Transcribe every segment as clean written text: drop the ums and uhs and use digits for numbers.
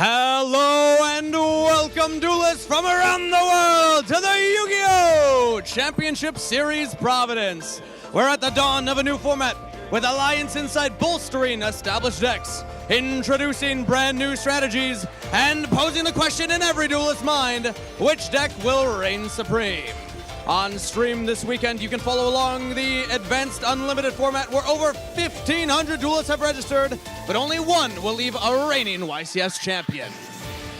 Hello and welcome, duelists from around the world, to the Yu-Gi-Oh! Championship Series Providence. We're at the dawn of a new format, with Alliance Insight bolstering established decks, introducing brand new strategies, and posing the question in every duelist's mind, which deck will reign supreme? On stream this weekend, you can follow along the Advanced Unlimited format where over 1,500 duelists have registered, but only one will leave a reigning YCS champion.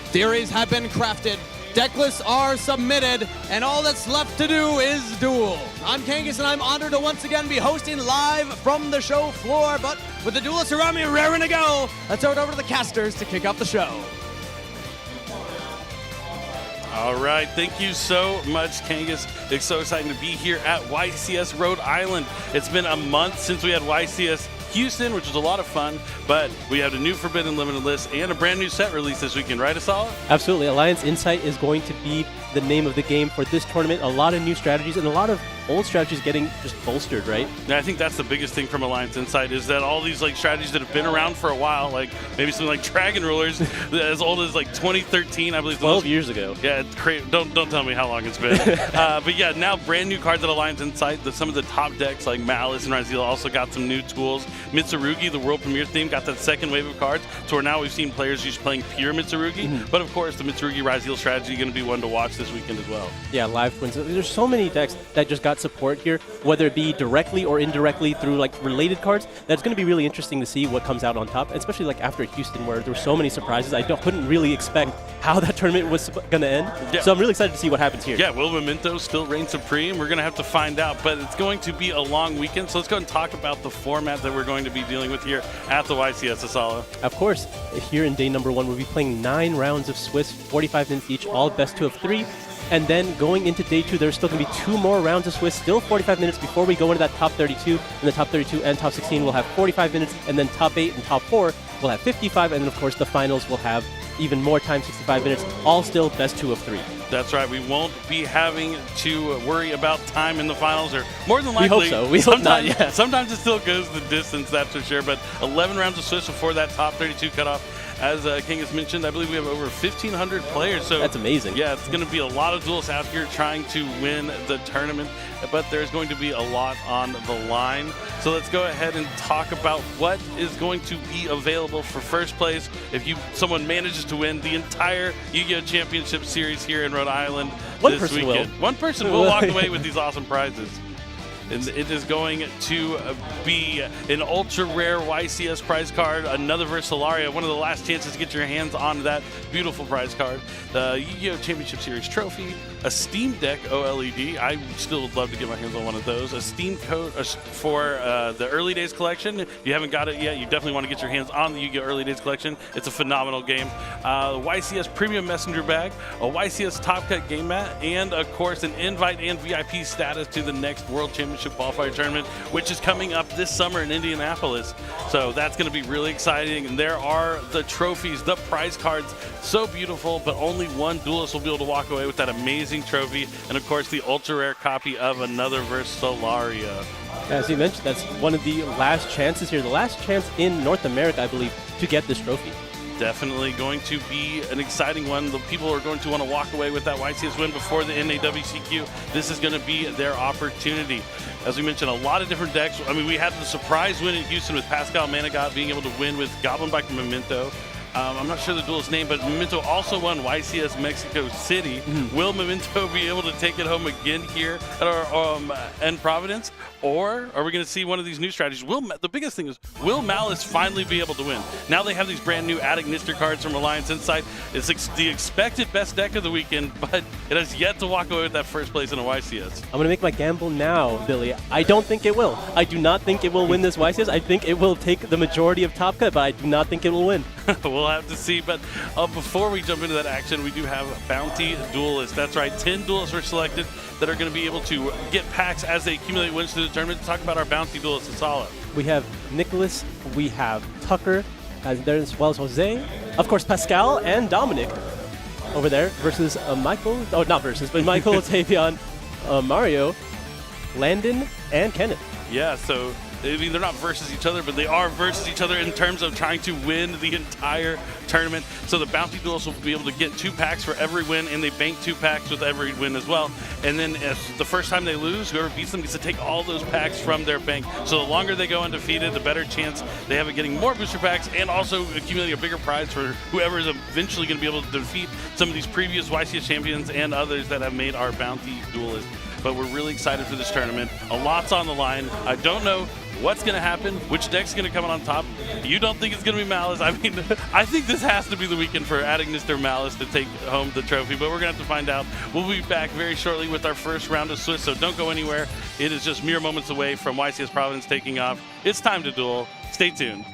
Theories have been crafted, deck lists are submitted, and all that's left to do is duel. I'm Kangas, and I'm honored to once again be hosting live from the show floor, but with the duelists around me raring to go, let's throw it over to the casters to kick off the show. All right, thank you so much, Kangas. It's so exciting to be here at YCS Rhode Island. It's been a month since we had YCS Houston, which was a lot of fun, but we have a new Forbidden Limited list and a brand new set release this weekend, right, Asala? Absolutely. Alliance Insight is going to be the name of the game for this tournament. A lot of new strategies and a lot of old strategies getting just bolstered, right? Yeah, I think that's the biggest thing from Alliance Insight is that all these strategies that have been around for a while, like maybe something like Dragon Rulers, as old as 2013, I believe. 12 years ago. Yeah, it's crazy. Don't tell me how long it's been. But yeah, now brand new cards at Alliance Insight. Some of the top decks like Malice and Raziel also got some new tools. Mitsurugi, the world premiere theme, got that second wave of cards. So where now we've seen players just playing pure Mitsurugi. But of course, the Mitsurugi Raziel strategy is going to be one to watch this weekend as well. Yeah, live twins. There's so many decks that just got support here, whether it be directly or indirectly through related cards. That's going to be really interesting to see what comes out on top, especially after Houston, where there were so many surprises. I couldn't really expect how that tournament was going to end. Yeah. So I'm really excited to see what happens here. Yeah, will Memento still reign supreme? We're going to have to find out, but it's going to be a long weekend. So let's go and talk about the format that we're going to be dealing with here at the YCS Asala. Of course, here in day number 1, we'll be playing 9 rounds of Swiss, 45 minutes each, all best 2 of 3. And then going into day 2, there's still going to be 2 more rounds of Swiss, still 45 minutes before we go into that top 32. And the top 32 and top 16 will have 45 minutes, and then top 8 and top 4 will have 55, and then of course the finals will have even more time, 65 minutes, all still best 2 of 3. That's right. We won't be having to worry about time in the finals, or more than likely. We hope so. We hope not, yeah. Sometimes it still goes the distance, that's for sure. But 11 rounds of Swiss before that top 32 cutoff. As King has mentioned, I believe we have over 1,500 players. So that's amazing. Yeah, it's going to be a lot of duelists out here trying to win the tournament, but there's going to be a lot on the line. So let's go ahead and talk about what is going to be available for first place if someone manages to win the entire Yu-Gi-Oh! Championship Series here in Rhode Island this weekend. One person will walk away with these awesome prizes. And it is going to be an ultra rare YCS prize card, another Versalaria, one of the last chances to get your hands on that beautiful prize card, the Yu-Gi-Oh! Championship Series trophy, a Steam Deck OLED. I still would love to get my hands on one of those. A Steam code for the Early Days collection. If you haven't got it yet, you definitely want to get your hands on the Yu-Gi-Oh! Early Days collection. It's a phenomenal game. YCS Premium Messenger Bag, a YCS Top Cut game mat, and of course an invite and VIP status to the next World Championship Qualifier Tournament, which is coming up this summer in Indianapolis. So that's going to be really exciting. And there are the trophies, the prize cards, so beautiful, but only one duelist will be able to walk away with that amazing trophy. And of course, the ultra rare copy of another Versalaria. As you mentioned, that's one of the last chances here, the last chance in North America, I believe, to get this trophy. Definitely going to be an exciting one. The people are going to want to walk away with that YCS win before the NAWCQ. This is going to be their opportunity. As we mentioned, a lot of different decks. I mean, we had the surprise win in Houston with Pascal Manigat being able to win with Goblin Bike and Memento. I'm not sure the duelist's name, but Memento also won YCS Mexico City. Will Memento be able to take it home again here at our in Providence? Or are we going to see one of these new strategies? The biggest thing is, will Malice finally be able to win? Now they have these brand new Attic Nister cards from Alliance Insight. It's the expected best deck of the weekend, but it has yet to walk away with that first place in a YCS. I'm going to make my gamble now, Billy. I don't think it will. I do not think it will win this YCS. I think it will take the majority of Top Cut, but I do not think it will win. We'll have to see. But before we jump into that action, we do have Bounty Duelists. That's right, 10 duelists were selected that are going to be able to get packs as they accumulate wins to the tournament. To talk about our Bounty Duelists, Asala. We have Nicholas, we have Tucker, as well as Jose, of course Pascal and Dominic over there versus Michael, oh not versus, but Michael, Tavion, Mario, Landon, and Kenneth. Yeah, so I mean, they're not versus each other, but they are versus each other in terms of trying to win the entire tournament. So the Bounty Duelists will be able to get 2 packs for every win, and they bank 2 packs with every win as well. And then if the first time they lose, whoever beats them gets to take all those packs from their bank. So the longer they go undefeated, the better chance they have of getting more booster packs and also accumulating a bigger prize for whoever is eventually going to be able to defeat some of these previous YCS champions and others that have made our Bounty Duelists. But we're really excited for this tournament. A lot's on the line. I don't know what's going to happen, which deck's going to come out on top. You don't think it's going to be Malice? I mean, I think this has to be the weekend for adding Mr. Malice to take home the trophy, but we're going to have to find out. We'll be back very shortly with our first round of Swiss, so don't go anywhere. It is just mere moments away from YCS Providence taking off. It's time to duel. Stay tuned.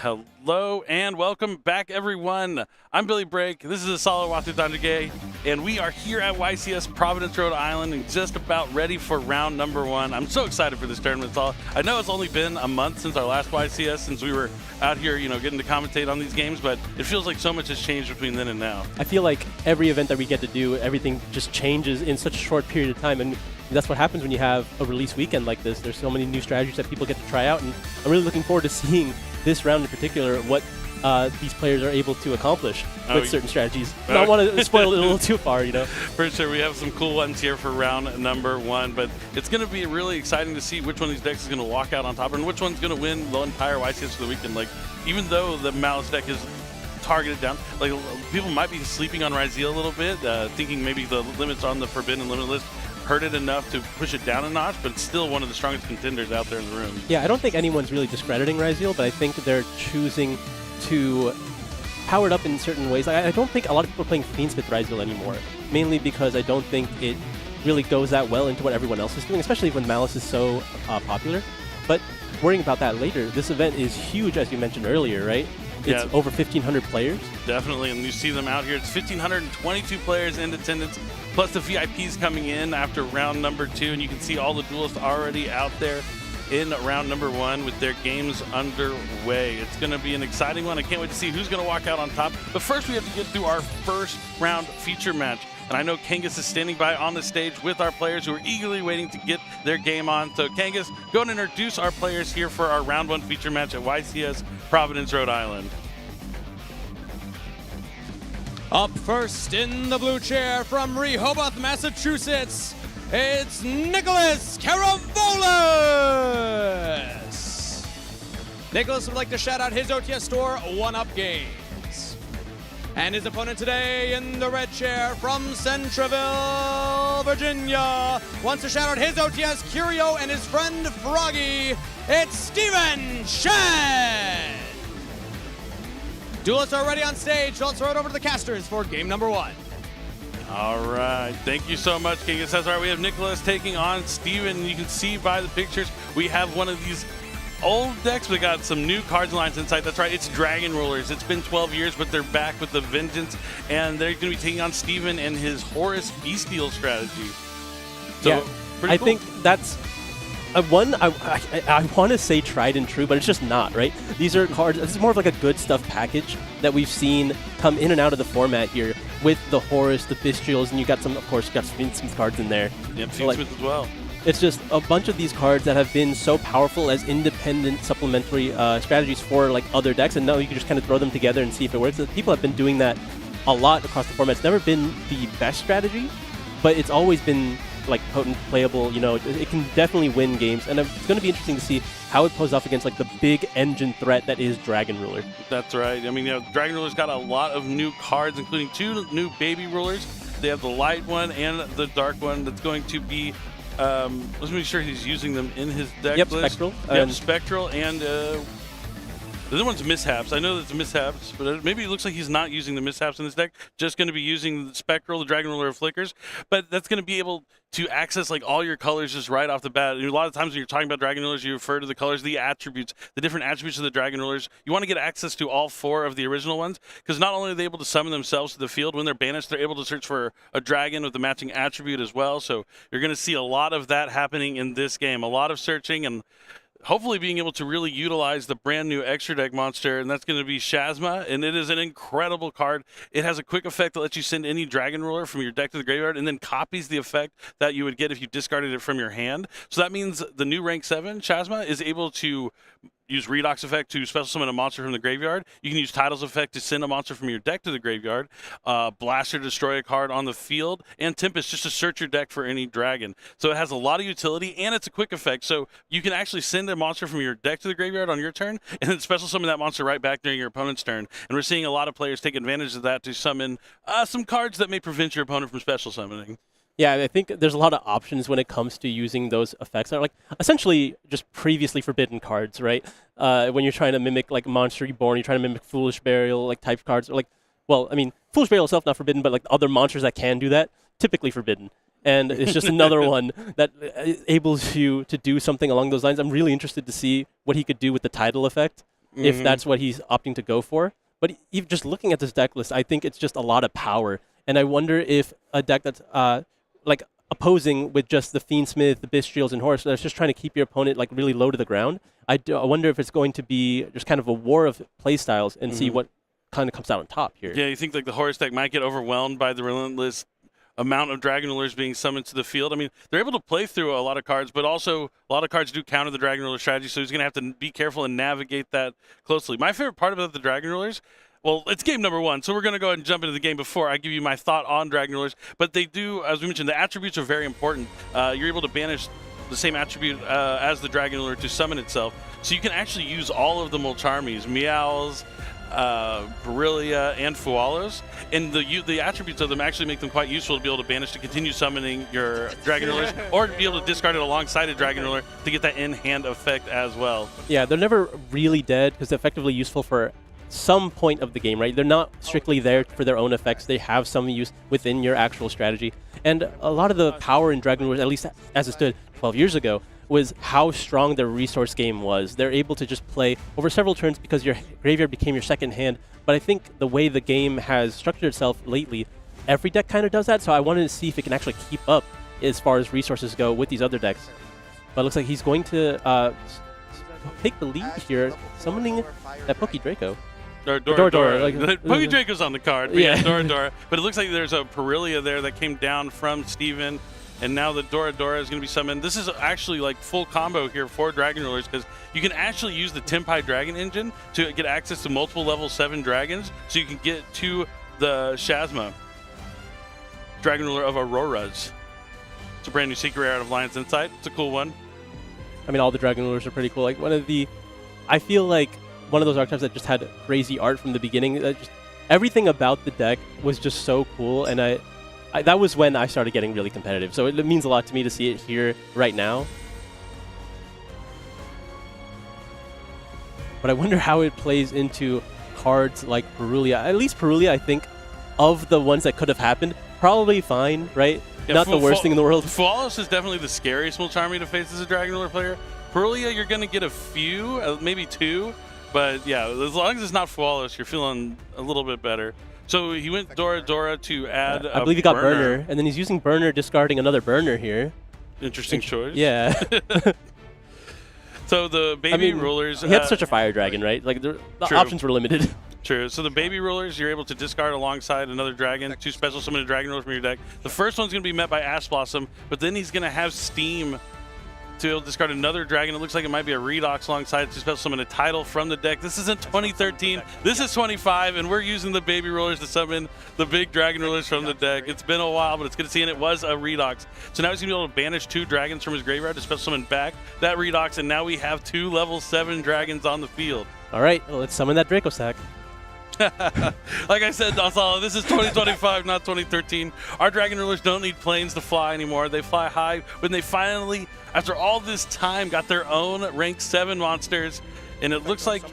Hello and welcome back, everyone. I'm Billy Brake. This is Asala Watudandage, and we are here at YCS Providence, Rhode Island, and just about ready for round number 1. I'm so excited for this tournament. I know it's only been a month since our last YCS, since we were out here, getting to commentate on these games, but it feels like so much has changed between then and now. I feel like every event that we get to do, everything just changes in such a short period of time, and that's what happens when you have a release weekend like this. There's so many new strategies that people get to try out, and I'm really looking forward to seeing this round in particular, what these players are able to accomplish with certain strategies. I don't want to spoil it a little too far, For sure, we have some cool ones here for round number 1, but it's going to be really exciting to see which one of these decks is going to walk out on top and which one's going to win the entire YCS for the weekend. Like, even though the Malice deck is targeted down, like, people might be sleeping on Ryzeal a little bit, thinking maybe the limits on the Forbidden and Limitless hurt it enough to push it down a notch, but it's still one of the strongest contenders out there in the room. Yeah, I don't think anyone's really discrediting Ryzeal, but I think they're choosing to power it up in certain ways. I don't think a lot of people are playing Fiendsmith Ryzeal anymore, mainly because I don't think it really goes that well into what everyone else is doing, especially when Malice is so popular. But worrying about that later, this event is huge, as you mentioned earlier, right? It's over 1,500 players. Definitely, and you see them out here. It's 1,522 players in attendance, plus the VIPs coming in after round number 2, and you can see all the duelists already out there in round number 1 with their games underway. It's going to be an exciting one. I can't wait to see who's going to walk out on top. But first, we have to get through our first round feature match. And I know Kangas is standing by on the stage with our players who are eagerly waiting to get their game on. So Kangas, go and introduce our players here for our round 1 feature match at YCS Providence, Rhode Island. Up first in the blue chair from Rehoboth, Massachusetts, it's Nicholas Caravolas. Nicholas would like to shout out his OTS store, 1UP Games. And his opponent today in the red chair from Centreville, Virginia, wants to shout out his OTS Curio and his friend Froggy. It's Steven Shen. Duelists are already on stage, so let's throw it over to the casters for game number 1. All right, thank you so much, Kangas. That's right, we have Nicholas taking on Steven. You can see by the pictures, we have one of these old decks. We got some new cards and lines inside. That's right, it's Dragon Rulers. It's been 12 years, but they're back with the vengeance, and they're going to be taking on Steven and his Horus Bestial strategy. So, yeah, pretty cool. think that's I want to say tried and true, but it's just not, right? These are cards. This is more of like a good stuff package that we've seen come in and out of the format here with the Horus, the Bestials, and you got some, of course, you got some cards in there. Yep, so like, as well. It's just a bunch of these cards that have been so powerful as independent supplementary strategies for like other decks, and now you can just kind of throw them together and see if it works. People have been doing that a lot across the format. It's never been the best strategy, but it's always been like potent, playable. It can definitely win games, and it's going to be interesting to see how it poses off against like the big engine threat that is Dragon Ruler. That's right. I mean, Dragon Ruler's got a lot of new cards, including 2 new baby rulers. They have the light one and the dark one. That's going to be. Let's make sure he's using them in his deck Yep, list. Spectral. Yep, Spectral, and the other one's Mishaps. I know that's Mishaps, but maybe it looks like he's not using the Mishaps in this deck. Just going to be using the Spectral, the Dragon Ruler of Flickers. But that's going to be able to access like all your colors just right off the bat. And a lot of times when you're talking about Dragon Rulers, you refer to the colors, the attributes, the different attributes of the Dragon Rulers. You want to get access to all 4 of the original ones, because not only are they able to summon themselves to the field, when they're banished, they're able to search for a dragon with the matching attribute as well. So you're going to see a lot of that happening in this game. A lot of searching and hopefully being able to really utilize the brand new extra deck monster, and that's going to be Shazma, and it is an incredible card. It has a quick effect that lets you send any Dragon Ruler from your deck to the graveyard, and then copies the effect that you would get if you discarded it from your hand. So that means the new rank 7 Shazma is able to use Redox effect to special summon a monster from the graveyard. You can use Title's effect to send a monster from your deck to the graveyard. Blaster to destroy a card on the field. And Tempest just to search your deck for any dragon. So it has a lot of utility, and it's a quick effect. So you can actually send a monster from your deck to the graveyard on your turn, and then special summon that monster right back during your opponent's turn. And we're seeing a lot of players take advantage of that to summon some cards that may prevent your opponent from special summoning. Yeah, I think there's a lot of options when it comes to using those effects. They're like essentially just previously forbidden cards, right? When you're trying to mimic like Monster Reborn, you're trying to mimic Foolish Burial, like type cards, or like, well, I mean, Foolish Burial itself not forbidden, but like other monsters that can do that, typically forbidden. And it's just another one that enables you to do something along those lines. I'm really interested to see what he could do with the Tidal effect. if that's what he's opting to go for. But even just looking at this deck list, I think it's just a lot of power. And I wonder if a deck that's like opposing with just the Fiendsmith, the Bystials, and Horse, that's just trying to keep your opponent like really low to the ground. I wonder if it's going to be just kind of a war of playstyles and see what kind of comes out on top here. Yeah, you think like the Horus deck might get overwhelmed by the relentless amount of Dragon Rulers being summoned to the field. I mean, they're able to play through a lot of cards, but also a lot of cards do counter the Dragon Ruler strategy, so he's going to have to be careful and navigate that closely. My favorite part about the Dragon Rulers, well, it's game number 1, so we're going to go ahead and jump into the game before I give you my thought on Dragon Rulers. But they do, as we mentioned, the attributes are very important. You're able to banish the same attribute as the Dragon Ruler to summon itself. So you can actually use all of the Molcharmies, Meows, Brillia, and Fualos, and the attributes of them actually make them quite useful to be able to banish to continue summoning your Dragon Rulers, or to be able to discard it alongside a Dragon Ruler to get that in-hand effect as well. Yeah, they're never really dead because they're effectively useful for some point of the game, right? They're not strictly there for their own effects. They have some use within your actual strategy. And a lot of the power in Dragon Rulers, at least as it stood 12 years ago, was how strong their resource game was. They're able to just play over several turns because your graveyard became your second hand. But I think the way the game has structured itself lately, every deck kind of does that. So I wanted to see if it can actually keep up as far as resources go with these other decks. But it looks like he's going to take the lead here, summoning that Poke Draco. Dora. Like, Poke Draco's on the card, but yeah, Dora. But it looks like there's a Brillia there that came down from Steven, and now the Dora is going to be summoned. This is actually like full combo here for Dragon Rulers, because you can actually use the Tempai Dragon Engine to get access to multiple level 7 dragons, so you can get to the Shazma, Dragon Ruler of Auroras. It's a brand new secret rare out of Lion's Insight. It's a cool one. I mean, all the Dragon Rulers are pretty cool. Like I feel like one of those archetypes that just had crazy art from the beginning. Everything about the deck was just so cool, and that was when I started getting really competitive. So it means a lot to me to see it here right now. But I wonder how it plays into cards like Brillia. At least Brillia, I think, of the ones that could have happened, probably fine, right? Yeah, not the worst thing in the world. Fualos is definitely the scariest Molcharmy to face as a Dragon Ruler player. Brillia, you're going to get a few, maybe 2. But yeah, as long as it's not Fualos, you're feeling a little bit better. So he went Dora to add I believe he got Burner, and then he's using Burner, discarding another Burner here. Interesting choice. Yeah. So the baby rulers... He had such a Fire Dragon, right? Like the options were limited. True. So the baby rulers, you're able to discard alongside another dragon, 2 special summon a Dragon Ruler from your deck. The first one's going to be met by Ash Blossom, but then he's going to have Steam to be able to discard another dragon. It looks like it might be a Redox alongside to special summon a title from the deck. This isn't 2013. This is 25, and we're using the baby rulers to summon the big Dragon Rulers from the deck. It's been a while, but it's good to see, and it was a Redox. So now he's going to be able to banish 2 dragons from his graveyard to special summon back that Redox, and now we have 2 level 7 dragons on the field. All right, well, let's summon that Draco Sack. Like I said, Gonzalo, this is 2025, not 2013. Our Dragon Rulers don't need planes to fly anymore. They fly high when they finally, after all this time, got their own rank 7 monsters. And it looks like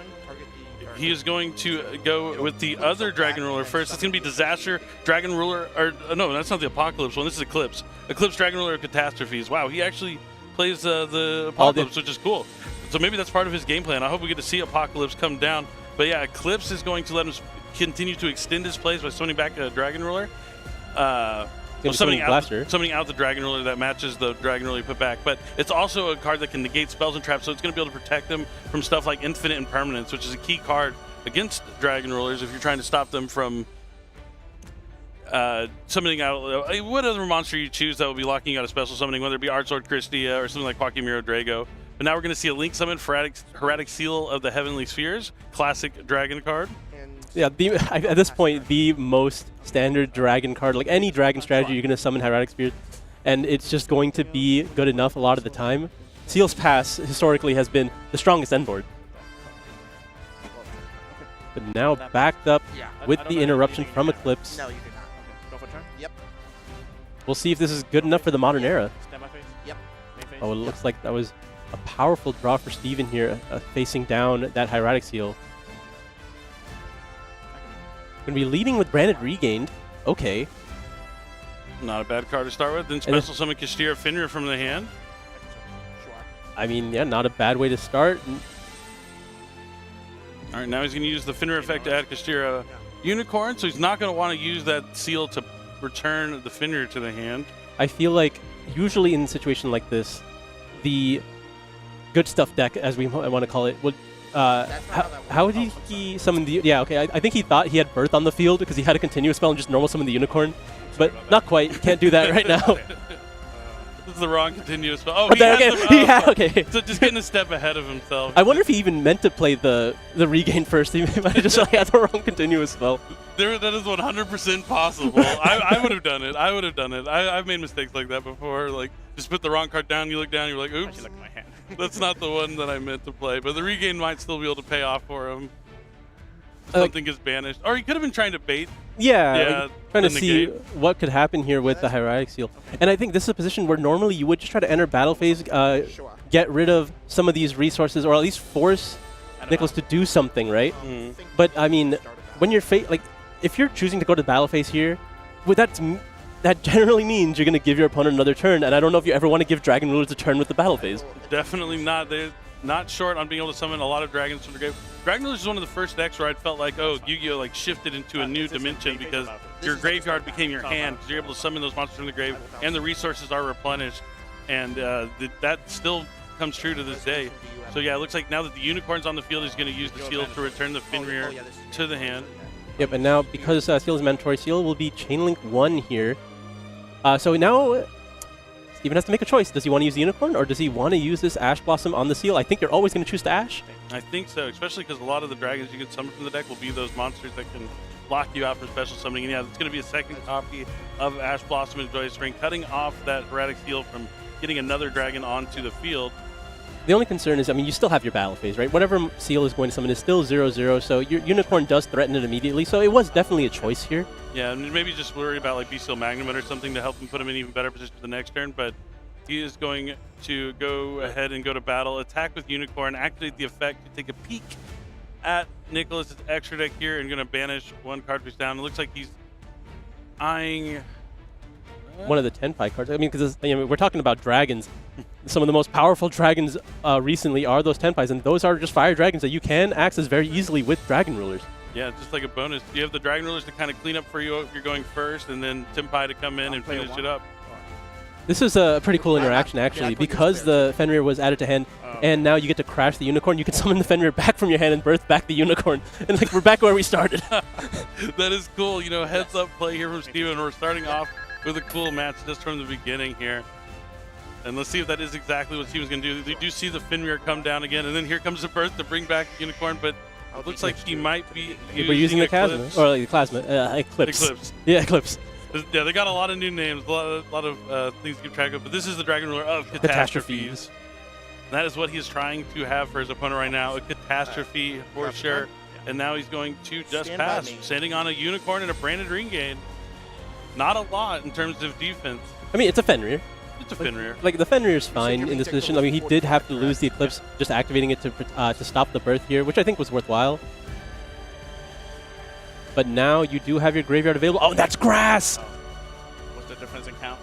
he is going to go with the other Dragon Ruler first. It's going to be Disaster, Dragon Ruler, or no, that's not the Apocalypse one. This is Eclipse. Eclipse, Dragon Ruler of Catastrophes. Wow, he actually plays the Apocalypse, which is cool. So maybe that's part of his game plan. I hope we get to see Apocalypse come down. But yeah, Eclipse is going to let him continue to extend his plays by summoning back a Dragon Ruler. Summoning out the Dragon Ruler that matches the Dragon Ruler you put back. But it's also a card that can negate spells and traps, so it's going to be able to protect them from stuff like Infinite Impermanence, which is a key card against Dragon Rulers if you're trying to stop them from summoning out what other monster you choose that will be locking out a special summoning, whether it be Artsword Christia or something like Quackimiro Drago. But now we're going to see a Link summon Herratic Seal of the Heavenly Spheres, classic dragon card. Yeah, at this point, the most standard dragon card. Like any dragon strategy, you're going to summon Hieratic Spheres, and it's just going to be good enough a lot of the time. Seal's Pass historically has been the strongest end board. But now backed up with the interruption from Eclipse. No, you did not. Go for turn? Yep. We'll see if this is good enough for the modern era. Stand by face? Yep. Oh, it looks like that was a powerful draw for Steven here, facing down that Hieratic Seal. Going to be leading with Branded Regained. Okay. Not a bad card to start with. Then special summon Kastira Fenrir from the hand. I mean, yeah, not a bad way to start. All right, now he's going to use the Finner effect to add Kastira Unicorn, so he's not going to want to use that seal to return the Finner to the hand. I feel like usually in a situation like this, the good stuff deck, as we want to call it, would how did he summon the... Yeah, okay, I think he thought he had Birth on the field because he had a continuous spell and just normal summon the Unicorn, but not quite. You can't do that right now. This is the wrong continuous spell. Oh, But then again, okay. So just getting a step ahead of himself. I wonder if he even meant to play the regain first. He might have just had the wrong continuous spell. That is 100% possible. I would have done it. I would have done it. I've made mistakes like that before. Like, just put the wrong card down, you look down, you're like, oops, Look at my hand. that's not the one that I meant to play. But the regain might still be able to pay off for him. Something gets banished. Or he could have been trying to bait. Yeah, like, trying to the see negate. what could happen here with the Hieratic Seal. And I think this is a position where normally you would just try to enter battle phase, get rid of some of these resources, or at least force Nicholas to do something, right? But I mean, when you're like, if you're choosing to go to battle phase here, that generally means you're going to give your opponent another turn, and I don't know if you ever want to give Dragon Rulers a turn with the battle phase. Definitely not. They're not short on being able to summon a lot of dragons from the grave. Dragon Rulers is one of the first decks where I felt like, oh, Yu-Gi-Oh! Like shifted into a new dimension because your graveyard became your hand because you're able to summon those monsters from the grave and the resources are replenished. And that still comes true to this day. So yeah, it looks like now that the Unicorn's on the field, he's going to use the seal to return the Fenrir to the hand. Yep, and now because Seal is mandatory, Seal will be Chainlink 1 here. So now Steven has to make a choice. Does he want to use the Unicorn, or does he want to use this Ash Blossom on the Seal? I think you're always going to choose the Ash. I think so, especially because a lot of the dragons you can summon from the deck will be those monsters that can lock you out for special summoning. And yeah, it's going to be a second copy of Ash Blossom and Joyous Ring, cutting off that Hieratic Seal from getting another dragon onto the field. The only concern is, I mean, you still have your battle phase, right? Whatever Seal is going to summon is still 0/0, so your Unicorn does threaten it immediately, so it was definitely a choice here. Yeah, and maybe just worry about like Bestial Magnum or something to help him put him in even better position for the next turn, but he is going to go ahead and go to battle, attack with Unicorn, activate the effect to take a peek at Nicholas's extra deck here and going to banish one card face down. It looks like he's eyeing one of the Tenpai cards. I mean, because we're talking about dragons. Some of the most powerful dragons recently are those Tenpais, and those are just fire dragons that you can access very easily with Dragon Rulers. Yeah, just like a bonus. You have the Dragon Rulers to kind of clean up for you if you're going first, and then Tenpai to come in and finish it up. This is a pretty cool interaction, actually, because the Fenrir was added to hand, and now you get to crash the Unicorn. You can summon the Fenrir back from your hand and birth back the Unicorn, and like we're back where we started. That is cool. You know, heads up play here from Steven. We're starting off with a cool match just from the beginning here. And let's see if that is exactly what Steven's going to do. They do see the Fenrir come down again, and then here comes the birth to bring back the Unicorn, but it looks like he might be We're using the Chasma, or like the Plasma, Eclipse. Eclipse. Yeah, Eclipse. Yeah, they got a lot of new names, a lot of things to keep track of, but this is the Dragon Ruler of Catastrophes. That is what he's trying to have for his opponent right now, a catastrophe for sure. And now he's going to just pass, standing on a Unicorn and a branded Regain. Not a lot in terms of defense. I mean, it's a Fenrir. It's a Fenrir. Like, the Fenrir's fine in this position. I mean, he did have to lose the Eclipse, just activating it to stop the birth here, which I think was worthwhile. But now you do have your graveyard available. Oh, that's grass! What's the difference in count?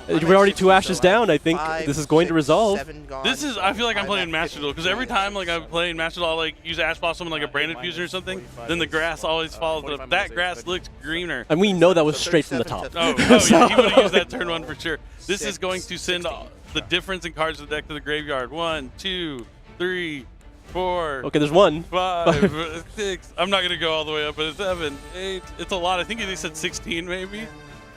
We're already 2 ashes down. I think this is going to resolve. This is, I feel like I'm playing Master Duel, because every time like I'm playing Master Duel, I'll like use Ash Blossom and like a branded fusion or something, then the grass always follows it up. That grass looks greener. And we know that was straight from the top. Oh yeah, he would have used that turn 1 for sure. This is going to send the difference in cards of the deck to the graveyard. 1, 2, 3, 4. Okay, there's 1. 5, 6. I'm not gonna go all the way up, but it's 7, 8. It's a lot. I think they said 16 maybe.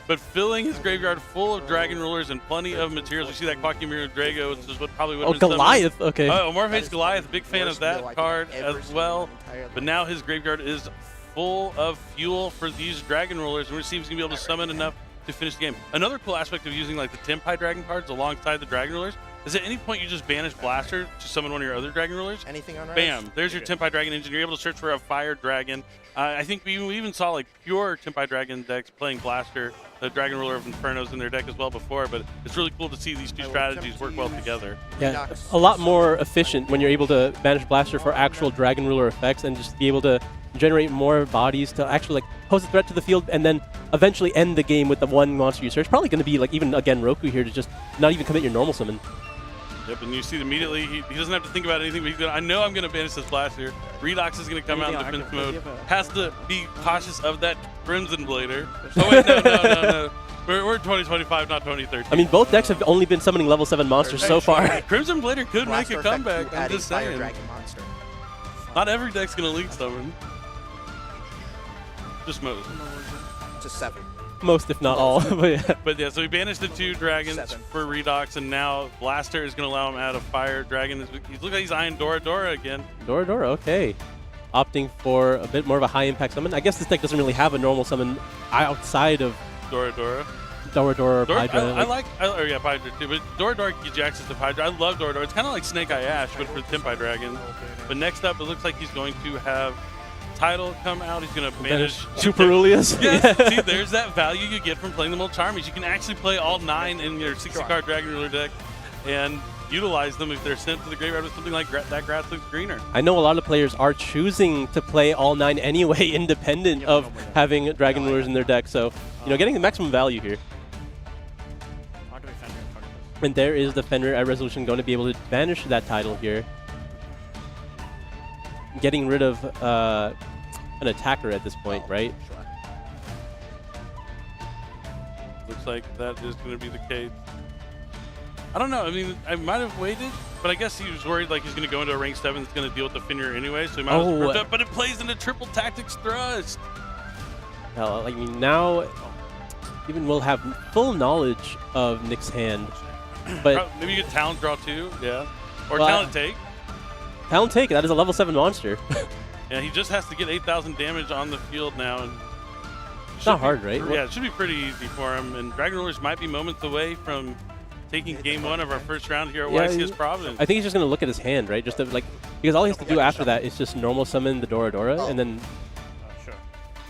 But filling his graveyard full of Dragon Rulers and plenty of materials. We see that Quackimiru Drago, which is what probably would have been Goliath. Summoned. Okay. Oh, Morpheus Goliath, big fan of that card as well. But now his graveyard is full of fuel for these Dragon Rulers, and we see he's gonna be able to summon enough to finish the game. Another cool aspect of using like the Tenpai Dragon cards alongside the Dragon Rulers is at any point you just banish Blaster to summon one of your other Dragon Rulers. Anything on Rise? Bam! There's your Tenpai Dragon engine. You're able to search for a Fire Dragon. I think we even saw like pure Tenpai Dragon decks playing Blaster, the Dragon Ruler of Infernos in their deck as well before, but it's really cool to see these two strategies work well together. Yeah, a lot more efficient when you're able to banish Blaster for actual Dragon Ruler effects and just be able to generate more bodies to actually like pose a threat to the field and then eventually end the game with the one monster you search. Probably going to be like even again Roku here to just not even commit your normal summon. Yep, and you see immediately he doesn't have to think about anything. But he's gonna, I know I'm going to banish this Blaster. Redox is going to come out in defense mode. Has to be cautious of that Crimson Blader. Oh wait, no. We're 2025, not 2013. I mean, both decks have only been summoning level 7 monsters so far. Crimson Blader could make a comeback. I'm just saying. Dragon monster. Not every deck's going to leak summon. Just most. Just 7. Most, if not all. But yeah, so he banished the 2 dragons 7. for Redox, and now Blaster is going to allow him to add a fire dragon. He looks like he's eyeing Dora again. Dora, okay. Opting for a bit more of a high impact summon. I guess this deck doesn't really have a normal summon outside of Dora. Or Hydra. I like Hydra too, but Dora gives you access to Hydra. I love Dora. It's kind of like Snake Eye Ash, but for Tempai Dragon. But next up, it looks like he's going to have Tidal come out. He's going to manage Super Ulias. Yes, see, there's that value you get from playing the multi armies. You can actually play all 9 in your 60-card Dragon Ruler deck and utilize them if they're sent to the graveyard with something like that grass looks greener. I know a lot of players are choosing to play all 9 anyway, independent of having Dragon Rulers in their deck. So, getting the maximum value here. And there is the Fenrir at resolution going to be able to banish that title here. Getting rid of an attacker at this point, right? Looks like that is going to be the case. I don't know. I mean, I might have waited, but I guess he was worried like he's going to go into a rank 7 that's going to deal with the Fenrir anyway, so he might have worked up. But it plays into triple tactics thrust. Hell, I mean, now even we'll have full knowledge of Nick's hand. But maybe you get talent draw too, yeah. Or talent take. Talent take, that is a level 7 monster. Yeah, he just has to get 8,000 damage on the field now. And it's not hard, right? Yeah, it should be pretty easy for him. And Dragon Rulers might be moments away from taking game 1 of our first round here at YCS Providence. I think he's just going to look at his hand, right? Just to, because all he has to do after that is just normal summon the Dora, and then. Sure.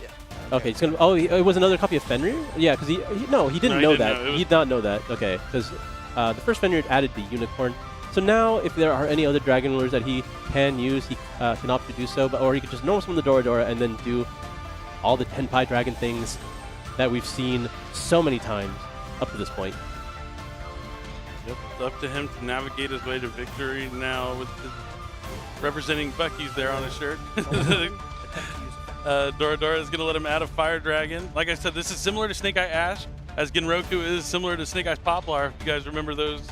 Yeah. Okay, he's gonna. Oh, it was another copy of Fenrir. Yeah, because he didn't know that. He did not know that. Okay, because the first Fenrir added the unicorn. So now, if there are any other Dragon Rulers that he can use, he can opt to do so, or he could just normal summon the Dora and then do all the Tenpai Dragon things that we've seen so many times up to this point. Yep, it's up to him to navigate his way to victory now with representing Bucky's there on his shirt. Dora is going to let him add a Fire Dragon. Like I said, this is similar to Snake Eye Ash, as Genroku is similar to Snake Eye's Poplar, if you guys remember those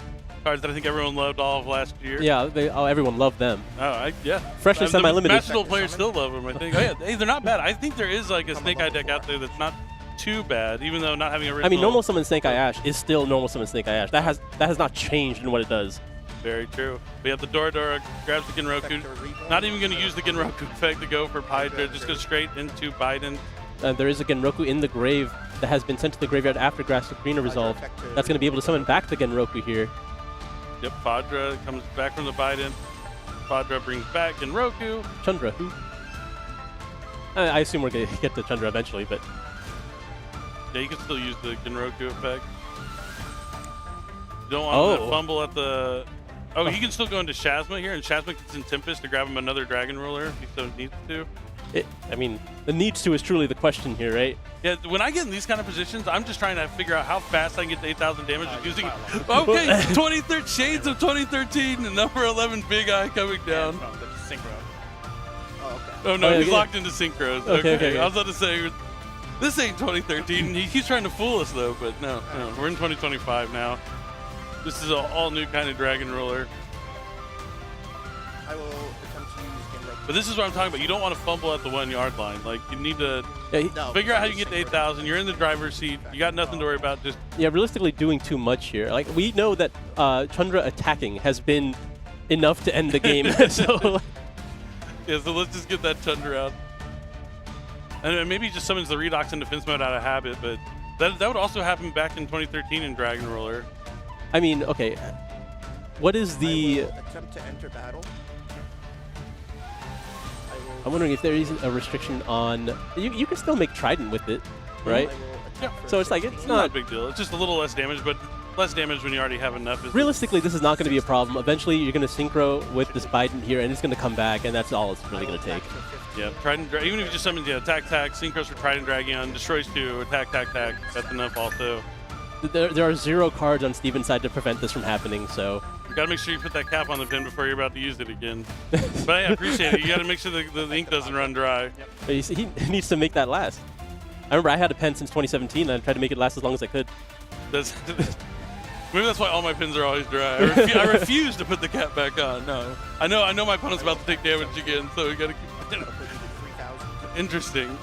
cards that I think everyone loved all of last year. Yeah, everyone loved them. Oh, yeah. Freshly semi-limited. Master Duel players still love them, I think. Oh, yeah, hey, they're not bad. I think there is like a Snake Eye deck out there that's not too bad, even though not having original. I mean, normal summon Snake Eye Ash is still normal summon Snake Eye Ash. That has not changed in what it does. Very true. We have the Dora grabs the Genroku. Not even going to use the Genroku effect to go for Hydra. Just go straight into Biden. There is a Genroku in the grave that has been sent to the graveyard after Grass Greener resolved. That's going to be able to summon back the Genroku here. Yep, Fadra comes back from the Biden. Fadra brings back Genroku. Chandra. I assume we're going to get to Chandra eventually, but. Yeah, you can still use the Genroku effect. You don't want to fumble at the. Oh, he can still go into Shazma here, and Shazma gets in Tempest to grab him another Dragon Ruler if he so needs to. I mean, the needs to is truly the question here, right? Yeah, when I get in these kind of positions, I'm just trying to figure out how fast I can get to 8,000 damage using. Okay, 23 Shades of 2013, and number 11 Big Eye coming down. Oh no, he's locked into Synchros. Okay. I was about to say, this ain't 2013. He's trying to fool us though, but no, we're in 2025 now. This is an all-new kind of Dragon Ruler. I will attempt to use Genroku. But this is what I'm talking about. You don't want to fumble at the 1 yard line. Like, you need to figure out how you get to 8,000. You're in the driver's seat. You got nothing to worry about. Just realistically doing too much here. Like, we know that Chandra attacking has been enough to end the game. So let's just get that Chandra out. And maybe he just summons the Redox in defense mode out of habit, but that would also happen back in 2013 in Dragon Ruler. I mean, okay. What is the... I will attempt to enter battle. I'm wondering if there is a restriction on... You can still make Trident with it, right? Yeah. So it's like, it's not a not... big deal. It's just a little less damage, but less damage when you already have enough. Realistically, this is not going to be a problem. Eventually, you're going to synchro with this Biden here, and it's going to come back, and that's all it's really going to take. Yeah, Trident, even if you just summon, attack, synchros for Trident Dragon, destroys 2, attack, that's enough also. There are 0 cards on Steven's side to prevent this from happening, so You gotta make sure you put that cap on the pin before you're about to use it again. But I appreciate it. You gotta make sure the ink doesn't run dry. But you see, he needs to make that last. I remember I had a pen since 2017, and I tried to make it last as long as I could. Maybe that's why all my pins are always dry. I refuse to put the cap back on. No, I know my opponent's about to take damage again, so we gotta keep. Interesting.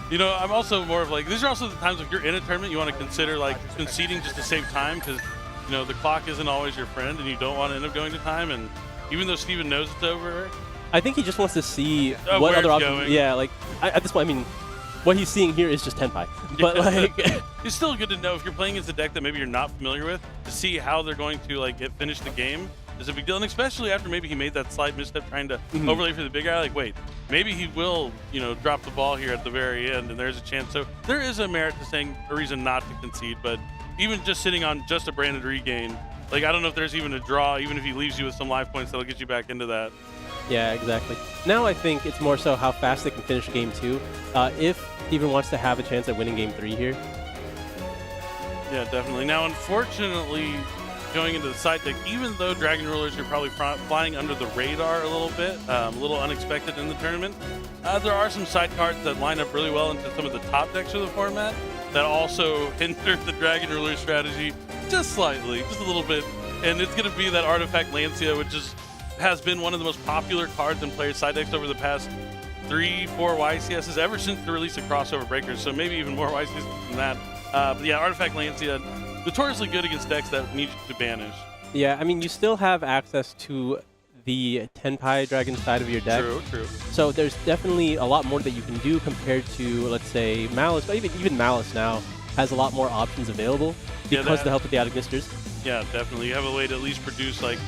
You know, I'm also more of like, these are also the times if you're in a tournament, you want to consider like conceding just to save time, because you know the clock isn't always your friend, and you don't want to end up going to time. And even though Steven knows it's over, I think he just wants to see what where other it's options. going. Yeah, like at this point, I mean, what he's seeing here is just Tenpai. But like, it's still good to know if you're playing against a deck that maybe you're not familiar with, to see how they're going to like finish the game is a big deal, and especially after maybe he made that slight misstep trying to overlay for the big guy. Like, wait, maybe he will, you know, drop the ball here at the very end, and there's a chance. So there is a merit to saying a reason not to concede, but even just sitting on just a branded regain, like I don't know if there's even a draw, even if he leaves you with some life points that'll get you back into that. yeah, exactly. Now I think it's more so how fast they can finish game 2. If Steven wants to have a chance at winning game 3 here. Yeah, definitely. Now, unfortunately, going into the side deck, even though Dragon Rulers are probably flying under the radar a little unexpected in the tournament, there are some side cards that line up really well into some of the top decks of the format that also hinder the Dragon Ruler strategy just slightly, just a little bit. And it's going to be that Artifact Lancia, which has been one of the most popular cards in players' side decks over the past 3-4 YCSs, ever since the release of Crossover Breakers, so maybe even more YCSs than that. But yeah, Artifact Lancia, notoriously good against decks that need you to banish. Yeah, I mean, you still have access to the Tenpai Dragon side of your deck. True. So there's definitely a lot more that you can do compared to, let's say, Malice. But even Malice now has a lot more options available because of the help of the Adignisters. Yeah, definitely. You have a way to at least produce like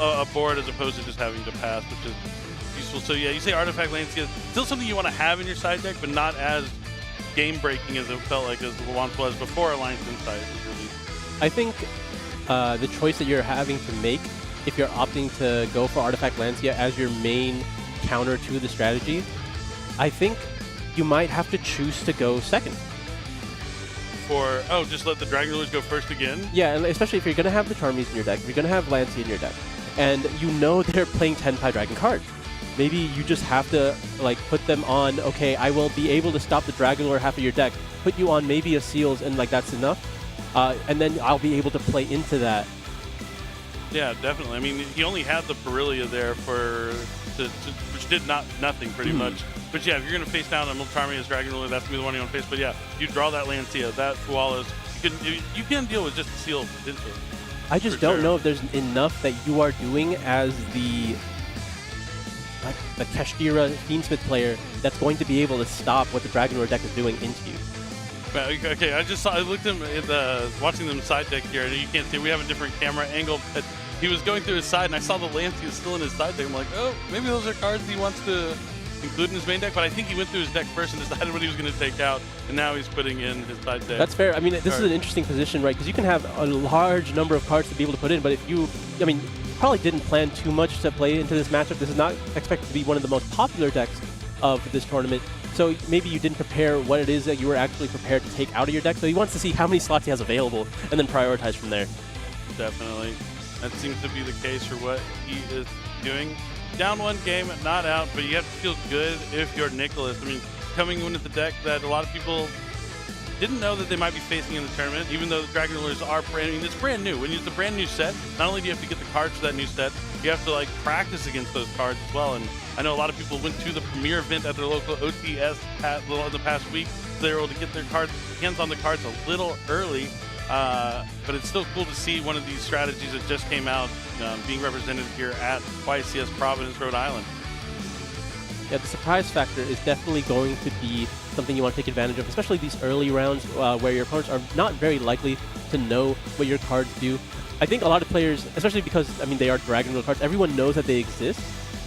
a board as opposed to just having to pass, which is useful. So yeah, you say Artifact Lancia, still something you want to have in your side deck, but not as game-breaking as it felt like as the once was before Alliance Insight was released. I think the choice that you're having to make, if you're opting to go for Artifact Lancia as your main counter to the strategy, I think you might have to choose to go second. Just let the Dragon Rulers go first again? Yeah, and especially if you're going to have the Charmies in your deck, if you're going to have Lancia in your deck, and you know they're playing Tenpai Dragon cards. Maybe you just have to like put them on, okay, I will be able to stop the Dragon Lord half of your deck, put you on maybe a Seals, and like that's enough. And then I'll be able to play into that. Yeah, definitely. I mean, he only had the Perilia there which did nothing pretty much. But yeah, if you're going to face down a Miltarmi as Dragon Ruler, that's going to be the one you want to face. But yeah, you draw that Lancia, that Fualos, you can deal with just the Seal potentially. I just don't know if there's enough that you are doing as the Kashtira Fiendsmith player that's going to be able to stop what the Dragon Lord deck is doing into you. Okay, I looked at him watching them side deck here, and you can't see, we have a different camera angle, but he was going through his side, and I saw the Lancia still in his side deck. I'm like, oh, maybe those are cards he wants to include in his main deck, but I think he went through his deck first and decided what he was going to take out, and now he's putting in his side deck. That's fair. I mean, this is an interesting position, right? Because you can have a large number of cards to be able to put in, but if you, I mean, probably didn't plan too much to play into this matchup. This is not expected to be one of the most popular decks of this tournament. So maybe you didn't prepare what it is that you were actually prepared to take out of your deck. So he wants to see how many slots he has available and then prioritize from there. Definitely. That seems to be the case for what he is doing. Down one game, not out, but you have to feel good if you're Nicholas. I mean, coming into the deck that a lot of people didn't know that they might be facing in the tournament, even though the Dragon Rulers are brand new. I mean, it's brand new. When it's a brand new set, not only do you have to get the cards for that new set, you have to like practice against those cards as well. And I know a lot of people went to the premiere event at their local OTS in the past week, so they were able to get their hands on the cards a little early. But it's still cool to see one of these strategies that just came out being represented here at YCS Providence, Rhode Island. Yeah, the surprise factor is definitely going to be something you want to take advantage of, especially these early rounds where your opponents are not very likely to know what your cards do. I think a lot of players, especially because, I mean, they are Dragon Rule cards, everyone knows that they exist,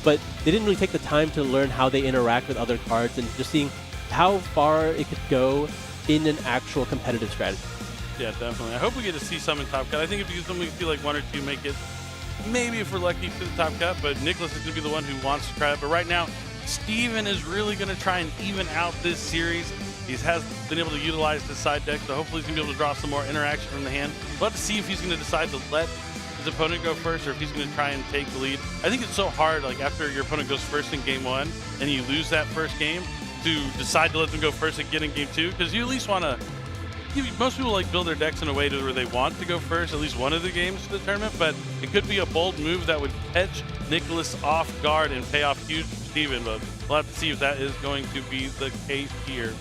but they didn't really take the time to learn how they interact with other cards and just seeing how far it could go in an actual competitive strategy. Yeah, definitely. I hope we get to see some in Top Cut. I think if you feel like one or two make it, maybe if we're lucky, to the Top Cut, but Nicholas is going to be the one who wants to try it. But right now, Steven is really going to try and even out this series. He has been able to utilize the side deck, so hopefully he's going to be able to draw some more interaction from the hand. We'll have to see if he's going to decide to let his opponent go first or if he's going to try and take the lead. I think it's so hard, like after your opponent goes first in game 1 and you lose that first game, to decide to let them go first again in game 2, because you at least want to. Most people like build their decks in a way to where they want to go first at least one of the games of the tournament, but it could be a bold move that would catch Nicholas off guard and pay off huge for Steven, but we'll have to see if that is going to be the case here.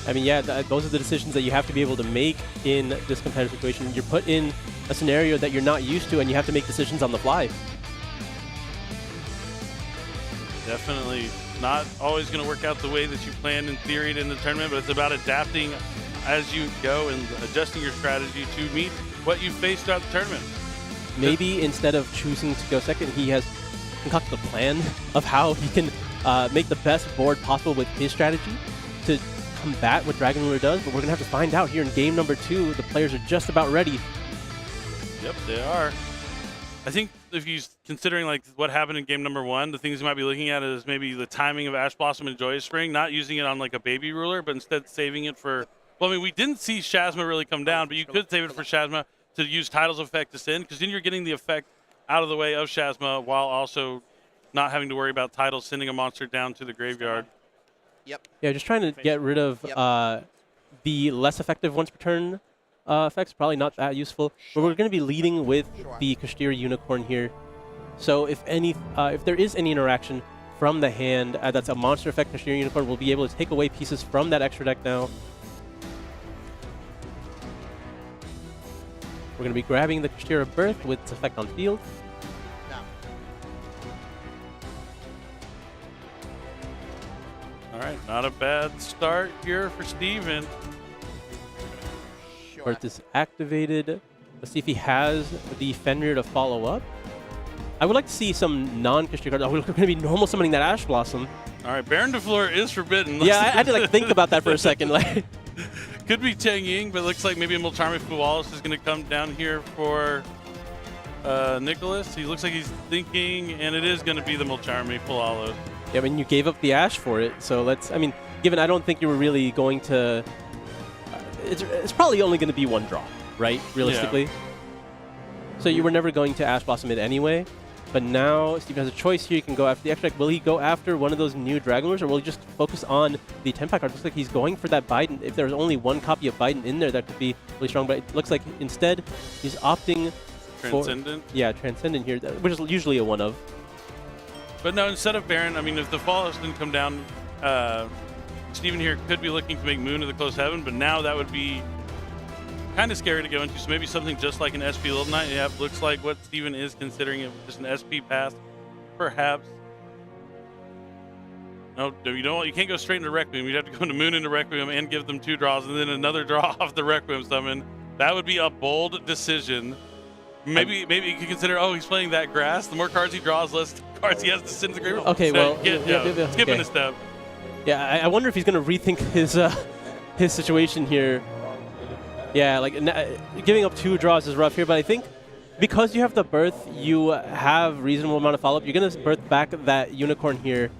I mean, yeah, those are the decisions that you have to be able to make in this competitive situation. You're put in a scenario that you're not used to, and you have to make decisions on the fly. Definitely not always going to work out the way that you planned in theory in the tournament, but it's about adapting as you go and adjusting your strategy to meet what you face throughout the tournament. Maybe instead of choosing to go second, he has concocted a plan of how he can make the best board possible with his strategy to combat what Dragon Ruler does, but we're going to have to find out here in game number 2. The players are just about ready. Yep, they are. I think if he's considering like what happened in game number 1, the things he might be looking at is maybe the timing of Ash Blossom and Joyous Spring, not using it on like a baby ruler, but instead saving it for, well, I mean, we didn't see Shazma really come down, but you could save it for Shazma to use Title's effect to send, because then you're getting the effect out of the way of Shazma while also not having to worry about Title sending a monster down to the graveyard. Yep. Yeah, just trying to get rid of the less effective once per turn effects, probably not that useful. But we're going to be leading with the Kashtira Unicorn here. So if there is any interaction from the hand that's a monster effect, Kashtira Unicorn will be able to take away pieces from that extra deck now. We're going to be grabbing the Kashtira Birth with its effect on field. All right, not a bad start here for Steven. Birth is activated. Let's see if he has the Fenrir to follow up. I would like to see some non-Kashtira cards. We're going to be normal summoning that Ash Blossom. All right, Baron de Fleur is forbidden. Yeah, I had to like think about that for a second. Like, could be Chang Ying, but it looks like maybe Mulcharmy Wallace is going to come down here for Nicholas. He looks like he's thinking, and it is going to be the Mulcharmy Wallace. yeah, I mean, you gave up the Ash for it, so let's. I mean, given I don't think you were really going to. It's probably only going to be one draw, right? Realistically. Yeah. So you were never going to Ash Blossom it anyway. But now Steven has a choice here. He can go after the extra deck. Will he go after one of those new Dragon Rulers, or will he just focus on the 10-pack card? Looks like he's going for that Biden. If there's only one copy of Biden in there, that could be really strong. But it looks like instead he's opting Transcendent? For... Yeah, Transcendent here, which is usually a one of. But no, instead of Baron, I mean, if the Wallace didn't come down, Steven here could be looking to make Moon to the Close Heaven, but now that would be kind of scary to go into. So maybe something just like an SP Little Knight. Yeah, looks like what Steven is considering it, just an SP pass, perhaps. No, you can't go straight into Requiem. You'd have to go into Moon into Requiem and give them 2 draws, and then another draw off the Requiem summon. That would be a bold decision. Maybe you could consider, oh, he's playing that grass. The more cards he draws, less cards he has to send to the graveyard. Okay, well, skipping a step. Yeah, I wonder if he's going to rethink his situation here. Yeah, like giving up 2 draws is rough here, but I think because you have the Birth, you have reasonable amount of follow-up. You're going to Birth back that Unicorn here,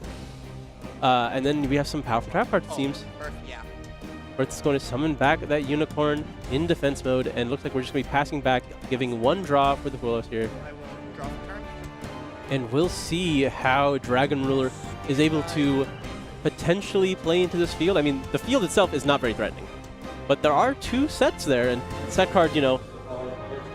and then we have some powerful trap cards, it seems. Birth, yeah. Birth is going to summon back that Unicorn in defense mode, and looks like we're just going to be passing back, giving 1 draw for the Duelists here. I will draw the turn. And we'll see how Dragon Ruler is able to potentially play into this field. I mean, the field itself is not very threatening, but there are 2 sets there, and set cards, you know,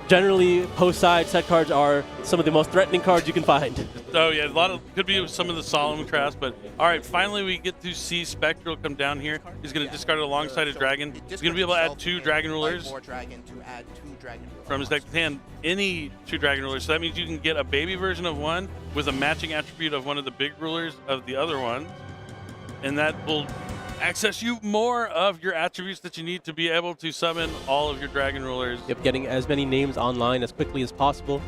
generally post-side set cards are some of the most threatening cards you can find. Oh yeah, could be some of the Solemn Traps, but all right, finally we get to see Spectral come down here. He's going to discard it alongside a Dragon. He's going to be able to add 2 Dragon Rulers. More Dragon to add 2 Dragon Rulers. From his deck to hand, any 2 Dragon Rulers. So that means you can get a baby version of one with a matching attribute of one of the big rulers of the other one, and that will access you more of your attributes that you need to be able to summon all of your Dragon Rulers. Yep, getting as many names online as quickly as possible.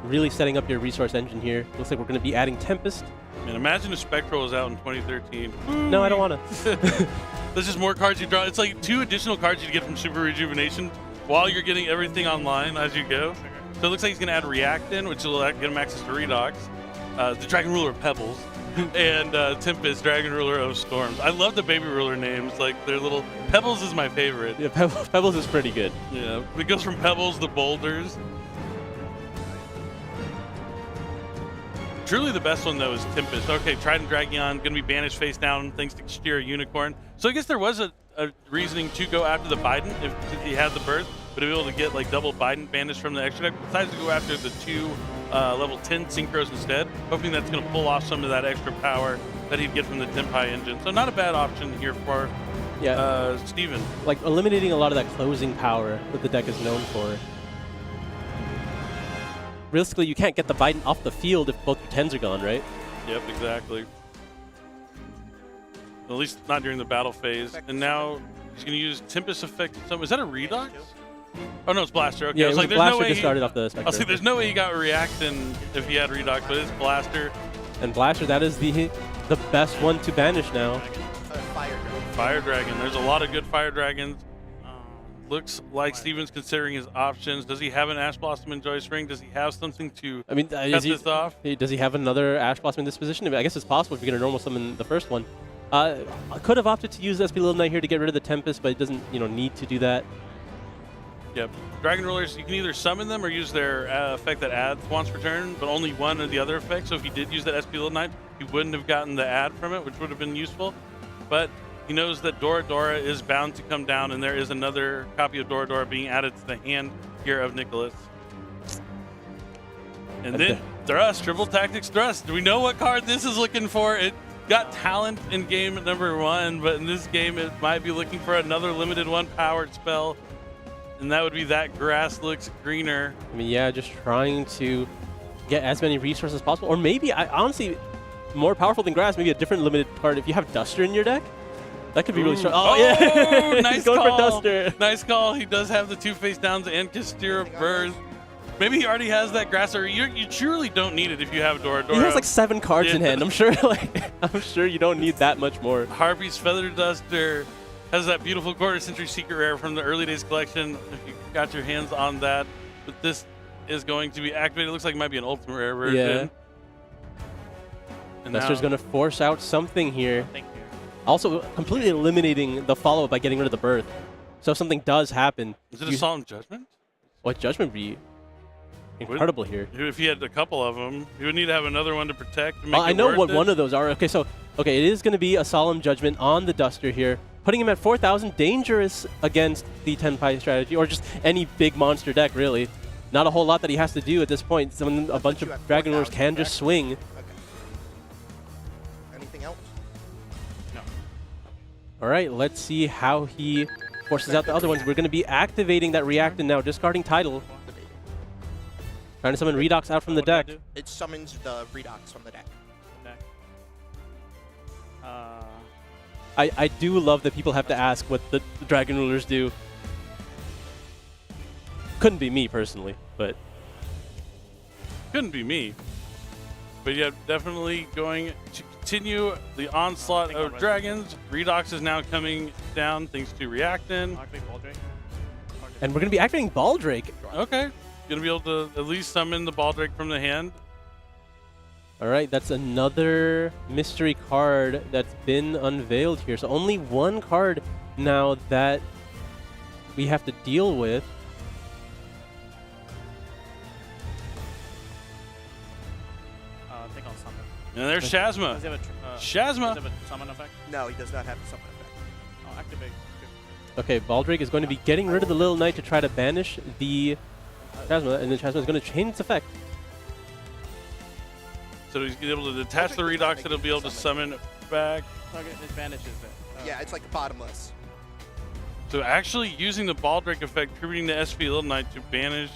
Really setting up your resource engine here. Looks like we're going to be adding Tempest. And imagine if Spectral was out in 2013. No, I don't want to. There's just more cards you draw. It's like 2 additional cards you get from Super Rejuvenation while you're getting everything online as you go. So it looks like he's going to add React in, which will get him access to Redox. The Dragon Ruler of Pebbles. And Tempest, Dragon Ruler of Storms. I love the baby ruler names. Like, they're little... Pebbles is my favorite. Yeah, Pebbles is pretty good. Yeah, it goes from Pebbles to Boulders. Truly the best one, though, is Tempest. Okay, Trident Dragon, going to be banished face down thanks to Exterior Unicorn. So I guess there was a reasoning to go after the Biden if he had the birth, but to be able to get like double Biden banished from the extra deck, besides to go after the 2 level 10 synchros instead, hoping that's going to pull off some of that extra power that he'd get from the Tempai engine. So not a bad option here for Steven. Like eliminating a lot of that closing power that the deck is known for. Realistically, you can't get the Biden off the field if both your 10s are gone, right? Yep, exactly. At least not during the battle phase. And now he's going to use Tempest Effect. Is that a Redox? Oh, no, it's Blaster. Okay, Yeah, I was like, there's Blaster no way just started off the I spectrum. was like, there's no way he got Reactin if he had Redox, but it's Blaster. And Blaster, that is the best one to banish now. Fire Dragon. Fire Dragon. There's a lot of good Fire Dragons. Looks like Steven's considering his options. Does he have an Ash Blossom and Joyous Ring? Does he have something to I mean, cut this off? Does he have another Ash Blossom in this position? I mean, I guess it's possible if you're going to normal summon the first one. I could have opted to use SP Little Knight here to get rid of the Tempest, but it doesn't, need to do that. Yep. Dragon Rulers, you can either summon them or use their effect that adds once per turn, but only one of the other effects. So if he did use that SP Little Knight, he wouldn't have gotten the add from it, which would have been useful. But he knows that Dora Dora is bound to come down, and there is another copy of Dora Dora being added to the hand here of Nicholas. And then Thrust, Triple Tactics Thrust. Do we know what card this is looking for? It got talent in game #1, but in this game it might be looking for another limited 1 powered spell. And that would be That Grass Looks Greener. I mean, yeah, just trying to get as many resources as possible. Or maybe, honestly, more powerful than Grass, maybe a different limited card. If you have Duster in your deck, that could be really strong. Oh, yeah. Nice He's going call. for Duster. Nice call. He does have the 2 face downs and Kastira Birth. Maybe he already has that Grass, or you truly don't need it if you have Dora Dora. He has like 7 cards Yeah. in hand. I'm sure you don't need that much more. Harpy's Feather Duster has that beautiful quarter century secret rare from the early days collection. If you got your hands on that, but this is going to be activated. It looks like it might be an ultimate rare version. Yeah. And Duster's now- going to force out something here. Thank you. Also, completely eliminating the follow-up by getting rid of the birth. So if something does happen, Is it a Solemn Judgment? what Judgment would be incredible here. If he had a couple of them, he would need to have another one to protect. To make I it know worth what it. one of those are. Okay, it is going to be a Solemn Judgment on the Duster here, putting him at 4,000. Dangerous against the Tenpai strategy, or just any big monster deck, really. Not a whole lot that he has to do at this point. A bunch of Dragon Lords can just swing. Okay. Anything else? No. All right, let's see how he forces out the other ones. We're going to be activating that Reactin now, discarding Tidal. Trying to summon Redox out from the What do I deck. do? It summons the Redox from the deck. Deck. I do love that people have to ask what the Dragon Rulers do. Couldn't be me personally, but Couldn't be me. But yeah, definitely going to continue the onslaught of dragons. Redox is now coming down thanks to Reactin. Activate Baldrake. and we're going to be activating Baldrake. Okay. Gonna be able to at least summon the Baldrake from the hand. All right, that's another mystery card that's been unveiled here. So only one card now that we have to deal with. Take on summon. And there's Shazma. Does he have a Shazma. Does he have a summon effect? No, he does not have the summon effect. Oh, activate. Okay, Baldrake is going to be getting rid of the Little Knight to try to banish the Chasma, and then Chasma is going to change its effect. So he's gonna be able to detach the Redox, it'll be able to summon it back. Target banishes it. Yeah, it's like bottomless. So actually using the Baldrake effect, tributing the SP Little Knight to banish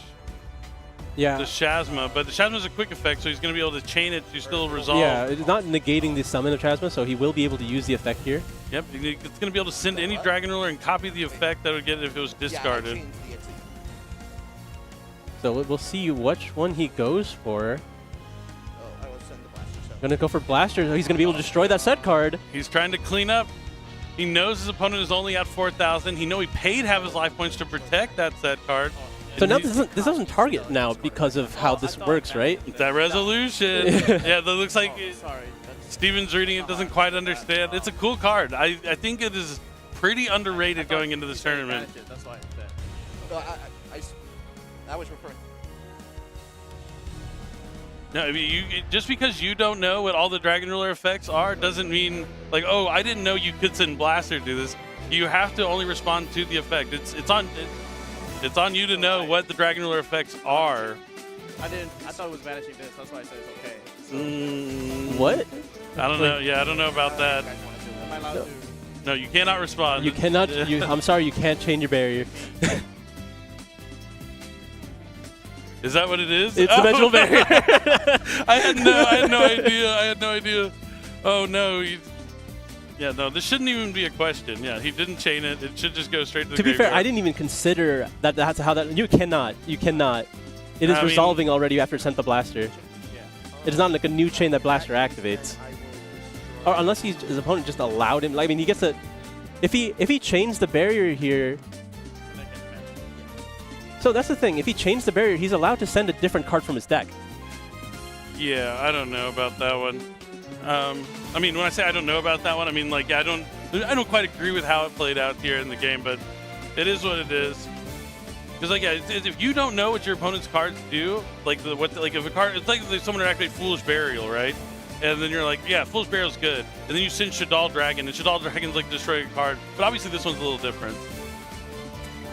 Yeah. the Shazma, but the Shazma is a quick effect, so he's going to be able to chain it to still resolve. Yeah, it's not negating the summon of Chasma, so he will be able to use the effect here. Yep, it's going to be able to send any Dragon Ruler and copy the effect that would get it if it was discarded. Yeah, I changed the instant. So we'll see which one he goes for. Oh, I will send the blaster. So. Going to go for Blaster. He's going to be able to destroy that set card. He's trying to clean up. He knows his opponent is only at 4,000. He know he paid half his life points to protect that set card. So now this doesn't target now because of how this works, right? That resolution. Yeah, that looks like Sorry. That's Steven's reading it, doesn't quite understand. It's a cool card. I think it is pretty underrated going into this tournament. banish it, that's why I said. No, I was referring. No, I mean, just because you don't know what all the Dragon Ruler effects are doesn't mean, like, oh, I didn't know you could send Blaster to do this. You have to only respond to the effect. It's on you to know what the Dragon Ruler effects are. I thought it was banishing this. That's why I said it's okay. So, What? I don't know. Yeah, I don't know about that. am I allowed to? No, you cannot respond. You cannot. I'm sorry, you can't chain your barrier. Is that what it is? It's dimensional barrier. I had no idea. I had no idea. Oh no. Yeah, no, this shouldn't even be a question. Yeah, he didn't chain it. It should just go straight to the To be fair, graveyard. I didn't even consider that. That's how that. You cannot. You cannot. It is I mean- resolving already after sent the blaster. Yeah. It is not like a new chain that blaster activates, or unless his opponent just allowed him. I mean, he gets a. If he chains the barrier here. So that's the thing. If he chains the barrier, he's allowed to send a different card from his deck. Yeah, I don't know about that one. I mean, when I say I don't know about that one, I mean like I don't quite agree with how it played out here in the game, but it is what it is. Because like yeah, if you don't know what your opponent's cards do, like if a card, it's like someone would activate Foolish Burial, right? And then you're like, yeah, Foolish Burial's good, and then you send Shadal Dragon, and Shadal Dragon's like destroy a card. But obviously this one's a little different.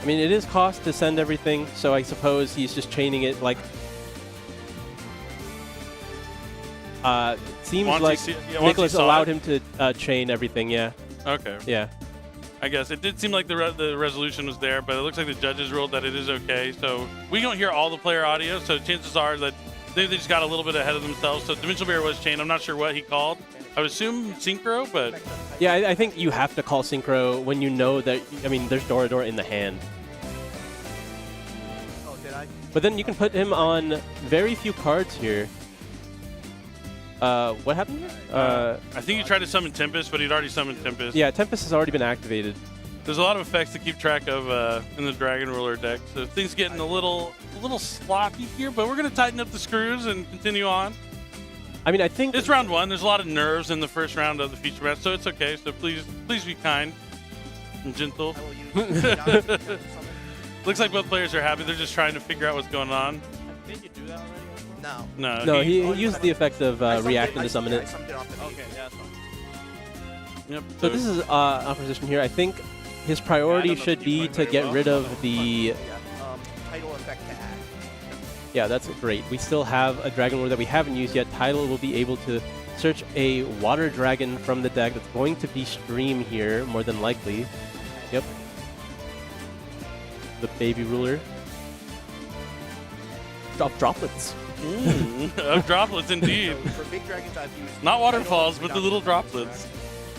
I mean, it is cost to send everything, so I suppose he's just chaining it like. Seems like Nicholas allowed him to chain everything. Yeah. Okay. Yeah. I guess it did seem like the resolution was there, but it looks like the judges ruled that it is okay. So we don't hear all the player audio, so chances are that they just got a little bit ahead of themselves. So Dimensional Barrier was chained. I'm not sure what he called. I would assume Synchro, but Yeah, I think you have to call Synchro when you know that. I mean, there's Doradora in the hand. Oh, did I? But then you can put him on very few cards here. What happened here? I think he tried to summon Tempest, but he'd already summoned Tempest. Yeah, Tempest has already been activated. There's a lot of effects to keep track of in the Dragon Ruler deck, so things getting a little sloppy here. But we're gonna tighten up the screws and continue on. I mean, I think It's round one. There's a lot of nerves in the first round of the feature match, so it's okay. So please be kind and gentle. I will use summon. Looks like both players are happy. They're just trying to figure out what's going on. I think you do that already. No. No, he used the effect of reacting to summon I it. summoned it off the field. Okay, yeah, that's fine. Yep. So this is opposition here. I think his priority don't know should if you be played to very get well. rid of the. Yeah. Title effect to add. Yeah, that's great. We still have a Dragon Lord that we haven't used yet. Tidal will be able to search a Water Dragon from the deck that's going to be Stream here, more than likely. Yep. The Baby Ruler. Droplets. Of droplets, indeed. So for big dragons, I've used Not Title waterfalls, but the without little the droplets.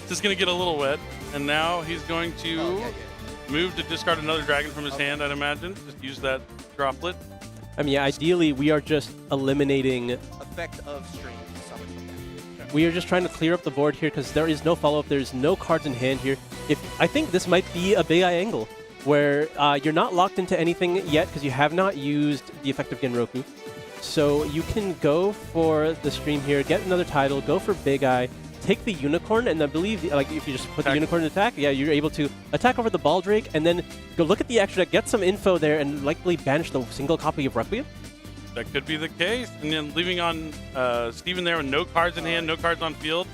Just going to get a little wet. And now he's going to Oh, yeah. move to discard another dragon from his hand, I'd imagine. Just use that droplet. I mean, yeah, ideally, we are just eliminating. Effect of stream. Summon from that. We are just trying to clear up the board here because there is no follow-up. There's no cards in hand here. I think this might be a Big Eye angle where you're not locked into anything yet because you have not used the effect of Genroku. So you can go for the Stream here, get another title, go for Big Eye, take the Unicorn, and I believe, like, if you just put the Unicorn in attack, yeah, you're able to attack over the Baldrake, and then go look at the extra deck, get some info there, and likely banish the single copy of Requiem. That could be the case. And then leaving on Steven there with no cards in hand, no cards on field.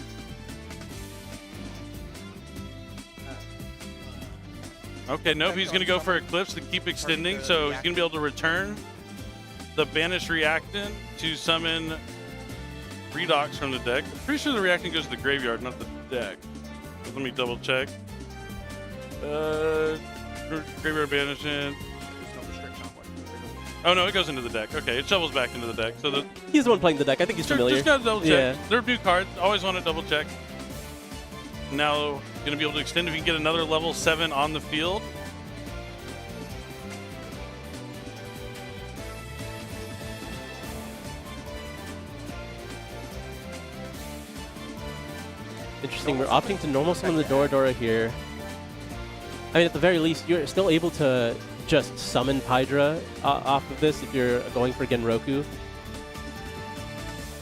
Okay, nope, he's going to go for Eclipse to keep extending, so he's going to be able to return the Banished Reactant to summon Redox from the deck. I'm pretty sure the Reactant goes to the graveyard, not the deck. But let me double check. Graveyard Banishment. There's no restriction on what. Oh no, it goes into the deck. Okay, it shovels back into the deck. So the He's the one playing the deck. I think he's familiar. Just gotta double check. Yeah. They're new cards. Always want to double check. Now gonna be able to extend if we can get another level 7 on the field. Interesting. We're opting to normal summon the Doradora here. I mean, at the very least, you're still able to just summon Hydra off of this if you're going for Genroku.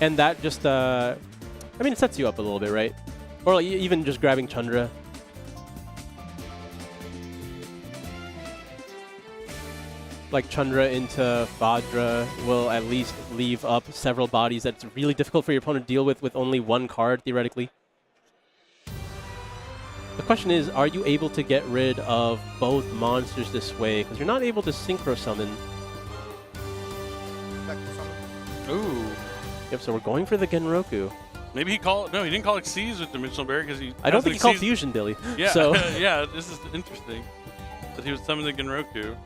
And that just, I mean, it sets you up a little bit, right? Or like, even just grabbing Chandra. like Chandra into Vajra will at least leave up several bodies that's really difficult for your opponent to deal with only one card, theoretically. The question is, are you able to get rid of both monsters this way? Because you're not able to synchro summon. Ooh. Yep, so we're going for the Genroku. Maybe he called. No, he didn't call Xyz with Dimensional Barrier because he. I don't think he called Xyz. Fusion, Billy. Yeah, So yeah, this is interesting. That he was summoning the Genroku.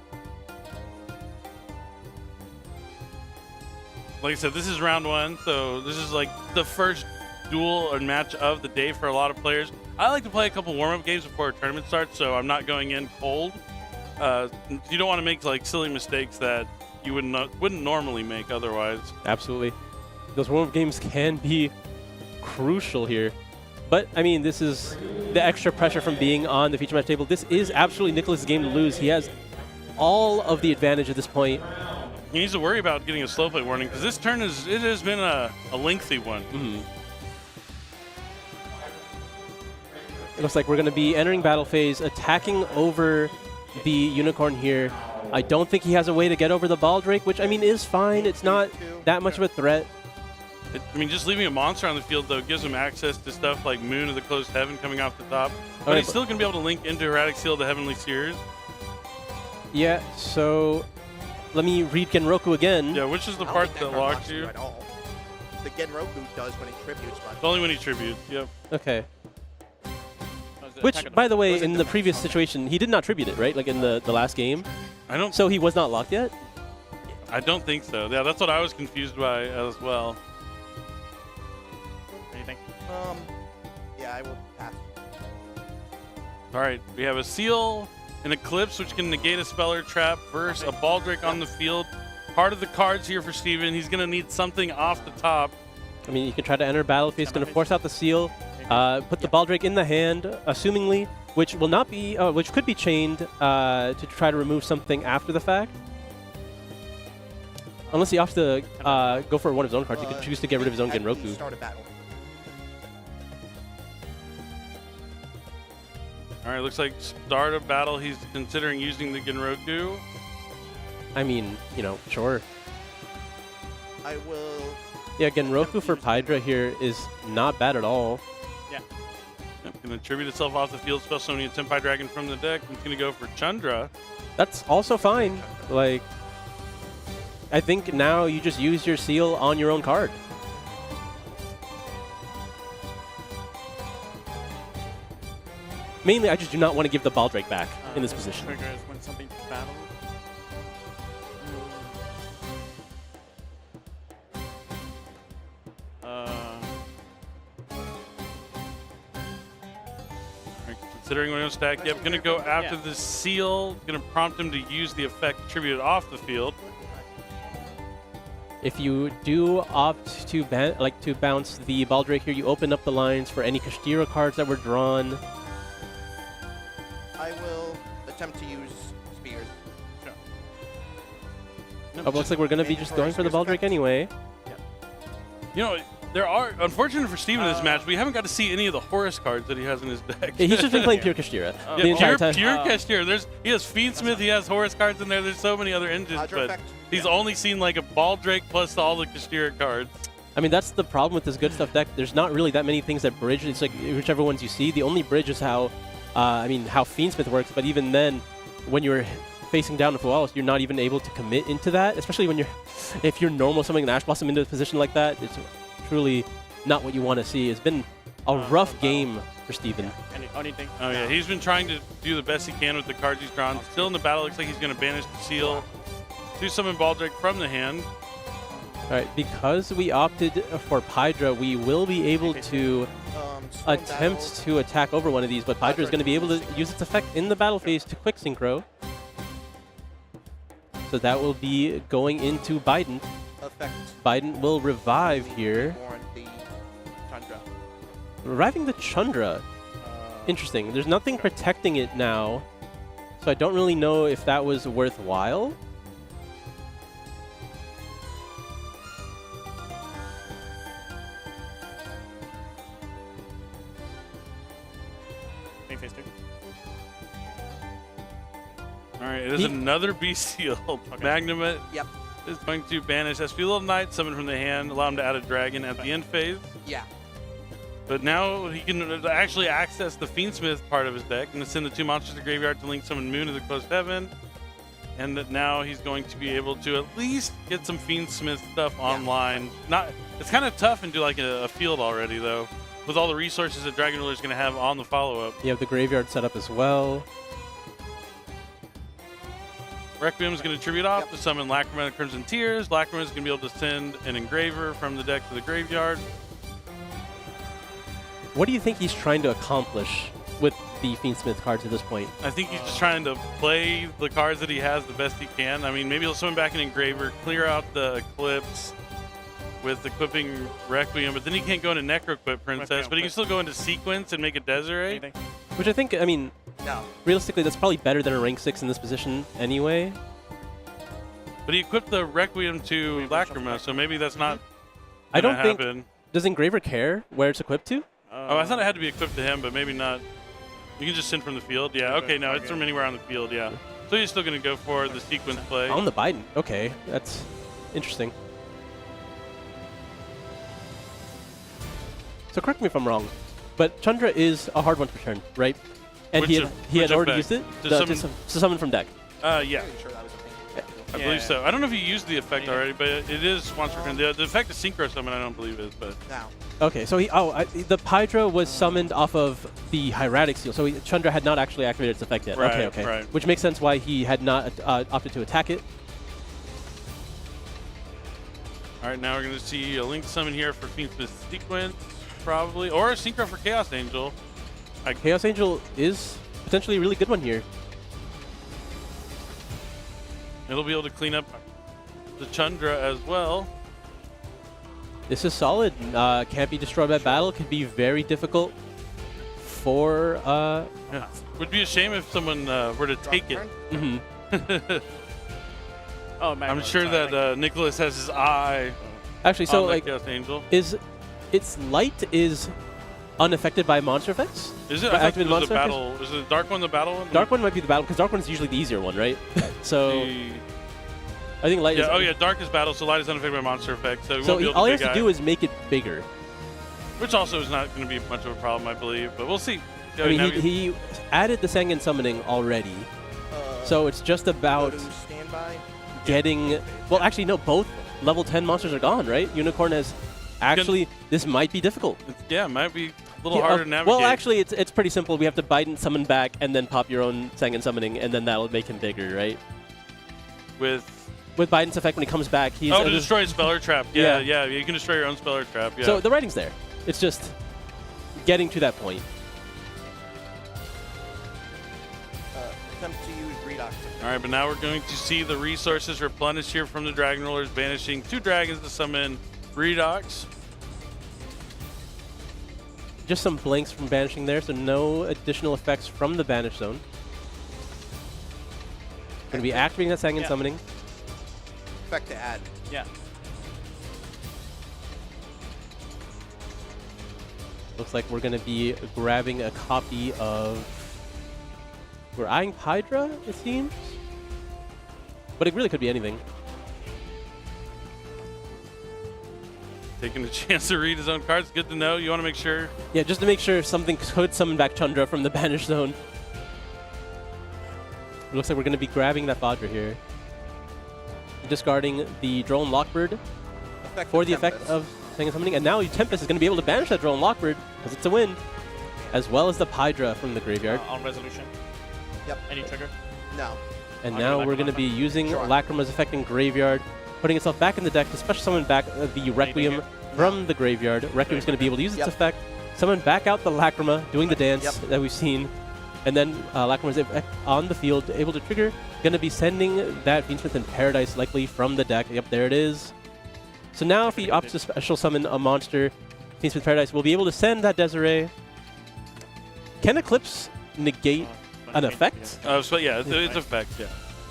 Like I said, this is round 1, so this is like the first duel or match of the day for a lot of players. I like to play a couple warm-up games before a tournament starts, so I'm not going in cold. You don't want to make like silly mistakes that you wouldn't normally make otherwise. absolutely. Those warm-up games can be crucial here. But, I mean, this is the extra pressure from being on the feature match table. This is absolutely Nicholas' game to lose. He has all of the advantage at this point. He needs to worry about getting a slow play warning because this turn has been a lengthy one. It looks like we're going to be entering battle phase, attacking over the Unicorn here. I don't think he has a way to get over the Baldrake, which, I mean, is fine. It's not that much of a threat. I mean, just leaving a monster on the field, though, gives him access to stuff like Moon of the Closed Heaven coming off the top. But he's still going to be able to link into Erratic Seal the Heavenly Seers. Yeah, so let me read Genroku again. Yeah, which is the part that locks you? At all. The Genroku does when he tributes, but Only when he tributes, yep. Okay. Which, by the way, in the previous situation, he did not tribute it, right? Like in the last game? So he was not locked yet? I don't think so. Yeah, that's what I was confused by as well. Anything? yeah, I will pass. All right, we have a Seal, an Eclipse, which can negate a spell or trap, versus a Baldrake on the field. Part of the cards here for Steven. He's going to need something off the top. I mean, you can try to enter battle phase, going to force out the Seal, put the Baldrake in the hand, assumingly, which will not be, which could be chained to try to remove something after the fact. Unless he opts to go for one of his own cards, he could choose to get rid of his own Genroku. Start a battle. All right, looks like start a battle. He's considering using the Genroku. I mean, you know, sure. I will. Yeah, Genroku for Pydra here is not bad at all. Yeah. Yep, going to tribute itself off the field, spell summoning a Tenpai Dragon from the deck. He's going to go for Chandra. That's also fine. Like, I think now you just use your Seal on your own card. Mainly, I just do not want to give the Baldrake back in this position. Trigger is when something battled. Considering what he'll stack, yep, going to go after the Seal. Going to prompt him to use the effect tributed off the field. If you do opt to bounce the Baldrake here, you open up the lines for any Kashtira cards that were drawn. I will attempt to use spears. Sure. Oh, looks like we're going to be just going for the Baldrake anyway. You know, there are, unfortunately for Steven in this match, we haven't got to see any of the Horus cards that he has in his deck. Yeah, he's just been playing pure Kashtira the Yeah, entire time. pure Kashtira. He has Fiendsmith, he has Horus cards in there. There's so many other engines, Hydra but effect. he's only seen like a Baldrake plus all the Kashtira cards. I mean, that's the problem with this good stuff deck. There's not really that many things that bridge. It's like whichever ones you see. The only bridge is how, how Fiendsmith works. But even then, when you're facing down with Duelists, you're not even able to commit into that. Especially when if you're normal summoning an Ash Blossom into a position like that, it's truly not what you want to see. It's been a rough game for Steven. Anything? Oh yeah, he's been trying to do the best he can with the cards he's drawn. Still in the battle, looks like he's going to banish the Seal. Do summon Baldrake from the hand. All right, because we opted for Pydra, we will be able to attempt to attack over one of these, but Pydra is going to be able to use its effect in the battle phase to quick synchro. So that will be going into Biden. Effect. Biden will revive here. On the Chandra. Reviving the Chandra. Interesting. There's nothing protecting it now, so I don't really know if that was worthwhile. Main phase 2. All right, it is another Bestial. Magnum Yep. is going to banish SP Little Knight, summon from the hand, allow him to add a dragon at the end phase. Yeah. But now he can actually access the Fiendsmith part of his deck and send the 2 monsters to the graveyard to link summon Moon to the closed heaven. And that now he's going to be able to at least get some Fiendsmith stuff online. It's kind of tough and do like a field already though, with all the resources that Dragon Ruler is going to have on the follow-up. You have the graveyard set up as well. Requiem is going to tribute off to summon Lacrima and Crimson Tears. Lacrima is going to be able to send an engraver from the deck to the graveyard. What do you think he's trying to accomplish with the Fiendsmith cards at this point? I think he's just trying to play the cards that he has the best he can. I mean, maybe he'll summon back an engraver, clear out the Eclipse with equipping Requiem, but then he can't go into Necroquip Princess, but he can still go into Sequence and make a Desiree. Which I think, I mean, No. realistically, that's probably better than a rank 6 in this position anyway. But he equipped the Requiem to Lacrima, so maybe that's not I don't gonna think. happen. Does Engraver care where it's equipped to? Oh, I thought it had to be equipped to him, but maybe not. You can just send from the field. Yeah, okay, no, it's from anywhere on the field, yeah. So he's still going to go for the Sequence play. On the Biden. Okay, that's interesting. So correct me if I'm wrong, but Chandra is a hard one to return, right? And he had already used it to summon from deck. Yeah, Pretty sure that was a thing. I believe so. I don't know if you used the effect already, but it is once returned. The effect of Synchro Summon I don't believe is, but... Now. Okay, so the Hydra was summoned off of the Hieratic Seal, so Chandra had not actually activated its effect yet. Right, okay. right. Which makes sense why he had not opted to attack it. All right, now we're going to see a Link Summon here for Fiendsmith Sequence, probably, or a Synchro for Chaos Angel. Chaos Angel is potentially a really good one here. It'll be able to clean up the Chandra as well. This is solid. Can't be destroyed by battle. Could be very difficult for... Yeah. Would be a shame if someone were to take it. Oh, man. I'm sure that Nicholas has his eye Actually, so on like, the Chaos Angel. its light is unaffected by monster effects? Is it? By I thought it activated was the monster battle. effects? Is it the Dark One the battle one? Dark one might be the battle, because Dark one's usually the easier one, right? So I think light is... Oh yeah, Dark is battle, so light is unaffected by monster effects. So, all he has to do is make it bigger. Which also is not going to be much of a problem, I believe, but we'll see. I mean, he added the Sangan summoning already, so it's just about Go to standby. getting... Well, actually, no, both level 10 monsters are gone, right? Unicorn has... Actually, this might be difficult. Yeah, it might be a little harder to navigate. Well, actually, it's pretty simple. We have to Biden summon back and then pop your own Sangan summoning, and then that'll make him bigger, right? With Biden's effect, when he comes back, he's... to destroy a Speller Trap. Yeah, you can destroy your own Speller Trap. Yeah. So the writing's there. It's just getting to that point. Attempt to use Redox. All right, but now we're going to see the resources replenished here from the Dragon Rollers, banishing 2 dragons to summon Redox. Just some blanks from banishing there, so no additional effects from the banish zone. Going to be activating that Sangan summoning. Effect to add. Yeah. Looks like we're going to be grabbing a copy of... We're eyeing Hydra, it seems? But it really could be anything. Taking a chance to read his own cards. Good to know. You want to make sure. Yeah, just to make sure something could summon back Chandra from the banish zone. It looks like we're going to be grabbing that Vajra here. Discarding the Drone Lockbird for the effect of Sangan summoning. And now Tempest is going to be able to banish that Drone Lockbird because it's a win. As well as the Hydra from the graveyard. On resolution. Yep. Any trigger? No. And On now your we're going to be using Sure. Lacrima's effect in graveyard, putting itself back in the deck to special summon back the Requiem here? from the graveyard. Requiem's going to be able to use its effect, summon back out the Lacrima, doing the dance that we've seen. And then Lacrima's on the field, able to trigger. Going to be sending that Fiendsmith in Paradise likely from the deck. Yep, there it is. So now if he opts to special summon a monster, Fiendsmith Paradise will be able to send that Desiree. Can Eclipse negate an effect? So yeah, it's effect. Yeah,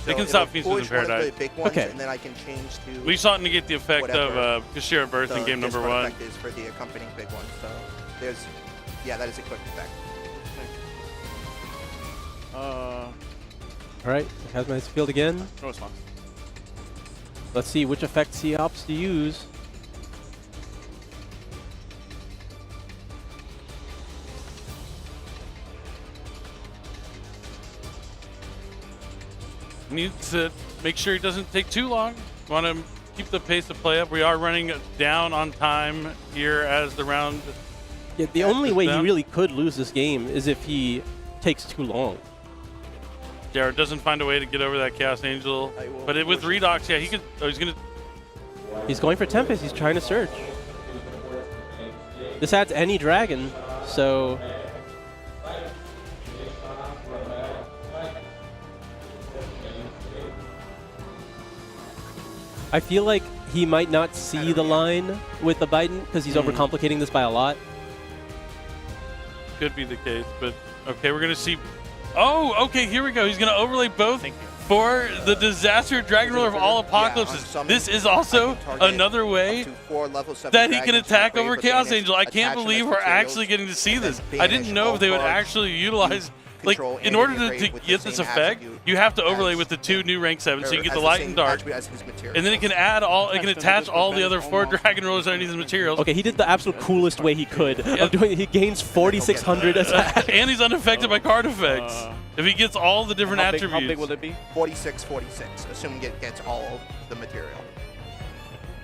they So can stop it'll Fiendsmith in push one of Paradise. the big ones, Okay. and then I can change to We saw it negate the effect whatever of Kashira Birth in game number discard 1. effect is for the accompanying big one. So there's, that is equipped effect. All right, has my field again. No response. Let's see which effects he opts to use. Needs to make sure it doesn't take too long. Want to keep the pace of play up. We are running down on time here as the round. Yeah, the only way he down. really could lose this game is if he takes too long. Jared doesn't find a way to get over that Chaos Angel. But with Redox, yeah, he could. Oh, he's going to. He's going for Tempest. He's trying to search. This adds any dragon, so... I feel like he might not see the line with the Biden because he's overcomplicating this by a lot. Could be the case, but okay, we're going to see. Oh, okay, here we go. He's going to overlay both for the Disaster Dragon Ruler of all Apocalypses. This is also another way that he can attack over Chaos Angel. I can't believe we're actually getting to see this. I didn't know if they would actually utilize. Like, in order to get this effect, you have to overlay with the 2 new rank 7, so you get the light and dark. And then it can add all, it can attach all the other 4 dragon rulers underneath his materials. Okay, he did the absolute coolest way he could of doing it. He gains 4,600 attack. And he's unaffected by card effects. If he gets all the different attributes. How big will it be? 46, assuming it gets all the material.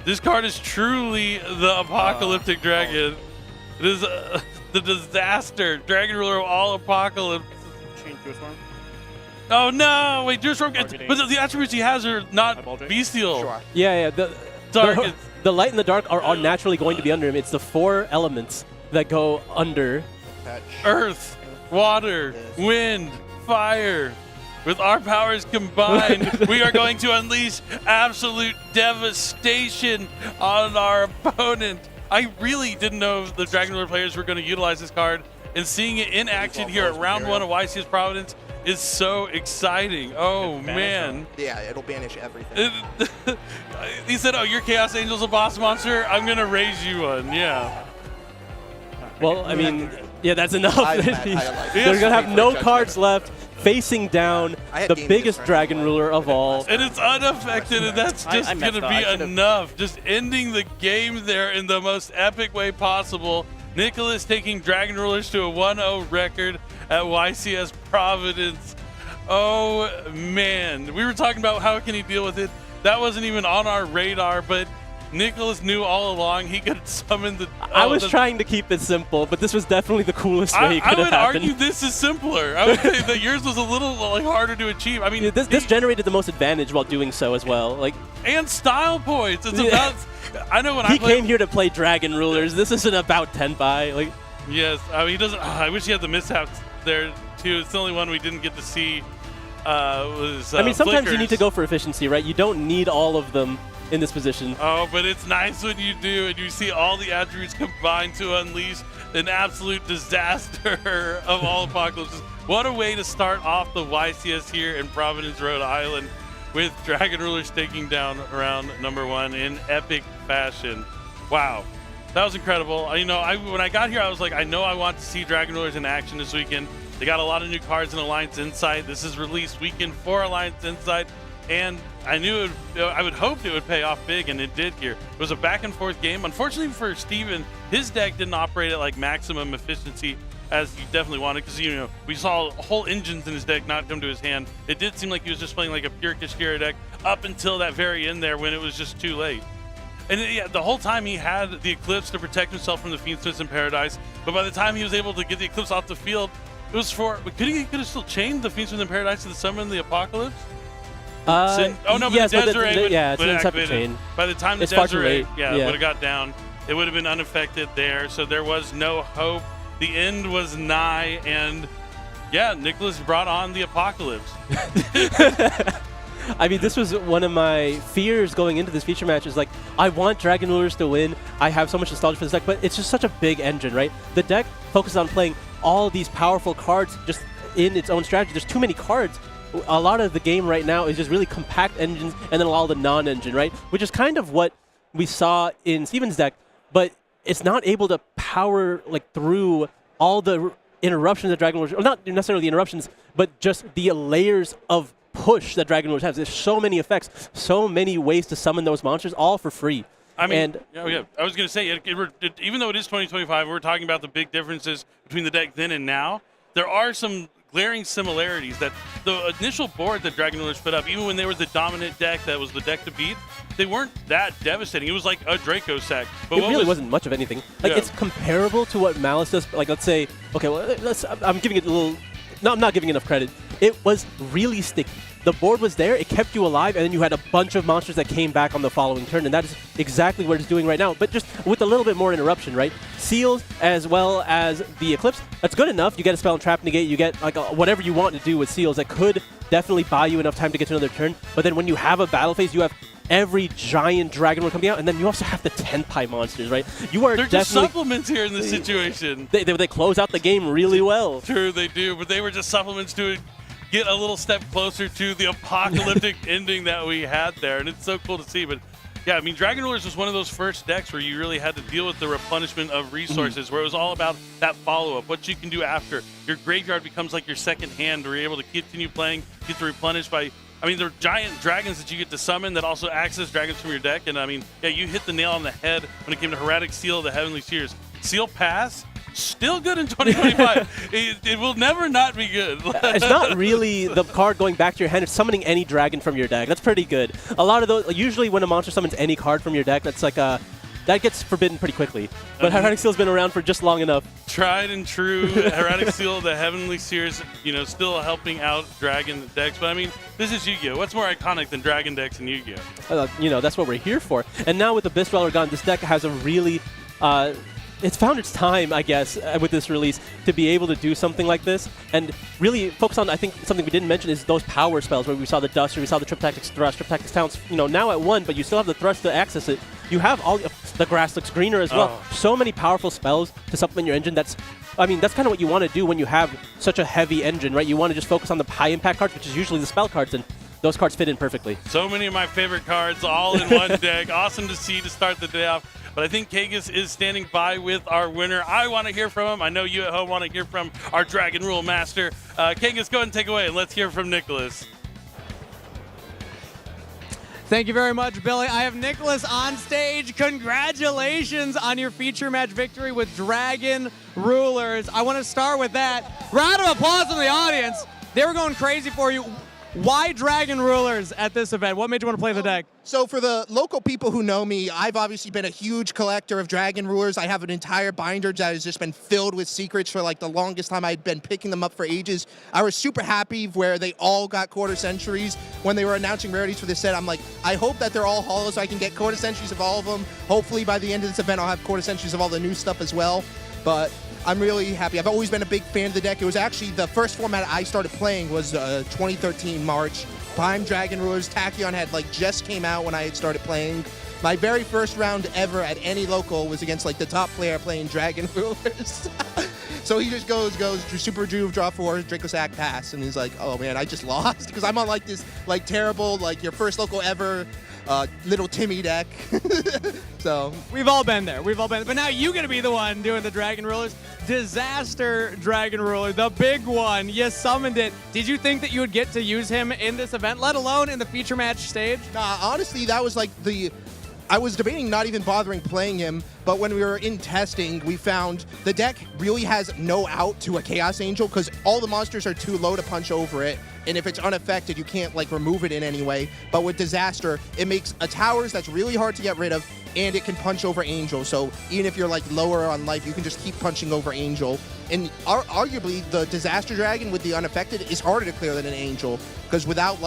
This card is truly the apocalyptic dragon. It is the Disaster Dragon Ruler of all Apocalypse. Oh no! Wait, Duelistorm. But the attributes he has are not bestial. Sure. Yeah. Dark. The light and the dark are naturally going to be under him. It's the 4 elements that go under. Earth, water, wind, fire. With our powers combined, we are going to unleash absolute devastation on our opponent. I really didn't know if the Dragon Ruler players were going to utilize this card. And seeing it in action here at round 1 of YCS Providence is so exciting. Oh, man. Yeah, it'll banish everything. He said, oh, your Chaos Angel's a boss monster? I'm going to raise you one. Yeah. Well, I mean, yeah, that's enough. They're Yes. going to have no cards left, facing down the biggest Dragon Ruler of all. And it's unaffected, and that's just going to be enough. Just ending the game there in the most epic way possible. Nicholas taking Dragon Rulers to a 1-0 record at YCS Providence. Oh, man. We were talking about how can he deal with it. That wasn't even on our radar, but Nicholas knew all along he could summon the... I was trying to keep it simple, but this was definitely the coolest way it could have happened. I would argue this is simpler. I would say that yours was a little harder to achieve. I mean, yeah, this generated the most advantage while doing so as well. And style points. It's about... I know when he came here to play Dragon Rulers. This isn't about Tenpai. Yes, I mean, he doesn't. I wish he had the mishaps there too. It's the only one we didn't get to see. Was I mean, sometimes flickers. you need to go for efficiency, right? You don't need all of them in this position. Oh, but it's nice when you do, and you see all the attributes combined to unleash an absolute disaster of all apocalypses. What a way to start off the YCS here in Providence, Rhode Island, with Dragon Rulers taking down round number 1 in epic fashion. Wow, that was incredible. You know, when I got here, I was like, I know I want to see Dragon Rulers in action this weekend. They got a lot of new cards in Alliance Insight. This is release weekend for Alliance Insight, and I knew I would hope it would pay off big, and it did here. It was a back and forth game. Unfortunately for Steven, his deck didn't operate at like maximum efficiency as he definitely wanted, because we saw whole engines in his deck not come to his hand. It did seem like he was just playing like a pure Kashkira deck up until that very end there when it was just too late. And yeah, the whole time he had the Eclipse to protect himself from the Fiendsmiths in Paradise, but by the time he was able to get the Eclipse off the field, it was for... He could have still chained the Fiendsmiths in Paradise to summon the Apocalypse? Oh no, but yes, the Desiree would it's an activated. chain. By the time the It's far too Desiree late. would have got down, it would have been unaffected there, so there was no hope. The end was nigh, and yeah, Nicholas brought on the Apocalypse. I mean, this was one of my fears going into this feature match is like, I want Dragon Rulers to win. I have so much nostalgia for this deck, but it's just such a big engine, right? The deck focuses on playing all these powerful cards just in its own strategy. There's too many cards. A lot of the game right now is just really compact engines and then a lot of the non-engine, right? Which is kind of what we saw in Steven's deck, but it's not able to power through all the interruptions that Dragon Rulers, or not necessarily the interruptions, but just the layers of push that Dragon Rulers has. There's so many effects, so many ways to summon those monsters, all for free. I mean, and I was going to say, even though it is 2025, we're talking about the big differences between the deck then and now. There are some glaring similarities that the initial board that Dragon Rulers put up, even when they were the dominant deck that was the deck to beat, they weren't that devastating. It was like a Draco sack. But it really wasn't much of anything. Like, it's comparable to what Malice does. Like, let's say, okay, well, I'm giving it a little, no, I'm not giving enough credit. It was really sticky. The board was there, it kept you alive, and then you had a bunch of monsters that came back on the following turn, and that is exactly what it's doing right now, but just with a little bit more interruption, right? Seals as well as the Eclipse, that's good enough. You get a spell and trap negate, you get like whatever you want to do with Seals that could definitely buy you enough time to get to another turn, but then when you have a battle phase, you have every giant Dragon Rule coming out, and then you also have the Tenpai monsters, right? You are They're definitely just supplements here in this situation. They close out the game really well. True, they do, but they were just supplements to get a little step closer to the apocalyptic ending that we had there, and it's so cool to see. But yeah, I mean, Dragon Rulers was one of those first decks where you really had to deal with the replenishment of resources, where it was all about that follow-up, what you can do after. Your graveyard becomes like your second hand, where you're able to continue playing, get to replenish by, I mean, there are giant dragons that you get to summon that also access dragons from your deck, and I mean, yeah, you hit the nail on the head when it came to Heretic Seal of the Heavenly Seers. Seal Pass, still good in 2025. it will never not be good. It's not really the card going back to your hand. It's summoning any dragon from your deck. That's pretty good. A lot of those, usually when a monster summons any card from your deck, that's like that gets forbidden pretty quickly. But Heretic Seal's been around for just long enough. Tried and true. Heretic Seal, the Heavenly Seers, still helping out dragon decks. But I mean, this is Yu-Gi-Oh! What's more iconic than dragon decks in Yu-Gi-Oh? That's what we're here for. And now with the Abyss Dweller gone, this deck has a really it's found its time, I guess, with this release to be able to do something like this and really focus on, I think, something we didn't mention is those power spells where we saw the Dust, or we saw the Trip Tactics Thrust, Trip Tactics Pounce, now at 1, but you still have the Thrust to access it. You have all the grass looks greener as well. So many powerful spells to supplement your engine. That's kind of what you want to do when you have such a heavy engine, right? You want to just focus on the high impact cards, which is usually the spell cards, and those cards fit in perfectly. So many of my favorite cards all in one deck. Awesome to see to start the day off. But I think Kagus is standing by with our winner. I want to hear from him. I know you at home want to hear from our Dragon Rule Master. Kagus, go ahead and take away, and let's hear from Nicholas. Thank you very much, Billy. I have Nicholas on stage. Congratulations on your feature match victory with Dragon Rulers. I want to start with that. Round of applause from the audience. They were going crazy for you. Why Dragon Rulers at this event? What made you want to play the deck? So for the local people who know me, I've obviously been a huge collector of Dragon Rulers. I have an entire binder that has just been filled with secrets for like the longest time. I'd been picking them up for ages. I was super happy where they all got quarter centuries. When they were announcing rarities for this set, I'm like, I hope that they're all hollow so I can get quarter centuries of all of them. Hopefully by the end of this event, I'll have quarter centuries of all the new stuff as well. But I'm really happy. I've always been a big fan of the deck. It was actually the first format I started playing was 2013 March. Prime Dragon Rulers. Tachyon had just came out when I had started playing. My very first round ever at any local was against the top player playing Dragon Rulers. So he just goes, Super Juve, draw 4, Draco Sack, pass. And he's like, oh man, I just lost. Because I'm on this terrible, your first local ever little Timmy deck. So we've all been there. But now you're going to be the one doing the Dragon Rulers. Disaster Dragon Ruler, the big one. You summoned it. Did you think that you would get to use him in this event, let alone in the feature match stage? Nah, honestly, that was I was debating not even bothering playing him, but when we were in testing, we found the deck really has no out to a Chaos Angel because all the monsters are too low to punch over it, and if it's unaffected, you can't remove it in any way. But with Disaster, it makes a towers that's really hard to get rid of, and it can punch over Angel. So even if you're lower on life, you can just keep punching over Angel. And arguably, the Disaster Dragon with the unaffected is harder to clear than an Angel because without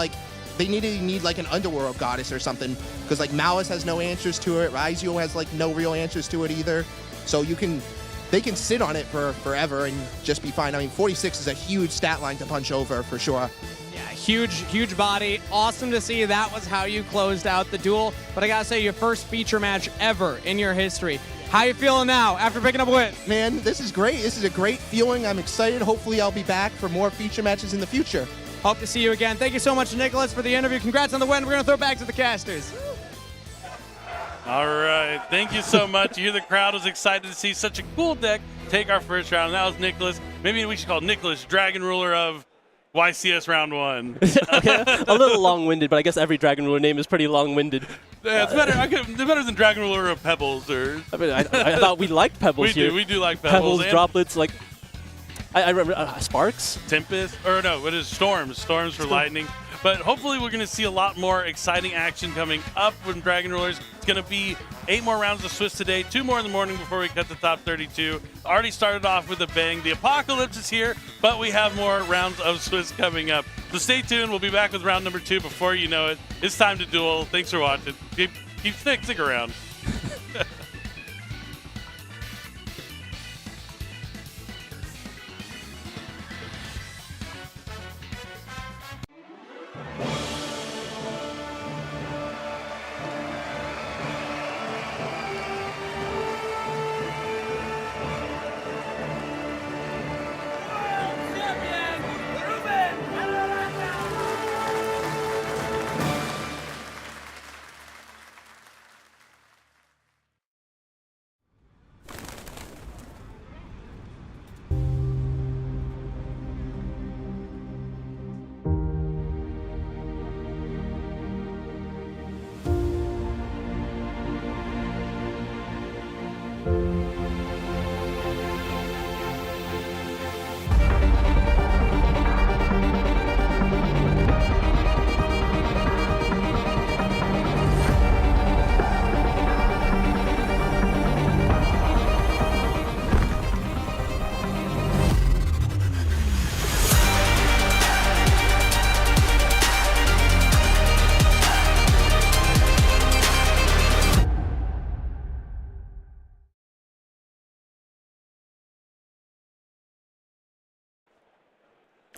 they need an Underworld Goddess or something because Malice has no answers to it. Raizio has no real answers to it either. So they can sit on it for forever and just be fine. I mean, 46 is a huge stat line to punch over for sure. Yeah, huge body. Awesome to see that was how you closed out the duel. But I gotta say, your first feature match ever in your history. How you feeling now after picking up a win? Man, this is great. This is a great feeling. I'm excited. Hopefully I'll be back for more feature matches in the future. Hope to see you again. Thank you so much, Nicholas, for the interview. Congrats on the win. We're going to throw it back to the casters. All right. Thank you so much. You hear the crowd was excited to see such a cool deck take our first round. That was Nicholas. Maybe we should call Nicholas Dragon Ruler of YCS round 1. Okay, a little long-winded, but I guess every Dragon Ruler name is pretty long-winded. Yeah, it's better. It's better than Dragon Ruler of Pebbles or. I mean, I thought we liked Pebbles here. We do like Pebbles. Pebbles, droplets, like I remember Sparks. Tempest, or no, what is Storms? Storms for lightning. But hopefully we're going to see a lot more exciting action coming up from Dragon Rulers. It's going to be 8 more rounds of Swiss today, 2 more in the morning before we cut the top 32. Already started off with a bang. The apocalypse is here, but we have more rounds of Swiss coming up. So stay tuned. We'll be back with round number 2 before you know it. It's time to duel. Thanks for watching. Stick around.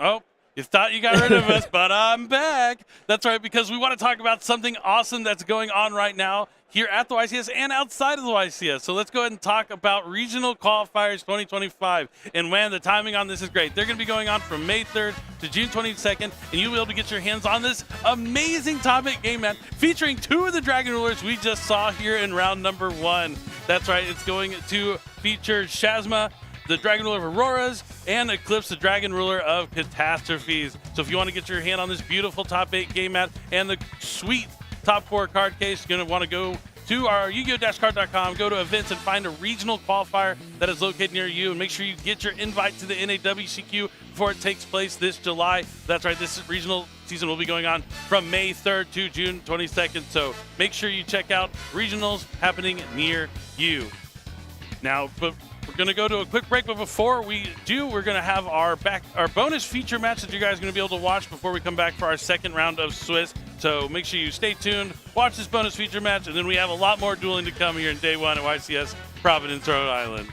Oh, you thought you got rid of us, but I'm back. That's right, because we want to talk about something awesome that's going on right now here at the YCS and outside of the YCS. So let's go ahead and talk about Regional Qualifiers 2025. And man, the timing on this is great. They're going to be going on from May 3rd to June 22nd, and you'll be able to get your hands on this amazing top 8 game, man, featuring 2 of the Dragon Rulers we just saw here in round number 1. That's right, it's going to feature Shazma, the Dragon Ruler of Auroras, and Eclipse, the Dragon Ruler of Catastrophes. So if you want to get your hand on this beautiful top 8 game mat and the sweet top 4 card case, you're going to want to go to our Yu-Gi-Oh!-card.com, go to events and find a regional qualifier that is located near you, and make sure you get your invite to the NAWCQ before it takes place this July. That's right, this regional season will be going on from May 3rd to June 22nd, so make sure you check out regionals happening near you. Now, but we're going to go to a quick break, but before we do, we're going to have our bonus feature match that you guys are going to be able to watch before we come back for our second round of Swiss. So make sure you stay tuned, watch this bonus feature match, and then we have a lot more dueling to come here in day 1 at YCS Providence, Rhode Island.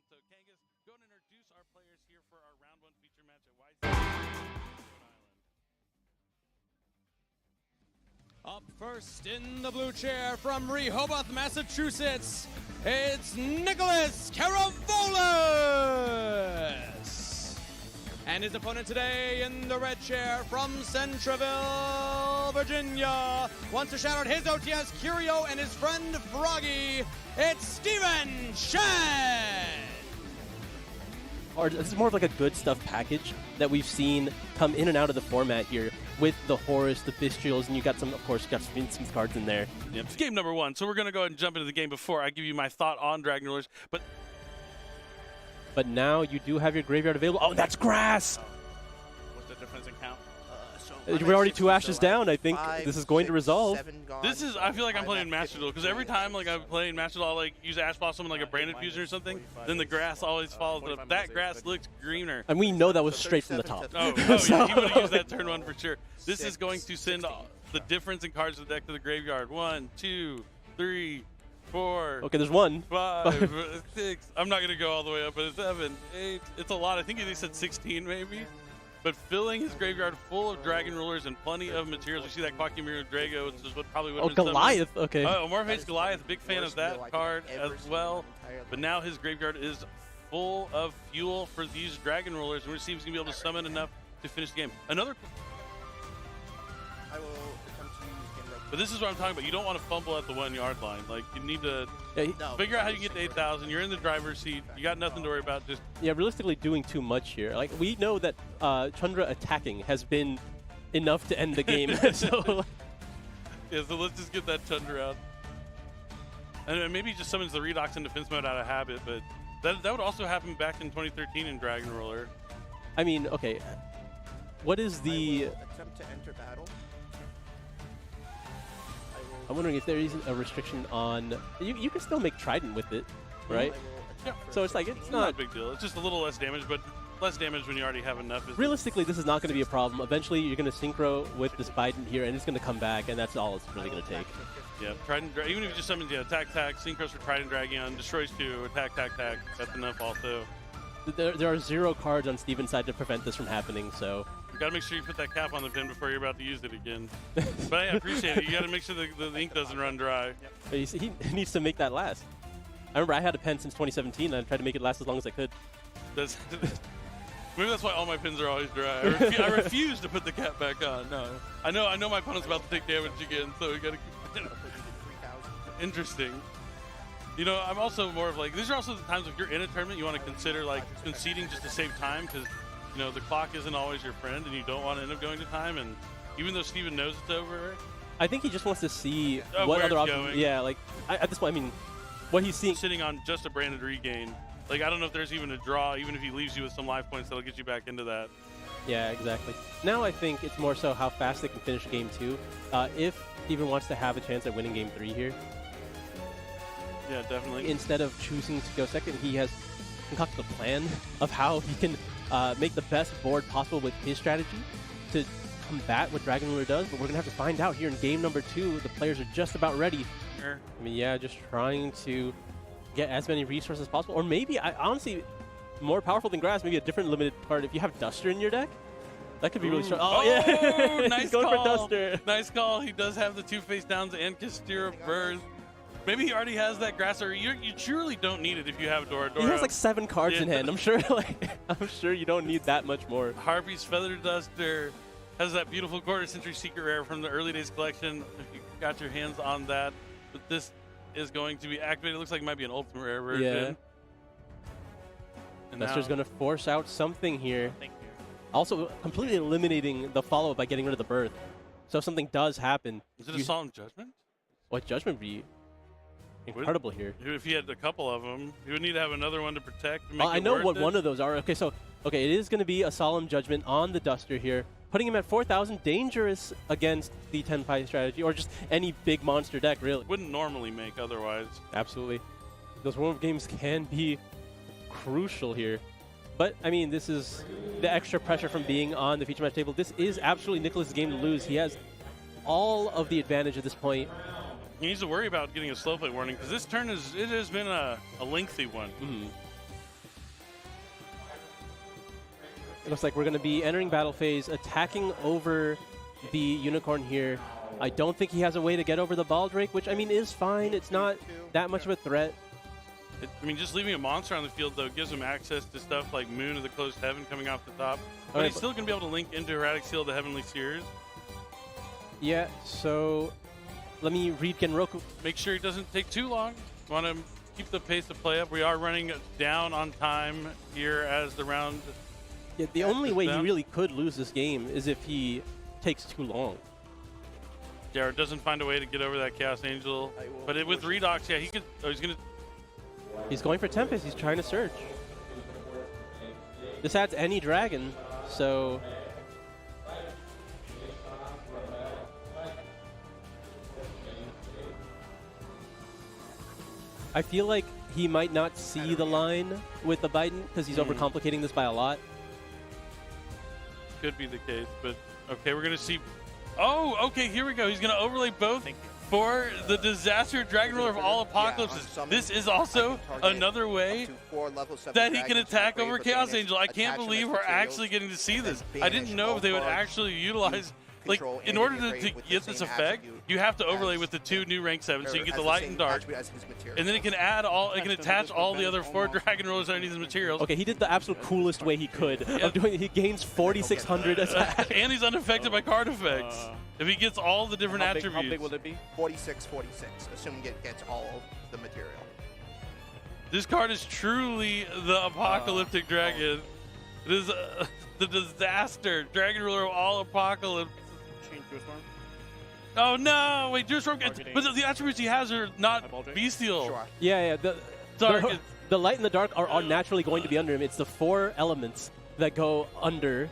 So Kangas, go and introduce our players here for our round 1 feature match at YCS Rhode Island. Up first in the blue chair from Rehoboth, Massachusetts, it's Nicholas Karavolis. And his opponent today in the red chair from Centreville, Virginia, wants to shout out his OTS Curio and his friend Froggy. It's Steven Shen! Or this is more of like a good stuff package that we've seen come in and out of the format here with the Horus, the Bystials, and you got some, of course, got some cards in there. Yep. It's game number 1, so we're going to go ahead and jump into the game before I give you my thought on Dragon Rulers. But now you do have your graveyard available. Oh, that's grass! What's the difference in count? We're already 2 ashes down. I think this is going to resolve. This is, I feel like I'm playing Master Duel, because every time like I'm playing Master Duel, I'll like use Ash Blossom and like a Branded Fusion or something, then the grass always falls up. That grass looks greener. And we know that was straight from the top. Oh yeah, he would have used that turn 1 for sure. This is going to send the difference in cards of the deck to the graveyard. 1, 2, 3, 4. Okay, there's 1. 5, 6. I'm not going to go all the way up, but 7, 8. It's a lot. I think they said 16 maybe. But filling his graveyard full of Dragon Rulers and plenty of materials. We see that Quackimiru Drago, which is what probably would have been Goliath. summoned. Okay. Morpheus Goliath, big fan of that card as well. But now his graveyard is full of fuel for these Dragon Rulers, and we see he's going to be able to summon enough to finish the game. But this is what I'm talking about. You don't want to fumble at the 1 yard line. Like, you need to figure out how you get to 8,000. You're in the driver's seat. You got nothing to worry about. Just realistically doing too much here. Like, we know that Chandra attacking has been enough to end the game. So let's just get that Tundra out. And maybe he just summons the Redox in defense mode out of habit, but that would also happen back in 2013 in Dragon Ruler. I mean, okay. What is the attempt to enter battle? I'm wondering if there isn't a restriction on you can still make Trident with it, right? Yeah. So it's like it's Not a big deal. It's just a little less damage, but less damage when you already have enough. Realistically, this is not going to be a problem. Eventually, you're going to synchro with this Biden here, and it's going to come back, and that's all it's really going to take. Yeah, Trident, even if you just summons, attack, synchros for Trident Dragon, destroys 2, attack, that's enough also. There are 0 cards on Steven's side to prevent this from happening, so you got to make sure you put that cap on the pin before you're about to use it again. But I appreciate it. You got to make sure the ink doesn't run dry. But he needs to make that last. I remember I had a pen since 2017, and I tried to make it last as long as I could. Maybe that's why all my pins are always dry. I refuse to put the cap back on. No, I know my opponent's about to take damage again, so we got to keep it. Interesting. You know, I'm also more of like, these are also the times if you're in a tournament, you want to consider like conceding just to save time, because you know the clock isn't always your friend, and you don't want to end up going to time. And even though Steven knows it's over, I think he just wants to see what where other it's options. going. Yeah, like at this point, I mean, what he's seeing. Sitting on just a branded regain. Like, I don't know if there's even a draw, even if he leaves you with some life points that'll get you back into that. Yeah, exactly. Now I think it's more so how fast they can finish game 2. If Steven wants to have a chance at winning game 3 here. Yeah, definitely. Instead of choosing to go second, he has concocted a plan of how he can make the best board possible with his strategy to combat what Dragon Ruler does, but we're going to have to find out here in game number 2. The players are just about ready. Sure. I mean, yeah, just trying to get as many resources as possible. Or maybe, honestly, more powerful than grass, maybe a different limited card. If you have Duster in your deck, that could be really strong. Oh, yeah. Nice He's going call. for Duster. Nice call. He does have the 2 face downs and Kastira Birth. Maybe he already has that grass, or you truly don't need it if you have Dora. He has like 7 cards in hand. I'm sure you don't need that much more. Harpy's Feather Duster has that beautiful quarter-century secret rare from the early days collection. If you got your hands on that, but this is going to be activated. It looks like it might be an ultimate rare version. Yeah. And Duster's going to force out something here. Also, completely eliminating the follow-up by getting rid of the birth. So if something does happen... Is it a Solemn Judgment? What Judgment would be incredible here. If he had a couple of them, he would need to have another one to protect. To make I know what one of those are. Okay, so it is going to be a Solemn Judgment on the Duster here, putting him at 4,000, dangerous against the 10-pie strategy, or just any big monster deck, really. Wouldn't normally make otherwise. Absolutely. Those warm-up games can be crucial here. But, I mean, this is the extra pressure from being on the feature match table. This is absolutely Nicholas' game to lose. He has all of the advantage at this point. He needs to worry about getting a slow play warning, because this turn has been a lengthy one. It looks like we're going to be entering battle phase, attacking over the Unicorn here. I don't think he has a way to get over the Baldrake, which, I mean, is fine. It's not that much of a threat. I mean, just leaving a monster on the field, though, gives him access to stuff like Moon of the Closed Heaven coming off the top. But he's still going to be able to link into Erratic Seal the Heavenly Seers. Yeah, so let me read Genroku. Make sure he doesn't take too long. Want to keep the pace of play up. We are running down on time here as the round. Yeah, the only way he really could lose this game is if he takes too long. Jared doesn't find a way to get over that Chaos Angel. But with Redox, yeah, he could. Oh, he's going to. He's going for Tempest. He's trying to search. This adds any dragon, so... I feel like he might not see the line with the Biden because he's overcomplicating this by a lot. Could be the case, but okay, we're going to see... Oh, okay, here we go. He's going to overlay both for the Disaster Dragon Ruler of all Apocalypses. This is also another way that he can attack over Chaos Angel. I can't believe we're actually getting to see this. I didn't know if they would actually utilize... Like, in order to get this effect, you have to overlay with the 2 new rank 7, so you get the light and dark. And then it can add all, it can attach all the other 4 dragon rulers underneath his materials. Okay, he did the absolute coolest way he could of doing it. He gains 4,600 attack. And he's unaffected by card effects. If he gets all the different attributes. How big will it be? 46, assuming it gets all of the material. This card is truly the apocalyptic dragon. It is the disaster dragon ruler of all Apocalypse. Change Duestorm. Oh no! Wait, Duestorm. But the attributes he has are not bestial. Sure. Yeah. The light and the dark are naturally going to be under him. It's the 4 elements that go under.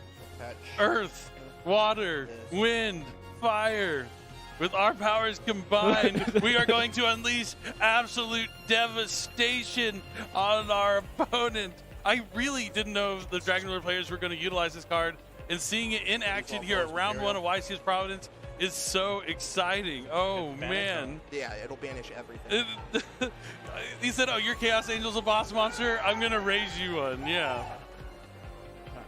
Earth, water, wind, fire. With our powers combined, we are going to unleash absolute devastation on our opponent. I really didn't know the Dragon Ruler players were going to utilize this card, and seeing it in action here at round 1 of YCS Providence is so exciting. Oh, man. Yeah, it'll banish everything. He said, oh, your Chaos Angel's a boss monster? I'm going to raise you one. Yeah.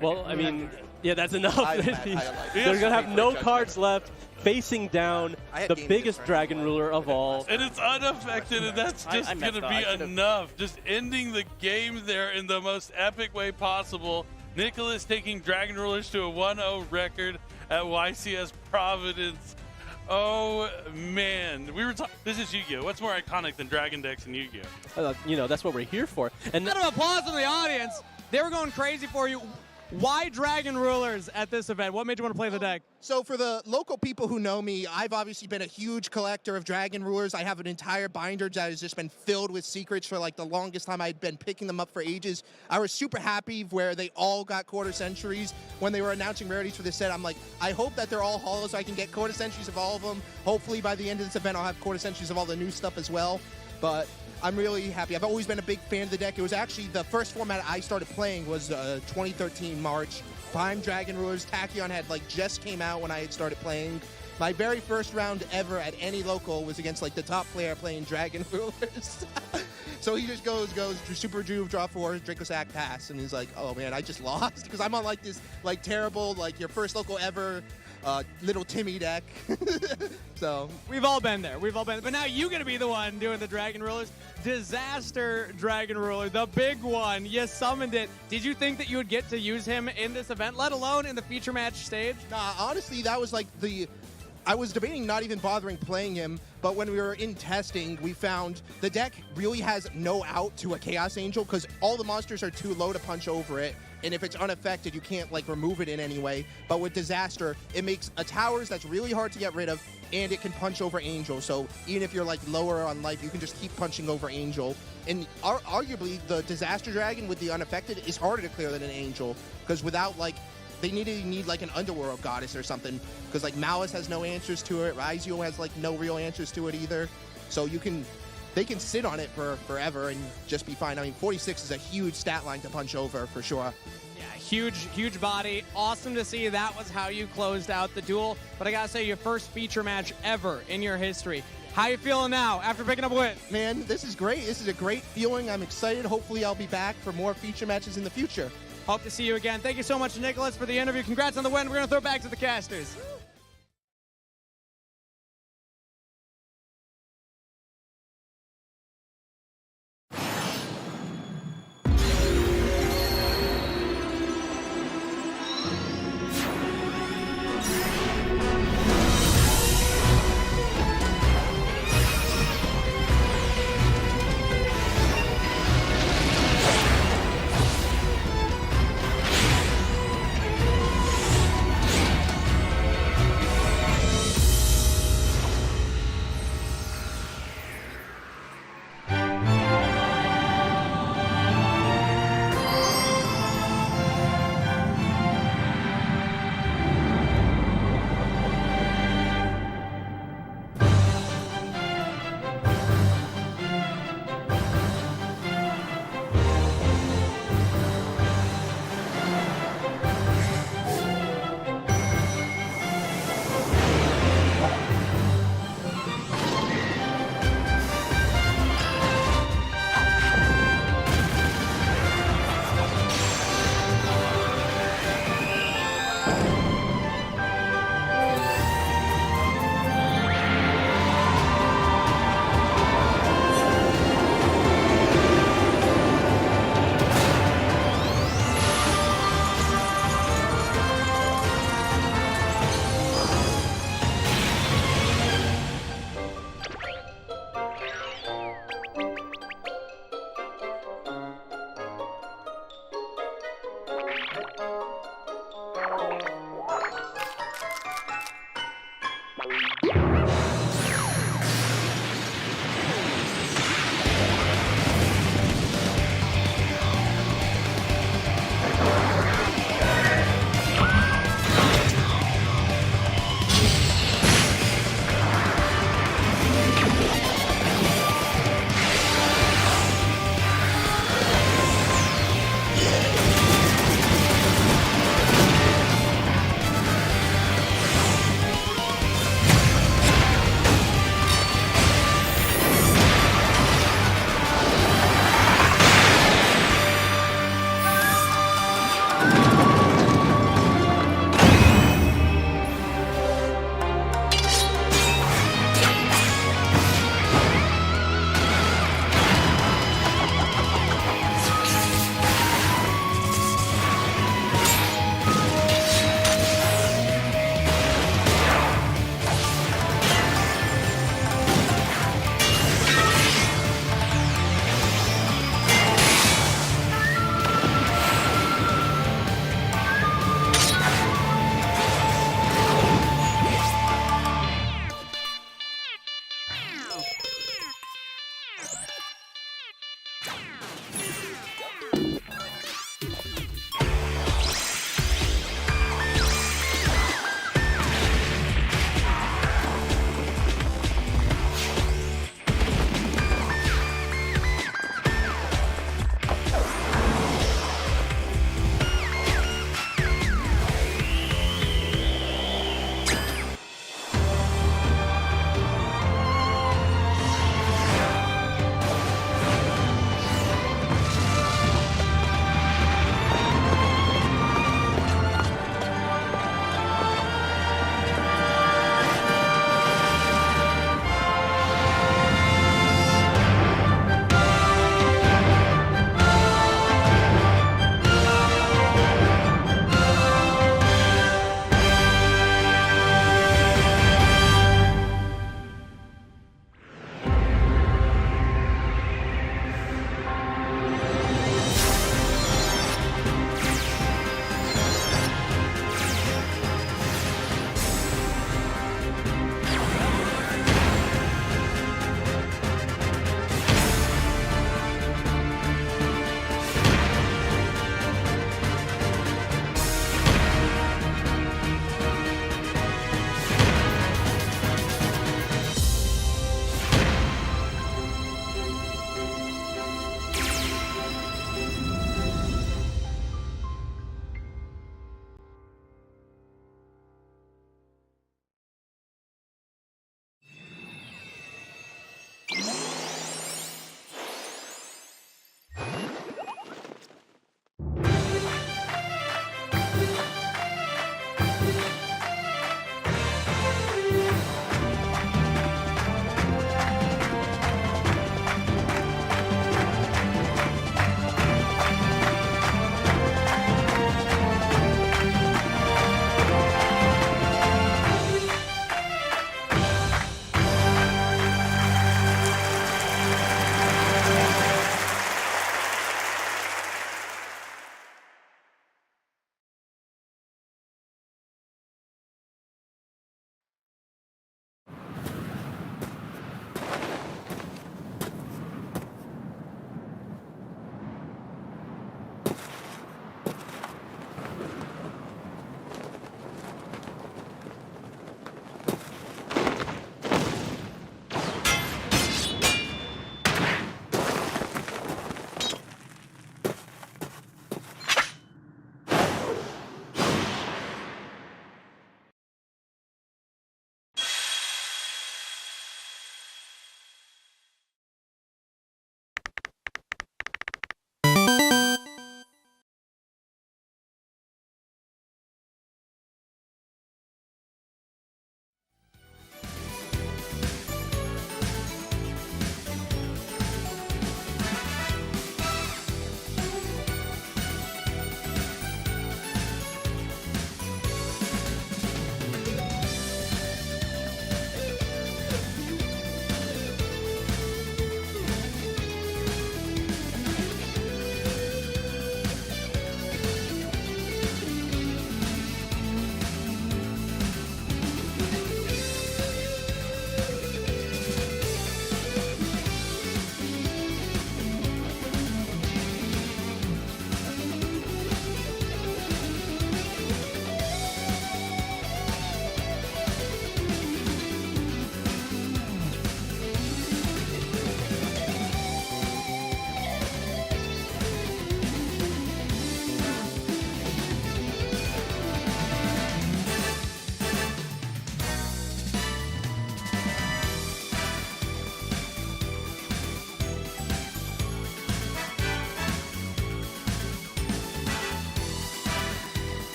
Well, I mean, yeah, that's enough. They're They're going to have no cards left, facing down the biggest Dragon Ruler of all. And it's unaffected, and that's just going to be enough. Just ending the game there in the most epic way possible. Nicholas taking Dragon Rulers to a 1-0 record at YCS Providence. Oh, man. This is Yu-Gi-Oh! What's more iconic than Dragon decks in Yu-Gi-Oh? You know, that's what we're here for. And round of applause from the audience. They were going crazy for you. Why Dragon Rulers at this event? What made you want to play the deck? So for the local people who know me, I've obviously been a huge collector of Dragon Rulers. I have an entire binder that has just been filled with secrets for like the longest time. I'd been picking them up for ages. I was super happy where they all got quarter centuries. When they were announcing rarities for this set, I'm like, I hope that they're all hollow so I can get quarter centuries of all of them. Hopefully by the end of this event, I'll have quarter centuries of all the new stuff as well. But I'm really happy. I've always been a big fan of the deck. It was actually the first format I started playing was 2013 March. Prime Dragon Rulers. Tachyon had like just came out when I had started playing. My very first round ever at any local was against like the top player playing Dragon Rulers. So he just goes, Super Juve, draw 4, Draco Sack, pass. And he's like, oh man, I just lost. Because I'm on like this like terrible, like your first local ever little Timmy deck. So we've all been there. But now you're going to be the one doing the Dragon Rulers. Disaster Dragon Ruler, the big one. You summoned it. Did you think that you would get to use him in this event, let alone in the feature match stage? Nah, honestly, that was like I was debating not even bothering playing him, but when we were in testing, we found the deck really has no out to a Chaos Angel because all the monsters are too low to punch over it, and if it's unaffected, you can't like remove it in any way. But with Disaster, it makes a towers that's really hard to get rid of, and it can punch over Angel. So even if you're like lower on life, you can just keep punching over Angel. And arguably, the Disaster Dragon with the unaffected is harder to clear than an Angel because without like they need like an underworld goddess or something because like Malice has no answers to it. Raizio has like no real answers to it either. So they can sit on it for forever and just be fine. I mean, 46 is a huge stat line to punch over for sure. Yeah, huge body. Awesome to see that was how you closed out the duel. But I gotta say, your first feature match ever in your history. How you feeling now after picking up a win? Man, this is great. This is a great feeling. I'm excited. Hopefully I'll be back for more feature matches in the future. Hope to see you again. Thank you so much, Nicholas, for the interview. Congrats on the win. We're going to throw it back to the casters.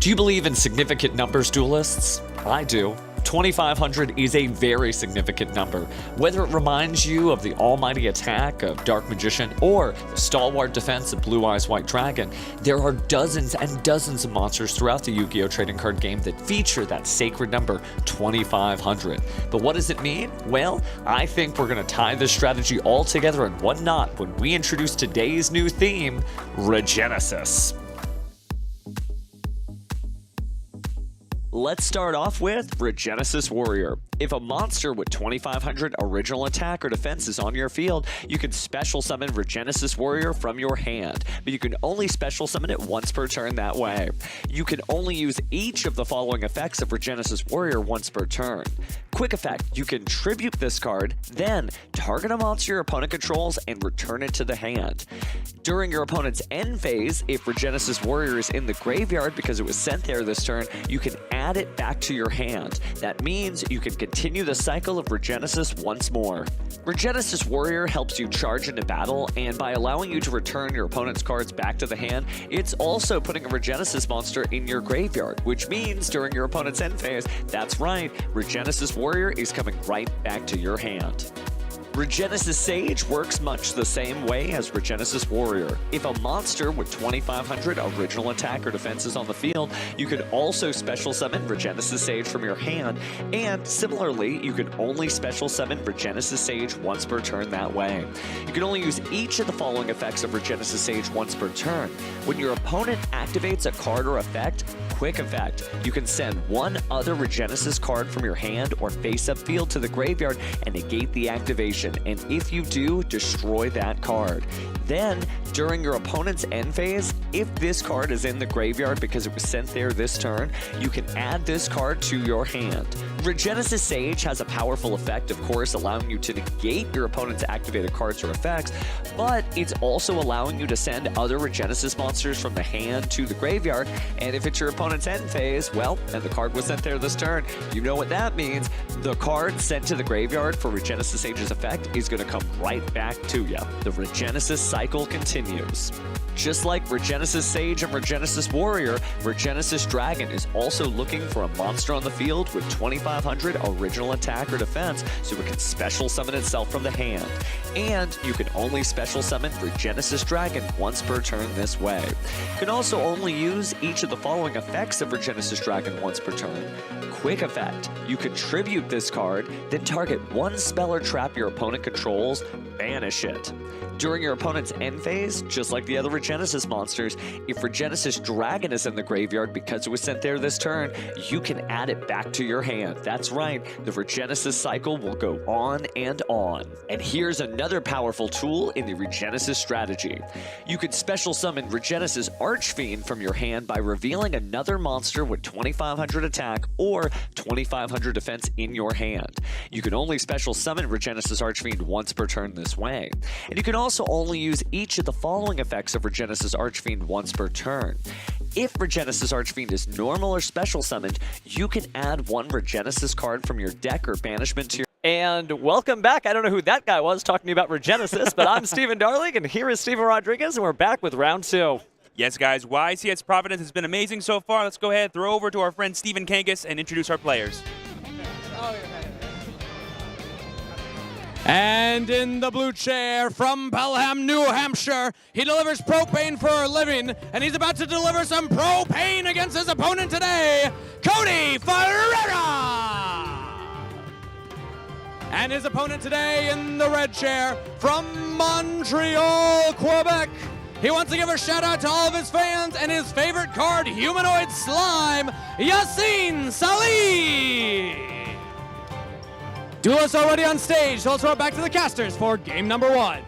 Do you believe in significant numbers, duelists? I do. 2,500 is a very significant number. Whether it reminds you of the almighty attack of Dark Magician or the stalwart defense of Blue Eyes White Dragon, there are dozens and dozens of monsters throughout the Yu-Gi-Oh! Trading card game that feature that sacred number 2,500. But what does it mean? Well, I think we're going to tie this strategy all together in one knot when we introduce today's new theme, Regenesis. Let's start off with Regenesis Warrior. If a monster with 2,500 original attack or defense is on your field, you can special summon Regenesis Warrior from your hand, but you can only special summon it once per turn that way. You can only use each of the following effects of Regenesis Warrior once per turn. Quick effect, you can tribute this card, then target a monster your opponent controls and return it to the hand. During your opponent's end phase, if Regenesis Warrior is in the graveyard because it was sent there this turn, you can add it back to your hand. That means you can continue the cycle of Regenesis once more. Regenesis Warrior helps you charge into battle, and by allowing you to return your opponent's cards back to the hand, it's also putting a Regenesis monster in your graveyard, which means during your opponent's end phase, that's right, Regenesis Warrior is coming right back to your hand. Regenesis Sage works much the same way as Regenesis Warrior. If a monster with 2,500 original attack or defense is on the field, you can also special summon Regenesis Sage from your hand, and similarly, you can only special summon Regenesis Sage once per turn that way. You can only use each of the following effects of Regenesis Sage once per turn. When your opponent activates a card or effect, quick effect, you can send one other Regenesis card from your hand or face-up field to the graveyard and negate the activation, and if you do, destroy that card. Then, during your opponent's end phase, if this card is in the graveyard because it was sent there this turn, you can add this card to your hand. Regenesis Sage has a powerful effect, of course, allowing you to negate your opponent's activated cards or effects, but it's also allowing you to send other Regenesis monsters from the hand to the graveyard, and if it's your opponent's end phase, well, and the card was sent there this turn, you know what that means. The card sent to the graveyard for Regenesis Sage's effect is going to come right back to you. The Regenesis cycle continues. Just like Regenesis Sage and Regenesis Warrior, Regenesis Dragon is also looking for a monster on the field with 2,500 original attack or defense, so it can special summon itself from the hand. And you can only special summon Regenesis Dragon once per turn this way. You can also only use each of the following effects of Regenesis Dragon once per turn. Quick effect, you can tribute this card, then target one spell or trap your opponent controls, banish it. During your opponent's end phase, just like the other Regenesis monsters, if Regenesis Dragon is in the graveyard because it was sent there this turn, you can add it back to your hand. That's right, the Regenesis cycle will go on and on. And here's another powerful tool in the Regenesis strategy. You can special summon Regenesis Archfiend from your hand by revealing another monster with 2,500 attack or 2,500 defense in your hand. You can only special summon Regenesis Archfiend once per turn this way. And you can also only use each of the following effects of Regenesis Archfiend once per turn. If Regenesis Archfiend is normal or special summoned, you can add one Regenesis card from your deck or banishment to your... And welcome back. I don't know who that guy was talking to me about Regenesis, but I'm Steven Darling, and here is Steven Rodriguez, and we're back with round two. Yes, guys, YCS Providence has been amazing so far. Let's go ahead, throw over to our friend Stephen Kangas and introduce our players. And in the blue chair from Pelham, New Hampshire, he delivers propane for a living, and he's about to deliver some propane against his opponent today, Cody Ferreira! And his opponent today in the red chair from Montreal, Quebec. He wants to give a shout out to all of his fans and his favorite card, Humanoid Slime, Yassine Salih! Duelists already on stage, so let's throw it back to the casters for game number one.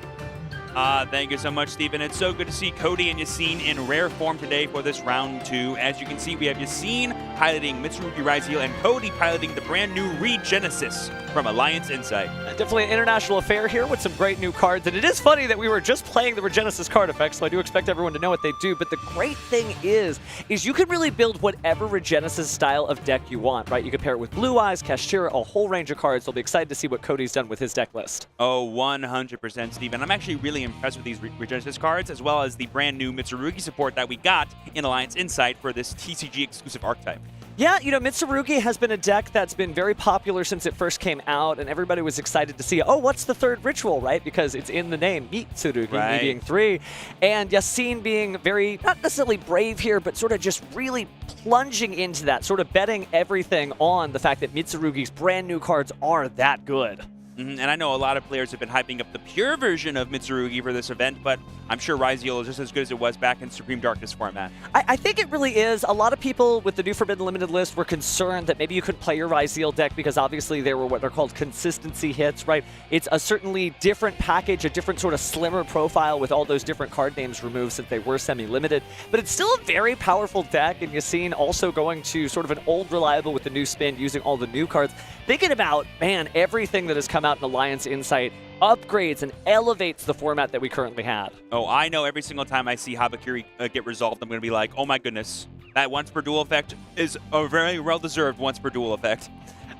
Thank you so much, Stephen. It's so good to see Cody and Yassine in rare form today for this round two. As you can see, we have Yassine piloting Mitsurugi Raizeel and Cody piloting the brand new Regenesis from Alliance Insight. Definitely an international affair here with some great new cards. And it is funny that we were just playing the Regenesis card effects, so I do expect everyone to know what they do. But the great thing is you can really build whatever Regenesis style of deck you want, right? You can pair it with Blue Eyes, Kashtira, a whole range of cards. I'll be excited to see what Cody's done with his deck list. Oh, 100%, Stephen. I'm actually really really impressed with these Regenesis cards, as well as the brand new Mitsurugi support that we got in Alliance Insight for this TCG exclusive archetype. Yeah, you know, Mitsurugi has been a deck that's been very popular since it first came out, and everybody was excited to see, oh, what's the third ritual, right? Because it's in the name, Mitsurugi, right. being 3. And Yassine being very, not necessarily brave here, but sort of just really plunging into that, sort of betting everything on the fact that Mitsurugi's brand new cards are that good. And I know a lot of players have been hyping up the pure version of Mitsurugi for this event, but I'm sure Ryzeal is just as good as it was back in Supreme Darkness format. I think it really is. A lot of people with the new Forbidden Limited list were concerned that maybe you couldn't play your Ryzeal deck because obviously there were what are called consistency hits, right? It's a certainly different package, a different sort of slimmer profile with all those different card names removed since they were semi-limited. But it's still a very powerful deck, and Yassine also going to sort of an old reliable with the new spin, using all the new cards. Thinking about, man, everything that has come out in Alliance Insight upgrades and elevates the format that we currently have. Oh, I know every single time I see Habakiri get resolved, I'm going to be like, oh my goodness, that once per duel effect is a very well-deserved once per duel effect.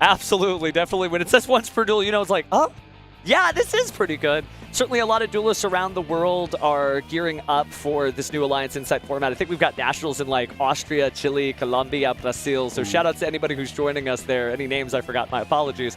Absolutely, definitely. When it says once per duel, you know, it's like, oh, yeah, this is pretty good. Certainly a lot of duelists around the world are gearing up for this new Alliance Insight format. I think we've got nationals in like Austria, Chile, Colombia, Brazil. So shout out to anybody who's joining us there. Any names I forgot, my apologies.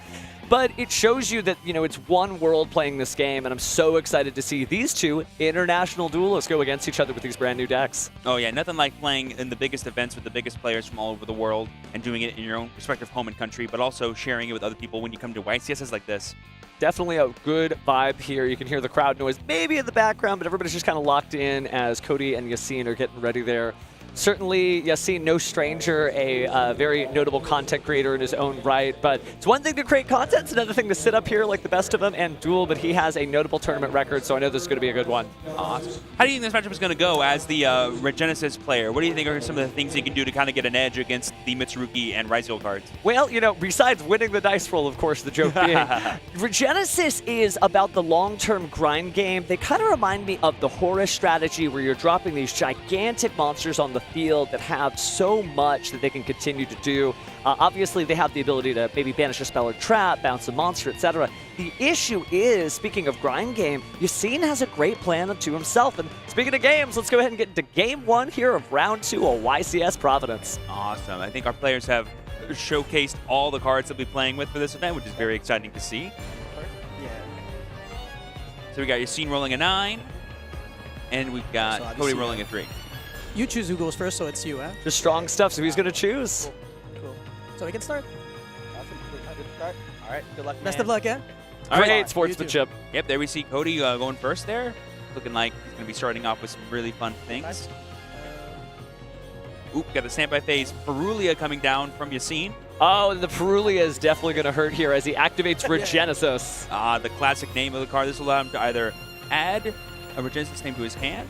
But it shows you that, you know, it's one world playing this game, and I'm so excited to see these two international duelists go against each other with these brand new decks. Oh yeah, nothing like playing in the biggest events with the biggest players from all over the world and doing it in your own respective home and country, but also sharing it with other people when you come to YCSs like this. Definitely a good vibe here. You can hear the crowd noise maybe in the background, but everybody's just kind of locked in as Cody and Yassine are getting ready there. Certainly, Yassine, no stranger, a very notable content creator in his own right, but it's one thing to create content, it's another thing to sit up here like the best of them and duel, but he has a notable tournament record, so I know this is going to be a good one. Awesome. How do you think this matchup is going to go as the Regenesis player? What do you think are some of the things you can do to kind of get an edge against the Mitsurugi and Ryzeal cards? Well, you know, besides winning the dice roll, of course, the joke being, Regenesis is about the long-term grind game. They kind of remind me of the Horus strategy where you're dropping these gigantic monsters on the field that have so much that they can continue to do. Obviously, they have the ability to maybe banish a spell or trap, bounce a monster, etc. The issue is, speaking of grind game, Yassine has a great plan unto himself. And speaking of games, let's go ahead and get into game 1 here of round 2 of YCS Providence. Awesome. I think our players have showcased all the cards they'll be playing with for this event, which is very exciting to see. Yeah. So we got Yassine rolling a 9, and we've got So Cody rolling a 3. You choose who goes first, so it's you, huh? Just strong stuff, so he's going to choose. Cool. So we can start. Awesome. Good start. All right. Good luck. Best man. of luck, yeah? Great sportsmanship. Yep, there we see Cody going first there. Looking like he's going to be starting off with some really fun things. Oop, got the standby phase. Perulia coming down from Yassine. Oh, and the Perulia is definitely going to hurt here as he activates Regenesis. The classic name of the card. This will allow him to either add a Regenesis name to his hand,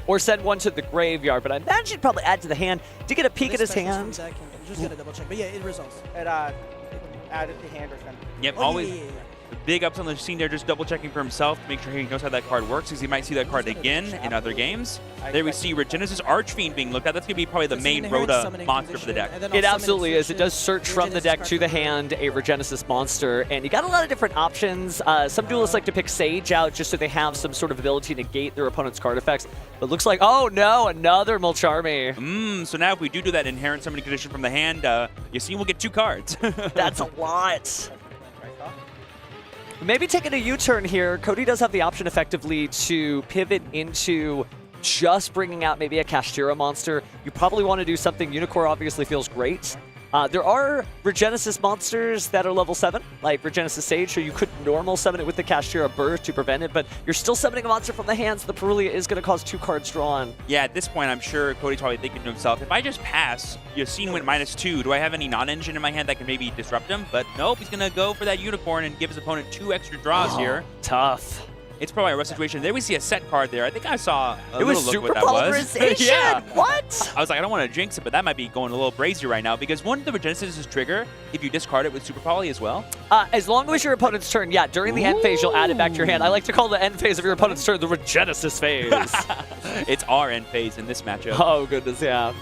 or send one to the graveyard, but I imagine he'd probably add to the hand to get a peek at his hand. You just gotta double check, but yeah, it resolves. And add it to hand or send it. Yep, Oh, always yeah. big ups on the scene there, just double checking for himself to make sure he knows how that card works, because he might see that card again in other games. There we see Regenesis Archfiend being looked at. That's going to be probably the It's an main inherent Rhoda summoning monster for the condition, deck. and then It I'll absolutely summon is. It does search from the deck to the hand a Regenesis monster, and you got a lot of different options. Some duelists like to pick Sage out just so they have some sort of ability to negate their opponent's card effects. But looks like, oh no, another Mulcharmy. So now if we do that inherent summoning condition from the hand, Yassine will get 2 cards. That's a lot. Maybe taking a U-turn here. Cody does have the option effectively to pivot into just bringing out maybe a Kashtira monster. You probably want to do something. Unicorn obviously feels great. There are Regenesis monsters that are level 7, like Regenesis Sage, so you could normal summon it with the Kashtira Burst to prevent it, but you're still summoning a monster from the hands. The Perulia is going to cause 2 cards drawn. Yeah, at this point, I'm sure Cody's probably thinking to himself, if I just pass, Yassine went -2, do I have any non-engine in my hand that can maybe disrupt him? But nope, he's going to go for that Unicorn and give his opponent 2 extra draws here. Tough. It's probably a rough situation. There we see a set card there. I think I saw a It was little look super what that was. polarization. Yeah. What? I was like, I don't want to jinx it, but that might be going a little brazy right now, because one of the Regenesis trigger if you discard it with Super Poly as well. As long as your opponent's turn, yeah, during the end phase, you'll add it back to your hand. I like to call the end phase of your opponent's turn the Regenesis phase. It's our end phase in this matchup. Oh, goodness, yeah.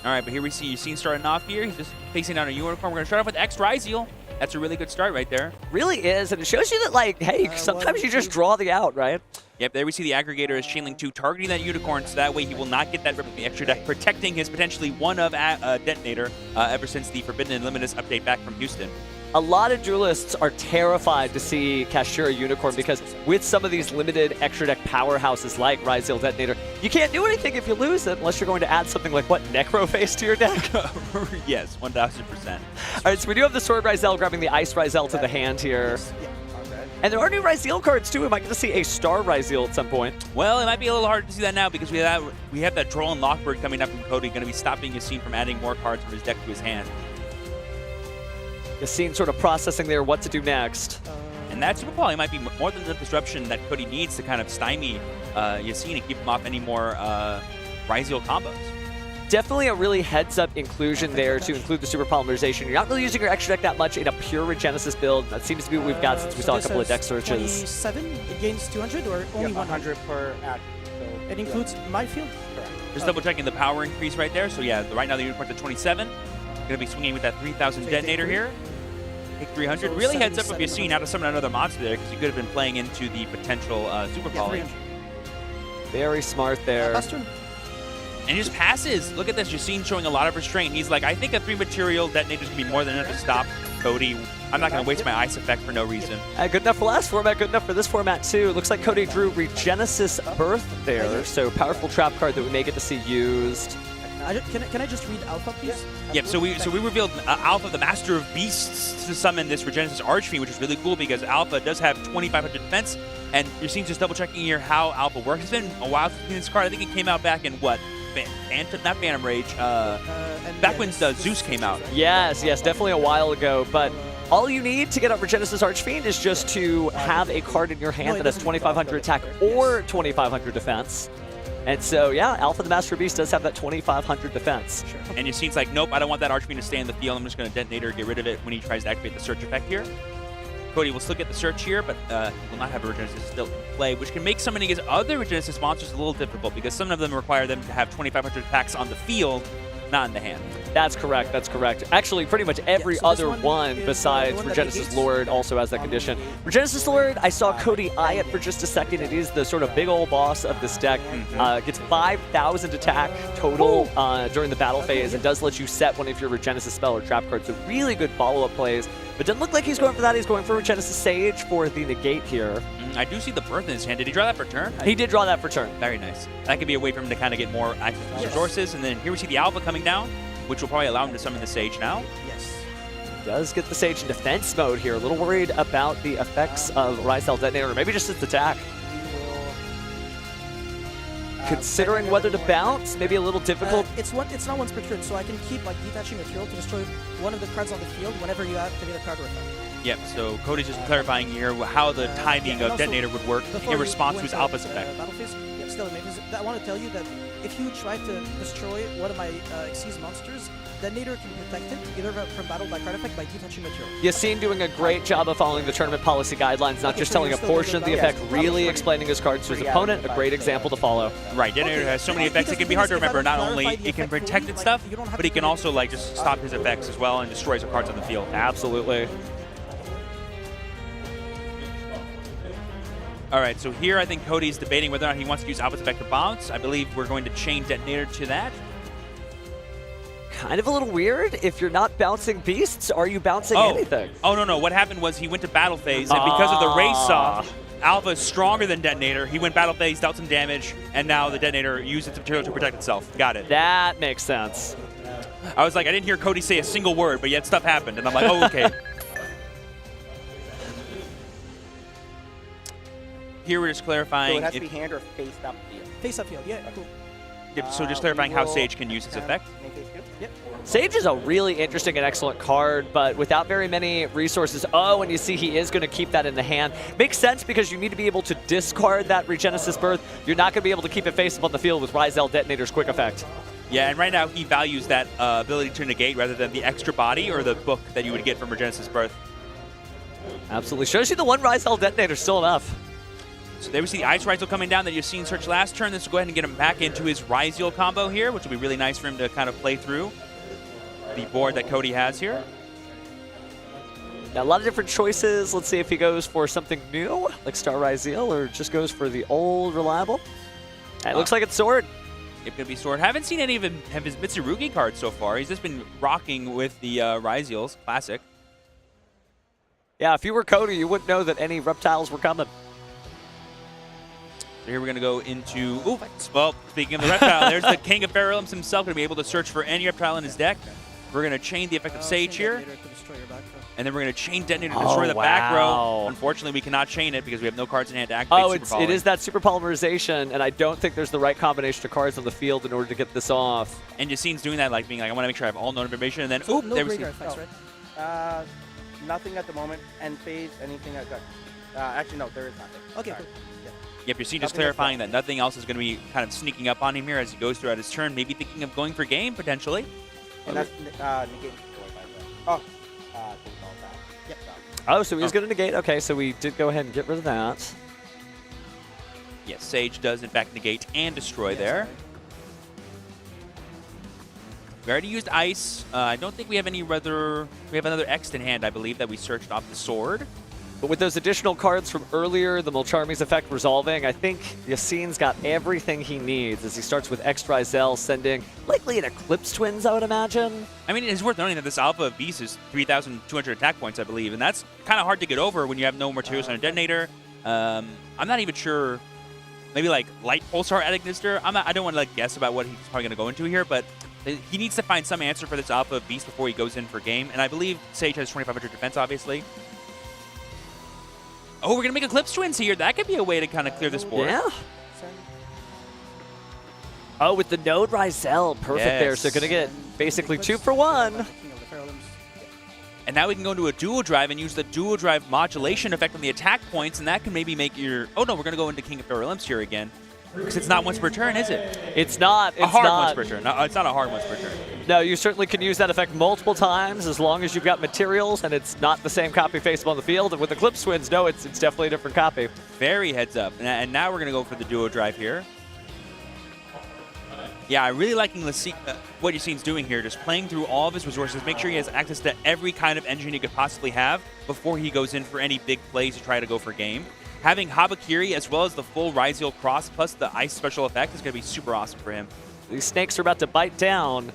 All right, but here we see Yacine starting off here. He's just facing down a unicorn. We're going to start off with X Ryziel. That's a really good start right there. Really is, and it shows you that, like, hey, sometimes you just draw the out, right? Yep, there we see the aggregator is chain link 2, targeting that unicorn, so that way he will not get that rip with the extra deck, protecting his potentially one of detonator ever since the Forbidden and Limitless update back from Houston. A lot of duelists are terrified to see Kashira Unicorn because with some of these limited extra deck powerhouses like Ryziel Detonator, you can't do anything if you lose it unless you're going to add something like, what, Necroface to your deck? Yes, 1000%. All right, so we do have the Sword Ryziel grabbing the Ice Ryziel to the hand here. And there are new Ryziel cards too. We might get to see a Star Ryziel at some point. Well, it might be a little hard to see that now because we have that Droll and Lockbird coming up from Cody, going to be stopping Yacine from adding more cards from his deck to his hand. Yacine sort of processing there what to do next. And that Super Poly might be more than the disruption that Cody needs to kind of stymie Yacine and keep him off any more Ryziel combos. Definitely a really heads-up inclusion there to include the super polymerization. You're not really using your extra deck that much in a pure Regenesis build. That seems to be what we've got since we saw a couple of deck searches. 27, it gains 200 or only 100 per act. So it includes my field? Correct. Just double checking the power increase right there. So yeah, right now the unicorn's at 27. Going to be swinging with that 3000 detonator here. Take 300. So really heads up if you've 77 seen how to summon another monster there because you could have been playing into the potential Super Poly. 300. Very smart there. And he just passes. Look at this. Yacine showing a lot of restraint. He's like, I think a 3-material detonator is going to be more than enough to stop Cody. I'm not going to waste my ice effect for no reason. Good enough for last format, good enough for this format too. It looks like Cody drew Regenesis Birth there, so powerful trap card that we may get to see used. Can I just read Alpha, please? Yep, so we revealed Alpha, the Master of Beasts, to summon this Regenesis Archfiend, which is really cool because Alpha does have 2500 defense, and you're seeing just double checking here how Alpha works. It's been a while since this card. I think it came out back in what? Not Phantom Rage, back when Zeus came out. Yes, definitely a while ago, but all you need to get up Regenesis Archfiend is just to have a card in your hand that has 2500 attack or 2500 defense. And so, yeah, Alpha the Master Beast does have that 2500 defense. Sure. And Yacine's like, nope, I don't want that Archfiend to stay in the field. I'm just going to detonator, get rid of it when he tries to activate the search effect here. Cody will still get the search here, but he will not have a Regenesis still in play, which can make summoning his other Regenesis monsters a little difficult because some of them require them to have 2500 attacks on the field, not in the hand. That's correct, that's correct. Actually, pretty much every other one besides Regenesis Lord also has that condition. Regenesis Lord, I saw Cody eye it for just a second. It is the sort of big old boss of this deck. Gets 5,000 attack total during the battle phase and does let you set one of your Regenesis spell or trap cards. So really good follow-up plays. But doesn't look like he's going for that. He's going for Regenesis Sage for the negate here. I do see the Birth in his hand. Did he draw that for turn? He did draw that for turn. Very nice. That could be a way for him to kind of get more access to resources. And then here we see the Alpha coming down, which will probably allow him to summon the Sage now. Yes. Does get the Sage in defense mode here. A little worried about the effects of Ryziel Detonator, or maybe just its attack. Considering whether to bounce, maybe a little difficult. It's not once per turn, so I can keep like detaching material to destroy one of the cards on the field whenever you activate a card or effect. Yep, so Cody's just clarifying here how the timing of Detonator would work in response to his Alpha's effect. Battle phase, yep, still, I want to tell you that if you try to destroy one of my Xyz monsters, Detonator can protect it either from battle by card effect by detaching material. Yacine doing a great job of following the tournament policy guidelines, not just telling a portion of the effect, really explaining his cards to his opponent. A great example to follow. Right, Detonator has so many effects, it can be hard to remember. Not only it can protect its stuff, but he can also like just stop his effects as well and destroys the cards on the field. Absolutely. All right, so here I think Cody's debating whether or not he wants to use Alpha's effect to bounce. I believe we're going to chain Detonator to that. Kind of a little weird. If you're not bouncing beasts, are you bouncing anything? Oh, no. What happened was he went to battle phase, and because of the race off, Alpha is stronger than Detonator. He went battle phase, dealt some damage, and now the Detonator used its material to protect itself. Got it. That makes sense. I was like, I didn't hear Cody say a single word, but yet stuff happened. And I'm like, oh, okay. Here we're just clarifying. So it has to be hand or face up field. Face up field, yeah, cool. Yep, so just clarifying how Sage can use its effect. Yep. Sage is a really interesting and excellent card, but without very many resources. Oh, and you see he is going to keep that in the hand. Makes sense because you need to be able to discard that Regenesis Birth. You're not going to be able to keep it face up on the field with Ryziel Detonator's quick effect. Yeah, and right now he values that ability to negate rather than the extra body or the book that you would get from Regenesis Birth. Absolutely. Shows you the one Ryziel Detonator still enough. So there we see the Ice Ryzel coming down that you've seen search last turn. This will go ahead and get him back into his Ryzel combo here, which will be really nice for him to kind of play through the board that Cody has here. Now, a lot of different choices. Let's see if he goes for something new, like Star Ryzel, or just goes for the old reliable. It looks like it's Sword. It's going to be Sword. Haven't seen any of his Mitsurugi cards so far. He's just been rocking with the Ryzels Classic. Yeah, if you were Cody, you wouldn't know that any reptiles were coming. So here we're going to go into, well, speaking of the reptile, there's the King of Fair Realms himself, going to be able to search for any reptile in his deck. We're going to chain the effect of Sage here. And then we're going to chain Detonator to destroy the back row. Unfortunately, we cannot chain it because we have no cards in hand to activate it is that super polymerization, and I don't think there's the right combination of cards on the field in order to get this off. And Yassine's doing that, like being like, I want to make sure I have all known information, and then, no there we see. effects, right? Nothing at the moment. End phase, anything like that. Actually, no, there is nothing. Okay, Sorry. cool. Yep, Yassine just clarifying that nothing else is going to be kind of sneaking up on him here as he goes throughout his turn, maybe thinking of going for game, potentially. And that's negating destroy, by the way. Yep. Oh, so he was going to negate. Okay, so we did go ahead and get rid of that. Yes, Sage does in fact negate and destroy there. We already used Ice. I don't think we have any other. We have another X in hand, I believe, that we searched off the Sword. But with those additional cards from earlier, the Mulcharmy's effect resolving, I think Yassine's got everything he needs as he starts with X Ryzel, sending likely an Eclipse Twins, I would imagine. I mean, it's worth noting that this Alpha Beast is 3,200 attack points, I believe, and that's kind of hard to get over when you have no materials on a detonator. I'm not even sure. Maybe like Light Pulsar at Ignister. I don't want to like guess about what he's probably going to go into here, but he needs to find some answer for this Alpha Beast before he goes in for game. And I believe Sage has 2,500 defense, obviously. Oh, we're going to make Eclipse Twins here. That could be a way to kind of clear this board. Yeah. Oh, with the Node Ryzel. Perfect there. So going to get basically 2 for 1. And now we can go into a dual drive and use the dual drive modulation effect on the attack points, and that can maybe make your... Oh, no, we're going to go into King of Fair Realms here again. Because it's not once per turn, is it? It's not. It's a hard not. once per turn. No, it's not a hard once per turn. No, you certainly can use that effect multiple times as long as you've got materials and it's not the same copy face on the field. And with Eclipse Twins, no, it's definitely a different copy. Very heads up. And now we're going to go for the duo drive here. Yeah, I'm really liking what Yassine's doing here, just playing through all of his resources, make sure he has access to every kind of engine he could possibly have before he goes in for any big plays to try to go for game. Having Habakiri as well as the full Ryzel cross plus the Ice special effect is going to be super awesome for him. These snakes are about to bite down.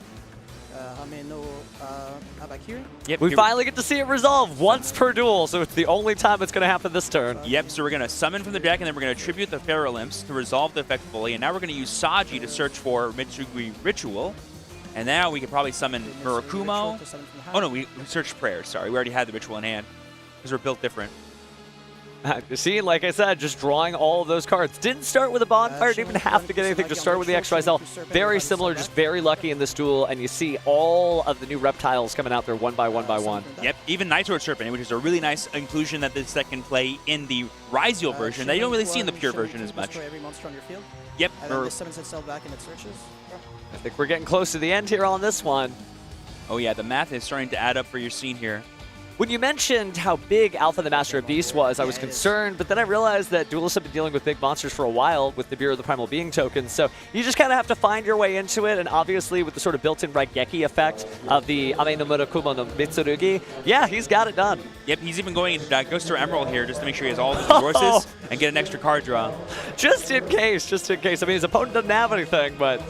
Habakiri? Yep, we finally get to see it resolve once per duel, so it's the only time it's going to happen this turn. Yep, so we're going to summon from the deck, and then we're going to tribute the Pharaoh Imps to resolve the effect fully, and now we're going to use Saji to search for Mitsurugi Ritual, and now we could probably summon Murakumo. Oh no, we searched Prayers, sorry. We already had the Ritual in hand, because we're built different. See, like I said, just drawing all of those cards. Didn't start with a bonfire, didn't even have to get anything, just start with the X Ryzel. Very similar, just very lucky in this duel, and you see all of the new reptiles coming out there one by one by one. Yep, even Nightlord Serpent, which is a really nice inclusion that this set can play in the Ryzel version that you don't really see in the pure version as much. Yep. It summons itself back and it searches. I think we're getting close to the end here on this one. Oh yeah, the math is starting to add up for your scene here. When you mentioned how big Alpha the Master of Beasts was, I was concerned, but then I realized that Duelists have been dealing with big monsters for a while with the Bureau of the Primal Being tokens, so you just kind of have to find your way into it, and obviously with the sort of built-in Raigeki effect of the Ame no Murakumo no Mitsurugi, yeah, he's got it done. Yep, he's even going into Ghost or Emerald here just to make sure he has all the resources and get an extra card draw. Just in case, just in case. I mean, his opponent doesn't have anything, but...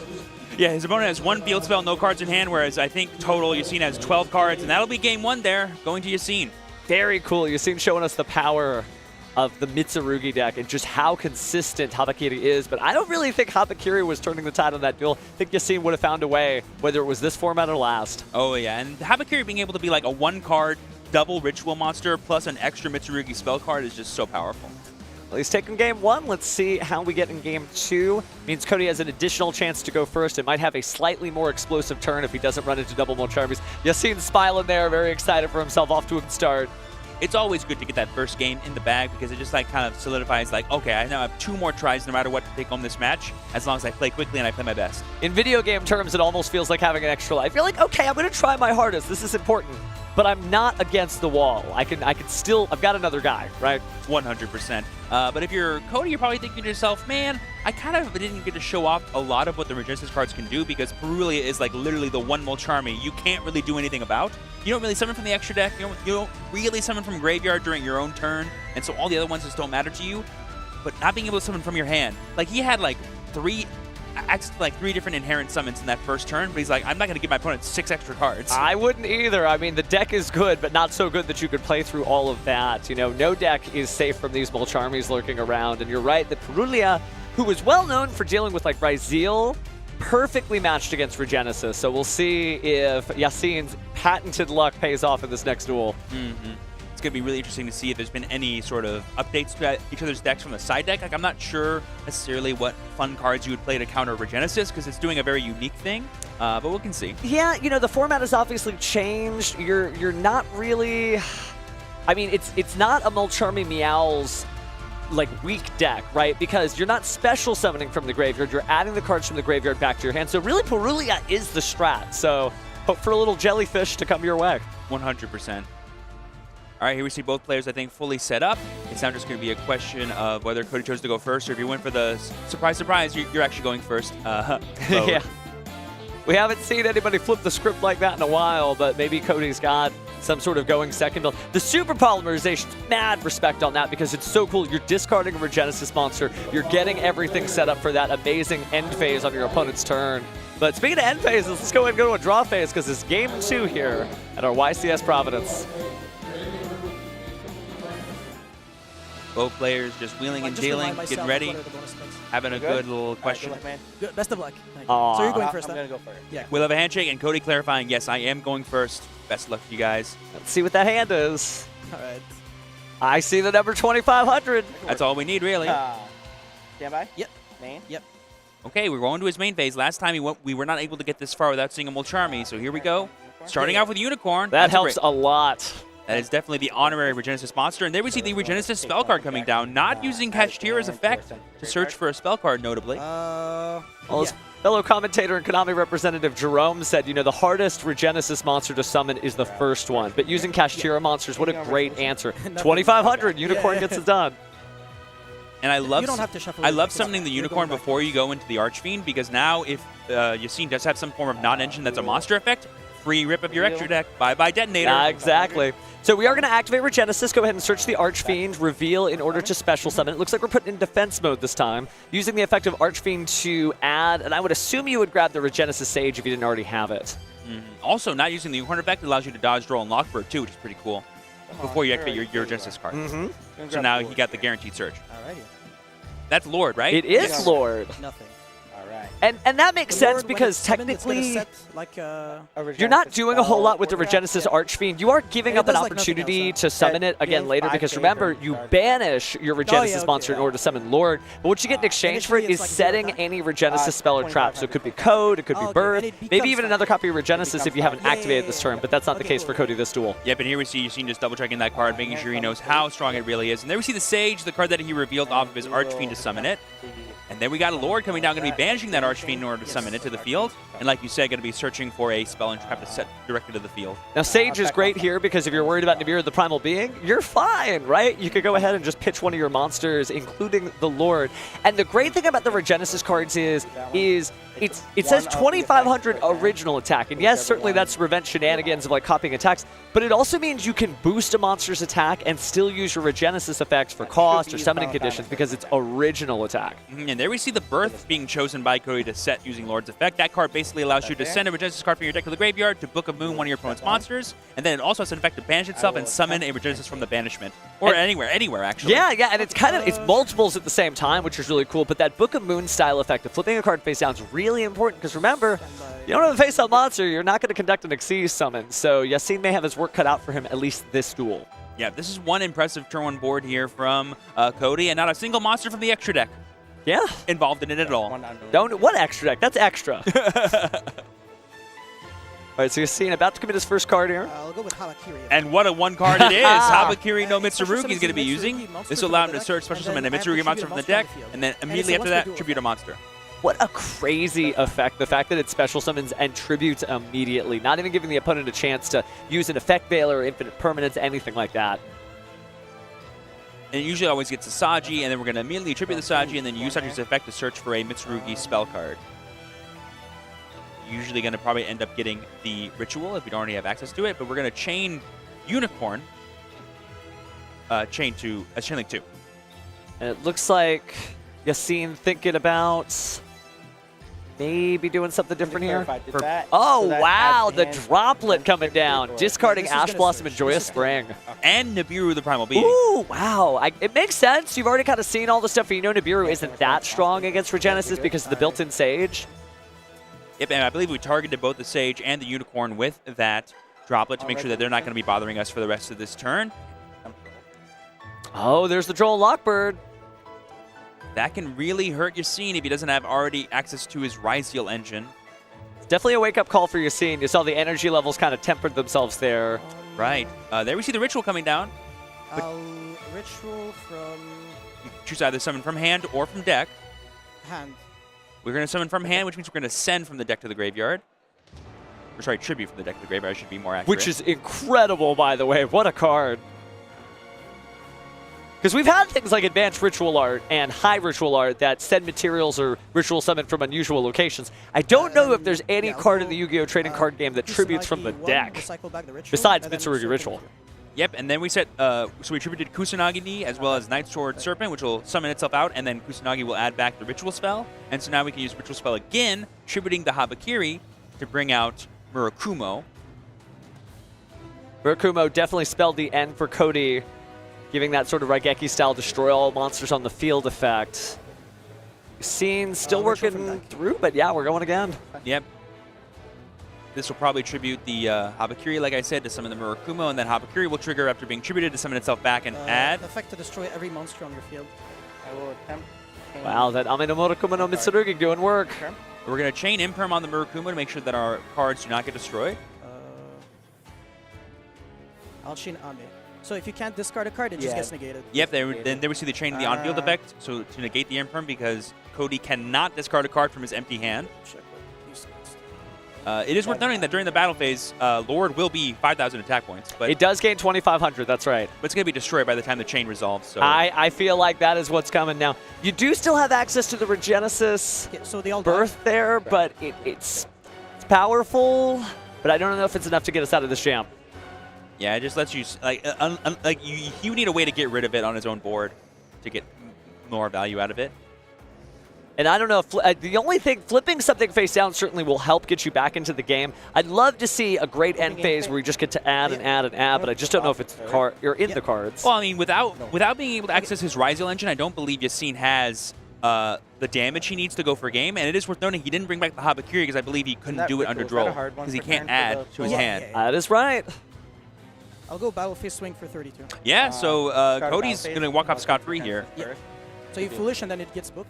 Yeah, his opponent has 1 field spell, no cards in hand, whereas I think total Yassine has 12 cards, and that'll be game 1 there, going to Yassine. Very cool. Yassine showing us the power of the Mitsurugi deck and just how consistent Habakiri is, but I don't really think Habakiri was turning the tide on that duel. I think Yassine would have found a way, whether it was this format or last. Oh yeah, and Habakiri being able to be like a 1-card double ritual monster plus an extra Mitsurugi spell card is just so powerful. Well, he's taking game 1. Let's see how we get in game 2. Means Cody has an additional chance to go first. It might have a slightly more explosive turn if he doesn't run into double Mulcharmys. Yassine's smiling there, very excited for himself, off to a good start. It's always good to get that first game in the bag because it just like kind of solidifies like, okay, I now have 2 more tries no matter what to take home this match, as long as I play quickly and I play my best. In video game terms, it almost feels like having an extra life. You're like, okay, I'm going to try my hardest. This is important. but I'm not against the wall. I can still, I've got another guy, right? 100%. But if you're Cody, you're probably thinking to yourself, man, I kind of didn't get to show off a lot of what the Regenesis cards can do because Perulia is like literally the one Molcharmy you can't really do anything about. You don't really summon from the extra deck. You don't really summon from graveyard during your own turn, and so all the other ones just don't matter to you. But not being able to summon from your hand, like he had like three different inherent summons in that first turn, but he's like, I'm not going to give my opponent 6 extra cards. I wouldn't either. I mean, the deck is good, but not so good that you could play through all of that. You know, no deck is safe from these Molcharmies lurking around, and you're right that Perulia, who is well known for dealing with like Ryzeal, perfectly matched against Regenesis. So we'll see if Yassine's patented luck pays off in this next duel. It's going to be really interesting to see if there's been any sort of updates to each other's decks from the side deck. Like, I'm not sure necessarily what fun cards you would play to counter Regenesis because it's doing a very unique thing, but we can see. Yeah, you know, the format has obviously changed. You're not really... I mean, it's not a Molcharmy Meow's like weak deck, right? Because you're not special summoning from the graveyard. You're adding the cards from the graveyard back to your hand. So really, Perulia is the strat. So hope for a little jellyfish to come your way. 100%. All right, here we see both players, I think, fully set up. It's now just going to be a question of whether Cody chose to go first, or if you went for the surprise, you're actually going first. Yeah. We haven't seen anybody flip the script like that in a while, but maybe Cody's got some sort of going second. The super polymerization's mad respect on that because it's so cool. You're discarding a Regenesis monster. You're getting everything set up for that amazing end phase on your opponent's turn. But speaking of end phases, let's go ahead and go to a draw phase because it's game 2 here at our YCS Providence. Both players just wheeling and dealing, getting ready, having a good little question. Good. Best of luck. So you're going first, I'm going to go first. Yeah. We'll have a handshake, and Cody clarifying, yes, I am going first. Best of luck to you guys. Let's see what that hand is. All right. I see the number 2500. That's all we need, really. Stand by? Yep. Main? Yep. Okay, we're going to his main phase. Last time we were not able to get this far without seeing a Molcharmy, so here we go. Starting off with Unicorn. That helps a lot. That is definitely the honorary Regenesis monster. And there we see the Regenesis spell card coming down, not using Kashtira's effect to search for a spell card, notably. Well, as fellow commentator and Konami representative Jerome said, you know, the hardest Regenesis monster to summon is the first one. But using Kashtira monsters, what a great answer. 2500, Unicorn gets it done. And I love, you don't have to shuffle summoning the Unicorn before you go into the Archfiend, because now if Yassine does have some form of non-engine that's a monster effect, free rip of your extra deck. Bye-bye Detonator. Exactly. So we are going to activate Regenesis. Go ahead and search the Archfiend, reveal in order to special summon. It looks like we're putting in defense mode this time, using the effect of Archfiend to add, and I would assume you would grab the Regenesis Sage if you didn't already have it. Also, not using the Unicorn effect allows you to dodge, draw, and Lockbird too, which is pretty cool, before you activate your Regenesis card. So now you got the guaranteed search. Alrighty. That's Lord, right? It is Lord. Nothing. And that makes The sense Lord, because when it's summoned, technically it's gonna set, like, you're not doing a whole lot with the Regenesis Archfiend. You are giving And it up an does, like, nothing opportunity else, to summon it again later because remember, you banish your Regenesis monster in order to summon Lord. But what you get in exchange for it is setting any Regenesis spell or trap. So it could be Code, it could be Birth, maybe even another copy of Regenesis if you haven't activated this turn, but that's not the case for Cody this duel. Yep, and here we see Yassine just double-checking that card, making sure he knows how strong it really is. And there we see the Sage, the card that he revealed off of his Archfiend to summon it. And then we got a Lord coming down, going to be banishing that Archfiend in order to summon it to the field. And like you said, going to be searching for a spell and trap to set directly to the field. Now, Sage is great here because if you're worried about Nibiru the Primal Being, you're fine, right? You could go ahead and just pitch one of your monsters, including the Lord. And the great thing about the Regenesis cards is it says 2500 original attack. And yes, certainly that's revenge shenanigans of like copying attacks, but it also means you can boost a monster's attack and still use your Regenesis effects for cost or summoning conditions because it's original attack. And there we see the Birth being chosen by Cody to set using Lord's effect. That card basically allows you to send a Regenesis card from your deck to the graveyard to Book of Moon, one of your opponent's monsters, and then it also has an effect to banish itself and summon a Regenesis from the banishment. Or anywhere actually. Yeah, and it's multiples at the same time, which is really cool, but that Book of Moon style effect of flipping a card face down is really important because remember, you don't have a face-up monster, you're not going to conduct an Xyz summon, so Yassine may have his work cut out for him at least this duel. Yeah, this is one impressive turn one board here from Cody, and not a single monster from the extra deck. Yeah. Involved in it at all. What extra deck? That's extra. All right, so Yassine about to commit his first card here. I'll go with Habakiri. And what a one card it is. Habakiri no Mitsurugi is going to be using. This will allow him to search special summon a Mitsurugi monster from the deck, and then immediately after that, tribute a monster. What a crazy effect. The fact that it special summons and tributes immediately, not even giving the opponent a chance to use an effect veil or infinite permanence, anything like that. And it usually always gets a Saji, and then we're going to immediately tribute the Saji, and then use Saji's effect to search for a Mitsurugi spell card. Usually going to probably end up getting the Ritual if we don't already have access to it, but we're going to chain Unicorn, chain link 2. And it looks like Yassine thinking about maybe doing something different here. Oh, wow, the droplet coming down, discarding Ash Blossom and Joyous Spring. And Nibiru the Primal Being. Ooh, wow. It makes sense. You've already kind of seen all the stuff, and you know Nibiru isn't that strong against Regenesis because of the built-in Sage. Yep, and I believe we targeted both the Sage and the Unicorn with that droplet to make sure that they're not going to be bothering us for the rest of this turn. Oh, there's the Droll Lockbird. That can really hurt Yassine if he doesn't have already access to his Ryzeal engine. It's definitely a wake-up call for Yassine. You saw the energy levels kind of tempered themselves there. Right. There we see the Ritual coming down. Ritual from... You can choose either summon from hand or from deck. hand. We're going to summon from hand, which means we're going to send from the deck to the graveyard. Or sorry, tribute from the deck to the graveyard. I should be more accurate. Which is incredible, by the way. What a card. Because we've had things like advanced ritual art and high ritual art that send materials or ritual summon from unusual locations. I don't know if there's any card in the Yu-Gi-Oh! Trading card game that tributes from the deck, besides Mitsurugi Ritual. Yep, and then we set, so we tributed Kusanagi as well as Night Sword Serpent, which will summon itself out, and then Kusanagi will add back the Ritual Spell. And so now we can use Ritual Spell again, tributing the Habakiri to bring out Murakumo. Murakumo definitely spelled the end for Cody, giving that sort of Raigeki-style destroy all monsters on the field effect. Scene still working through, but yeah, we're going again. Yep. This will probably tribute the Habakiri, like I said, to summon the Murakumo, and then Habakiri will trigger after being tributed to summon itself back and add. Effect to destroy every monster on your field. I will attempt. Wow, that Ame no Murakumo no Mitsurugi doing work. We're going to chain Imperm on the Murakumo to make sure that our cards do not get destroyed. I'll chain Ame. So if you can't discard a card, it just gets negated. Yep, then there we see the chain of the on-field effect, so to negate the Imperm, because Cody cannot discard a card from his empty hand. It is worth noting that during the battle phase, Lord will be 5,000 attack points. But it does gain 2,500, that's right. But it's going to be destroyed by the time the chain resolves. So I feel like that is what's coming now. You do still have access to the Regenesis so they all birth there, but it's powerful, but I don't know if it's enough to get us out of this jam. Yeah, it just lets you, you need a way to get rid of it on his own board to get more value out of it. And I don't know, if the only thing, flipping something face down certainly will help get you back into the game. I'd love to see a great end phase where you just get to add and add and add, but I just don't know if it's you're in the cards. Well, I mean, without being able to access his Ryzeal engine, I don't believe Yassine has the damage he needs to go for a game. And it is worth noting he didn't bring back the Habakiri because I believe he couldn't do it under Droll because he can't add to his hand. That is right. I'll go battle phase swing for 32. Yeah, so Cody's going to walk off scot-free here. Yeah. So you foolish and then it gets booked?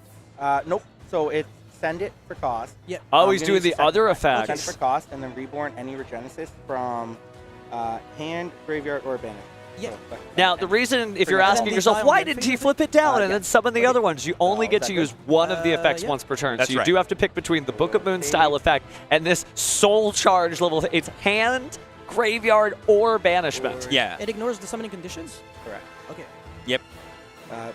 Nope. So it's send it for cost. Yeah. Oh, he's doing the other effects. Send for cost and then reborn any Regenesis from hand, graveyard, or banner. Yeah. So, now, the reason, if you're asking yourself, why didn't he flip it down and then summon the other ones? You only get to use one of the effects once per turn. That's so you right. do have to pick between the Book of Moon style effect and this soul charge level. It's hand, graveyard, or banishment. Yeah. It ignores the summoning conditions? Correct. Okay. Yep.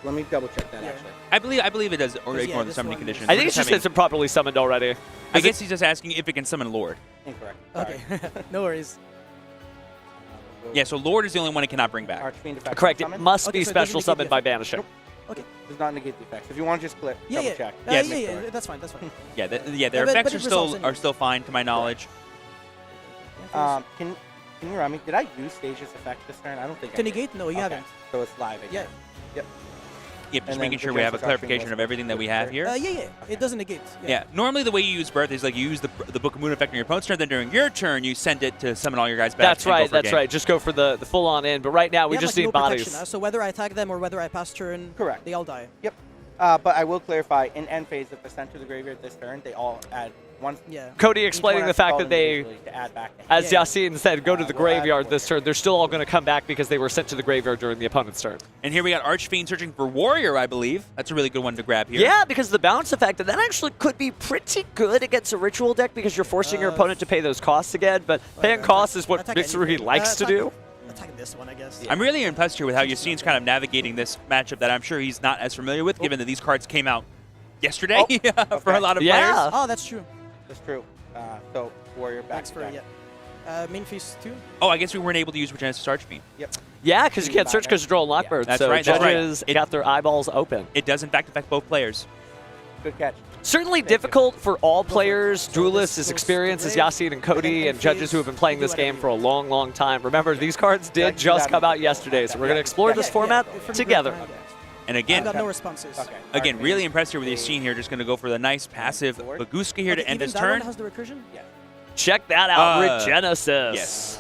Let me double check that actually. I believe it does ignore the summoning conditions. I think it's just it's improperly summoned already. I guess he's just asking if it can summon Lord. Incorrect. Okay. No worries. Yeah, so Lord is the only one it cannot bring back. Archfiend effect Correct. It summon. must Okay, be so it doesn't special negate summoned the by effect. banishing. Nope. Okay. Does not negate the effects. If you want to just double check. Yeah, That's fine. That's fine. Yeah, their but effects it resolves anyway. are still fine to my knowledge. Can you remind me? Did I use Stage's effect this turn? I don't think. To I did. negate? No, you haven't. So it's live again. Yeah. Yep, just And making then sure we have a Regenesis Archfiend clarification was of everything that we have here. Yeah. It doesn't negate. Yeah, normally the way you use Birth is like you use the Book of Moon effect on your opponent's turn, then during your turn you send it to summon all your guys back. That's right. That's right. Just go for the full-on in. But right now we just like need no bodies. protection, so whether I attack them or whether I pass turn, Correct. they all die. Yep. But I will clarify, in end phase, if they're sent to the graveyard this turn, they all add once Yeah. Cody each explaining one the has fact called that they, individually to add back to hand. as Yassine said, go to the We'll add graveyard more. this turn. They're still all going to come back because they were sent to the graveyard during the opponent's turn. And here we got Archfiend searching for Warrior, I believe. That's a really good one to grab here. Yeah, because of the bounce effect, and that actually could be pretty good against a ritual deck because you're forcing your opponent to pay those costs again, but paying costs is what Attack Mitsurugi anything. likes to do. Attack this one, I guess. I'm really impressed here with how Yassine's kind of navigating this matchup that I'm sure he's not as familiar with, given that these cards came out yesterday for a lot of Yeah. players. Oh, that's true. That's true. So Warrior back Thanks to for back. main phase 2. Oh, I guess we weren't able to use Regenesis Archfiend. Yep. Yeah, because you can't search because you're drawing Lockbird, That's so right, that's right. judges got their eyeballs open. It does, in fact, affect both players. Good catch. Certainly difficult for all players, duelists, as experienced as Yassine and Cody, and judges who have been playing this game for a long, long time. Remember, these cards did just come out yesterday, so we're going to explore this format together. And I again, got no responses. Okay. again, really impressed here with Yassine here. Just going to go for the nice passive Baguska here to end Even his that turn. one has the recursion? Check that out, Uh, Regenesis. Yes.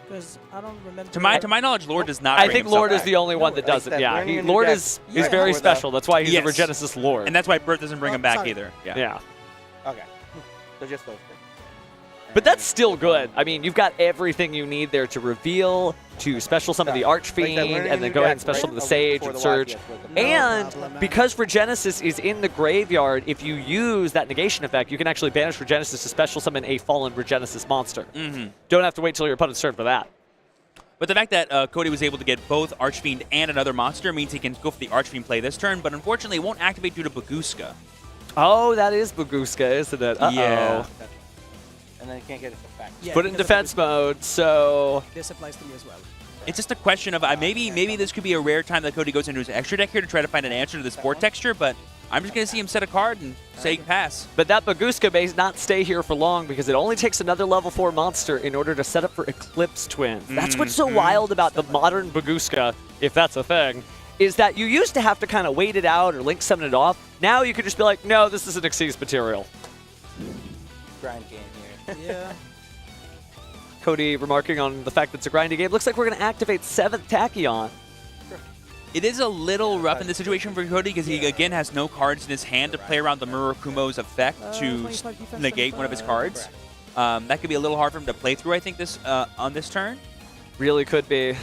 Because I don't remember. To my knowledge, Lord does not I bring think himself Lord is back. the only one that like does it. that, Yeah, learning a new Lord deck is right very before special. That's why he's Yes. a Regenesis Lord. And that's why Bert doesn't bring him back sorry. either. yeah. Okay. So just those three. But that's still good. I mean, you've got everything you need there to reveal, to special summon the Archfiend, and then go ahead and special summon the Sage and Surge. And because Regenesis is in the graveyard, if you use that negation effect, you can actually banish Regenesis to special summon a fallen Regenesis monster. Don't have to wait till your opponent's turn for that. But the fact that Cody was able to get both Archfiend and another monster means he can go for the Archfiend play this turn, but unfortunately it won't activate due to Baguska. Oh, that is Baguska, isn't it? Uh-oh. Yeah. And then you can't get its effect. Yeah, Put it in because of defense mode, so... This applies to me as well. It's just a question of maybe this could be a rare time that Cody goes into his extra deck here to try to find an answer to this board texture, but I'm just going to see him set a card and say pass. But that Baguska may not stay here for long because it only takes another level 4 monster in order to set up for Eclipse Twins. That's what's so wild about the modern Baguska, if that's a thing, is that you used to have to kind of wait it out or link summon it off. Now you could just be like, no, this is an Xyz material. Grind game here. Yeah. Cody remarking on the fact that it's a grindy game. Looks like we're going to activate 7th Tachyon. It is a little rough in this situation for Cody because he again has no cards in his hand to play around the Murakumo's effect to 25 defense, negate one of his cards. That could be a little hard for him to play through, I think, this on this turn. Really could be.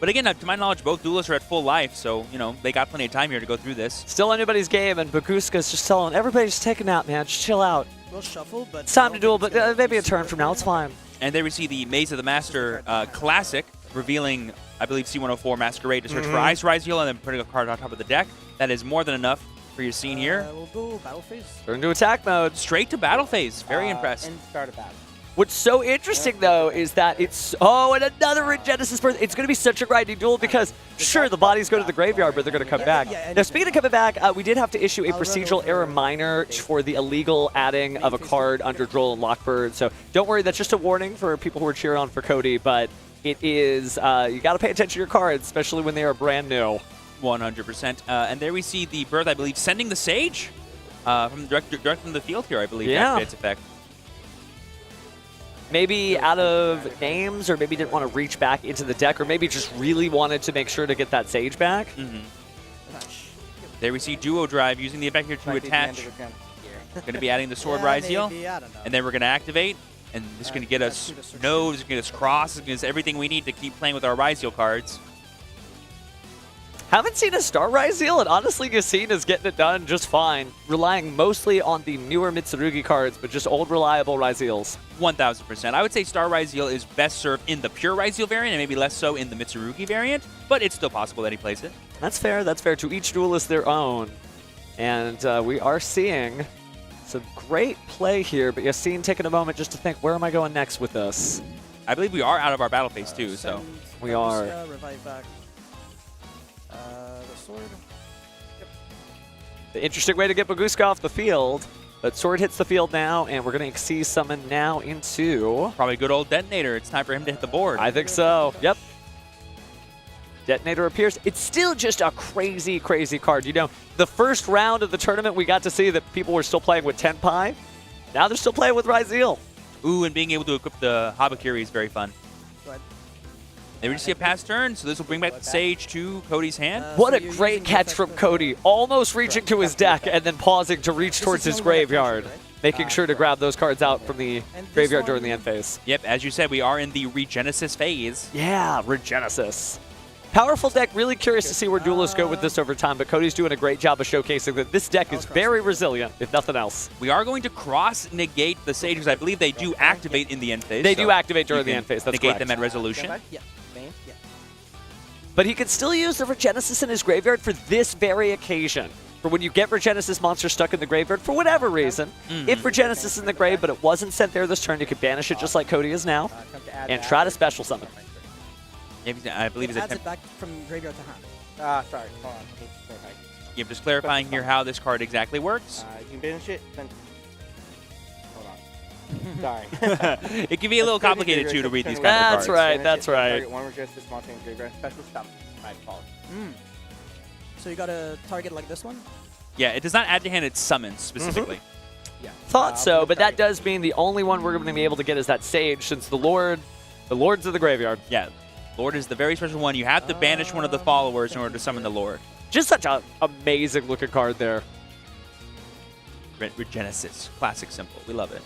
But again, to my knowledge, both duelists are at full life, so they got plenty of time here to go through this. Still anybody's game, and Baguska's just telling everybody just take a nap, man. Just chill out. We'll shuffle, but It's time to duel, but maybe a turn from now. It's fine. And there we see the Maze of the Master Classic, revealing, I believe, C104 Masquerade to search for Ice Rise Heal and then putting a card on top of the deck. That is more than enough for your scene here. We'll go battle phase. Turn to attack mode. Straight to battle phase. Very impressed. And start a battle. What's so interesting, though, is that it's... Oh, and another Regenesis birth. It's going to be such a grindy duel because, sure, the bodies go to the graveyard, but they're going to come back. Now, speaking of coming back, we did have to issue a procedural error minor for the illegal adding of a card under Droll and Lockbird. So don't worry, that's just a warning for people who are cheering on for Cody, but it is... you got to pay attention to your cards, especially when they are brand new. 100%. And there we see the birth, I believe, sending the Sage from direct from the field here, I believe. Yeah. Its effect. Maybe out of names, or maybe didn't want to reach back into the deck, or maybe just really wanted to make sure to get that Sage back. There we see Duo Drive using the effect here to attach. Going to be adding the Sword Rise Heal. And then we're going to activate. And this is going to get us Nodes, going to get us Cross, it's going to get us everything we need to keep playing with our Rise Heal cards. Haven't seen a Star Rise Heal, and honestly, Yassine is getting it done just fine, relying mostly on the newer Mitsurugi cards, but just old reliable Rise Heals. 1,000%. I would say Star Rise Heal is best served in the pure Rise Heal variant and maybe less so in the Mitsurugi variant, but it's still possible that he plays it. That's fair. That's fair. To each duelist their own. And we are seeing some great play here, but Yassine taking a moment just to think, where am I going next with this? I believe we are out of our battle phase too, so. We are. Revive back. The sword. The interesting way to get Baguska off the field. But Sword hits the field now, and we're going to Xyz summon now into... Probably good old Detonator. It's time for him to hit the board. I think so. Yep. Detonator appears. It's still just a crazy, crazy card. You know, the first round of the tournament, we got to see that people were still playing with Tenpai. Now they're still playing with Ryzeal. Ooh, and being able to equip the Habakiri is very fun. There we just see a pass turn, so this will bring back the Sage to Cody's hand. What a great catch from Cody. Almost reaching to his deck and then pausing to reach towards his graveyard. making sure to grab those cards out from the And this graveyard one- during the end phase. Yep, as you said, we are in the Regenesis phase. Yeah, Regenesis. Powerful deck. Really curious to see where Duelists go with this over time, but Cody's doing a great job of showcasing that this deck is very resilient, if nothing else. We are going to cross-negate the Sages. I believe they do activate in the end phase. They so do activate during you the can end phase, that's negate correct. them at resolution. Yeah. Main? Yeah. But he can still use the Regenesis in his graveyard for this very occasion. For when you get Regenesis monsters stuck in the graveyard for whatever reason. If Regenesis is in the grave, but it wasn't sent there this turn, you could banish it just like Cody is now, and try to special summon. I believe It it's adds a it back from graveyard to hand. Sorry, hold on. Yep, just clarifying here how this card exactly works. You can banish it, then... Hold on. Sorry. It can be a little complicated, too, to read these kind of That's cards. right, that's right. Target one Regenesis monster in graveyard, special summon. My fault. So you got a target like this one? Yeah, it does not add to hand, it's summons specifically. Yeah. Thought so, but that does mean the only one we're going to be able to get is that Sage, since the Lords of the graveyard. Yeah, Lord is the very special one. You have to banish one of the followers in order to summon the Lord. Just such an amazing looking card there. Regenesis, classic simple. We love it.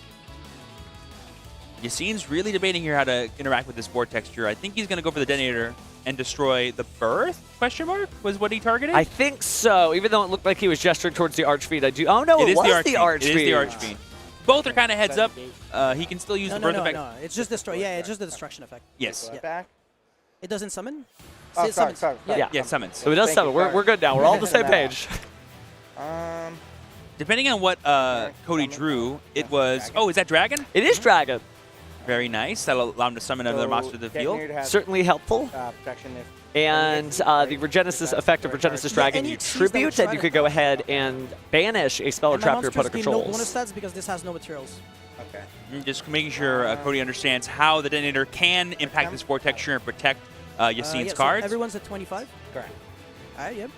Yassine's really debating here how to interact with this board texture. I think he's going to go for the detonator and destroy the birth? Question mark? Was what he targeted? I think so, even though it looked like he was gesturing towards the Archfiend. I do. Oh no, it was the Archfiend. It is the Archfiend. Both are kind of heads up. He can still use the birth effect. No, it's just destroy. Yeah, it's just the destruction effect. Yes. Yeah. Back. It doesn't summon? Oh, It sorry, summons. sorry. Yeah. Yeah, summons. So it does Thank summon. you, We're good now. We're all on the same No. page. Depending on what Cody drew, it was... Oh, is that Dragon? It is Dragon. Very nice. That'll allow him to summon another monster to the field. Certainly helpful. Protection if And the Regenesis effect of Regenesis Dragon, any you keys that would tribute, try and you to- could go ahead and banish a spell or And my trap your monsters opponent gain no bonus controls. stats because this has no materials. Okay. Just making sure Cody understands how the detonator can impact this board texture and protect Yassine's Yeah, so cards. everyone's at 25? Correct. Alright, yep.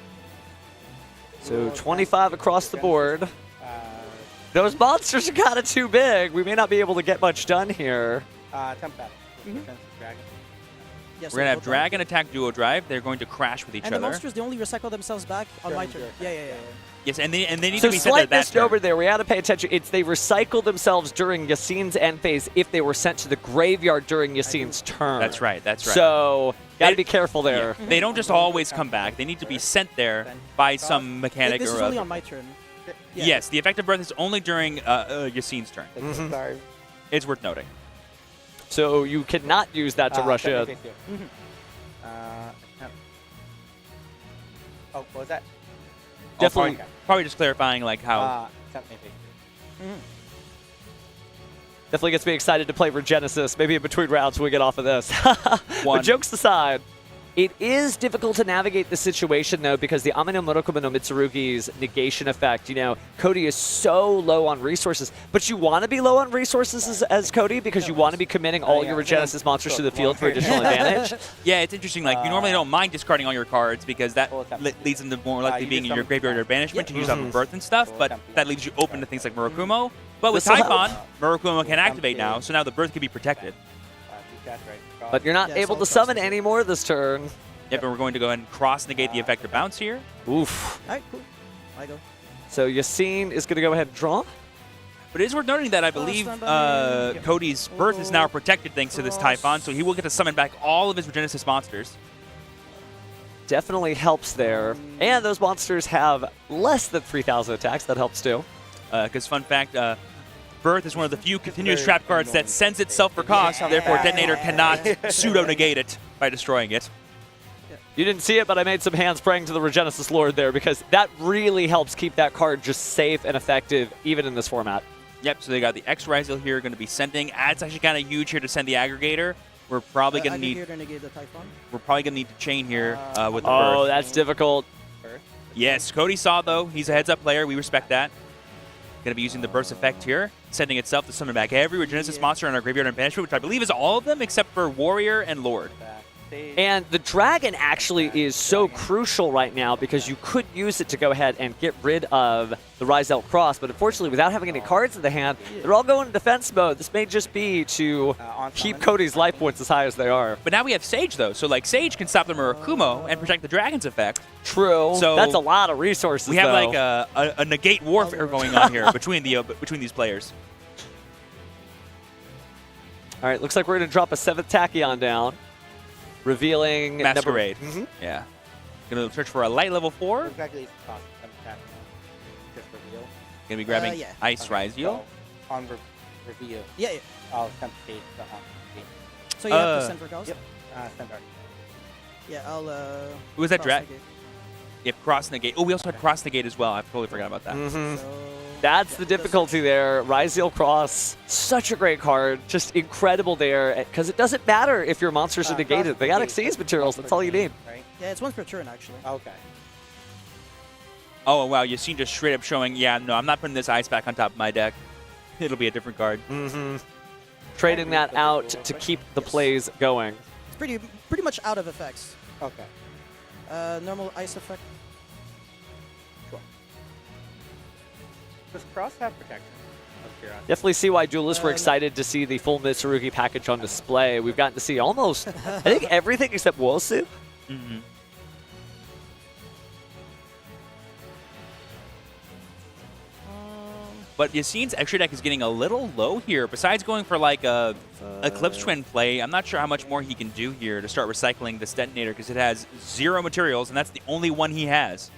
So 25 across the board. Those monsters are kind of too big. We may not be able to get much done here. Temp battle. Dragon. Yes, We're going to have both Dragon attack Duo Drive. They're going to crash with each And other. the monsters, they only recycle themselves back on my turn. Yeah. Yes, and they need So to be sent slight at that missed turn. over there. We had to pay attention. It's they recycle themselves during Yassine's end phase if they were sent to the graveyard during Yassine's turn. That's right, that's right. So got to be careful there. Yeah. They don't just always come back. They need to be sent there by some mechanic This or is only other. on my turn. Yeah. Yes, the effective birth is only during Yassine's turn. Sorry. It's worth noting. So you cannot use that to rush in. Temp. Oh, what was that? Definitely. Probably just clarifying like how. Temp maybe. Definitely gets me excited to play Regenesis. Maybe in between rounds we get off of this. One. But jokes aside, it is difficult to navigate the situation, though, because the Amino Morokumo no Mitsurugi's negation effect, you know, Cody is so low on resources. But you want to be low on resources as Cody because you want to be committing all your Regenesis monsters to the field for additional advantage. Yeah, it's interesting. Like, you normally don't mind discarding all your cards because that leads them to more likely being in your graveyard or banishment to use up a birth and stuff, but that leaves you open to things like Murakumo. But with This'll Typhon, help. Murakumo can activate now, so now the birth can be protected. But you're not able to summon any more this turn. Yep, and we're going to go ahead and cross-negate the effective bounce here. Oof. Alright, cool. I go. So Yassine is going to go ahead and draw. But it is worth noting that I believe Cody's birth is now protected thanks to this Typhon, so he will get to summon back all of his Regenesis monsters. Definitely helps there. And those monsters have less than 3,000 attacks. That helps too. Because fun fact, Birth is one of the few continuous trap cards that sends itself for cost, therefore Detonator cannot pseudo-negate it by destroying it. You didn't see it, but I made some hands praying to the Regenesis Lord there because that really helps keep that card just safe and effective even in this format. Yep, so they got the X-Rizal here going to be sending. It's actually kind of huge here to send the Aggregator. We're probably going to need. We're probably going to need to chain here with the Birth. Oh, that's difficult. Yes, Cody saw though. He's a heads-up player. We respect that. Going to be using the Burst effect here, sending itself to summon back every Regenesis monster in our graveyard and banishment, which I believe is all of them except for Warrior and Lord. Stage. And the dragon actually is so crucial right now because you could use it to go ahead and get rid of the Rizal Cross, but unfortunately without having any cards in the hand, they're all going in defense mode. This may just be to keep Cody's life points as high as they are. But now we have Sage, though. So, like, Sage can stop the Murakumo and protect the Dragon's effect. True. So that's a lot of resources, We have, though. like, a negate warfare going on here between these players. All right, looks like we're going to drop a 7th Tachyon down, revealing Masquerade. Number, Yeah. Going to search for a light level 4. Exactly. Just reveal. Going to be grabbing yeah. Ice Rise Heal. So, on reveal, Yeah, yeah. I'll send Stage to on Stage. So you have to send for Gauss? Yep. Send Dark. Yeah, I'll. Who was that cross dragon? negate. Yep, Cross Negate. Oh, we also had Cross Negate as well. I totally forgot about that. Mhm. So, That's yeah, the difficulty there. Rizal Cross, such a great card. Just incredible there, because it doesn't matter if your monsters are negated. They got Xyz materials. That's all you need. Right? Yeah, it's once per turn actually. Okay. Oh, wow. Yassine just straight up showing, yeah, no, I'm not putting this Ice back on top of my deck. It'll be a different card. Trading that out to keep the plays going. It's pretty much out of effects. Okay. Normal ice effect. Does Cross have protection? Of curiosity. Definitely see why Duelists were excited to see the full Mitsurugi package on display. We've gotten to see almost, I think, everything except Wosu. Mm-hmm. But Yassine's extra deck is getting a little low here. Besides going for like a Eclipse Twin play, I'm not sure how much more he can do here to start recycling this detonator because it has 0 materials and that's the only one he has.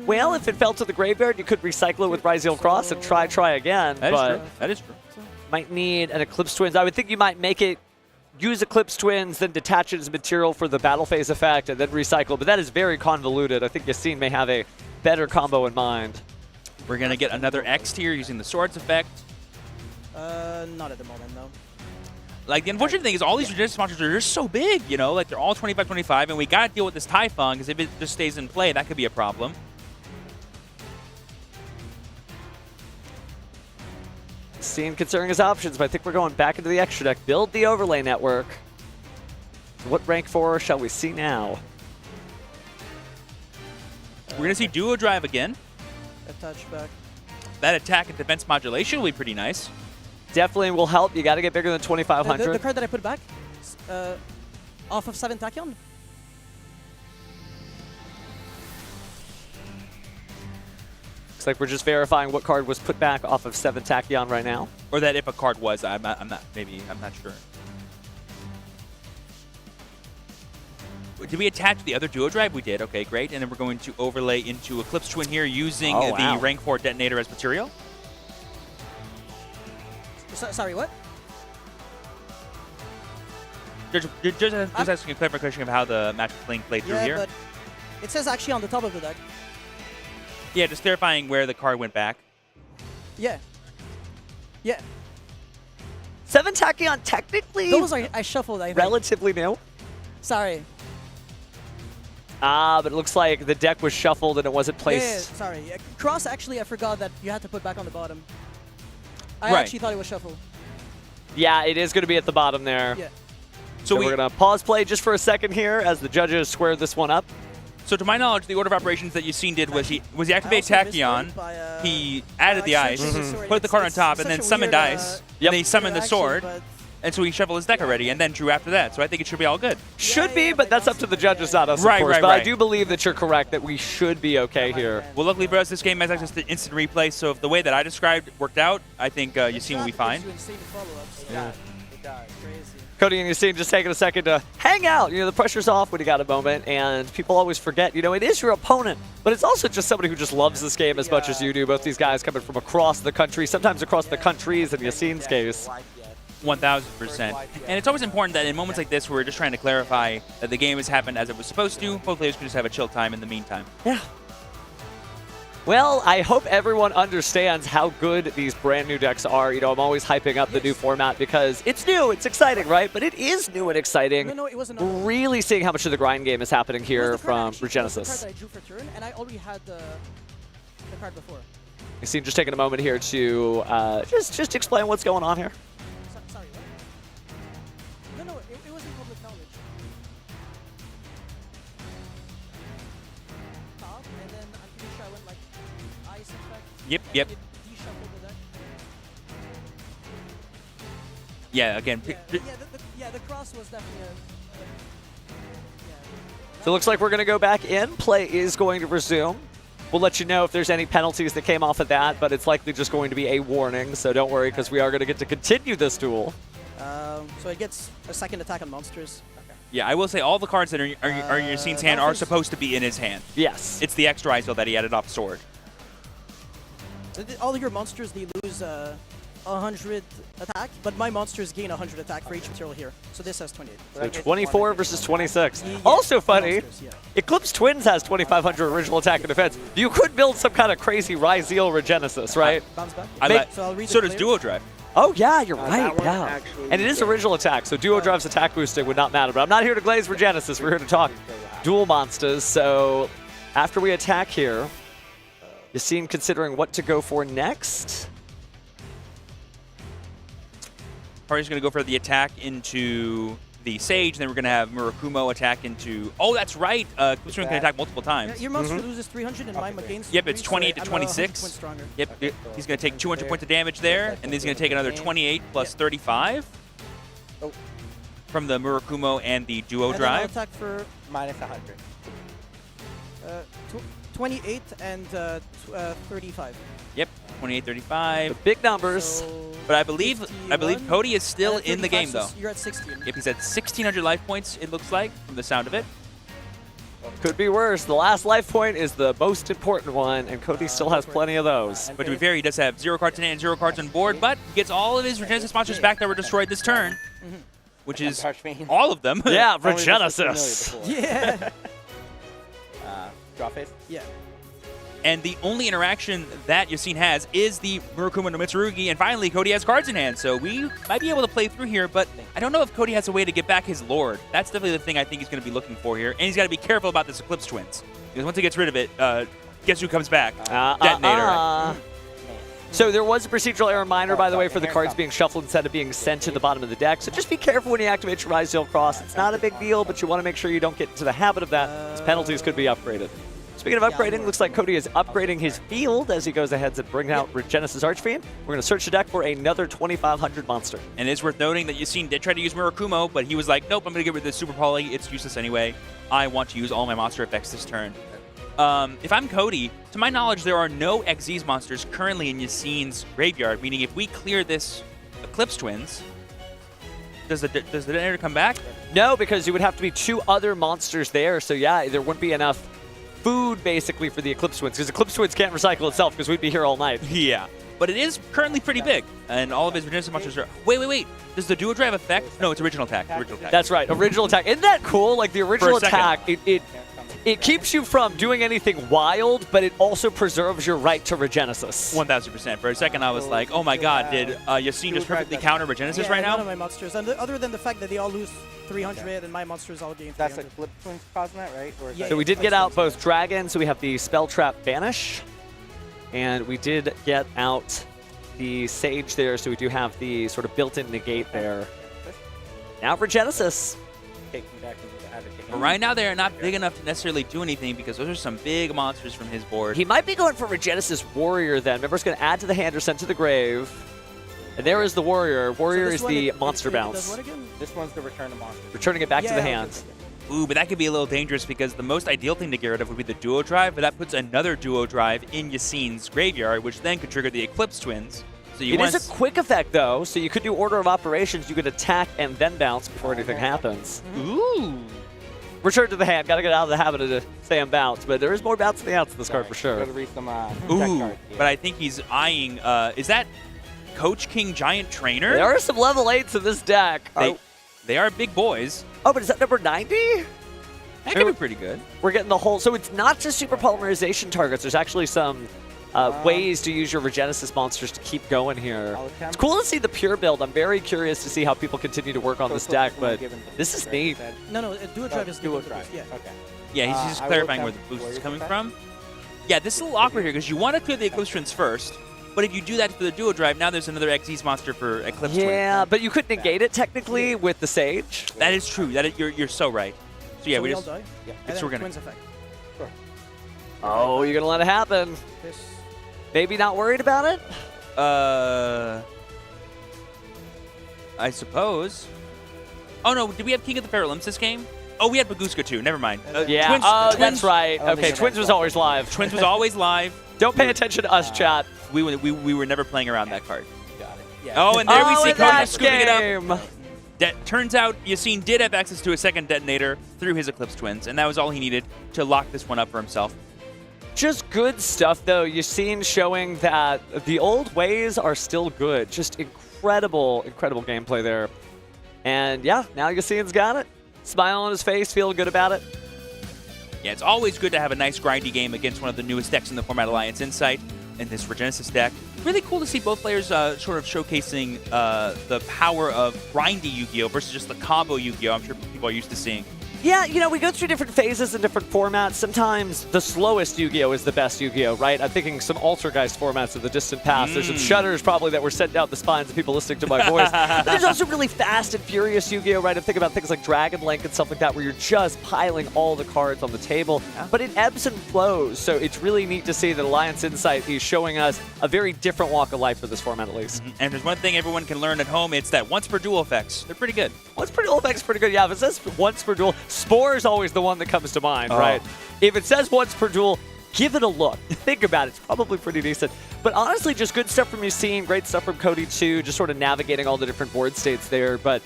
Well, if it fell to the graveyard, you could recycle it with Rizal Cross and try again. That but is true. That is true. Might need an Eclipse Twins. I would think you might make it, use Eclipse Twins, then detach it as material for the battle phase effect, and then recycle. But that is very convoluted. I think Yassine may have a better combo in mind. We're going to get another X tier using the Swords effect. Not at the moment, no. Like, the unfortunate thing is all these Regenesis monsters are just so big, you know? Like, they're all 25-25, and we got to deal with this Typhon, because if it just stays in play, that could be a problem. Yassine considering his options, but I think we're going back into the extra deck. Build the overlay network. What rank 4 shall we see now? We're going to see Duo Drive again. Attach back. That attack and defense modulation will be pretty nice. Definitely will help. You got to get bigger than 2,500. The card that I put back, off of 7 Tachyon. Looks like we're just verifying what card was put back off of 7 Tachyon right now. Or that if a card was, I'm not sure. Did we attach the other Duo Drive? We did. Okay, great. And then we're going to overlay into Eclipse Twin here using the rank 4 detonator as material. Sorry, what? Just asking a clarification of how the match was played through here. But it says actually on the top of the deck. Yeah, just clarifying where the card went back. Yeah. Yeah. 7 Tachyon technically Those I shuffled, I think. relatively new. Sorry. Ah, but it looks like the deck was shuffled and it wasn't placed. Yeah, sorry. Yeah, Cross, actually, I forgot that you had to put back on the bottom. I Right. actually thought it was shuffled. Yeah, it is going to be at the bottom there. Yeah. So we're going to pause play just for a second here as the judges square this one up. So to my knowledge, the order of operations that Yassine did was he activate I also Tachyon, missed one by, he added the ice, searching the sword. put the card on It's top, and such then a summoned weird, ice, and then he summoned the interaction, sword, but- and so he shuffled his deck already, and then drew after that. So I think it should be all good. Should be, but that's up to the judges, not us, Right, of course. right, But I right. do believe that you're correct, that we should be okay here. Well, luckily for us, this game has access to instant replay, so if the way that I described worked out, I think Yassine will be fine. Yeah. Cody and Yassine just taking a second to hang out. You know, the pressure's off when you got a moment, and people always forget, you know, it is your opponent, but it's also just somebody who just loves this game as much as you do. Both these guys coming from across the country, sometimes across the countries in Yassine's case. 1,000%. And it's always important that in moments like this, where we're just trying to clarify that the game has happened as it was supposed to, both players can just have a chill time in the meantime. Yeah. Well, I hope everyone understands how good these brand new decks are. You know, I'm always hyping up the new format because it's new, it's exciting, right? But it is new and exciting. No, it wasn't. Really seeing how much of the grind game is happening here from Regenesis. It was the card that I drew for turn, and I already had the card before. Yassine just taking a moment here to just explain what's going on here. Sorry, what? No, it wasn't public knowledge. Yep, yep. Yeah, again. The cross was definitely So it looks like we're going to go back in. Play is going to resume. We'll let you know if there's any penalties that came off of that, but it's likely just going to be a warning, so don't worry, because we are going to get to continue this duel. So it gets a second attack on monsters. Yeah, I will say all the cards that are in Yassine's hand are supposed to be in his hand. Yes. It's the extra ISO that he added off sword. All your monsters, they lose 100 attack, but my monsters gain 100 attack for each material here. So this has 28. So 24 versus 26. Yeah, Also funny, monsters, yeah. Eclipse Twins has 2,500 original attack and defense. You could build some kind of crazy Ryzeal Regenesis, right? Bounce back. So does Duo Drive. Oh, yeah, you're right. that one Yeah. actually And it is original attack, so Duo Drive's attack boosting would not matter. But I'm not here to glaze Regenesis. We're here to talk dual monsters. So after we attack here, Yassine considering what to go for next. Probably just going to go for the attack into the Sage, and then we're going to have Murakumo attack into... Oh, that's right! Eclipse Twin can attack multiple times. Your monster loses 300 and mine gains. Yep, it's 28 to I'm 26. 100 points stronger. Yep, he's going to take 200 points of damage there, and then he's going to take another 28 plus 35 from the Murakumo and the Duo And then I'll Drive. attack for Minus 100. 28 and 35. Yep, 28, 35. The big numbers. So But I believe 51, Cody is still and in the 35, game, so though. You're at 16. Yep, he's at 1,600 life points, it looks like, from the sound of it. Could be worse. The last life point is the most important one, and Cody still has plenty of those. But to be fair, he does have 0 cards in hand and 0 cards on board, but he gets all of his Regenesis monsters back that were destroyed this turn, which is all of them. Yeah, Only this was Regenesis. familiar Yeah. before. Draw face. Yeah. And the only interaction that Yassine has is the Murakumo no Mitsurugi, and finally Cody has cards in hand, so we might be able to play through here, but I don't know if Cody has a way to get back his Lord. That's definitely the thing I think he's going to be looking for here, and he's got to be careful about this Eclipse Twins, because once he gets rid of it, guess who comes back? Detonator. So there was a procedural error minor, by the way, for the cards being shuffled instead of being sent to the bottom of the deck. So just be careful when you activate your Ryzeal Cross. It's not a big deal, but you want to make sure you don't get into the habit of that, as penalties could be upgraded. Speaking of upgrading, looks like Cody is upgrading his field as he goes ahead to bring out Regenesis Archfiend. We're going to search the deck for another 2,500 monster. And it's worth noting that Yassine did try to use Murakumo, but he was like, nope, I'm going to get rid of the Super Poly. It's useless anyway. I want to use all my monster effects this turn. If I'm Cody, to my knowledge, there are no Xyz monsters currently in Yassine's graveyard, meaning if we clear this Eclipse Twins, does the Detonator come back? No, because you would have to be 2 other monsters there, so yeah, there wouldn't be enough food, basically, for the Eclipse Twins, because Eclipse Twins can't recycle itself, because we'd be here all night. Yeah. But it is currently pretty big, and all of his Regenesis monsters are... Wait. Does the Duo Drive affect? No, it's original attack. That's right, original attack. Isn't that cool? Like, the original attack, it keeps you from doing anything wild, but it also preserves your right to Regenesis. 1,000%. For a second, I was like, oh my god, did Yassine just perfectly counter Regenesis right now? None of my monsters, and other than the fact that they all lose 300 and my monsters all gain 300. That's Eclipse Twins causing that, right? Or is Yeah. that So we did get out both dragons, so we have the Spell Trap Banish, and we did get out the Sage there, so we do have the sort of built-in negate there. Now Regenesis. taking back into add it to But hand? right now, they're not big enough to necessarily do anything because those are some big monsters from his board. He might be going for Regenesis Warrior then. Remember, it's going to add to the hand or send to the grave. And there is the Warrior. Warrior So is this one, the it monster does bounce. what again? This one's the return of monster. Returning it back to the Yeah, hand. Ooh, but that could be a little dangerous because the most ideal thing to get rid of would be the Duo Drive, but that puts another Duo Drive in Yassine's graveyard, which then could trigger the Eclipse Twins. So you It is a quick effect, though, so you could do Order of Operations. You could attack and then bounce before anything happens. Ooh. Return to the hand. Got to get out of the habit of saying bounce, but there is more bounce in the outs of this card for sure. Gotta read some deck Ooh, cards. but I think he's eyeing, is that Coach King Giant Trainer? There are some level 8s in this deck. They are big boys. Oh, but is that number 90? That could be pretty good. We're getting the whole... So it's not just super polymerization targets. There's actually some ways to use your Regenesis monsters to keep going here. It's cool to see the pure build. I'm very curious to see how people continue to work on this deck, but this is neat. No, Duo Drive is Duo the Drive. Yeah. Okay. Yeah, he's just I will clarifying where the attempt boost is Warrior's coming effect. from. Yeah, this is a little awkward here because you want to clear the Eclipse Twins first, but if you do that for the Duo Drive, now there's another Xyz monster for Eclipse Yeah, but you could negate it technically with the Sage. Twin. That is true. You're so right. So yeah, So we we all just... die? Yeah. And So then we're gonna... Twins effect. Oh, you're going to let it happen. This. Maybe not worried about it? I suppose. Oh no, did we have King of the Paralympics this game? Oh, we had Baguska too. Never mind. Yeah, Twins, that's right. Okay, Twins was always live. Twins was always live. Don't pay attention to us, chat. We were never playing around that card. Got it. Yeah. Oh, and there we see Cody that scooping it up. game. Turns out Yassine did have access to a second detonator through his Eclipse Twins, and that was all he needed to lock this one up for himself. Just good stuff, though. Yassine showing that the old ways are still good. Just incredible, incredible gameplay there. And yeah, now Yassine's got it. Smile on his face, feeling good about it. Yeah, it's always good to have a nice grindy game against one of the newest decks in the format, Alliance Insight, and this Regenesis deck. Really cool to see both players sort of showcasing the power of grindy Yu-Gi-Oh! Versus just the combo Yu-Gi-Oh! I'm sure people are used to seeing. Yeah, you know, we go through different phases and different formats. Sometimes the slowest Yu-Gi-Oh! Is the best Yu-Gi-Oh!, right? I'm thinking some Altergeist formats of the distant past. There's some shudders probably that were sent down the spines of people listening to my voice. But there's also really fast and furious Yu-Gi-Oh!, right? I'm thinking about things like Dragon Link and stuff like that where you're just piling all the cards on the table. But it ebbs and flows, so it's really neat to see that Alliance Insight is showing us a very different walk of life for this format, at least. And if there's one thing everyone can learn at home, it's that once per duel effects. They're pretty good. Once per duel effects pretty good. Yeah, if it says once per duel, Spore is always the one that comes to mind, right? If it says once per duel, give it a look. Think about it. It's probably pretty decent. But honestly, just good stuff from Yassine, great stuff from Cody too, just sort of navigating all the different board states there. But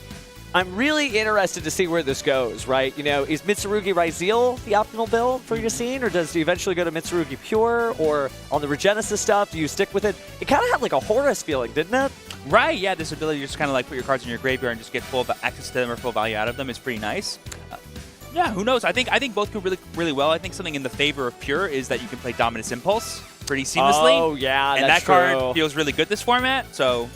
I'm really interested to see where this goes, right? You know, is Mitsurugi Ryzeal the optimal build for Yassine, or does he eventually go to Mitsurugi Pure, or on the Regenesis stuff, do you stick with it? It kind of had like a Horus feeling, didn't it? Right, yeah, this ability to just kind of like put your cards in your graveyard and just get full access to them or full value out of them is pretty nice. Yeah, who knows? I think both go really well. I think something in the favor of Pure is that you can play Dominus Impulse pretty seamlessly. Oh, yeah, and that's that card true. feels really good this format, so...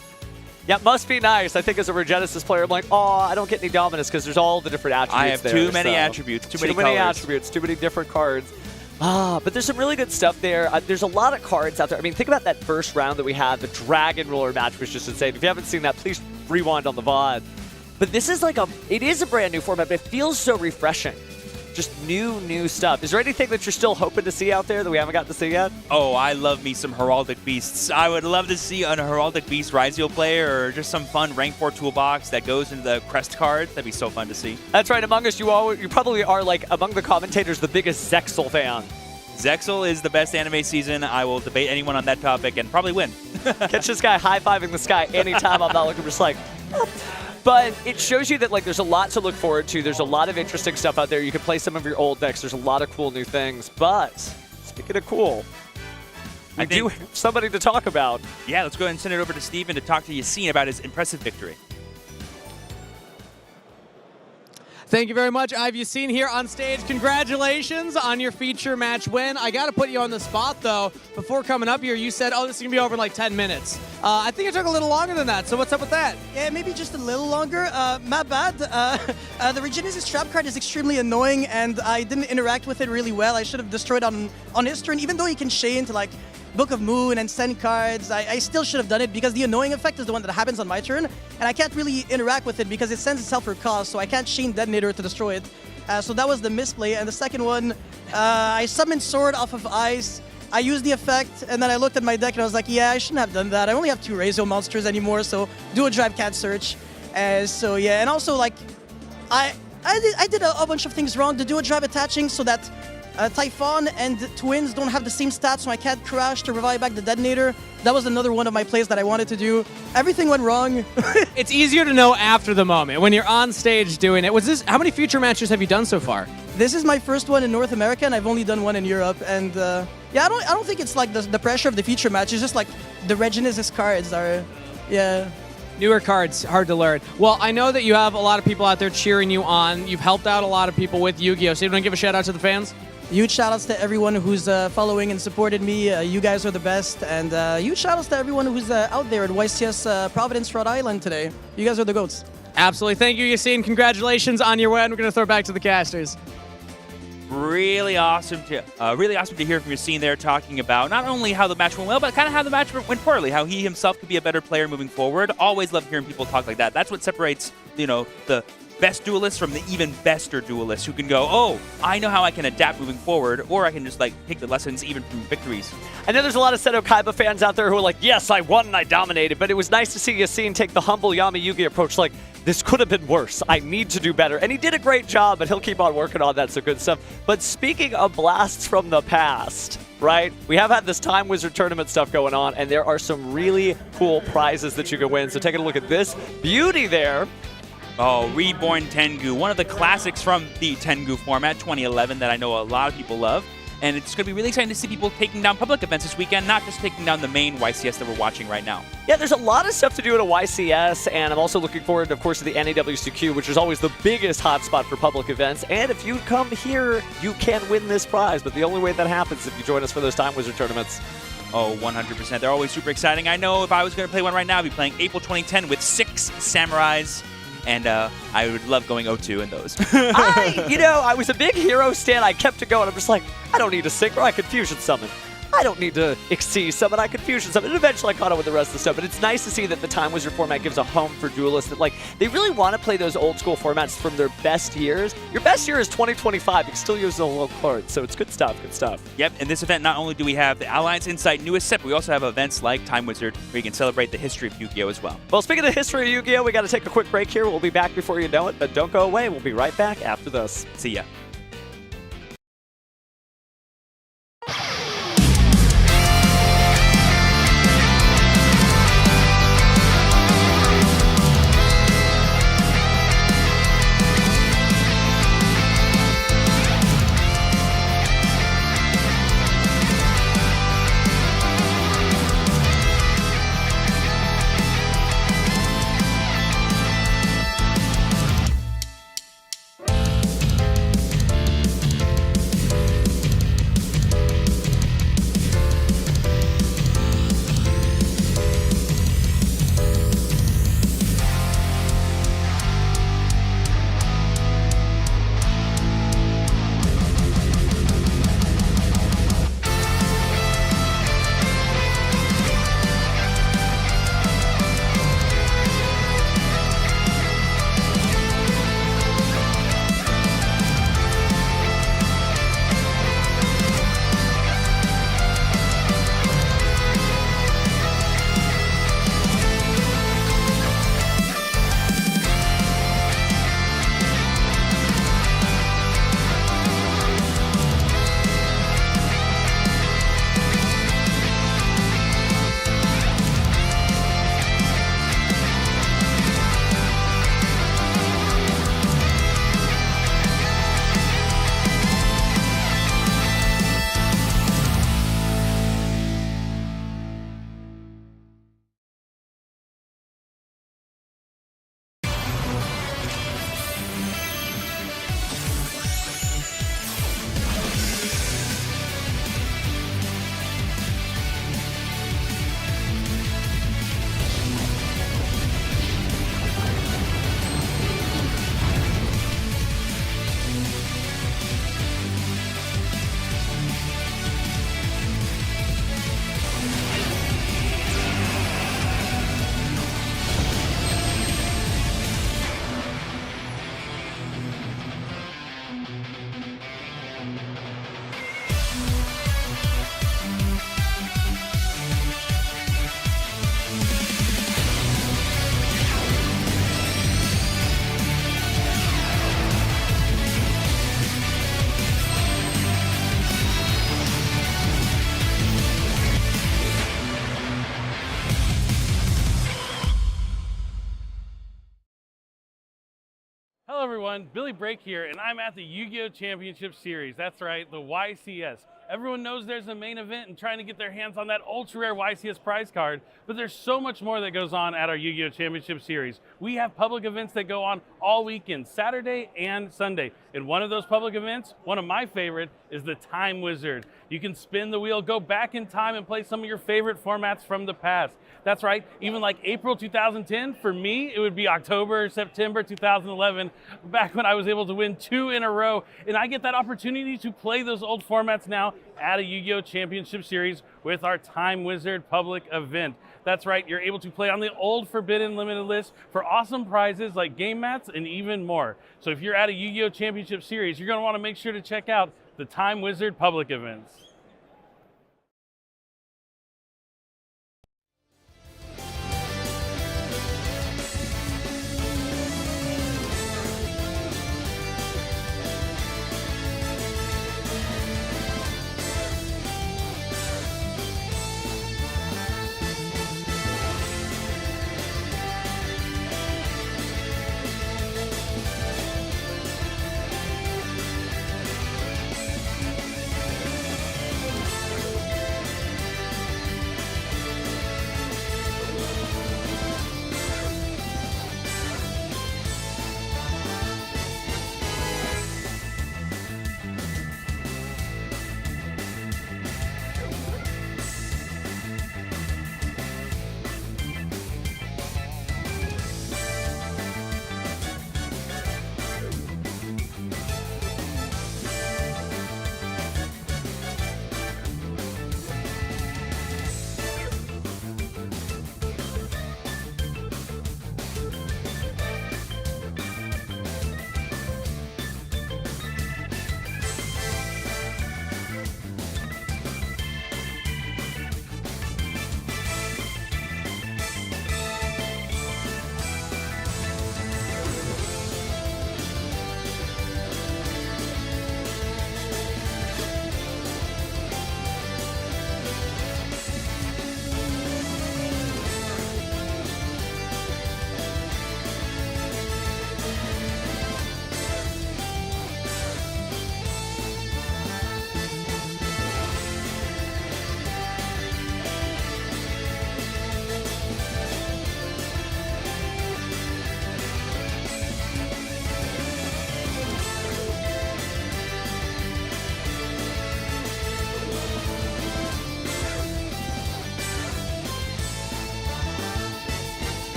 Yeah, must be nice. I think as a Regenesis player, I'm like, oh, I don't get any Dominus because there's all the different attributes I have there, too many attributes, too many colors. attributes, too many different cards. But there's some really good stuff there. There's a lot of cards out there. I mean, think about that first round that we had. The Dragon Ruler match was just insane. If you haven't seen that, please rewind on the VOD. But this is like it is a brand new format, but it feels so refreshing. Just new stuff. Is there anything that you're still hoping to see out there that we haven't got to see yet? Oh, I love me some Heraldic Beasts. I would love to see an Heraldic Beast Ryzeal player or just some fun rank 4 toolbox that goes into the crest cards. That'd be so fun to see. That's right. Among us, you probably are, like, among the commentators, the biggest Zexal fan. Zexal is the best anime season. I will debate anyone on that topic and probably win. Catch this guy high-fiving the sky anytime I'm not looking, just like... But it shows you that like there's a lot to look forward to. There's a lot of interesting stuff out there. You can play some of your old decks. There's a lot of cool new things. But speaking of cool, we do have somebody to talk about. Yeah, let's go ahead and send it over to Steven to talk to Yassine about his impressive victory. Thank you very much. I've Yassine here on stage. Congratulations on your feature match win. I got to put you on the spot, though. Before coming up here, you said, oh, this is going to be over in like 10 minutes. I think it took a little longer than that, so what's up with that? Yeah, maybe just a little longer. My bad. The Regenesis trap card is extremely annoying, and I didn't interact with it really well. I should have destroyed on his turn, even though he can chain to like Book of Moon and send cards. I still should have done it because the annoying effect is the one that happens on my turn, and I can't really interact with it because it sends itself for cost, so I can't chain Detonator to destroy it. So that was the misplay. And the second one, I summoned Sword off of Ice. I used the effect, and then I looked at my deck and I was like, yeah, I shouldn't have done that. I only have 2 Razor monsters anymore, so do a Drive Cat Search. So yeah, and also like, I did a bunch of things wrong. The Duo Drive attaching so that Typhon and Twins don't have the same stats, so I can't crash to revive back the Detonator. That was another one of my plays that I wanted to do. Everything went wrong. It's easier to know after the moment, when you're on stage doing it. How many feature matches have you done so far? This is my first one in North America, and I've only done one in Europe. And yeah, I don't think it's like the pressure of the feature match. It's just like the Regenesis cards are, yeah. Newer cards, hard to learn. Well, I know that you have a lot of people out there cheering you on. You've helped out a lot of people with Yu-Gi-Oh! So you want to give a shout out to the fans? Huge shout-outs to everyone who's following and supported me. You guys are the best. And huge shout-outs to everyone who's out there at YCS Providence, Rhode Island today. You guys are the GOATs. Absolutely. Thank you, Yassine. Congratulations on your win. We're going to throw it back to the casters. Really awesome to hear from Yassine there talking about not only how the match went well, but kind of how the match went poorly, how he himself could be a better player moving forward. Always love hearing people talk like that. That's what separates, you know, the best duelists from the even bester duelists who can go, oh, I know how I can adapt moving forward, or I can just like take the lessons even from victories. I know there's a lot of Seto Kaiba fans out there who are like, yes, I won and I dominated, but it was nice to see Yassine take the humble Yami Yugi approach, like, this could have been worse. I need to do better. And he did a great job, but he'll keep on working on that, so good stuff. But speaking of blasts from the past, right? We have had this Time Wizard tournament stuff going on, and there are some really cool prizes that you can win. So taking a look at this beauty there. Oh, Reborn Tengu, one of the classics from the Tengu format, 2011, that I know a lot of people love. And it's going to be really exciting to see people taking down public events this weekend, not just taking down the main YCS that we're watching right now. Yeah, there's a lot of stuff to do at a YCS, and I'm also looking forward, of course, to the NAWCQ, which is always the biggest hotspot for public events. And if you come here, you can win this prize, but the only way that happens is if you join us for those Time Wizard tournaments. Oh, 100%. They're always super exciting. I know if I was going to play one right now, I'd be playing April 2010 with 6 Samurais. And I would love going 0-2 in those. I was a big hero stan. I kept it going. I'm just like, I don't need a synchro. I could fusion summon. I don't need to Xyz summon. I could fusion summon. And eventually I caught up with the rest of the stuff. But it's nice to see that the Time Wizard format gives a home for duelists. That, like, they really want to play those old school formats from their best years. Your best year is 2025. You can still use the low cards. So it's good stuff. Good stuff. Yep. In this event, not only do we have the Alliance Insight newest set, but we also have events like Time Wizard where you can celebrate the history of Yu-Gi-Oh! As well. Well, speaking of the history of Yu-Gi-Oh!, we got to take a quick break here. We'll be back before you know it. But don't go away. We'll be right back after this. See ya. Hello everyone, Billy Break here, and I'm at the Yu-Gi-Oh! Championship Series. That's right, the YCS. Everyone knows there's a main event and trying to get their hands on that ultra-rare YCS prize card, but there's so much more that goes on at our Yu-Gi-Oh! Championship Series. We have public events that go on all weekend, Saturday and Sunday. And one of those public events, one of my favorite, is the Time Wizard. You can spin the wheel, go back in time and play some of your favorite formats from the past. That's right, even like April 2010, for me, it would be October, September 2011, back when I was able to win 2 in a row. And I get that opportunity to play those old formats now at a Yu-Gi-Oh! Championship Series with our Time Wizard public event. That's right, you're able to play on the old Forbidden Limited list for awesome prizes like game mats and even more. So if you're at a Yu-Gi-Oh! Championship Series, you're going to want to make sure to check out the Time Wizard public events.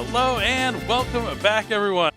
Hello and welcome back, everyone.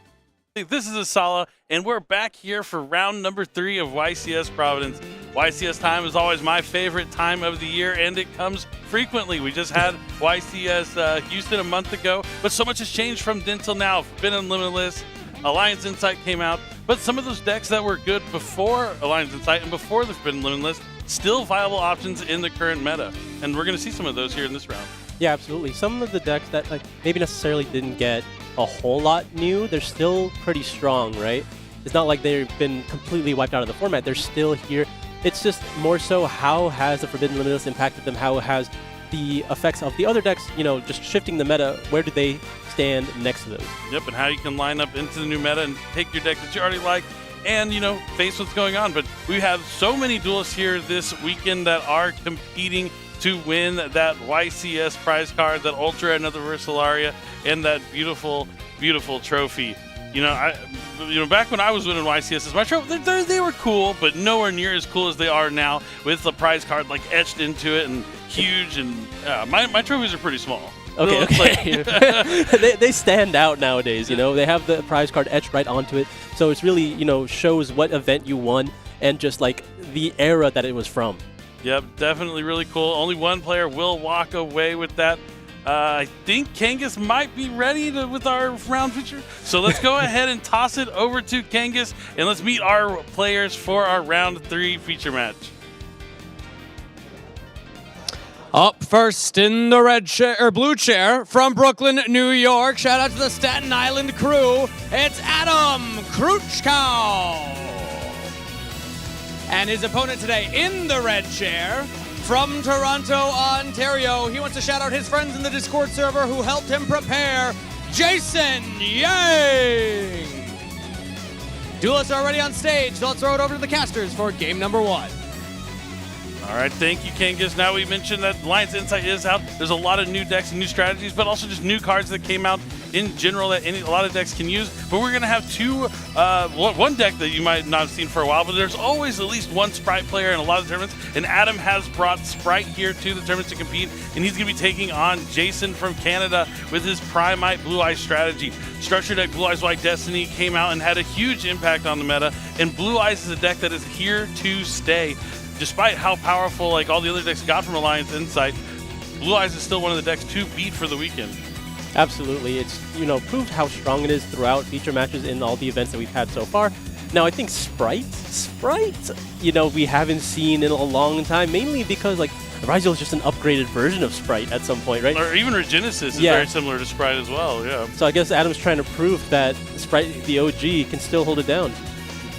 This is Asala, and we're back here for round number 3 of YCS Providence. YCS time is always my favorite time of the year, and it comes frequently. We just had YCS Houston a month ago, but so much has changed from then till now. Forbidden Limitless, Alliance Insight came out, but some of those decks that were good before Alliance Insight and before the Forbidden Limitless, still viable options in the current meta, and we're going to see some of those here in this round. Yeah, absolutely. Some of the decks that maybe necessarily didn't get a whole lot new, they're still pretty strong, right? It's not like they've been completely wiped out of the format. They're still here. It's just more so how has the Forbidden Limitless impacted them? How has the effects of the other decks, just shifting the meta, where do they stand next to those? Yep, and how you can line up into the new meta and take your deck that you already like and, face what's going on. But we have so many duelists here this weekend that are competing to win that YCS prize card, that Ultra, another Versalaria, and that beautiful, beautiful trophy. Back when I was winning YCSs, my trophy, they were cool, but nowhere near as cool as they are now with the prize card etched into it and huge. And my trophies are pretty small. Okay. They stand out nowadays. They have the prize card etched right onto it, so it's really shows what event you won and just the era that it was from. Yep, definitely really cool. Only one player will walk away with that. I think Kangas might be ready with our round feature. So let's go ahead and toss it over to Kangas, and let's meet our players for our round 3 feature match. Up first in the blue chair from Brooklyn, New York. Shout out to the Staten Island crew. It's Adam Kruchkow. And his opponent today in the red chair from Toronto, Ontario. He wants to shout out his friends in the Discord server who helped him prepare, Jason Yang. Duelists are already on stage, so let's throw it over to the casters for game number 1. All right, thank you, Kangas. Now we mentioned that Alliance Insight is out. There's a lot of new decks and new strategies, but also just new cards that came out in general that a lot of decks can use. But we're going to have one deck that you might not have seen for a while, but there's always at least one Sprite player in a lot of tournaments. And Adam has brought Sprite here to the tournament to compete, and he's going to be taking on Jason from Canada with his Primite Blue Eyes strategy. Structure deck Blue Eyes White Destiny came out and had a huge impact on the meta, and Blue Eyes is a deck that is here to stay. Despite how powerful all the other decks got from Alliance Insight, Blue Eyes is still one of the decks to beat for the weekend. Absolutely. It's, proved how strong it is throughout feature matches in all the events that we've had so far. Now, I think Sprite, we haven't seen in a long time, mainly because, Ryzel is just an upgraded version of Sprite at some point, right? Or even Regenesis is very similar to Sprite as well, yeah. So I guess Adam's trying to prove that Sprite, the OG, can still hold it down.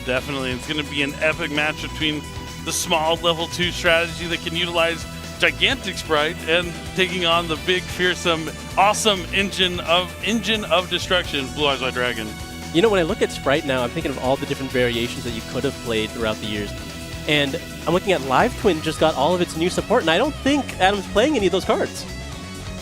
Definitely. It's going to be an epic match between the small level 2 strategy that can utilize gigantic Sprite and taking on the big, fearsome, awesome engine of destruction, Blue Eyes White Dragon. When I look at Sprite now, I'm thinking of all the different variations that you could have played throughout the years. And I'm looking at Live Twin just got all of its new support, and I don't think Adam's playing any of those cards.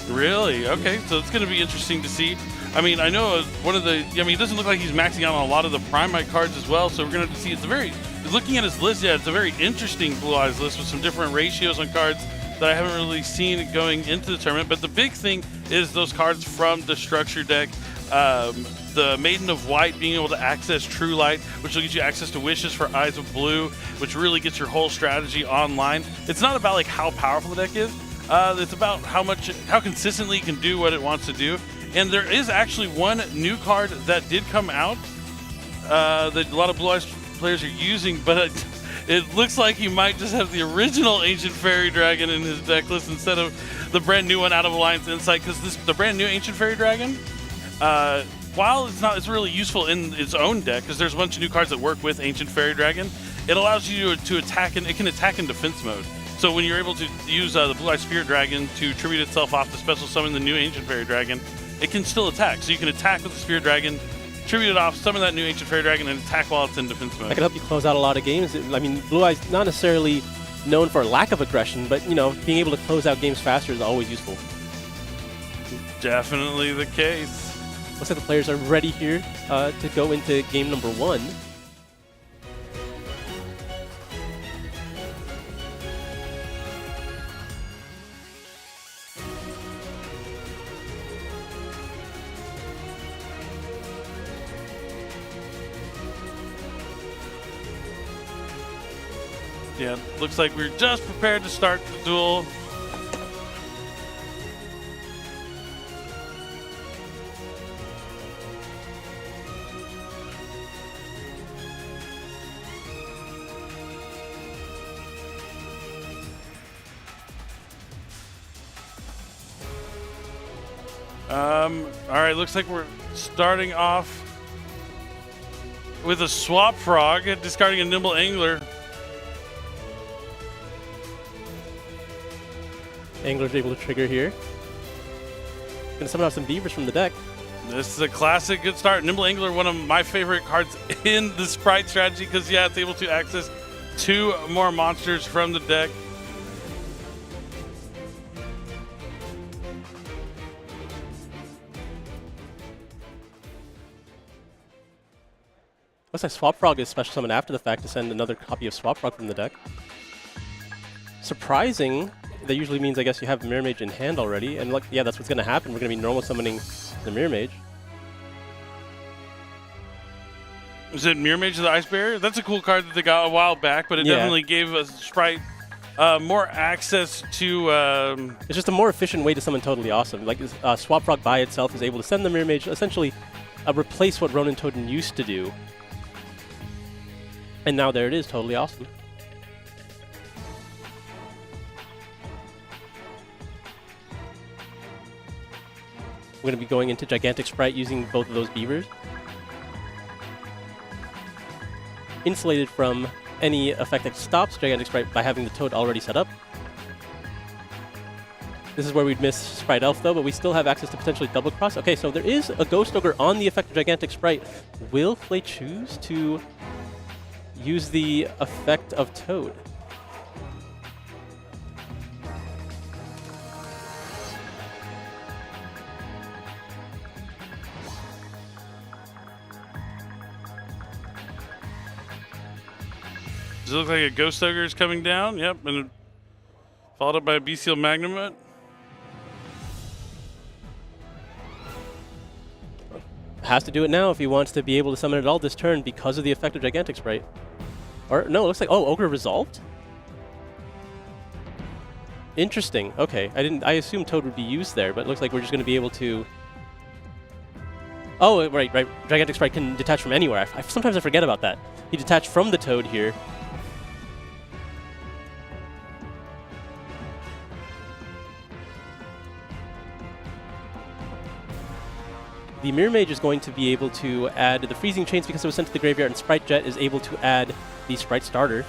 Really? Okay, so it's going to be interesting to see. I mean, I know it doesn't look like he's maxing out on a lot of the Primite cards as well, so we're going to have to see. Looking at his list, it's a very interesting Blue Eyes list with some different ratios on cards that I haven't really seen going into the tournament. But the big thing is those cards from the structure deck. The Maiden of White being able to access True Light, which will get you access to Wishes for Eyes of Blue, which really gets your whole strategy online. It's not about how powerful the deck is. It's about how consistently it can do what it wants to do. And there is actually one new card that did come out that a lot of Blue Eyes players are using, but it looks like he might just have the original Ancient Fairy Dragon in his deck list instead of the brand new one out of Alliance Insight, because the brand new Ancient Fairy Dragon, while it's really useful in its own deck, because there's a bunch of new cards that work with Ancient Fairy Dragon, it allows you to attack, and it can attack in defense mode. So when you're able to use the Blue Eye Spirit Dragon to tribute itself off to special summon the new Ancient Fairy Dragon, it can still attack. So you can attack with the Spirit Dragon, tribute it off, summon that new Ancient Fairy Dragon, and attack while it's in defense mode. That can help you close out a lot of games. I mean, Blue Eye's not necessarily known for lack of aggression, but, being able to close out games faster is always useful. Definitely the case. Looks like the players are ready here to go into game number 1. Yeah, looks like we're just prepared to start the duel. All right, looks like we're starting off with a Swap Frog, discarding a Nimble Angler. Angler's able to trigger here. Gonna summon out some beavers from the deck. This is a classic good start. Nimble Angler, one of my favorite cards in the Sprite strategy because, yeah, it's able to access 2 more monsters from the deck. Looks like Swap Frog is special summoned after the fact to send another copy of Swap Frog from the deck. Surprising. That usually means, I guess, you have Mirror Mage in hand already. And, yeah, that's what's going to happen. We're going to be normal summoning the Mirror Mage. Is it Mirror Mage of the Ice Barrier? That's a cool card that they got a while back, but it definitely gave us Sprite more access to... It's just a more efficient way to summon Totally Awesome. Like, Swap Frog by itself is able to send the Mirror Mage, essentially replace what Ronin Totem used to do. And now there it is, Totally Awesome. We're going to be going into Gigantic Sprite using both of those beavers. Insulated from any effect that stops Gigantic Sprite by having the Toad already set up. This is where we'd miss Sprite Elf though, but we still have access to potentially double cross. Okay, so there is a Ghost Ogre on the effect of Gigantic Sprite. Will Flay choose to use the effect of Toad? Does it look like a Ghost Ogre is coming down? Yep, and followed up by a Bestial Magnamut. Has to do it now if he wants to be able to summon it all this turn because of the effect of Gigantic Sprite. Or, no, it looks like, oh, Ogre resolved? Interesting. Okay, I assumed Toad would be used there, but it looks like we're just going to be able to... Oh, right. Gigantic Sprite can detach from anywhere. Sometimes I forget about that. He detached from the Toad here. The Mirror Mage is going to be able to add the Freezing Chains because it was sent to the graveyard, and Sprite Jet is able to add the Sprite Starter.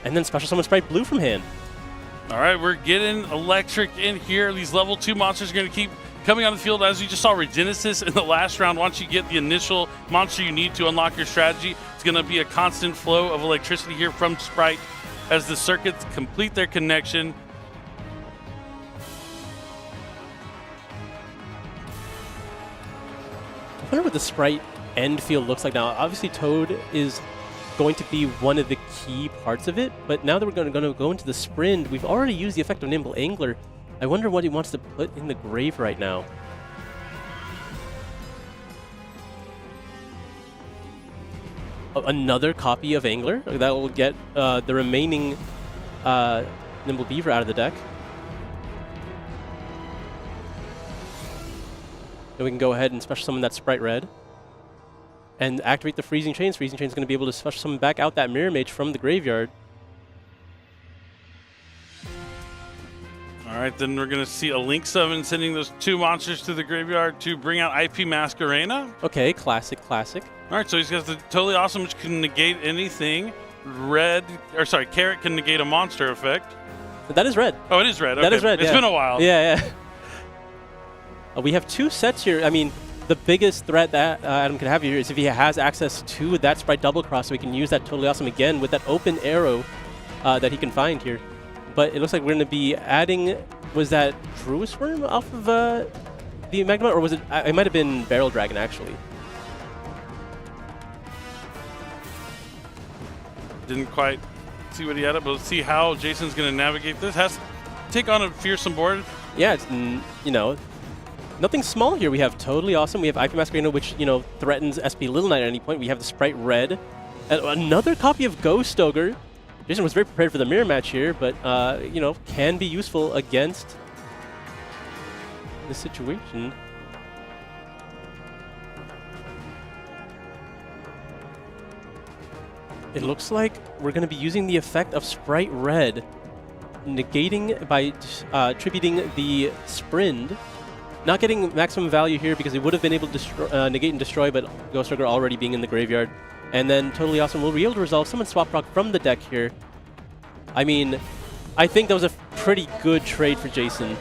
And then Special Summon Sprite Blue from hand. All right, we're getting electric in here. These level 2 monsters are going to keep coming on the field. As you just saw Regenesis in the last round, once you get the initial monster you need to unlock your strategy, it's going to be a constant flow of electricity here from Sprite as the circuits complete their connection. I wonder what the Sprite end field looks like now. Obviously, Toad is going to be one of the key parts of it, but now that we're going to go into the sprint, we've already used the effect of Nimble Angler. I wonder what he wants to put in the grave right now. Another copy of Angler. That will get the remaining Nimble Beaver out of the deck. Then we can go ahead and special summon that Sprite Red. And activate the Freezing Chains. Freezing Chains is going to be able to special summon back out that Mirror Mage from the graveyard. All right, then we're going to see a Link Summon sending those 2 monsters to the graveyard to bring out IP Masquerena. Okay, classic. All right, so he's got the Totally Awesome, which can negate anything. Carrot can negate a monster effect. That is red. Oh, it is red. Okay. That is red, It's been a while. Yeah. We have 2 sets here. I mean, the biggest threat that Adam can have here is if he has access to that Sprite Double Cross, so he can use that Totally Awesome again with that open arrow that he can find here. But it looks like we're going to be adding, was that Druid Worm off of the Magma, or was it, it might have been Barrel Dragon actually. Didn't quite see what he had, but let's see how Jason's going to navigate this. Has to take on a fearsome board. Yeah, it's, nothing small here. We have Totally Awesome. We have IP Masquerena, which, threatens SP Little Knight at any point. We have the Sprite Red. And another copy of Ghost Ogre. Jason was very prepared for the mirror match here, but, you know, can be useful against this situation. It looks like we're going to be using the effect of Sprite Red, negating by attributing the Sprind. Not getting maximum value here because he would have been able to negate and destroy, but Ghost Ogre already being in the graveyard. And then Totally Awesome will be able to resolve summon swap proc from the deck here. I mean, I think that was a pretty good trade for Jason.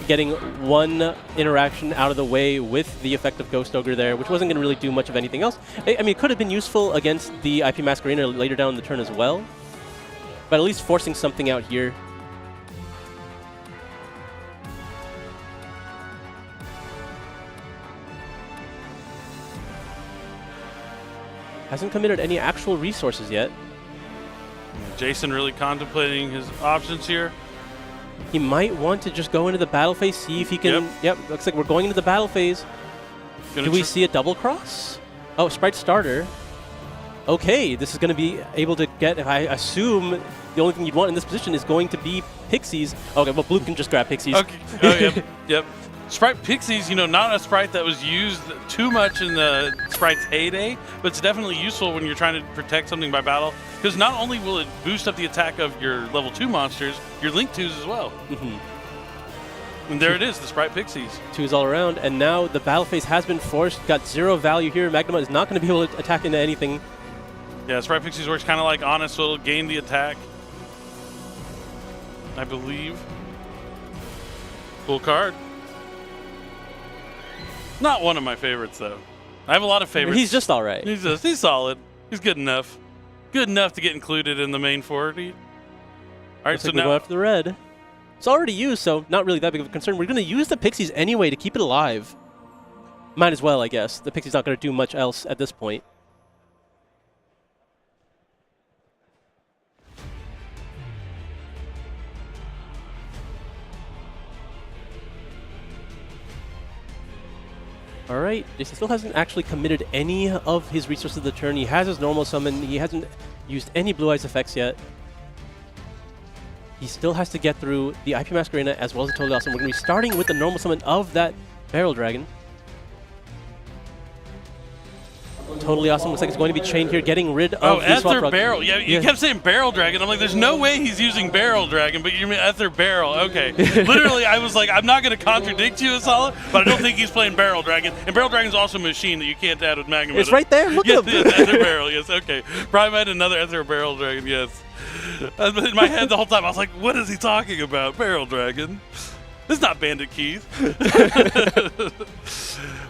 Getting one interaction out of the way with the effect of Ghost Ogre there, which wasn't going to really do much of anything else. I mean, it could have been useful against the IP Masquerena later down in the turn as well, but at least forcing something out here. Hasn't committed any actual resources yet. Jason really contemplating his options here. He might want to just go into the battle phase, see if he can... Yep, looks like we're going into the battle phase. Do we see a double cross? Oh, Sprite Starter. Okay, this is going to be able to get... I assume the only thing you'd want in this position is going to be Pixies. Okay, well, Blue can just grab Pixies. Okay. Oh, yep, yep. Sprite Pixies, you know, not a sprite that was used too much in the sprite's heyday, but it's definitely useful when you're trying to protect something by battle, because not only will it boost up the attack of your level 2 monsters, your Link 2s as well. And there it is, the Sprite Pixies. 2s all around, and now the battle phase has been forced, got 0 value here. Magnuma is not going to be able to attack into anything. Yeah, Sprite Pixies works kind of like Honest, so it'll gain the attack, I believe. Cool card. Not one of my favorites, though. I have a lot of favorites. He's just all right. He's solid. He's good enough. Good enough to get included in the main 40. All right, so now... go after the red. It's already used, so not really that big of a concern. We're going to use the Pixies anyway to keep it alive. Might as well, I guess. The Pixie's not going to do much else at this point. All right, Jason still hasn't actually committed any of his resources of the turn. He has his normal summon. He hasn't used any Blue Eyes effects yet. He still has to get through the IP Masquerena as well as the Totally Awesome. We're going to be starting with the normal summon of that Barrel Dragon. Totally Awesome looks like it's going to be chained here, getting rid of the swap Ether Barrel. Yeah, you kept saying Barrel Dragon. I'm like, there's no way he's using Barrel Dragon, but you mean Ether Barrel. Okay. Literally, I was like, I'm not going to contradict you, Asala, but I don't think he's playing Barrel Dragon. And Barrel Dragon's also a machine that you can't add with Magnum. It's right there. Look at him. Yes, Ether Barrel. Yes, okay. Probably had another Ether Barrel Dragon. Yes. In my head the whole time, I was like, what is he talking about? Barrel Dragon. This is not Bandit Keith.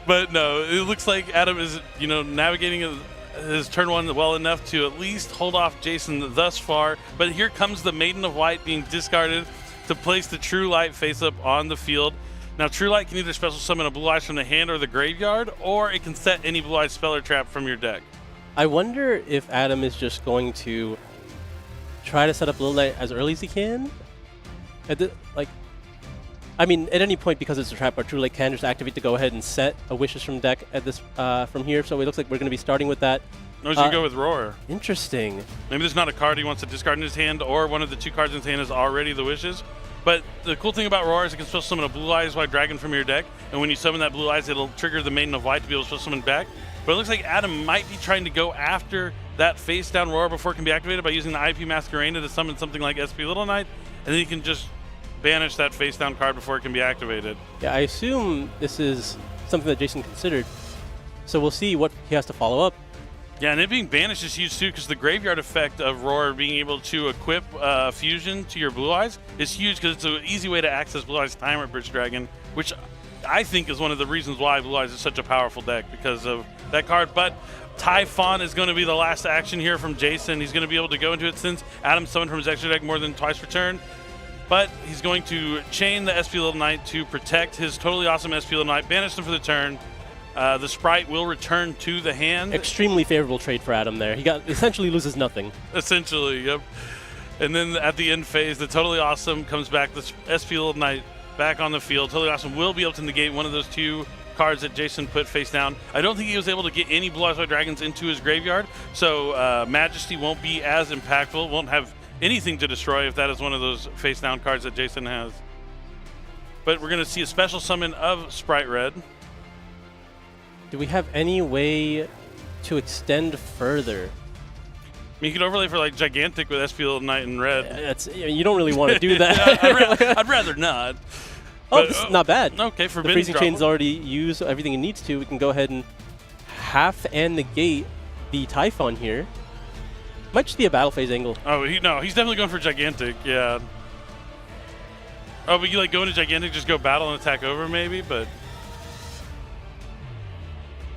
But no, it looks like Adam is, you know, navigating his turn one well enough to at least hold off Jason thus far. But here comes the Maiden of White being discarded to place the True Light face up on the field. Now, True Light can either special summon a Blue Eyes from the hand or the graveyard, or it can set any Blue Eyes spell or trap from your deck. I wonder if Adam is just going to try to set up Blue Light as early as he can. I mean, at any point, because it's a trap, our True Light can just activate to go ahead and set a Wishes from deck at this from here. So it looks like we're going to be starting with that. No, he's going to go with Roar. Interesting. Maybe there's not a card he wants to discard in his hand, or one of the 2 cards in his hand is already the Wishes. But the cool thing about Roar is it can special summon a Blue Eyes White Dragon from your deck, and when you summon that Blue Eyes, it'll trigger the Maiden of White to be able to special summon back. But it looks like Adam might be trying to go after that face-down Roar before it can be activated by using the IP Masquerena to summon something like SP Little Knight, and then he can just banish that face-down card before it can be activated. Yeah, I assume this is something that Jason considered. So we'll see what he has to follow up. Yeah, and it being banished is huge too, because the graveyard effect of Roar being able to equip Fusion to your Blue Eyes is huge, because it's an easy way to access Blue Eyes Timer Bridge Dragon, which I think is one of the reasons why Blue Eyes is such a powerful deck, because of that card. But Typhon is going to be the last action here from Jason. He's going to be able to go into it since Adam summoned from his extra deck more than twice per turn. But he's going to chain the SP Little Knight to protect his totally awesome SP Little Knight, banish them for the turn. The Sprite will return to the hand. Extremely favorable trade for Adam there. He essentially loses nothing. Essentially, yep. And then at the end phase, the Totally Awesome comes back, the SP Little Knight back on the field. Totally Awesome will be able to negate one of those 2 cards that Jason put face down. I don't think he was able to get any Blue Eyes White Dragons into his graveyard, so Majesty won't be as impactful, won't have anything to destroy if that is one of those face down cards that Jason has. But we're going to see a special summon of Sprite Red. Do we have any way to extend further? I mean, you could overlay for like Gigantic with SP Knight in red. You don't really want to do that. I'd rather not. Oh, But, this is not bad. Okay, The Forbidden Freezing Chain's Droplet. already used everything it needs to. We can go ahead and half and negate the Typhon here. Might just be a battle phase angle. Oh, no, he's definitely going for Gigantic, yeah. Oh, but you like go into Gigantic, just go battle and attack over maybe, but...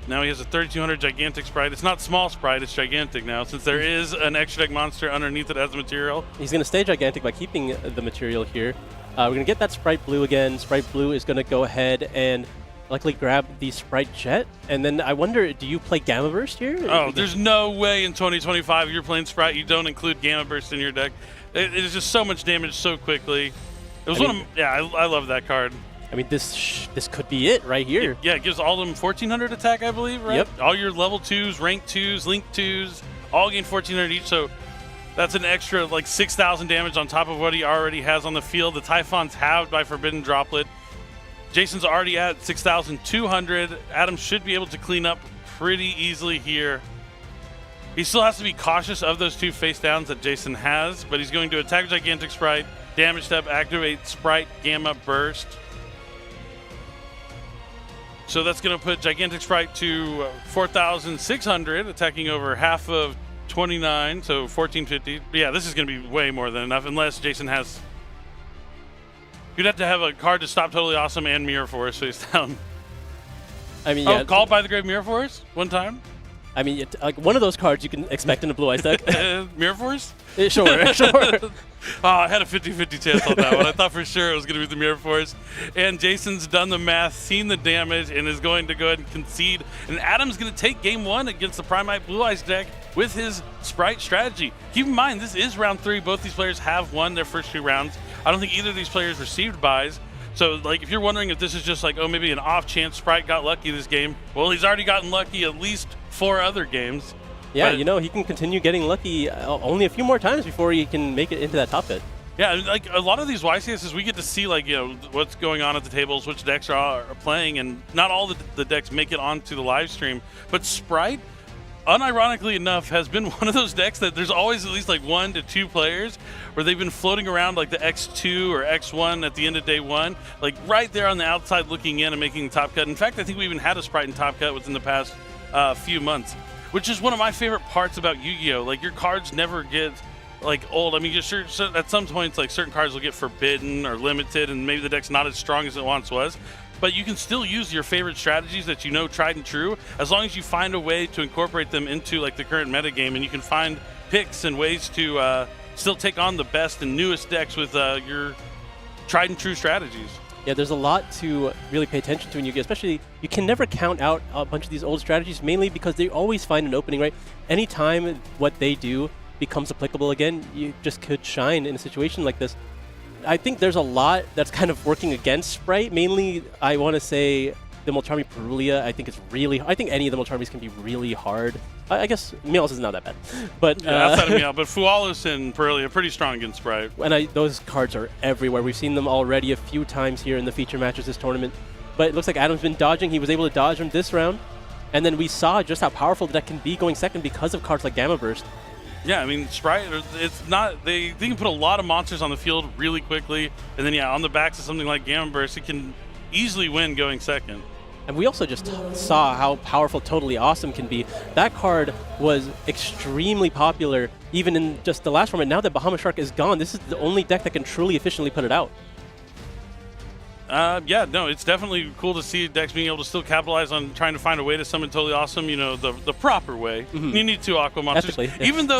Now he has a 3200 Gigantic Sprite. It's not small Sprite, it's Gigantic now, since there is an extra deck monster underneath it as the material. He's going to stay Gigantic by keeping the material here. We're going to get that Sprite Blue again. Sprite Blue is going to go ahead and likely grab the Sprite Jet. And then I wonder, do you play Gamma Burst here? Oh, there's no way in 2025 you're playing Sprite, you don't include Gamma Burst in your deck. It is just so much damage so quickly. It was I love that card. I mean, this could be it right here. Yeah, it gives all them 1400 attack, I believe, right? Yep. All your level 2s, rank 2s, link 2s, all gain 1400 each, so that's an extra like 6,000 damage on top of what he already has on the field. The Typhon's halved by Forbidden Droplet. Jason's already at 6,200. Adam should be able to clean up pretty easily here. He still has to be cautious of those two face downs that Jason has, but he's going to attack Gigantic Sprite, damage step, activate Sprite, Gamma Burst. So that's going to put Gigantic Sprite to 4,600, attacking over half of 29, so 1450. But yeah, this is going to be way more than enough, unless Jason has... You'd have to have a card to stop Totally Awesome and Mirror Force face down. I mean, yeah. Called by the Grave Mirror Force one time? I mean, like one of those cards you can expect in a Blue Eyes deck. Mirror Force? Sure, sure. I had a 50-50 chance on that one. I thought for sure it was going to be the Mirror Force. And Jason's done the math, seen the damage, and is going to go ahead and concede. And Adam's going to take game one against the Primite Blue Eyes deck with his Sprite strategy. Keep in mind, this is round 3. Both these players have won their first 2 rounds. I don't think either of these players received buys. So, like, if you're wondering if this is just like, oh, maybe an off chance Sprite got lucky this game, well, he's already gotten lucky at least 4 other games. Yeah, but, you know, he can continue getting lucky only a few more times before he can make it into that top 10. Yeah, like a lot of these YCSs, we get to see like, you know, what's going on at the tables, which decks are playing, and not all the decks make it onto the live stream. But Sprite, unironically enough, has been one of those decks that there's always at least like 1 to 2 players where they've been floating around like the X2 or X1 at the end of day 1, like right there on the outside looking in and making the top cut. In fact, I think we even had a Sprite in top cut within the past few months, which is one of my favorite parts about Yu-Gi-Oh! Like, your cards never get like old. I mean, you're sure at some points like certain cards will get forbidden or limited, and maybe the deck's not as strong as it once was. But you can still use your favorite strategies that you know tried and true, as long as you find a way to incorporate them into like the current metagame, and you can find picks and ways to still take on the best and newest decks with your tried and true strategies. Yeah, there's a lot to really pay attention to in Yu-Gi-Oh! Especially, you can never count out a bunch of these old strategies, mainly because they always find an opening, right? Anytime what they do becomes applicable again, you just could shine in a situation like this. I think there's a lot that's kind of working against Sprite. Mainly, I want to say the Molcharmi Perulia. I think any of the Molcharmis can be really hard. I guess Meowth is not that bad, but yeah, outside of Meowth, but Fualos and Perulia pretty strong against Sprite. And those cards are everywhere. We've seen them already a few times here in the feature matches this tournament. But it looks like Adam's been dodging. He was able to dodge him this round, and then we saw just how powerful the deck can be going second because of cards like Gamma Burst. Yeah, I mean, Sprite, it's not, they can put a lot of monsters on the field really quickly, and then, yeah, on the backs of something like Gamma Burst, it can easily win going second. And we also just saw how powerful Totally Awesome can be. That card was extremely popular even in just the last format. Now that Bahamut Shark is gone, this is the only deck that can truly efficiently put it out. Yeah, no, it's definitely cool to see decks being able to still capitalize on trying to find a way to summon Totally Awesome, you know, the proper way. Mm-hmm. You need 2 Aqua monsters. Ethically, yeah. Even though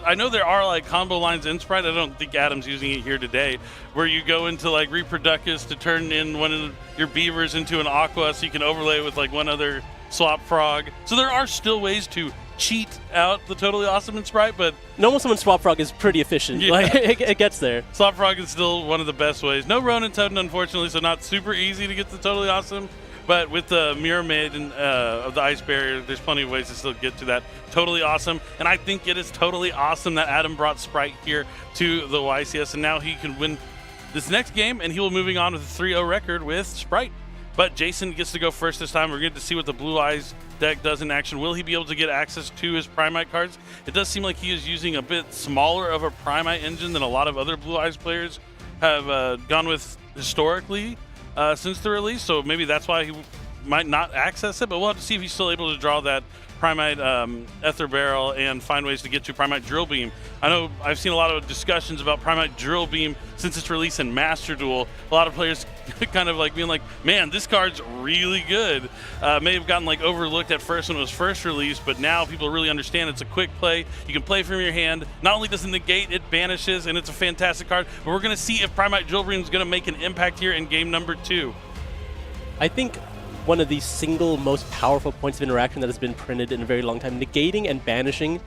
I know there are like combo lines in Sprite, I don't think Adam's using it here today, where you go into like Reproducus to turn in one of your beavers into an Aqua so you can overlay with like one other Swap Frog. So there are still ways to cheat out the Totally Awesome in Sprite, but Normal Summon Swap Frog is pretty efficient. Yeah. Like, it gets there. Swap Frog is still one of the best ways. No Ronin Totem, unfortunately, so not super easy to get the Totally Awesome. But with the Mirror Maiden of the Ice Barrier, there's plenty of ways to still get to that. Totally awesome. And I think it is totally awesome that Adam brought Sprite here to the YCS, and now he can win this next game, and he will moving on with a 3-0 record with Sprite. But Jason gets to go first this time. We're going to see what the Blue Eyes deck does in action. Will he be able to get access to his Primite cards? It does seem like he is using a bit smaller of a Primite engine than a lot of other Blue Eyes players have gone with historically since the release, so maybe that's why he might not access it, but we'll have to see if he's still able to draw that Primite Ether Barrel and find ways to get to Primite Drill Beam. I know I've seen a lot of discussions about Primite Drill Beam since its release in Master Duel. A lot of players kind of like being like, man, this card's really good. May have gotten like overlooked at first when it was first released, but now people really understand it's a quick play. You can play from your hand. Not only does it negate, it banishes, and it's a fantastic card. But we're going to see if Primite Drill Beam is going to make an impact here in game number 2. I think one of the single most powerful points of interaction that has been printed in a very long time, negating and banishing,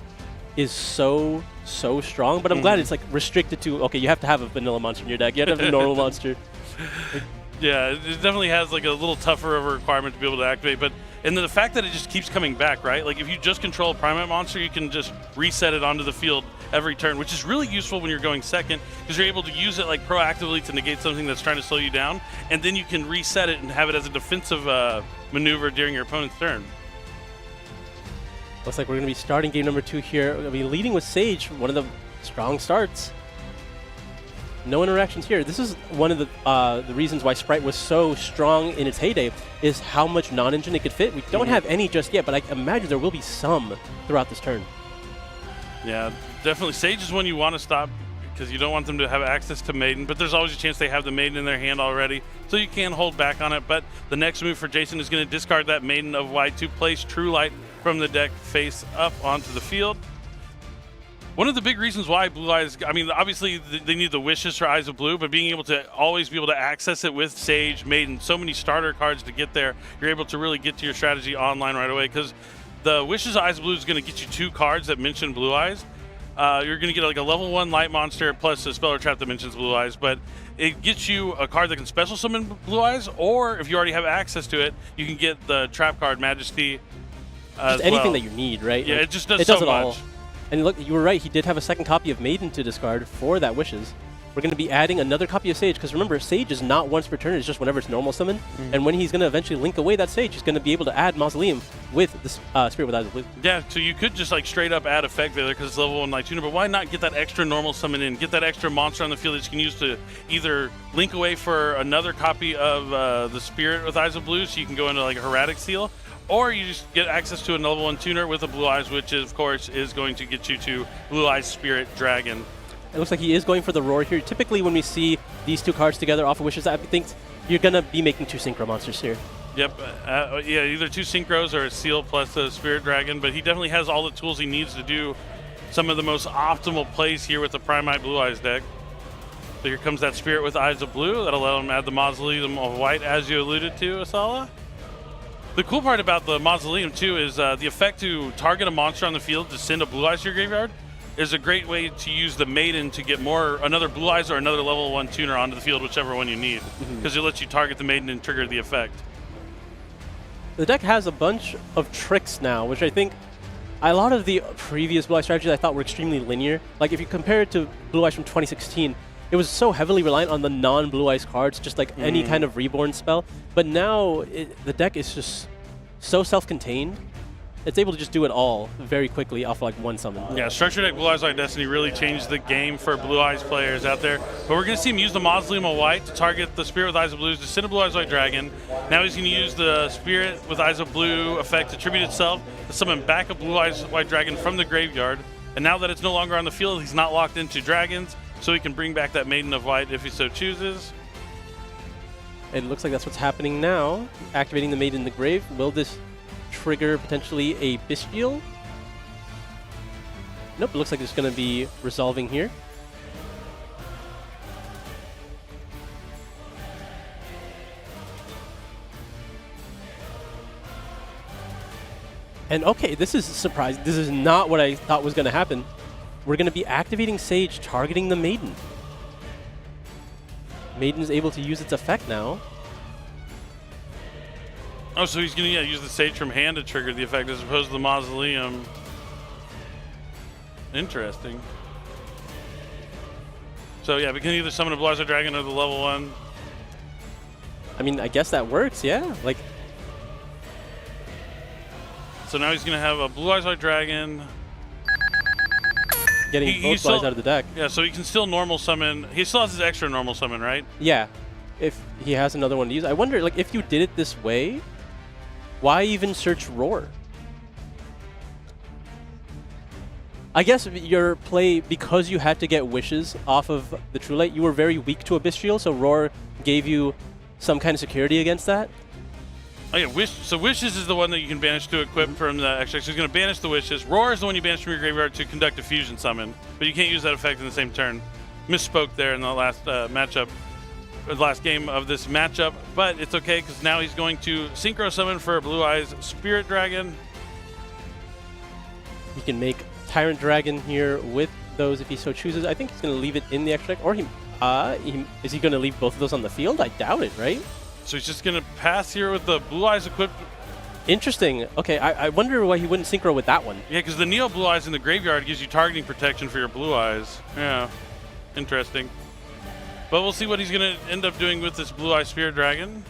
is so strong. But I'm glad it's like restricted to, okay, you have to have a vanilla monster in your deck. You have to have a normal monster. Yeah, it definitely has like a little tougher of a requirement to be able to activate, but and the fact that it just keeps coming back, right? Like if you just control a Primate monster, you can just reset it onto the field every turn, which is really useful when you're going second, because you're able to use it like proactively to negate something that's trying to slow you down, and then you can reset it and have it as a defensive maneuver during your opponent's turn. Looks like we're going to be starting game number 2 here. We're going to be leading with Sage, one of the strong starts. No interactions here. This is one of the reasons why Sprite was so strong in its heyday, is how much non-engine it could fit. We don't have any just yet, but I imagine there will be some throughout this turn. Yeah, definitely. Sage is one you want to stop because you don't want them to have access to Maiden, but there's always a chance they have the Maiden in their hand already, so you can hold back on it. But the next move for Jason is going to discard that Maiden of White to place True Light from the deck face up onto the field. One of the big reasons why Blue Eyes, I mean, obviously they need the wishes for Eyes of Blue, but being able to always be able to access it with Sage, Maiden, so many starter cards to get there, you're able to really get to your strategy online right away, because the wishes of Eyes of Blue is going to get you 2 cards that mention Blue Eyes. You're going to get like a level 1 light monster plus a spell or trap that mentions Blue Eyes, but it gets you a card that can special summon Blue Eyes, or if you already have access to it, you can get the trap card Majesty. Just anything that you need, right? Yeah, like, it just does so much. All. And look, you were right, he did have a second copy of Maiden to discard for that Wishes. We're going to be adding another copy of Sage, because remember, Sage is not once per turn, it's just whenever it's normal summon. And when he's going to eventually link away that Sage, he's going to be able to add Mausoleum with the Spirit with Eyes of Blue. Yeah, so you could just like straight up add Effect Veiler because it's level 1 Light Tuner, but why not get that extra normal summon in, get that extra monster on the field that you can use to either link away for another copy of the Spirit with Eyes of Blue, so you can go into like a Hermetic Seal, or you just get access to a level 1 tuner with a Blue Eyes, which is, of course is going to get you to Blue Eyes Spirit Dragon. It looks like he is going for the Roar here. Typically when we see these 2 cards together off of Wishes, I think you're going to be making 2 Synchro monsters here. Yep, yeah, either 2 Synchros or a Seal plus a Spirit Dragon, but he definitely has all the tools he needs to do some of the most optimal plays here with the Primite Blue Eyes deck. So here comes that Spirit with Eyes of Blue. That'll let him add the Mausoleum of White, as you alluded to, Asala. The cool part about the Mausoleum, too, is the effect to target a monster on the field to send a Blue Eyes to your graveyard is a great way to use the Maiden to get another Blue Eyes or another level 1 tuner onto the field, whichever one you need, because it lets you target the Maiden and trigger the effect. The deck has a bunch of tricks now, which I think a lot of the previous Blue Eyes strategies I thought were extremely linear. Like if you compare it to Blue Eyes from 2016, it was so heavily reliant on the non-Blue Eyes cards, just like any kind of Reborn spell. But now the deck is just so self-contained. It's able to just do it all very quickly off like 1 summon. Yeah, Structure Deck Blue Eyes White Destiny really changed the game for Blue Eyes players out there. But we're going to see him use the Mausoleum of White to target the Spirit with Eyes of Blue to send a Blue Eyes White Dragon. Now he's going to use the Spirit with Eyes of Blue effect to tribute itself to summon back a Blue Eyes White Dragon from the graveyard. And now that it's no longer on the field, he's not locked into dragons, so he can bring back that Maiden of White if he so chooses. It looks like that's what's happening now. Activating the Maiden in the grave. Will this trigger potentially a Bestial? Nope, it looks like it's going to be resolving here. And okay, this is surprising. This is not what I thought was going to happen. We're going to be activating Sage, targeting the Maiden. Maiden is able to use its effect now. Oh, so he's going to use the Sage from hand to trigger the effect as opposed to the Mausoleum. Interesting. So yeah, we can either summon a Blue Eyes White Dragon or the level 1. I mean, I guess that works, yeah. Like, so now he's going to have a Blue Eyes White Dragon. Getting both Blue Eyes out of the deck. Yeah, so he can still normal summon. He still has his extra normal summon, right? Yeah, if he has another one to use. I wonder, like, if you did it this way, why even search Roar? I guess your play, because you had to get Wishes off of the True Light, you were very weak to Abyssal, so Roar gave you some kind of security against that. Oh yeah, so Wishes is the one that you can banish to equip from the extra. So he's going to banish the Wishes. Roar is the one you banish from your graveyard to conduct a fusion summon, but you can't use that effect in the same turn. Misspoke there in the last matchup, the last game of this matchup, but it's okay because now he's going to Synchro Summon for a Blue Eyes Spirit Dragon. He can make Tyrant Dragon here with those if he so chooses. I think he's going to leave it in the extra deck, or is he going to leave both of those on the field? I doubt it, right? So he's just going to pass here with the Blue Eyes equipped. Interesting. Okay, I wonder why he wouldn't Synchro with that one. Yeah, because the Neo Blue Eyes in the graveyard gives you targeting protection for your Blue Eyes. Yeah, interesting. But we'll see what he's going to end up doing with this Blue Eyes Spirit Dragon.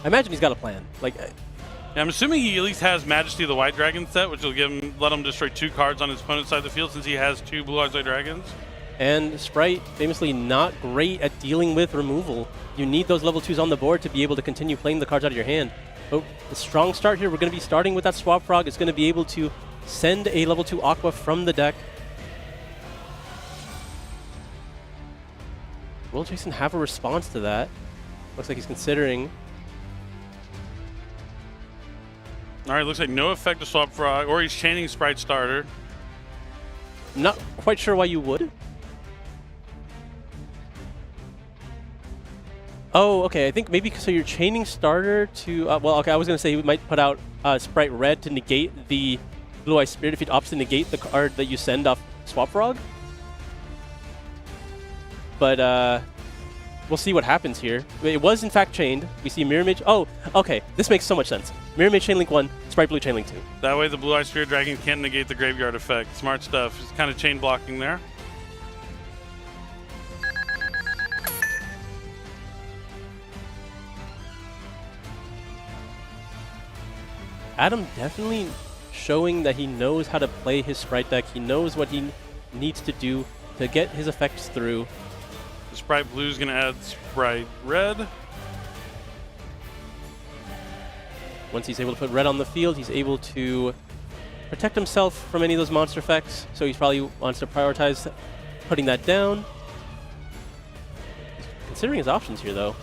I imagine he's got a plan. Like, yeah, I'm assuming he at least has Majesty of the White Dragon set, which will let him destroy 2 cards on his opponent's side of the field since he has 2 Blue Eyes White Dragons. And Sprite, famously not great at dealing with removal. You need those level 2s on the board to be able to continue playing the cards out of your hand. Oh, the strong start here. We're going to be starting with that Swap Frog. It's going to be able to send a level 2 Aqua from the deck. Will Jason have a response to that? Looks like he's considering. All right, looks like no effect to Swap Frog, or he's chaining Sprite Starter. Not quite sure why you would. Oh, okay. I think maybe so you're chaining Starter to... well, okay, I was going to say you might put out Sprite Red to negate the Blue Eye Spirit if it opts to negate the card that you send off Swap Frog. But we'll see what happens here. It was, in fact, chained. We see Mirror Mage. Oh, okay. This makes so much sense. Mirror Mage Chainlink 1, Sprite Blue Chainlink 2. That way the Blue Eye Spirit Dragon can't negate the graveyard effect. Smart stuff. It's kind of chain blocking there. Adam definitely showing that he knows how to play his Sprite deck. He knows what he needs to do to get his effects through. The Sprite Blue is going to add Sprite Red. Once he's able to put red on the field, he's able to protect himself from any of those monster effects. So he probably wants to prioritize putting that down. Considering his options here, though.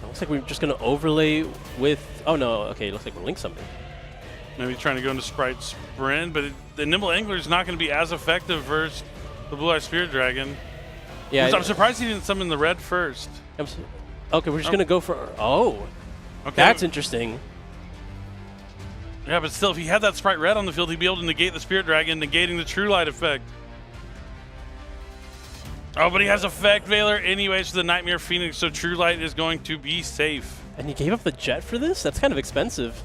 Looks like we're just going to overlay with... Oh, no. Okay, looks like we're link summoning. Maybe trying to go into Sprite Sprint, but the Nimble Angler is not going to be as effective versus the Blue Eye Spirit Dragon. Yeah, I'm surprised he didn't summon the red first. Okay, we're just going to go for... Oh. Okay. That's interesting. Yeah, but still, if he had that Sprite Red on the field, he'd be able to negate the Spirit Dragon, negating the True Light effect. Oh, but he has Effect Veiler anyway, so the Nightmare Phoenix, so True Light is going to be safe. And he gave up the Jet for this? That's kind of expensive.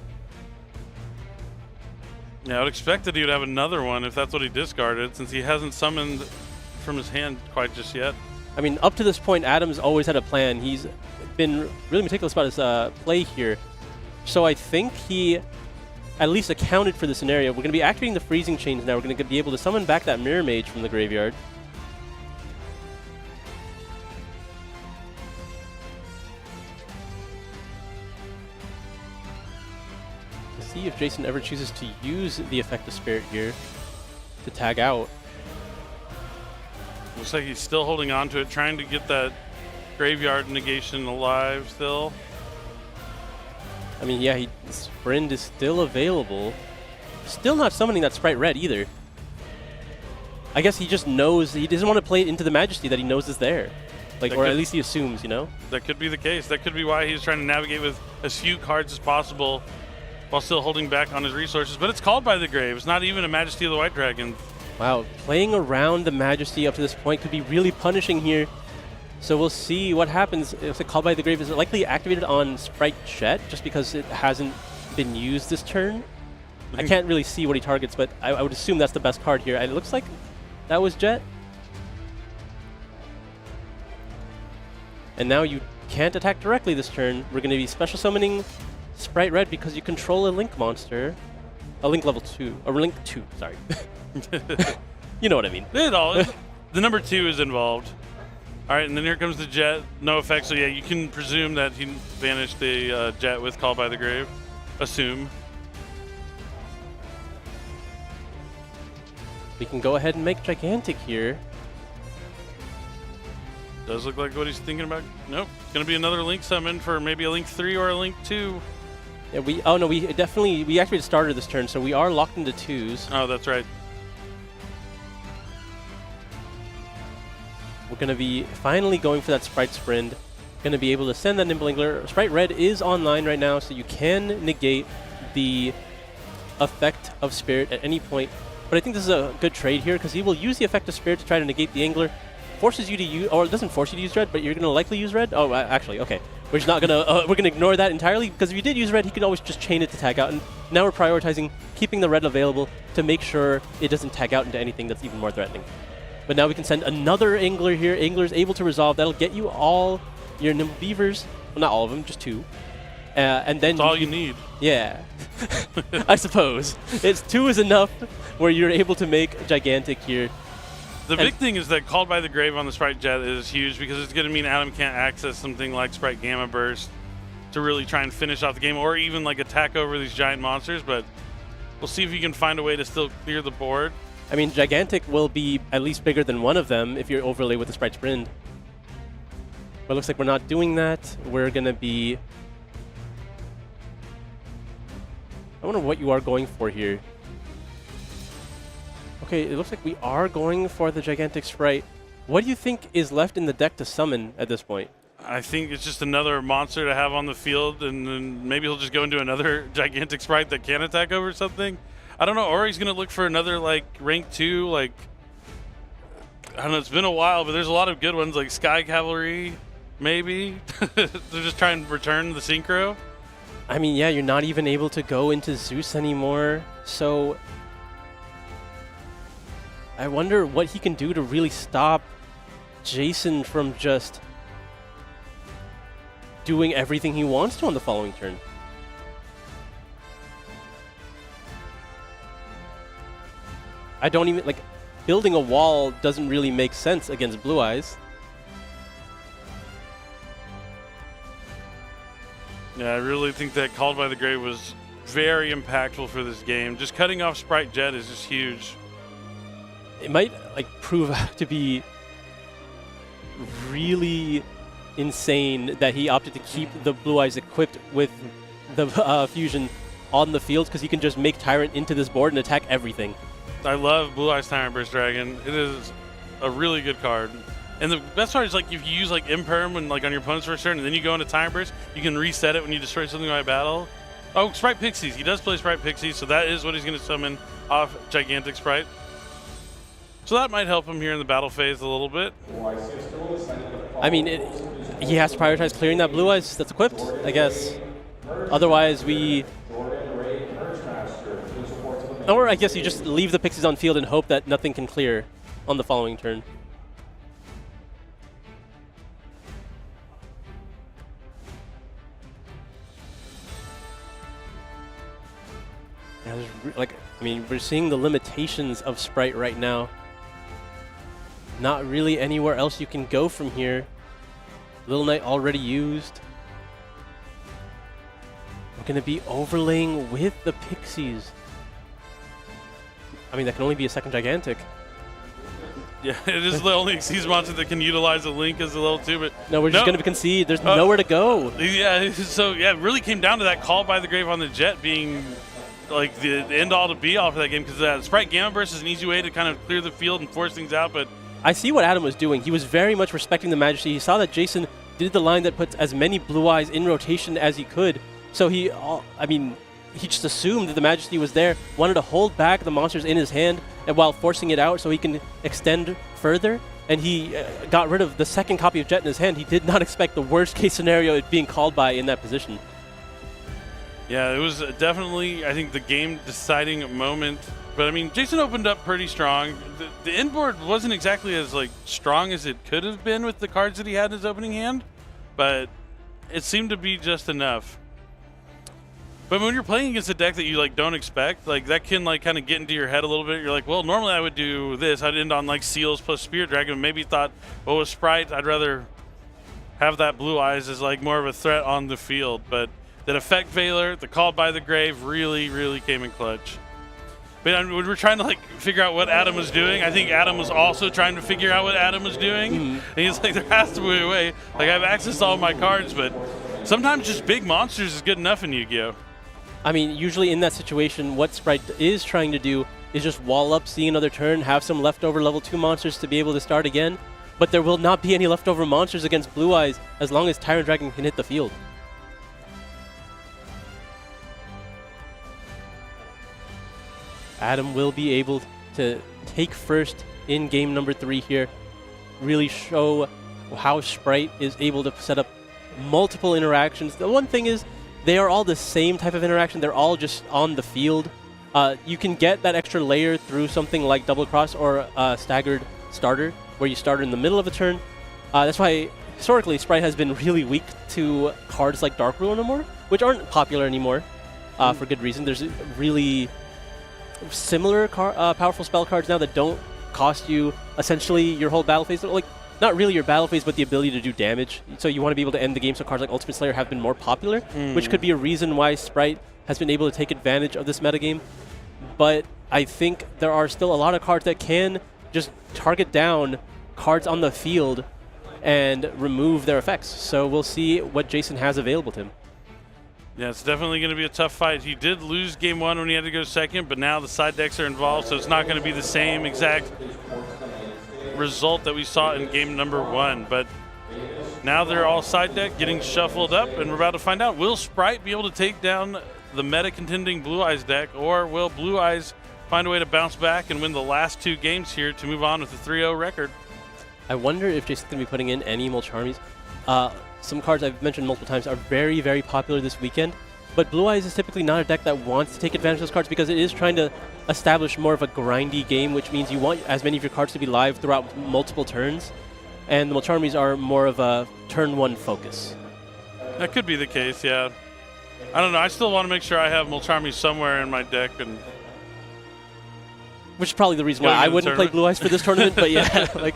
Yeah, I would expect that he would have another one if that's what he discarded, since he hasn't summoned from his hand quite just yet. I mean, up to this point, Adam's always had a plan. He's been really meticulous about his play here. So I think he at least accounted for the scenario. We're going to be activating the Freezing Chains now. We're going to be able to summon back that Mirror Mage from the graveyard. See if Jason ever chooses to use the Effect of Spirit here to tag out. Looks like he's still holding on to it, trying to get that graveyard negation alive still. I mean, yeah, Sprint is still available. Still not summoning that Sprite Red either. I guess he just knows, he doesn't want to play it into the Majesty that he knows is there. Like, or at least he assumes, you know? That could be the case. That could be why he's trying to navigate with as few cards as possible while still holding back on his resources. But it's called by the grave. It's not even a Majesty of the White Dragon. Wow, playing around the Majesty up to this point could be really punishing here. So we'll see what happens if the Call by the Grave is likely activated on Sprite Jet, just because it hasn't been used this turn. I can't really see what he targets, but I would assume that's the best card here. And it looks like that was Jet. And now you can't attack directly this turn. We're going to be special summoning Sprite Red because you control a Link monster. A Link level 2. A Link 2, sorry. You know what I mean. The number 2 is involved. All right, and then here comes the Jet. No effect, so yeah, you can presume that he banished the Jet with Call by the Grave. Assume. We can go ahead and make Gigantic here. Does look like what he's thinking about. Nope. It's going to be another Link summon for maybe a Link 3 or a Link 2. Yeah, we activated starter this turn, so we are locked into 2s. Oh, that's right. We're going to be finally going for that Sprite Sprint. Going to be able to send that Nimble Angler. Sprite Red is online right now, so you can negate the effect of Spirit at any point. But I think this is a good trade here, because he will use the effect of Spirit to try to negate the Angler. Forces you to use, or it doesn't force you to use Red, but you're going to likely use Red. Oh, actually, okay. We're just not going to, we're going to ignore that entirely, because if you did use Red, he could always just chain it to tag out. And now we're prioritizing keeping the Red available to make sure it doesn't tag out into anything that's even more threatening. But now we can send another Angler here. Angler's able to resolve. That'll get you all your Nimble Beavers. Well, not all of them, just 2. And then that's all you need. Yeah. I suppose. 2 is enough where you're able to make Gigantic here. The big thing is that Called by the Grave on the Sprite Jet is huge, because it's going to mean Adam can't access something like Sprite Gamma Burst to really try and finish off the game, or even like attack over these giant monsters. But we'll see if you can find a way to still clear the board. I mean, Gigantic will be at least bigger than one of them if you overlay with the Sprite Sprint. But it looks like we're not doing that. We're going to be... I wonder what you are going for here. Okay, it looks like we are going for the Gigantic Sprite. What do you think is left in the deck to summon at this point? I think it's just another monster to have on the field, and then maybe he'll just go into another Gigantic Sprite that can attack over something. I don't know, or he's going to look for another, like, rank 2, like, I don't know, it's been a while, but there's a lot of good ones, like Sky Cavalry, maybe. They're just trying to return the Synchro. I mean, yeah, you're not even able to go into Zeus anymore, so I wonder what he can do to really stop Jason from just doing everything he wants to on the following turn. I don't even, like, building a wall doesn't really make sense against Blue Eyes. Yeah, I really think that Called by the Grave was very impactful for this game. Just cutting off Sprite Jet is just huge. It might, like, prove to be really insane that he opted to keep the Blue Eyes equipped with the fusion on the field, because he can just make Tyrant into this board and attack everything. I love Blue Eyes Tyrant Burst Dragon. It is a really good card. And the best part is, like, if you use, like, Imperm when, like, on your opponent's first turn, and then you go into Tyrant Burst, you can reset it when you destroy something by battle. Oh, Sprite Pixies. He does play Sprite Pixies, so that is what he's going to summon off Gigantic Sprite. So that might help him here in the battle phase a little bit. I mean, he has to prioritize clearing that Blue Eyes that's equipped, I guess. Otherwise, or I guess you just leave the Pixies on field and hope that nothing can clear on the following turn. Yeah, like, I mean, we're seeing the limitations of Sprite right now. Not really anywhere else you can go from here. Little Knight already used. We're going to be overlaying with the Pixies. I mean, that can only be a second Gigantic. Yeah, it is the only Xyz monster that can utilize a Link as a level 2, but... No, we're just going to concede. There's nowhere to go. Yeah, so, yeah, it really came down to that Call by the Grave on the Jet being, like, the end-all to be-all for that game, because Sprite Gamma Burst is an easy way to kind of clear the field and force things out, but... I see what Adam was doing. He was very much respecting the Majesty. He saw that Jason did the line that puts as many Blue Eyes in rotation as he could, so he just assumed that the Majesty was there, wanted to hold back the monsters in his hand and while forcing it out so he can extend further. and he got rid of the second copy of Jet in his hand. He did not expect the worst case scenario it being called by in that position. Yeah, it was definitely, I think, the game deciding moment. But I mean, Jason opened up pretty strong. The inboard wasn't exactly as like strong as it could have been with the cards that he had in his opening hand, but it seemed to be just enough. But when you're playing against a deck that you like don't expect, like that can like kind of get into your head a little bit. You're like, well, normally I would do this. I'd end on like Seals plus Spirit Dragon. Maybe thought, well, with Sprite, I'd rather have that Blue Eyes as like more of a threat on the field. But that Effect Veiler, the Called by the Grave, really came in clutch. But I mean, when we're trying to like figure out what Adam was doing, I think Adam was also trying to figure out what Adam was doing. And he's like, there has to be a way. Like I have access to all my cards, but sometimes just big monsters is good enough in Yu-Gi-Oh! I mean, usually in that situation, what Sprite is trying to do is just wall up, see another turn, have some leftover level 2 monsters to be able to start again. But there will not be any leftover monsters against Blue Eyes as long as Tyrant Dragon can hit the field. Adam will be able to take first in game number 3 here. Really show how Sprite is able to set up multiple interactions. The one thing is, they are all the same type of interaction. They're all just on the field. You can get that extra layer through something like Double Cross or Staggered Starter, where you start in the middle of a turn. That's why, historically, Sprite has been really weak to cards like Dark Rule no more, which aren't popular anymore for good reason. There's really similar powerful spell cards now that don't cost you essentially your whole battle phase. Like, not really your battle phase, but the ability to do damage. So you want to be able to end the game, so cards like Ultimate Slayer have been more popular, which could be a reason why Sprite has been able to take advantage of this metagame. But I think there are still a lot of cards that can just target down cards on the field and remove their effects. So we'll see what Jason has available to him. Yeah, it's definitely going to be a tough fight. He did lose game 1 when he had to go second, but now the side decks are involved, so it's not going to be the same exact result that we saw in game number 1. But now they're all side deck getting shuffled up, and we're about to find out, will Sprite be able to take down the meta contending Blue Eyes deck, or will Blue Eyes find a way to bounce back and win the last 2 games here to move on with a 3-0 record? I wonder if Jason's going to be putting in any Mulcharmies. Some cards I've mentioned multiple times are very popular this weekend, but Blue Eyes is typically not a deck that wants to take advantage of those cards because it is trying to establish more of a grindy game, which means you want as many of your cards to be live throughout multiple turns, and the Mulcharmies are more of a turn 1 focus. That could be the case, yeah. I don't know. I still want to make sure I have Mulcharmies somewhere in my deck, and which is probably the reason why I wouldn't play Blue Eyes for this tournament, but yeah. like.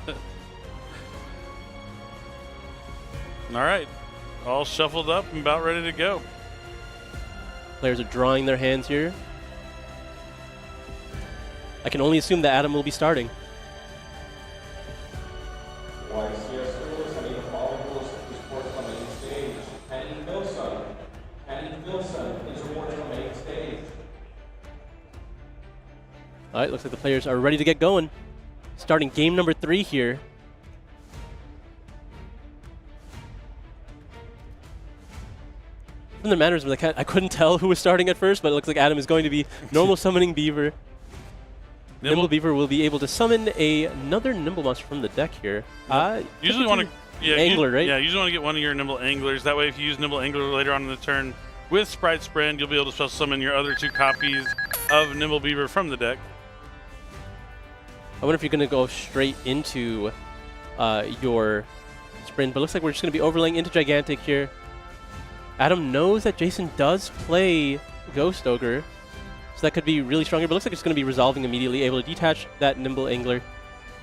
All right. All shuffled up and about ready to go. Players are drawing their hands here. I can only assume that Adam will be starting. All right, looks like the players are ready to get going. Starting game number 3 here. From the manners of the cat, I couldn't tell who was starting at first, but it looks like Adam is going to be normal summoning Beaver. Nimble Beaver will be able to summon another Nimble monster from the deck here. Usually want to Angler, right? Yeah, usually want to get one of your Nimble Anglers. That way, if you use Nimble Angler later on in the turn with Sprite Sprint, you'll be able to special summon your other 2 copies of Nimble Beaver from the deck. I wonder if you're going to go straight into your Sprint, but it looks like we're just going to be overlaying into Gigantic here. Adam knows that Jason does play Ghost Ogre, so that could be really strong here, but it looks like it's going to be resolving immediately, able to detach that Nimble Angler.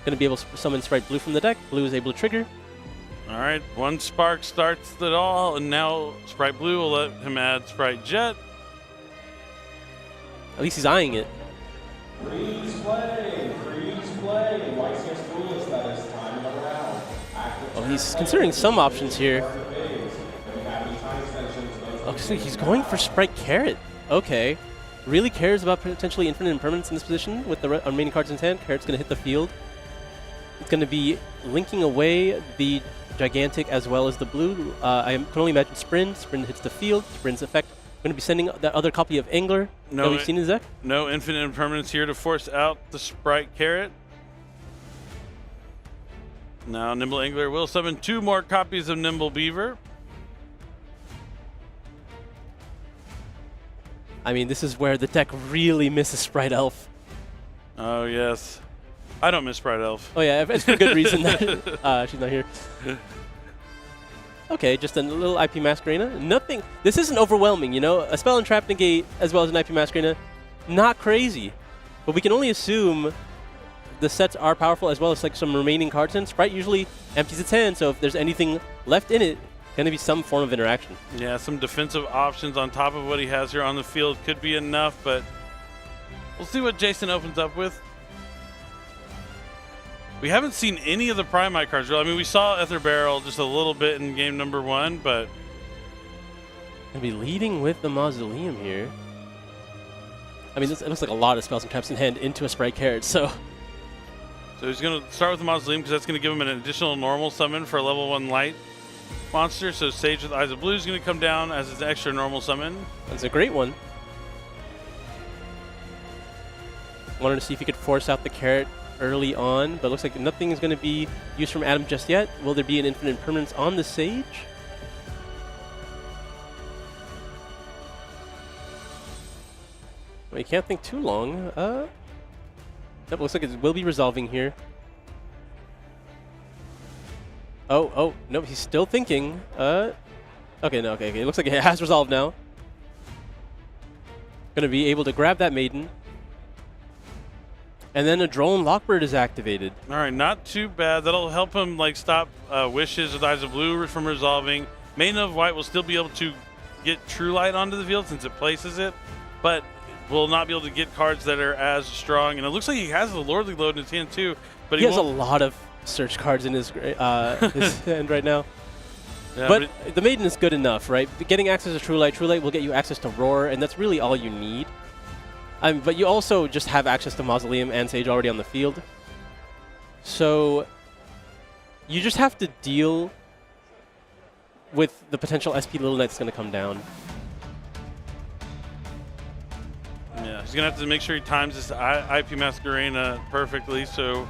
Going to be able to summon Sprite Blue from the deck. Blue is able to trigger. All right, 1 spark starts it all, and now Sprite Blue will let him add Sprite Jet. At least he's eyeing it. Freeze play, YCS Duelists that is time of the round. Well, he's considering some options here. Looks like he's going for Sprite Carrot. Okay. Really cares about potentially infinite impermanence in this position with the remaining cards in his hand. Carrot's going to hit the field. It's going to be linking away the Gigantic as well as the blue. I can only imagine Sprint. Sprint hits the field. Sprint's effect. Going to be sending that other copy of Angler that we've seen in his deck. No infinite impermanence here to force out the Sprite Carrot. Now Nimble Angler will summon 2 more copies of Nimble Beaver. I mean, this is where the deck really misses Sprite Elf. Oh, yes. I don't miss Sprite Elf. Oh, yeah, it's for good reason that she's not here. Okay, just a little IP Masquerena. Nothing. This isn't overwhelming, you know? A Spell and Trap Negate as well as an IP Masquerena, not crazy. But we can only assume the sets are powerful as well as like some remaining cards in. Sprite usually empties its hand, so if there's anything left in it, going to be some form of interaction. Yeah, some defensive options on top of what he has here on the field could be enough, but we'll see what Jason opens up with. We haven't seen any of the Primite cards, really. I mean, we saw Ether Barrel just a little bit in game number 1, but... Going to be leading with the Mausoleum here. I mean, it looks like a lot of spells and traps in hand into a Sprite Carrot, so... So he's going to start with the Mausoleum because that's going to give him an additional normal summon for a level 1 light monster. So Sage with Eyes of Blue is going to come down as his extra normal summon. That's a great one. Wanted to see if he could force out the Carrot early on, but looks like nothing is going to be used from Adam just yet. Will there be an infinite permanence on the Sage? Well, you can't think too long. That looks like it will be resolving here. Oh, no, he's still thinking. Okay, no, okay. It looks like it has resolved now. Gonna be able to grab that Maiden. And then a Drone Lockbird is activated. All right, not too bad. That'll help him like stop Wishes with Eyes of Blue from resolving. Maiden of White will still be able to get True Light onto the field since it places it, but will not be able to get cards that are as strong. And it looks like he has the Lordly Load in his hand too, but he has a lot of search cards in his hand right now. Yeah, but the Maiden is good enough, right? Getting access to True Light will get you access to Roar, and that's really all you need. But you also just have access to Mausoleum and Sage already on the field. So you just have to deal with the potential SP Little Knight that's going to come down. Yeah, he's going to have to make sure he times this IP Masquerena perfectly so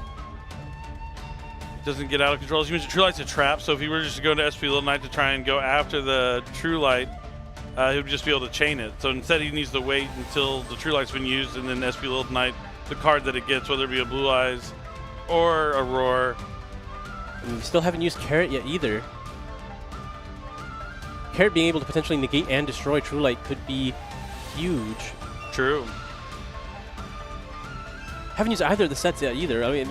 it doesn't get out of control. As you mentioned, True Light's a trap, so if he were just to go into SP Little Knight to try and go after the True Light, he would just be able to chain it. So instead he needs to wait until the True Light's been used and then SP Little Knight, the card that it gets, whether it be a Blue Eyes or a Roar. And we still haven't used Carrot yet either. Carrot being able to potentially negate and destroy True Light could be huge. True. Haven't used either of the sets yet either. I mean,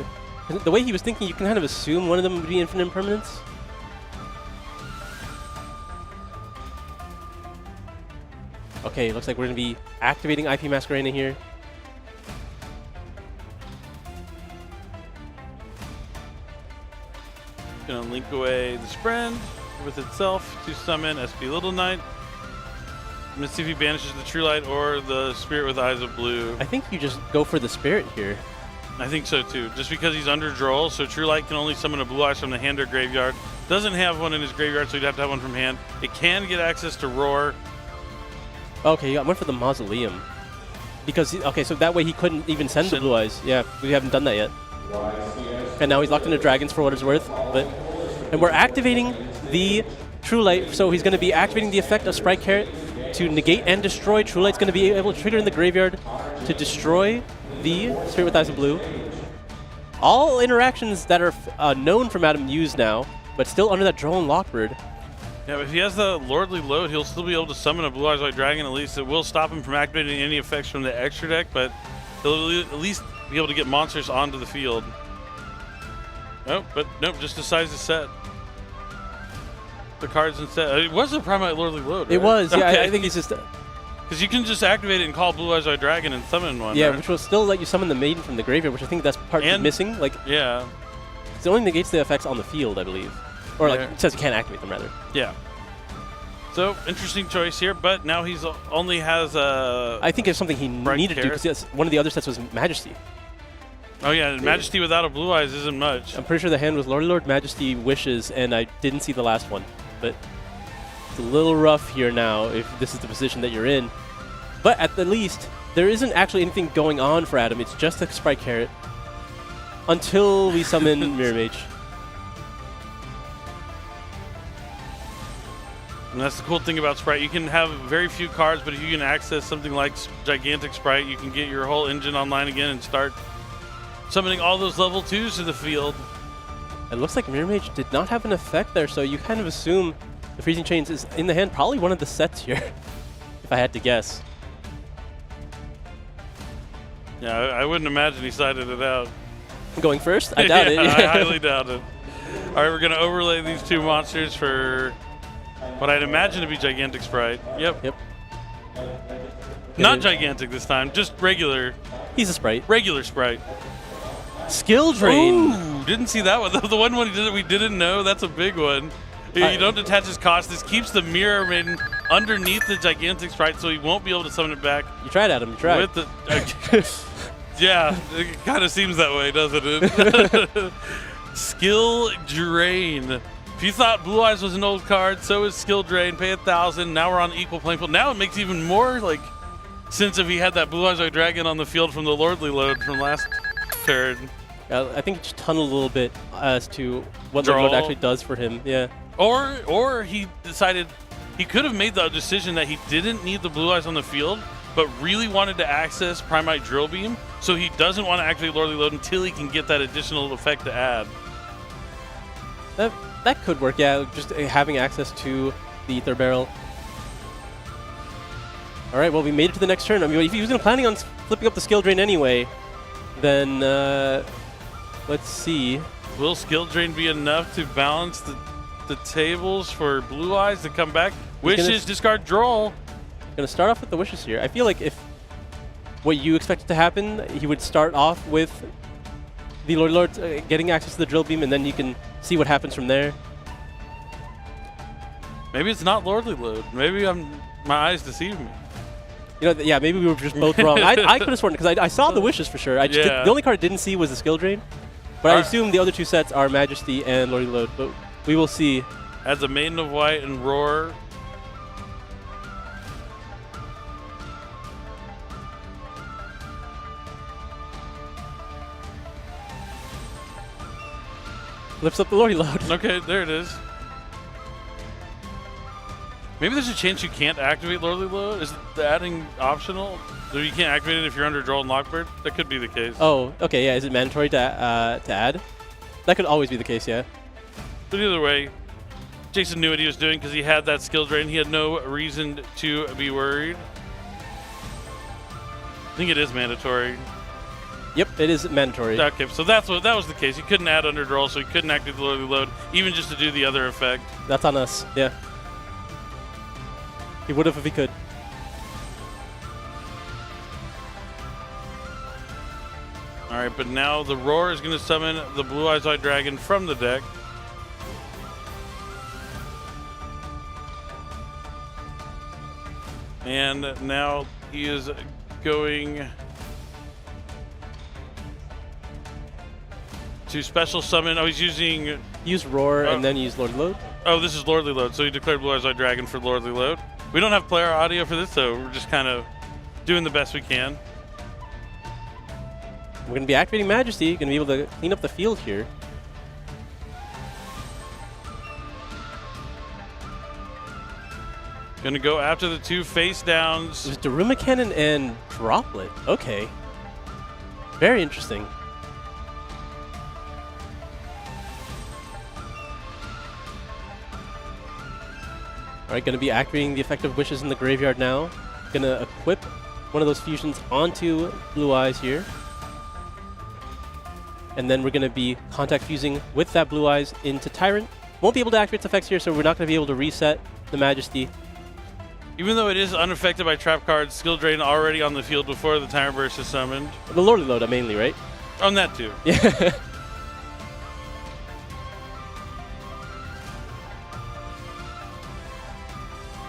the way he was thinking, you can kind of assume one of them would be infinite impermanence. Okay, looks like we're going to be activating IP Masquerena here. Going to link away the Spren with itself to summon SP Little Knight. Let's see if he banishes the True Light or the Spirit with Eyes of Blue. I think you just go for the Spirit here. I think so too, just because he's under Droll, so True Light can only summon a Blue Eyes from the hand or graveyard. Doesn't have one in his graveyard, so he'd have to have one from hand. It can get access to Roar. Okay, I went for the Mausoleum. Because, okay, so that way he couldn't even send the Blue Eyes. Yeah, we haven't done that yet. And now he's locked into Dragons for what it's worth. And we're activating the True Light, so he's going to be activating the effect of Sprite Carrot to negate and destroy. True Light's going to be able to trigger in the graveyard to destroy the Spirit with Eyes of Blue. All interactions that are known from Adam used now, but still under that Drone Lockbird. Yeah, but if he has the Lordly Load, he'll still be able to summon a Blue Eyes White Dragon. At least it will stop him from activating any effects from the extra deck, but he'll at least be able to get monsters onto the field. Oh, but nope, just decides to set the cards instead. It was a Primite Lordly Load, right? It was, yeah. Okay. I think he's just... Because you can just activate it and call Blue Eyes White Dragon and summon one. Yeah, right? which will still let you summon the Maiden from the graveyard, which I think that's part missing. Like, yeah. It only negates the effects on the field, I believe. Or, like, it says you can't activate them, rather. Yeah. So, interesting choice here, but now he's only has a... I think it's something he needed to do, because one of the other sets was Majesty. Oh, yeah, Majesty without a Blue Eyes isn't much. I'm pretty sure the hand was Lord, Majesty, Wishes, and I didn't see the last one. But it's a little rough here now if this is the position that you're in. But at the least, there isn't actually anything going on for Adam. It's just a Sprite Carrot until we summon Mirror Mage. And that's the cool thing about Sprite. You can have very few cards, but if you can access something like Gigantic Sprite, you can get your whole engine online again and start summoning all those level 2s to the field. It looks like Mirror Mage did not have an effect there, so you kind of assume the Freezing Chains is in the hand, probably one of the sets here, if I had to guess. Yeah, I wouldn't imagine he sided it out. Going first? I doubt it. I highly doubt it. All right, we're going to overlay these two monsters for what I'd imagine to be Gigantic Sprite. Yep. Not Gigantic this time, just regular. He's a Sprite. Regular Sprite. Skill Drain. Ooh, didn't see that one. The one when he did it, we didn't know. That's a big one. You don't detach his cost. This keeps the Mirror Maiden underneath the Gigantic Sprite, so he won't be able to summon it back. You tried, Adam. You tried. With the, yeah, it kind of seems that way, doesn't it? Skill Drain. If you thought Blue Eyes was an old card, so is Skill Drain. Pay 1,000. Now we're on equal playing field. Now it makes even more like sense if he had that Blue Eyes White Dragon on the field from the Lordly Load from last turn. I think it just tunneled a little bit as to what Lord Load actually does for him. Yeah. Or he decided he could have made the decision that he didn't need the Blue Eyes on the field, but really wanted to access Primite Drill Beam, so he doesn't want to activate Lordly Load until he can get that additional effect to add. That could work, yeah, just having access to the Ether Barrel. All right, well, we made it to the next turn. I mean, if he was planning on flipping up the Skill Drain anyway, then let's see. Will Skill Drain be enough to balance the tables for Blue Eyes to come back? Wishes, discard, draw. Gonna start off with the Wishes here. I feel like if what you expected to happen, he would start off with the Lord getting access to the Drill Beam, and then you can see what happens from there. Maybe it's not Lordly Load. Maybe my eyes deceive me. You know, yeah, maybe we were just both wrong. I could have sworn, because I saw the Wishes for sure. The only card I didn't see was the Skill Drain. But I assume the other two sets are Majesty and Lordly Load, but we will see. Adds a Maiden of White and Roar. Lifts up the Lordly Load. Okay, there it is. Maybe there's a chance you can't activate Lordly Load? Is the adding optional? So you can't activate it if you're under Draw and Lockbird? That could be the case. Oh, okay, yeah. Is it mandatory to add? That could always be the case, yeah. But either way, Jason knew what he was doing because he had that Skill Drain. He had no reason to be worried. I think it is mandatory. Yep, it is mandatory. Okay, so that was the case. He couldn't add under Draw, so he couldn't activate the Lordly Load, even just to do the other effect. That's on us, yeah. He would have if he could. All right, but now the Roar is going to summon the Blue Eyes White Dragon from the deck. And now he is going to special summon. Oh, he's using... Use Roar and then use Lordly Load. Oh, this is Lordly Load, so he declared Blue Eyes White Dragon for Lordly Load. We don't have player audio for this, so we're just kind of doing the best we can. We're going to be activating Majesty. Going to be able to clean up the field here. Going to go after the two face downs. There's Daruma Cannon and Droplet. Okay. Very interesting. Alright, going to be activating the effect of Wishes in the graveyard now. Going to equip one of those fusions onto Blue Eyes here. And then we're going to be contact fusing with that Blue Eyes into Tyrant. Won't be able to activate its effects here, so we're not going to be able to reset the Majesty. Even though it is unaffected by trap cards, Skill Drain already on the field before the Tyrant Burst is summoned. The Lordly Load mainly, right? On that too. Yeah.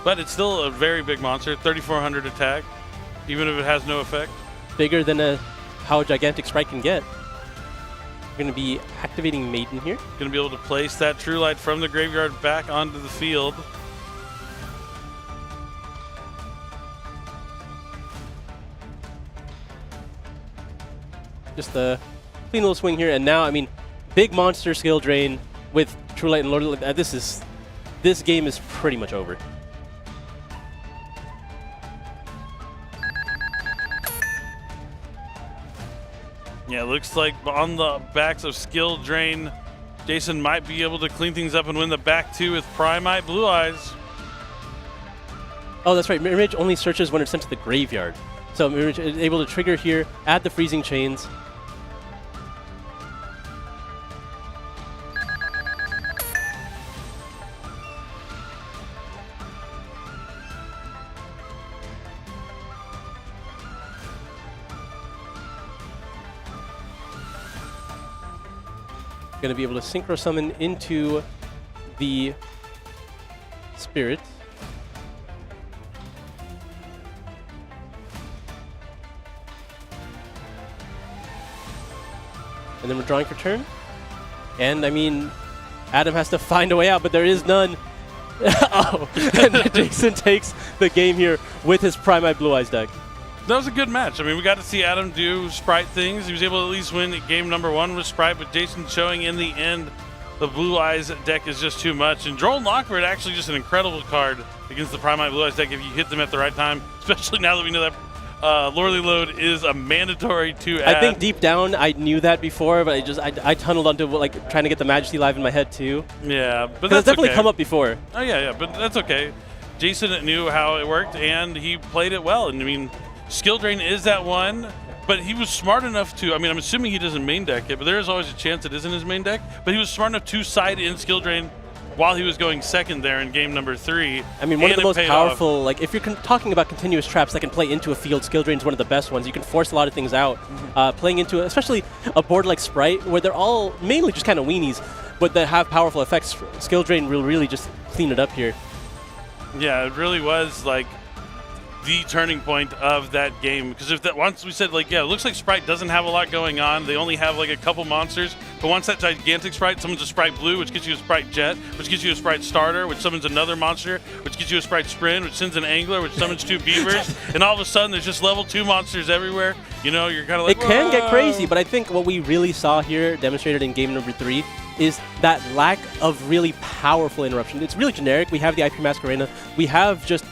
But it's still a very big monster, 3,400 attack, even if it has no effect. Bigger than how a Gigantic Sprite can get. We're going to be activating Maiden here. Going to be able to place that True Light from the graveyard back onto the field. Just a clean little swing here, and now, I mean, big monster Skill Drain with True Light and Lord. This game is pretty much over. Yeah, it looks like on the backs of Skill Drain, Jason might be able to clean things up and win the back two with Primite Blue Eyes. Oh, that's right. Mirror Image only searches when it's sent to the graveyard. So Mirror Image is able to trigger here, add the freezing chains. Going to be able to synchro summon into the spirit. And then we're drawing for turn. And I mean, Adam has to find a way out, but there is none. Oh, and Jason takes the game here with his Primite Blue Eyes deck. That was a good match. I mean, we got to see Adam do Sprite things. He was able to at least win game number one with Sprite, but Jason showing in the end the Blue Eyes deck is just too much. And Droll and Lockbird actually just an incredible card against the Primite Blue Eyes deck if you hit them at the right time, especially now that we know that Lorely Load is a mandatory to add. I think deep down I knew that before, but I tunneled onto like trying to get the Majesty live in my head too. Yeah, but that's definitely come up before. Oh yeah, but that's okay. Jason knew how it worked and he played it well. And I mean, Skill Drain is that one, but he was smart enough to, I mean, I'm assuming he doesn't main deck it, but there is always a chance it isn't his main deck, but he was smart enough to side in Skill Drain while he was going second there in game number 3. I mean, one of the most powerful, like if you're talking about continuous traps that can play into a field, Skill Drain is one of the best ones. You can force a lot of things out. Playing into, especially a board like Sprite, where they're all mainly just kind of weenies, but they have powerful effects. Skill Drain will really just clean it up here. Yeah, it really was like the turning point of that game, because if that once we said like, yeah, it looks like Sprite doesn't have a lot going on, they only have like a couple monsters, but once that gigantic Sprite summons a Sprite Blue, which gets you a Sprite Jet, which gives you a Sprite Starter, which summons another monster, which gives you a Sprite Sprint, which sends an Angler, which summons 2 Beavers, and all of a sudden there's just level 2 monsters everywhere. You know, you're kind of like, it can get crazy, but I think what we really saw here demonstrated in game number 3 is that lack of really powerful interruption. It's really generic. We have the IP Masquerena, we have just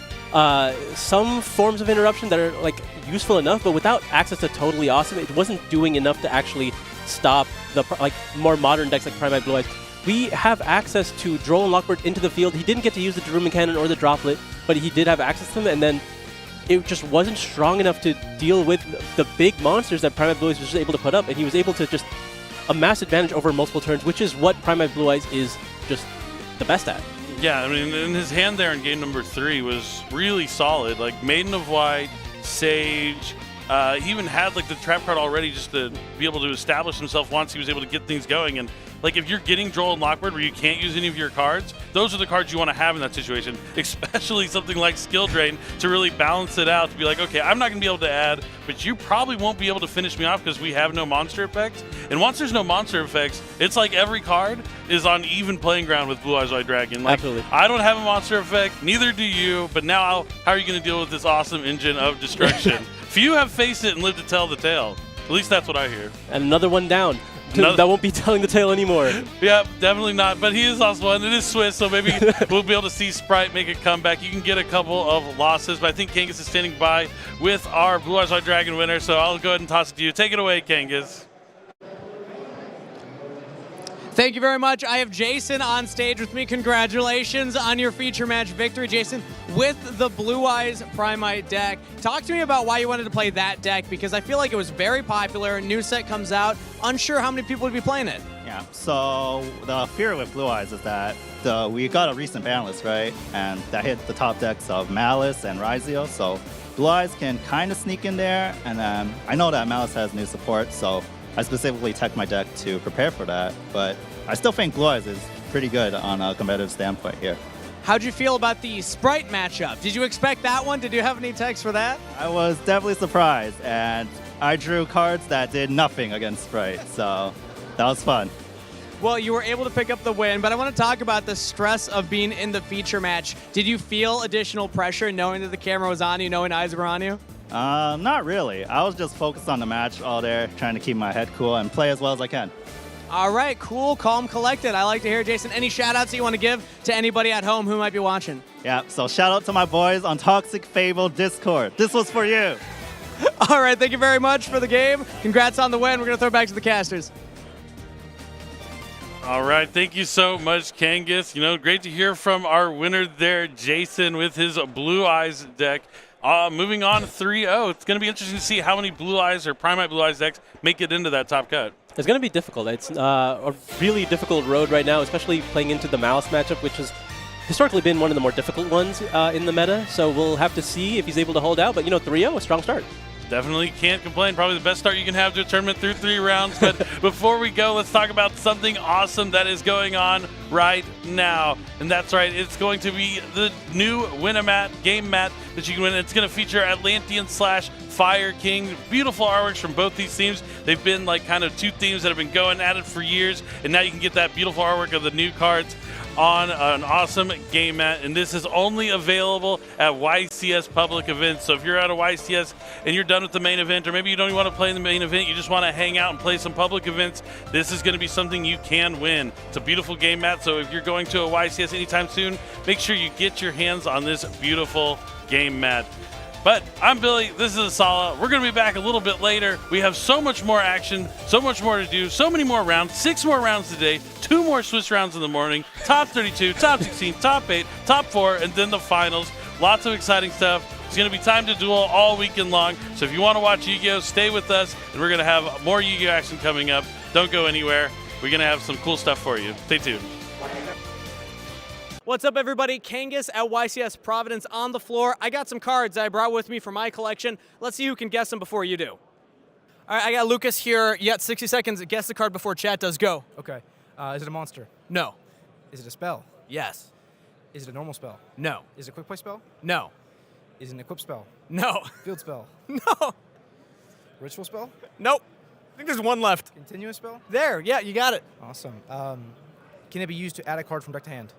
some forms of interruption that are like useful enough, but without access to totally awesome, it wasn't doing enough to actually stop the like more modern decks like Primite Blue Eyes. We have access to Droll and Lockbird into the field. He didn't get to use the Drummond Cannon or the Droplet, but he did have access to them, and then it just wasn't strong enough to deal with the big monsters that Primite Blue Eyes was just able to put up, and he was able to just amass advantage over multiple turns, which is what Primite Blue Eyes is just the best at. Yeah, I mean, and his hand there in game number 3 was really solid. Like Maiden of White, Sage, he even had like the trap card already just to be able to establish himself once he was able to get things going. And like if you're getting Droll and Lockbird where you can't use any of your cards, those are the cards you want to have in that situation, especially something like Skill Drain to really balance it out, to be like, okay, I'm not going to be able to add, but you probably won't be able to finish me off because we have no monster effects. And once there's no monster effects, it's like every card is on even playing ground with Blue Eyes White Dragon. Like, absolutely. I don't have a monster effect, neither do you, but now how are you going to deal with this awesome engine of destruction? Few have faced it and lived to tell the tale. At least that's what I hear. And another one down. That won't be telling the tale anymore. Yeah, definitely not. But he is also one. It is Swiss, so maybe we'll be able to see Sprite make a comeback. You can get a couple of losses, but I think Kangas is standing by with our Blue Eyes White Dragon winner, so I'll go ahead and toss it to you. Take it away, Kangas. Thank you very much. I have Jason on stage with me. Congratulations on your feature match victory, Jason, with the Blue Eyes Primite deck. Talk to me about why you wanted to play that deck, because I feel like it was very popular. A new set comes out. Unsure how many people would be playing it. Yeah, so the fear with Blue Eyes is that we got a recent ban list, right? And that hit the top decks of Malice and Rizio, so Blue Eyes can kind of sneak in there. And then I know that Malice has new support, so I specifically tech my deck to prepare for that, but I still think Blue Eyes is pretty good on a competitive standpoint here. How'd you feel about the Sprite matchup? Did you expect that one? Did you have any techs for that? I was definitely surprised, and I drew cards that did nothing against Sprite, so that was fun. Well, you were able to pick up the win, but I want to talk about the stress of being in the feature match. Did you feel additional pressure knowing that the camera was on you, knowing eyes were on you? Not really. I was just focused on the match all day, trying to keep my head cool and play as well as I can. All right, cool, calm, collected. I like to hear, Jason. Any shout-outs that you want to give to anybody at home who might be watching? Yeah, so shout out to my boys on Toxic Fable Discord. This was for you. All right, thank you very much for the game. Congrats on the win. We're going to throw it back to the casters. All right, thank you so much, Kangas. Great to hear from our winner there, Jason, with his Blue Eyes deck. Moving on 3-0. It's going to be interesting to see how many Blue Eyes or Primite Blue Eyes decks make it into that top cut. It's going to be difficult. It's a really difficult road right now, especially playing into the Malice matchup, which has historically been one of the more difficult ones in the meta. So we'll have to see if he's able to hold out. But, 3-0, a strong start. Definitely can't complain. Probably the best start you can have to a tournament through 3 rounds. But before we go, let's talk about something awesome that is going on right now. And that's right, it's going to be the new Win-A-Mat game mat that you can win. It's going to feature Atlantean/Fire King. Beautiful artworks from both these themes. They've been like kind of 2 themes that have been going at it for years. And now you can get that beautiful artwork of the new cards on an awesome game mat, and this is only available at YCS public events. So if you're at a YCS and you're done with the main event, or maybe you don't even want to play in the main event, you just want to hang out and play some public events, this is going to be something you can win. It's a beautiful game mat, so if you're going to a YCS anytime soon, make sure you get your hands on this beautiful game mat. But I'm Billy, this is Asala. We're going to be back a little bit later. We have so much more action, so much more to do, so many more rounds, 6 more rounds today, 2 more Swiss rounds in the morning, top 32, top 16, top 8, top 4, and then the finals. Lots of exciting stuff. It's going to be time to duel all weekend long. So if you want to watch Yu-Gi-Oh, stay with us, and we're going to have more Yu-Gi-Oh action coming up. Don't go anywhere. We're going to have some cool stuff for you. Stay tuned. What's up, everybody? Kangas at YCS Providence on the floor. I got some cards that I brought with me for my collection. Let's see who can guess them before you do. All right, I got Lucas here. You got 60 seconds to guess the card before chat does. Go. Okay. Is it a monster? No. Is it a spell? Yes. Is it a normal spell? No. Is it a quick play spell? No. Is it an equip spell? No. Field spell? No. Ritual spell? Nope. I think there's one left. Continuous spell? There. Yeah, you got it. Awesome. Can it be used to add a card from deck to hand?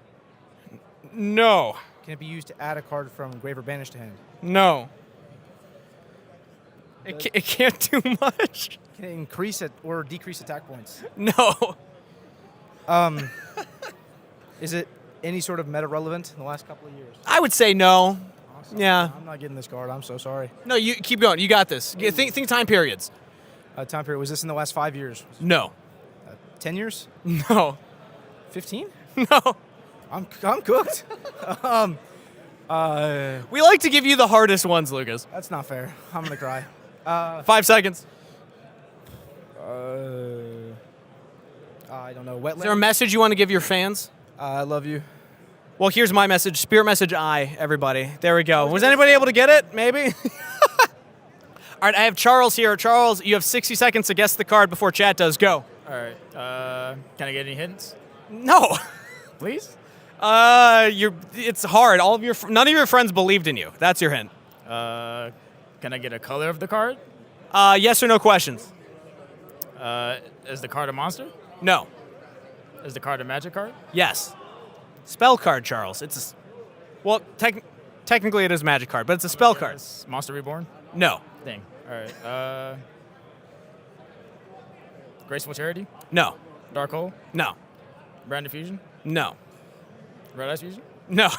No. Can it be used to add a card from grave or banish to hand? No. It can't do much. Can it increase it or decrease attack points? No. Is it any sort of meta relevant in the last couple of years? I would say no. Awesome. Yeah. I'm not getting this card. I'm so sorry. No, you keep going. You got this. Think time periods. Time period. Was this in the last 5 years? No. 10 years? No. 15? No. I'm cooked. We like to give you the hardest ones, Lucas. That's not fair. I'm gonna cry. 5 seconds. I don't know. Wetland. Is there a message you want to give your fans? I love you. Well, here's my message. Spirit message I, everybody. There we go. Was anybody able to get it? Maybe? All right, I have Charles here. Charles, you have 60 seconds to guess the card before chat does. Go. All right. Can I get any hints? No. Please? It's hard. None of your friends believed in you. That's your hint. Can I get a color of the card? Yes or no questions? Is the card a monster? No. Is the card a magic card? Yes. Spell card, Charles. Technically it is a magic card, but it's a spell card. Monster Reborn? No. Dang. All right. Graceful Charity? No. Dark Hole? No. Brand Diffusion? No. Red Ice Fusion? No.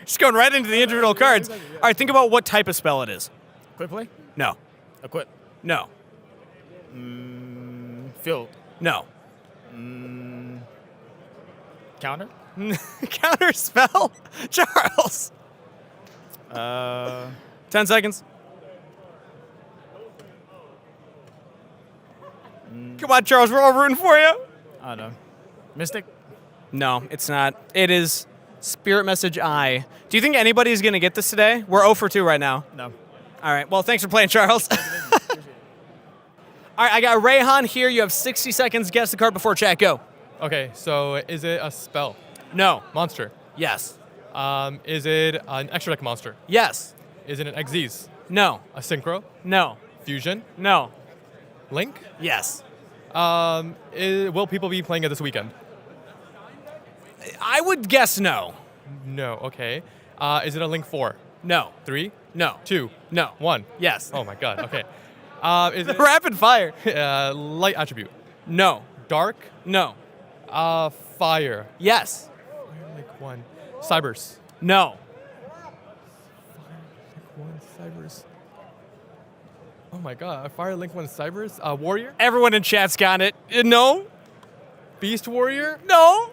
Just going right into the individual cards. All right, think about what type of spell it is. Quick play? No. Equip? No. Field? No. Counter? Counter spell? Charles. 10 seconds. Come on, Charles, we're all rooting for you. I don't know. Mystic? No, it's not. It is Spirit Message I. Do you think anybody's going to get this today? We're 0 for 2 right now. No. All right, well, thanks for playing, Charles. All right, I got Rayhan here. You have 60 seconds. Guess the card before chat. Go. Okay, so is it a spell? No. Monster? Yes. Is it an extra deck monster? Yes. Is it an Xyz? No. A Synchro? No. Fusion? No. Link? Yes. Will people be playing it this weekend? I would guess no. No, okay. Is it a Link 4? No. 3? No. 2? No. 1? Yes. Oh my god, okay. Is it rapid fire? Light attribute? No. Dark? No. Fire? Yes. Like 1. Cybers? No. Like 1, Cybers. Oh my god, a Fire Link 1 Cybers? Warrior? Everyone in chat's got it. No. Beast Warrior? No.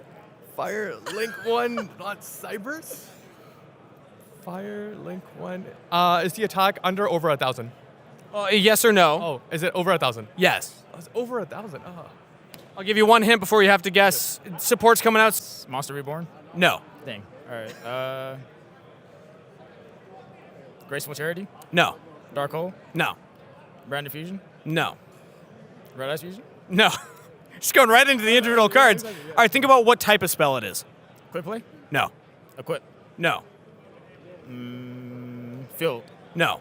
Fire Link 1 not Cybers? Fire Link 1. Is the attack under or over 1,000? Yes or no? Oh, is it over 1,000? Yes. Oh, it's over 1,000. I'll give you one hint before you have to guess. Support's coming out. Monster Reborn? No. Dang. All right. Graceful Charity? No. Dark Hole? No. Brand Fusion? No. Red Ice Fusion? No. Just going right into the individual cards. All right, think about what type of spell it is. Quick Play? No. Equip? No. Field? No.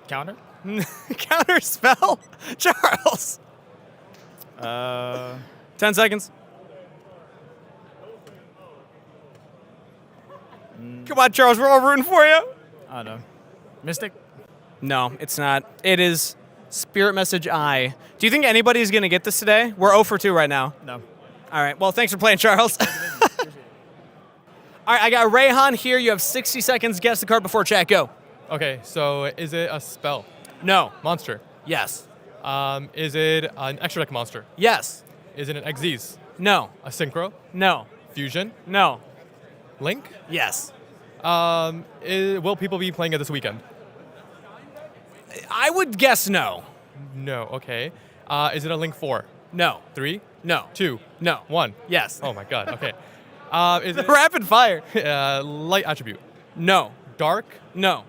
Counter? Counter spell? Charles. 10 seconds. Come on, Charles, we're all rooting for you. I don't know. Mystic? No, it's not. It is Spirit Message I. Do you think anybody's going to get this today? We're 0 for 2 right now. No. All right, well, thanks for playing, Charles. All right, I got Rayhan here. You have 60 seconds. Guess the card before chat. Go. Okay, so is it a spell? No. Monster? Yes. Is it an extra deck monster? Yes. Is it an Xyz? No. A Synchro? No. Fusion? No. Link? Yes. Will people be playing it this weekend? I would guess no. No, okay. Is it a Link 4? No. 3? No. 2? No. 1? Yes. Oh my god, okay. Is it Rapid fire. light attribute? No. Dark? No.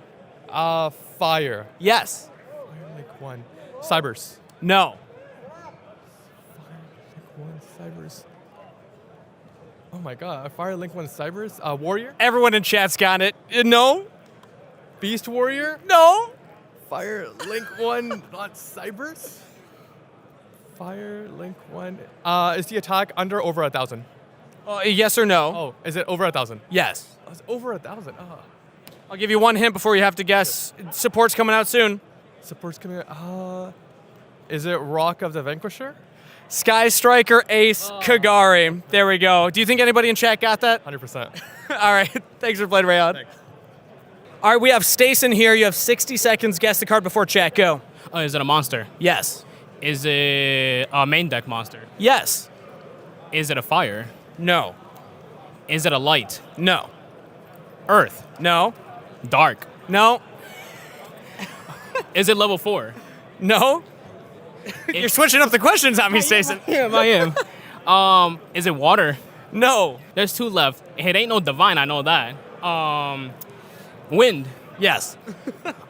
Fire? Yes. Fire Link 1. Cybers? No. Fire Link 1 Cybers. Oh my god, Fire Link 1 Cybers? Warrior? Everyone in chat's got it. No. Beast Warrior? No. Fire Link 1 not Cybers? Fire Link 1. Is the attack under or over 1,000? Yes or no? Oh, is it over 1,000? Yes. Oh, it's over 1,000. I'll give you one hint before you have to guess. Support's coming out soon. Support's coming out. Is it Rock of the Vanquisher? Sky Striker Ace Kagari. There we go. Do you think anybody in chat got that? 100%. All right. Thanks for playing, Rayon. Thanks. All right, we have Stason here. You have 60 seconds. Guess the card before chat. Go. Oh, is it a monster? Yes. Is it a main deck monster? Yes. Is it a fire? No. Is it a light? No. Earth? No. Dark? No. Is it level 4? No. You're switching up the questions on me, Stason. I am. Is it water? No. There's 2 left. It ain't no divine, I know that. Wind? Yes.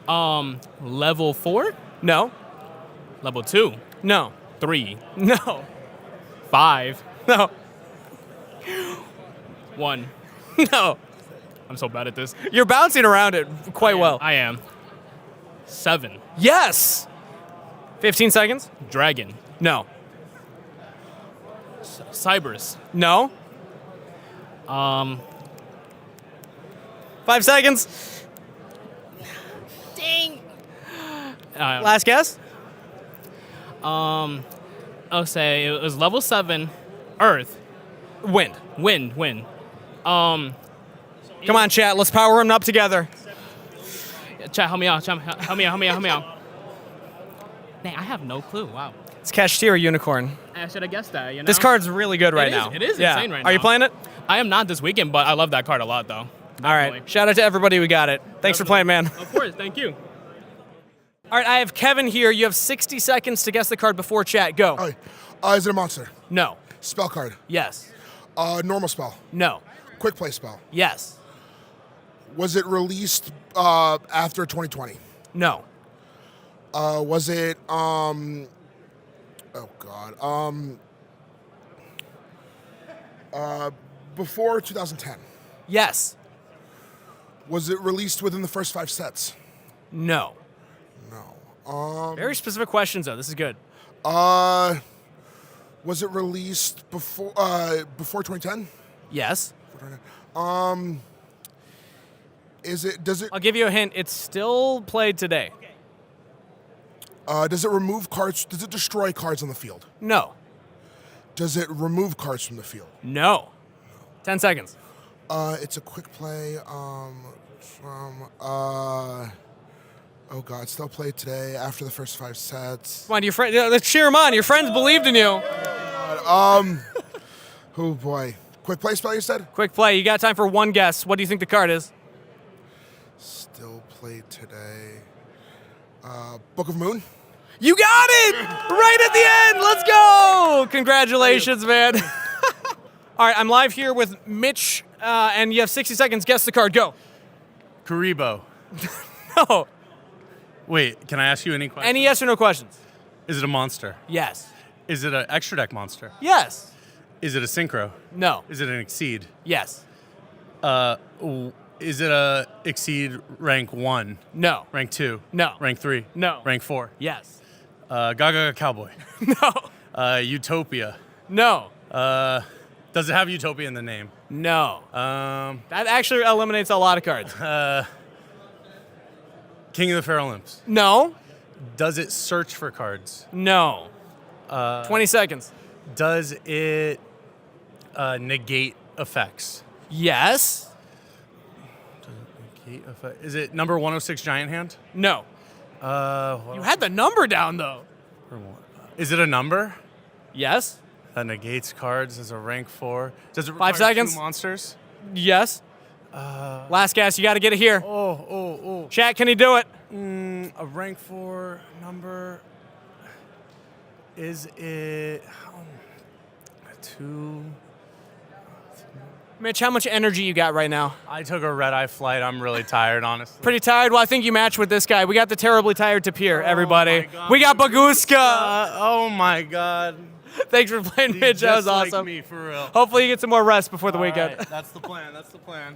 Level 4? No. Level 2? No. 3? No. 5? No. 1? No. I'm so bad at this. You're bouncing around it quite well. I am. 7? Yes. 15 seconds. Dragon? No. Cybers? No. 5 seconds. Dang. Last guess. I'll say it was level 7. Earth. Wind. Wind. Come on, chat. Let's power them up together. Chat, help me out. Help me out. Dang, I have no clue. Wow. It's Kashtira Unicorn. I should have guessed that, you know? This card's really good right now. It is Yeah. insane right now. Are you playing it? I am not this weekend, but I love that card a lot, though. All right. Shout out to everybody who got it. Thanks for playing, man. Of course. Thank you. All right, I have Kevin here. You have 60 seconds to guess the card before chat. Go. All right. Is it a monster? No. Spell card? Yes. Normal spell? No. Quick play spell? Yes. Was it released after 2020? No. Was it, oh God, before 2010? Yes. Was it released within the first 5 sets? No. No. Very specific questions, though. This is good. Was it released before 2010? Yes. Does it? I'll give you a hint. It's still played today. Does it remove cards? Does it destroy cards on the field? No. Does it remove cards from the field? No. 10 seconds. It's a quick play. Oh God, still played today after the first 5 sets. Come on, your friend. Let's cheer him on. Your friends believed in you. Oh boy. Quick play spell, you said? Quick play. You got time for one guess. What do you think the card is? Still played today. Book of Moon? You got it! Right at the end. Let's go! Congratulations, man. All right, I'm live here with Mitch, and you have 60 seconds. Guess the card. Go. Karibo. No. Wait, can I ask you any questions? Any yes or no questions? Is it a monster? Yes. Is it an extra deck monster? Yes. Is it a synchro? No. Is it an exceed? Yes. Is it a exceed rank 1? No. Rank 2? No. Rank 3? No. Rank 4? Yes. Gaga Cowboy? No. Utopia? No. Does it have Utopia in the name? No. That actually eliminates a lot of cards. King of the Fair Olymps? No. Does it search for cards? No. 20 seconds. Does it negate effects? Yes. Negate effect. Is it number 106 Giant Hand? No. You had the number down, though. Is it a number? Yes. That negates cards as a rank 4. Does it 5 require seconds. 2 monsters? Yes. Last guess. You got to get it here. Oh. Chat, can he do it? A rank 4 number. Is it 2? Mitch, how much energy you got right now? I took a red-eye flight. I'm really tired, honestly. Pretty tired? Well, I think you match with this guy. We got the terribly tired Tapir, everybody. We got Baguska. Oh, my God. Thanks for playing, Mitch. That was Just awesome. like me, for real. Hopefully you get some more rest before the All weekend. right, that's the plan. That's the plan.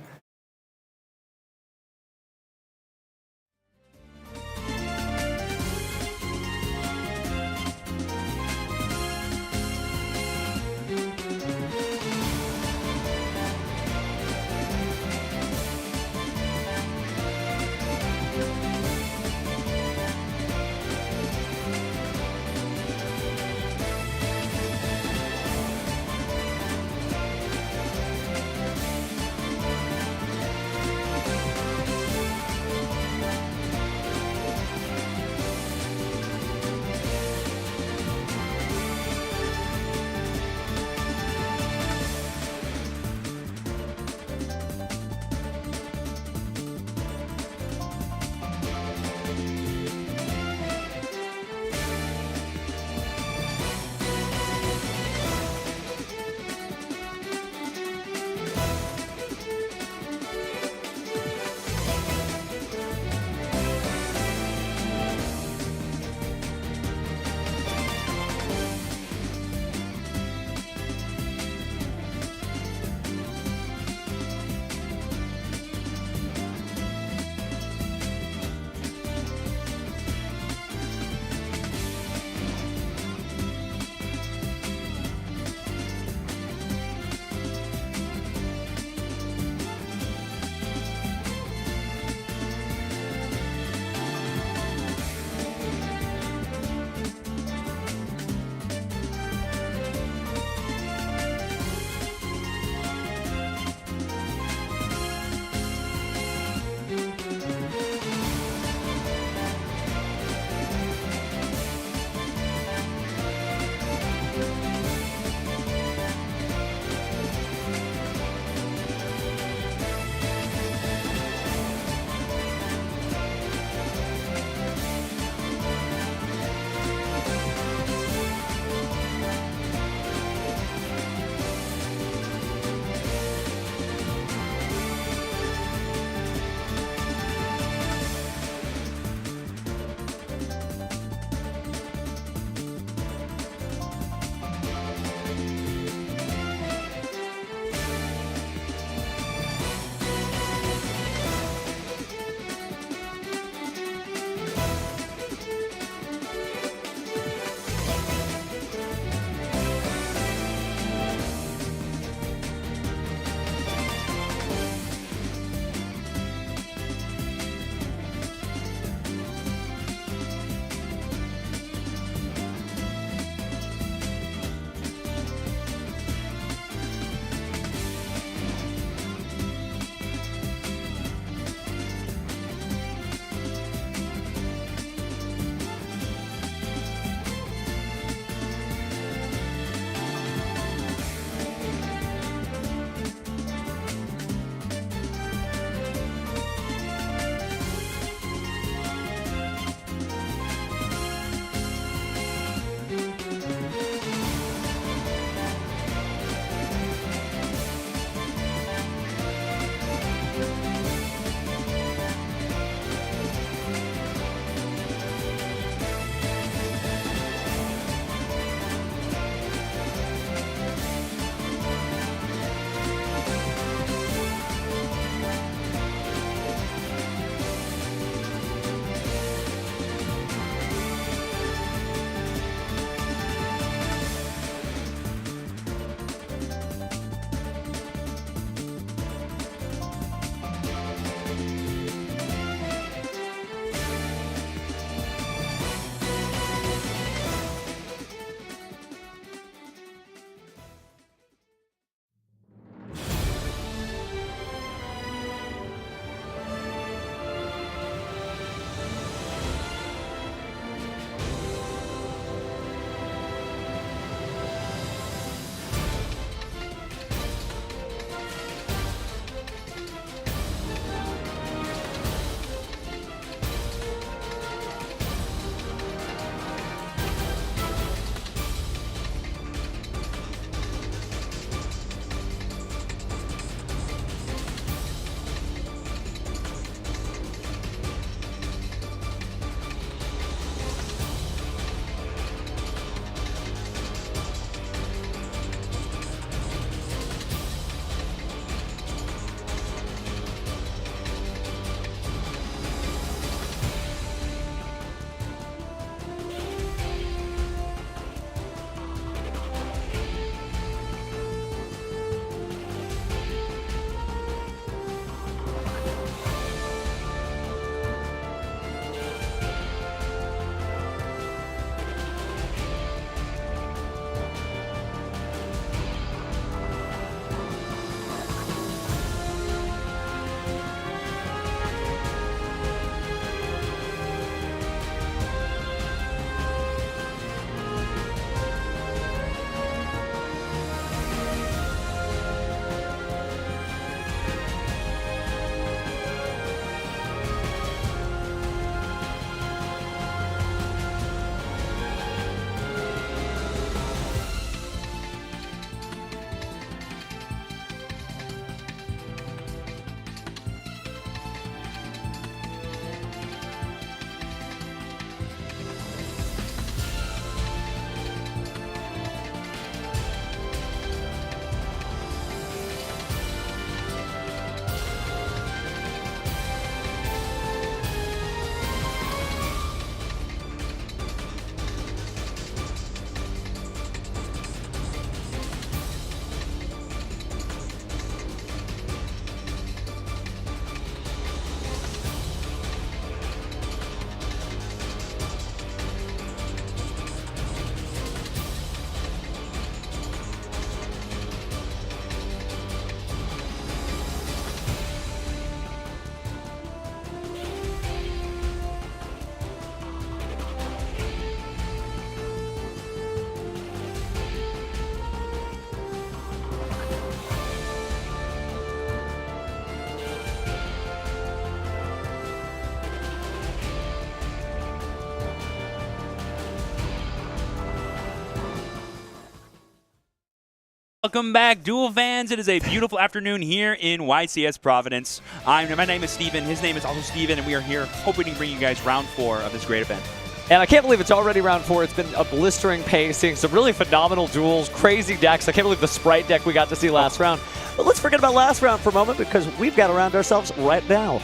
Welcome back, Duel fans. It is a beautiful afternoon here in YCS Providence. My name is Steven. His name is also Steven, and we are here hoping to bring you guys round 4 of this great event. And I can't believe it's already round 4. It's been a blistering pace, seeing some really phenomenal duels, crazy decks. I can't believe the Sprite deck we got to see last round. But let's forget about last round for a moment because we've got to round ourselves right now.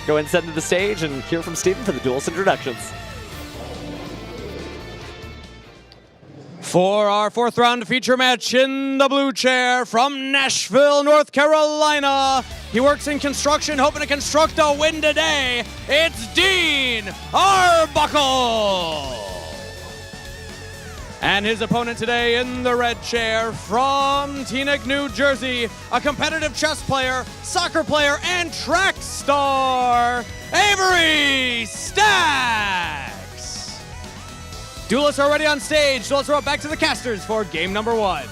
Go ahead and send to the stage and hear from Steven for the Duelist introductions. For our 4th round feature match in the blue chair from Nashville, North Carolina, he works in construction, hoping to construct a win today. It's Dean Arbuckle. And his opponent today in the red chair from Teaneck, New Jersey, a competitive chess player, soccer player, and track star, Avery Stacks. Duelists are already on stage, so let's throw it back to the casters for game number 1.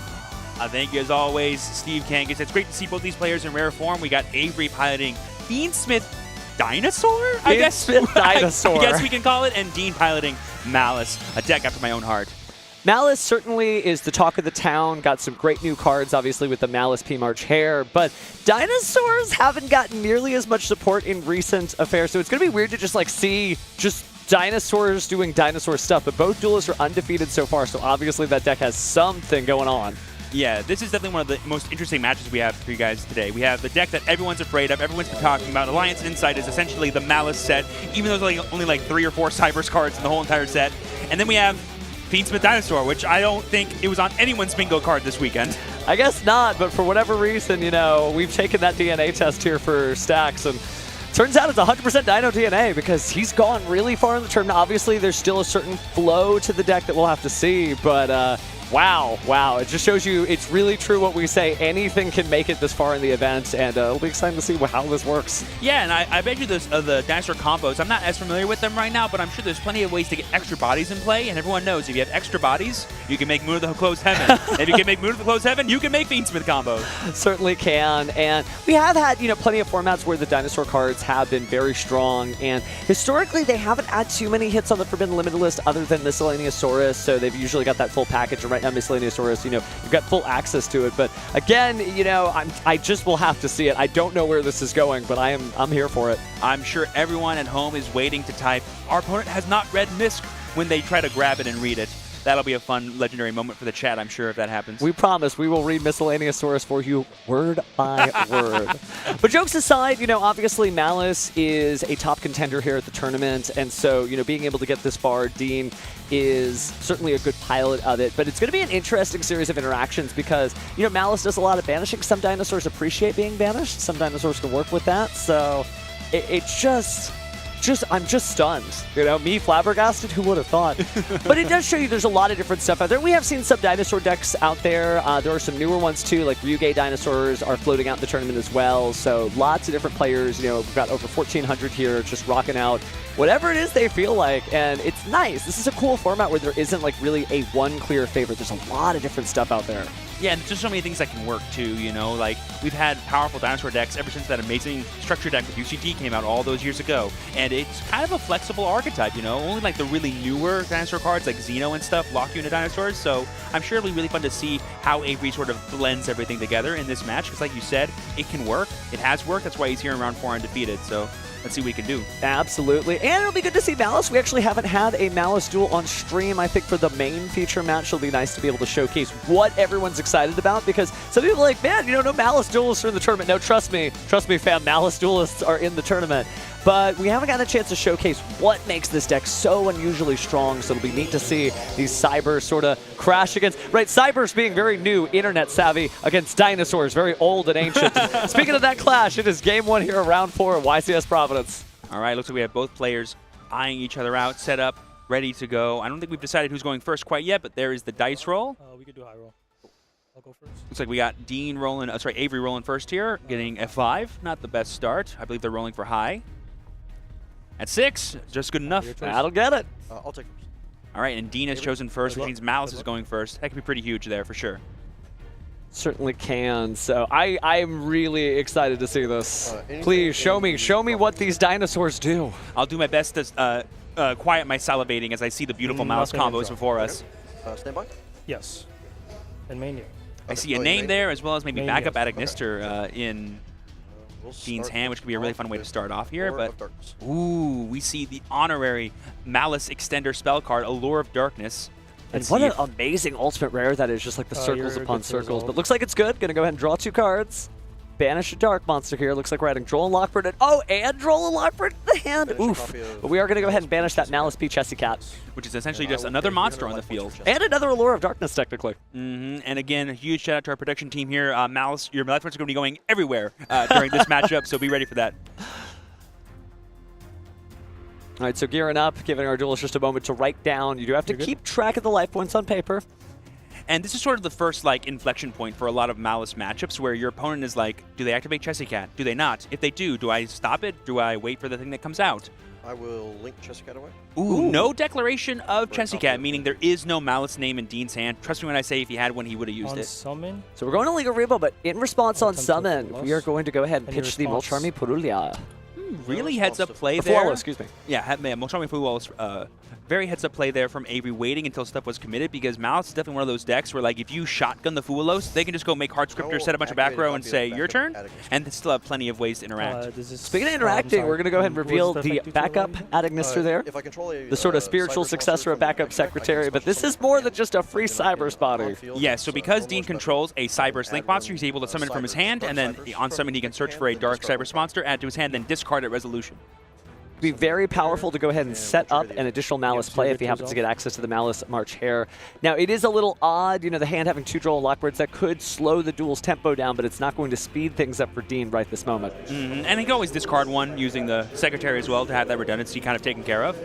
Thank you, as always, Steve Kangas. It's great to see both these players in rare form. We got Avery piloting Beansmith Dinosaur, I guess. Dinosaur. I guess we can call it, and Dean piloting Malice, a deck after my own heart. Malice certainly is the talk of the town. Got some great new cards, obviously, with the Malice P-March hair. But dinosaurs haven't gotten nearly as much support in recent affairs. So it's going to be weird to just see dinosaurs doing dinosaur stuff. But both duelists are undefeated so far. So obviously that deck has something going on. Yeah, this is definitely one of the most interesting matches we have for you guys today. We have the deck that everyone's afraid of, everyone's been talking about. Alliance Insight is essentially the Malice set, even though there's only 3 or 4 Cybers cards in the whole entire set. And then we have Beansmith Dinosaur, which I don't think it was on anyone's bingo card this weekend. I guess not, but for whatever reason, we've taken that DNA test here for Stacks, and turns out it's 100% Dino DNA because he's gone really far in the tournament. Obviously, there's still a certain flow to the deck that we'll have to see, but wow. It just shows you it's really true what we say. Anything can make it this far in the event, and it'll be exciting to see how this works. Yeah, and I bet you the dinosaur combos, I'm not as familiar with them right now, but I'm sure there's plenty of ways to get extra bodies in play, and everyone knows if you have extra bodies, you can make Moon of the Closed Heaven. If you can make Moon of the Closed Heaven, you can make Beansmith combos. Certainly can, and we have had plenty of formats where the dinosaur cards have been very strong, and historically they haven't had too many hits on the Forbidden Limited list other than Miscellaneousaurus, so they've usually got that full package. Right now, Miscellaneousaurus, you've got full access to it. But again, I just will have to see it. I don't know where this is going, but I'm here for it. I'm sure everyone at home is waiting to type, "Our opponent has not read Misk," when they try to grab it and read it. That'll be a fun, legendary moment for the chat, I'm sure, if that happens. We promise we will read Miscellaneousaurus for you word by word. But jokes aside, obviously Malice is a top contender here at the tournament, and so, being able to get this far, Dean is certainly a good pilot of it. But it's going to be an interesting series of interactions because, Malice does a lot of banishing. Some dinosaurs appreciate being banished. Some dinosaurs can work with that. So I'm just stunned. Me flabbergasted, who would have thought? But it does show you there's a lot of different stuff out there. We have seen some dinosaur decks out there. There are some newer ones too, like Ryugei dinosaurs are floating out in the tournament as well. So lots of different players. We've got over 1,400 here just rocking out whatever it is they feel like. And it's nice. This is a cool format where there isn't really a one clear favorite. There's a lot of different stuff out there. Yeah, and just so many things that can work too, we've had powerful dinosaur decks ever since that amazing structure deck with UCD came out all those years ago. And it's kind of a flexible archetype, only the really newer dinosaur cards like Xeno and stuff lock you into dinosaurs. So I'm sure it'll be really fun to see how Avery sort of blends everything together in this match. Because like you said, it can work. It has worked. That's why he's here in round 4 undefeated. So let's see what we can do. Absolutely. And it'll be good to see Malice. We actually haven't had a Malice duel on stream. I think for the main feature match, it'll be nice to be able to showcase what everyone's excited about because some people are like, man, no Malice duelists are in the tournament. No, trust me, fam, Malice duelists are in the tournament. But we haven't gotten a chance to showcase what makes this deck so unusually strong, so it'll be neat to see these Cybers sort of crash against, right, Cybers being very new, internet savvy, against dinosaurs, very old and ancient. Speaking of that clash, it is game 1 here at round 4 at YCS Providence. All right, looks like we have both players eyeing each other out, set up, ready to go. I don't think we've decided who's going first quite yet, but there is the dice roll. We could do high roll. I'll go first. Looks like we got Dean rolling, Avery rolling first here, getting F5. Not the best start. I believe they're rolling for high. At 6, just good enough. That'll get it. I'll take first. All right, and Dean has chosen first, which means Malice is going first. That could be pretty huge there for sure. Certainly can. So I'm really excited to see this. Please show me what these dinosaurs do. I'll do my best to quiet my salivating as I see the beautiful Malice combos before us. Stand by? Yes. And main you. I see a name there, as well as maybe backup Adagnister in Dean's hand, which could be a really fun way to start off here. But ooh, we see the honorary Malice Extender spell card, Allure of Darkness. And what an amazing ultimate rare that is, just like the circles upon circles. But looks like it's good. Gonna go ahead and draw 2 cards. Banish a dark monster here. Looks like we're adding Droll and Lockbird. And Droll and Lockbird in the hand. Oof. But we are gonna go ahead and banish that Malice P Chessy Cat. Which is essentially just another monster on the field. And another Allure of Darkness, technically. And again, a huge shout out to our production team here. Malice, your Malice are going to be going everywhere during this matchup, so be ready for that. All right, so gearing up, giving our duelists just a moment to write down. You do have to keep track of the life points on paper. And this is sort of the first inflection point for a lot of Malice matchups where your opponent is like, do they activate Chessy Cat? Do they not? If they do I stop it? Do I wait for the thing that comes out? I will link Chessy Cat away. Ooh, no declaration of Chessy Cat, meaning there is no Malice name in Dean's hand. Trust me when I say if he had one, he would have used it. Summon? So we're going to Legal Rebo, but in response on summon, we are going to go ahead and pitch the Molcharmi Purulia. Really heads-up play there. there. Excuse me. Yeah, Molcharmi Fuwalo, very heads-up play there from Avery, waiting until stuff was committed, because Malice is definitely one of those decks where, if you shotgun the Fuwalos, they can just go make Hard Scripter, set a bunch of back row, and say, your turn, and they still have plenty of ways to interact. Speaking of interacting, we're going to go ahead and reveal the backup Adagnister there. If I control The sort of spiritual successor of backup secretary, but this is more than just a free Cyber Spotter. Yeah, so because Dean controls a Cyberse Link monster, he's able to summon from his hand, and then on summon he can search for a Dark Cyberse monster, add to his hand, then discard at resolution. Be very powerful to go ahead and set up an additional Malice play if he happens to get access to the Malice March Hare. Now, it is a little odd, the hand having 2 Droll and Lockbirds that could slow the duel's tempo down, but it's not going to speed things up for Dean right this moment. And he can always discard one using the Secretary as well to have that redundancy kind of taken care of.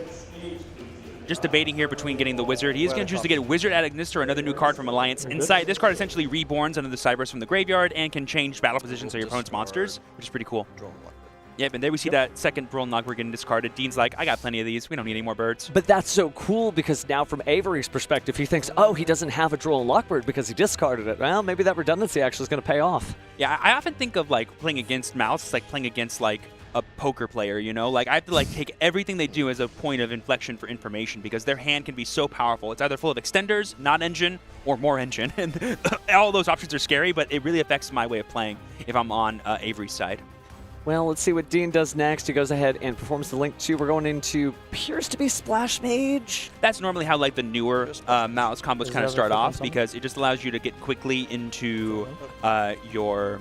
Just debating here between getting the Wizard. He is going to choose to get Wizard Adagnister, another new card from Alliance Insight. This card essentially reborns under the Cyberse from the graveyard and can change battle positions of your opponent's monsters, which is pretty cool. Yep, and there we see that second Droll and Lockbird getting discarded. Dean's like, I got plenty of these. We don't need any more birds. But that's so cool because now from Avery's perspective, he thinks, oh, he doesn't have a Droll and Lockbird because he discarded it. Well, maybe that redundancy actually is going to pay off. Yeah, I often think of playing against Malice. It's like playing against a poker player, I have to take everything they do as a point of inflection for information because their hand can be so powerful. It's either full of extenders, non-engine, or more engine. And all those options are scary, but it really affects my way of playing if I'm on Avery's side. Well, let's see what Dean does next. He goes ahead and performs the Link 2. We're going into appears to be Splash Mage. That's normally how the newer Malice combos kind of start off because it just allows you to get quickly into your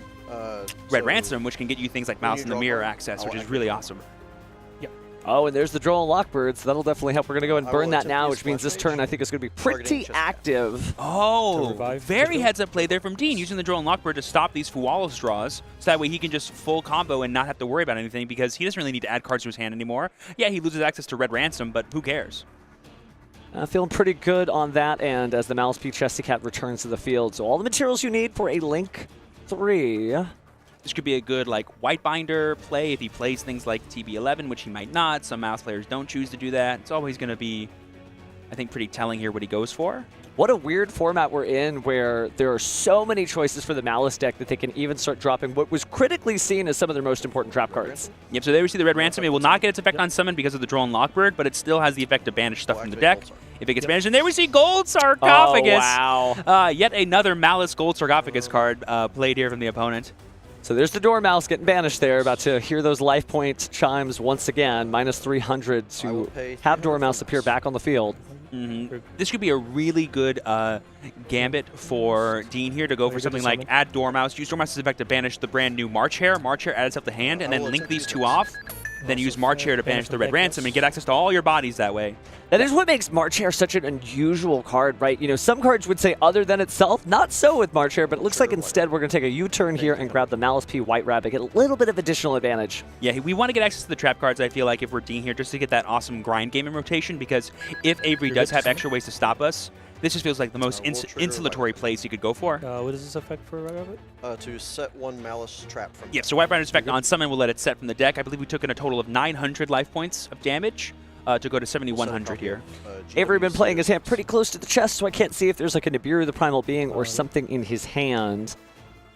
Red Ransom, which can get you things like Mouse in the Mirror access, which is really awesome. Oh, and there's the Droll and Lockbird, so that'll definitely help. We're going to go ahead and burn that now, which means this turn I think is going to be pretty active. Oh, very heads-up play there from Dean, using the Droll and Lockbird to stop these Fuwalos draws, so that way he can just full combo and not have to worry about anything because he doesn't really need to add cards to his hand anymore. Yeah, he loses access to Red Ransom, but who cares? Feeling pretty good on that end as the Malice P Chessy Cat returns to the field. So all the materials you need for a Link 3. This could be a good white binder play if he plays things like TB11, which he might not. Some Mouse players don't choose to do that. It's always going to be, I think, pretty telling here what he goes for. What a weird format we're in where there are so many choices for the Malice deck that they can even start dropping what was critically seen as some of their most important trap cards. Yep, so there we see the Red Ransom. It will not get its effect on summon because of the Droll and Lockbird, but it still has the effect to banish stuff from the deck. If it gets banished, and there we see Gold Sarcophagus. Oh, wow. Yet another Malice Gold Sarcophagus card played here from the opponent. So there's the Dormouse getting banished there. About to hear those life point chimes once again. Minus 300 to have Dormouse appear back on the field. This could be a really good gambit for Dean here to go for something like add Dormouse. Use Dormouse's effect to banish the brand new March Hare. March Hare adds up the hand, and then link these two off. Then use March Hare to banish the Red Ransom and get access to all your bodies that way. That is what makes March Hare such an unusual card, right? Some cards would say other than itself. Not so with March Hare, but it looks like instead we're going to take a U-turn here and grab the Malice P White Rabbit, get a little bit of additional advantage. Yeah, we want to get access to the trap cards, I feel like, if we're Dean here, just to get that awesome grind game in rotation, because if Avery does have extra ways to stop us, this just feels like the most insulatory place you could go for. What does this affect for White Rabbit? To set one Malice trap from so White Rabbit's effect on summon will let it set from the deck. I believe we took in a total of 900 life points of damage to go to 7,100 here. Avery been playing his hand pretty close to the chest, so I can't see if there's like a Nibiru the Primal Being or something in his hand,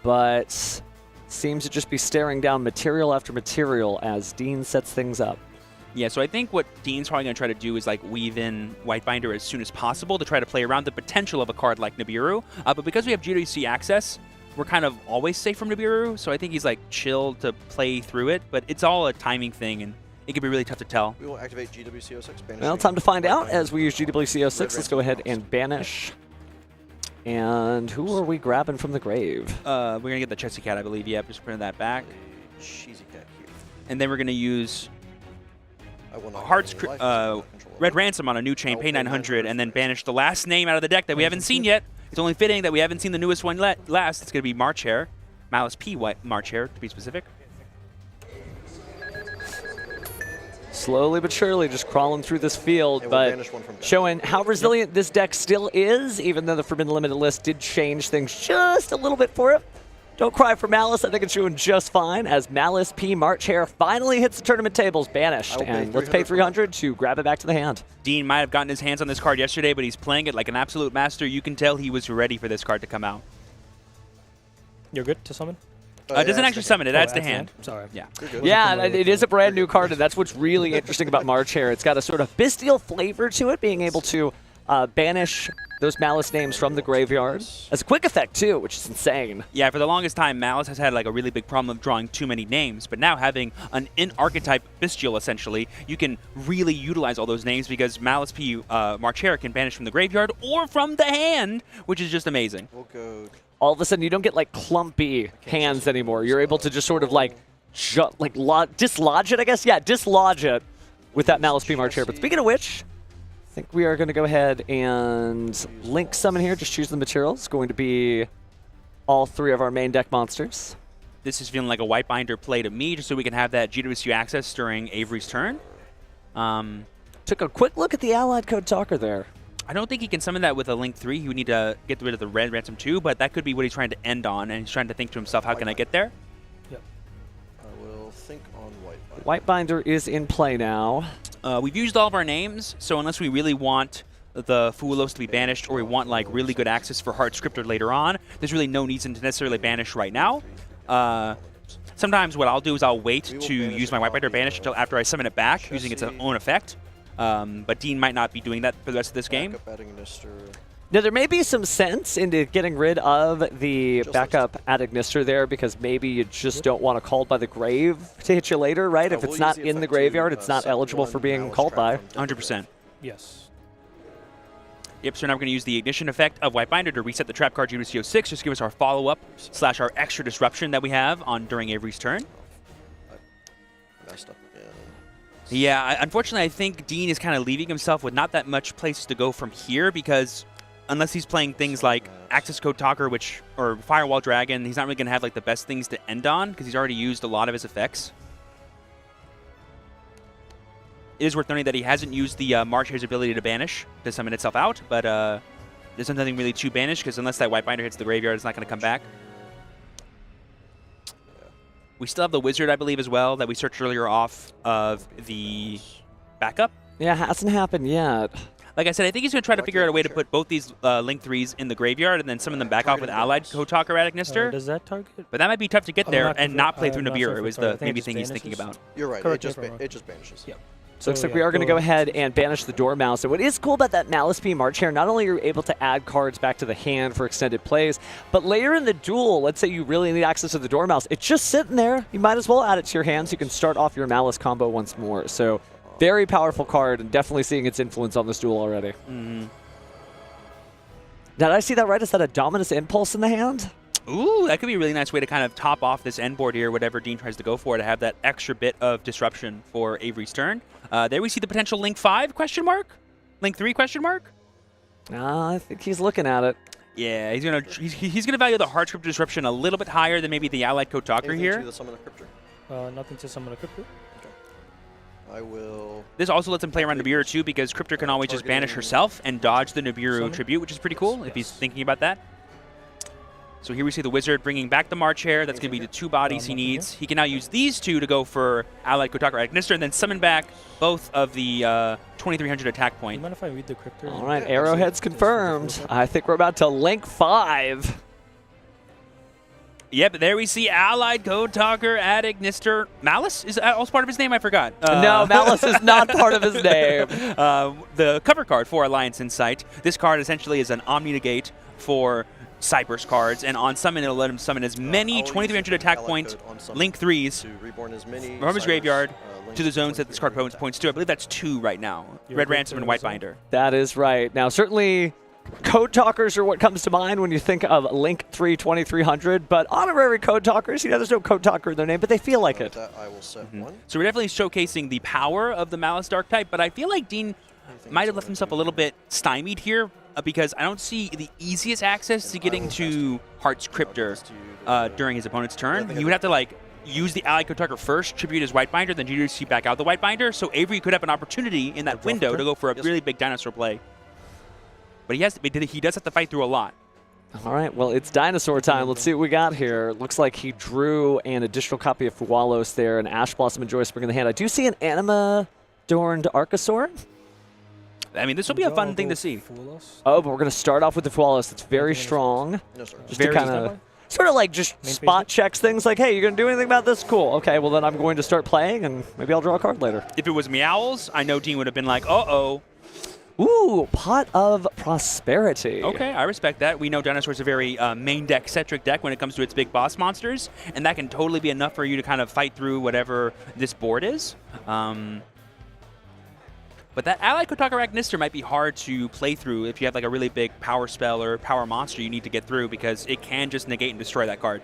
but seems to just be staring down material after material as Dean sets things up. Yeah, so I think what Dean's probably going to try to do is like weave in Whitebinder as soon as possible to try to play around the potential of a card like Nibiru. But because we have GWC access, we're kind of always safe from Nibiru, so I think he's like chill to play through it, but it's all a timing thing, and it can be really tough to tell. We will activate GWC06. Well, time to find out as we use GWC06. Let's go ahead and banish. And who are we grabbing from the grave? We're going to get the Chessy Cat, I believe. Yep, just printing that back. Cheesy Cat here. And then we're going to use Hearts Red Ransom on a new chain, pay 900, and then banish the last name out of the deck that we haven't seen yet. It's only fitting that we haven't seen the newest one last. It's going to be March Hare. Malice P. March Hare, to be specific. Slowly but surely just crawling through this field, but showing how resilient this deck still is, even though the Forbidden Limited list did change things just a little bit for it. Don't cry for Malice. I think it's doing just fine as Malice P. March Hare finally hits the tournament tables, banished. And let's pay 300 to grab it back to the hand. Dean might have gotten his hands on this card yesterday, but he's playing it like an absolute master. You can tell he was ready for this card to come out. You're good to summon? It doesn't actually summon it. Adds to hand. Sorry. Yeah. Yeah, it is a brand new card, and that's what's really interesting about March Hare. It's got a sort of bestial flavor to it, being able to banish those Malice names from the graveyard. As a quick effect, too, which is insane. Yeah, for the longest time, Malice has had like a really big problem of drawing too many names, but now having an in-archetype bestial, essentially, you can really utilize all those names because Malice P. March Hare can banish from the graveyard or from the hand, which is just amazing. We'll go. All of a sudden, you don't get like clumpy hands anymore. You're able to just sort of like dislodge it, I guess? Yeah, dislodge it with that Malice P. March Hare. But speaking of which, I think we are going to go ahead and link summon here. Just choose the material. It's going to be all three of our main deck monsters. This is feeling like a Whitebinder play to me, just so we can have that GWC access during Avery's turn. Took a quick look at the allied code talker there. I don't think he can summon that with a Link 3. He would need to get rid of the Red Ransom 2, but that could be what he's trying to end on, and he's trying to think to himself, how can I get there? Yep. I will think on Whitebinder is in play now. We've used all of our names, so unless we really want the Fulos to be banished or we want like really good access for Heart Scripter later on, there's really no need to necessarily banish right now. Sometimes what I'll do is I'll wait to use my Whitebinder banish until after I summon it back, using its own effect. But Dean might not be doing that for the rest of this game. Now, there may be some sense into getting rid of the backup Adagnister there because maybe you just don't want to call by the grave to hit you later, right? If it's not in the graveyard, it's not eligible for being called by. 100%. Yes. Yep, so now we're going to use the Ignition effect of Whitebinder to reset the trap card GWC06, just give us our follow-up / our extra disruption that we have on during Avery's turn. Messed up again. Yeah, unfortunately, I think Dean is kind of leaving himself with not that much places to go from here because unless he's playing things like Access Code Talker, or Firewall Dragon, he's not really going to have like the best things to end on because he's already used a lot of his effects. It is worth noting that he hasn't used the March Hare's ability to banish to summon itself out, but there's nothing really to banish because unless that Whitebinder hits the graveyard, it's not going to come back. We still have the Wizard, I believe, as well, that we searched earlier off of the backup. Yeah, it hasn't happened yet. Like I said, I think he's going to try to figure out a way to put both these Link 3s in the graveyard and then summon them back off with Allied Code Talker Adagnister. Does that target? But that might be tough to get there and not play through I'm not Nibiru. sure It was if it the maybe just thing he's vanishes. thinking about. You're right. Correct, It just vanishes. Yeah. So looks like we are going to go ahead and banish the Dormouse. And what is cool about that Malice P. March Hare, not only are you able to add cards back to the hand for extended plays, but later in the duel, let's say you really need access to the Dormouse, it's just sitting there. You might as well add it to your hand so you can start off your Malice combo once more. So very powerful card and definitely seeing its influence on this duel already. Mm-hmm. Did I see that right? Is that a Dominus Impulse in the hand? Ooh, that could be a really nice way to kind of top off this end board here, whatever Dean tries to go for, to have that extra bit of disruption for Avery's turn. There we see the potential Link 5 question mark? Link 3 question mark? I think he's looking at it. Yeah, he's gonna value the Heart Script disruption a little bit higher than maybe the Allied Code Talker here. To summon a Cryptor? Nothing to summon a Cryptor. I will. This also lets him play around Nibiru too, because Cryptor can always just banish herself and dodge the Nibiru tribute, which is pretty cool if he's thinking about that. So here we see the Wizard bringing back the March Hare. That's going to be the 2 bodies he needs. He can now use these 2 to go for Allied Code Talker Adagnister and then summon back both of the 2300 attack point. Do you mind if I read the Cryptor? All right, Arrowhead's confirmed. I think we're about to Link 5. Yeah, but there we see Allied Code Talker, Addict, Nister. Malice? Is that also part of his name? I forgot. No, Malice is not part of his name. The cover card for Alliance Insight. This card essentially is an Omni-Negate for Cyber's cards, and on summon it'll let him summon as many 2300 attack point Link 3s from his graveyard to the zones that this card points to. I believe that's 2 right now. Red Ransom and White Binder. That is right. Now, certainly Code Talkers are what comes to mind when you think of Link 3 2300, but honorary Code Talkers, there's no Code Talker in their name, but they feel like it. I will set one. So we're definitely showcasing the power of the Malice Dark type, but I feel like Dean might have left himself a little bit stymied here because I don't see the easiest access to getting to Heart's Cryptor during his opponent's turn. He would have to like use the Allied Code Talker first, tribute his White Binder, then GWC back out the White Binder, so Avery could have an opportunity in that window to go for a really big dinosaur play. But he does have to fight through a lot. All right, well, it's dinosaur time. Let's see what we got here. Looks like he drew an additional copy of Fualos there, an Ash Blossom and Joyspring in the hand. I do see an Anima-adorned Archosaur. I mean, this will be a fun thing to see. Oh, but we're going to start off with the Fualos. That's very strong. Just to kind of, sort of like just spot checks things like, hey, you're going to do anything about this? Cool. Okay, well, then I'm going to start playing, and maybe I'll draw a card later. If it was Meowls, I know Dean would have been like, uh-oh. Ooh, Pot of Prosperity. Okay, I respect that. We know Dinosaur's a very main deck-centric deck when it comes to its big boss monsters, and that can totally be enough for you to kind of fight through whatever this board is. But that Allied Code Talker Agnister might be hard to play through if you have like a really big power spell or power monster you need to get through because it can just negate and destroy that card.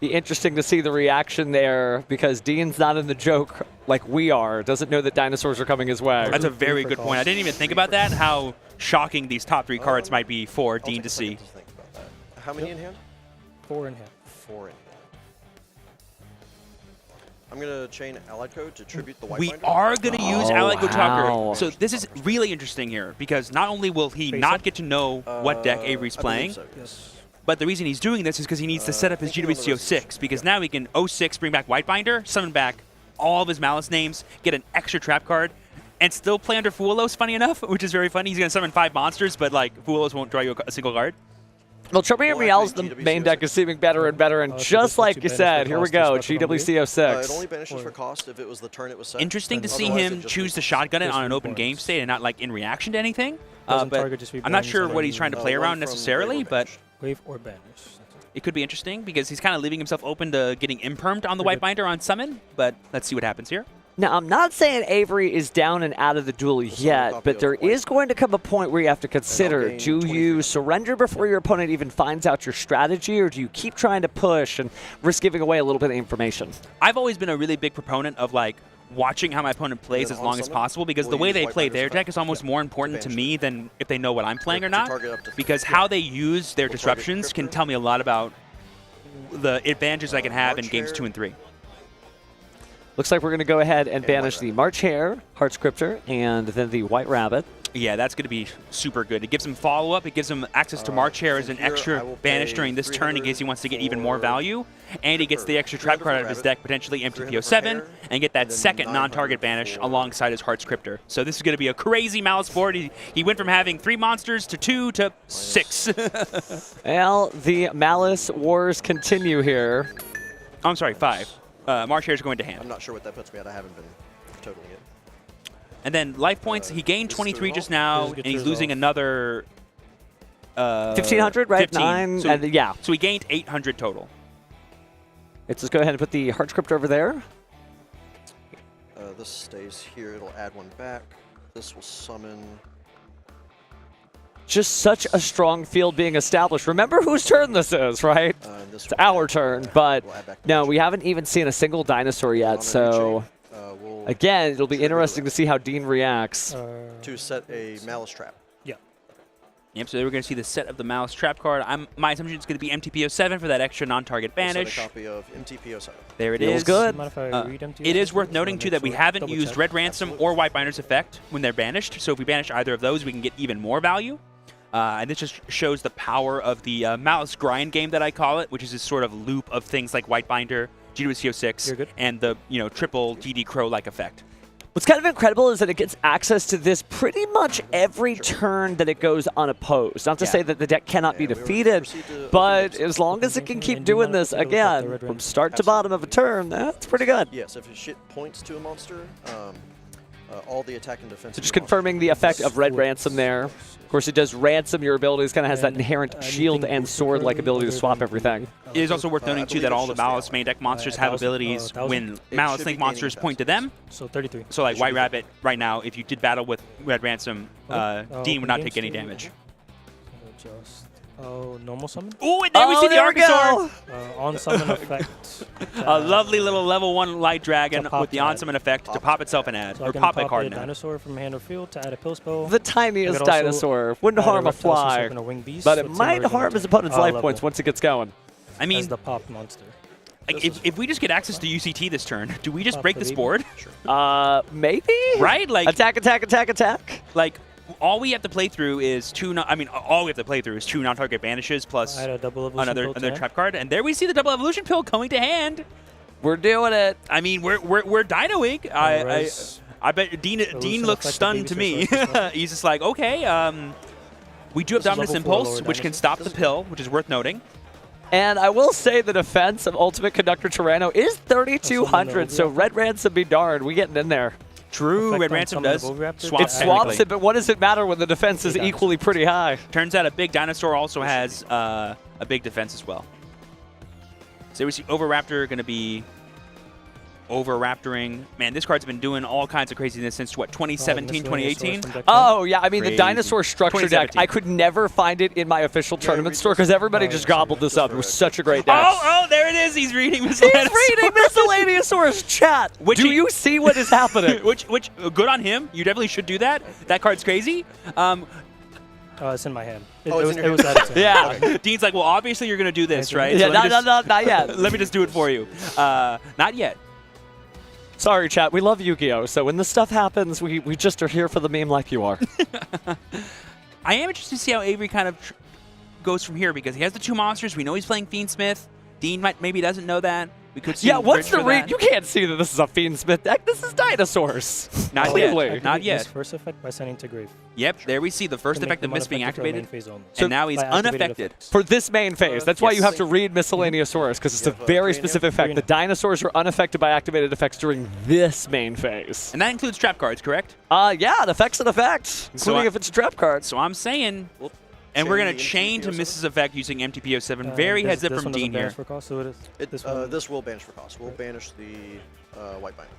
Be interesting to see the reaction there because Dean's not in the joke like we are. Doesn't know that dinosaurs are coming his way. That's a very good point. I didn't even think about that, how shocking these top 3 cards might be for Dean to see. How many in hand? 4 in hand. 4 in hand. I'm going to chain Allied Code to tribute the White We Binder. are going to use Allied Code Talker. So this is really interesting here because not only will he not get to know what deck Avery's playing, but the reason he's doing this is because he needs to set up his GWC 06 because now he can 06 bring back White Binder, summon back all of his Malice names, get an extra trap card, and still play under Fualos, funny enough, which is very funny. He's going to summon 5 monsters, but like Fualos won't draw you a single card. Well, Trumpier Meow's the main deck is seeming better and better, and just like you said, here we go, GWC 06. It only banishes for cost if it was the turn it was set. Interesting to see him choose to shotgun it on an open game state and not like in reaction to anything. But I'm not sure what he's trying to play around necessarily, but Wave or banish. it could be interesting because he's kind of leaving himself open to getting impermed on the White Binder on summon, but let's see what happens here. Now, I'm not saying Avery is down and out of the duel yet, but there is going to come a point where you have to consider, do you surrender before your opponent even finds out your strategy, or do you keep trying to push and risk giving away a little bit of information? I've always been a really big proponent of like watching how my opponent plays as long as possible because the way they play their deck is almost more important to me than if they know what I'm playing or not, because how they use their disruptions can tell me a lot about the advantages I can have in games 2 and 3. Looks like we're going to go ahead and banish the March Hare, Heart's Cryptor, and then the White Rabbit. Yeah, that's going to be super good. It gives him follow-up. It gives him access to March Hare as an extra banish during this turn in case he wants to get even more value. And he gets the extra trap card out of his deck, potentially MTPO7, and get that second non-target banish alongside his Heart's Cryptor. So this is going to be a crazy Malice board. He went from having 3 monsters to 2 to 6. Well, the Malice wars continue here. I'm sorry, 5. March Hare is going to hand. I'm not sure what that puts me at. I haven't been totaling it. And then life points, he gained 23 just now, and he's losing another 1,500, right? 15. 9, So, and yeah. So he gained 800 total. Let's just go ahead and put the Heart's Cryptor over there. This stays here. It'll add 1 back. This will summon. Just such a strong field being established. Remember whose turn this is, right? It's our turn, but no, we haven't even seen a single dinosaur yet, so again, it'll be interesting to see how Dean reacts. To set a Malice Trap. Yeah. Yep, so we're going to see the set of the Malice Trap card. My assumption is going to be MTPO7 for that extra non-target banish. Set a copy of MTPO7. There it Feels is. good. It is worth noting, too, that we haven't used Red Ransom or White Binder's effect when they're banished, so if we banish either of those, we can get even more value. And this just shows the power of the Malice grind game that I call it, which is this sort of loop of things like White Binder, GWC 06, and the triple DD Crow-like effect. What's kind of incredible is that it gets access to this pretty much every turn that it goes unopposed. Not to say that the deck cannot be defeated, but as long as it can keep doing this, again, from start to bottom of a turn, that's pretty good. Yes, if his shit points to a monster, all the attack and defense. So just confirming the effect of Red Ransom there. Of course, it does ransom your abilities, kind of has that inherent shield and sword-like ability to swap everything. It is also worth noting, too, that all the Malice main deck monsters have abilities when Malice Link monsters point to them. So 33. So like White Rabbit, right now, if you did battle with Red Ransom, Dean would not take any damage. Normal summon? Ooh, and there we see the Archosaur! On summon effect. A lovely little level 1 light dragon with the on summon effect to pop itself an ad, So or I can pop a pop card a now. dinosaur from hand or field to add a pill spell. The tiniest dinosaur. Wouldn't harm a fly, but it might harm his opponent's life points once it gets going. I mean, as the pop monster. Like, if we just get access to UCT this turn, do we just break this board? Maybe? Right? Like attack, attack, attack, attack. Like, all we have to play through is two non-target banishes plus another trap card, and there we see the double evolution pill coming to hand. We're doing it. I mean, we're dinoing. I bet Dean looks stunned to me. He's just like, okay, we do have Dominus Impulse, which can stop the pill, which is worth noting. And I will say the defense of Ultimate Conductor Tyranno is 3,200, so Red Ransom be darned. We getting in there. True, Red Ransom does swap. It swaps it, but what does it matter when the defense is equally pretty high? Turns out a big dinosaur also has a big defense as well. So we see Overraptor going to be Overraptoring. Man, this card's been doing all kinds of craziness since, what, 2017, 2018? Oh, yeah. I mean, Crazy. the dinosaur structure deck, 2017. I could never find it in my official tournament store because everybody just gobbled this up. It was such a great deck. Oh, there it is. He's reading Miscellaneous. He's reading Miscellaneous chat. Do you see what is happening? which, good on him. You definitely should do that. That card's crazy. It's in my hand. It Oh, was added to me. yeah. Dean's like, well, obviously you're going to do this, right? Yeah, So not yet. Let me just do it for you. Not yet. Sorry, chat. We love Yu-Gi-Oh! So when this stuff happens, we just are here for the meme like you are. I am interested to see how Avery kind of goes from here because he has the two monsters. We know he's playing Fiendsmith. Dean maybe doesn't know that. We could see Yeah, him what's bridge the for read? that. You can't see that this is a Fiendsmith deck. This is dinosaurs. Not Clearly. yet. Not yet. First effect by sending to grave. Yep, there we see the first To make effect of them Mist being unaffected for a main activated. phase only. And now he's by activated unaffected. effects. For this main phase, that's why you have to Yes. read Miscellaneousaurus, because it's a very specific effect. The dinosaurs are unaffected by activated effects during this main phase. And that includes trap cards, correct? Yeah, it affects an effect, including if it's a trap card. So I'm saying, and we're going to chain to Mrs. Effect using MTPO7. Very heads up from Dean here. For cost, so it is. This will banish for cost. We'll banish the White Binder.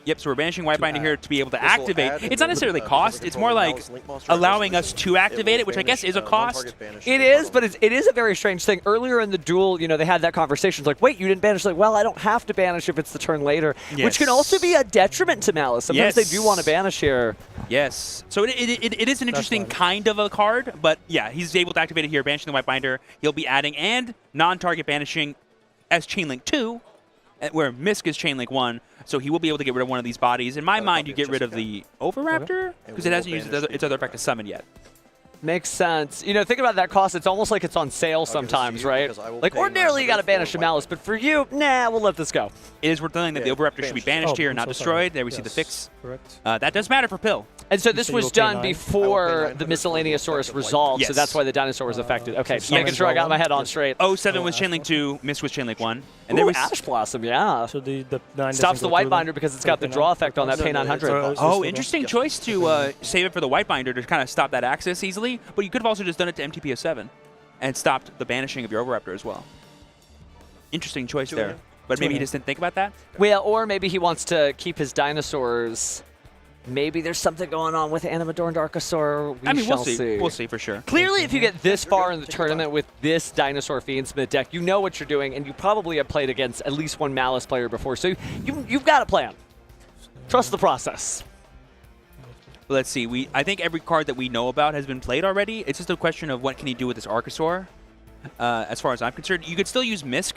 Yep, so we're banishing White Binder here to be able to This will activate. add It's not necessarily cost, it's more like allowing us to activate it, which I guess is a cost. It is, but it is a very strange thing. Earlier in the duel, you know, they had that conversation. It's like, wait, you didn't banish. Like, well, I don't have to banish if it's the turn later, which can also be a detriment to Malice. Sometimes they do want to banish here. Yes. So it is an interesting kind of a card, but yeah, he's able to activate it here, banishing the White Binder. He'll be adding and non-target banishing as Chainlink 2, where Misk is Chainlink 1, so he will be able to get rid of one of these bodies. In my mind, you get rid of the Overraptor, because it hasn't used its other effect to summon yet. Makes sense. You know, think about that cost. It's almost like it's on sale sometimes, right? Like, ordinarily, you got to banish a Malice, but for you, nah, we'll let this go. It is worth noting that the Overraptor should be banished here, not destroyed. There we see the fix. Correct. That does matter for Pill. And so this was done before the Miscellaneousaurus resolved, so Yes. that's why the dinosaur was affected. Okay, just making sure I got my head on straight. 07 was Chainlink 2, Miss was Chainlink 1. And there Ooh, was Ash Blossom, yeah. So the 9 Stops the White Binder because it's got the draw effect on that Pay 900. Oh, interesting choice to save it for the White Binder to kind of stop that access easily. But you could have also just done it to MTPO7 and stopped the banishing of your Overraptor as well. Interesting choice there. But maybe he just didn't think about that? Well, or maybe he wants to keep his dinosaurs. Maybe there's something going on with Animadorned Archosaur. We shall we'll see. We'll see for sure. Clearly, if you get this far in the tournament with this Dinosaur Fiendsmith deck, you know what you're doing, and you probably have played against at least one Malice player before, so you've got a plan. Trust the process. Let's see. I think every card that we know about has been played already. It's just a question of what can he do with this Archosaur. As far as I'm concerned, you could still use Misk.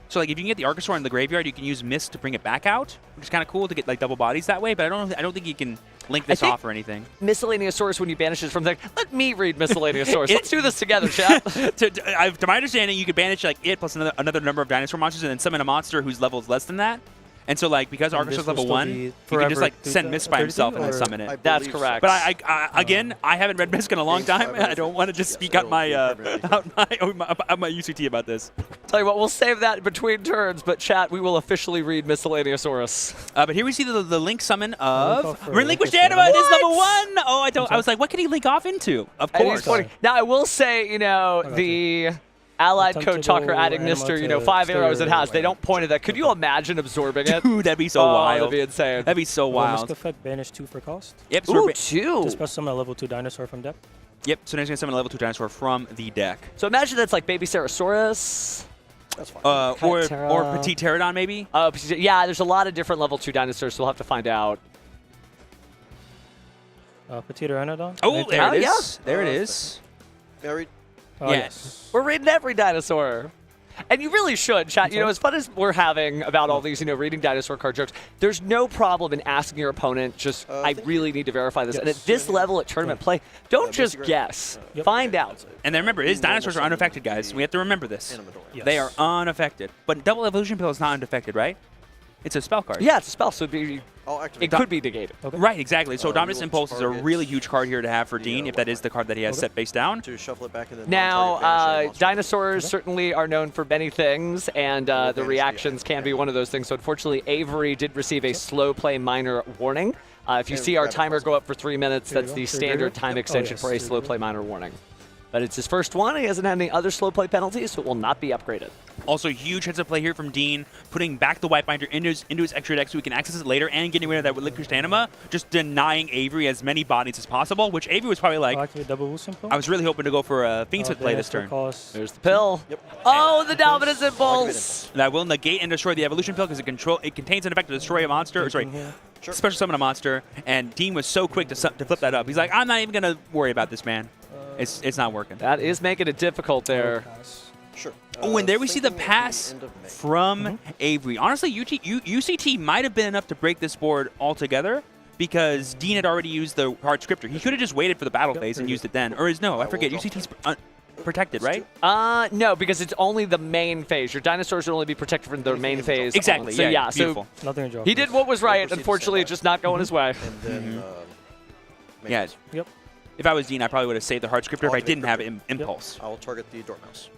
So like if you can get the Archosaur in the graveyard, you can use Misk to bring it back out, which is kind of cool to get like double bodies that way. But I don't think you can link this off or anything. Miscellaneousaurus, when you banish it from the let me read Miscellaneousaurus. Let's do this together, chat. To my understanding, you could banish like it plus another number of dinosaur monsters, and then summon a monster whose level is less than that. And so, like, because And Arcus is this will level still 1, be you can just, forever like, send Mist by 32, himself and then or- summon it. That's correct. But again, I haven't read Mist in a long time. I don't want to just speak out my UCT about this. Tell you what, we'll save that between turns, but chat, we will officially read Miscellaneousaurus. But here we see the link summon of for Relinquished Relinquished Anima. It is Anima. level 1. Oh, I was like, what can he link off into? Of And he's course. 40. Now, I will say, you know, the Allied Code Talker adding Mr., you know, 5 arrows it has. They don't point at that. Could you imagine absorbing it? Dude, that'd be so Oh, wild. that'd be insane. That'd be so wild. Risk effect, banish 2 for cost. Yep. Ooh, 2. Just press summon a level 2 dinosaur from deck. Yep, so now he's going to summon a level 2 dinosaur from the deck. So imagine that's like Baby Ceratosaurus. That's fine. Or Chitera. Petite Pterodon, maybe? Yeah, there's a lot of different level 2 dinosaurs, so we'll have to find out. Petite Pteranodon. Oh, there it yeah. is. There it is. Married. Oh, Yes. We're reading every dinosaur. And you really should, chat. You know, as fun as we're having about all these, you know, reading dinosaur card jokes, there's no problem in asking your opponent, just, I really need to verify this. And at this level at tournament play, don't just guess. Find out. And then remember, his dinosaurs are unaffected, guys. We have to remember this. Yes. They are unaffected. But Double Evolution Pill is not unaffected, right? It's a spell card. Yeah, it's a spell, so I'll activate it could be negated. Right, exactly. So Dominus you'll Impulse is a target really huge card here to have for Dean, if that is the card that he has set face down. to shuffle it back in the Now, dinosaurs certainly are known for many things, and the reactions can be one of those things. So unfortunately, Avery did receive a slow play minor warning. If you see our timer go up for 3 minutes, that's the standard time extension for a slow play minor warning. But it's his first one. He hasn't had any other slow play penalties, so it will not be upgraded. Also, huge heads up play here from Dean, putting back the White Binder into his extra deck so he can access it later and getting rid of that Relinquished Anima, just denying Avery as many bodies as possible, which Avery was probably like, I was really hoping to go for a Fiend's play this turn. There's the pill. Oh, the Dominus Impulse! That will negate and destroy the Evolution Pill because it contains an effect to destroy a monster, or sorry, special summon a monster, and Dean was so quick to flip that up. He's like, I'm not even going to worry about this, man. It's not working. That is making it difficult there. Sure. Oh, and there we see the pass from Avery. Honestly, UCT might have been enough to break this board altogether because Dean had already used the hard scripter. He could have just waited for the battle phase and used it then. Or no, I forget. UCT's protected, right? No, because it's only the main phase. Your dinosaurs should only be protected from their main phase. Exactly. So yeah, beautiful. so he did what was right. Unfortunately, it's just not going his way. And then, Yeah. Yep. If I was Dean, I probably would have saved the hard scripter if I didn't have Impulse. I'll target the Dormouse.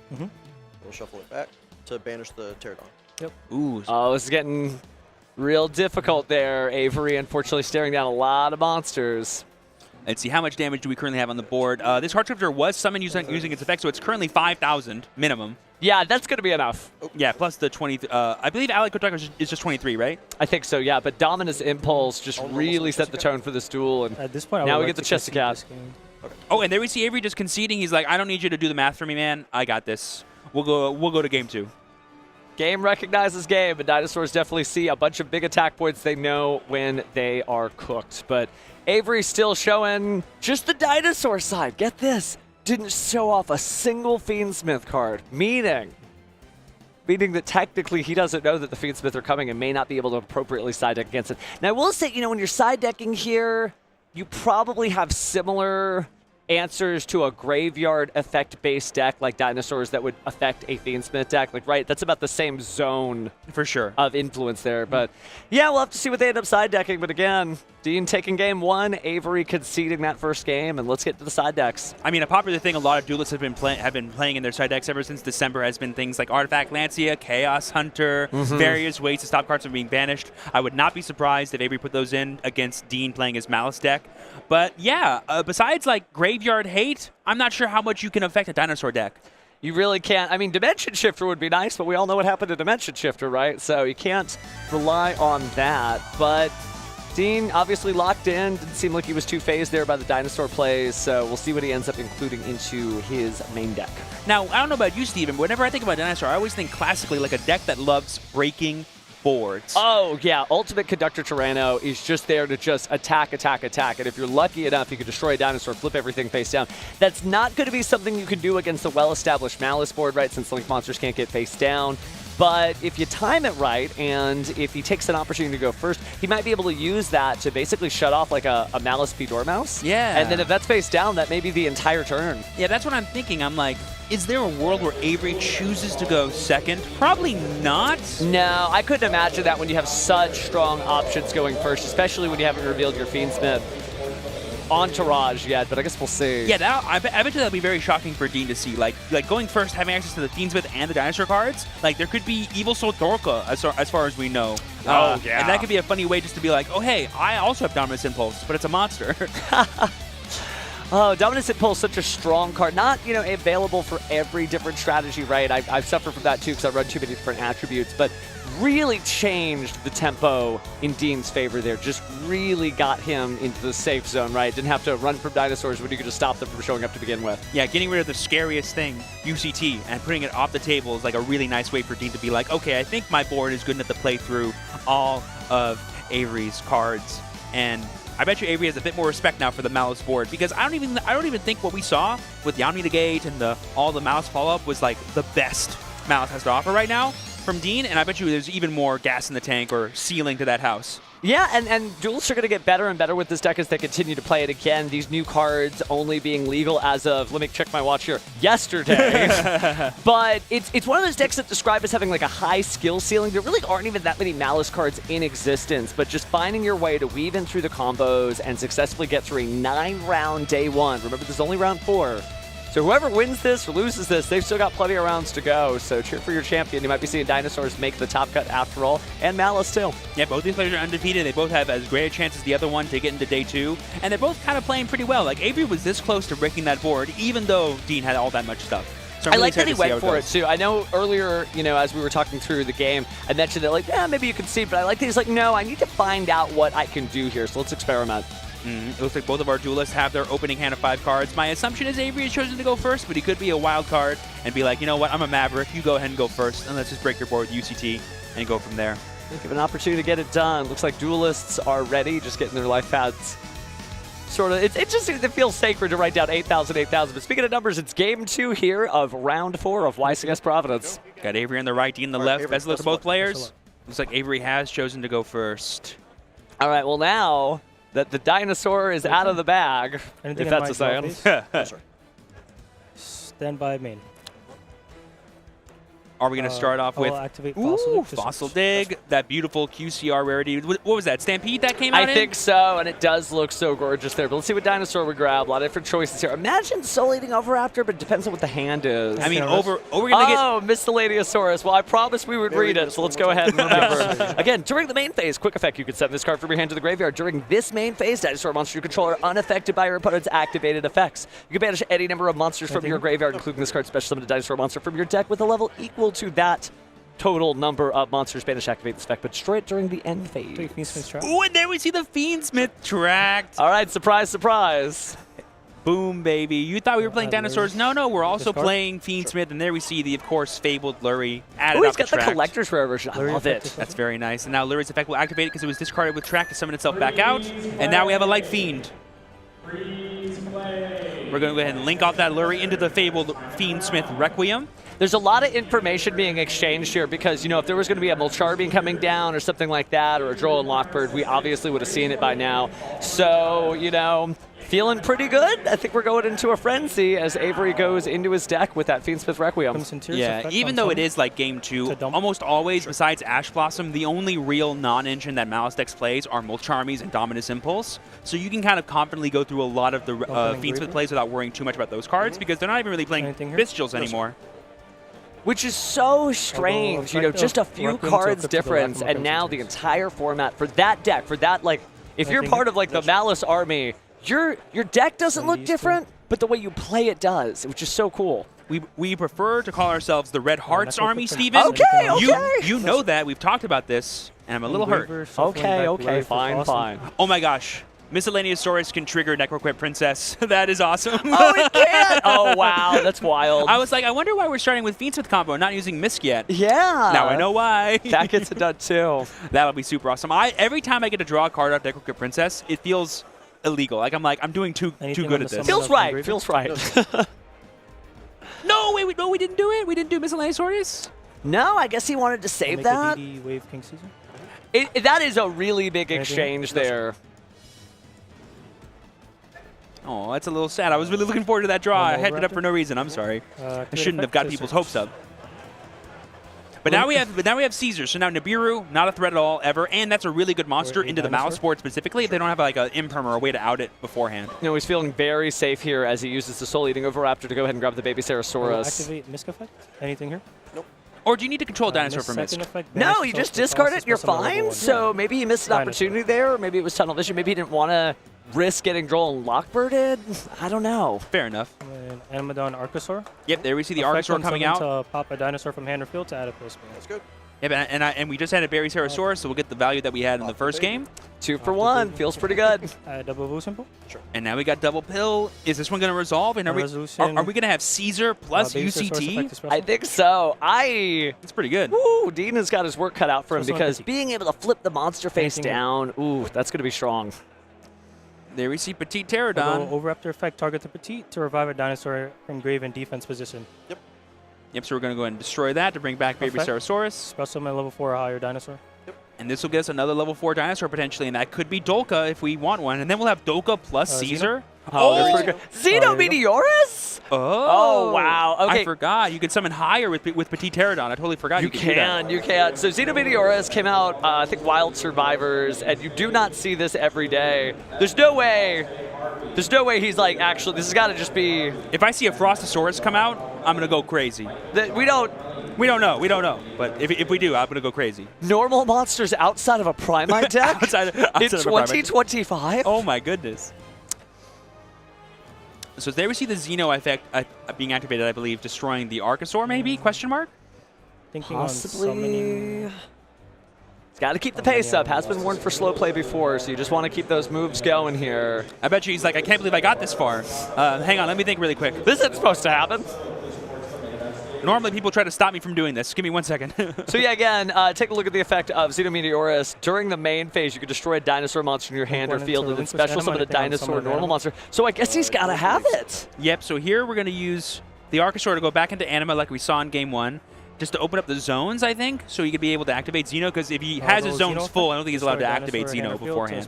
We'll shuffle it back to banish the Pterodon. Yep. Ooh. Oh, this is getting real difficult there. Avery, unfortunately, staring down a lot of monsters. Let's see, how much damage do we currently have on the board? This hard scripter was summoned using its effect, so it's currently 5,000 minimum. Yeah, that's going to be enough. Yeah, plus the 20. I believe Allied Code Talker is just 23, right? I think so, yeah. But Dominus Impulse just really set the tone for this duel. And at this point, now we get the Chestercat. Oh, and there we see Avery just conceding. He's like, I don't need you to do the math for me, man. I got this. We'll go to game 2. Game recognizes game, and dinosaurs definitely see a bunch of big attack points they know when they are cooked. But Avery's still showing just the dinosaur side. Get this. Didn't show off a single Fiendsmith card, meaning that technically he doesn't know that the Fiendsmith are coming and may not be able to appropriately side deck against it. Now, I will say, you know, when you're side decking here, you probably have similar answers to a graveyard effect-based deck like dinosaurs that would affect a Fiendsmith deck. Like, right, that's about the same zone for sure of influence there. But yeah, we'll have to see what they end up side decking. But again, Dean taking game 1, Avery conceding that first game, and let's get to the side decks. I mean, a popular thing a lot of duelists have been playing in their side decks ever since December has been things like Artifact Lancia, Chaos Hunter, various ways to stop cards from being banished. I would not be surprised if Avery put those in against Dean playing his Malice deck. But yeah, besides like Graveyard Hate, I'm not sure how much you can affect a dinosaur deck. You really can't. I mean, Dimension Shifter would be nice, but we all know what happened to Dimension Shifter, right? So you can't rely on that. But Dean obviously locked in. Didn't seem like he was too phased there by the dinosaur plays, so we'll see what he ends up including into his main deck. Now, I don't know about you, Steven, but whenever I think about dinosaur, I always think classically like a deck that loves breaking boards. Oh, yeah. Ultimate Conductor Tyranno is just there to just attack, attack, attack. And if you're lucky enough, you can destroy a dinosaur, flip everything face down. That's not going to be something you can do against a well-established Malice board, right, since Link monsters can't get face down. But if you time it right, and if he takes an opportunity to go first, he might be able to use that to basically shut off like a Malice P Dormouse. Yeah. And then if that's face down, that may be the entire turn. Yeah, that's what I'm thinking. I'm like, is there a world where Avery chooses to go second? Probably not. No, I couldn't imagine that when you have such strong options going first, especially when you haven't revealed your Fiendsmith entourage yet, but I guess we'll see. Yeah, I bet you that'll be very shocking for Dean to see. Like going first, having access to the Fiendsmith and the dinosaur cards, like there could be Evil Soul Dorka as far as we know. Yeah. And that could be a funny way just to be like, oh hey, I also have Dominus Impulse, but it's a monster. Oh, Dominus Impulse, such a strong card. Not, available for every different strategy, right? I've suffered from that too because I run too many different attributes, but really changed the tempo in Dean's favor there. Just really got him into the safe zone, right? Didn't have to run from dinosaurs when you could just stop them from showing up to begin with. Yeah, getting rid of the scariest thing, UCT, and putting it off the table is like a really nice way for Dean to be like, okay, I think my board is good enough to play through all of Avery's cards. And I bet you Avery has a bit more respect now for the Malice board, because I don't even think what we saw with Yami Negate and all the Malice follow-up was like the best Malice has to offer right now from Dean, and I bet you there's even more gas in the tank or ceiling to that house. Yeah, and Duelists are going to get better and better with this deck as they continue to play it again. These new cards only being legal as of, let me check my watch here, yesterday. But it's one of those decks that describe as having like a high skill ceiling. There really aren't even that many Malice cards in existence, but just finding your way to weave in through the combos and successfully get through a 9-round day one. Remember, this is only round 4. So whoever wins this or loses this, they've still got plenty of rounds to go. So cheer for your champion. You might be seeing Dinosaurs make the top cut after all, and Malice too. Yeah, both these players are undefeated. They both have as great a chance as the other one to get into day 2. And they're both kind of playing pretty well. Like, Avery was this close to breaking that board, even though Dean had all that much stuff. So I like that he went for it too. I know earlier, as we were talking through the game, I mentioned that like, maybe you can see, but I like that he's like, no, I need to find out what I can do here. So let's experiment. It looks like both of our duelists have their opening hand of 5 cards. My assumption is Avery has chosen to go first, but he could be a wild card and be like, you know what, I'm a Maverick. You go ahead and go first, and let's just break your board with UCT and go from there. Give an opportunity to get it done. Looks like Duelists are ready, just getting their life pads. Sort of, it feels sacred to write down 8,000, 8,000. But speaking of numbers, it's game 2 here of round 4 of YCS Providence. Got Avery on the right, Dean on the left. Best of luck to both players. Looks like Avery has chosen to go first. All right, well now that the dinosaur is out of the bag, Anything if that's a saying. Stand by main. Are we going to start off with activate Fossil Dig? Fossil Dig, that beautiful QCR rarity. What was that, Stampede that came out I think so, and it does look so gorgeous there. But let's see what dinosaur we grab. A lot of different choices here. Imagine Soul Eating Overraptor, but it depends on what the hand is. I mean, we're going to get... Oh, Miscellaneousaurus. Well, I promised we would read it, so let's go ahead and remember. Again, during the main phase, quick effect, you can send this card from your hand to the graveyard. During this main phase, dinosaur monster you control are unaffected by your opponent's activated effects. You can banish any number of monsters from your graveyard, including this card, special summon a dinosaur monster from your deck with a level equal to that total number of monsters banish activate this effect, but destroy it during the end phase. Ooh, and there we see the Fiendsmith tracked. All right, surprise, surprise. Boom, baby. You thought we were playing dinosaurs? No, we're also playing Fiendsmith, and there we see the, of course, fabled Lurie added Ooh, off he's got the collector's rare version. I love it. That's very nice. And now Lurie's effect will activate it because it was discarded with track to summon itself back out. And now we have a Light Fiend. We're going to go ahead and link off that Lurie into the fabled Fiendsmith Requiem. There's a lot of information being exchanged here because, if there was going to be a Mulcharbean coming down or something like that, or a Droll and Lockbird, we obviously would have seen it by now. So, feeling pretty good. I think we're going into a frenzy as Avery goes into his deck with that Fiendsmith Requiem. Yeah, even though it is like game 2, almost always, besides Ash Blossom, the only real non-engine that Malice decks plays are Mulcharmies and Dominus Impulse. So you can kind of confidently go through a lot of the Fiendsmith plays without worrying too much about those cards because they're not even really playing Bestials anymore. Which is so strange, just a few cards difference, and now the entire format for that deck, if you're part of the Malice army, your deck doesn't look different, but the way you play it does, which is so cool. We prefer to call ourselves the Red Hearts army, Steven. Okay. You know that. We've talked about this, and I'm a little hurt. Okay, fine. Oh my gosh. Miscellaneousaurus can trigger Necroquip Princess. That is awesome. Oh, it can! Oh, wow, that's wild. I was like, I wonder why we're starting with Fiendsmith combo and not using Misk yet. Yeah. Now I know why. That gets it done, too. That'll be super awesome. Every time I get to draw a card out of Necroquip Princess, it feels illegal. I'm doing too good at this. Feels right. No, wait, we didn't do it. We didn't do Miscellaneousaurus. No, I guess he wanted to save Make that. a DD Wave King Caesar. That is a really big exchange there. Oh, that's a little sad. I was really looking forward to that draw. I hyped it up for no reason. I'm sorry. I shouldn't have got people's hopes up. But now we have Caesar. So now Nibiru, not a threat at all ever, and that's a really good monster into the Malice board specifically. If they don't have like an imperm or a way to out it beforehand. No, he's feeling very safe here as he uses the Soul Eating Overraptor to go ahead and grab the baby Ceratosaurus. Activate Misc Effect. Anything here? Nope. Or do you need to control Dinosaur for Misc? No, you just discard it. You're fine. So maybe he missed an opportunity there, or maybe it was tunnel vision. Maybe he didn't want to risk getting Droll Lockbirded. I don't know. Fair enough. And Animodon Archosaur. Yep, there we see the Archosaur coming out. To pop a dinosaur from hand or field to add a postman. That's good. Yep, and we just had a Berry Ceratosaurus, so we'll get the value that we had in the first game. 2 for 1. Feels pretty good. Double Vu Simple. Sure. And now we got double pill. Is this one going to resolve? And are we going to have Caesar plus UCT? I think so. It's pretty good. Ooh, Dean has got his work cut out for him because being able to flip the monster face down, ooh, that's going to be strong. There we see Petite Pterodon. Overraptor effect, target the Petite to revive a dinosaur from grave in defense position. Yep. Yep, so we're going to go ahead and destroy that to bring back Baby Ceratosaurus. Special my level 4 or higher dinosaur. Yep. And this will get us another level 4 dinosaur potentially, and that could be Dolka if we want one. And then we'll have Dolka plus Caesar. Oh, that's pretty good. Xenometeorus? Oh, wow. Okay. I forgot. You can summon higher with Petite Pterodon. I totally forgot you could do that. You can. So Xenometeorus came out, I think, Wild Survivors, and you do not see this every day. There's no way he's like, actually, this has got to just be... If I see a Frostosaurus come out, I'm going to go crazy. We don't know. But if we do, I'm going to go crazy. Normal monsters outside of a Primite deck? outside in 2025? Oh, my goodness. So there we see the Xeno effect being activated, I believe, destroying the Archosaur, maybe? Question mark? Thinking Possibly. It's got to keep the pace up. Has been warned for slow play before, so you just want to keep those moves going here. I bet you he's like, I can't believe I got this far. Hang on, let me think really quick. This isn't supposed to happen. Normally people try to stop me from doing this. Give me 1 second. So yeah, again, take a look at the effect of Xenometeorus. During the main phase, you can destroy a dinosaur monster in your hand or field and then special summon a dinosaur normal monster. So I guess he's got to have it. Yep, so here we're going to use the Archosaur to go back into Anima like we saw in Game 1. Just to open up the zones, I think, so he could be able to activate Xeno, because if he has his zones full, I don't think he's allowed to activate Xeno beforehand.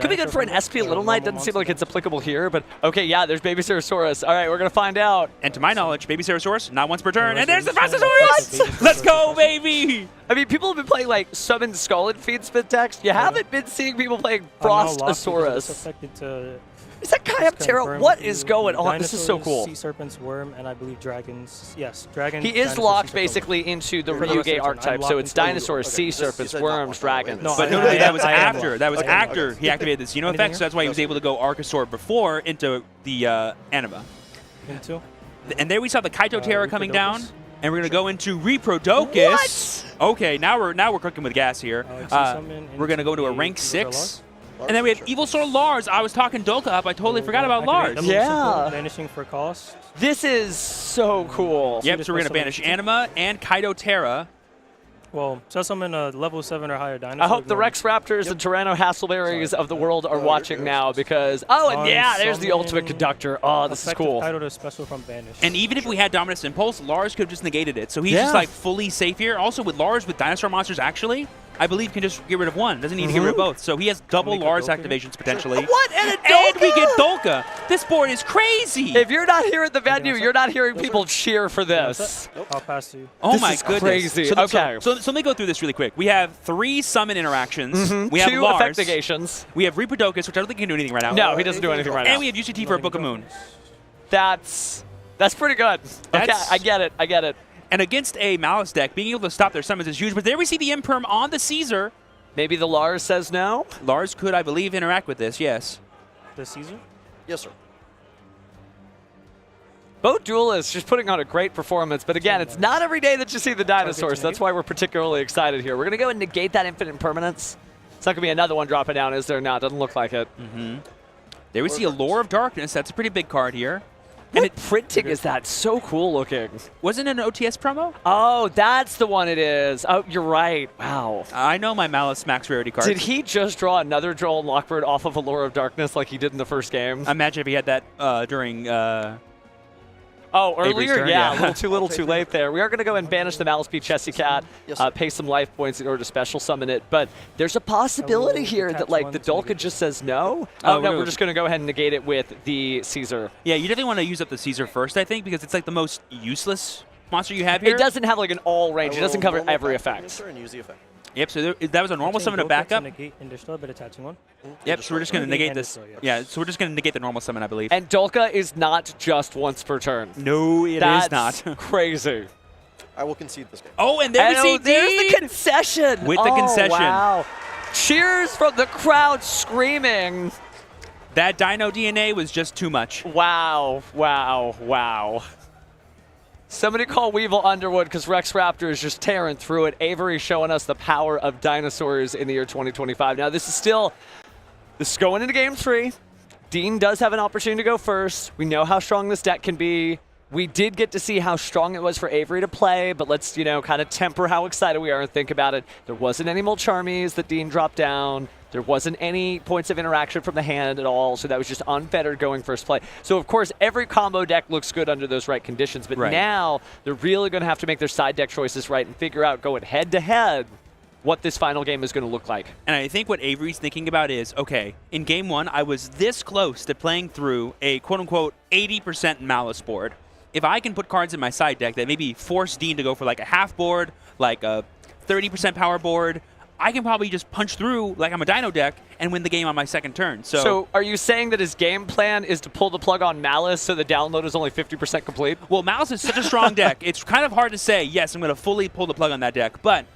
Could be good for an SP Little Knight. Doesn't seem like it's applicable here, but okay, yeah, there's Baby Ceratosaurus. All right, we're going to find out. And to my knowledge, Baby Ceratosaurus, not once per turn, and there's the Frostosaurus! Let's go, baby! I mean, people have been playing, like, Summon Skull and Feed Spit decks. You haven't been seeing people playing Frostosaurus. Is that Chiaptera? What is going on? This is so cool. Sea serpents, worm, and I believe dragons. Yes, dragons. He is locked basically into the Ryuge archetype, so it's dinosaurs, sea serpents, worms, dragons. But notably, that was after. That was after he activated the Xeno effect, so that's why he was able to go Archosaur before into the Anima. Into? And there we saw the Kaito Terra coming down. And we're going to go into Reproducus. What? Okay, now we're cooking with gas here. We're going to go to a rank 6. And then we have Evil Sword Lars. I was talking Dolka up. I totally forgot about Lars. Yeah. Vanishing for cost. This is so cool. Yep, so we're going to banish Anima and Kaito Terra. Well, just summon a level 7 or higher dinosaur. I hope the Rex Raptors and Tyranno Hassleberries of the world are watching now because... Oh, and yeah, there's the Ultimate Conductor. Oh, this is cool. Kaito to special from Banish. And even if we had Dominus Impulse, Lars could have just negated it. So he's just like fully safe here. Also with Lars, with dinosaur monsters, actually, I believe can just get rid of one. Doesn't need to get rid of both. So he has double Lars activations potentially. What? And a Dolka? And we get Dolka. This board is crazy. If you're not here at the venue, you're not hearing people cheer for this. I'll pass to you. Oh this my is goodness. Crazy. So, okay. So let me go through this really quick. We have 3 summon interactions. We have 2 Lars. effect negations. We have Reproducus, which I don't think can do anything right now. No, he doesn't do anything right now. And we have UCT for a Book of Moon. That's pretty good. Okay, I get it. I get it. And against a Malice deck, being able to stop their summons is huge. But there we see the Imperm on the Caesar. Maybe the Lars says no? Lars could, I believe, interact with this, yes. The Caesar? Yes, sir. Both Duelists just putting on a great performance, but again, it's not every day that you see the dinosaurs. That's why we're particularly excited here. We're going to go and negate that infinite impermanence. It's not going to be another one dropping down, is there? No, it doesn't look like it. There we see a Lore of Darkness. That's a pretty big card here. What printing is that? So cool looking. Wasn't it an OTS promo? Oh, that's the one it is. Oh, you're right. Wow. I know my Malice max rarity cards. Did he just draw another Droll and Lockbird off of a Lore of Darkness like he did in the first game? Imagine if he had that during... Oh, Avery's earlier? turn, Yeah, yeah. a little too little too late there. We are going to go and banish the Malice Pete Chessy Cat, pay some life points in order to special summon it, but there's a possibility here that, like, the Dulka just says no. Oh, no, we're just going to go ahead and negate it with the Caesar. Yeah, you definitely want to use up the Caesar first, I think, because it's like the most useless monster you have here. It doesn't have, like, an all range. It doesn't cover every effect. And use the effect. Yep, so that was a normal summon to back up. And there's still a bit attaching one. Yep, so we're just going to negate this. Yeah, so we're just going to negate the normal summon, I believe. And Dulka is not just once per turn. No, it is not. Crazy. I will concede this game. Oh, and there we see there's D! the concession. With the concession. Wow. Cheers from the crowd screaming. That Dino DNA was just too much. Wow, wow, wow. Somebody call Weevil Underwood because Rex Raptor is just tearing through it. Avery showing us the power of dinosaurs in the year 2025. Now, this is going into game 3. Dean does have an opportunity to go first. We know how strong this deck can be. We did get to see how strong it was for Avery to play, but let's, kind of temper how excited we are and think about it. There wasn't any Molcharmies that Dean dropped down. There wasn't any points of interaction from the hand at all, so that was just unfettered going first play. So, of course, every combo deck looks good under those right conditions, but now they're really going to have to make their side deck choices right and figure out, going head-to-head, what this final game is going to look like. And I think what Avery's thinking about is, okay, in game 1, I was this close to playing through a quote-unquote 80% Malice board. If I can put cards in my side deck that maybe force Dean to go for like a half board, like a 30% power board, I can probably just punch through like I'm a Dino deck and win the game on my second turn. So are you saying that his game plan is to pull the plug on Malice so the download is only 50% complete? Well, Malice is such a strong deck. It's kind of hard to say, yes, I'm going to fully pull the plug on that deck. But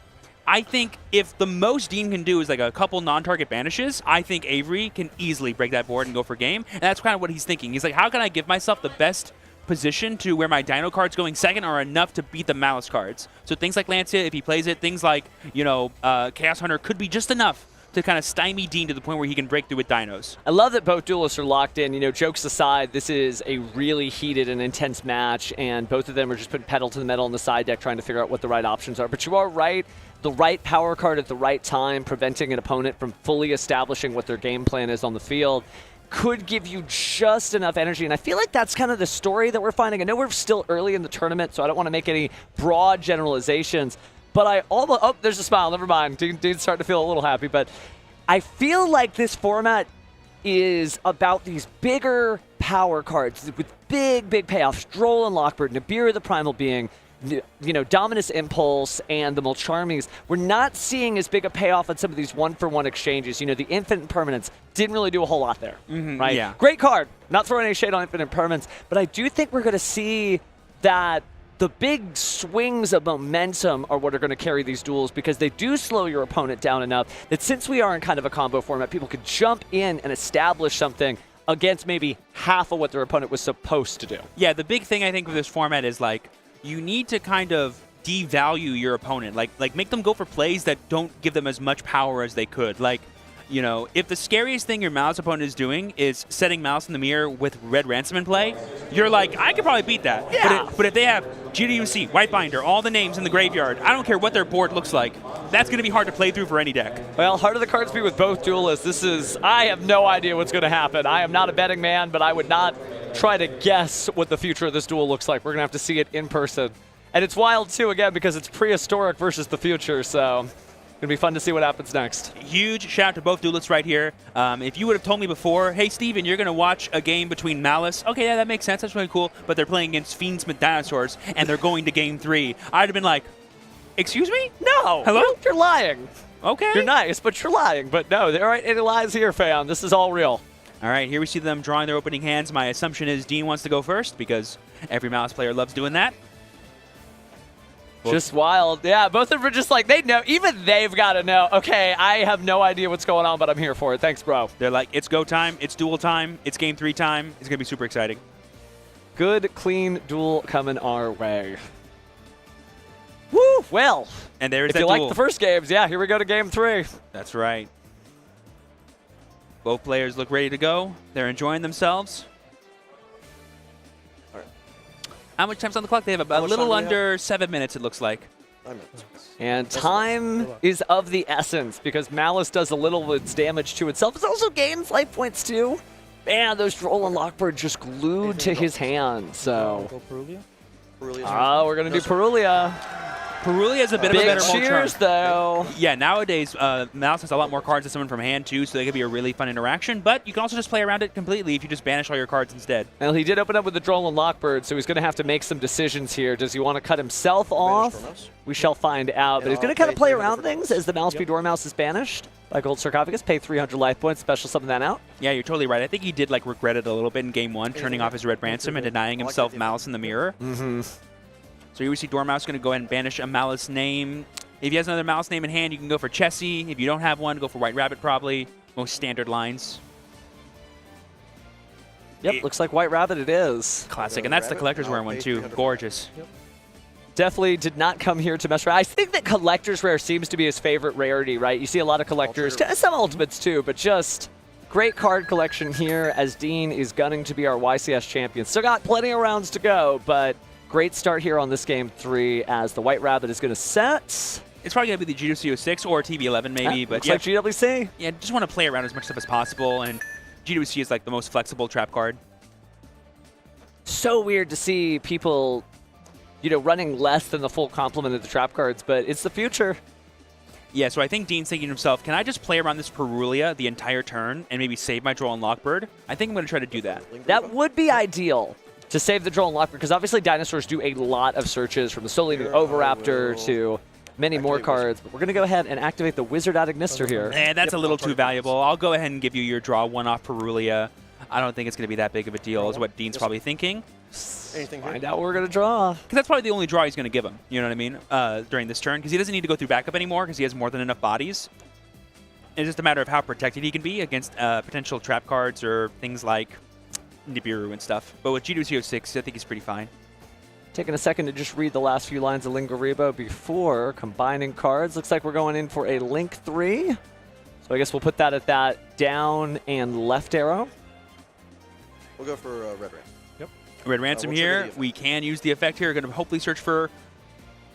I think if the most Dean can do is like a couple non-target banishes, I think Avery can easily break that board and go for game. And that's kind of what he's thinking. He's like, how can I give myself the best position to where my Dino cards going second are enough to beat the Malice cards? So things like Lancia, if he plays it, things like, Chaos Hunter could be just enough to kind of stymie Dean to the point where he can break through with Dinos. I love that both duelists are locked in. Jokes aside, this is a really heated and intense match, and both of them are just putting pedal to the metal on the side deck trying to figure out what the right options are. But you are right. The right power card at the right time, preventing an opponent from fully establishing what their game plan is on the field, could give you just enough energy. And I feel like that's kind of the story that we're finding. I know we're still early in the tournament, so I don't want to make any broad generalizations. But I almost... Oh, there's a smile. Never mind. Dean's starting to feel a little happy. But I feel like this format is about these bigger power cards with big, big payoffs. Droll and Lockbird, Nibiru the Primal Being, Dominus Impulse, and the Molcharmies. We're not seeing as big a payoff on some of these one-for-one exchanges. The Infinite Permanence didn't really do a whole lot there, right? Yeah. Great card. Not throwing any shade on Infinite Permanence, but I do think we're going to see that the big swings of momentum are what are going to carry these duels, because they do slow your opponent down enough that since we are in kind of a combo format, people could jump in and establish something against maybe half of what their opponent was supposed to do. Yeah, the big thing I think with this format is like, you need to kind of devalue your opponent. Like make them go for plays that don't give them as much power as they could. Like, if the scariest thing your Malice opponent is doing is setting Malice in the mirror with Red Ransom in play, you're like, I could probably beat that. Yeah. But if they have GWC, White Binder, all the names in the graveyard, I don't care what their board looks like, that's going to be hard to play through for any deck. Well, hard of the cards be with both duelists. I have no idea what's going to happen. I am not a betting man, but I would not try to guess what the future of this duel looks like. We're going to have to see it in person. And it's wild, too, again, because it's prehistoric versus the future, so it's going to be fun to see what happens next. Huge shout out to both duelists right here. If you would have told me before, hey, Steven, you're going to watch a game between Malice. Okay, yeah, that makes sense. That's really cool. But they're playing against Fiendsmith Dinosaurs, and they're going to game 3. I'd have been like, excuse me? No. Hello? You're lying. Okay. You're nice, but you're lying. But no, there aren't any lies here, fam. This is all real. All right, here we see them drawing their opening hands. My assumption is Dean wants to go first because every Malice player loves doing that. Just wild. Yeah, both of them are just like, they know. Even they've got to know, okay, I have no idea what's going on, but I'm here for it. Thanks, bro. They're like, it's go time, it's duel time, it's game 3 time. It's going to be super exciting. Good, clean duel coming our way. Woo! Well, and there's if that you duel. like the first games, yeah, here we go to game 3. That's right. Both players look ready to go. They're enjoying themselves. All right. How much time's on the clock? They have a little under 7 minutes, it looks like. 9 minutes. And time is of the essence because Malice does a little of its damage to itself. It also gains life points too. Man, those Droll and Lockbird just glued to his hand. So. Go Perulia? Oh, we're gonna do Perulia. Perulia is a bit of a better cheers, though. Yeah, nowadays, Mouse has a lot more cards to summon from hand, too, so they could be a really fun interaction. But you can also just play around it completely if you just banish all your cards instead. Well, he did open up with the Droll and Lockbird, so he's going to have to make some decisions here. Does he want to cut himself off? We shall find out. But he's going to kind of play around things as the Mouse v. Dormouse is banished by Gold Sarcophagus. Pay 300 life points, special summon that out. Yeah, you're totally right. I think he did regret it a little bit in Game 1, turning off his Red Ransom and denying himself Malice in the Mirror. So here we see Dormouse going to go ahead and banish a Malice name. If he has another Malice name in hand, you can go for Chessie. If you don't have one, go for White Rabbit probably. Most standard lines. Yep, looks like White Rabbit it is. Classic, and that's the Collector's Rare one too. Gorgeous. Definitely did not come here to mess around. I think that Collector's Rare seems to be his favorite rarity, right? You see a lot of Collectors, some Ultimates too, but just great card collection here as Dean is gunning to be our YCS champion. Still got plenty of rounds to go, but great start here on this Game 3 as the White Rabbit is going to set. It's probably going to be the GWC06 or TB11 maybe. But looks like GWC. Yeah, just want to play around as much stuff as possible, and GWC is like the most flexible trap card. So weird to see people, running less than the full complement of the trap cards, but it's the future. Yeah, so I think Dean's thinking to himself, can I just play around this Perulia the entire turn and maybe save my Droll and Lockbird? I think I'm going to try to do that. That would be ideal. To save the Droll and Lockbird, because obviously dinosaurs do a lot of searches from the Soul-Eating Oviraptor to many more cards. But we're going to go ahead and activate the Wizard out Ignister here. And that's a little too valuable. I'll go ahead and give you your draw one off Perulia. I don't think it's going to be that big of a deal, is what Dean's probably thinking. Find out what we're going to draw. Because that's probably the only draw he's going to give him, you know what I mean, during this turn. Because he doesn't need to go through backup anymore because he has more than enough bodies. It's just a matter of how protected he can be against potential trap cards or things like Nibiru and stuff. But with GWC06, I think he's pretty fine. Taking a second to just read the last few lines of Lingaribo before combining cards. Looks like we're going in for a Link 3. So I guess we'll put that at that down and left arrow. We'll go for Red Ransom. Yep. Red Ransom here. We can use the effect here. We're going to hopefully search for...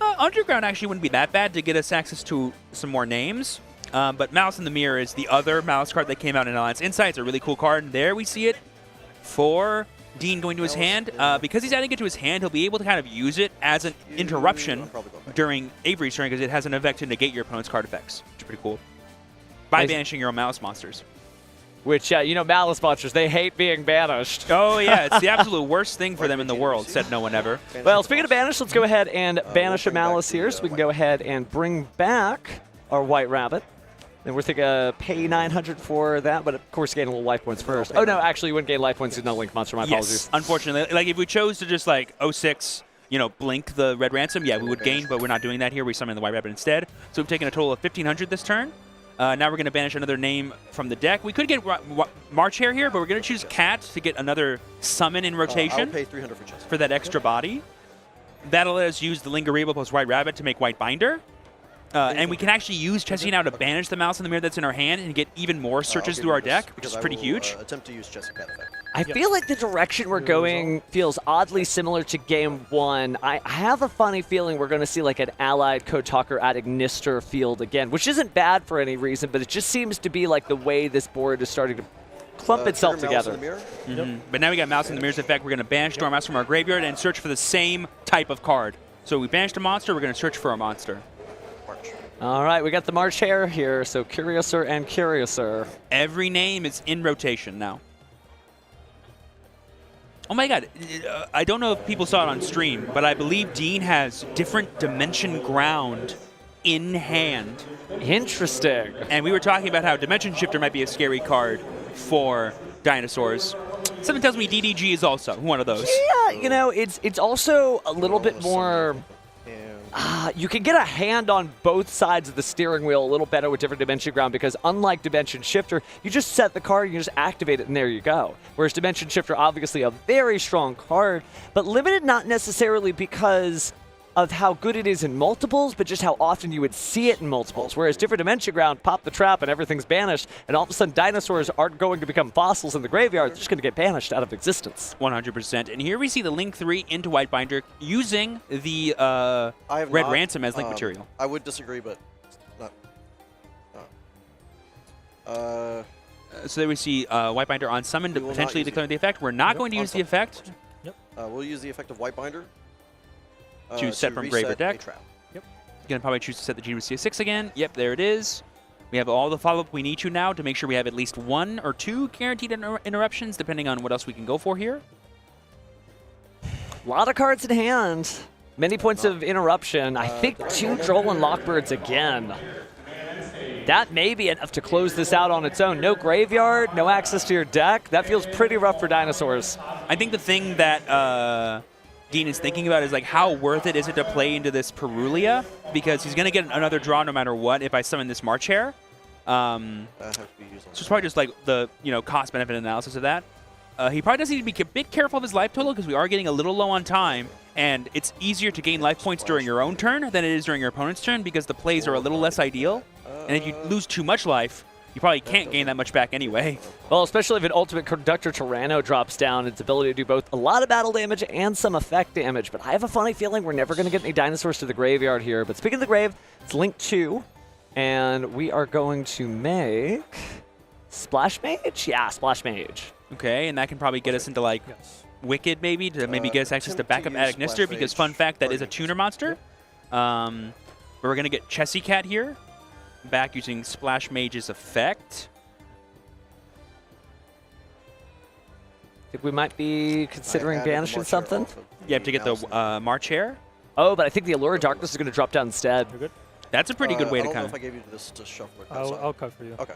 Underground actually wouldn't be that bad to get us access to some more names. But Malice in the Mirror is the other Malice card that came out in Alliance Insight. It's a really cool card. And there we see it for Dean going to his hand. Because he's adding it to his hand, he'll be able to kind of use it as an interruption during Avery's turn because it has an effect to negate your opponent's card effects, which is pretty cool. By banishing your own Malice monsters. Which, Malice monsters, they hate being banished. Oh, yeah, it's the absolute worst thing for them in the world, said no one ever. Well, speaking of banish, let's go ahead and banish a Malice here so we can go ahead and bring back our White Rabbit. And we're thinking pay 900 for that, but of course gain a little life points first. Oh, no, actually you wouldn't gain life points. There's no Link monster. My apologies. Unfortunately. Like, if we chose to just, 06, blink the Red Ransom, yeah, we would gain, but we're not doing that here. We summon the White Rabbit instead. So we've taken a total of 1,500 this turn. Now we're going to banish another name from the deck. We could get March Hare here, but we're going to choose Cat to get another summon in rotation. I'll pay 300 for Chessie. For that extra body. That'll let us use the Lingaribo plus White Rabbit to make White Binder. And we can actually use Chessie now to banish the Malice in the Mirror that's in our hand and get even more searches through our deck, which is pretty huge. Attempt to use Chessie Cat effect. I feel like the direction we're going feels oddly similar to Game 1. I have a funny feeling we're going to see like an allied Code Talker at Ignister field again, which isn't bad for any reason, but it just seems to be like the way this board is starting to clump itself together. But now we got Malice in the Mirror's effect. We're going to banish Dormouse from our graveyard and search for the same type of card. So we banished a monster, we're going to search for a monster. All right, we got the March Hare here, so Curiouser and Curiouser. Every name is in rotation now. Oh my god, I don't know if people saw it on stream, but I believe Dean has different Dimension Ground in hand. Interesting. And we were talking about how Dimension Shifter might be a scary card for dinosaurs. Something tells me DDG is also one of those. Yeah, it's also a little bit more... you can get a hand on both sides of the steering wheel a little better with different Dimension Ground because unlike Dimension Shifter, you just set the card, you just activate it, and there you go. Whereas Dimension Shifter, obviously a very strong card, but limited not necessarily because of how good it is in multiples, but just how often you would see it in multiples. Whereas different Dimension Ground, pop the trap and everything's banished, and all of a sudden dinosaurs aren't going to become fossils in the graveyard, they're just going to get banished out of existence. 100%. And here we see the Link 3 into White Binder using the Red Ransom as Link material. I would disagree, but not. So there we see White Binder on summon to potentially declare the effect. We're not going to use the effect. We'll use the effect of White Binder. To set from grave or deck. Trap. Yep. Going to probably choose to set the GWCS6 again. Yep, there it is. We have all the follow-up we need to now to make sure we have at least 1 or 2 guaranteed interruptions, depending on what else we can go for here. A lot of cards in hand. Many points of interruption. I think 2 Droll and Lockbirds again. That may be enough to close this out on its own. No graveyard, no access to your deck. That feels pretty rough for Dinosaurs. I think the thing that Dean is thinking about is like how worth it is it to play into this Perulia, because he's going to get another draw no matter what if I summon this March Hare. So it's probably just like the cost-benefit analysis of that. He probably does need to be a bit careful of his life total because we are getting a little low on time, and it's easier to gain life points during your own turn than it is during your opponent's turn because the plays are a little less ideal. And if you lose too much life, you probably can't gain that much back anyway. Well, especially if an Ultimate Conductor Tyranno drops down, its ability to do both a lot of battle damage and some effect damage. But I have a funny feeling we're never going to get any Dinosaurs to the graveyard here. But speaking of the grave, it's Link 2. And we are going to make Splash Mage? Yeah, Splash Mage. Okay, and that can probably get us into like Wicked maybe, to maybe get us access to backup Adagnister, because fun fact, that is a tuner monster. But we're going to get Chessy Cat here, back using Splash Mage's effect. I think we might be considering banishing something. You have to get the March Hare. Oh, but I think the Allure of Darkness is going to drop down instead. You're good. That's a pretty good way to I don't know come. if I gave you this to shuffle it. I'll cut for you. Okay.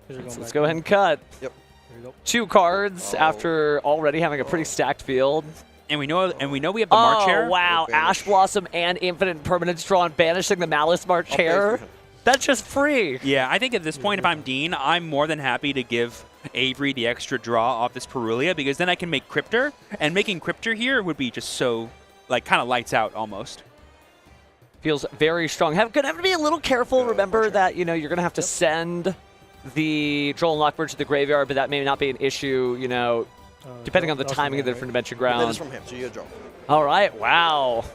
Yep. So let's go ahead and cut. Yep. There you go. 2 cards after already having a pretty stacked field. And we know we have the March Hare. Oh, wow. Ash Blossom and Infinite Permanence draw and banishing the Malice March Hare. That's just free. Yeah, I think at this point, if I'm Dean, I'm more than happy to give Avery the extra draw off this Perulia, because then I can make Cryptor, and making Cryptor here would be just so, like, kind of lights out almost. Feels very strong. Gonna have to be a little careful. Remember that, you're going to have to send the Droll and Lockbird to the graveyard, but that may not be an issue, depending on the timing of the different dimension ground. That is from him, so you get a draw. All right, wow.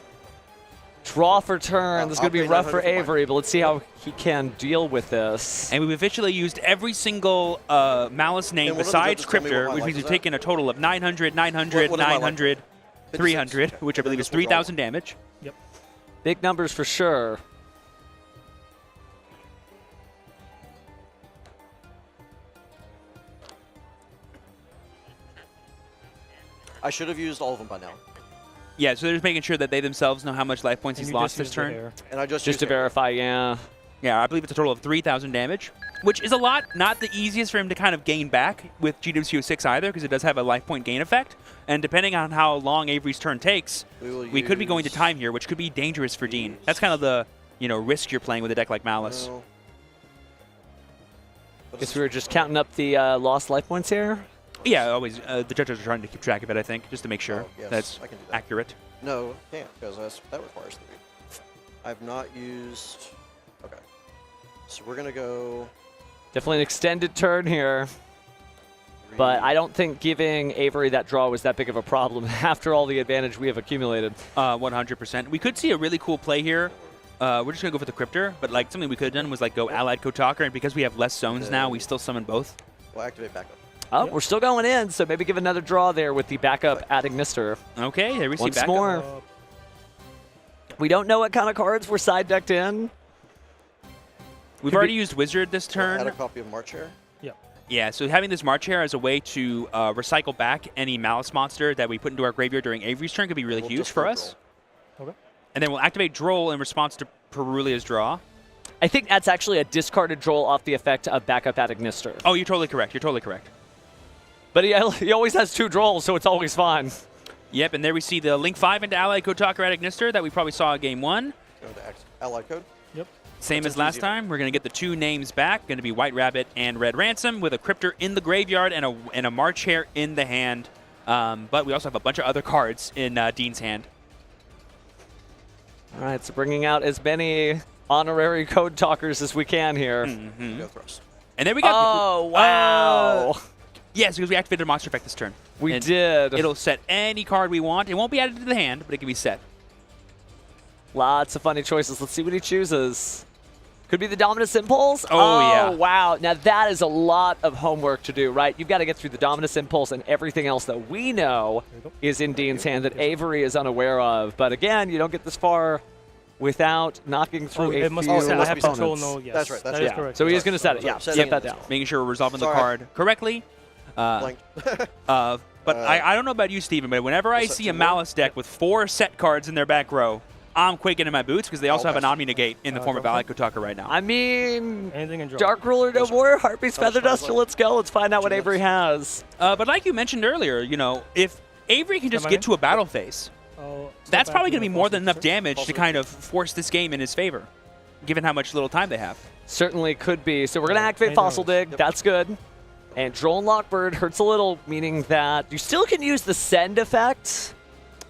Draw for turn. This is going to be rough for Avery, but let's see how he can deal with this. And we've officially used every single Malice name besides Cryptor, which means we've taken a total of 900, 900, 900, 300, which I believe is 3,000 damage. Yep. Big numbers for sure. I should have used all of them by now. Yeah, so they're just making sure that they themselves know how much life points he's lost this turn. And I just to verify, yeah. Yeah, I believe it's a total of 3,000 damage, which is a lot. Not the easiest for him to kind of gain back with GWCS6 either, because it does have a life point gain effect. And depending on how long Avery's turn takes, we could be going to time here, which could be dangerous for Dean. That's kind of the risk you're playing with a deck like Malice. No. Guess we were just counting up the lost life points here. Yeah, always. The judges are trying to keep track of it, I think, just to make sure that's I can do that. accurate. No, I can't, because that requires 3. I've not used... Okay. So we're going to go... Definitely an extended turn here. But I don't think giving Avery that draw was that big of a problem after all the advantage we have accumulated. 100%. We could see a really cool play here. We're just going to go for the Cryptor, but like something we could have done was like go Allied Kotalker, and because we have less zones now, we still summon both. We'll activate backup. Oh, we're still going in, so maybe give another draw there with the backup Adagnister. Okay, there we see Once backup. more. We don't know what kind of cards were side decked in. We've already used Wizard this turn. Add a copy of March Hare. Yeah. Yeah, so having this March Hare as a way to recycle back any Malice monster that we put into our graveyard during Avery's turn could be really huge for us. Okay. And then we'll activate Droll in response to Perulia's draw. I think that's actually a discarded Droll off the effect of backup Adagnister. Oh, you're totally correct. You're totally correct. But he always has 2 Drolls, so it's always fine. Yep, and there we see the Link 5 into Allied Kotalker Adagnister that we probably saw in Game 1. Go to Allied Code. Yep. Same as last time. We're going to get the 2 names back. Going to be White Rabbit and Red Ransom with a Cryptor in the graveyard and a March Hare in the hand. But we also have a bunch of other cards in Dean's hand. All right, so bringing out as many honorary code talkers as we can here. Go thrust. And there we go. Oh, wow. Yes, because we activated a monster effect this turn. We did. It'll set any card we want. It won't be added to the hand, but it can be set. Lots of funny choices. Let's see what he chooses. Could be the Dominus Impulse. Oh, yeah. Wow. Now that is a lot of homework to do, right? You've got to get through the Dominus Impulse and everything else that we know is in Dean's hand that Avery is unaware of. But again, you don't get this far without knocking through a few I have control. opponents. No, yes. That's right. That's That is right. correct. So he is going to set it. Yeah, set that down. Making sure we're resolving the Sorry. card correctly. But I don't know about you, Steven, but whenever I see a Malice deck with 4 set cards in their back row, I'm quaking in my boots because they also have an Omni Negate in the form of Ally Kotaka right now. I mean, Anything in draw. Dark Ruler no more, Heartbeat's Feather Duster, let's go. Let's find out what Avery has. But like you mentioned earlier, you know, if Avery can just get to a battle phase, that's probably going to be more than enough damage to kind of force this game in his favor, given how much little time they have. Certainly could be. So we're going to activate Fossil Dig. That's good. And Droll and Lockbird hurts a little, meaning that you still can use the Send effect.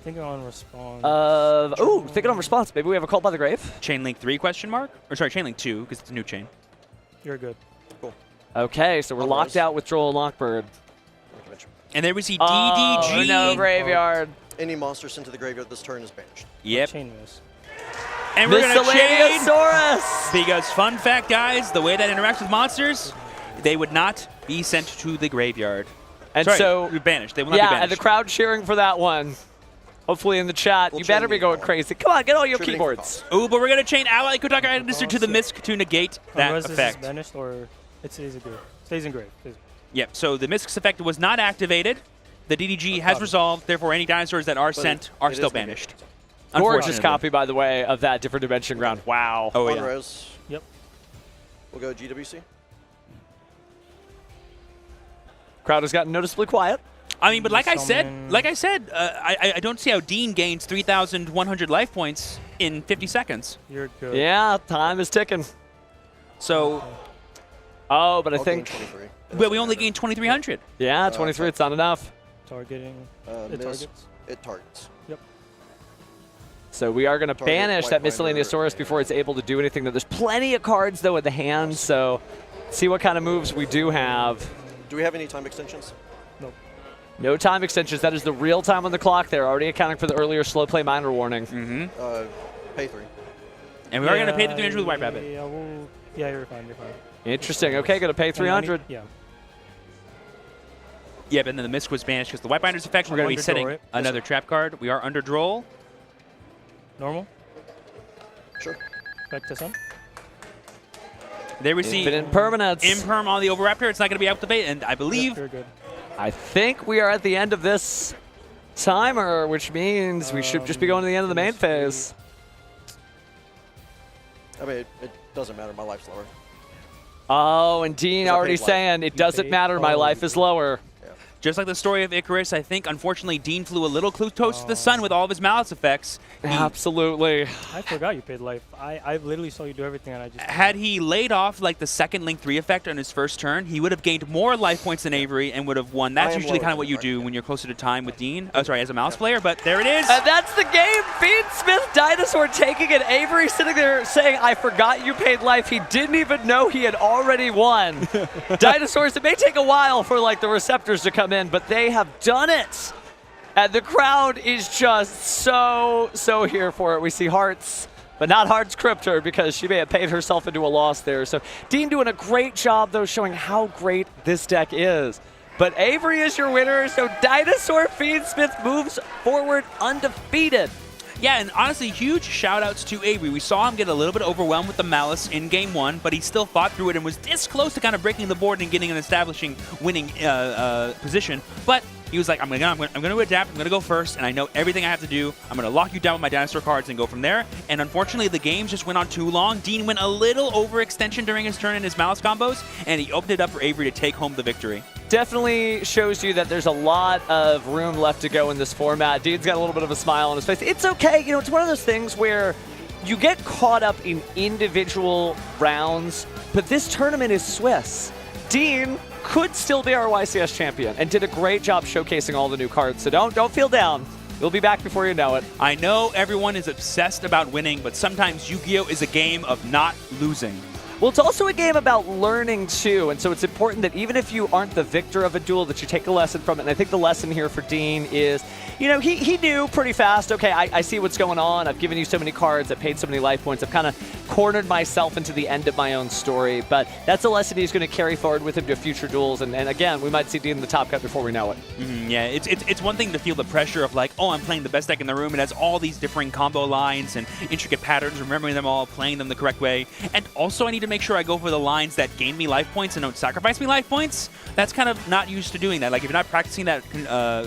Thinking on response. Thinking on response. Maybe we have a Cult by the Grave. Chain Link 3 question mark? Or sorry, Chain Link 2, because it's a new chain. You're good. Cool. Okay, so we're locked out with Droll and Lockbird. And there we see Oh, DDG. no, Graveyard. Any monster sent to the graveyard this turn is banished. Yep. Chain miss. And we're going to chain. Miscellaneousaurus! Because fun fact, guys, the way that interacts with monsters, they would not be sent to the graveyard. And Sorry, so banished. They will not be yeah, banished. and the crowd cheering for that one. Hopefully in the chat. You better be going crazy. Come on, get all your keyboards. Ooh, but we're going to chain Ally Kotaka Administer to the Misk to negate that Unless effect. This is banished or it stays in grave. Stays in grave. Yep, so the Misk's effect was not activated. The DDG has resolved, therefore any dinosaurs that are sent are still banished. Gorgeous copy, by the way, of that different dimension ground. Wow. Oh, One yeah. Rose. Yep. We'll go GWC. Crowd has gotten noticeably quiet. I mean, but like I said, I don't see how Dean gains 3,100 life points in 50 seconds. You're good. Yeah, time is ticking. So. Oh, but I think. Well, we only gained 2,300. Yeah, 23. It's not enough. Targeting. It Miss, targets. It targets. Yep. So we are going to Target banish White that Miscellaneousaurus before it's able to do anything. There's plenty of cards, though, in the hand, so see what kind of moves we do have. Do we have any time extensions? Nope. No time extensions. That is the real time on the clock there, already accounting for the earlier slow play minor warning. Pay 3. And we are going to pay the damage with White Rabbit. Yeah, you're fine. You're fine. Interesting. Okay, going to pay 300. Yeah. Yeah, but then the Misk was banished because the White Binder's effect. We're going to be setting another trap card. We are under Droll. Normal? Sure. Back to some. There we see Infinite permanents. Imperm on the Overraptor. It's not going to be activated, and I believe. You're good. I think we are at the end of this timer, which means we should just be going to the end of the main phase. I mean, it doesn't matter. My life's lower. Oh, and Dean already saying it doesn't matter. My life is lower. Just like the story of Icarus, I think, unfortunately, Dean flew a little close to the sun with all of his Malice effects. Absolutely. I forgot you paid life. I literally saw you do everything, and I just... Had he laid off like the second Link 3 effect on his first turn, he would have gained more life points than Avery and would have won. That's usually kind of what you do when you're closer to time with Dean. Oh, sorry, as a Malice player, but there it is. And that's the game. Bean Smith Dinosaur taking it. Avery sitting there saying, I forgot you paid life. He didn't even know he had already won. Dinosaurs, it may take a while for like the receptors to come in, but they have done it. And the crowd is just so here for it. We see Hearts, but not Hearts Cryptor because she may have paid herself into a loss there. So Dean doing a great job, though, showing how great this deck is. But Avery is your winner, so Dinosaur Fiendsmith moves forward undefeated. Yeah, and honestly, huge shout-outs to Avery. We saw him get a little bit overwhelmed with the Malice in Game 1, but he still fought through it and was this close to kind of breaking the board and getting an establishing winning position. But he was like, I'm going to adapt, I'm going to go first, and I know everything I have to do. I'm going to lock you down with my dinosaur cards and go from there. And unfortunately, the games just went on too long. Dean went a little overextension during his turn in his Malice combos, and he opened it up for Avery to take home the victory. Definitely shows you that there's a lot of room left to go in this format. Dean's got a little bit of a smile on his face. It's okay. You know, it's one of those things where you get caught up in individual rounds, but this tournament is Swiss. Dean could still be our YCS champion and did a great job showcasing all the new cards. So don't feel down. We'll be back before you know it. I know everyone is obsessed about winning, but sometimes Yu-Gi-Oh! Is a game of not losing. Well, it's also a game about learning too, and so it's important that even if you aren't the victor of a duel, that you take a lesson from it. And I think the lesson here for Dean is, you know, he knew pretty fast, okay, I see what's going on. I've given you so many cards. I've paid so many life points. I've kind of cornered myself into the end of my own story. But that's a lesson he's going to carry forward with him to future duels. And again, we might see Dean in the top cut before we know it. Yeah, it's one thing to feel the pressure of like, oh, I'm playing the best deck in the room. It has all these different combo lines and intricate patterns, remembering them all, playing them the correct way. And also I need to make sure I go for the lines that gain me life points and don't sacrifice me life points. That's kind of not used to doing that. Like if you're not practicing that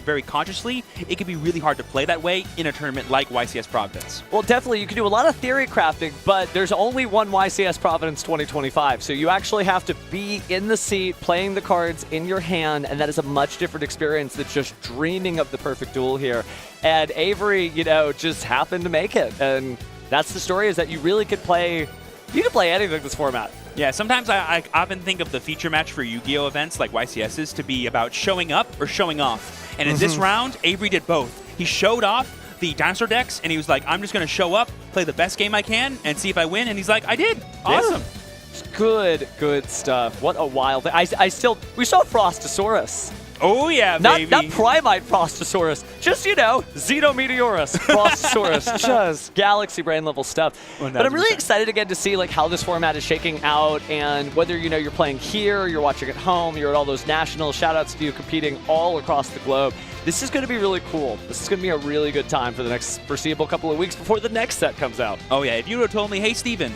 very consciously, it can be really hard to play that way in a tournament like YCS Providence. Well, definitely, you can do a lot of theory crafting, but there's only one YCS Providence 2025, so you actually have to be in the seat, playing the cards in your hand, and that is a much different experience than just dreaming of the perfect duel here. And Avery, you know, just happened to make it, and that's the story, is that you really could play, you can play anything this format. Yeah, sometimes I often think of the feature match for Yu-Gi-Oh! Events like YCS's to be about showing up or showing off. And in this round, Avery did both. He showed off the dinosaur decks, and he was like, I'm just going to show up, play the best game I can, and see if I win. And he's like, I did. Awesome. Yeah. Good stuff. What a wild thing. We saw Frostosaurus. Oh, yeah, baby. Not Primite Frostosaurus, just, you know, Xenometeorus Frostosaurus. Just galaxy brain level stuff. 100%. But I'm really excited again to see like how this format is shaking out, and whether, you know, you're playing here, you're watching at home, you're at all those nationals, shout outs to you competing all across the globe. This is going to be really cool. This is going to be a really good time for the next foreseeable couple of weeks before the next set comes out. Oh, yeah. If you would have told me, hey, Steven,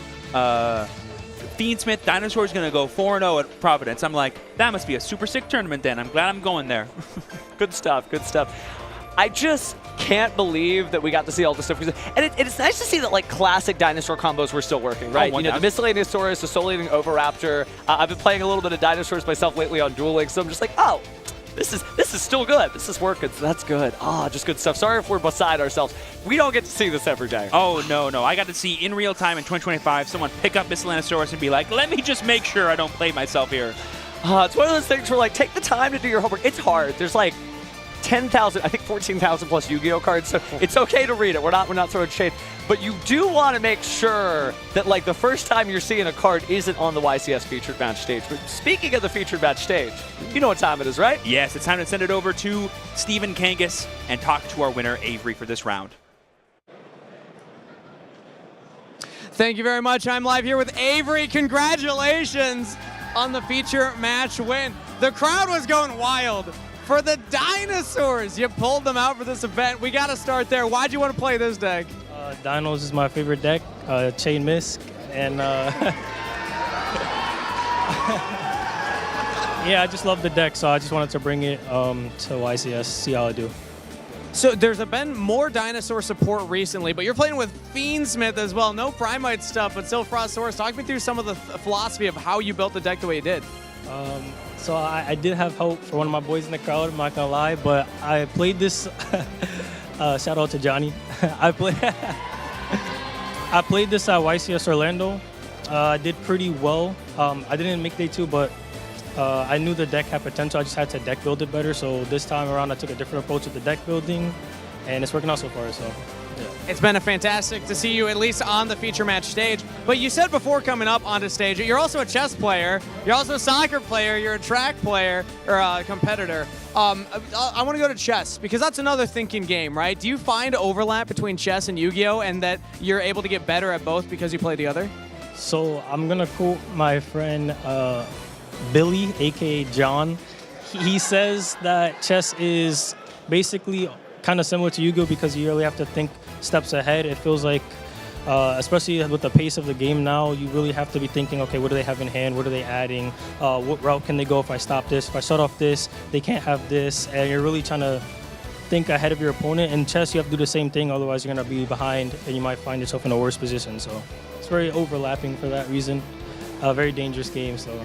Fiendsmith Dinosaur is going to go 4-0 at Providence, I'm like, that must be a super sick tournament then. I'm glad I'm going there. Good stuff, good stuff. I just can't believe that we got to see all this stuff. And it's nice to see that like classic dinosaur combos were still working, right? Oh, you know, the Miscellaneousaurus, the Soul-Eating Oviraptor. I've been playing a little bit of dinosaurs myself lately on Dueling, so I'm just like, oh, this is still good. This is working, so that's good. Just good stuff. Sorry if we're beside ourselves. We don't get to see this every day. Oh, no. I got to see in real time in 2025 someone pick up Miscellaneousaurus and be like, let me just make sure I don't play myself here. It's one of those things where like, take the time to do your homework. It's hard. There's like 10,000, I think 14,000 plus Yu-Gi-Oh cards, so it's okay to read it. We're not throwing shade. But you do want to make sure that like the first time you're seeing a card isn't on the YCS featured match stage. But speaking of the featured match stage, you know what time it is, right? Yes, it's time to send it over to Stephen Kangas and talk to our winner, Avery, for this round. Thank you very much. I'm live here with Avery. Congratulations on the feature match win. The crowd was going wild for the dinosaurs. You pulled them out for this event. We got to start there. Why'd you want to play this deck? Dinos is my favorite deck, Chain Misk, and yeah, I just love the deck, so I just wanted to bring it to YCS, see how I do. So there's been more dinosaur support recently, but you're playing with Fiendsmith as well. No Primite stuff, but still Frostosaurus. Talk me through some of the philosophy of how you built the deck the way you did. So I did have hope for one of my boys in the crowd, I'm not gonna lie, but I played this, shout out to Johnny. I played this at YCS Orlando. I did pretty well. I didn't make day 2, but I knew the deck had potential. I just had to deck build it better. So this time around, I took a different approach with the deck building, and it's working out so far. So yeah. It's been fantastic to see you at least on the feature match stage. But you said before coming up onto stage, you're also a chess player, you're also a soccer player, you're a track player, or a competitor. I want to go to chess, because that's another thinking game, right? Do you find overlap between chess and Yu-Gi-Oh! And that you're able to get better at both because you play the other? So I'm going to quote my friend Billy, a.k.a. John. He says that chess is basically kind of similar to Yu-Gi-Oh! Because you really have to think steps ahead. It feels like, especially with the pace of the game now, you really have to be thinking, okay, what do they have in hand? What are they adding? What route can they go if I stop this? If I shut off this, they can't have this. And you're really trying to think ahead of your opponent. In chess, you have to do the same thing. Otherwise, you're going to be behind and you might find yourself in a worse position. So it's very overlapping for that reason. A very dangerous game, so.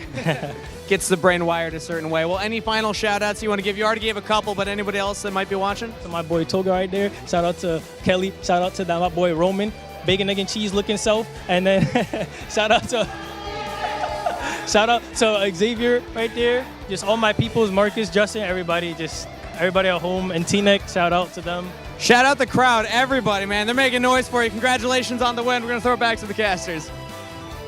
Gets the brain wired a certain way. Well, any final shout-outs you want to give? You already gave a couple, but anybody else that might be watching? So my boy Toga right there. Shout out to Kelly. Shout out to my boy Roman. Bacon, egg, and cheese looking self. And then shout out to Xavier right there. Just all my peoples, Marcus, Justin, everybody at home. And T-Neck, shout out to them. Shout out the crowd, everybody, man. They're making noise for you. Congratulations on the win. We're going to throw it back to the casters.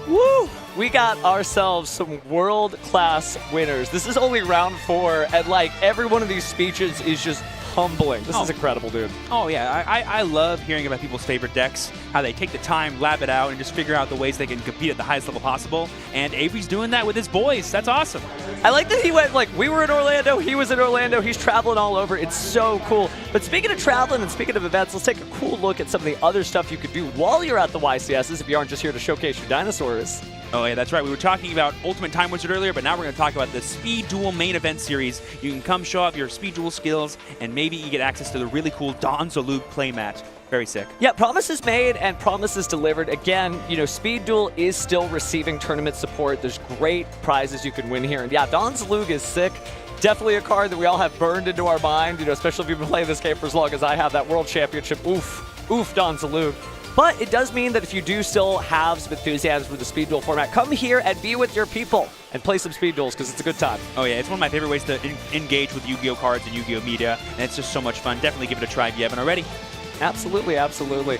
Woo! we got ourselves some world-class winners. This is only round 4, and like every one of these speeches is just humbling. This is incredible, dude. Oh yeah, I love hearing about people's favorite decks, how they take the time, lab it out, and just figure out the ways they can compete at the highest level possible. And Avery's doing that with his boys. That's awesome. I like that he went, like, we were in Orlando, he was in Orlando, he's traveling all over. It's so cool. But speaking of traveling and speaking of events, let's take a cool look at some of the other stuff you could do while you're at the YCSs if you aren't just here to showcase your dinosaurs. Oh yeah, that's right. We were talking about Ultimate Time Wizard earlier, but now we're going to talk about the Speed Duel main event series. You can come show off your Speed Duel skills, and maybe you get access to the really cool Don Zalug playmat. Very sick. Yeah, promises made and promises delivered. Again, you know, Speed Duel is still receiving tournament support. There's great prizes you can win here. And yeah, Don Zalug is sick. Definitely a card that we all have burned into our mind, you know, especially if you've been playing this game for as long as I have. That World Championship, oof, Don Zalug. But it does mean that if you do still have some enthusiasm for the Speed Duel format, come here and be with your people and play some Speed Duels because it's a good time. Oh yeah, it's one of my favorite ways to engage with Yu-Gi-Oh cards and Yu-Gi-Oh media, and it's just so much fun. Definitely give it a try if you haven't already. Absolutely, absolutely.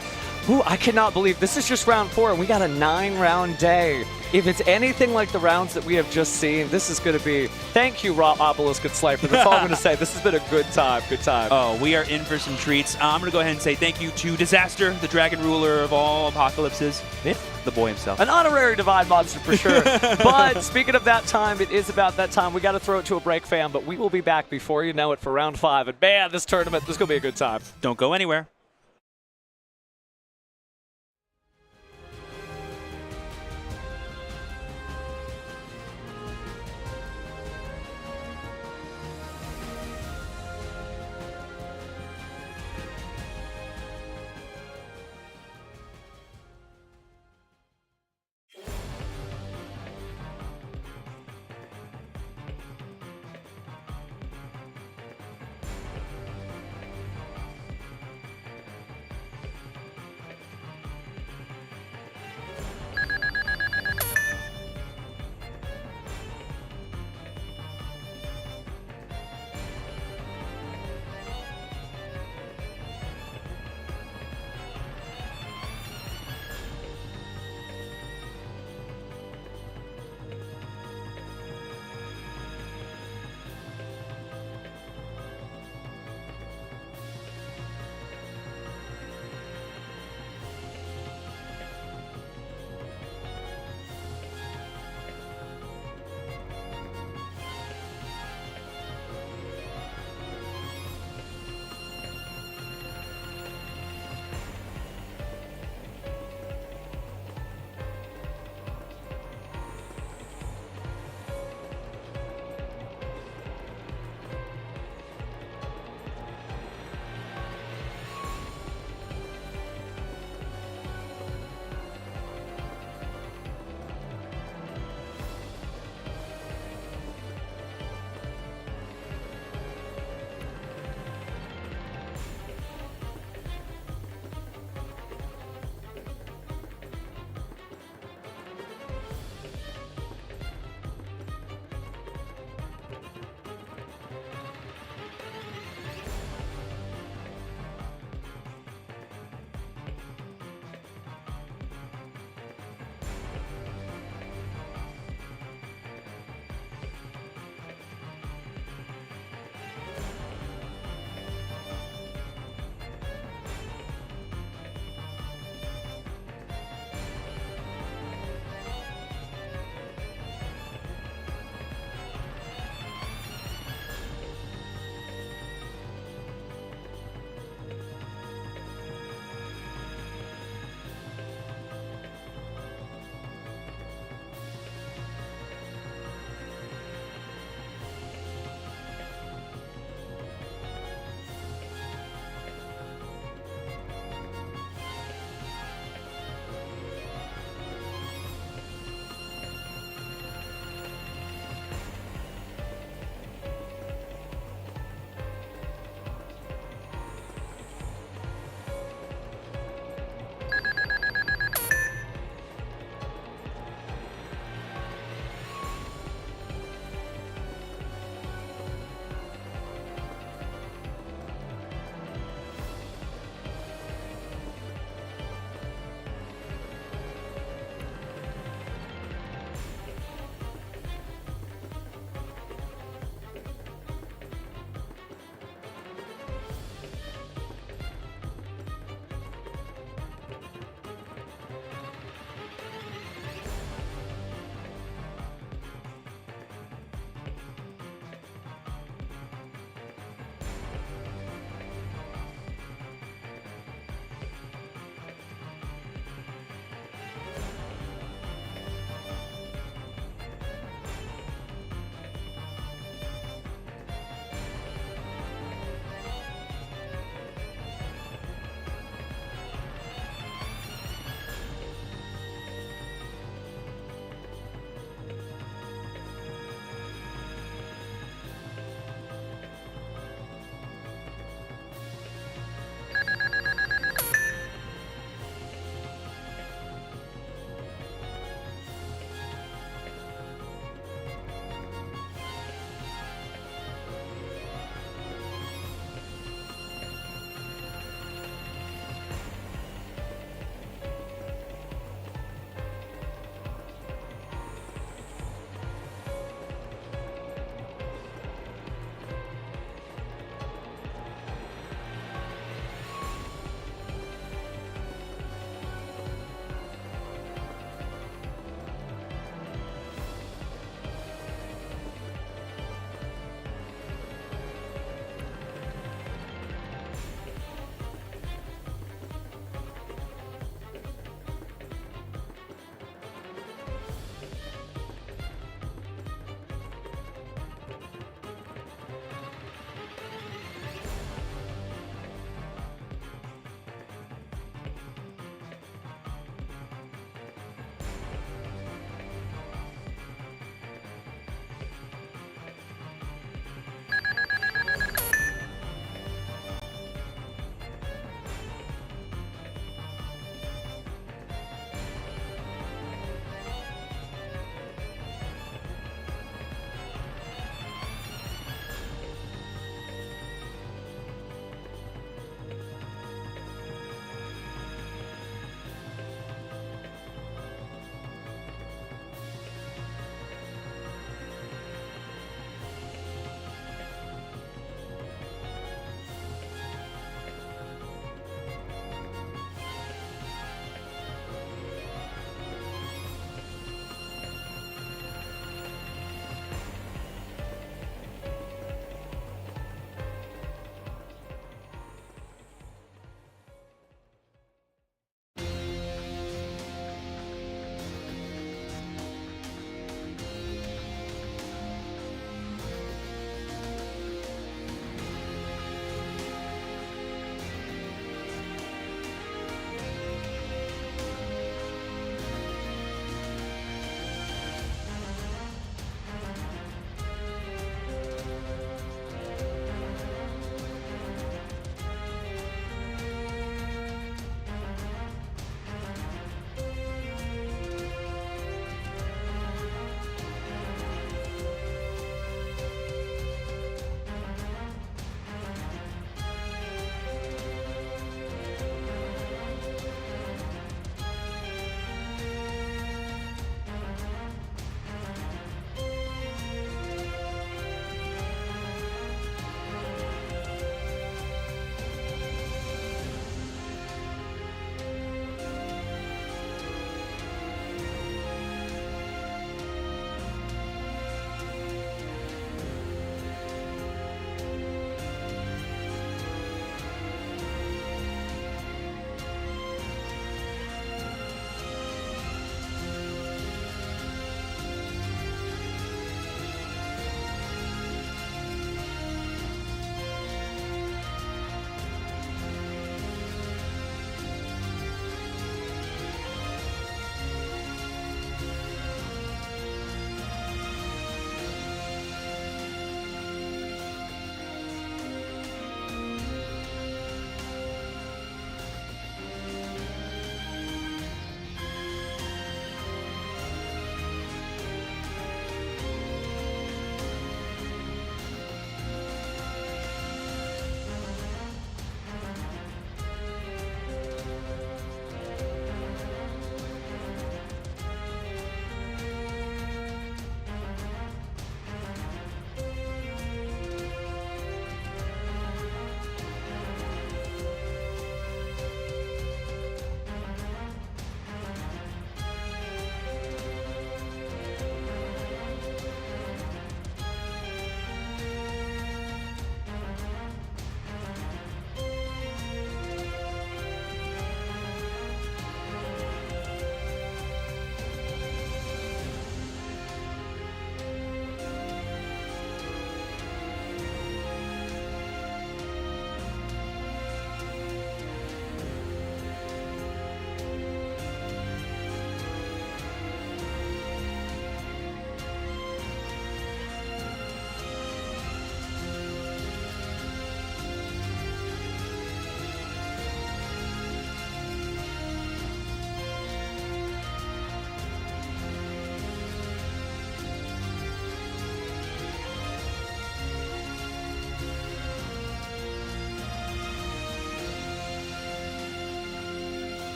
Ooh, I cannot believe this is just round 4 and we got a 9-round day. If it's anything like the rounds that we have just seen, this is going to be... Thank you, Raw Obelisk and Slifer. That's all I'm going to say. This has been a good time, Oh, we are in for some treats. I'm going to go ahead and say thank you to Disaster, the dragon ruler of all apocalypses. The boy himself. An honorary divine monster for sure. But speaking of that time, it is about that time. We got to throw it to a break, fam, but we will be back before you know it for round 5. And man, this tournament, this is going to be a good time. Don't go anywhere.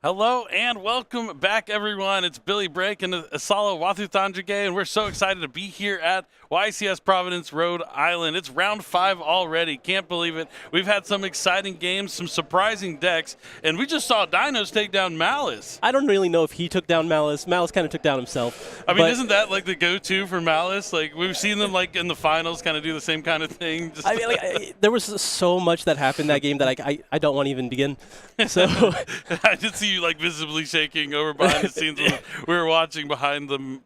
Hello and welcome back, everyone. It's Billy Brake and Asala Watuthanjage, and we're so excited to be here at YCS Providence, Rhode Island. It's round 5 already. Can't believe it. We've had some exciting games, some surprising decks, and we just saw Dinos take down Malice. I don't really know if he took down Malice. Malice kind of took down himself. I mean, isn't that like the go-to for Malice? Like, we've seen them like in the finals kind of do the same kind of thing. I mean, there was so much that happened that game that I don't want to even begin. So I did see you like visibly shaking over behind the scenes. We were watching behind the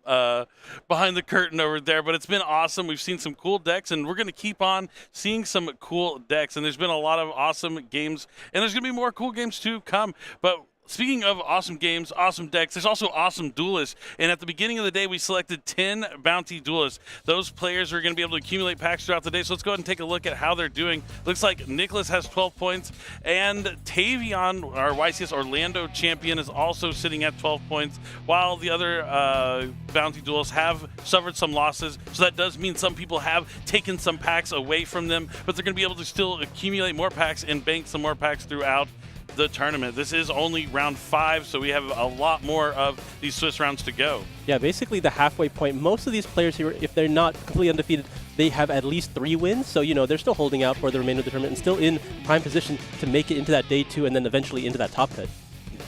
curtain over there, but it's been awesome. We've seen some cool decks, and we're going to keep on seeing some cool decks. And there's been a lot of awesome games, and there's going to be more cool games to come. But speaking of awesome games, awesome decks, there's also awesome duelists. And at the beginning of the day, we selected 10 bounty duelists. Those players are going to be able to accumulate packs throughout the day. So let's go ahead and take a look at how they're doing. Looks like Nicholas has 12 points, and Tavion, our YCS Orlando champion, is also sitting at 12 points, while the other bounty duelists have suffered some losses. So that does mean some people have taken some packs away from them, but they're going to be able to still accumulate more packs and bank some more packs throughout the tournament. This is only round 5, so we have a lot more of these Swiss rounds to go. Yeah, basically the halfway point. Most of these players here, if they're not completely undefeated, they have at least 3 wins. So, you know, they're still holding out for the remainder of the tournament and still in prime position to make it into that day 2 and then eventually into that top 10.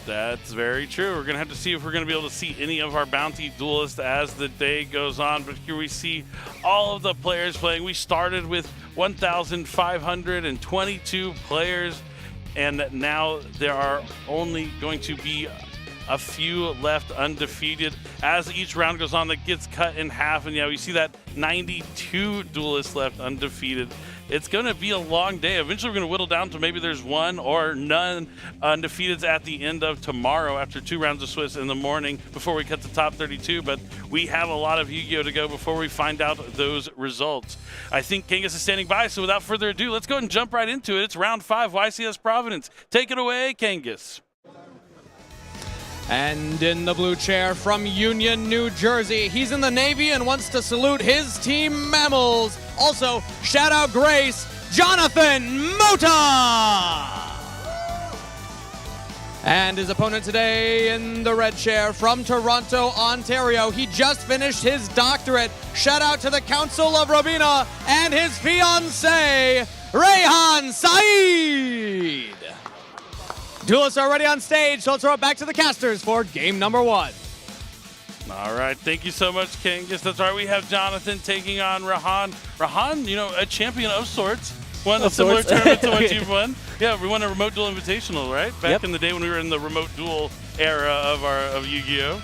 That's very true. We're going to have to see if we're going to be able to see any of our bounty duelists as the day goes on. But here we see all of the players playing. We started with 1,522 players, and now there are only going to be a few left undefeated. As each round goes on, that gets cut in half, and yeah, we see that 92 duelists left undefeated. It's going to be a long day. Eventually, we're going to whittle down to maybe there's 1 or none undefeateds at the end of tomorrow after 2 rounds of Swiss in the morning before we cut the top 32. But we have a lot of Yu-Gi-Oh! To go before we find out those results. I think Kangas is standing by, so without further ado, let's go ahead and jump right into it. It's round 5, YCS Providence. Take it away, Kangas. And in the blue chair from Union, New Jersey, he's in the Navy and wants to salute his team mammals. Also, shout out Grace, Jonathan Mota! And his opponent today in the red chair from Toronto, Ontario, he just finished his doctorate. Shout out to the Council of Robina and his fiancée, Rehan Saeed. Duelists are already on stage, so let's throw it back to the casters for game number 1. All right, thank you so much, Kangas. That's right, we have Jonathan taking on Rehan. Rehan, you know, a champion of sorts. Won a similar tournament to what you've won. Yeah, we won a remote duel invitational, right? Back in the day when we were in the remote duel era of Yu-Gi-Oh!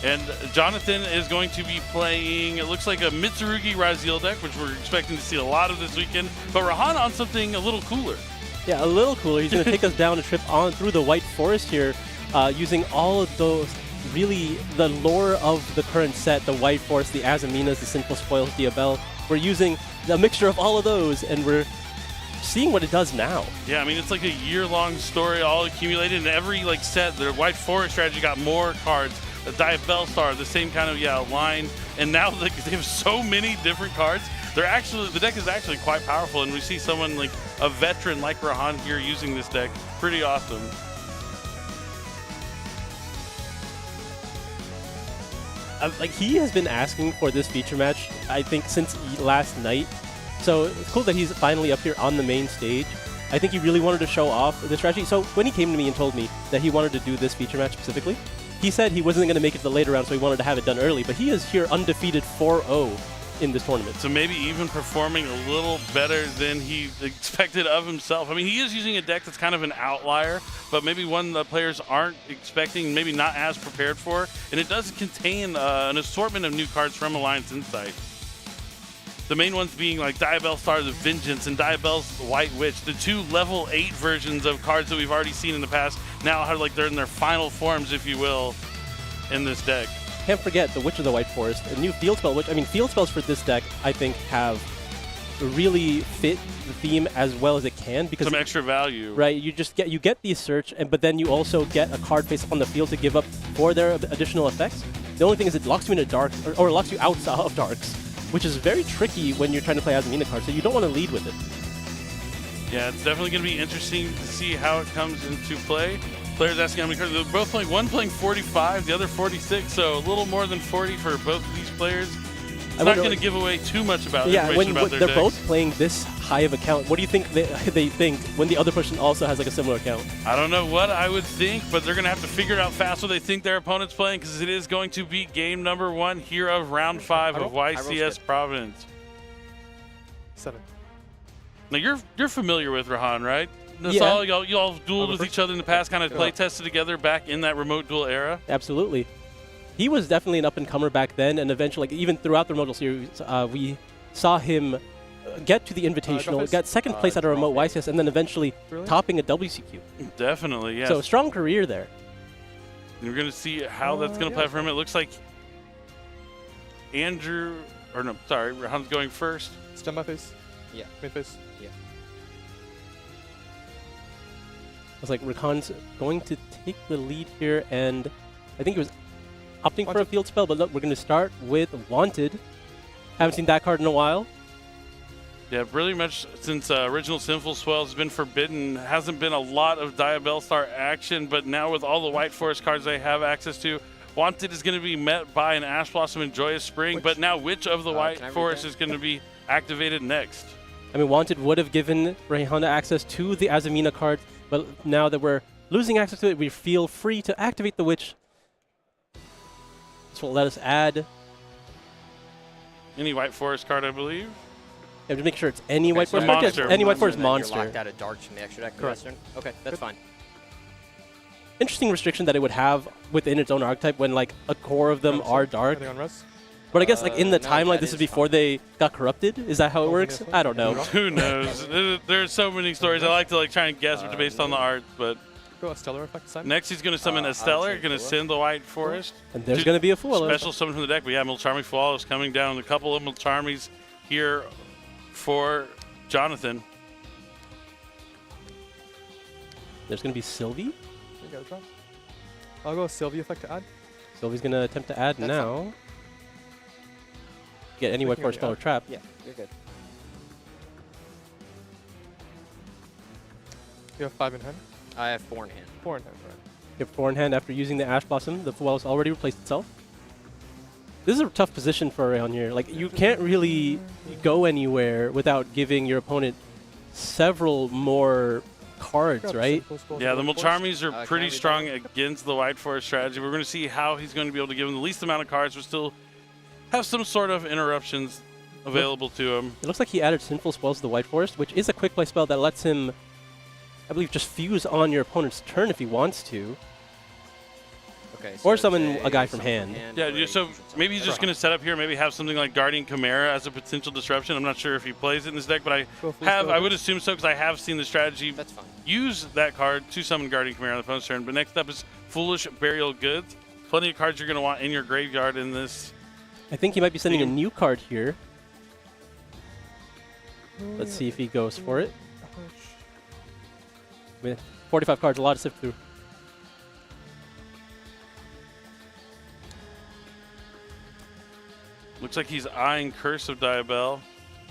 And Jonathan is going to be playing, it looks like a Mitsurugi Raziel deck, which we're expecting to see a lot of this weekend. But Rehan on something a little cooler. Yeah, a little cooler. He's going to take us down a trip on through the White Forest here, using all of those, really, the lore of the current set, the White Forest, the Azaminas, the Sinful Spoils, the Abel. We're using a mixture of all of those, and we're seeing what it does now. Yeah, I mean, it's like a year-long story all accumulated, and every set, the White Forest strategy got more cards. The Diabell Star, the same kind of, line, and now they have so many different cards. The deck is actually quite powerful, and we see someone like a veteran like Rehan here using this deck. Pretty awesome. He has been asking for this feature match, I think, since last night. So it's cool that he's finally up here on the main stage. I think he really wanted to show off the strategy. So when he came to me and told me that he wanted to do this feature match specifically, he said he wasn't going to make it to the later round, so he wanted to have it done early. But he is here undefeated 4-0 in this tournament. So maybe even performing a little better than he expected of himself. I mean, he is using a deck that's kind of an outlier, but maybe one the players aren't expecting, maybe not as prepared for. And it does contain an assortment of new cards from Alliance Insight. The main ones being like Diabell Star the Vengeance and Diabell's White Witch, the 2 level 8 versions of cards that we've already seen in the past. Now how they're in their final forms, if you will, in this deck. Can't forget the Witch of the White Forest, a new field spell, which, I mean, field spells for this deck, I think, have really fit the theme as well as it can, because some extra value. Right, you get the search, but then you also get a card face up on the field to give up for their additional effects. The only thing is it locks you in a dark, or locks you out of darks, which is very tricky when you're trying to play Azamina cards, so you don't want to lead with it. Yeah, it's definitely going to be interesting to see how it comes into play. Players asking how many cards. They're both playing, one playing 45, the other 46, so a little more than 40 for both of these players. It's not going to give away too much about information about their they're decks. both playing this high of account, what do you think they think when the other person also has like a similar account? I don't know what I would think, but they're going to have to figure it out fast what they think their opponent's playing, because it is going to be game number 1 here of round 5 of YCS Providence. 7. Now you're familiar with Rahan, right? That's Yeah. all you all dueled with each other in the past, kind of play tested together back in that remote duel era. Absolutely. He was definitely an up-and-comer back then, and eventually, like, even throughout the remote series, we saw him get to the Invitational, get second place at a remote YCS, and then eventually topping a WCQ. Definitely, yes. So strong career there. And we're going to see how that's going to play for him. It looks like Rahan's going first. Stem my face. Yeah. Main face. Yeah. It's like Rakan's going to take the lead here, and I think he was opting for a field spell, but look, we're going to start with Wanted. Haven't seen that card in a while. Yeah, really much since original Sinful Swell has been forbidden. Hasn't been a lot of Diabellstar action, but now with all the White Forest cards they have access to, Wanted is going to be met by an Ash Blossom and Joyous Spring, but now which of the White Forest is going to be activated next? I mean, Wanted would have given Rayhana access to the Azamina card, but now that we're losing access to it, we feel free to activate the Witch. This will let us add any White Forest card, I believe. Yeah, to make sure it's any White Forest monster. card. Yes, any White Forest monster. You're locked out of darks from the extra deck. Correct. Okay, that's fine. Interesting restriction that it would have within its own archetype when like a core of them are dark. But I guess like in the timeline, this is before they got corrupted. Is that how it works? I don't know. Who knows? There's so many stories. I like to like try and guess based on the art, but. Go a Stellar effect time. Next, he's going to summon a Stellar, going to send the White Forest. And there's going to be a Fuala. Special summon from the deck. We have Milcharmy Fuala is coming down. A couple of Milcharmies here for Jonathan. There's going to be Sylvie. You got a drop. I'll go Sylvie effect to add. Sylvie's going to attempt to add now. Get any White Forest spell or trap. Yeah, you're good. You have 5 in hand. I have 4 in hand. 4 in hand, right. You have 4 in hand after using the Ash Blossom. The Fuala's already replaced itself. This is a tough position for Rayon here. Like, you can't really go anywhere without giving your opponent several more cards, right? Yeah, the Milcharmies are pretty strong against the White Forest strategy. We're going to see how he's going to be able to give him the least amount of cards, but still have some sort of interruptions available to him. It looks like he added Sinful Spells to the White Forest, which is a quick play spell that lets him, I believe, just fuse on your opponent's turn if he wants to. Okay. Or summon a guy from hand. Yeah, so maybe he's just going to set up here, maybe have something like Guardian Chimera as a potential disruption. I'm not sure if he plays it in this deck, but I would assume so because I have seen the strategy use that card to summon Guardian Chimera on the opponent's turn. But next up is Foolish Burial Goods. Plenty of cards you're going to want in your graveyard in this. I think he might be sending a new card here. Let's see if he goes for it. With 45 cards, a lot to sift through. Looks like he's eyeing Curse of Diabell.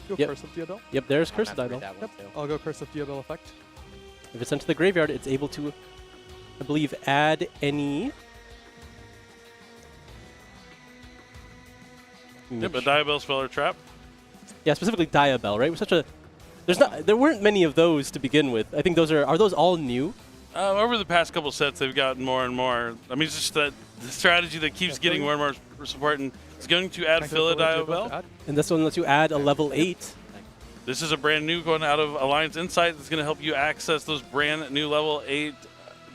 Go Curse of Diabell. Yep, there's Curse of Diabell. Yep. I'll go Curse of Diabell effect. If it's sent to the graveyard, it's able to, I believe, add any. Yep, a Diabell spell or trap. Yeah, specifically Diabell, right? Such a, there weren't many of those to begin with. I think those are those all new? Over the past couple sets, they've gotten more and more. I mean, it's just that the strategy that keeps getting more and more support, and it's going to add Phila Diabell. And this one lets you add a level 8. This is a brand new going out of Alliance Insight that's going to help you access those brand new level 8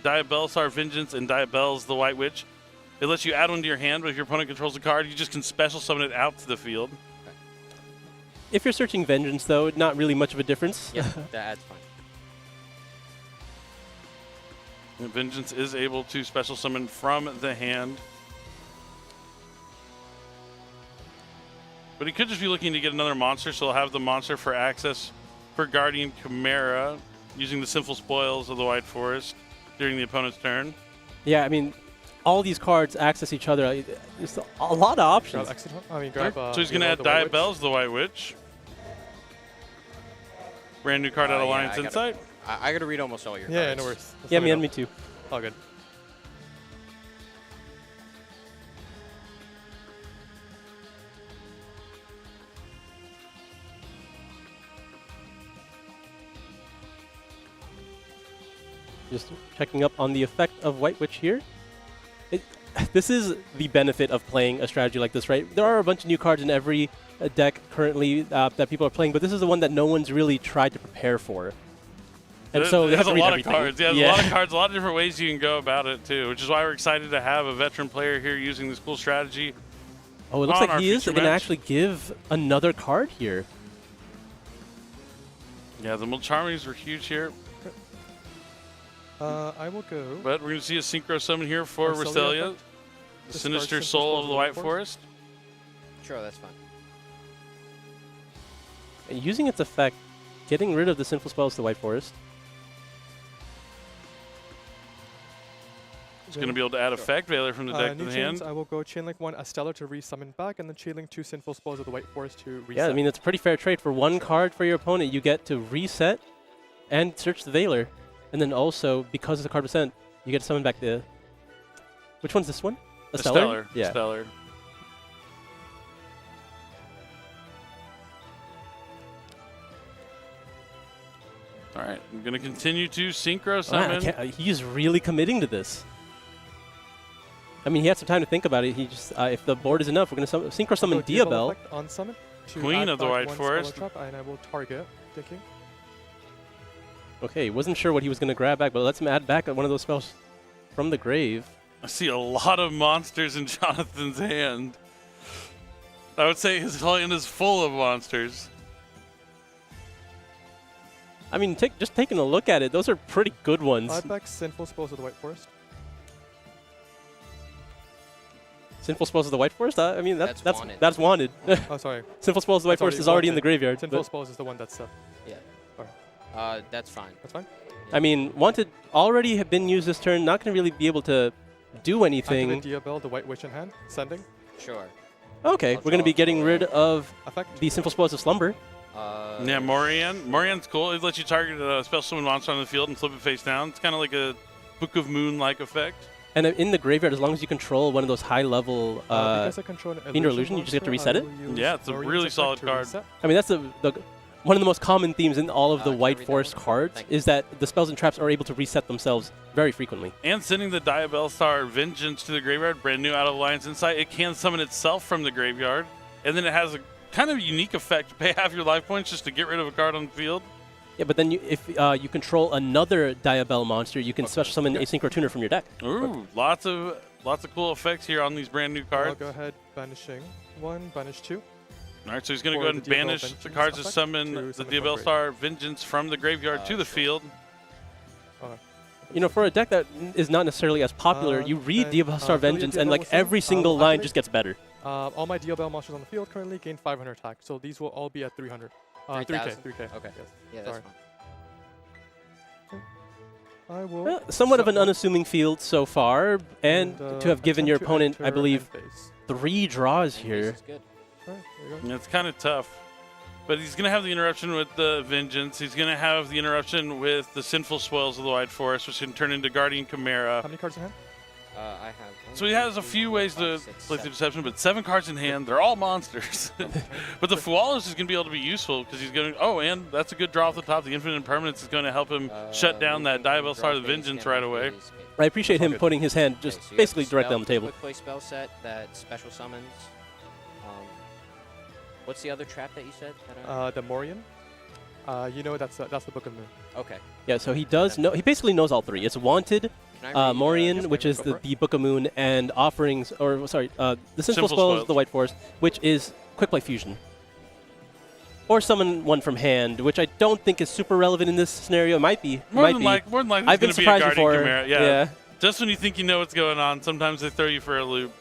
Diabellstar Vengeance and Diabell's the White Witch. It lets you add one to your hand, but if your opponent controls the card, you just can special summon it out to the field. If you're searching Vengeance, though, not really much of a difference. Yeah, that's fine. And Vengeance is able to special summon from the hand. But he could just be looking to get another monster, so he'll have the monster for access for Guardian Chimera using the Sinful Spoils of the White Forest during the opponent's turn. Yeah, I mean, all these cards access each other. There's a lot of options. So he's going to add Diabell's the White Witch. Brand new card out of Alliance Insight. I got to read almost all your cards. Yeah, no worries. Yeah, me too. All good. Just checking up on the effect of White Witch here. This is the benefit of playing a strategy like this, right? There are a bunch of new cards in every deck currently that people are playing, but this is the one that no one's really tried to prepare for. And so there's a lot of everything. cards. Yeah, there's a lot of cards, a lot of different ways you can go about it too, which is why we're excited to have a veteran player here using this cool strategy. Oh, it looks like he is going to actually give another card here. Yeah, the Mulcharmies were huge here. I will go. But we're going to see a Synchro Summon here for Roselia, the Sinister Soul of the White Forest. Sure, that's fine. And using its effect, getting rid of the Sinful Spells to the White Forest. It's going to be able to add Effect Veiler from the deck to the hand. I will go Chainlink 1 Stellar to resummon back, and then Chainlink 2 Sinful Spells of the White Forest to reset. Yeah, I mean, it's a pretty fair trade. For one card for your opponent, you get to reset and search the Veiler. And then also, because it's a card percent, you get to summon back the... Which one's this one? A Stellar? Yeah. Stellar. All right, I'm going to continue to Synchro Summon. He's really committing to this. I mean, he had some time to think about it. He just, if the board is enough, we're going to Synchro Summon Diabell. On summon Queen of the White Forest. Trap, and I will target. Thinking. Okay, wasn't sure what he was going to grab back, but let's him add back one of those spells from the grave. I see a lot of monsters in Jonathan's hand. I would say his hand is full of monsters. I mean, just taking a look at it, those are pretty good ones. Add back Sinful Spells of the White Forest. Sinful Spells of the White Forest? I mean, that's wanted. Oh, sorry. Sinful Spells of the White Forest is already in the graveyard. Sinful Spells is the one that's... Yeah. That's fine. That's fine? I mean, Wanted already have been used this turn, not going to really be able to do anything. Activate Diabell, the White Witch in hand. Sending. Sure. Okay, we're going to be getting rid of the Sinful Spells of Slumber. Yeah, Morian's cool. It lets you target a special summon monster on the field and flip it face down. It's kind of like a Book of Moon-like effect. And in the graveyard, as long as you control one of those high-level Fiend or Illusion, you just get to reset it? Yeah, it's a really solid card. I mean, that's one of the most common themes in all of the White Forest cards is that the spells and traps are able to reset themselves very frequently. And sending the Diabell Star Vengeance to the graveyard, brand new out of Alliance Insight, it can summon itself from the graveyard. And then it has a kind of unique effect to pay half your life points just to get rid of a card on the field. Yeah, but then if you control another Diabell monster, you can special summon a Synchro Tuner from your deck. Ooh, lots of cool effects here on these brand new cards. I'll go ahead, banishing 1, banish 2. All right, so he's going to go ahead and banish the cards to summon the Diabell Star Vengeance from the graveyard to the field. You know, for a deck that is not necessarily as popular, you read Diabell Star Vengeance and like every single line just gets better. All my Diabell monsters on the field currently gain 500 attack, so these will all be at 300. 3K. Okay. Yes. Yeah, that's fine. I will. Well, somewhat of an unassuming field so far, and to have given your opponent, I believe, 3 draws here. This is good. Yeah, it's kind of tough. But he's going to have the interruption with the Vengeance. He's going to have the interruption with the Sinful Spoils of the White Forest, which can turn into Guardian Chimera. How many cards in hand? I have. So he has a few ways to play the Deception, but 7 cards in hand. They're all monsters. But the Fualos is going to be able to be useful because he's going to... Oh, and that's a good draw off the top. The Infinite Impermanence is going to help him shut down that Diabell Star of Vengeance right away. I appreciate him putting his hand just basically directly on the table. Quick play spell set that special summons. What's the other trap that you said? The Morian. You know that's the Book of Moon. Okay. Yeah, so he does know. He basically knows all 3. It's Wanted, Morian, which is the Book of Moon, and Offerings, or sorry, the Sinful Spells of the White Forest, which is Quick Play Fusion. Or summon one from hand, which I don't think is super relevant in this scenario. It might be. More than likely, I've been it's going to be a surprised Guardian before. Chimera. Yeah. Just when you think you know what's going on, sometimes they throw you for a loop.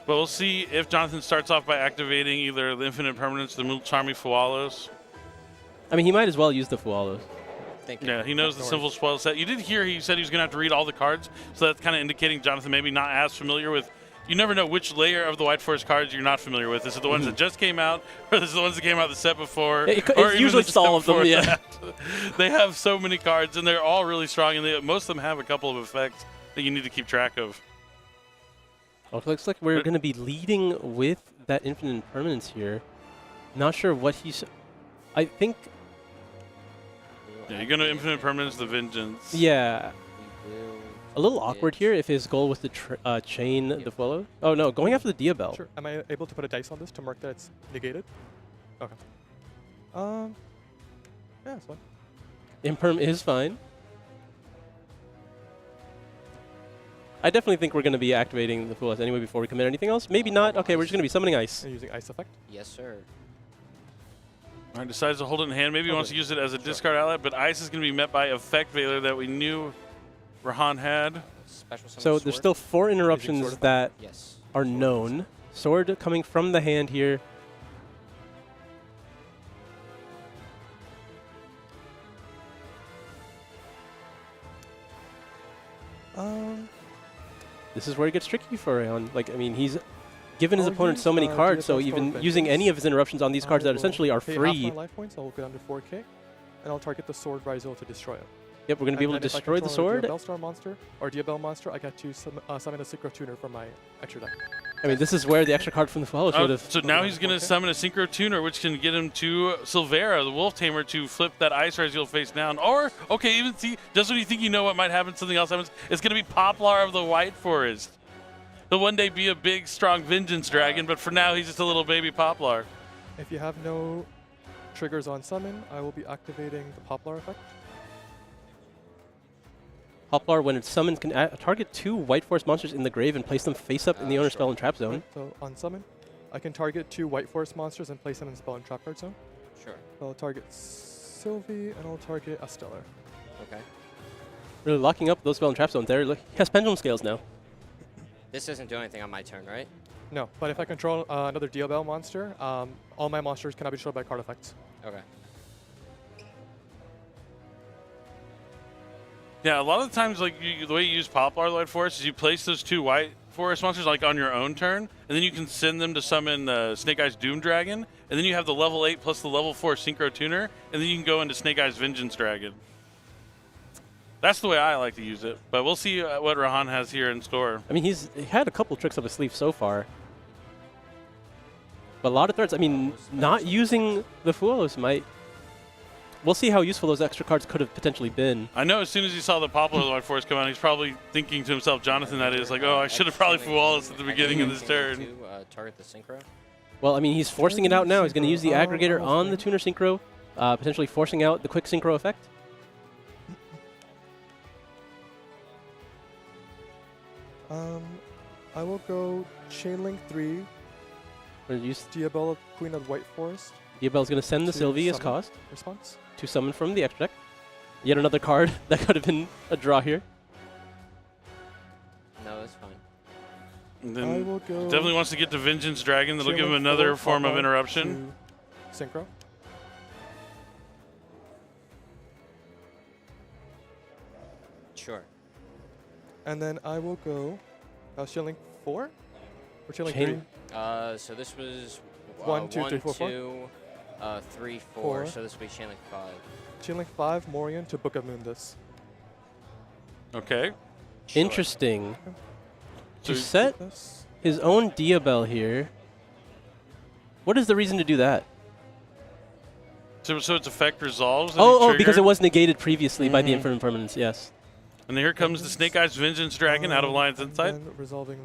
But we'll see if Jonathan starts off by activating either the Infinite Permanence, the Mulcharmy Fualos. I mean, he might as well use the Fualos. Yeah, he knows the Sinful Spoil set. You did hear he said he was going to have to read all the cards, so that's kind of indicating Jonathan maybe not as familiar with you never know which layer of the White Forest cards you're not familiar with. Is it the ones that just came out, or is it the ones that came out the set before? It's usually just all of them, yeah. They have so many cards, and they're all really strong, and most of them have a couple of effects that you need to keep track of. Oh, it looks like we're going to be leading with that infinite impermanence here. Not sure what he's... I think... Yeah, you're going to infinite permanence the Vengeance. Yeah. A little awkward here if his goal was to chain the Fuelos. Oh no, going after the Diabell. Sure. Am I able to put a dice on this to mark that it's negated? Okay. Yeah, it's fine. Imperm is fine. I definitely think we're going to be activating the Fuelos anyway before we commit anything else. Maybe not. Okay, we're just going to be summoning Ice. And using Ice effect? Yes, sir. All right, decides to hold it in hand. Maybe he wants to use it as a discard outlet, but Ice is going to be met by Effect Veiler that we knew Rahan had. So there's still 4 interruptions that are known. Sword coming from the hand here. This is where it gets tricky for Rahan. Like, I mean, he's given his opponent so many cards, so even using any of his interruptions on these cards that essentially are free. Half my life points, I'll go down to 4k, and I'll target the sword Rizal to destroy it. Yep, we're going to be able to destroy the sword. Diabell Star monster or Diabell monster, I got to summon a Synchro Tuner from my extra deck. I mean, this is where the extra card from the Fuelos would have. So now he's going to summon a Synchro Tuner, which can get him to Silvera, the Wolf Tamer, to flip that Ice Rizal face down. Or, okay, even see, just when you think you know what might happen, something else happens. It's going to be Poplar of the White Forest. He'll one day be a big, strong Vengeance Dragon, but for now, he's just a little baby Poplar. If you have no triggers on summon, I will be activating the Poplar effect. Poplar, when it's summoned, can target 2 White Forest monsters in the grave and place them face up in the owner's spell and trap zone. So on summon, I can target 2 White Forest monsters and place them in spell and trap card zone. Sure. I'll target Sylvie and I'll target a Stellar. Okay. Really locking up those spell and trap zones there. Look, he has Pendulum Scales now. This doesn't do anything on my turn, right? No, but if I control another Diabell monster, all my monsters cannot be destroyed by card effects. Okay. Yeah, a lot of the times, like the way you use Poplar the White Forest is you place those 2 White Forest monsters like on your own turn, and then you can send them to summon Snake Eyes Doom Dragon, and then you have the level 8 plus the level 4 Synchro Tuner, and then you can go into Snake Eyes Vengeance Dragon. That's the way I like to use it, but we'll see what Rahan has here in store. I mean, he had a couple tricks up his sleeve so far. But a lot of threats. I mean, not using the Fuelos might... We'll see how useful those extra cards could have potentially been. I know as soon as he saw the Poplar of the White Forest come out, he's probably thinking to himself, Jonathan, that is, like, oh, I should have probably Fuelos at the beginning of this turn. To target the Synchro? Well, I mean, he's forcing it out now. He's going to use the Aggregator on the Tuner Synchro, potentially forcing out the quick Synchro effect. I will go Chainlink 3. Use Diabell, Queen of White Forest. Diabell's going to send the Sylvie as cost. Response. To summon from the extra deck. Yet another card that could have been a draw here. No, that's fine. And then I will go definitely wants to get to Vengeance Dragon. That'll give him another form of interruption. Synchro. Sure. And then I will go Chainlink 4? Or Chainlink 3? So this was 1, 2, 3, 4, 3, 4. So this will be Chainlink 5. Chainlink 5, Morian to Book of Mundus. Okay. Interesting. So to set his own Diabell here. What is the reason to do that? So its effect resolves? Oh, because it was negated previously by the Infinite Impermanence, yes. And here comes the Snake Eyes Vengeance Dragon out of Alliance Insight.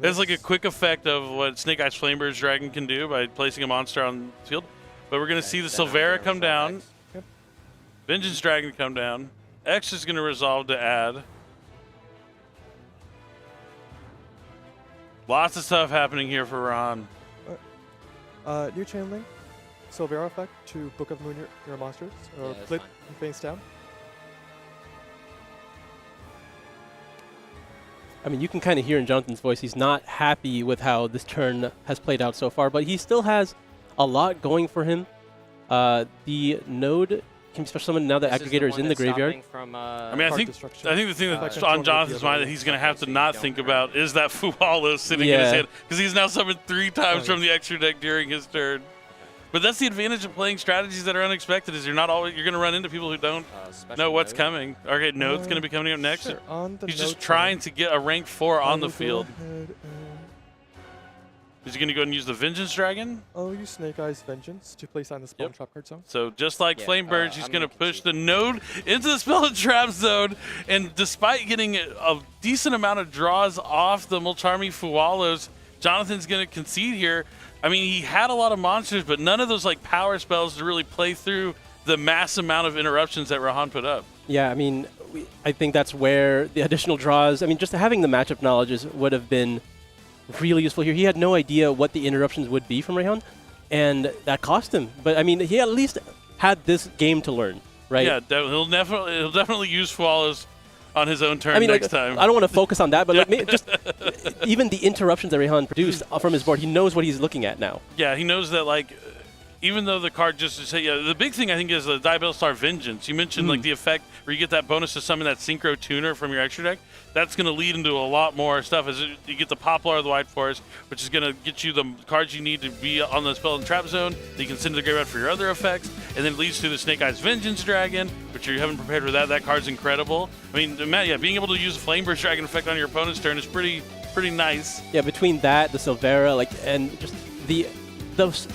There's like a quick effect of what Snake Eyes Flamebird's Dragon can do by placing a monster on the field. But we're going to see the Silvera come down. Yep. Vengeance Dragon come down. X is going to resolve to add. Lots of stuff happening here for Ron. New Chainlink, Silvera effect to Book of Moon your monsters, or flip and face down. I mean, you can kind of hear in Jonathan's voice, he's not happy with how this turn has played out so far, but he still has a lot going for him. The node can special summon now that Aggregator is in the graveyard. From, I mean, I think the thing that's on Jonathan's mind that he's going to have to not think about is that Fualo sitting in his hand, because he's now summoned 3 times from the extra deck during his turn. But that's the advantage of playing strategies that are unexpected, is you're going to run into people who don't know what's coming. Okay, Node's going to be coming up next. Sure, he's just trying to get a rank 4 on the field. Is he going to go and use the Vengeance Dragon? I'll use Snake Eyes Vengeance to place on the spell and trap card zone. So just like Flame Birds, he's going to push the Node into the spell and trap zone. And despite getting a decent amount of draws off the Mulcharmy Fualos, Jonathan's going to concede here. I mean, he had a lot of monsters, but none of those like power spells to really play through the mass amount of interruptions that Rahan put up. Yeah, I mean, I think that's where the additional draws, I mean, just having the matchup knowledge would have been really useful here. He had no idea what the interruptions would be from Rahan, and that cost him. But I mean, he at least had this game to learn, right? Yeah, he'll definitely use Fualos on his own turn next time. I don't want to focus on that, but like, just even the interruptions that Rahan produced from his board, he knows what he's looking at now. Yeah, he knows that, like, even though the card just say, the big thing I think is the Diabell Star Vengeance. You mentioned like the effect where you get that bonus to summon that Synchro Tuner from your extra deck. That's going to lead into a lot more stuff as you get the Poplar of the White Forest, which is going to get you the cards you need to be on the spell and trap zone that you can send to the graveyard for your other effects, and then it leads to the Snake Eyes Vengeance Dragon, which you haven't prepared for that. That card's incredible. I mean, yeah, being able to use a Flameburst Dragon effect on your opponent's turn is pretty nice. Yeah, between that, the Silvera, like, and just the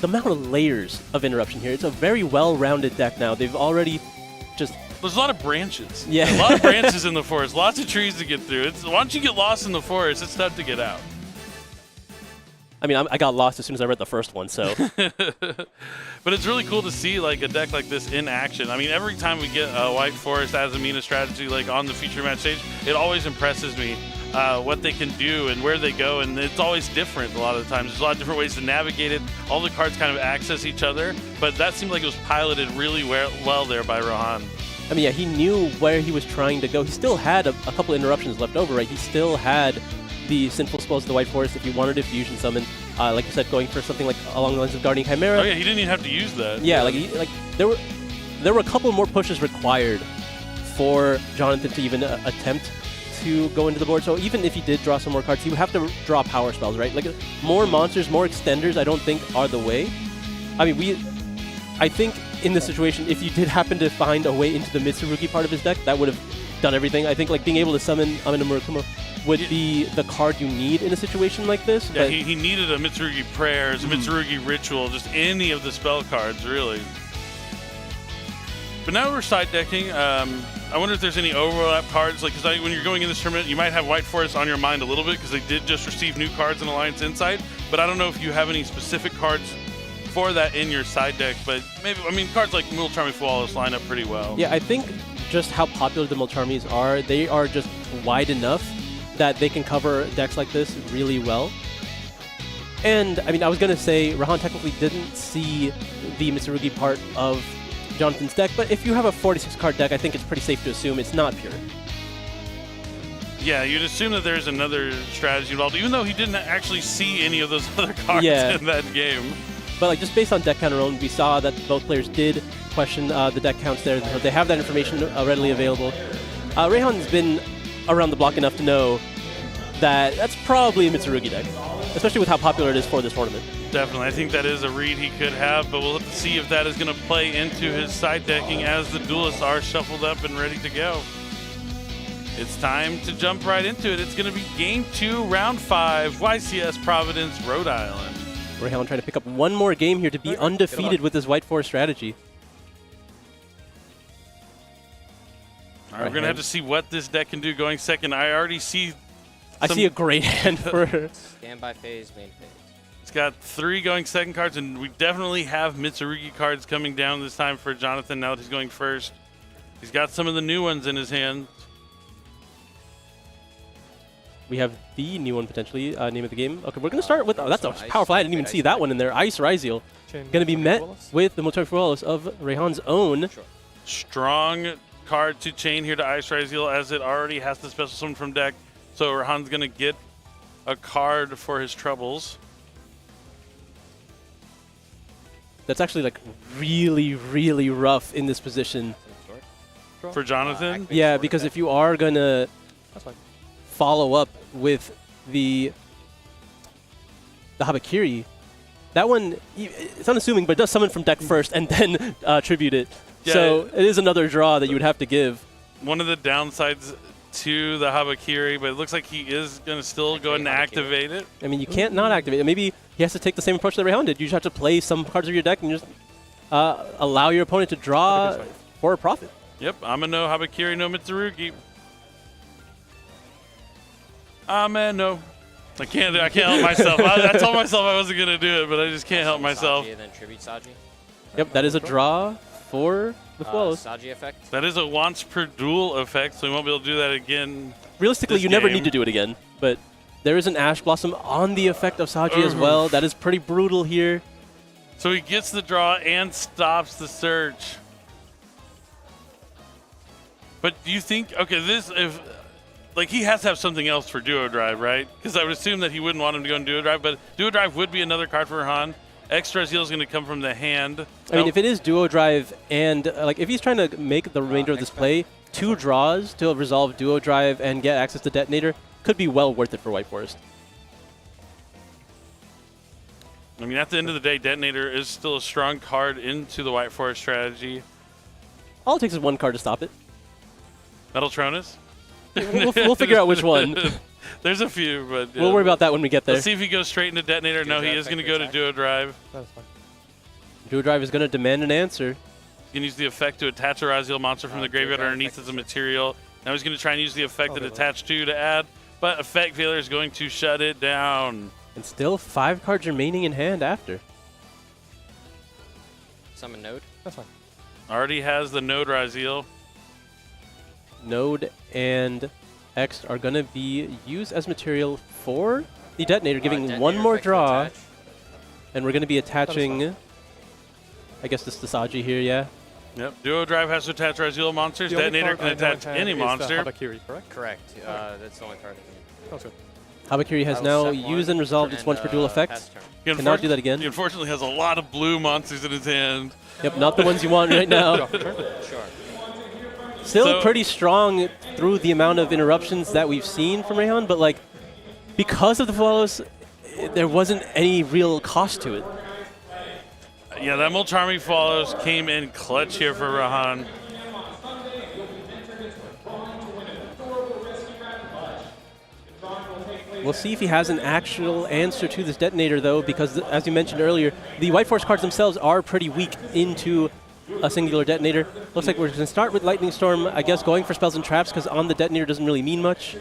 amount of layers of interruption here. It's a very well-rounded deck now. They've already just... There's a lot of branches. Yeah. A lot of branches in the forest. Lots of trees to get through. Once you get lost in the forest, it's tough to get out. I mean, I got lost as soon as I read the first one, so... But it's really cool to see like a deck like this in action. I mean, every time we get a White Forest as a Mina strategy like on the feature match stage, it always impresses me what they can do and where they go, and it's always different a lot of the times. There's a lot of different ways to navigate it. All the cards kind of access each other, but that seemed like it was piloted really well there by Rahan. I mean, yeah, he knew where he was trying to go. He still had a couple interruptions left over, right? He still had the Sinful Spells of the White Forest if he wanted to Fusion Summon. Like you said, going for something like along the lines of Guardian Chimera. Oh yeah, he didn't even have to use that. Yeah, there were a couple more pushes required for Jonathan to even attempt to go into the board. So even if he did draw some more cards, he would have to draw power spells, right? Like more monsters, more extenders, I don't think are the way. I mean, I think in this situation, if you did happen to find a way into the Mitsurugi part of his deck, that would have done everything. I think like being able to summon Amina Murakumo would be the card you need in a situation like this. Yeah, he needed a Mitsurugi Prayers, a Mitsurugi Ritual, just any of the spell cards, really. But now we're side decking. I wonder if there's any overlap cards, like because when you're going in this tournament, you might have White Forest on your mind a little bit because they did just receive new cards in Alliance Insight. But I don't know if you have any specific cards for that in your side deck. But maybe, I mean, cards like Mulcharmy Fualos line up pretty well. Yeah, I think just how popular the Mulcharmies are, they are just wide enough that they can cover decks like this really well. And I mean, I was gonna say Rahan technically didn't see the Mitsurugi part of Jonathan's deck, but if you have a 46 card deck, I think it's pretty safe to assume it's not pure. Yeah, you'd assume that there's another strategy involved, even though he didn't actually see any of those other cards in that game. But like just based on deck count alone, we saw that both players did question the deck counts there. So they have that information readily available. Rahan's been around the block enough to know that that's probably a Mitsurugi deck, especially with how popular it is for this tournament. Definitely. I think that is a read he could have, but we'll have to see if that is going to play into his side decking as the Duelists are shuffled up and ready to go. It's time to jump right into it. It's going to be Game 2, Round 5, YCS Providence, Rhode Island. Rahan trying to pick up one more game here to be undefeated with his White Forest strategy. All right, we're going to have to see what this deck can do going second. I already see... I see a great hand for... Standby phase, main phase. It's got 3 going second cards, and we definitely have Mitsurugi cards coming down this time for Jonathan now that he's going first. He's got some of the new ones in his hand. We have the new one, potentially, name of the game. Okay, we're going to start with... Oh, that's a powerful. I didn't even see that one in there. Ice Ryziel. Going to be met with the Mulcharmy Fualos of Rahan's own. Strong card to chain here to Ice Ryziel, as it already has the special summon from deck. So Rahan's going to get a card for his troubles. that's actually like really, really rough in this position. For Jonathan? Yeah, because if you are going to follow up with the Habakiri, that one, it's unassuming, but it does summon from deck first and then tribute it. Yeah, so it is another draw that you would have to give. One of the downsides to the Habakiri, but it looks like he is going to still go and activate it. I mean, you can't not activate it. Maybe he has to take the same approach that Rayhan did. You just have to play some cards of your deck and just allow your opponent to draw for a profit. Yep, Ameno, Habakiri, no Mitsurugi. Ameno. I can't help myself. I told myself I wasn't going to do it, but I just can't help myself. Saji and then tribute Saji. Yep, that is a draw for the Flawless. Saji effect. That is a once per duel effect, so we won't be able to do that again. Realistically, you never need to do it again, but there is an Ash Blossom on the effect of Saji as well. That is pretty brutal here. So he gets the draw and stops the search. But do you think, okay, like he has to have something else for Duo Drive, right? Because I would assume that he wouldn't want him to go in Duo Drive, but Duo Drive would be another card for Han. Extra Zeal is going to come from the hand. I mean, if it is Duo Drive and like if he's trying to make the remainder of this play, 2 draws to resolve Duo Drive and get access to Detonator could be well worth it for White Forest. I mean, at the end of the day, Detonator is still a strong card into the White Forest strategy. All it takes is 1 card to stop it. Metaltronus? We'll figure out which one. There's a few, but we'll worry about that when we get there. Let's see if he goes straight into Detonator. No, he is going to go to Duo Drive. That's fine. Duo Drive is going to demand an answer. He's going to use the effect to attach a Raziel monster from the graveyard underneath as a material. Now he's going to try and use the effect that attach to add, but effect failure is going to shut it down. And still 5 cards remaining in hand after. Summon Node. That's fine. Already has the Node Raziel. Node and X are going to be used as material for the Detonator, giving 1 more draw. And we're going to be attaching, I guess this is the Saji here, yeah? Yep. Duo Drive has to attach Raziel monsters. Detonator can attach any monster. Habakiri, correct? Correct. That's the only card. That's good. Habakiri has now used and resolved its once per duel effect. Cannot do that again. He unfortunately has a lot of blue monsters in his hand. Yep, not the ones you want right now. Sure. Still pretty strong through the amount of interruptions that we've seen from Rayhan, but like because of the Flawless, there wasn't any real cost to it. Yeah, that Mulcharming Follows came in clutch here for Rahan. We'll see if he has an actual answer to this Detonator, though, because as you mentioned earlier, the White Force cards themselves are pretty weak into a singular Detonator. Looks like we're going to start with Lightning Storm, I guess going for spells and traps, because on the Detonator doesn't really mean much.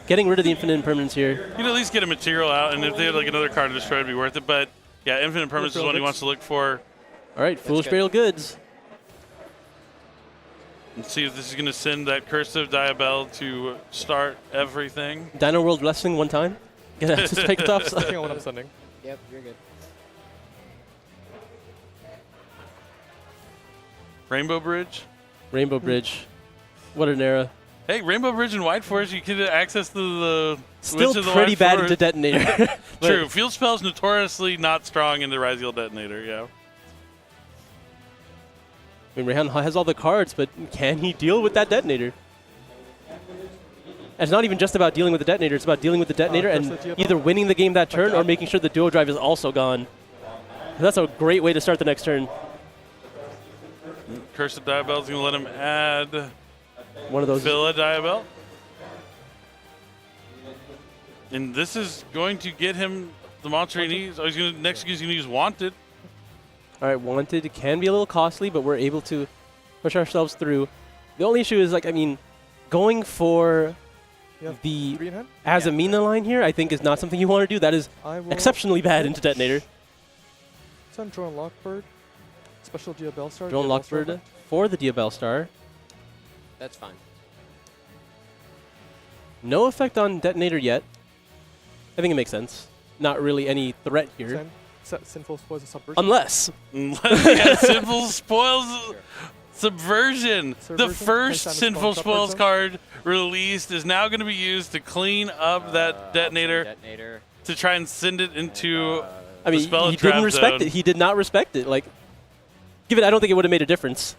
Getting rid of the Infinite Impermanence here. You can at least get a material out, and if they had like another card to destroy, it'd be worth it. But yeah, Infinite Impermanence is what he wants to look for. All right, Foolish Burial Goods. Let's see if this is going to send that Cursive Diabell to start everything. Dino World Blessing one time. Get access to Pictops. I think what I'm sending. Yep, you're good. Rainbow Bridge. Rainbow Bridge. What an era. Hey, Rainbow Bridge and White Forest, you get access to the Still Witch of the pretty White bad Forest. into Detonator. True. Field spells notoriously not strong in the Raziel Detonator, yeah. I mean, Rayhan has all the cards, but can he deal with that Detonator? And it's not even just about dealing with the Detonator, it's about dealing with the Detonator and either winning the game that turn or making sure the Duo Drive is also gone. That's a great way to start the next turn. Cursed Diabell is going to let him add one of those. Villa Diabell. And this is going to get him the monster he needs. Oh, next he's going to use Wanted. All right, Wanted can be a little costly, but we're able to push ourselves through. The only issue is, like, I mean, going for the Azamina line here, I think, is not something you want to do. That is exceptionally bad into Detonator. Send Drone Lockbird. Special Diabell Star. Drone Lockbird for the Diabell Star. That's fine. No effect on Detonator yet. I think it makes sense. Not really any threat here. Sinful Spoils of Subversion. Unless. Yeah, Sinful Spoils Subversion. The first Sinful Spoils card released is now going to be used to clean up that Detonator to try and send it into I mean, the spell he trap didn't respect zone. it. He did not respect it. Like, I don't think it would have made a difference.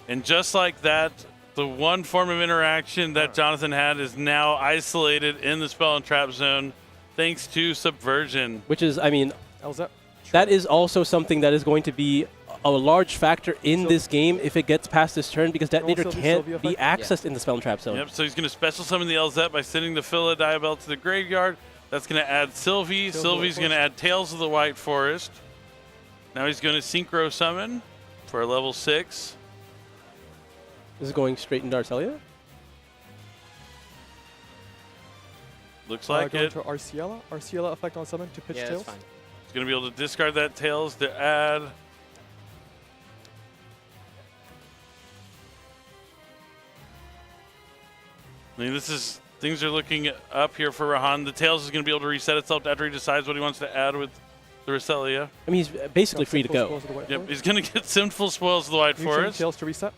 And just like that, the one form of interaction that Jonathan had is now isolated in the spell and trap zone thanks to Subversion. Which is, I mean, LZ. that is also something that is going to be a large factor in this game if it gets past this turn, because Detonator can't be accessed in the spell and trap zone. Yep, so he's going to special summon the LZ by sending the Phila Diabell to the graveyard. That's going to add Sylvie. Sylvie's going to add Tales of the White Forest. Now he's going to Synchro Summon for a level 6. This is going straight into Arcelia? Looks like going it. to Arcelia. Arcelia effect on summon to pitch Yeah, Tails. that's fine. He's going to be able to discard that Tails to add. I mean, things are looking up here for Rahan. The Tails is going to be able to reset itself after he decides what he wants to add with the Roselia. I mean, he's basically free to go. Yep, he's going to get Sinful Spoils of the White Forest. Tails to reset.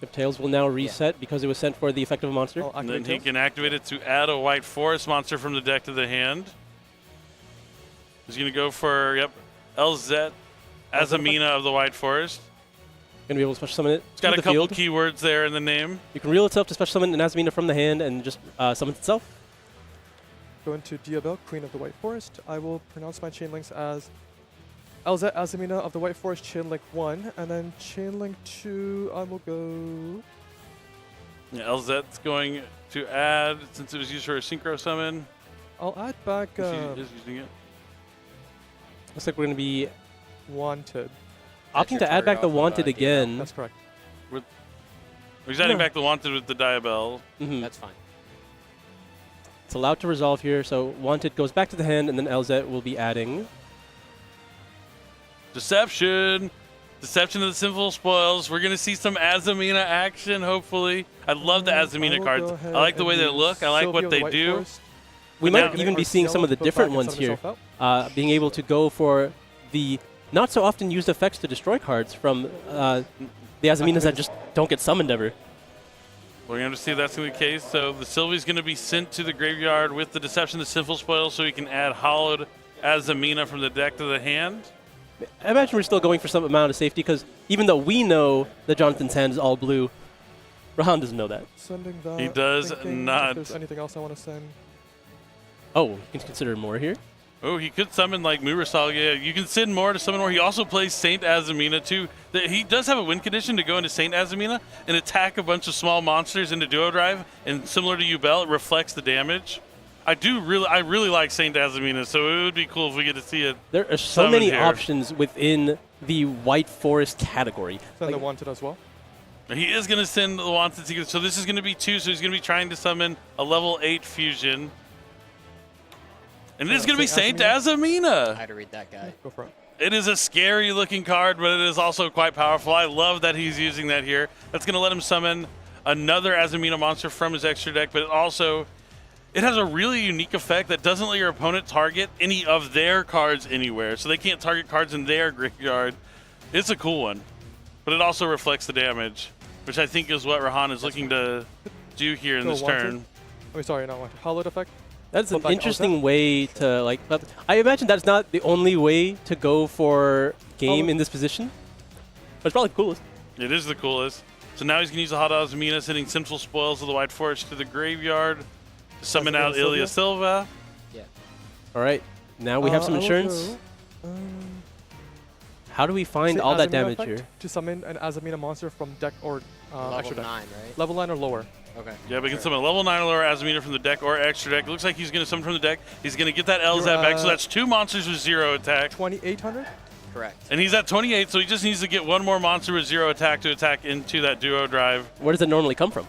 If Tails will now reset because it was sent for the effect of a monster. And then he can activate it to add a White Forest monster from the deck to the hand. He's going to go for, LZ Azamina of the White Forest. Going to be able to special summon it. It's got to a the couple field. keywords there in the name. You can reel itself to special summon an Azamina from the hand and just summon itself. Go into Diabell, Queen of the White Forest. I will pronounce my chain links as LZ Azamina of the White Forest, chain link 1, and then chain link 2, I will go... Yeah, LZ's going to add, since it was used for a Synchro Summon. I'll add back... Is using it. Looks like we're going to be Wanted. opting to add back the Wanted again. That's correct. He's adding back the Wanted with the Diabell. That's fine. It's allowed to resolve here, so Wanted goes back to the hand, and then LZ will be adding... Deception. Deception of the Sinful Spoils. We're going to see some Azamina action, hopefully. I love the Azamina cards. I like the way they look. I like what they do. We might even be seeing some of the different ones here. Being able to go for the not so often used effects to destroy cards from the Azaminas that just don't get summoned ever. We're going to see if that's going to be the case. So the Sylvie's going to be sent to the graveyard with the Deception of the Sinful Spoils so he can add Hollowed Azamina from the deck to the hand. I imagine we're still going for some amount of safety, because even though we know that Jonathan's hand is all blue, Rahan doesn't know that. Sending that. He does not. If there's anything else I want to send. Oh, you can consider more here. Oh, he could summon like Murasaga. You can send more to summon more. He also plays Saint Azamina too. He does have a win condition to go into Saint Azamina and attack a bunch of small monsters into Duo Drive. And similar to Yubel, it reflects the damage. I really like Saint Azamina, so it would be cool if we get to see it. There are so many here. options within the White Forest category. Send the Wanted as well. He is going to send the Wanted Secret. So this is going to be 2, so he's going to be trying to summon a level 8 fusion. And it is going to be Saint Azamina. I had to read that guy. Go for it. It is a scary looking card, but it is also quite powerful. I love that he's using that here. That's going to let him summon another Azamina monster from his extra deck, but it has a really unique effect that doesn't let your opponent target any of their cards anywhere, so they can't target cards in their graveyard. It's a cool one, but it also reflects the damage, which I think is what Rahan is looking to do here in this turn. Oh, sorry, not Wanted. Hollowed effect. That's an interesting way to, like, I imagine that's not the only way to go for game in this position, but it's probably the coolest. It is the coolest. So now he's going to use the Hot Azamina, sending Sinful Spoils of the White Forest to the graveyard. Summon out Ilya Silva. Yeah. All right. Now we have some insurance. How do we find all that damage here? To summon an Azamina monster from deck or extra deck. Level 9, right? Level 9 or lower. Okay. Yeah, we can summon a level 9 or lower Azamina from the deck or extra deck. It looks like he's going to summon from the deck. He's going to get that LZ back, so that's 2 monsters with 0 attack. 2,800? Correct. And he's at 28, so he just needs to get 1 more monster with 0 attack to attack into that Duo Drive. Where does it normally come from?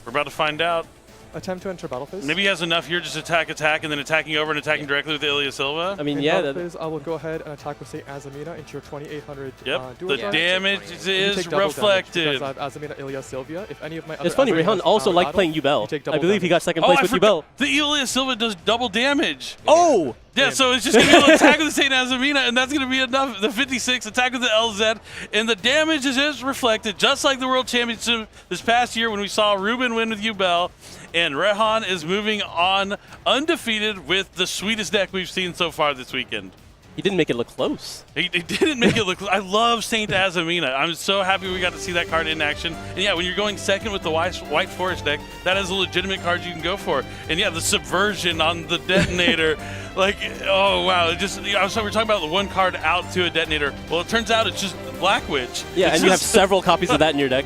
We're about to find out. Attempt to enter battle phase. Maybe he has enough here, just attack, and then attacking over and attacking directly with Ilya Silva. I mean, in battle phase, I will go ahead and attack with, say, Azamina into your 2,800. Yep, Duo the Drive. damage is reflected. Because I have Azamina, Ilya Silvia. If any of my It's funny, Rehan also liked playing Yubel. I believe he got second place with Yubel. The Ilya Silva does double damage. Oh! Yeah, so it's just going to be able to attack with the Saint Azamina, and that's going to be enough. The 56, attack with the LZ, and the damage is just reflected, just like the World Championship this past year when we saw Ruben win with Yubel. And Rehan is moving on undefeated with the sweetest deck we've seen so far this weekend. He didn't make it look close. He didn't make it look close. I love Saint Azamina. I'm so happy we got to see that card in action. And yeah, when you're going second with the White Forest deck, that is a legitimate card you can go for. And yeah, the Subversion on the Detonator. Like, oh wow. We're talking about the one card out to a Detonator. Well, it turns out it's just Black Witch. Yeah, and you have several copies of that in your deck.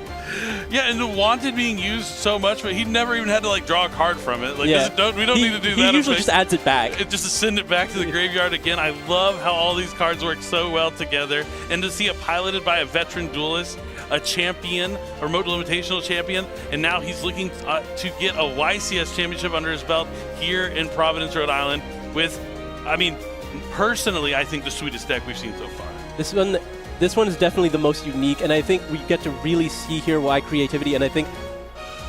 Yeah, and the Wanted being used so much, but he never even had to like draw a card from it. Like, Yeah. we don't need to do that. He usually just adds it back. Just to send it back to the graveyard again. I love how all these cards work so well together, and to see it piloted by a veteran duelist, a champion, a remote limitational champion, and now he's looking to get a YCS championship under his belt here in Providence, Rhode Island. With, I mean, personally, I think the sweetest deck we've seen so far. This one is definitely the most unique, and I think we get to really see here why creativity. And I think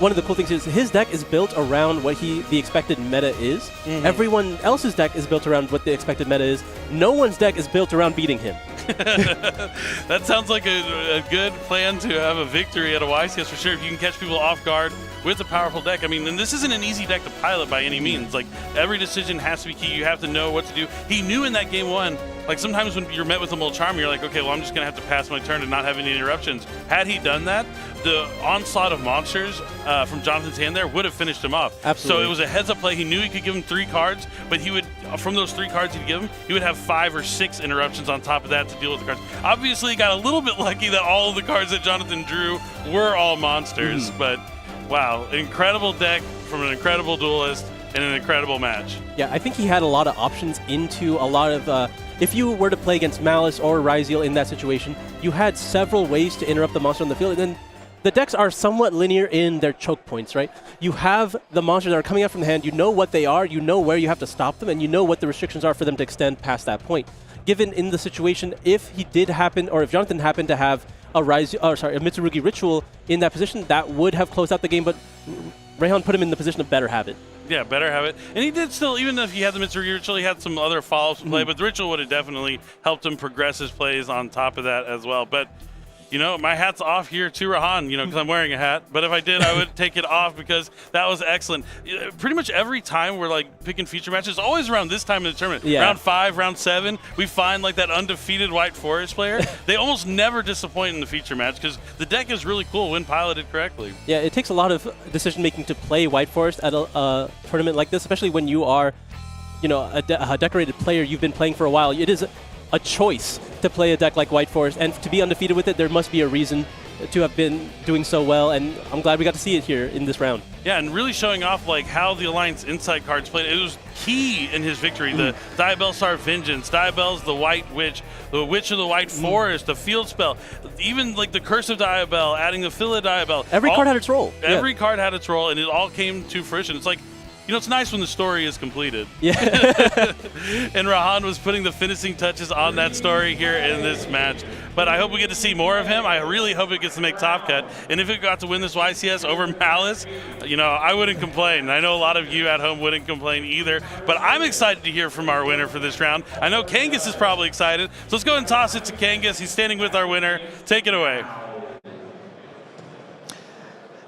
one of the cool things is his deck is built around what the expected meta is. Mm-hmm. Everyone else's deck is built around what the expected meta is. No one's deck is built around beating him. That sounds like a good plan to have a victory at a YCS for sure. If you can catch people off guard with a powerful deck. I mean, and this isn't an easy deck to pilot by any means. Like, every decision has to be key. You have to know what to do. He knew in that game one, like sometimes when you're met with a Mulcharm, you're like, okay, well, I'm just going to have to pass my turn and not have any interruptions. Had he done that, the onslaught of monsters from Jonathan's hand there would have finished him off. Absolutely. So it was a heads-up play. He knew he could give him 3 cards, but he would, from those 3 cards he'd give him, he would have 5 or 6 interruptions on top of that to deal with the cards. Obviously, he got a little bit lucky that all of the cards that Jonathan drew were all monsters, but wow, incredible deck from an incredible duelist in an incredible match. Yeah, I think he had a lot of options into a lot of... if you were to play against Malice or Ryziel in that situation, you had several ways to interrupt the monster on the field, and then the decks are somewhat linear in their choke points, right? You have the monsters that are coming out from the hand, you know what they are, you know where you have to stop them, and you know what the restrictions are for them to extend past that point. Given in the situation, if he did happen, or if Jonathan happened to have a Mitsurugi Ritual in that position, that would have closed out the game, but Rehan put him in the position to better have it. Yeah, better have it. And he did still, even if he had the Mitsurugi Ritual, he had some other follow-ups to play, but the Ritual would have definitely helped him progress his plays on top of that as well. But, you know, my hat's off here to Rehan, you know, because I'm wearing a hat. But if I did, I would take it off because that was excellent. Pretty much every time we're, like, picking feature matches, always around this time in the tournament. Yeah. Round 5, round 7, we find, like, that undefeated White Forest player. They almost never disappoint in the feature match because the deck is really cool when piloted correctly. Yeah, it takes a lot of decision-making to play White Forest at a tournament like this, especially when you are, you know, a decorated player. You've been playing for a while. It is a choice to play a deck like White Forest, and to be undefeated with it, there must be a reason to have been doing so well, and I'm glad we got to see it here in this round. Yeah, and really showing off like how the Alliance Insight cards played. It was key in his victory. The Diabellstar Vengeance, Diabell's the White Witch, the Witch of the White Forest, the Field Spell, even like the Curse of Diabell, adding the Fill of Diabell. Every card had its role. Every card had its role, and it all came to fruition. It's like, you know, it's nice when the story is completed. Yeah. And Rehan was putting the finishing touches on that story here in this match. But I hope we get to see more of him. I really hope it gets to make Top Cut. And if it got to win this YCS over Malice, you know, I wouldn't complain. I know a lot of you at home wouldn't complain either. But I'm excited to hear from our winner for this round. I know Kangas is probably excited. So let's go and toss it to Kangas. He's standing with our winner. Take it away.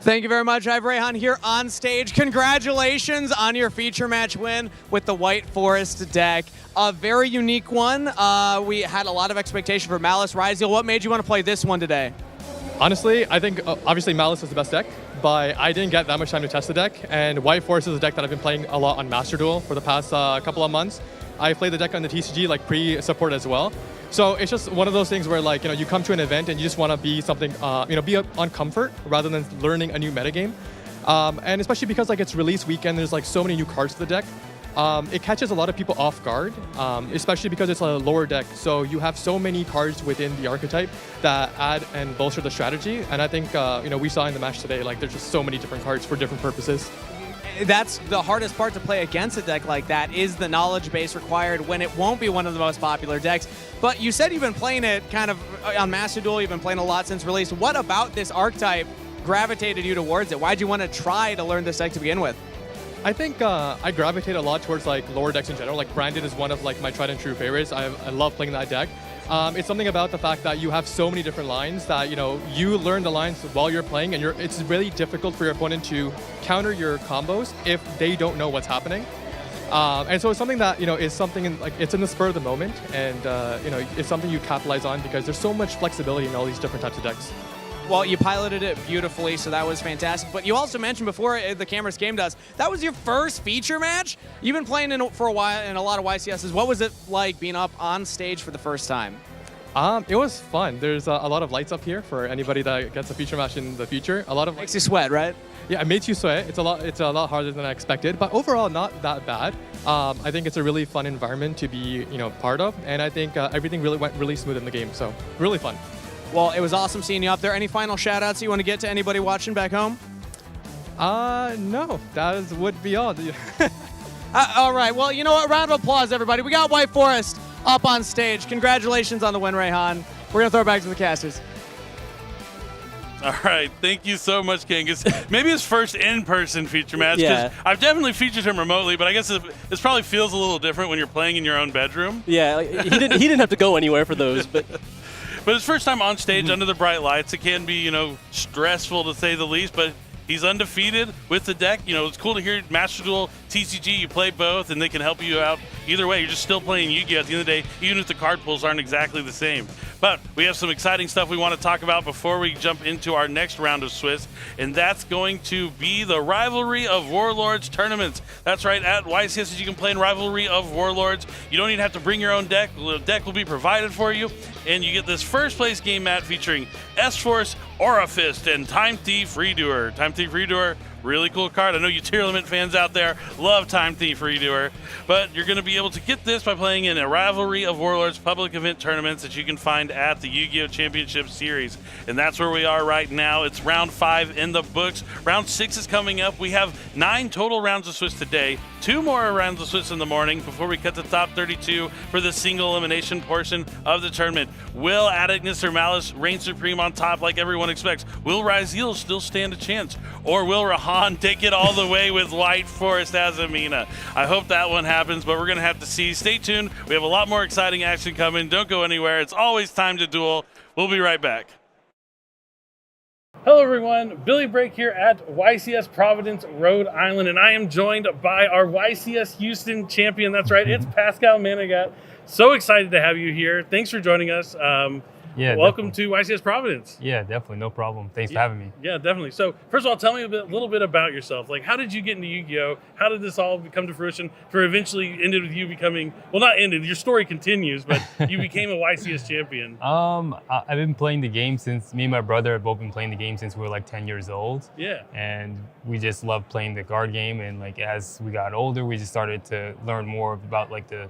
Thank you very much. I have Rehan here on stage. Congratulations on your feature match win with the White Forest deck. A very unique one. We had a lot of expectation for Malice. Ryziel, what made you want to play this one today? Honestly, I think obviously Malice is the best deck, but I didn't get that much time to test the deck, and White Forest is a deck that I've been playing a lot on Master Duel for the past couple of months. I played the deck on the TCG, like pre-support as well. So it's just one of those things where, like, you know, you come to an event and you just want to be something, you know, be on comfort rather than learning a new metagame. And especially because, like, it's release weekend, there's like so many new cards to the deck. It catches a lot of people off guard, especially because it's a lower deck. So you have so many cards within the archetype that add and bolster the strategy. And I think, you know, we saw in the match today, like, there's just so many different cards for different purposes. That's the hardest part to play against a deck like that, is the knowledge base required when it won't be one of the most popular decks. But you said you've been playing it kind of on Master Duel, you've been playing a lot since release. What about this archetype gravitated you towards it? Why'd you want to try to learn this deck to begin with? I think I gravitate a lot towards like lower decks in general. Like Branded is one of like my tried and true favorites. I love playing that deck. It's something about the fact that you have so many different lines that, you know, you learn the lines while you're playing, and it's really difficult for your opponent to counter your combos if they don't know what's happening. And so it's something that, is something it's in the spur of the moment, and, it's something you capitalize on because there's so much flexibility in all these different types of decks. Well, you piloted it beautifully, so that was fantastic. But you also mentioned before the cameras came to us, that was your first feature match? You've been playing for a while in a lot of YCSs. What was it like being up on stage for the first time? It was fun. There's a lot of lights up here for anybody that gets a feature match in the future. A lot of makes you sweat, right? Yeah, it makes you sweat. It's a lot harder than I expected, but overall not that bad. I think it's a really fun environment to be part of, and I think everything really went really smooth in the game. So really fun. Well, it was awesome seeing you up there. Any final shout-outs you want to get to anybody watching back home? No. That would be all. All right. Well, you know what? Round of applause, everybody. We got White Forest up on stage. Congratulations on the win, Rayhan. We're going to throw it back to the casters. All right, thank you so much, Kangas. Maybe his first in-person feature match, because Yeah. I've definitely featured him remotely, but I guess this probably feels a little different when you're playing in your own bedroom. Yeah, like, he didn't have to go anywhere for those, but But his first time on stage under the bright lights, it can be, stressful to say the least, but he's undefeated with the deck. It's cool to hear Master Duel, TCG, you play both, and they can help you out either way. You're just still playing Yu-Gi-Oh! At the end of the day, even if the card pulls aren't exactly the same. But we have some exciting stuff we want to talk about before we jump into our next round of Swiss, and that's going to be the Rivalry of Warlords tournaments. That's right, at YCS you can play in Rivalry of Warlords. You don't even have to bring your own deck. The deck will be provided for you, and you get this first place game mat featuring S-Force, Aura Fist, and Time Thief Redoer. Time Thief Redoer, really cool card. I know you tier limit fans out there love Time Thief Redoer, but you're going to be able to get this by playing in a Rivalry of Warlords public event tournaments that you can find at the Yu-Gi-Oh! Championship Series. And that's where we are right now. It's round 5 in the books. Round 6 is coming up. We have 9 total rounds of Swiss today, 2 more rounds of Swiss in the morning before we cut the top 32 for the single elimination portion of the tournament. Will Addictness or Malice reign supreme on top like everyone expects? Will Ryzeal still stand a chance? Or will Rahan take it all the way with White Forest as Amina? I hope that one happens, but we're going to have to see. Stay tuned. We have a lot more exciting action coming. Don't go anywhere. It's always time to duel. We'll be right back. Hello everyone, Billy Brake here at YCS Providence, Rhode Island, and I am joined by our YCS Houston champion. That's right, it's Pascal Manigat. So excited to have you here. Thanks for joining us. Yeah, welcome definitely. to YCS Providence. Yeah, definitely, no problem. Thanks for having me. Yeah, definitely. So first of all, tell me a little bit about yourself. Like, how did you get into Yu-Gi-Oh? How did this all come to fruition for eventually ended with you becoming, well, not ended, your story continues, but you became a YCS champion. I've been playing the game since, me and my brother have both been playing the game since we were like 10 years old. Yeah. And we just loved playing the card game, and like as we got older, we just started to learn more about like the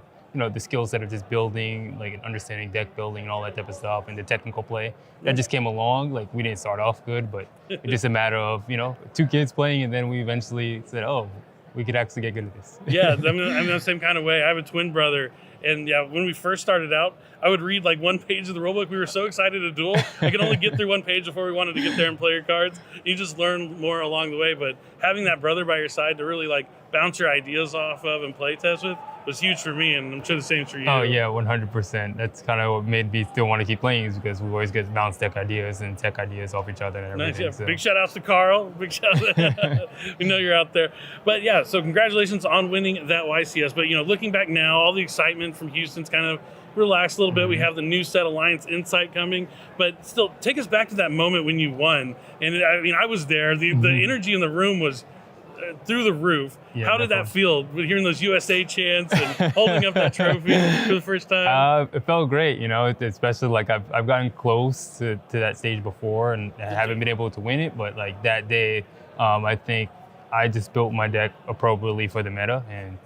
skill set of just building, like understanding deck building and all that type of stuff, and the technical play. That just came along. Like, we didn't start off good, but it's just a matter of, 2 kids playing, and then we eventually said, oh, we could actually get good at this. Yeah, I'm the same kind of way. I have a twin brother, and yeah, when we first started out, I would read like 1 page of the rulebook. We were so excited to duel. I could only get through 1 page before we wanted to get there and play your cards. You just learn more along the way, but having that brother by your side to really like bounce your ideas off of and play test with was huge for me, and I'm sure the same for you. Oh yeah, 100%. That's kind of what made me still want to keep playing, is because we always get bounce deck ideas and tech ideas off each other and everything. Nice, yeah. So. Big shout outs to Carl. Big shout we know you're out there. But yeah, so congratulations on winning that YCS. But looking back now, all the excitement from Houston's kind of relaxed a little bit. We have the new set Alliance Insight coming, but still take us back to that moment when you won. And I was there. The energy in the room was through the roof. Yeah, how did that feel, hearing those USA chants and holding up that trophy for the first time? It felt great, especially like I've gotten close to that stage before, and I haven't been able to win it, but like that day, I think I just built my deck appropriately for the meta, and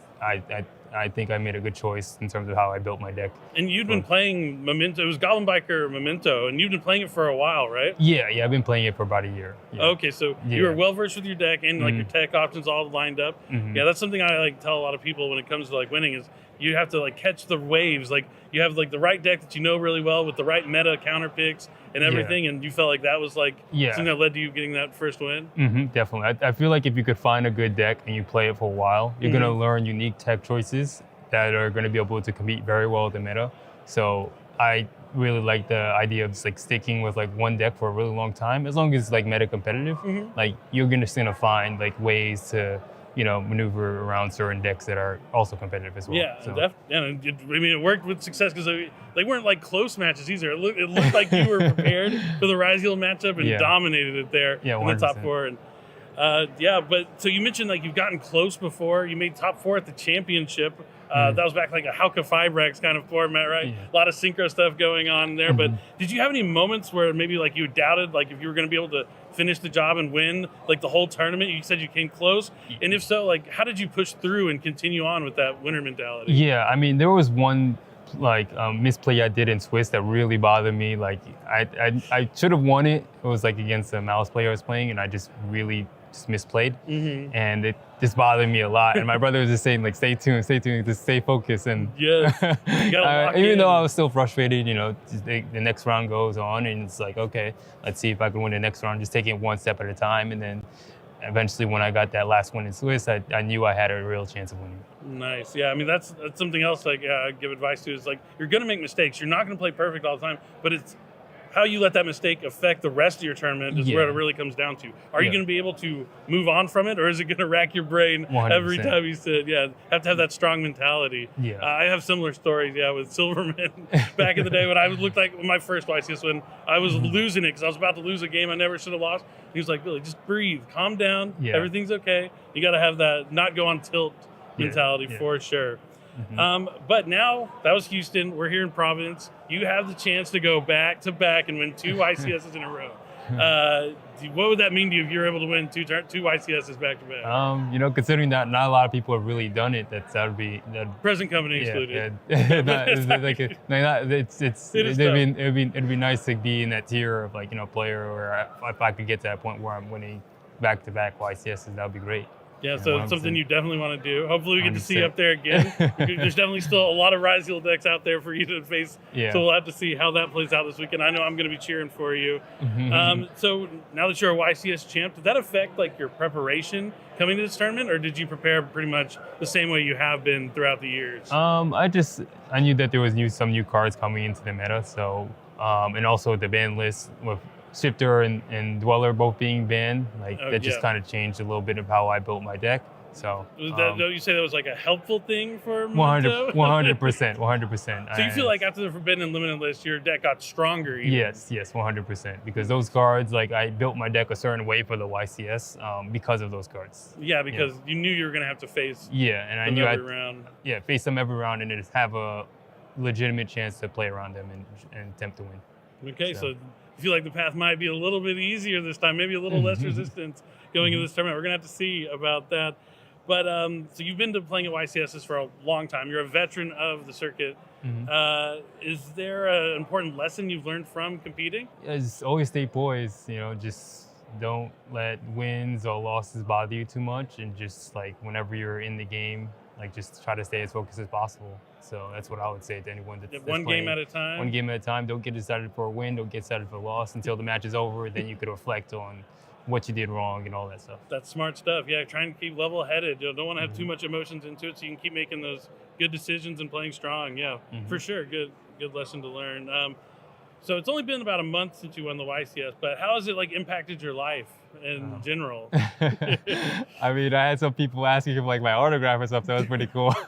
I think I made a good choice in terms of how I built my deck. And you'd been playing Memento, it was Goblin Biker Memento, and you've been playing it for a while, right? Yeah, I've been playing it for about a year. Yeah. Okay, so you were well versed with your deck and like your tech options all lined up. Yeah, that's something I like tell a lot of people when it comes to like winning, is you have to like catch the waves. Like, you have like the right deck that you know really well with the right meta counter picks and everything, and you felt like that was like something that led to you getting that first win? Definitely. I feel like if you could find a good deck and you play it for a while, you're going to learn unique tech choices that are going to be able to compete very well with the meta. So I really like the idea of just like sticking with like one deck for a really long time, as long as it's like meta competitive. Like, you're just going to find like ways to maneuver around certain decks that are also competitive as well. Yeah, So. it worked with success because they weren't like close matches either. It looked like you were prepared for the Ryziel matchup and dominated it there in the top 4. And but so you mentioned like you've gotten close before. You made top 4 at the championship. That was back like a Hauka Fibrex kind of format, right? A lot of synchro stuff going on there. But did you have any moments where maybe like you doubted like if you were going to be able to finish the job and win like the whole tournament? You said you came close. And if so, like how did you push through and continue on with that winner mentality? Yeah, I mean, there was one misplay I did in Swiss that really bothered me. Like I should have won it. It was like against a mouse player I was playing, and I just really misplayed, and it just bothered me a lot. And my brother was just saying like, stay tuned, just stay focused. And even though I was still frustrated, the next round goes on, and it's like, okay, let's see if I can win the next round, just taking it one step at a time. And then eventually when I got that last one in Swiss, I knew I had a real chance of winning. Nice. Yeah, I mean, that's something else like I give advice to is like, you're going to make mistakes. You're not going to play perfect all the time, but it's how you let that mistake affect the rest of your tournament is where it really comes down to. Are you going to be able to move on from it, or is it going to rack your brain 100%. Every time you sit? Yeah, have to have that strong mentality. Yeah. I have similar stories, with Silverman back in the day when I looked like my first YCS win. I was losing it because I was about to lose a game I never should have lost. He was like, Billy, just breathe, calm down, everything's okay. You got to have that not go on tilt mentality for sure. But now, that was Houston. We're here in Providence. You have the chance to go back to back and win 2 YCSs in a row. What would that mean to you if you're able to win two YCSs back to back? Considering that not a lot of people have really done it, that would be present company excluded. It'd be nice to be in that tier of player where if I could get to that point where I'm winning back to back YCSs, that would be great. Yeah, so it's something you definitely want to do. Hopefully we get to see you up there again. There's definitely still a lot of Ryziel decks out there for you to face. Yeah. So we'll have to see how that plays out this weekend. I know I'm going to be cheering for you. So now that you're a YCS champ, did that affect your preparation coming to this tournament, or did you prepare pretty much the same way you have been throughout the years? I knew that there was some new cards coming into the meta, so and also the ban list with Shifter and Dweller both being banned, that just kind of changed a little bit of how I built my deck. So don't you say that was a helpful thing for 100%. So you feel like after the Forbidden and Limited list, your deck got stronger? Even? Yes, 100%. Because those cards, I built my deck a certain way for the YCS because of those cards. Yeah, because you knew you were going to have to face. Yeah, and I knew every round. Yeah, face them every round and just have a legitimate chance to play around them and attempt to win. Okay, so I feel like the path might be a little bit easier this time, maybe a little less resistance going into this tournament. We're going to have to see about that. But so you've been playing at YCSs for a long time. You're a veteran of the circuit. Is there an important lesson you've learned from competing? Just always stay poised, just don't let wins or losses bother you too much. And just whenever you're in the game, just try to stay as focused as possible. So that's what I would say to anyone that's one playing. Game at a time? One game at a time. Don't get excited for a win. Don't get excited for a loss until the match is over. Then you could reflect on what you did wrong and all that stuff. That's smart stuff. Yeah, trying to keep level-headed. You don't want to have too much emotions into it so you can keep making those good decisions and playing strong. Yeah, for sure. Good lesson to learn. So it's only been about a month since you won the YCS, but how has it impacted your life in general? I mean, I had some people asking for my autograph or something. That was pretty cool. What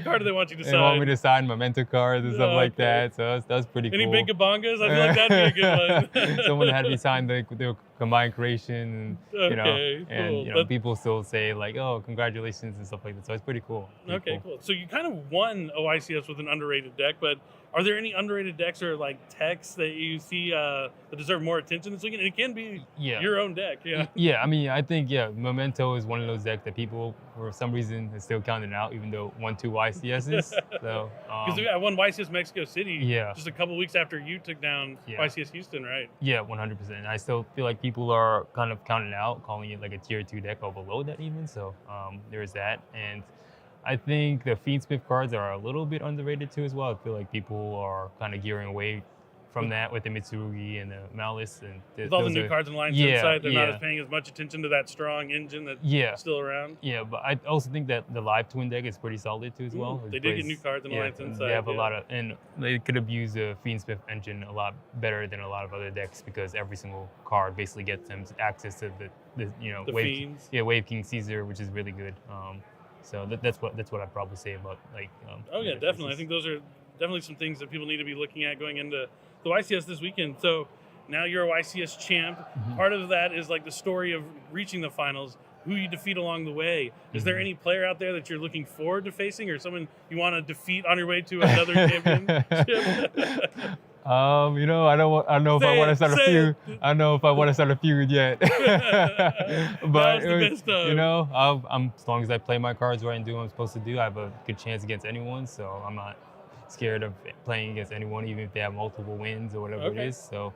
card do they want you to sign? They want me to sign memento cards and stuff like that. So that was pretty Any cool. big gabongas? I feel like that'd be a good one. Someone had me sign the combined creation, and people still say oh, congratulations and stuff like that. So it's pretty cool. Cool. So you kind of won a YCS with an underrated deck, but are there any underrated decks or techs that you see that deserve more attention this weekend? It can be your own deck. Yeah, I mean, I think Memento is one of those decks that people for some reason is still counting out, even though it won 2 YCSs. So because I won YCS Mexico City just a couple weeks after you took down YCS Houston, right? Yeah, 100%. I still feel like people are kind of counting out, calling it a tier 2 deck or below that even. So there's that. And I think the Fiendsmith cards are a little bit underrated too as well. I feel like people are kind of gearing away from that with the Mitsurugi and the Malice. And with all the new cards in Alliance Insight, they're not as paying as much attention to that strong engine that's still around. Yeah, but I also think that the Live Twin deck is pretty solid too as well. They did get new cards in Alliance Insight. They have a lot of, and they could abuse the Fiendsmith engine a lot better than a lot of other decks because every single card basically gets them access to the Wave, Fiends. Wave King Caesar, which is really good. So that's what I'd probably say about like. Oh yeah, definitely. I think those are definitely some things that people need to be looking at going into the YCS this weekend. So now you're a YCS champ. Part of that is like the story of reaching the finals, who you defeat along the way. Is there any player out there that you're looking forward to facing, or someone you want to defeat on your way to another championship? I don't know if I want to start a feud. I don't know if I want to start a feud yet. But as long as I play my cards right and do what I'm supposed to do, I have a good chance against anyone. So I'm not scared of playing against anyone, even if they have multiple wins or whatever it is. So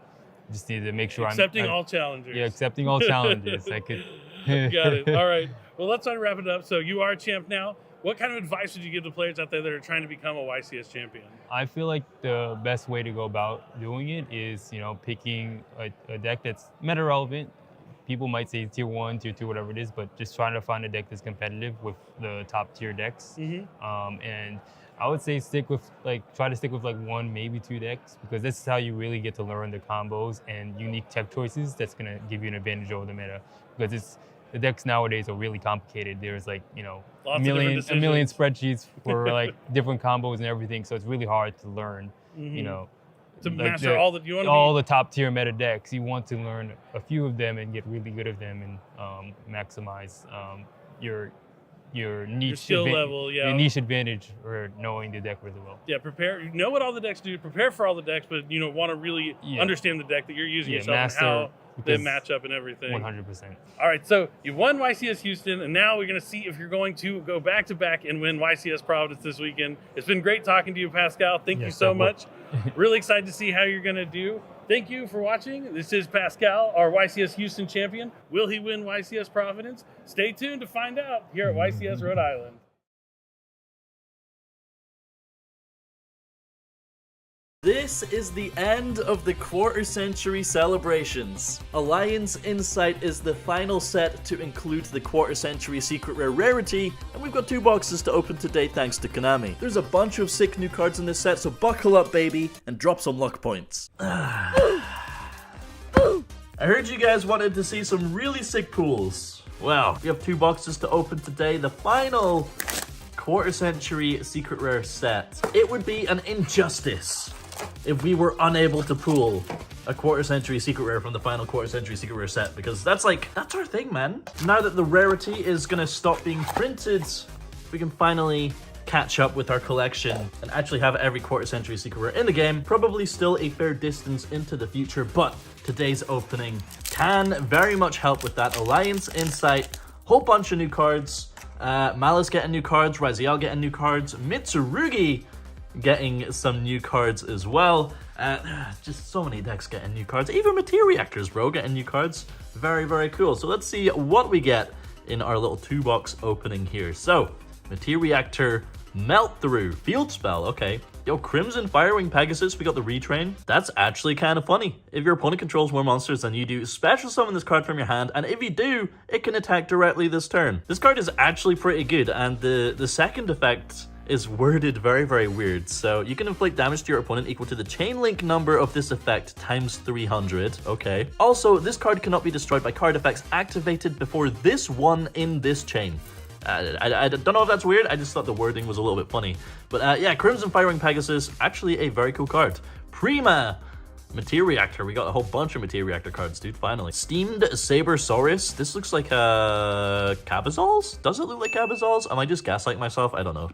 just need to make sure accepting all challengers. Yeah, accepting all challenges. I could. Got it. All right. Well, let's try to wrap it up. So you are a champ now. What kind of advice would you give to players out there that are trying to become a YCS champion? I feel like the best way to go about doing it is, picking a deck that's meta relevant. People might say tier 1, tier 2, whatever it is, but just trying to find a deck that's competitive with the top tier decks. And I would say try to stick with like 1, maybe 2 decks, because this is how you really get to learn the combos and unique tech choices that's gonna give you an advantage over the meta. Because the decks nowadays are really complicated. There's like, a million spreadsheets for like different combos and everything. So it's really hard to learn, to master all the top tier meta decks. You want to learn a few of them and get really good at them and maximize your niche skill level, your niche advantage for knowing the deck really well. Yeah, know what all the decks do, prepare for all the decks, but want to really understand the deck that you're using yourself and how they match up and everything. 100%. All right, so you won YCS Houston, and now we're going to see if you're going to go back-to-back and win YCS Providence this weekend. It's been great talking to you, Pascal. Thank you so much. Really excited to see how you're going to do. Thank you for watching. This is Pascal, our YCS Houston champion. Will he win YCS Providence? Stay tuned to find out here at YCS Rhode Island. This is the end of the quarter-century celebrations. Alliance Insight is the final set to include the quarter-century secret rare rarity, and we've got 2 boxes to open today thanks to Konami. There's a bunch of sick new cards in this set, so buckle up, baby, and drop some luck points. I heard you guys wanted to see some really sick pools. Well, we have 2 boxes to open today, the final quarter-century secret rare set. It would be an injustice if we were unable to pull a quarter-century secret rare from the final quarter-century secret rare set, because that's our thing, man. Now that the rarity is gonna stop being printed, we can finally catch up with our collection and actually have every quarter-century secret rare in the game. Probably still a fair distance into the future, but today's opening can very much help with that. Alliance Insight, whole bunch of new cards. Malice getting new cards, Raziel getting new cards, Mitsurugi getting some new cards as well. Just so many decks getting new cards. Even Material Reactors, bro, getting new cards. Very, very cool. So let's see what we get in our little 2-box opening here. So, Material Reactor, Melt Through, Field Spell, okay. Yo, Crimson Firewing Pegasus, we got the retrain. That's actually kind of funny. If your opponent controls more monsters than you do, special summon this card from your hand, and if you do, it can attack directly this turn. This card is actually pretty good, and the second effect is worded very, very weird. So you can inflict damage to your opponent equal to the chain link number of this effect times 300. Okay. Also, this card cannot be destroyed by card effects activated before this one in this chain. I don't know if that's weird. I just thought the wording was a little bit funny. But yeah, Crimson Firewing Pegasus, actually a very cool card. Prima Material Reactor. We got a whole bunch of Material Reactor cards, dude, finally. Steamed Sabersaurus. This looks like Cabazals? Does it look like Cabazals? Am I just gaslighting myself? I don't know.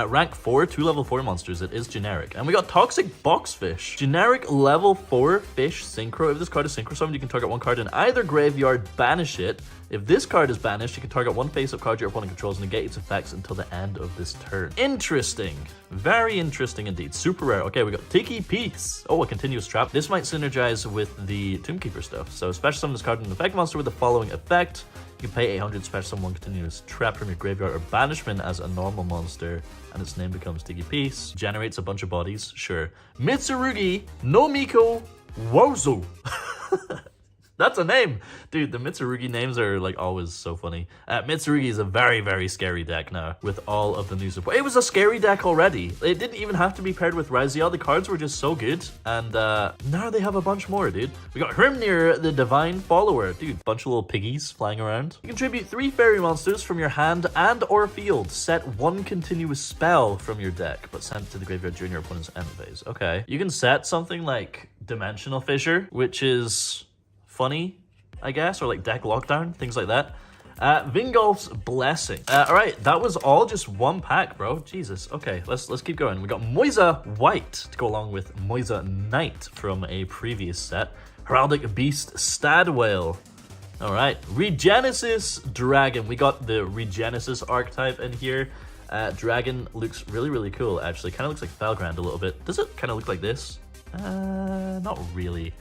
Rank 4, 2 level 4 monsters. It is generic. And we got Toxic Boxfish. Generic level 4 fish synchro. If this card is synchro summoned, you can target one card in either graveyard, banish it. If this card is banished, you can target one face-up card your opponent controls and negate its effects until the end of this turn. Interesting. Very interesting indeed. Super rare. Okay, we got Tiki Piece. Oh, a continuous trap. This might synergize with the Tombkeeper stuff. So special summon this card with an effect monster with the following effect. You can pay 800, special summon one continuous trap from your graveyard or banishment as a normal monster, and its name becomes Tiki Piece. Generates a bunch of bodies, sure. Mitsurugi no Miko Wozu. That's a name. Dude, the Mitsurugi names are like always so funny. Mitsurugi is a very, very scary deck now with all of the new support. It was a scary deck already. It didn't even have to be paired with Raziel. The cards were just so good. And now they have a bunch more, dude. We got Hrimnir, the Divine Follower. Dude, bunch of little piggies flying around. You contribute 3 fairy monsters from your hand and or field. Set 1 continuous spell from your deck, but sent to the graveyard during your opponent's end phase. Okay. You can set something like Dimensional Fissure, which is funny, I guess, or like deck lockdown, things like that. Vingolf's Blessing. All right, that was all just one pack, bro. Jesus. Okay, let's keep going. We got Moisa White to go along with Moisa Knight from a previous set. Heraldic Beast Stadwale. All right, Regenesis Dragon. We got the Regenesis archetype in here. Dragon looks really, really cool, actually. Kind of looks like Felgrand a little bit. Does it kind of look like this? Not really.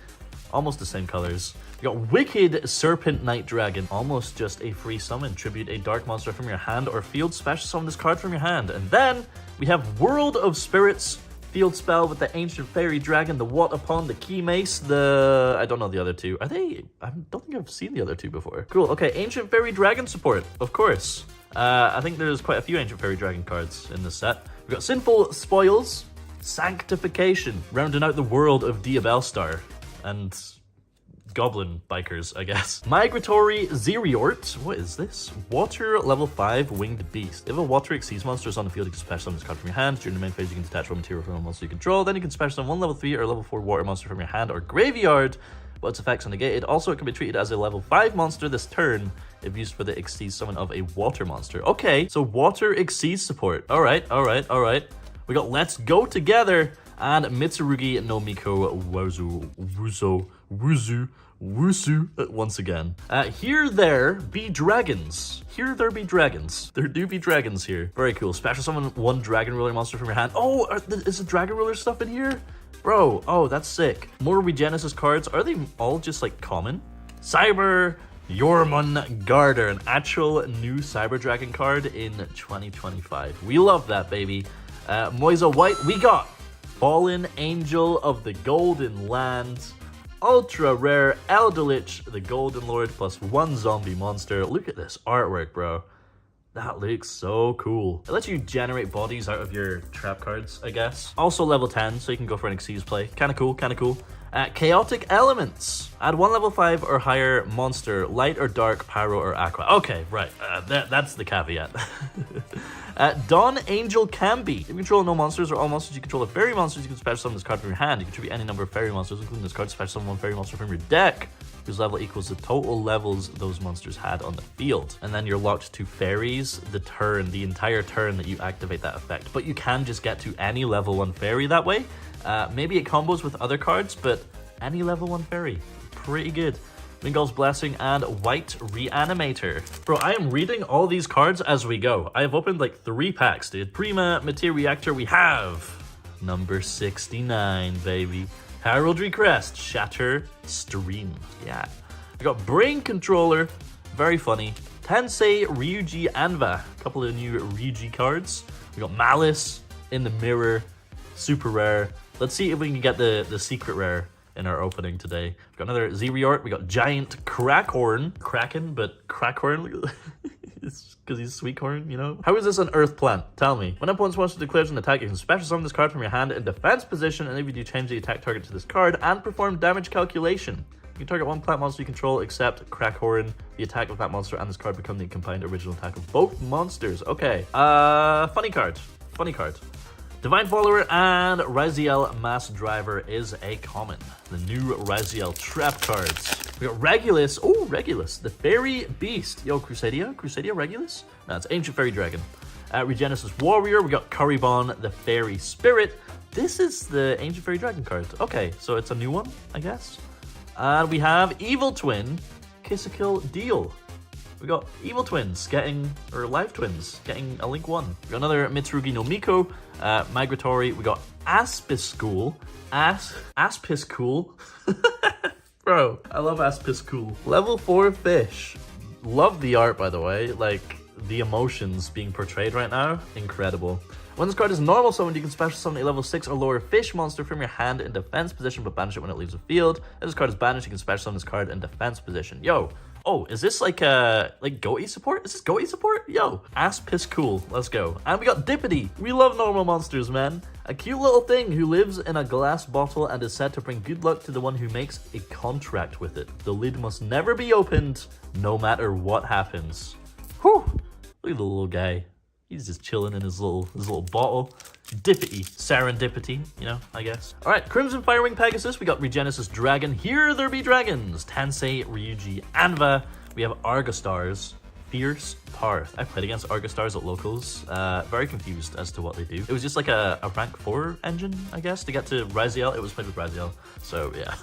Almost the same colors. We got Wicked Serpent Knight Dragon. Almost just a free summon. Tribute a dark monster from your hand or field. Special summon this card from your hand. And then we have World of Spirits. Field spell with the Ancient Fairy Dragon, the What Upon, the Key Mace, the... I don't know the other two. Are they... I don't think I've seen the other two before. Cool. Okay, Ancient Fairy Dragon support. Of course. I think there's quite a few Ancient Fairy Dragon cards in this set. We've got Sinful Spoils. Sanctification. Rounding out the world of Diabellstar. And goblin bikers, I guess. Migratory Zeriort. What is this? Water level 5 winged beast. If a water exceeds monsters on the field, you can special summon this card from your hand. During the main phase, you can detach one material from a monster you control. Then you can special summon one level 3 or level 4 water monster from your hand or graveyard, but its effects are negated. Also, it can be treated as a level 5 monster this turn if used for the exceed summon of a water monster. Okay, so water exceeds support. All right. We got Let's Go Together and Mitsurugi no Miko Wuzu once again. Here there be dragons. Here there be dragons. There do be dragons here. Very cool. Special summon one Dragon Ruler monster from your hand. Oh, is the Dragon Ruler stuff in here? Bro, oh, that's sick. More Regenesis cards. Are they all just like common? Cyber Jormungandr, an actual new Cyber Dragon card in 2025. We love that, baby. Moisa White, we got Fallen Angel of the Golden Lands, ultra rare Eldelich, the Golden Lord, plus 1 zombie monster. Look at this artwork, bro. That looks so cool. It lets you generate bodies out of your trap cards, I guess. Also level 10, so you can go for an Xyz play. Kind of cool, kind of cool. Chaotic Elements. Add 1 level 5 or higher monster, light or dark, pyro or aqua. Okay, right. That's the caveat. Dawn Angel Camby. If you control no monsters or all monsters you control are fairy monsters, you can special summon this card from your hand. You contribute any number of fairy monsters, including this card, to special summon 1 fairy monster from your deck, whose level equals the total levels those monsters had on the field. And then you're locked to fairies the entire turn that you activate that effect. But you can just get to any level 1 fairy that way. Maybe it combos with other cards, but any level 1 fairy. Pretty good. Vingolf's Blessing and White Reanimator. Bro, I am reading all these cards as we go. I have opened like 3 packs, dude. Prima Materia Reactor, we have number 69, baby. Heraldry Crest, Shatter Stream. Yeah. I got Brain Controller, very funny. Tensei Ryuji Anva, a couple of new Ryuji cards. We got Malice in the Mirror, super rare. Let's see if we can get the secret rare in our opening today. We've got another Zeriort. We got Giant Crackhorn. Kraken, but Crackhorn. It's because he's Sweetcorn, you know? How is this an earth plant? Tell me. When opponent wants to declare an attack, you can special summon this card from your hand in defense position, and if you do, change the attack target to this card and perform damage calculation. You can target 1 plant monster you control except Crackhorn. The attack of that monster and this card become the combined original attack of both monsters. Okay. Funny card. Funny card. Divine Follower and Raziel Mass Driver is a common. The new Raziel trap cards. We got Regulus. Oh, Regulus. The Fairy Beast. Yo, Crusadia? Crusadia Regulus? No, it's Ancient Fairy Dragon. Regenesis Warrior. We got Karibon, the Fairy Spirit. This is the Ancient Fairy Dragon card. Okay, so it's a new one, I guess. And we have Evil Twin, Kiss a Kill Deal. We got Evil Twins or Live Twins getting a Link 1. We got another Mitsurugi no Miko, Migratory. We got Aspiscool. Aspiscool. Bro, I love Aspiscool. Level 4 fish. Love the art, by the way. Like, the emotions being portrayed right now, incredible. When this card is normal summoned, you can special summon a level 6 or lower fish monster from your hand in defense position, but banish it when it leaves the field. If this card is banished, you can special summon this card in defense position. Yo. Oh, is this like Goaty support? Is this Goaty support? Yo. Aspiscool. Let's go. And we got Dippity. We love normal monsters, man. A cute little thing who lives in a glass bottle and is said to bring good luck to the one who makes a contract with it. The lid must never be opened, no matter what happens. Whew. Look at the little guy. He's just chilling in his little bottle. Dippity. Serendipity, you know, I guess. All right, Crimson Firewing Pegasus. We got Regenesis Dragon. Here there be dragons. Tensei, Ryuji, Anva. We have Argostars. Fierce Parth. I played against Argostars at locals. Very confused as to what they do. It was just like a rank 4 engine, I guess, to get to Raziel. It was played with Raziel. So, yeah.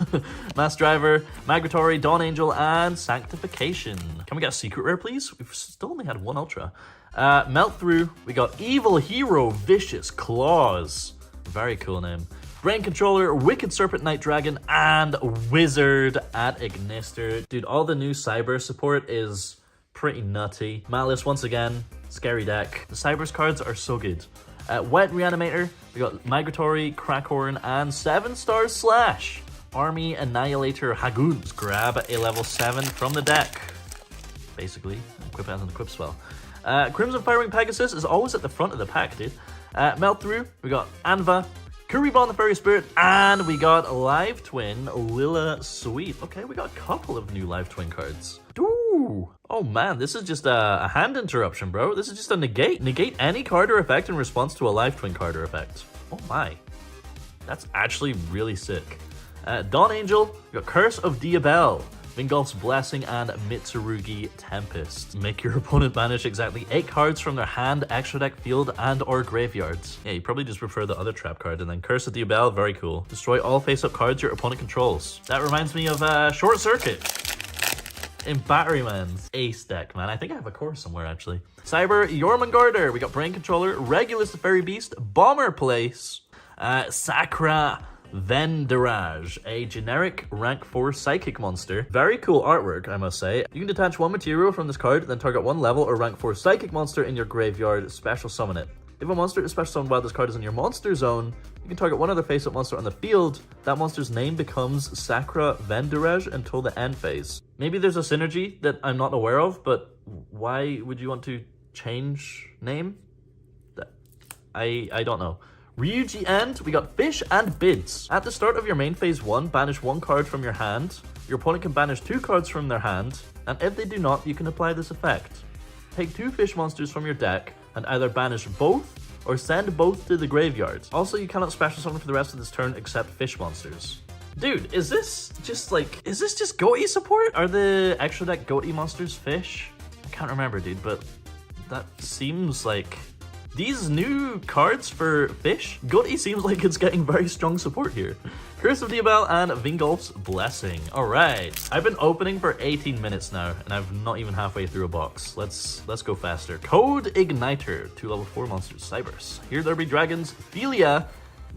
Mass Driver, Migratory, Dawn Angel, and Sanctification. Can we get a secret rare, please? We've still only had one Ultra. Melt Through. We got Evil Hero, Vicious Claws. Very cool name. Brain Controller, Wicked Serpent Knight Dragon, and Wizard at Ignister. Dude, all the new Cyber support is pretty nutty. Malice, once again, scary deck. The Cybers cards are so good. Wet Reanimator, we got Migratory, Crackhorn, and 7-star Slash. Army Annihilator Hagoons. Grab a level 7 from the deck. Basically, equip it as an equip spell. Crimson Firewing Pegasus is always at the front of the pack, dude. Melt Through, we got Anva, Kuribon the Fairy Spirit, and we got Live Twin Lilla Sweep. Okay, we got a couple of new Live Twin cards. Ooh. Oh man, this is just a hand interruption, bro. This is just a negate. Negate any card or effect in response to a Live Twin card or effect. Oh my. That's actually really sick. Dawn Angel, we got Curse of Diabel, Vingolf's Blessing, and Mitsurugi Tempest. Make your opponent banish exactly 8 cards from their hand, extra deck, field, and or graveyards. Yeah, you probably just prefer the other trap card. And then Curse of Diabel, very cool. Destroy all face-up cards your opponent controls. That reminds me of Short Circuit in Batteryman's ace deck, man. I think I have a core somewhere, actually. Cyber Jormungandr. We got Brain Controller, Regulus the Fairy Beast, Bomber Place, Sakra Vendarage, a generic rank 4 psychic monster. Very cool artwork, I must say. You can detach 1 material from this card, then target 1 level or rank 4 psychic monster in your graveyard, special summon it. If a monster is special summoned while this card is in your monster zone, you can target 1 other face-up monster on the field. That monster's name becomes Sakra Vendarage until the end phase. Maybe there's a synergy that I'm not aware of, but why would you want to change name? I don't know. Ryuji End, we got Fish and Bids. At the start of your main phase 1, banish 1 card from your hand. Your opponent can banish 2 cards from their hand, and if they do not, you can apply this effect. Take 2 fish monsters from your deck, and either banish both, or send both to the graveyard. Also, you cannot special summon for the rest of this turn except fish monsters. Dude, is this just Goaty support? Are the extra deck Goaty monsters fish? I can't remember, dude, but that seems like... These new cards for fish, Goaty seems like it's getting very strong support here. Curse of Diabel and Vingolf's Blessing. Alright, I've been opening for 18 minutes now, and I'm not even halfway through a box. Let's go faster. Code Igniter, 2 level 4 monsters, Cybers. Here there be dragons, Thelia,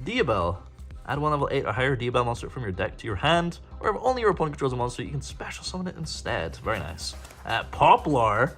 Diabel. Add 1 level 8 or higher Diabel monster from your deck to your hand, or if only your opponent controls a monster, you can special summon it instead. Very nice. Poplar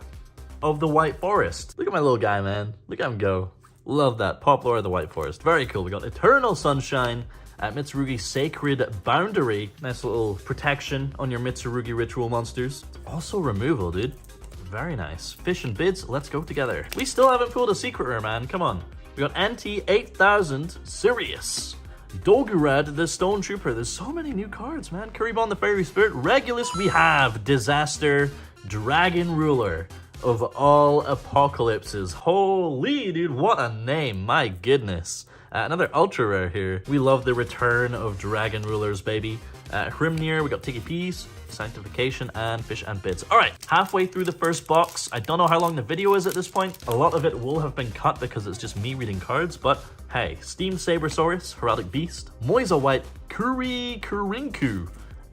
of the White Forest. Look at my little guy, man. Look at him go. Love that. Poplar of the White Forest. Very cool. We got Eternal Sunshine at Mitsurugi Sacred Boundary. Nice little protection on your Mitsurugi ritual monsters. Also removal, dude. Very nice. Fish and Bids, let's go together. We still haven't pulled a secret rare, man. Come on. We got NT 8000 Sirius. Dogurad the Stone Trooper. There's so many new cards, man. Kuribon the Fairy Spirit. Regulus, we have Disaster Dragon Ruler of all apocalypses. Holy, dude, what a name. My goodness. Another ultra rare here. We love the return of Dragon Rulers, baby. Hrimnir, we got TKPs, Sanctification, and Fish and Bids. All right, halfway through the first box. I don't know how long the video is at this point. A lot of it will have been cut because it's just me reading cards, but hey, Steam Sabersaurus, Heraldic Beast, Moisa White, Kurinku,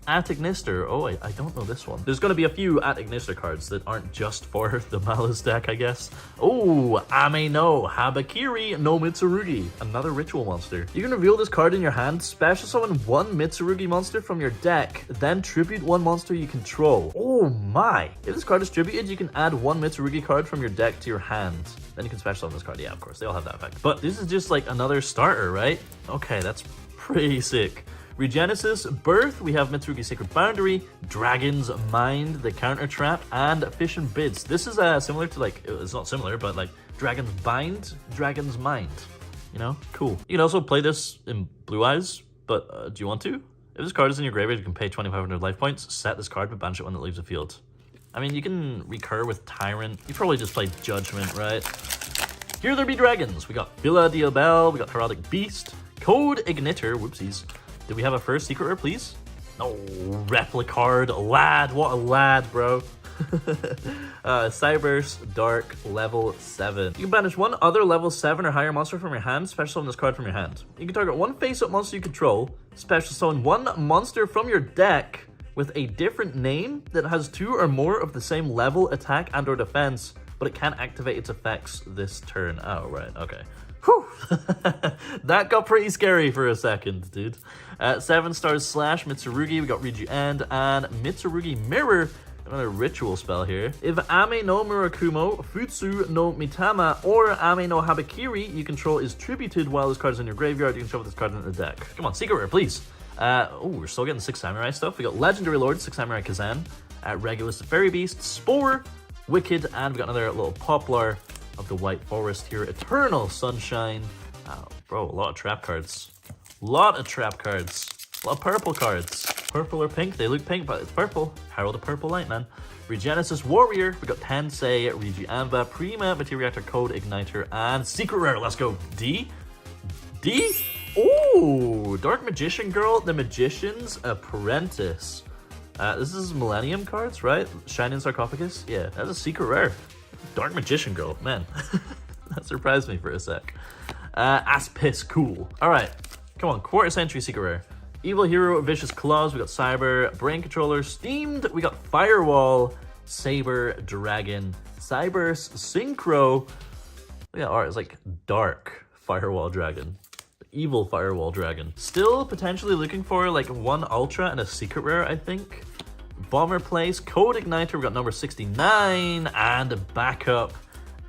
At Ignister. Oh, I don't know this one. There's going to be a few At Ignister cards that aren't just for the Malice deck, I guess. Oh, Ame no Habakiri no Mitsurugi. Another ritual monster. You can reveal this card in your hand, special summon one Mitsurugi monster from your deck, then tribute one monster you control. Oh my. If this card is tributed, you can add one Mitsurugi card from your deck to your hand. Then you can special summon this card. Yeah, of course, they all have that effect. But this is just like another starter, right? Okay, that's pretty sick. Regenesis, Birth, we have Mitsurugi Sacred Boundary, Dragon's Mind, the Counter Trap, and Fish and Bids. This is similar to, like, it's not similar, but like Dragon's Bind, Dragon's Mind. You know, cool. You can also play this in Blue Eyes, but do you want to? If this card is in your graveyard, you can pay 2,500 life points, set this card, but banish it when it leaves the field. I mean, you can recur with Tyrant. You probably just play Judgment, right? Here there be dragons. We got Villa Diabel, we got Heraldic Beast, Code Igniter, whoopsies. Do we have a first secret rare, please? No, Replicard, lad, what a lad, bro. Cyberse, Dark, level 7. You can banish one other level 7 or higher monster from your hand, special summon this card from your hand. You can target one face-up monster you control, special summon one monster from your deck with a different name that has 2 or more of the same level, attack, and or defense, but it can't activate its effects this turn. Oh, right, okay. Whew. That got pretty scary for a second, dude. 7 stars slash Mitsurugi, we got Riju End, and Mitsurugi Mirror, another ritual spell here. If Ame no Murakumo, Futsu no Mitama, or Ame no Habakiri you control is tributed while this card is in your graveyard, you can shuffle this card into the deck. Come on, secret rare, please. Oh, we're still getting 6 Samurai stuff. We got Legendary Lord, 6 Samurai Kazan, Regulus Fairy Beast, Spore, Wicked, and we got another little Poplar of the White Forest here. Eternal Sunshine. Oh, bro, a lot of trap cards. A lot of purple cards. Purple or pink? They look pink, but it's purple. Herald of Purple Light, man. Regenesis Warrior. We got Tensei, Riju Anba, Prima, Material Reactor, Code Igniter, and Secret Rare. Let's go. D? Ooh, Dark Magician Girl, the Magician's Apprentice. This is Millennium cards, right? Shining Sarcophagus? Yeah, that's a secret rare. Dark Magician Girl, man. That surprised me for a sec. Aspis, cool. Alright, come on, quarter century secret rare. Evil Hero, Vicious Claws, we got Cyber, Brain Controller, Steamed, we got Firewall, Saber, Dragon, Cyberse, Synchro. Look at art, it's like Dark Firewall Dragon. Evil Firewall Dragon. Still potentially looking for like one Ultra and a secret rare, I think. Bomber Place, Code Igniter, we got number 69, and backup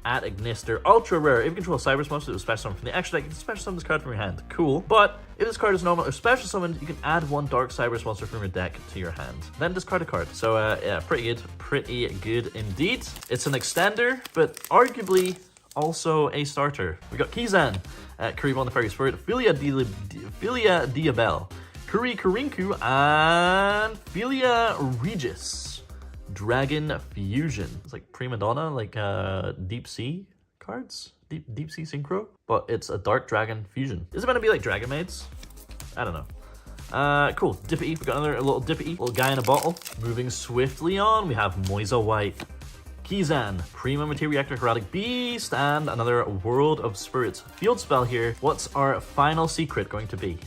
at Ignister. Ultra rare. If you control a Cyberse monster that was special summoned from the extra deck, you can special summon this card from your hand. Cool. But if this card is normal or special summoned, you can add one Dark Cyberse monster from your deck to your hand. Then discard a card. So yeah, pretty good. Pretty good indeed. It's an extender, but arguably also a starter. We got Kizan, Kuriboh the Fairy Spirit, Philia Diabel, Kuri Kurinku, and Philia Regis. Dragon Fusion. It's like Prima Donna, like Deep Sea cards? Deep Sea Synchro? But it's a Dark Dragon Fusion. Is it going to be like Dragon Maids? I don't know. Cool. Dippity. We got another little Dippity. Little guy in a bottle. Moving swiftly on, we have Moisa White, Kizan, Prima Materia Reactor, Heraldic Beast, and another World of Spirits field spell here. What's our final secret going to be?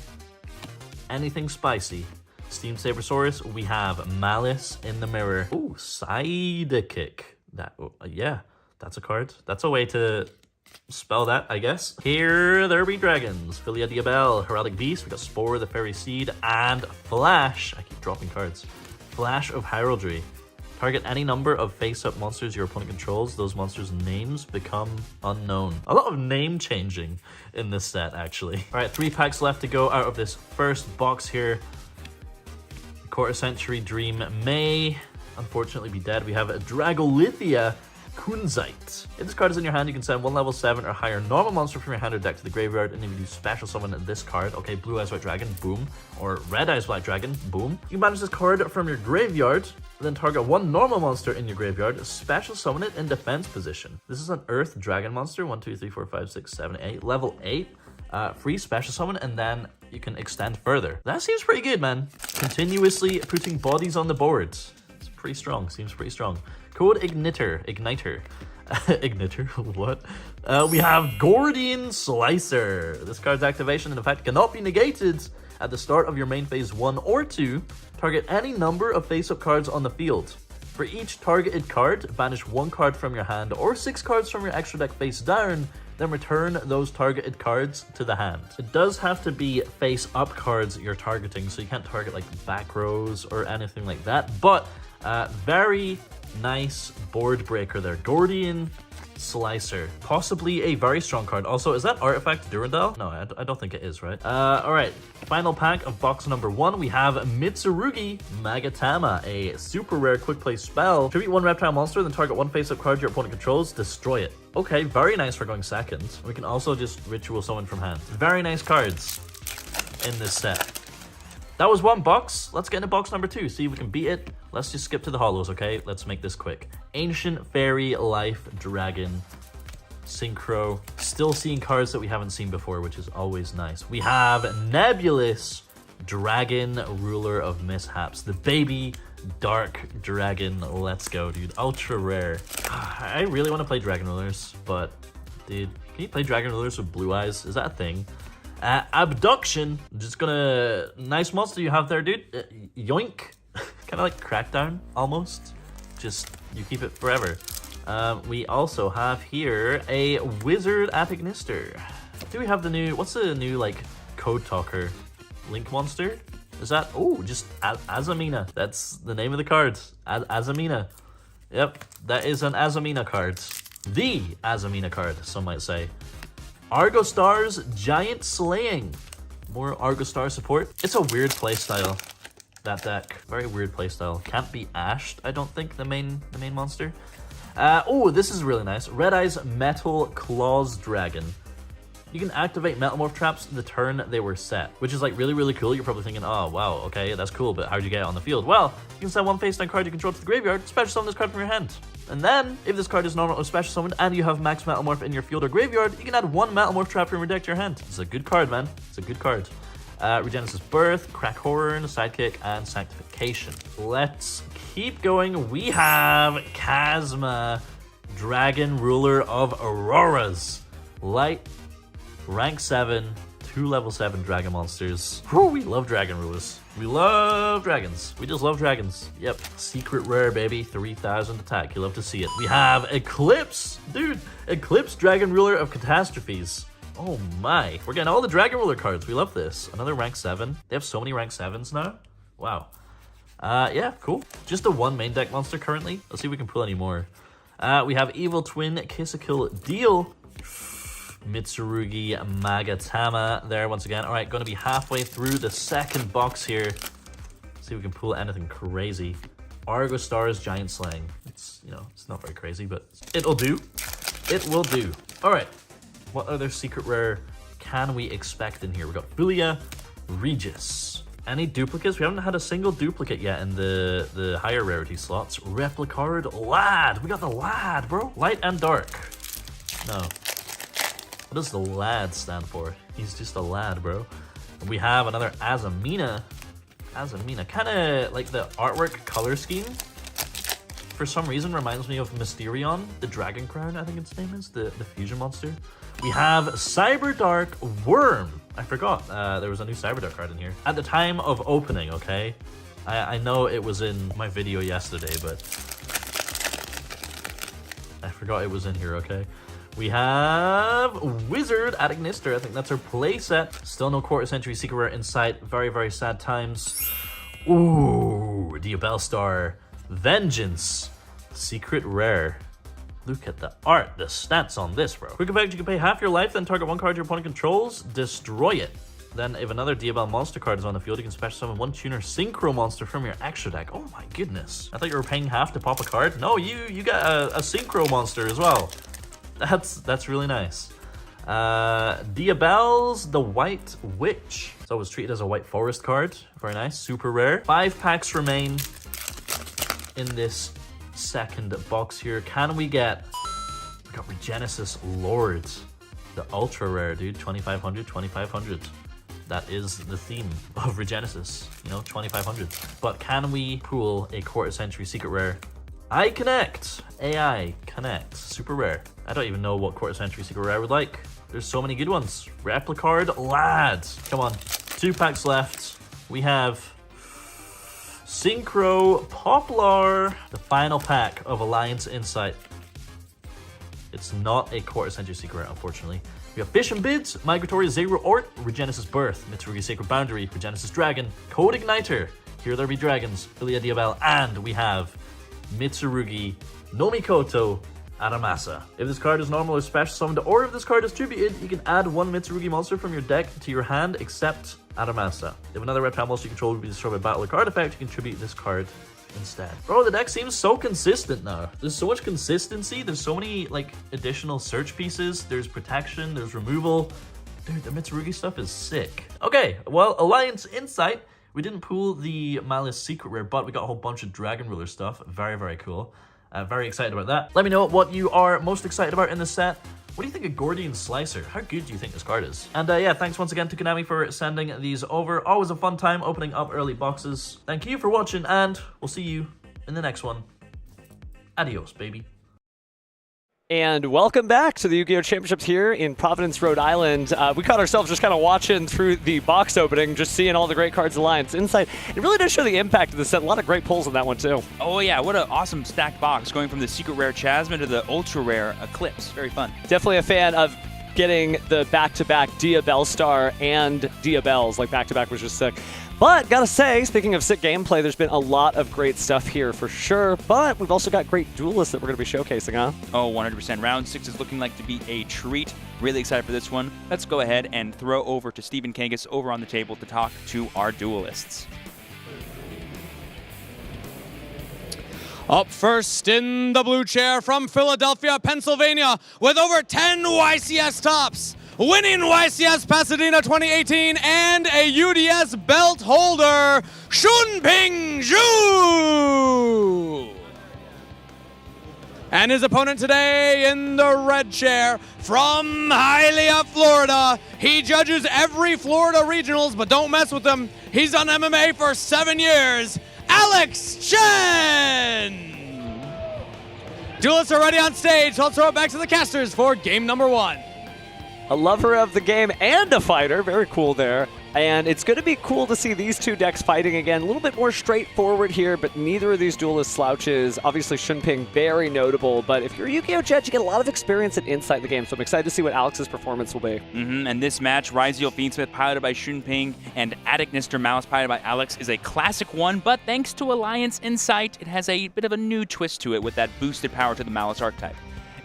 Anything spicy? Steam Sabersaurus, we have Malice in the Mirror. Ooh, Sidekick. That, yeah, that's a card. That's a way to spell that, I guess. Here there be dragons. Philia Diabel, Heraldic Beast, we got Spore, the Fairy Seed, and Flash. I keep dropping cards. Flash of Heraldry. Target any number of face-up monsters your opponent controls. Those monsters' names become unknown. A lot of name changing in this set, actually. All right, 3 packs left to go out of this first box here. Quarter Century Dream may unfortunately be dead. We have a Dragolithia Kunzite. If this card is in your hand, you can send one level 7 or higher normal monster from your hand or deck to the graveyard, and if you do special summon this card, okay, Blue Eyes White Dragon, boom, or Red Eyes Black Dragon, boom. You banish this card from your graveyard, then target one normal monster in your graveyard, special summon it in defense position. This is an Earth Dragon monster, 1, 2, 3, 4, 5, 6, 7, 8, level 8, free special summon, and then you can extend further. That seems pretty good, man. Continuously putting bodies on the board. It's pretty strong, seems pretty strong. Code Igniter. Igniter, what? We have Gordian Slicer. This card's activation and effect cannot be negated At the start of your main phase 1 or 2, target any number of face-up cards on the field. For each targeted card, banish 1 card from your hand or 6 cards from your extra deck face down, then return those targeted cards to the hand. It does have to be face-up cards you're targeting, so you can't target like back rows or anything like that, but very nice board breaker there. Gordian Slicer, possibly a very strong card. Also, is that Artifact Durandal? No, I don't think it is, right? All right, final pack of box number 1. We have Mitsurugi Magatama, a super rare quick play spell. Tribute 1 reptile monster, then target 1 face-up card your opponent controls, destroy it. Okay, very nice for going second. We can also just ritual summon from hand. Very nice cards in this set. That was 1 box. Let's get into box number 2, see if we can beat it. Let's just skip to the holos, okay? Let's make this quick. Ancient Fairy Life Dragon Synchro. Still seeing cards that we haven't seen before, which is always nice. We have Nebulous Dragon Ruler of Mishaps. The baby Dark Dragon. Let's go, dude. Ultra rare. I really want to play Dragon Rulers, but dude, can you play Dragon Rulers with blue eyes? Is that a thing? Abduction. Just gonna... Nice monster you have there, dude. Yoink. Kind of like Crackdown, almost. Just, you keep it forever. We also have here a Wizard Apignister. Do we have the new... What's the new, like, Code Talker? Link monster? Is that... Oh, just Azamina. That's the name of the card. Azamina. Yep, that is an Azamina card. The Azamina card, some might say. Argo Stars Giant Slaying. More Argo Star support. It's a weird playstyle, that deck. Very weird playstyle. Can't be ashed, I don't think, the main monster. Oh, this is really nice. Red Eyes Metal Claws Dragon. You can activate Metamorph traps the turn they were set, which is like really, really cool. You're probably thinking, oh, wow, okay, that's cool, but how'd you get it on the field? Well, you can send 1 face-down card you control to the graveyard, special summon this card from your hand. And then, if this card is normal or special summoned and you have max Metamorph in your field or graveyard, you can add 1 Metamorph trap from your deck to your hand. It's a good card, man. It's a good card. Regenesis Birth, Crackhorn, Sidekick, and Sanctification. Let's keep going. We have Chasma, Dragon Ruler of Auroras. Light, rank 7, 2 level 7 dragon monsters. Whew, we love dragon rulers. We love dragons. We just love dragons. Yep. Secret rare, baby. 3000 attack. You love to see it. We have Eclipse. Dude, Eclipse Dragon Ruler of Catastrophes. Oh my. We're getting all the Dragon Ruler cards. We love this. Another rank 7. They have so many rank 7s now. Wow. Yeah, cool. Just a 1 main deck monster currently. Let's see if we can pull any more. We have Evil Twin Kiss-a-Kill Deal. Mitsurugi Magatama there once again. All right, going to be halfway through the second box here. See if we can pull anything crazy. Argo Stars Giant Slaying. It's, you know, it's not very crazy, but it'll do. It will do. All right, what other secret rare can we expect in here? We got Fulia Regis. Any duplicates? We haven't had a single duplicate yet in the higher rarity slots. Replicard Lad. We got the Lad, bro. Light and Dark. No. What does the lad stand for? He's just a lad, bro. We have another Azamina. Azamina. Kind of like the artwork color scheme. For some reason reminds me of Mysterion, the Dragon Crown, I think its name is. The fusion monster. We have Cyberdark Worm. I forgot there was a new Cyberdark card in here. At the time of opening, okay? I know it was in my video yesterday, but I forgot it was in here, okay? We have Wizard Apignister. I think that's our playset. Still no quarter century secret rare in sight. Very, very sad times. Ooh, Diabellstar Vengeance. Secret rare. Look at the art, the stats on this, bro. Quick effect, you can pay half your life, then target 1 card your opponent controls, destroy it. Then if another Diabell monster card is on the field, you can special summon 1 tuner synchro monster from your extra deck. Oh my goodness. I thought you were paying half to pop a card. No, you got a synchro monster as well. That's really nice. Diabell's the White Witch. It's always treated as a White Forest card. Very nice, super rare. 5 packs remain in this second box here. Can we get... We got Regenesis Lord. The ultra rare, dude. 2500, 2500. That is the theme of Regenesis. You know, 2500. But can we pull a quarter century secret rare? I Connect. AI Connect. Super rare. I don't even know what quarter century secret rare I would like. There's so many good ones. Replicard Lad. Come on. 2 packs left. We have Synchro Poplar, the final pack of Alliance Insight. It's not a quarter-century secret rare, unfortunately. We have Fish and Bids, Migratory Zero Ort, Regenesis Birth, Mitsurugi Sacred Boundary, Regenesis Dragon, Code Igniter, Here There Be Dragons, Ilia Diabel, and we have Mitsurugi Nomikoto Aramasa. If this card is normal or special summoned, or if this card is distributed, you can add 1 Mitsurugi monster from your deck to your hand except Aramasa. If another reptile monster you control will be destroyed by battle or card effect, you can contribute this card instead. Bro, the deck seems so consistent now. There's so much consistency. There's so many like additional search pieces. There's protection. There's removal. Dude, the Mitsurugi stuff is sick. Okay, well, Alliance Insight. We didn't pull the Malice Secret Rare, but we got a whole bunch of Dragon Ruler stuff. Very, very cool. Very excited about that. Let me know what you are most excited about in this set. What do you think of Gordian Slicer? How good do you think this card is? And yeah, thanks once again to Konami for sending these over. Always a fun time opening up early boxes. Thank you for watching, and we'll see you in the next one. Adios, baby. And welcome back to the Yu-Gi-Oh! Championships here in Providence, Rhode Island. We caught ourselves just kind of watching through the box opening, just seeing all the great cards Alliance Insight. It really does show the impact of the set. A lot of great pulls in that one, too. Oh, yeah. What an awesome stacked box, going from the secret rare Chasma to the ultra rare Eclipse. Very fun. Definitely a fan of getting the back-to-back Diabel Star and Diabels, like back-to-back was just sick. But gotta say, speaking of sick gameplay, there's been a lot of great stuff here for sure, but we've also got great duelists that we're gonna be showcasing, huh? Oh, 100%. Round 6 is looking like to be a treat. Really excited for this one. Let's go ahead and throw over to Stephen Kangas over on the table to talk to our duelists. Up first in the blue chair from Philadelphia, Pennsylvania, with over 10 YCS tops, winning YCS Pasadena 2018 and a UDS belt holder, Shunping Zhu. And his opponent today in the red chair from Hialeah, Florida. He judges every Florida regionals, but don't mess with him. He's done MMA for 7 years. Alex Chen! Duelists are ready on stage, so I'll throw it back to the casters for game number 1. A lover of the game and a fighter, very cool there. And it's going to be cool to see these two decks fighting again. A little bit more straightforward here, but neither of these duelist slouches. Obviously, Shunping, very notable. But if you're a Yu-Gi-Oh! Judge, you get a lot of experience and insight in the game. So I'm excited to see what Alex's performance will be. And this match, Ryziel Fiendsmith, piloted by Shunping, and Attic Mr. Mouse, piloted by Alex, is a classic one. But thanks to Alliance Insight, it has a bit of a new twist to it with that boosted power to the Malice archetype.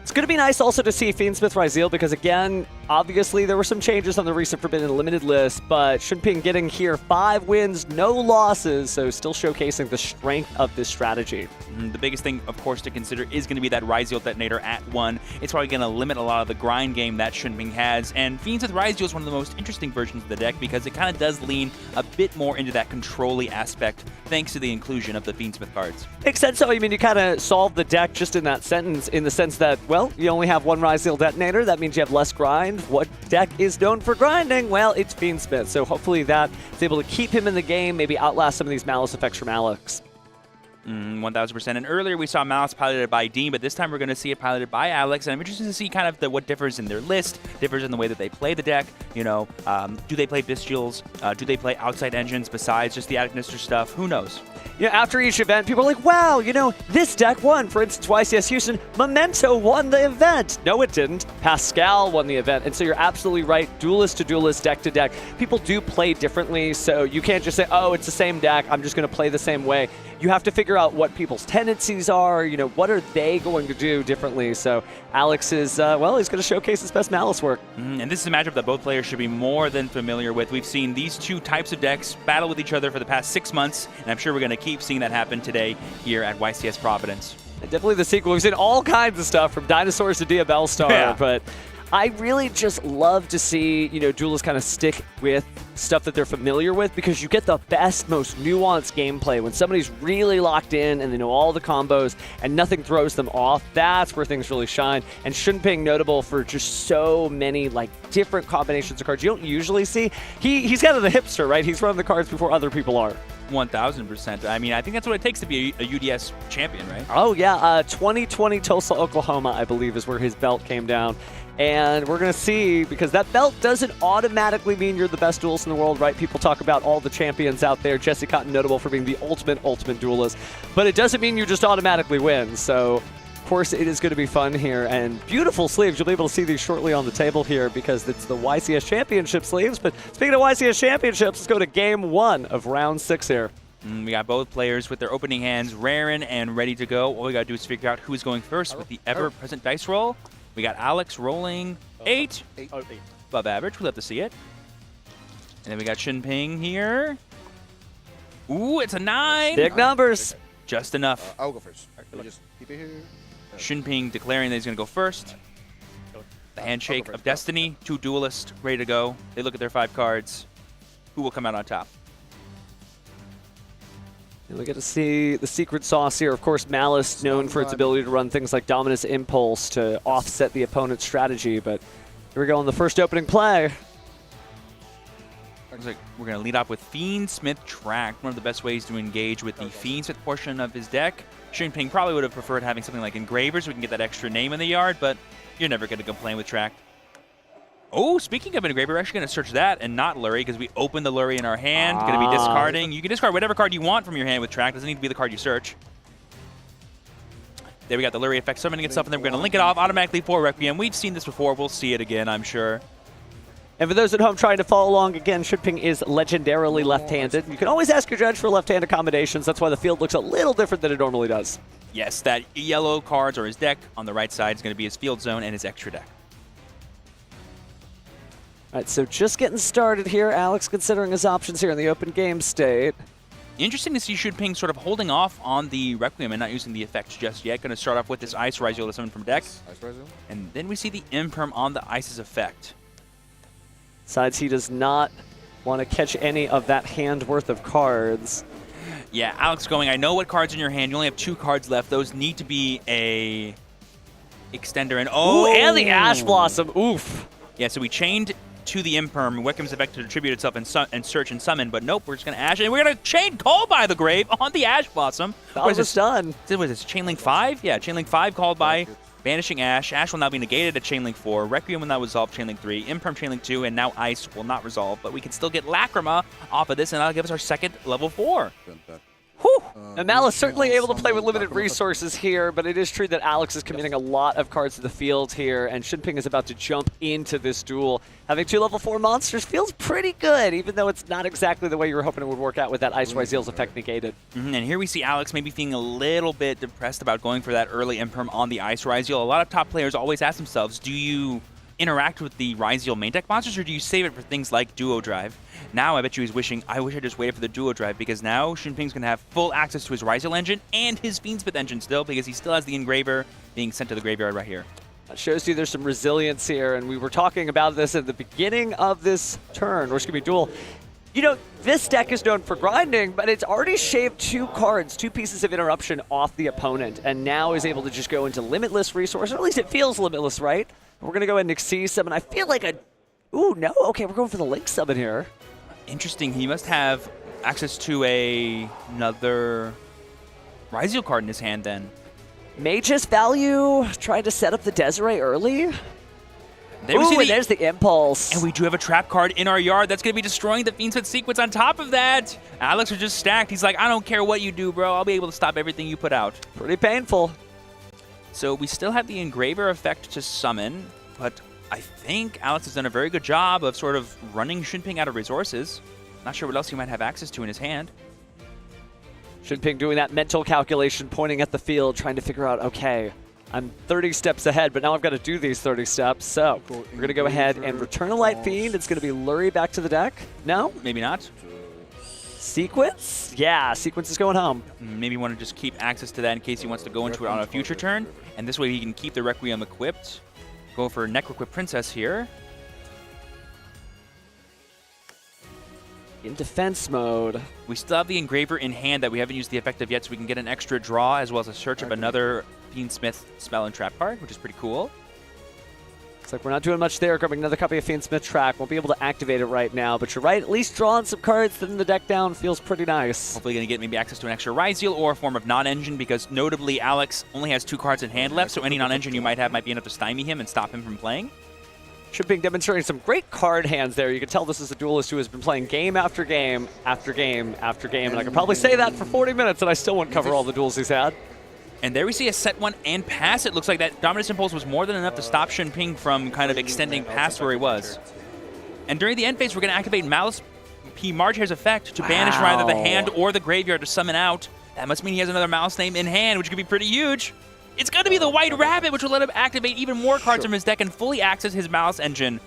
It's going to be nice also to see Fiendsmith Ryziel because, again, obviously there were some changes on the recent Forbidden Limited list, but Shunping getting here 5 wins, no losses, so still showcasing the strength of this strategy. The biggest thing, of course, to consider is going to be that Ryziel detonator at 1. It's probably going to limit a lot of the grind game that Shunping has, and Fiendsmith Ryziel is one of the most interesting versions of the deck because it kind of does lean a bit more into that control-y aspect thanks to the inclusion of the Fiendsmith cards. Makes sense, though. I mean, you kind of solve the deck just in that sentence, in the sense that, well, you only have 1 Ryziel detonator. That means you have less grind. What deck is known for grinding? Well, it's Fiendsmith. So hopefully that is able to keep him in the game, maybe outlast some of these Malice effects from Alex. 1000%. And earlier we saw Malice piloted by Dean, but this time we're going to see it piloted by Alex. And I'm interested to see kind of what differs in their list, differs in the way that they play the deck. You know, do they play Bestials? Do they play outside engines besides just the Attic Mr. stuff? Who knows? You know, after each event, people are like, wow, you know, this deck won. For instance, YCS Houston, Memento won the event. No, it didn't. Pascal won the event. And so you're absolutely right. Duelist to duelist, deck to deck. People do play differently, so you can't just say, oh, it's the same deck, I'm just going to play the same way. You have to figure out what people's tendencies are, you know, what are they going to do differently. So Alex is, well, he's going to showcase his best Malice work. And this is a matchup that both players should be more than familiar with. We've seen these two types of decks battle with each other for the past 6 months, and I'm sure we're going to keep seeing that happen today here at YCS Providence. Definitely the sequel. We've seen all kinds of stuff from Dinosaurs to Diabel Star, but I really just love to see, you know, duelists kind of stick with stuff that they're familiar with because you get the best, most nuanced gameplay when somebody's really locked in and they know all the combos and nothing throws them off. That's where things really shine. And Shunping notable for just so many like different combinations of cards you don't usually see. He's kind of the hipster, right? He's running the cards before other people are. 1000%. I mean, I think that's what it takes to be a UDS champion, right? Oh, yeah. 2020 Tulsa, Oklahoma, I believe, is where his belt came down. And we're going to see, because that belt doesn't automatically mean you're the best duelist in the world, right? People talk about all the champions out there. Jesse Cotton notable for being the ultimate duelist. But it doesn't mean you just automatically win. So, of course, it is going to be fun here. And beautiful sleeves. You'll be able to see these shortly on the table here because it's the YCS Championship sleeves. But speaking of YCS Championships, let's go to game 1 of round 6 here. We got both players with their opening hands raring and ready to go. All we got to do is figure out who's going first with the ever-present dice roll. We got Alex rolling 8. Above average. We'll have to see it. And then we got Shinping here. Ooh, it's a 9. Big numbers. Just enough. I'll go first. We'll just keep it here. Shinping declaring that he's going to go first. The handshake of destiny. 2 duelists ready to go. They look at their 5 cards. Who will come out on top? And we get to see the secret sauce here. Of course, Malice known for its ability to run things like Dominus Impulse to offset the opponent's strategy. But here we go on the first opening play. Looks like we're going to lead off with Fiendsmith Tract, one of the best ways to engage with the Fiendsmith portion of his deck. Shinping probably would have preferred having something like Engraver so we can get that extra name in the yard, but you're never going to complain with Tract. Oh, speaking of Engraver, we're actually going to search that and not Lurie because we opened the Lurie in our hand. Going to be discarding. You can discard whatever card you want from your hand with Tract. Doesn't need to be the card you search. There we got the Lurie effect summoning itself, and then we're going to link it off automatically for Requiem. We've seen this before. We'll see it again, I'm sure. And for those at home trying to follow along, again, Shinping is legendarily left-handed. You can always ask your judge for left-hand accommodations. That's why the field looks a little different than it normally does. Yes, that yellow cards or his deck on the right side is going to be his field zone and his extra deck. All right, so just getting started here. Alex considering his options here in the open game state. Interesting to see Shinping sort of holding off on the Requiem and not using the effects just yet. Going to start off with this Ice Rizio to summon from deck. And then we see the Imperm on the Ice's effect. Besides, he does not want to catch any of that hand worth of cards. Yeah, Alex going, I know what cards in your hand. You only have 2 cards left. Those need to be a extender. And Ooh, and the Ash Blossom. Oof. Yeah, so we chained to the Imperm. Requiem's effect to attribute itself and search and summon, but nope, we're just going to Ash. And we're going to chain Call by the Grave on the Ash Blossom. That was done. What is this, Chainlink 5? Yeah, Chainlink 5 called by Banishing Ash. Ash will now be negated at Chainlink 4. Requiem will now resolve Chainlink 3. Imperm Chainlink 2, and now Ice will not resolve, but we can still get Lacrima off of this, and that'll give us our second level 4. Whew. And Malice certainly able to play with limited resources here, but it is true that Alex is committing a lot of cards to the field here, and Shinping is about to jump into this duel. Having 2 level 4 monsters feels pretty good, even though it's not exactly the way you were hoping it would work out with that Ice Rizio's effect negated. And here we see Alex maybe feeling a little bit depressed about going for that early Imperm on the Ice Rizio. A lot of top players always ask themselves, do you interact with the Rizio main deck monsters, or do you save it for things like Duo Drive? Now I bet you he's wishing, I wish I just waited for the Duo Drive, because now Shinping's going to have full access to his Rizio engine and his Fiendsmith engine still, because he still has the Engraver being sent to the graveyard right here. That shows you there's some resilience here, and we were talking about this at the beginning of this turn, or excuse me, duel. You know, this deck is known for grinding, but it's already shaved 2 cards, 2 pieces of interruption off the opponent, and now is able to just go into limitless resource, or at least it feels limitless, right? We're going to go ahead and Xyz summon. I feel like ooh, no. Okay, we're going for the Link summon here. Interesting. He must have access to another Rizio card in his hand then. Mage's Value tried to set up the Desiree early. There's the Impulse. And we do have a trap card in our yard that's going to be destroying the Fiendsmith sequence on top of that. Alex are just stacked. He's like, I don't care what you do, bro. I'll be able to stop everything you put out. Pretty painful. So we still have the Engraver effect to summon, but I think Alex has done a very good job of sort of running Shinping out of resources. Not sure what else he might have access to in his hand. Shinping doing that mental calculation, pointing at the field, trying to figure out, okay, I'm 30 steps ahead, but now I've got to do these 30 steps. So we're going to go ahead and return a Light Fiend. It's going to be Lurie back to the deck. No? Maybe not. Sequence? Yeah, Sequence is going home. Maybe want to just keep access to that in case he wants to go into it on a future turn. And this way he can keep the Requiem equipped. Go for Necroquip Princess here. In defense mode. We still have the Engraver in hand that we haven't used the effect of yet, so we can get an extra draw as well as a search of another Fiendsmith spell and trap card, which is pretty cool. Looks like we're not doing much there. Grabbing another copy of Fiendsmith Track. Won't be able to activate it right now, but you're right. At least drawing some cards, thinning the deck down feels pretty nice. Hopefully going to get maybe access to an extra Rizio or a form of non-engine, because notably Alex only has 2 cards in hand left, so any non-engine you might have might be enough to stymie him and stop him from playing. Shinping demonstrating some great card hands there. You can tell this is a duelist who has been playing game after game after game after game. And I could probably say that for 40 minutes and I still wouldn't cover all the duels he's had. And there we see a set one and pass. It looks like that Dominus Impulse was more than enough to stop Shinping from kind of extending past where he was. And during the end phase, we're going to activate Malice P. Marchair's effect to banish either the hand or the graveyard to summon out. That must mean he has another Malice name in hand, which could be pretty huge. It's going to be the White Rabbit, which will let him activate even more cards from his deck and fully access his Malice engine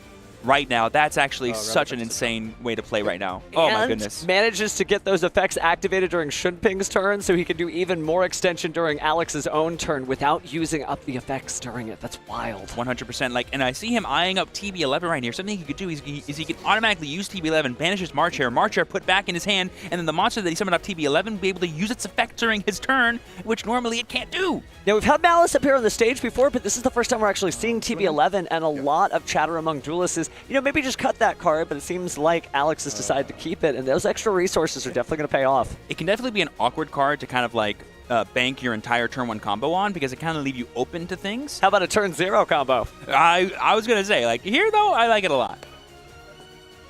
right now. That's actually such an insane way to play right now. Oh my goodness. Manages to get those effects activated during Shinping's turn, so he can do even more extension during Alex's own turn without using up the effects during it. That's wild. 100%. Like, and I see him eyeing up TB11 right here. Something he could do is he can automatically use TB11, banishes Marchair, Marchair put back in his hand, and then the monster that he summoned off TB11 will be able to use its effect during his turn, which normally it can't do. Now, we've had Malice appear on the stage before, but this is the first time we're actually seeing TB11, and a lot of chatter among duelists is, you know, maybe just cut that card, but it seems like Alex has decided to keep it, and those extra resources are definitely going to pay off. It can definitely be an awkward card to kind of like bank your entire turn 1 combo on, because it kind of leave you open to things. How about a turn 0 combo? I was going to say, like, here though, I like it a lot.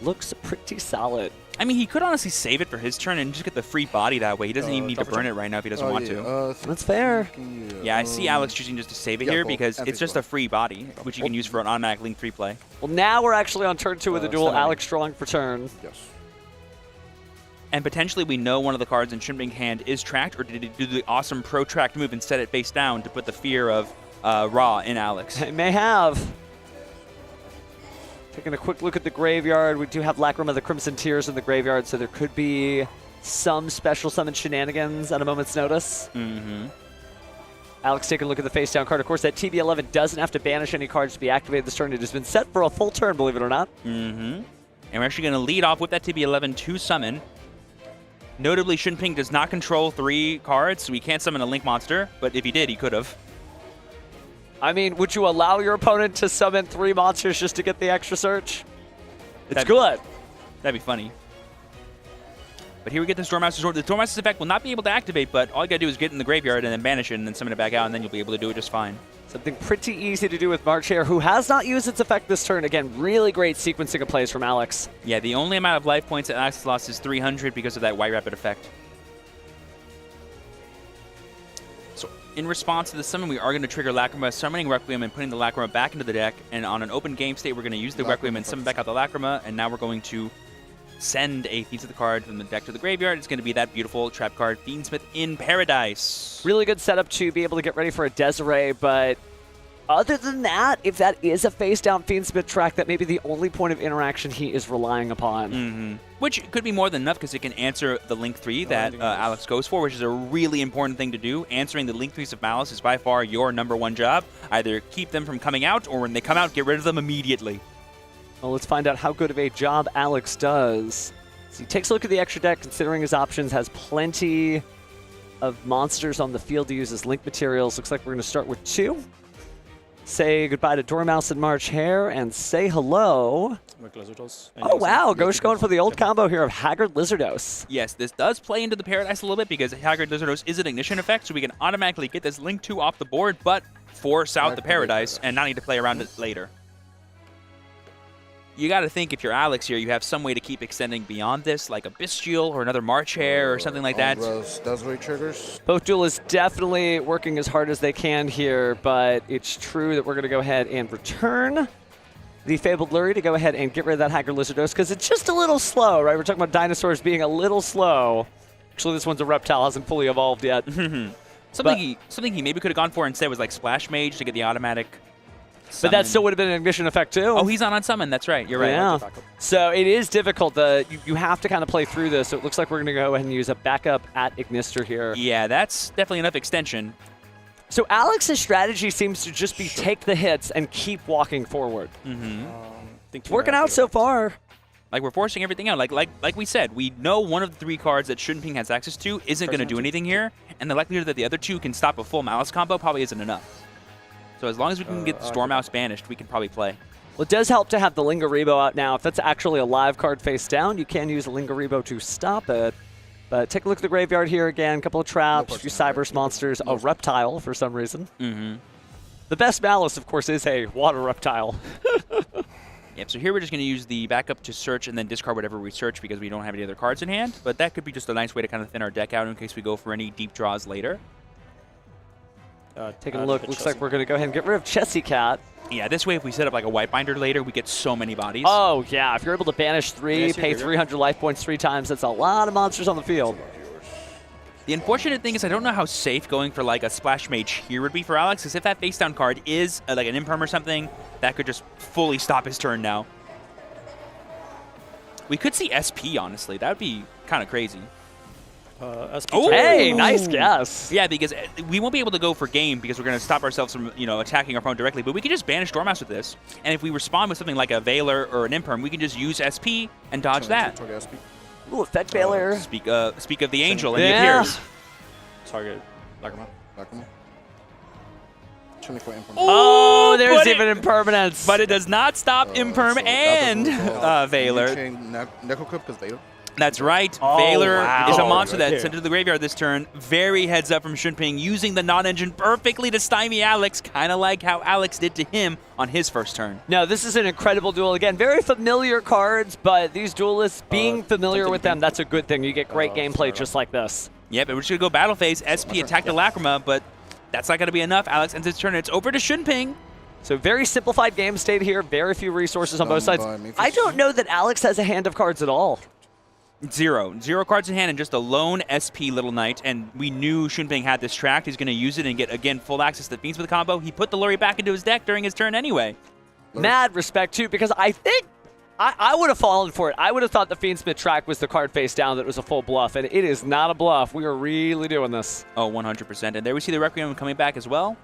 Looks pretty solid. I mean, he could honestly save it for his turn and just get the free body that way. He doesn't even need to burn it right now if he doesn't want to. That's fair. Yeah, I see Alex choosing just to save it here because it's just a free body, which you can use for an automatic Link 3 play. Well, now we're actually on turn 2 of the duel. Alex drawing for turn. Yes. And potentially we know one of the cards in Shinping's hand is tracked, or did he do the awesome protract move and set it face down to put the fear of Ra in Alex? It may have. Taking a quick look at the graveyard, we do have Lacrima the Crimson Tears in the graveyard, so there could be some special summon shenanigans at a moment's notice. Alex taking a look at the face-down card. Of course, that TB11 doesn't have to banish any cards to be activated this turn. It has been set for a full turn, believe it or not. And we're actually going to lead off with that TB11 to summon. Notably, Shinping does not control 3 cards, so he can't summon a Link monster, but if he did, he could have. I mean, would you allow your opponent to summon 3 monsters just to get the extra search? It's good. That'd be funny. But here we get the Stormmaster's Sword. The Stormmaster's effect will not be able to activate, but all you gotta do is get in the graveyard and then banish it and then summon it back out, and then you'll be able to do it just fine. Something pretty easy to do with Marchair, who has not used its effect this turn. Again, really great sequencing of plays from Alex. Yeah, the only amount of life points that Alex has lost is 300 because of that White Rabbit effect. So in response to the summon, we are going to trigger Lacrima, summoning Requiem and putting the Lacrima back into the deck. And on an open game state, we're going to use the Requiem and summon back out the Lacrima. And now we're going to send a Fiends of the card from the deck to the graveyard. It's going to be that beautiful trap card, Fiendsmith in Paradise. Really good setup to be able to get ready for a Desiree, but other than that, if that is a face-down Fiendsmith track, that may be the only point of interaction he is relying upon. Which could be more than enough because it can answer the Link 3 that Alex goes for, which is a really important thing to do. Answering the Link 3s of Malice is by far your #1 job. Either keep them from coming out, or when they come out, get rid of them immediately. Well, let's find out how good of a job Alex does. So he takes a look at the extra deck, considering his options, has plenty of monsters on the field to use as Link materials. Looks like we're going to start with 2. Say goodbye to Dormouse and Marchair, and say hello. Oh, wow. Ghosh going for the old combo here of Haggard Lizardos. Yes, this does play into the Paradise a little bit because Haggard Lizardos is an ignition effect, so we can automatically get this Link 2 off the board, but force out the Paradise and not need to play around it later. You got to think if you're Alex here, you have some way to keep extending beyond this, like a Bestial or another Marchair or something like that. Desiree triggers. Both duelists definitely working as hard as they can here, but it's true that we're going to go ahead and return the Fabled Lurie to go ahead and get rid of that Haggard Lizardos because it's just a little slow, right? We're talking about dinosaurs being a little slow. Actually, this one's a reptile, hasn't fully evolved yet. Something he maybe could have gone for instead was like Splash Mage to get the automatic summon. But that still would have been an ignition effect too. Oh, he's not on summon. That's right. You're right. Yeah. So it is difficult. You have to kind of play through this. So it looks like we're going to go ahead and use a backup at Ignister here. Yeah, that's definitely enough extension. So Alex's strategy seems to just be take the hits and keep walking forward. It's working out so far. Like, we're forcing everything out. Like we said, we know one of the 3 cards that Shinping has access to isn't going to do anything here, and the likelihood that the other 2 can stop a full Malice combo probably isn't enough. So as long as we can get the Stormhouse banished, we can probably play. Well, it does help to have the Lingaribo out now. If that's actually a live card face down, you can use a Lingaribo to stop it. But take a look at the graveyard here again. A couple of traps, a few Cybers monsters, a reptile for some reason. The best Malice, of course, is a water reptile. Yep, so here we're just going to use the backup to search and then discard whatever we search because we don't have any other cards in hand. But that could be just a nice way to kind of thin our deck out in case we go for any deep draws later. Taking a look, looks like we're going to go ahead and get rid of Chessy Cat. Yeah, this way if we set up like a white binder later, we get so many bodies. Oh, yeah. If you're able to banish 3, pay 300 life points 3 times, that's a lot of monsters on the field. The unfortunate thing is I don't know how safe going for like a Splash Mage here would be for Alex, because if that face down card is like an Imperm or something, that could just fully stop his turn now. We could see SP, honestly. That would be kind of crazy. Oh, hey, nice guess. Yeah, because we won't be able to go for game because we're going to stop ourselves from, attacking our opponent directly. But we can just banish Dormouse with this. And if we respond with something like a Veiler or an Imperm, we can just use SP and dodge that. Ooh, Effect Veiler. Speak of the Angel, and he appears. Target Lacrima. Oh, there's even Impermanence. But it does not stop Imperm and Veiler. Necrocrypt because Veiler. That's right. Veiler is a monster that's sent to the graveyard this turn. Very heads up from Shunping, using the non-engine perfectly to stymie Alex, kind of like how Alex did to him on his first turn. No, this is an incredible duel. Again, very familiar cards, but these duelists, being familiar with them, that's a good thing. You get great gameplay just like this. Yep, and we're just going to go battle phase. SP attack the Lacrima, but that's not going to be enough. Alex ends his turn. It's over to Shunping. So very simplified game state here. Very few resources on both sides. I don't know that Alex has a hand of cards at all. Zero cards in hand and just a lone SP Little Knight, and we knew Shunping had this tracked. He's going to use it and get, again, full access to the Fiends with the combo. He put the Lurry back into his deck during his turn anyway. Mad respect, too, because I think I would have fallen for it. I would have thought the Fiendsmith track was the card face down that was a full bluff, and it is not a bluff. We are really doing this. Oh, 100%. And there we see the Requiem coming back as well.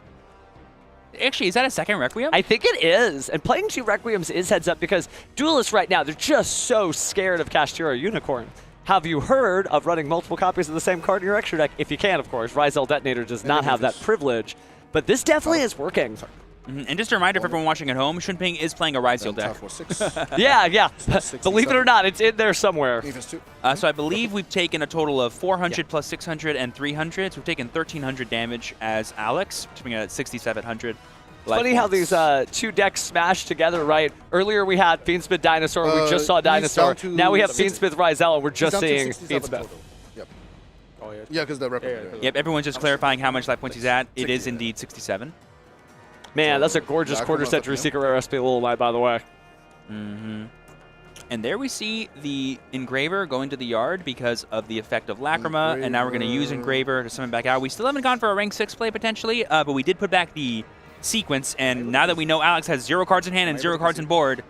Actually, is that a second Requiem? I think it is. And playing 2 Requiems is heads up because Duelists right now, they're just so scared of Kashtira Unicorn. Have you heard of running multiple copies of the same card in your extra deck? If you can, of course. Ryzel Detonator does not have that privilege, but this definitely is working. And just a reminder for everyone watching at home, Shunping is playing a Ryzel deck. Yeah. Believe it or not, it's in there somewhere. So I believe we've taken a total of 400 plus 600 and 300. So we've taken 1,300 damage as Alex, coming in at 6,700. It's funny how these 2 decks smash together, right? Earlier we had Fiendsmith Dinosaur, we just saw Dinosaur. Now we have Fiendsmith Ryzel, and we're just seeing Fiendsmith. Yep. Oh, yeah, because the replica. Yep, everyone's just clarifying how much life points he's at. It is indeed 67. Man, that's a gorgeous quarter-century Secret Rare SP Little Knight, by the way. And there we see the Engraver going to the yard because of the effect of Lacrima, and now we're going to use Engraver to summon back out. We still haven't gone for a rank 6 play, potentially, but we did put back the sequence, and now that we know Alex has 0 cards in hand and 0 cards in board,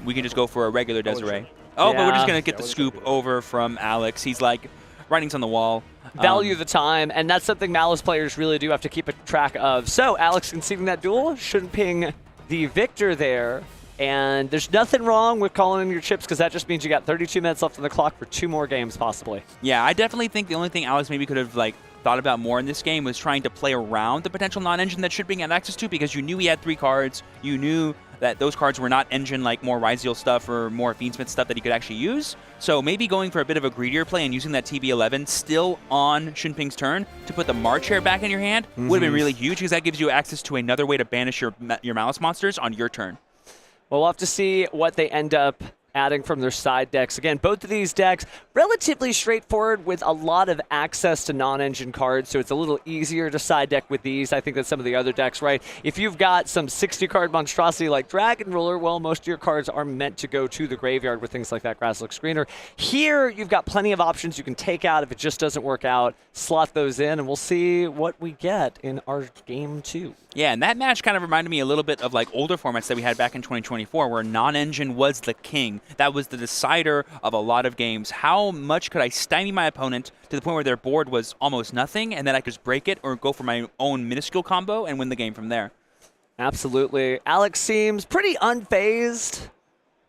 we can just go for a regular Desiree. Oh, but we're just going to get the scoop over from Alex. He's like, writing's on the wall. Value the time, and that's something Malice players really do have to keep a track of. So, Alex conceding that duel, Shunping the victor there, and there's nothing wrong with calling in your chips because that just means you got 32 minutes left on the clock for 2 more games, possibly. Yeah, I definitely think the only thing Alex maybe could have, thought about more in this game was trying to play around the potential non-engine that Shunping had access to because you knew he had 3 cards. You knew that those cards were not engine like more Ryzeal stuff or more Fiendsmith stuff that he could actually use. So maybe going for a bit of a greedier play and using that TB11 still on Shunping's turn to put the March Hare back in your hand would have been really huge because that gives you access to another way to banish your Malice monsters on your turn. Well, we'll have to see what they end up adding from their side decks. Again, both of these decks relatively straightforward with a lot of access to non-engine cards, so it's a little easier to side deck with these, I think, than some of the other decks, right? If you've got some 60-card monstrosity like Dragon Ruler, well, most of your cards are meant to go to the graveyard with things like that Grasslook Screener. Here, you've got plenty of options you can take out if it just doesn't work out, slot those in, and we'll see what we get in our game 2. Yeah, and that match kind of reminded me a little bit of older formats that we had back in 2024 where non-engine was the king. That was the decider of a lot of games. How much could I stymie my opponent to the point where their board was almost nothing and then I could just break it or go for my own minuscule combo and win the game from there? Absolutely. Alex seems pretty unfazed.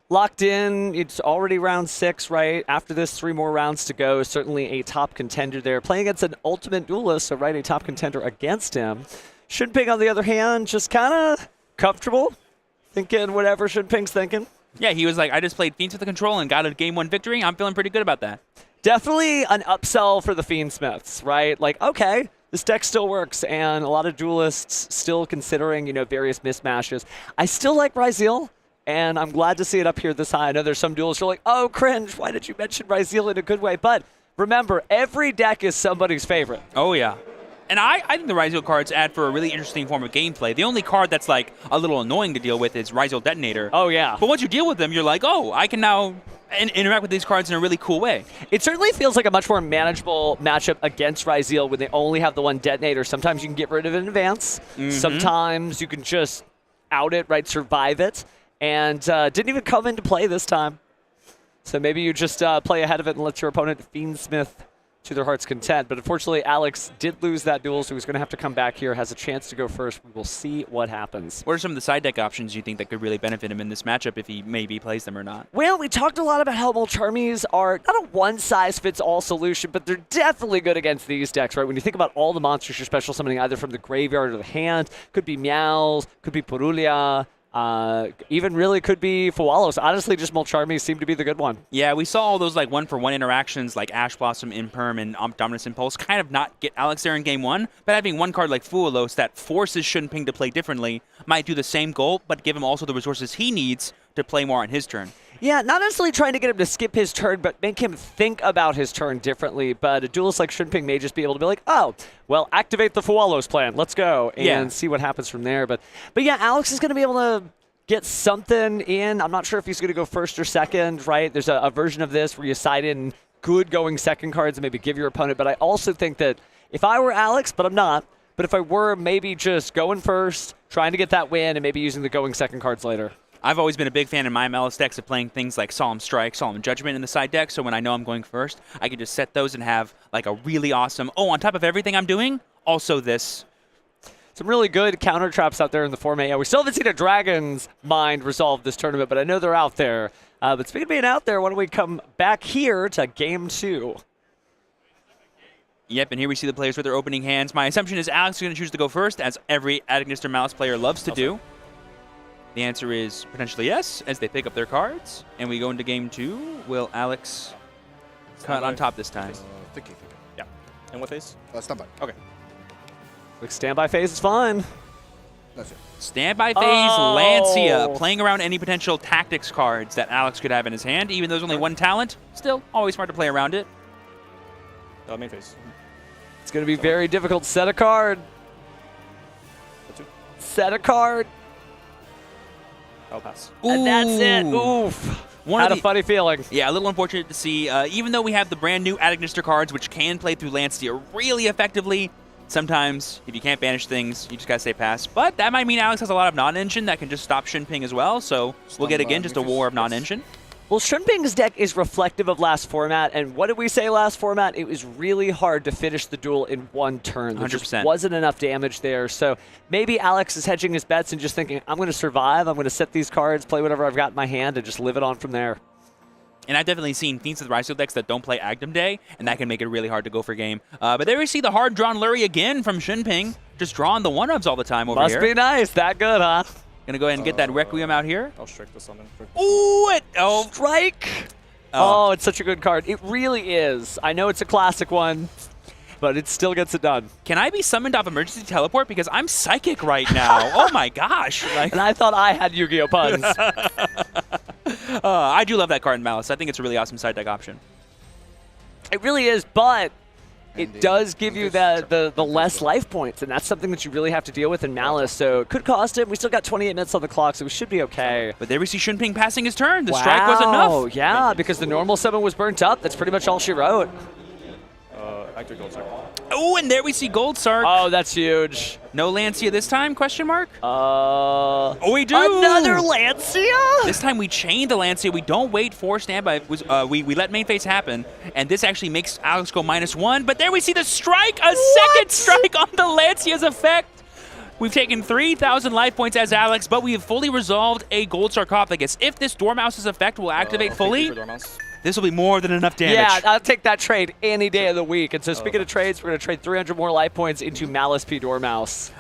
Locked in. It's already round 6, right? After this, 3 more rounds to go. Certainly a top contender there. Playing against an ultimate duelist, so right, a top contender against him. Shunping, on the other hand, just kind of comfortable, thinking whatever Shunping's thinking. Yeah, he was like, I just played Fiends with the control and got a game 1 victory. I'm feeling pretty good about that. Definitely an upsell for the Fiendsmiths, right? Like, okay, this deck still works, and a lot of duelists still considering, various mismatches. I still like Ryzeal. and I'm glad to see it up here this high. I know there's some duels who are like, oh, cringe, why did you mention Ryzeal in a good way? But remember, every deck is somebody's favorite. Oh, yeah. And I think the Ryzeal cards add for a really interesting form of gameplay. The only card that's like a little annoying to deal with is Ryzeal Detonator. Oh, yeah. But once you deal with them, you're like, oh, I can now interact with these cards in a really cool way. It certainly feels like a much more manageable matchup against Ryzeal when they only have the one Detonator. Sometimes you can get rid of it in advance. Sometimes you can just out it, right, survive it. And didn't even come into play this time. So maybe you just play ahead of it and let your opponent Fiendsmith to their heart's content. But unfortunately, Alex did lose that duel, so he's going to have to come back here, has a chance to go first. We will see what happens. What are some of the side deck options you think that could really benefit him in this matchup if he maybe plays them or not? Well, we talked a lot about how Mulcharmies are not a one-size-fits-all solution, but they're definitely good against these decks, right? When you think about all the monsters you're special summoning either from the graveyard or the hand, could be Meows, could be Purulia, even really could be Fualos. Honestly, just Mulcharmies seem to be the good one. Yeah, we saw all those like one-for-one interactions like Ash Blossom, Imperm, and Dominus Impulse kind of not get Alex there in game one, but having one card like Fualos that forces Shunping to play differently might do the same goal, but give him also the resources he needs to play more on his turn. Yeah, not necessarily trying to get him to skip his turn, but make him think about his turn differently. But a duelist like Shunping may just be able to be like, oh, well, activate the Fualos plan. Let's go and see what happens from there. But yeah, Alex is going to be able to get something in. I'm not sure if he's going to go first or second, right? There's a version of this where you side in good going second cards and maybe give your opponent. But I also think that if I were Alex, but I'm not, but if I were maybe just going first, trying to get that win, and maybe using the going second cards later. I've always been a big fan in my Malice decks of playing things like Solemn Strike, Solemn Judgment in the side deck, so when I know I'm going first, I can just set those and have like a really awesome, oh, on top of everything I'm doing, also this. Some really good counter traps out there in the format. Yeah, we still haven't seen a Dragon's Mind resolve this tournament, but I know they're out there. But speaking of being out there, why don't we come back here to game 2? Yep, and here we see the players with their opening hands. My assumption is Alex is going to choose to go first, as every Agnister Malice player loves to do. The answer is potentially yes, as they pick up their cards. And we go into game 2. Will Alex cut on top this time? Thinking. Yeah. And what phase? Standby. Okay. Like standby phase is fine. That's it. Standby phase, Lancia, playing around any potential tactics cards that Alex could have in his hand. Even though there's only one talent, still always smart to play around it. Main phase. It's going to be very difficult. Set a card. Set a card. I'll pass. And that's it. Oof. Had a funny feeling. Yeah, a little unfortunate to see. Even though we have the brand new Agnister cards, which can play through Lancia really effectively, sometimes if you can't banish things, you just got to say pass. But that might mean Alex has a lot of non-engine that can just stop Shunping as well. So we'll get, again, just a war of non-engine. Well, Shunping's deck is reflective of last format, and what did we say last format? It was really hard to finish the duel in one turn. There 100%. just wasn't enough damage there, so maybe Alex is hedging his bets and just thinking, I'm going to survive, I'm going to set these cards, play whatever I've got in my hand, and just live it on from there. And I've definitely seen Fiends with Ryzeal decks that don't play Agdam Day, and that can make it really hard to go for game. But there we see the hard-drawn Lurie again from Shunping, just drawing the one-ups all the time over here. Must be nice. That good, huh? Gonna go ahead and get that Requiem out here. I'll strike the summon. Ooh, Strike! Oh, it's such a good card. It really is. I know it's a classic one, but it still gets it done. Can I be summoned off Emergency Teleport? Because I'm psychic right now. Oh my gosh. And I thought I had Yu-Gi-Oh! Puns. I do love that card in Malice. I think it's a really awesome side deck option. It really is, but it does give you the less life points, and that's something that you really have to deal with in Malice, so it could cost him. We still got 28 minutes on the clock, so we should be okay. But there we see Shunping passing his turn. The strike was enough. Oh, yeah, because the normal summon was burnt up. That's pretty much all she wrote. Active Gold Sark. Oh, and there we see Gold Sark. Oh, that's huge. No Lancia this time, question mark? Oh, we do. Another Lancia? This time we chain the Lancia. We don't wait for standby. We let main phase happen, and this actually makes Alex go -1. But there we see the strike, second strike on the Lancia's effect. We've taken 3,000 life points as Alex, but we have fully resolved a Gold Sarcophagus. If this Dormouse's effect will activate fully, this will be more than enough damage. Yeah, I'll take that trade any day of the week. And so speaking of trades, we're going to trade 300 more life points into Malice P. Dormouse.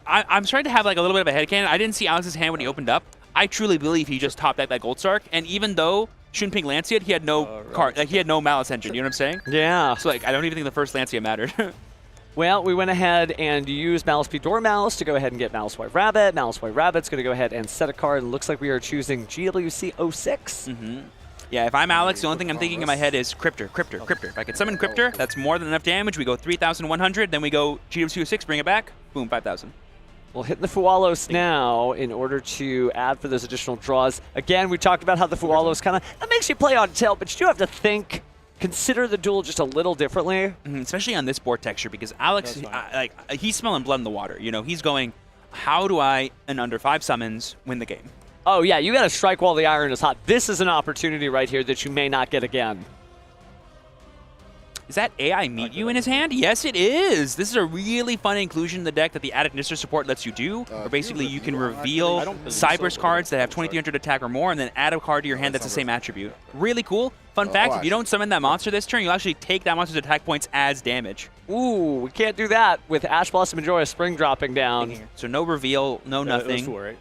I'm starting to have like a little bit of a headcanon. I didn't see Alex's hand when he opened up. I truly believe he just top decked that Gold Sark, and even though Shunping Lancia, he had no card, like he had no Malice engine. You know what I'm saying? Yeah. So like, I don't even think the first Lancia mattered. Well, we went ahead and used Malice P. Dormouse to go ahead and get Malice White Rabbit. Malice White Rabbit's going to go ahead and set a card. It looks like we are choosing GWC 06. Yeah, if I'm Alex, the only thing I'm thinking in my head is Cryptor. If I could summon Cryptor, that's more than enough damage. We go 3,100, then we go GWC 06, bring it back, boom, 5,000. We'll hit the Fualos now in order to add for those additional draws. Again, we talked about how the Fualos kind of, that makes you play on tilt, but you do have to think, consider the duel just a little differently. Especially on this board texture, because Alex, he's smelling blood in the water. You know, he's going, how do I, in under 5 summons, win the game? Oh yeah, you got to strike while the iron is hot. This is an opportunity right here that you may not get again. Is that AI Meet You in his hand? Yes, it is. This is a really fun inclusion in the deck that the added Nistor support lets you do, where basically you can reveal Cyber's cards that have 2,300 attack or more, and then add a card to your hand that's the same attribute. Really cool. Fun fact, if you don't summon that monster this turn, you'll actually take that monster's attack points as damage. Ooh, we can't do that with Ash Blossom and Joy of Spring dropping down. So no reveal, no nothing. Fool, right?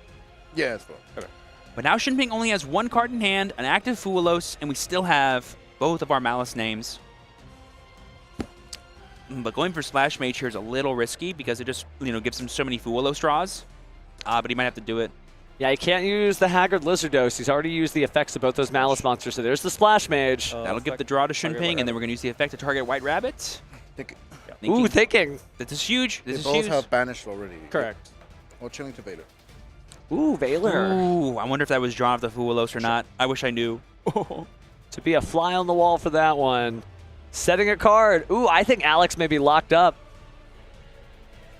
Yeah, it's 4. Okay. But now Shinping only has 1 card in hand, an active Fualos, and we still have both of our Malice names. But going for Slash Mage here is a little risky because it just, gives him so many Fualos draws. But he might have to do it. Yeah, he can't use the Haggard Lizardos. He's already used the effects of both those Malice monsters, so there's the Splash Mage. That'll give the draw to Shinping, and then we're going to use the effect to target White Rabbit. Ooh, thinking. This is huge. This is both huge. have banished already. Correct. Well, chilling to Vader. Ooh, Valor. Ooh, I wonder if that was drawn off the Fualos or not. I wish I knew. To be a fly on the wall for that one. Setting a card. Ooh, I think Alex may be locked up.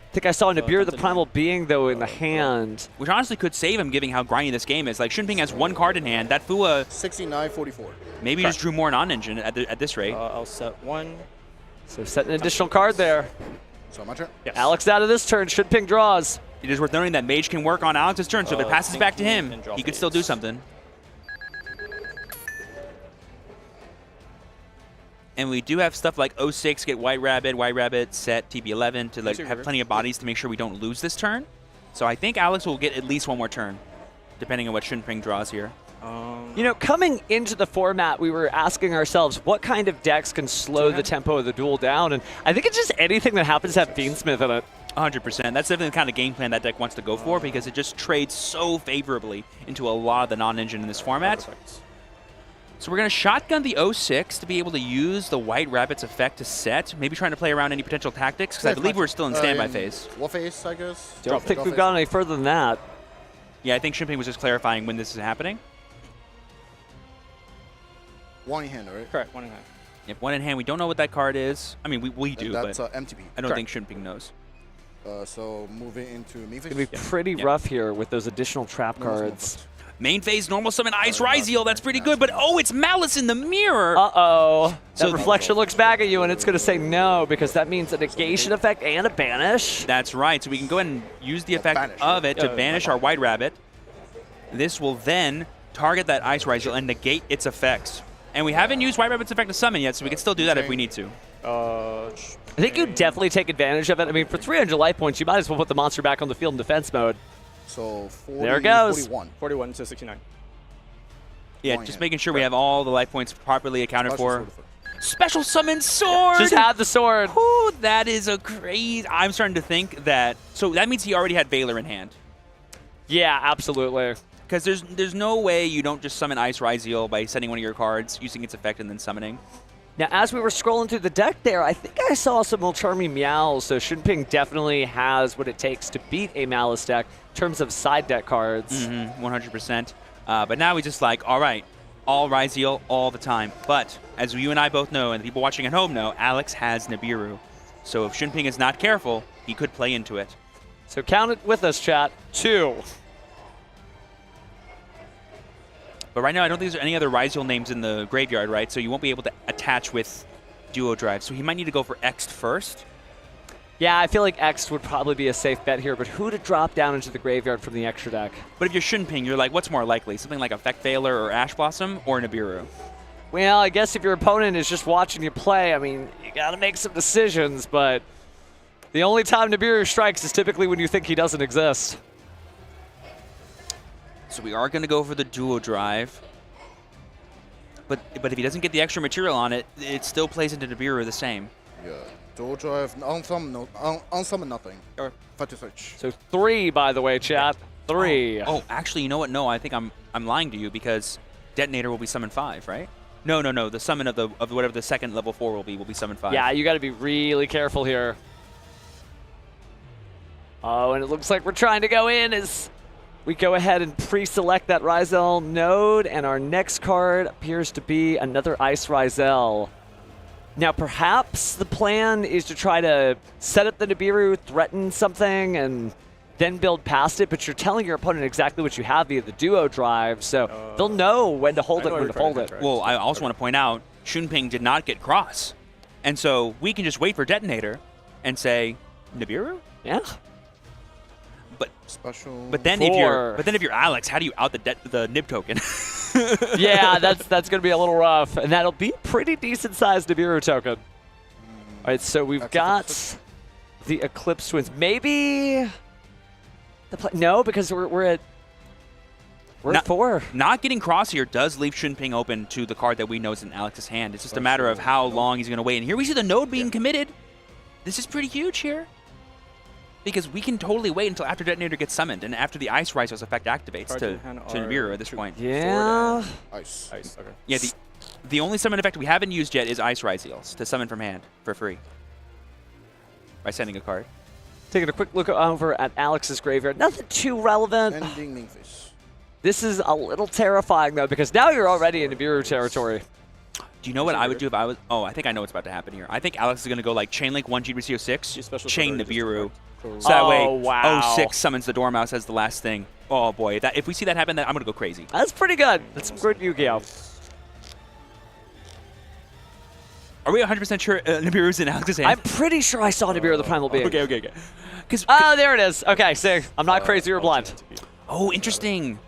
I think I saw Nibiru the Primal Being, though, in the hand. Which honestly could save him, given how grindy this game is. Like, Shinping has 1 card in hand. That Fua... 69-44. Maybe just drew more non-engine at this rate. I'll set 1. So set an additional card there. So my turn? Yes. Alex out of this turn. Shinping draws. It is worth noting that Mage can work on Alex's turn, so if it passes back to him, he could still do something. And we do have stuff like 06, get White Rabbit, set TB11 to have plenty of bodies to make sure we don't lose this turn. So I think Alex will get at least 1 more turn, depending on what Shinping draws here. Coming into the format, we were asking ourselves what kind of decks can slow the tempo of the duel down, and I think it's just anything that happens to have Fiendsmith in it. 100%. That's definitely the kind of game plan that deck wants to go for because it just trades so favorably into a lot of the non-engine in this format. So we're going to shotgun the 06 to be able to use the White Rabbit's effect to set, maybe trying to play around any potential tactics, because I believe we're still in standby phase. What phase, I guess? Don't think we've gone any further than that. Yeah, I think Shinping was just clarifying when this is happening. 1 in hand, right? Correct, 1 in hand. Yep, 1 in hand. We don't know what that card is. I mean, we do, that's, but MTB. I don't think Shinping knows. So moving into main phase. It's going to be pretty rough here with those additional trap cards. Main phase, normal summon Ice Ryziel. That's pretty good, but oh, it's Malice in the mirror. Uh-oh. That reflection looks back at you, and it's going to say no, because that means a negation effect and a banish. That's right. So we can go ahead and use the effect of it to banish our White Rabbit. This will then target that Ice Ryziel and negate its effects. And we haven't used White Rabbit's effect to summon yet, so we can still do that if we need to. I think you definitely take advantage of it. I mean, for 300 life points, you might as well put the monster back on the field in defense mode. So 40, there it goes. 41. 41 to 69. Yeah, just making sure we have all the life points properly accounted for. Special summon sword! Just had the sword. Ooh, that is a crazy... I'm starting to think that... So that means he already had Valor in hand. Yeah, absolutely. Because there's no way you don't just summon Ice Ryziel by sending one of your cards, using its effect, and then summoning. Now, as we were scrolling through the deck there, I think I saw some Ulcharmy Meows, so Shinping definitely has what it takes to beat a Malice deck in terms of side deck cards. 100%. But now he's just like, all right, all Ryziel all the time. But as you and I both know, and the people watching at home know, Alex has Nibiru. So if Shinping is not careful, he could play into it. So count it with us, chat. 2. But right now, I don't think there's any other Ryziel names in the graveyard, right? So you won't be able to attach with Duo Drive. So he might need to go for X'd first. Yeah, I feel like X'd would probably be a safe bet here, but who to drop down into the graveyard from the extra deck? But if you're Shinping, you're like, what's more likely? Something like Effect Valor or Ash Blossom or Nibiru? Well, I guess if your opponent is just watching you play, I mean, you got to make some decisions, but the only time Nibiru strikes is typically when you think he doesn't exist. So we are going to go for the Duo Drive. But if he doesn't get the extra material on it, it still plays into Nibiru the same. Yeah. Dual drive, unsummon nothing. Or fight to search. So 3, by the way, chat. 3. Oh, actually, you know what? No, I think I'm lying to you because Detonator will be summon 5, right? No. The summon of whatever the second level 4 will be summon 5. Yeah, you got to be really careful here. Oh, and it looks like we're trying to go in as we go ahead and pre-select that Ryzel node, and our next card appears to be another Ice Ryzel. Now, perhaps the plan is to try to set up the Nibiru, threaten something, and then build past it, but you're telling your opponent exactly what you have via the duo drive, so they'll know when to hold it and when to fold it. Well, I also want to point out, Shunping did not get cross. And so we can just wait for Detonator and say, Nibiru? Yeah. But special. But then if you're Alex, how do you out the Nib token? Yeah, that's going to be a little rough, and that'll be a pretty decent-sized Nibiru token. All right, so we've got the Eclipse Twins. Maybe no, because we're at 4. Not getting cross here does leave Shunping open to the card that we know is in Alex's hand. It's just a matter of how long he's going to wait. And here we see the node being committed. This is pretty huge here. Because we can totally wait until after Detonator gets summoned and after the Ice Riser's effect activates to Nibiru at this point. Yeah. Ice. Okay. Yeah, the only summon effect we haven't used yet is Ice Ryseals to summon from hand for free by sending a card. Taking a quick look over at Alex's graveyard. Nothing too relevant. Ending Mingfish. This is a little terrifying, though, because now you're already in Nibiru territory. Do you know what I would do if I was... Oh, I think I know what's about to happen here. I think Alex is going to go like Chain Link 1 GBCO6, Chain Nibiru. So that way, wow. 06 summons the Dormouse as the last thing. Oh, boy. If we see that happen, then I'm going to go crazy. That's pretty good. That's some good Yu-Gi-Oh! Are we 100% sure Nibiru's in Alex's hand? I'm pretty sure I saw Nibiru the Primal Being. Okay. Oh, there it is. Okay, so I'm not crazy or blind. Oh, interesting.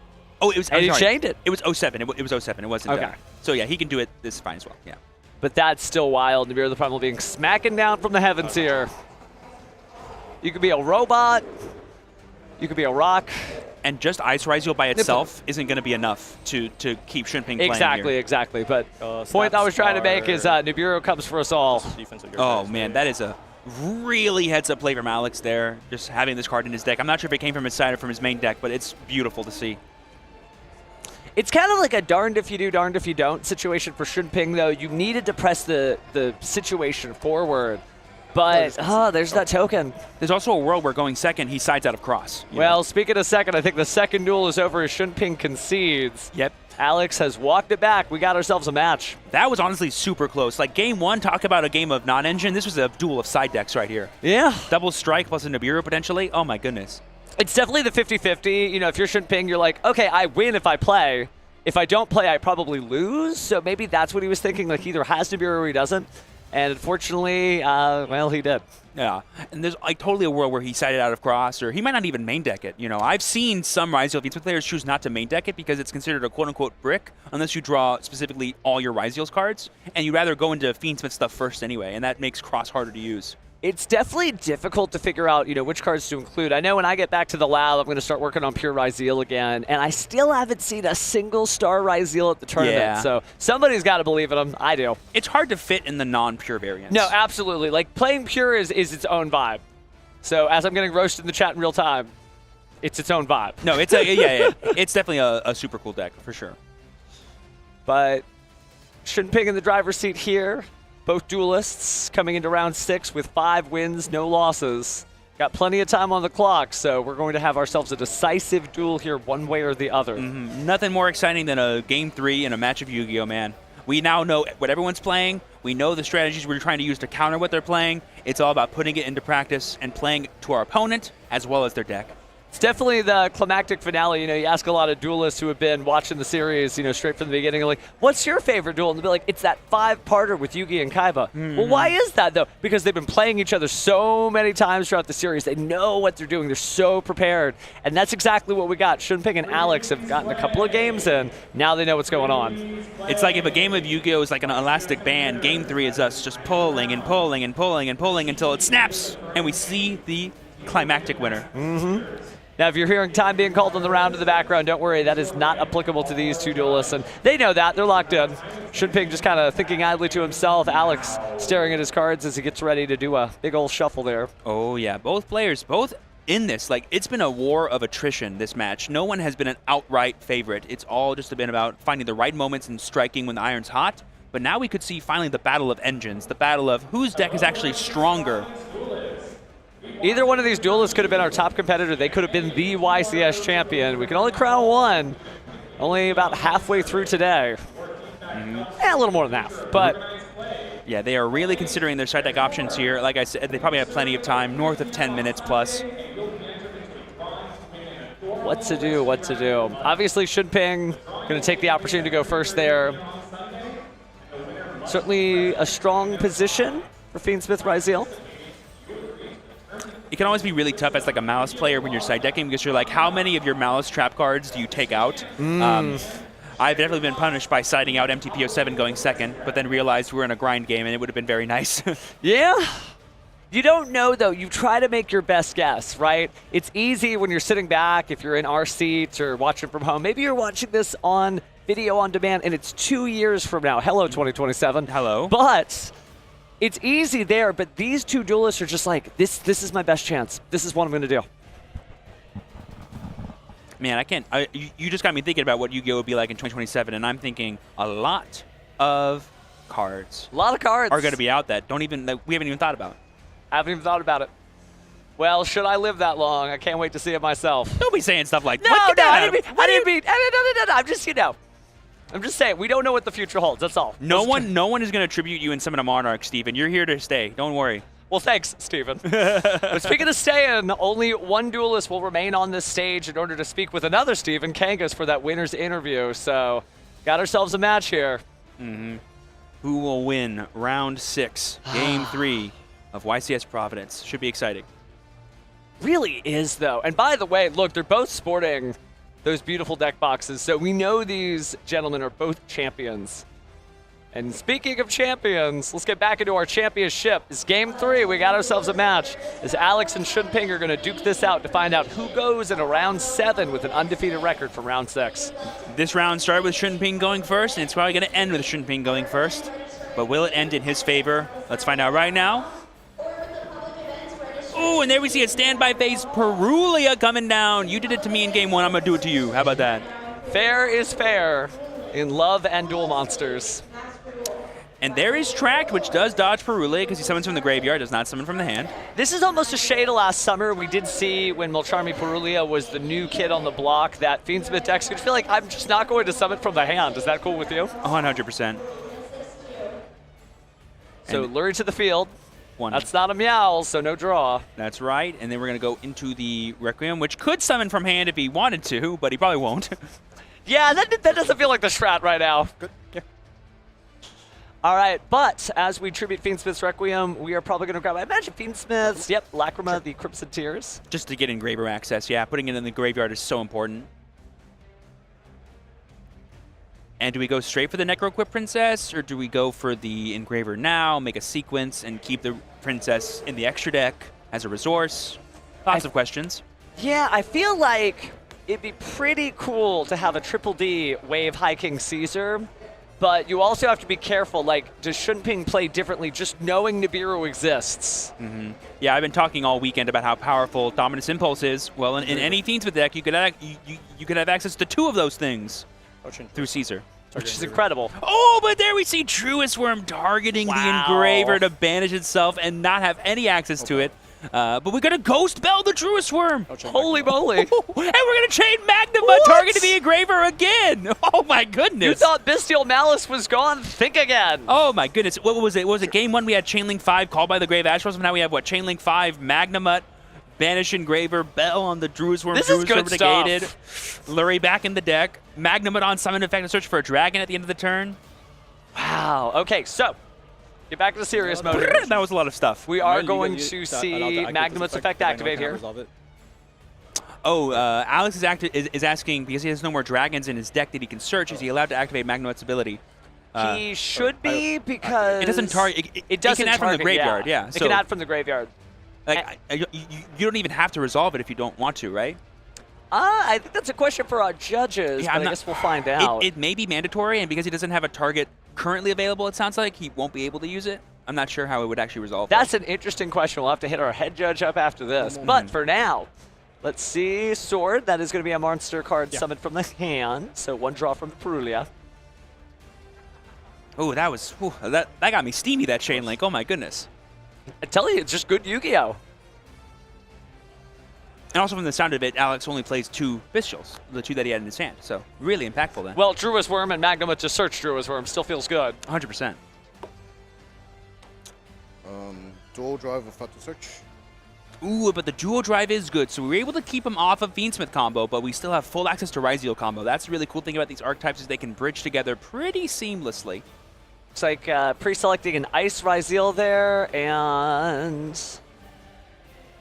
Oh, it was. And he chained it. It was 07. It was 07. It wasn't. Okay. So yeah, he can do it. This is fine as well. Yeah. But that's still wild. Nibiru the Primal Being smacking down from the heavens here. You could be a robot. You could be a rock. And just Ice Ryzel by itself isn't going to be enough to keep Shunping playing Exactly. But point I was trying to make is Nibiru comes for us all. Oh man, that is a really heads-up play from Alex there. Just having this card in his deck. I'm not sure if it came from his side or from his main deck, but it's beautiful to see. It's kind of like a darned if you do, darned if you don't situation for Shunping, though. You needed to press the situation forward. But, there's that token. There's also a world where going second, he sides out of cross. Well, speaking of second, I think the second duel is over as Shunping concedes. Yep. Alex has walked it back. We got ourselves a match. That was honestly super close. Like, game one, talk about a game of non-engine. This was a duel of side decks right here. Yeah. Double strike plus a Nibiru potentially. Oh, my goodness. It's definitely the 50-50. You know, if you're Shunping, you're like, okay, I win if I play. If I don't play, I probably lose. So maybe that's what he was thinking. Like, he either has Nibiru or he doesn't. And unfortunately, well, he did. Yeah, and there's like totally a world where he sided out of cross, or he might not even main deck it. You know, I've seen some Ryzeal Fiends players choose not to main deck it because it's considered a quote-unquote brick unless you draw specifically all your Ryzeal's cards, and you'd rather go into Fiendsmith stuff first anyway, and that makes cross harder to use. It's definitely difficult to figure out, you know, which cards to include. I know when I get back to the lab, I'm going to start working on pure Ryzeal again, and I still haven't seen a single star Ryzeal at the tournament. Yeah. So somebody's got to believe in him. I do. It's hard to fit in the non-pure variants. No, absolutely. Like, playing pure is its own vibe. So as I'm getting roasted in the chat in real time, it's its own vibe. No, it's yeah. It's definitely a super cool deck for sure. But Shunping in the driver's seat here. Both duelists coming into round 6 with 5 wins, no losses. Got plenty of time on the clock, so we're going to have ourselves a decisive duel here one way or the other. Nothing more exciting than a Game 3 in a match of Yu-Gi-Oh, man. We now know what everyone's playing. We know the strategies we're trying to use to counter what they're playing. It's all about putting it into practice and playing to our opponent as well as their deck. It's definitely the climactic finale. You know, you ask a lot of duelists who have been watching the series, you know, straight from the beginning, like, what's your favorite duel? And they'll be like, it's that 5-parter with Yugi and Kaiba. Well, why is that, though? Because they've been playing each other so many times throughout the series. They know what they're doing. They're so prepared. And that's exactly what we got. Shunping and Alex have gotten a couple of games in. Now they know what's going on. It's like if a game of Yu-Gi-Oh is like an elastic band, Game 3 is us just pulling and pulling and pulling and pulling until it snaps, and we see the climactic winner. Now, if you're hearing time being called on the round in the background, don't worry, that is not applicable to these two duelists, and they know that. They're locked in. Shunping just kind of thinking idly to himself. Alex staring at his cards as he gets ready to do a big old shuffle there. Oh, yeah. Both players, both in this, like, it's been a war of attrition, this match. No one has been an outright favorite. It's all just been about finding the right moments and striking when the iron's hot. But now we could see finally the battle of engines, the battle of whose deck is actually stronger. Either one of these duelists could have been our top competitor. They could have been the YCS champion. We can only crown one. Only about halfway through today. A little more than half, but... Yeah, they are really considering their side deck options here. Like I said, they probably have plenty of time, north of 10 minutes plus. What to do, what to do. Obviously, Shunping going to take the opportunity to go first there. Certainly a strong position for Fiendsmith Ryziel. It can always be really tough as like a Malice player when you're side decking because you're like, how many of your Malice trap cards do you take out? I've definitely been punished by siding out MTPO7 going second, but then realized we're in a grind game and it would have been very nice. Yeah. You don't know, though. You try to make your best guess, right? It's easy when you're sitting back, if you're in our seats or watching from home. Maybe you're watching this on video on demand, and it's 2 years from now. Hello, 2027. Hello. But it's easy there, but these two duelists are just like, this is my best chance. This is what I'm going to do. Man, I can't. You just got me thinking about what Yu-Gi-Oh! Would be like in 2027, and I'm thinking a lot of cards. A lot of cards are going to be out that we haven't even thought about. I haven't even thought about it. Well, should I live that long? I can't wait to see it myself. Don't be saying stuff like no, what? No, I didn't mean. I'm just, I'm just saying we don't know what the future holds. That's all. No one is going to tribute you in Summon a Monarch, Steven. You're here to stay. Don't worry. Well, thanks, Steven. But speaking of staying, only one duelist will remain on this stage in order to speak with another Steven, Kangas, for that winner's interview. So, got ourselves a match here. Who will win round 6, game 3 of YCS Providence? Should be exciting. Really is, though. And by the way, look, they're both sporting those beautiful deck boxes. So we know these gentlemen are both champions. And speaking of champions, let's get back into our championship. It's game 3. We got ourselves a match as Alex and Shunping are going to duke this out to find out who goes in a round 7 with an undefeated record from round 6. This round started with Shunping going first, and it's probably going to end with Shunping going first. But will it end in his favor? Let's find out right now. Ooh, and there we see a standby phase. Perulia coming down. You did it to me in game 1. I'm going to do it to you. How about that? Fair is fair in love and duel monsters. And there is Tracked, which does dodge Perulia because he summons from the graveyard, does not summon from the hand. This is almost a shade of last summer. We did see when Mulcharmy Perulia was the new kid on the block that Fiendsmith decks could feel like, I'm just not going to summon from the hand. Is that cool with you? 100%. So luring to the field. 1. That's not a meow, so no draw. That's right. And then we're going to go into the Requiem, which could summon from hand if he wanted to, but he probably won't. Yeah, that doesn't feel like the strat right now. Good. Yeah. All right, but as we tribute Fiendsmith's Requiem, we are probably going to grab, I imagine, Fiendsmith's, Lacrima, the Crimson Tears. Just to get engraver access, yeah. Putting it in the graveyard is so important. And do we go straight for the Necroquip Princess, or do we go for the engraver now, make a sequence, and keep the princess in the extra deck as a resource? Lots of questions. Yeah, I feel like it'd be pretty cool to have a Triple D wave High King Caesar, but you also have to be careful. Like, does Shunping play differently just knowing Nibiru exists? Yeah, I've been talking all weekend about how powerful Dominus Impulse is. Well, in any Fiendsmith deck, you could have access to 2 of those things through Caesar. Which is incredible. Oh, but there we see Truist Worm targeting the engraver to banish itself and not have any access to it. But we're going to Ghost Bell the Truist Worm. Holy moly. And we're going to chain Magnuma targeting the engraver again. Oh, my goodness. You thought Bestial Malice was gone? Think again. Oh, my goodness. What was it? What was it? Game 1, we had Chainlink 5 called by the Grave Astros. And now we have, what, Chainlink 5, Magnamut, Banish Engraver, Bell on the Druid's Worm. This is good negated. stuff. Lurie back in the deck. Magnamut on Summon Effect and search for a dragon at the end of the turn. Wow. Okay, so get back to serious mode. That was a lot of stuff. We are going to see Magnamut's effect activate here. Oh, Alex is asking, because he has no more dragons in his deck that he can search, is he allowed to activate Magnamut's ability? He should be, because it doesn't target. It doesn't can add target, from the graveyard. Yeah, it can add from the graveyard. Like, you don't even have to resolve it if you don't want to, right? I think that's a question for our judges, Yeah, but I guess we'll find out. It may be mandatory, and because he doesn't have a target currently available, it sounds like he won't be able to use it. I'm not sure how it would actually resolve. That's an interesting question. We'll have to hit our head judge up after this. But for now, let's see. Sword, that is going to be a monster card summoned from the hand. So one draw from the Perulia. Oh, that was that got me steamy, that chain link. Oh my goodness. I tell you, it's just good Yu-Gi-Oh! And also from the sound of it, Alex only plays 2 Bestials, the 2 that he had in his hand. So really impactful then. Well, Drua's Worm and Magnum to search Drua's Worm still feels good. 100%. Dual drive of Fatal Search. Ooh, but the dual drive is good. So we were able to keep him off of Fiendsmith combo, but we still have full access to Ryzeal combo. That's the really cool thing about these archetypes is they can bridge together pretty seamlessly. It's like pre-selecting an Ice Ryzeal there, and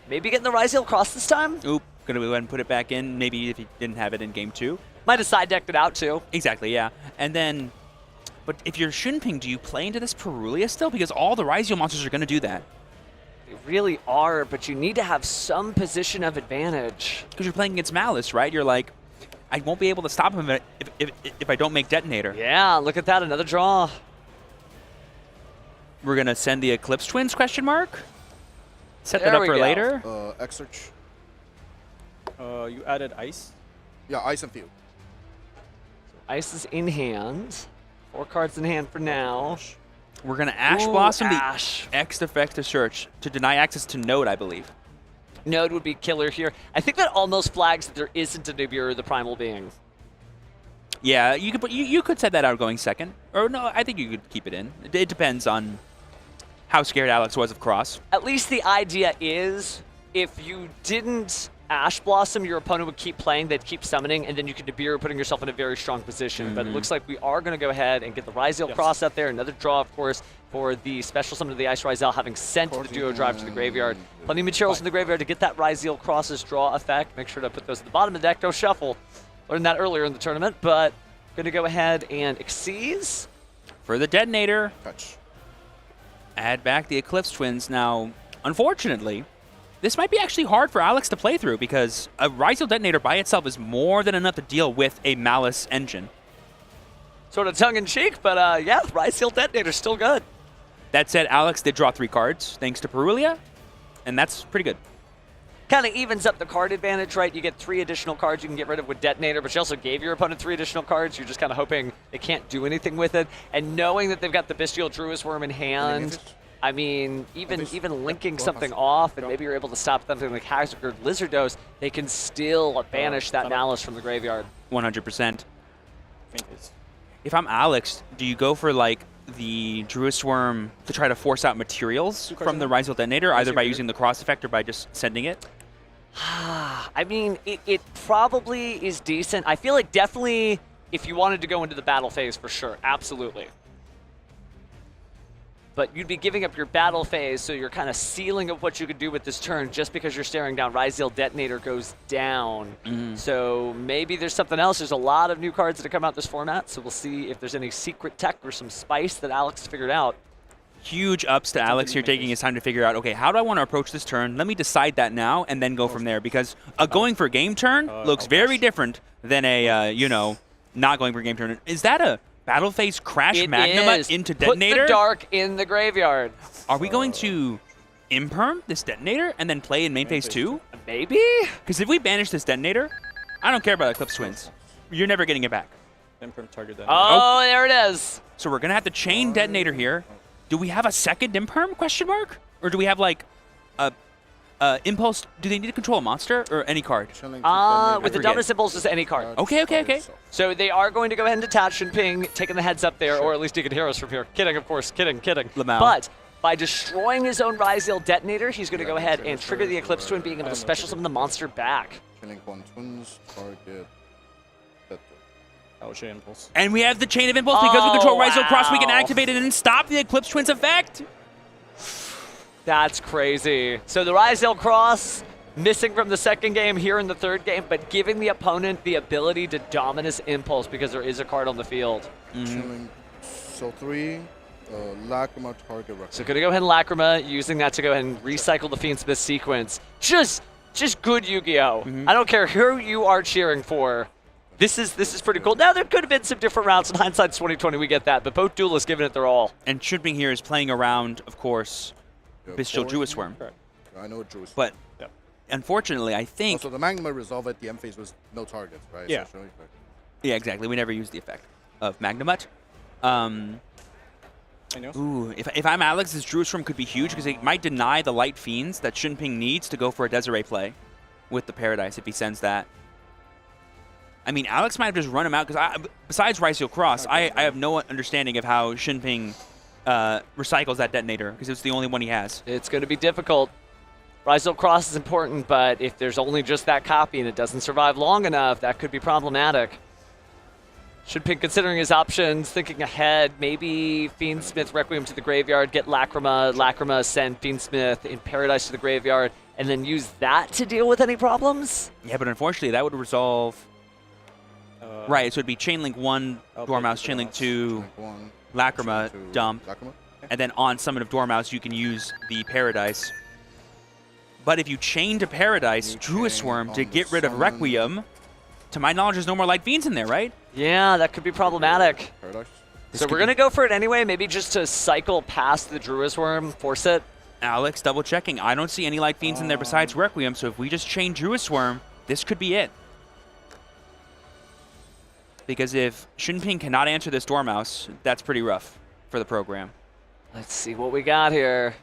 maybe getting the Ryzeal cross this time? Oop, gonna go ahead and put it back in, maybe if he didn't have it in game 2. Might have side-decked it out too. Exactly, yeah. And then, but if you're Shinping, do you play into this Perulia still? Because all the Ryzeal monsters are gonna do that. They really are, but you need to have some position of advantage. Because you're playing against Malice, right? You're like, I won't be able to stop him if I don't make Detonator. Yeah, look at that, another draw. We're gonna send the Eclipse Twins, question mark? Set There that up we for go. later. X-Search. You added ice? Yeah, Ice and Field. Ice is in hand. 4 cards in hand for now. We're gonna Ash Ooh, Blossom Ash. the X effect to search to deny access to Node, I believe. Node would be killer here. I think that almost flags that there isn't a Nibiru, the Primal Being. Yeah, you could set that out going second. Or no, I think you could keep it in. It depends on how scared Alex was of Cross. At least the idea is, if you didn't Ash Blossom, your opponent would keep playing, they'd keep summoning, and then you could Nibiru, putting yourself in a very strong position. But it looks like we are going to go ahead and get the Ryzeal cross out there. Another draw, of course, for the special summon of the Ice Ryzeal, having sent the Duo Drive to the graveyard. Plenty of materials in the graveyard to get that Ryzeal cross's draw effect. Make sure to put those at the bottom of the deck. Don't shuffle. Learned that earlier in the tournament, but going to go ahead and Xyz. For the Detonator. Touch. Add back the Eclipse Twins. Now, unfortunately, this might be actually hard for Alex to play through because a Ryzeal Detonator by itself is more than enough to deal with a Malice engine. Sort of tongue-in-cheek, but yeah, Ryzeal Detonator's still good. That said, Alex did draw 3 cards thanks to Perulia, and that's pretty good. Kind of evens up the card advantage, right? You get 3 additional cards you can get rid of with Detonator, but you also gave your opponent 3 additional cards. You're just kind of hoping they can't do anything with it. And knowing that they've got the Bestial Drua's Worm in hand, I mean, even linking something off, and maybe you're able to stop something like Hazard Lizardos, they can still banish that Malice from the graveyard. 100%. If I'm Alex, do you go for like the Druid's Worm to try to force out materials from the Ryzeal Detonator, either by using the cross effect or by just sending it? I mean, it probably is decent. I feel like definitely if you wanted to go into the battle phase, for sure. Absolutely. But you'd be giving up your battle phase, so you're kind of sealing of what you could do with this turn just because you're staring down. Ryzeal Detonator goes down. So maybe there's something else. There's a lot of new cards that have come out this format, so we'll see if there's any secret tech or some spice that Alex figured out. Huge ups to Alex here taking his time to figure out, okay, how do I want to approach this turn? Let me decide that now and then go from there, because a going for game turn looks very different than a, not going for game turn. Is that a battle phase crash Magnamut into Detonator? Put the dark in the graveyard. Are we going to imperm this Detonator and then play in main phase 2? Maybe? Because if we banish this Detonator, I don't care about Eclipse Twins. You're never getting it back. Imperm target that. Oh, there it is. So we're going to have to chain Detonator here. Do we have a second imperm, question mark? Or do we have like a impulse? Do they need to control a monster or any card? With the Dominus Impulse, just any card. Okay. So they are going to go ahead and detach and ping, taking the heads up there, or at least he can hear us from here. Kidding, of course. Kidding. Lamau. But by destroying his own Ryzeal Detonator, he's going to go ahead and trigger the Eclipse Twin, being able to special summon the monster back. Chain Impulse. And we have the Chain of Impulse because we control Ryzeal Cross. We can activate it and stop the Eclipse Twins effect. That's crazy. So the Ryzeal Cross missing from the second game here in the third game, but giving the opponent the ability to Dominus Impulse because there is a card on the field. So 3, Lacrima target record. So going to go ahead and Lacrima, using that to go ahead and recycle the Fiendsmith sequence. Just just good Yu-Gi-Oh. I don't care who you are cheering for. This is pretty cool. Now, there could have been some different routes. In hindsight's 2020, we get that. But both duelists giving it their all. And Shunping here is playing around, of course, Bestial Druid Swarm. I know Druid Swarm. But unfortunately, I think... Also, the Magma Resolve at the end phase was no targets, right? Yeah. Essentially. Yeah, exactly. We never used the effect of Magnamut. Ooh, if I'm Alex, this Druid Swarm could be huge because it might deny the Light Fiends that Shunping needs to go for a Desiree play with the Paradise if he sends that. I mean, Alex might have just run him out because besides Ryseal Cross, I have no understanding of how Shunping recycles that detonator because it's the only one he has. It's going to be difficult. Ryseal Cross is important, but if there's only just that copy and it doesn't survive long enough, that could be problematic. Shunping considering his options, thinking ahead, maybe Fiendsmith Requiem to the graveyard, get Lacrima send Fiendsmith in Paradise to the graveyard, and then use that to deal with any problems? Yeah, but unfortunately, that would resolve... right, so it'd be Chainlink 1, Dormouse, Chainlink 2, Lacrima, dump, and then on Summon of Dormouse, you can use the Paradise. But if you chain to Paradise, Druid Swarm to get rid of Requiem, to my knowledge, there's no more Light Fiends in there, right? Yeah, that could be problematic. Paradise. So we're going to go for it anyway, maybe just to cycle past the Druid Swarm, force it. Alex, double checking. I don't see any Light Fiends in there besides Requiem, so if we just chain Druid Swarm, this could be it. Because if Shunping cannot answer this Dormouse, that's pretty rough for the program. Let's see what we got here.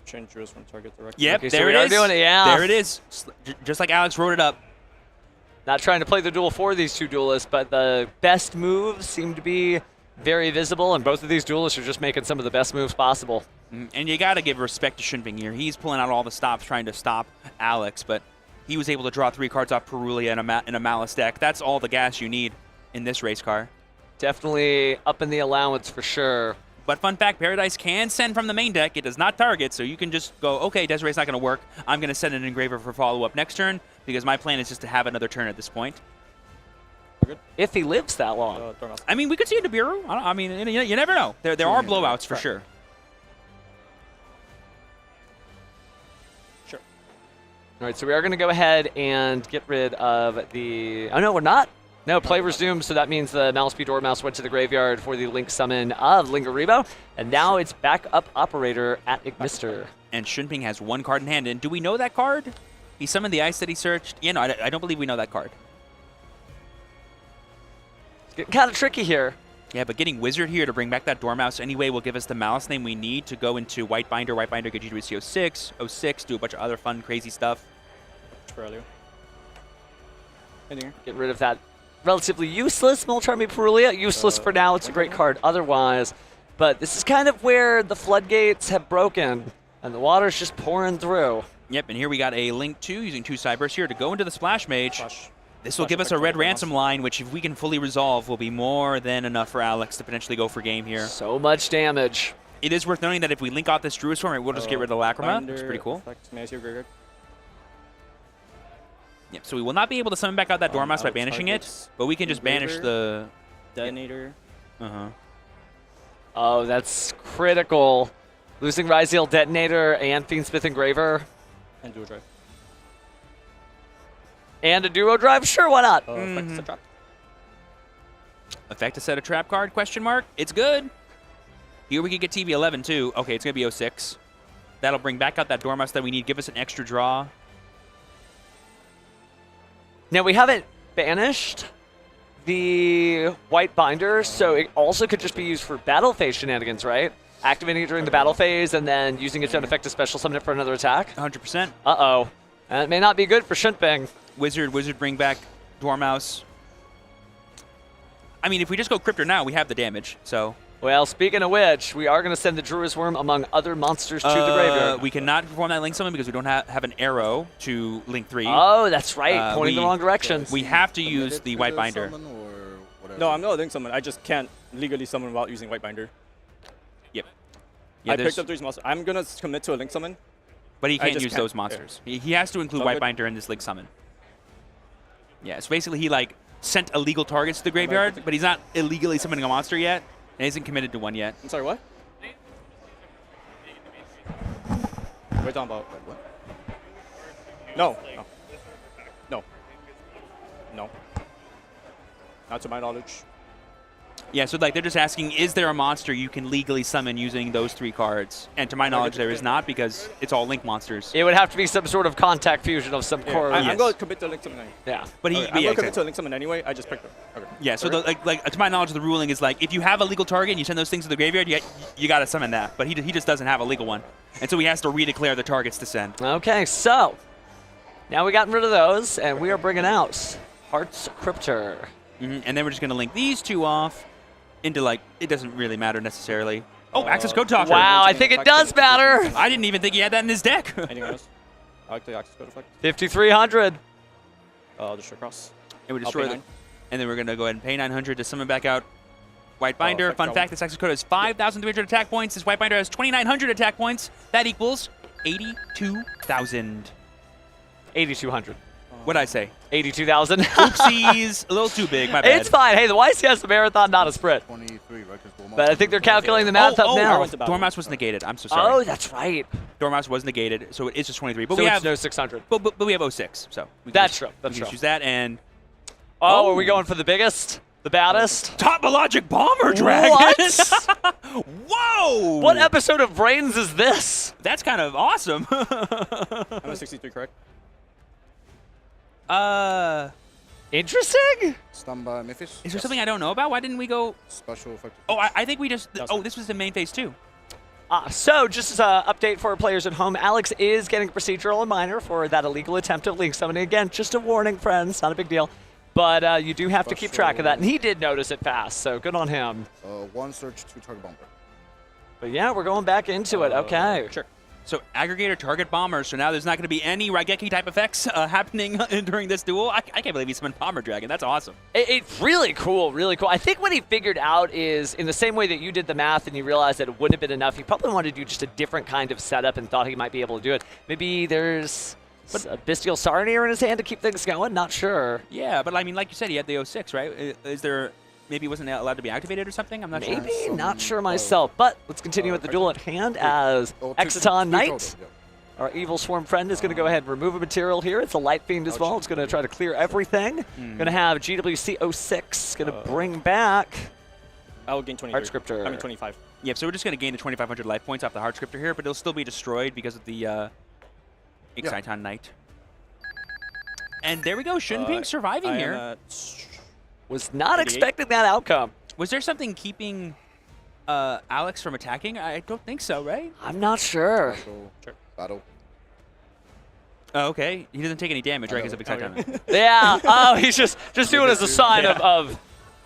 Change Druids from target direct. Yep, Okay, there so we it are is. doing it, yeah. There it is. Just like Alex wrote it up. Not trying to play the duel for these two duelists, but the best moves seem to be very visible, and both of these duelists are just making some of the best moves possible. And you got to give respect to Shunping here. He's pulling out all the stops trying to stop Alex, but he was able to draw 3 cards off Perulia in a Malice deck. That's all the gas you need in this race car. Definitely up in the allowance for sure. But fun fact, Paradise can send from the main deck. It does not target, so you can just go, okay, Desiree's not going to work. I'm going to send an Engraver for follow-up next turn because my plan is just to have another turn at this point. If he lives that long. I mean, we could see a Nibiru. I mean, you never know. There are blowouts for sure. All right, so we are going to go ahead and get rid of the... Oh, no, we're not. No, play resumed, so that means the Malice P Dormouse went to the graveyard for the Link summon of Lingaribo, and now it's backup operator at Ignister. And Shunping has 1 card in hand, and do we know that card? He summoned the ice that he searched. Yeah, no, I don't believe we know that card. It's getting kind of tricky here. Yeah, but getting Wizard here to bring back that Dormouse anyway will give us the Malice name we need to go into White Binder. White Binder gets you to CO6, 06, do a bunch of other fun, crazy stuff. Get rid of that relatively useless Molcharmi Perulia. Useless for now. It's a great card otherwise. But this is kind of where the floodgates have broken, and the water's just pouring through. Yep, and here we got a Link 2 using 2 Cybursts here to go into the Splash Mage. This will give us a red ransom line, which if we can fully resolve will be more than enough for Alex to potentially go for game here. So much damage. It is worth noting that if we link out this Druid Swarm, we'll just get rid of Lacrima. It's pretty cool. Yep, so we will not be able to summon back out that Dormouse by banishing it, but we can just banish the... Detonator. Oh, that's critical. Losing Ryseal Detonator and Fiendsmith Engraver. And Duo Drive. And a Duo Drive? Sure, why not? Effect to set a trap card, question mark? It's good. Here we can get TB11 too. Okay, it's going to be 06. That'll bring back out that Dormouse that we need. Give us an extra draw. Now, we haven't banished the White Binder, so it also could just be used for battle phase shenanigans, right? Activating it during the battle phase and then using it to effect a special summon it for another attack? 100%. Uh-oh. That may not be good for Shunping. Wizard bring back Dormouse. I mean, if we just go Cryptor now, we have the damage, so... Well, speaking of which, we are going to send the Druid Worm among other monsters to the graveyard. We cannot perform that Link summon because we don't have an arrow to Link 3. Oh, that's right. Pointing the wrong direction. We have to use the White Binder. No, I'm not a Link summon. I just can't legally summon without using White Binder. Yep. I picked up 3 monsters. I'm going to commit to a Link summon. But he can't use those monsters. Yeah. He has to include White Binder in this Link summon. Yeah, so basically he like sent illegal targets to the graveyard, but he's not illegally summoning a monster yet. And he isn't committed to one yet. I'm sorry, what? We're talking about what? No. Not to my knowledge. Yeah, so like they're just asking, is there a monster you can legally summon using those 3 cards? And to my knowledge, there is not because it's all Link monsters. It would have to be some sort of contact fusion of some core. I'm going to commit to Link Summon anyway. Yeah. But he, I'm going to commit to Link Summon anyway. I just picked it. Okay. Yeah, so like to my knowledge, the ruling is like if you have a legal target and you send those things to the graveyard, you got to summon that. But he just doesn't have a legal one, and so he has to redeclare the targets to send. Okay, so now we gotten rid of those, and we are bringing out Heart's Cryptor. And then we're just going to link these 2 off into like it doesn't really matter necessarily. Oh, Access Code Talker. Wow, I think it does matter. I didn't even think he had that in his deck. Anything else? I like the Access Code effect. 5,300. I'll destroy cross. And we destroy them. And then we're going to go ahead and pay 900 to summon back out White Binder. Fun fact, this Access Code has 5,300 attack points. This White Binder has 2,900 attack points. That equals 82,000. 8,200. What'd I say? 82,000. Oopsies. A little too big. My bad. It's fine. Hey, the YCS marathon, not a sprint. 23, right? But I think they're calculating the math up now. Dormouse was negated. I'm so sorry. Oh, that's right. Dormouse was negated, so it is just 23. But so we it's have no 600. But we have 06, so we can That's just, true. That's we true. can use that and. Oh, are we going for the biggest? The baddest? Topologic Bomber Dragon. What? Whoa! What episode of Brains is this? That's kind of awesome. I'm at 63, correct? Interesting. Stun by Memphis. Is there something I don't know about? Why didn't we go special effect? Oh, I think we just. Oh, this was the main phase 2. So, just as an update for our players at home, Alex is getting procedural and minor for that illegal attempt at Link Summoning. Again, just a warning, friends. Not a big deal. But you do have to keep track of that. And he did notice it fast, so good on him. 1 search, 2 target bomber. But yeah, we're going back into it. Okay. Sure. So aggregator target bomber. So now there's not going to be any Raigeki type effects happening during this duel. I can't believe he summoned Bomber Dragon. That's awesome. It's really cool, really cool. I think what he figured out is in the same way that you did the math and you realized that it wouldn't have been enough, he probably wanted to do just a different kind of setup and thought he might be able to do it. Maybe there's a Bestial Sarnier in his hand to keep things going. Not sure. Yeah, but I mean, like you said, he had the 06, right? Is there... Maybe he wasn't allowed to be activated or something? I'm not sure. Maybe, not sure myself. But let's continue with the duel at hand as Exciton Knight, our evil swarm friend, is going to go ahead and remove a material here. It's a Light Fiend as well. It's going to try to clear everything. Going to have GWC 06, going to bring back I'll gain 20. Heart Scriptor. I mean 25. Yep, so we're just going to gain the 2,500 life points off the Heart Scriptor here, but it'll still be destroyed because of the Exciton Knight. And there we go, Shinping surviving here. Was not expecting that outcome. Was there something keeping Alex from attacking? I don't think so, right? I'm not sure. Battle. Oh, okay. He doesn't take any damage, right? Because of Exciton. Yeah. Oh, he's just doing it as a sign of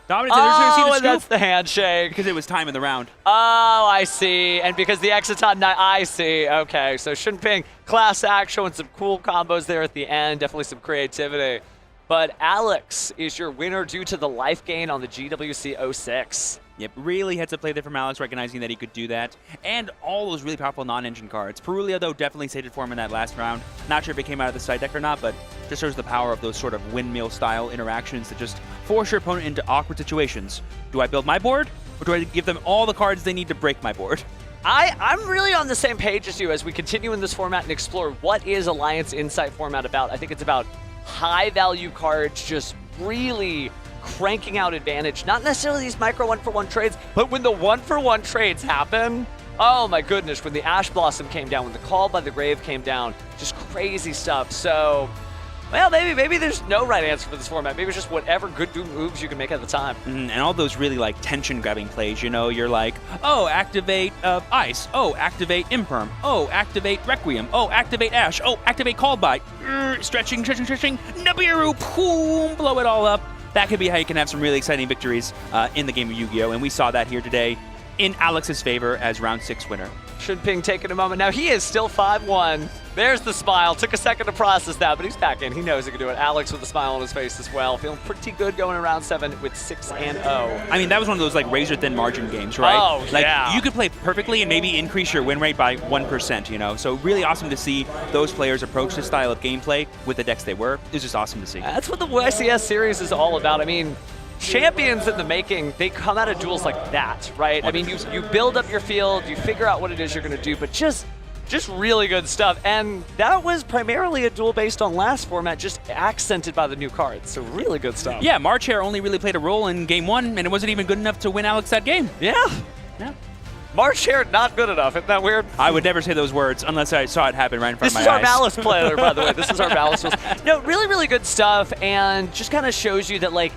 Dominant, they're just oh, gonna see and that's the handshake. Because it was time in the round. Oh, I see. And because the Exciton Knight, I see. Okay, so Shinping, class act, showing some cool combos there at the end. Definitely some creativity. But Alex is your winner due to the life gain on the GWC 06. Yep, really heads up play there from Alex, recognizing that he could do that. And all those really powerful non-engine cards. Perulia, though, definitely saved it for him in that last round. Not sure if it came out of the side deck or not, but just shows the power of those sort of windmill-style interactions that just force your opponent into awkward situations. Do I build my board, or do I give them all the cards they need to break my board? I'm really on the same page as you as we continue in this format and explore what is Alliance Insight format about. I think it's about high-value cards just really cranking out advantage. Not necessarily these micro one-for-one trades, but when the one-for-one trades happen, oh my goodness, when the Ash Blossom came down, when the Call by the Grave came down, just crazy stuff. So, well, maybe there's no right answer for this format. Maybe it's just whatever good moves you can make at the time. And all those really like tension-grabbing plays, you know, you're like, oh, activate Ice. Oh, activate Imperm. Oh, activate Requiem. Oh, activate Ash. Oh, activate Called by. Stretching. Nibiru. Boom, blow it all up. That could be how you can have some really exciting victories in the game of Yu-Gi-Oh! And we saw that here today in Alex's favor as round 6 winner. Shinping taking a moment. Now he is still 5-1. There's the smile. Took a second to process that, but he's back in. He knows he can do it. Alex with a smile on his face as well. Feeling pretty good going in round 7 with 6-0. I mean, that was one of those like razor-thin margin games, right? Oh, like, yeah. You could play perfectly and maybe increase your win rate by 1%, you know? So really awesome to see those players approach this style of gameplay with the decks they were. It's just awesome to see. That's what the YCS series is all about. I mean, champions in the making, they come out of duels like that, right? I mean, you build up your field, you figure out what it is you're going to do, but just Just really good stuff. And that was primarily a duel based on last format, just accented by the new cards. So really good stuff. Yeah, March Hare only really played a role in game 1, and it wasn't even good enough to win Alex that game. Yeah. Yeah. March Hare, not good enough. Isn't that weird? I would never say those words unless I saw it happen right in front of my eyes. This is our Malice player, by the way. This is our Malice. No, really, really good stuff, and just kind of shows you that, like,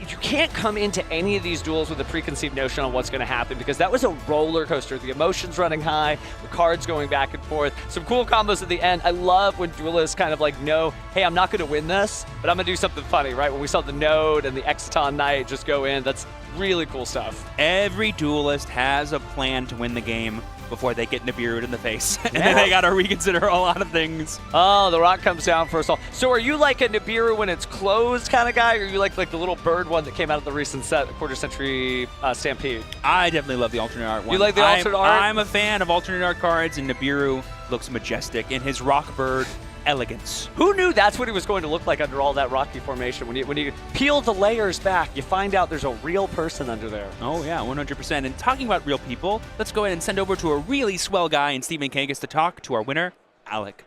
you can't come into any of these duels with a preconceived notion on what's going to happen, because that was a roller coaster. The emotions running high, the cards going back and forth. Some cool combos at the end. I love when duelists kind of like know, hey, I'm not going to win this, but I'm going to do something funny, right? When we saw the Node and the Exciton Knight just go in, that's really cool stuff. Every duelist has a plan to win the game before they get Nibiru'd in the face. And then they got to reconsider a lot of things. Oh, the rock comes down first of all. So are you like a Nibiru when it's closed kind of guy, or are you like the little bird one that came out of the recent set, Quarter Century Stampede? I definitely love the alternate art one. You like the alternate art? I'm a fan of alternate art cards, and Nibiru looks majestic in his rock bird elegance. Who knew that's what he was going to look like under all that rocky formation? When you peel the layers back, you find out there's a real person under there. Oh yeah, 100%. And talking about real people, let's go ahead and send over to a really swell guy in Stephen Kangas to talk to our winner, Alec.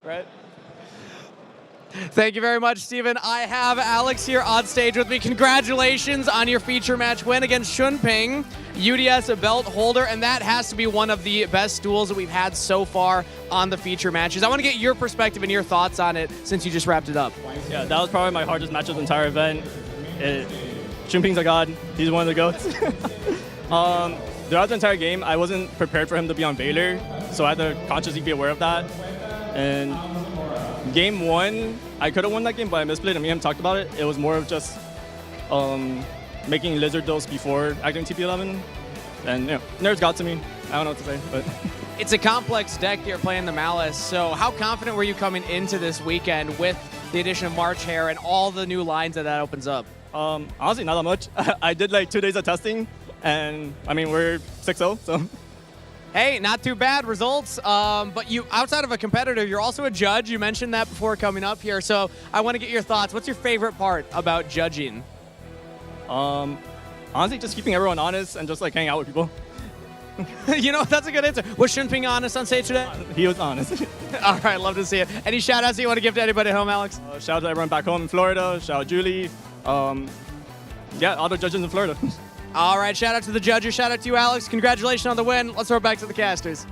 Right. Thank you very much, Steven. I have Alex here on stage with me. Congratulations on your feature match win against Shunping, UDS belt holder, and that has to be one of the best duels that we've had so far on the feature matches. I want to get your perspective and your thoughts on it since you just wrapped it up. Yeah, that was probably my hardest match of the entire event. Shunping's a god. He's one of the GOATs. Throughout the entire game, I wasn't prepared for him to be on Valor, so I had to consciously be aware of that. And game 1, I could have won that game, but I misplayed, and me and him talked about it. It was more of just making Lizard dose before acting TP11. And, you know, nerds got to me. I don't know what to say, but... It's a complex deck here playing the Malice, so how confident were you coming into this weekend with the addition of March Hare and all the new lines that opens up? Honestly, not that much. I did like 2 days of testing, and, I mean, we're 6-0, so... Hey, not too bad results, but you, outside of a competitor, you're also a judge. You mentioned that before coming up here, so I want to get your thoughts. What's your favorite part about judging? Honestly, just keeping everyone honest and just like hanging out with people. You know, that's a good answer. Was Shunping honest on stage today? He was honest. All right, love to see it. Any shout outs you want to give to anybody at home, Alex? Shout out to everyone back home in Florida. Shout out Julie. Yeah, all the judges in Florida. All right, shout out to the judges. Shout out to you, Alex. Congratulations on the win. Let's throw it back to the casters.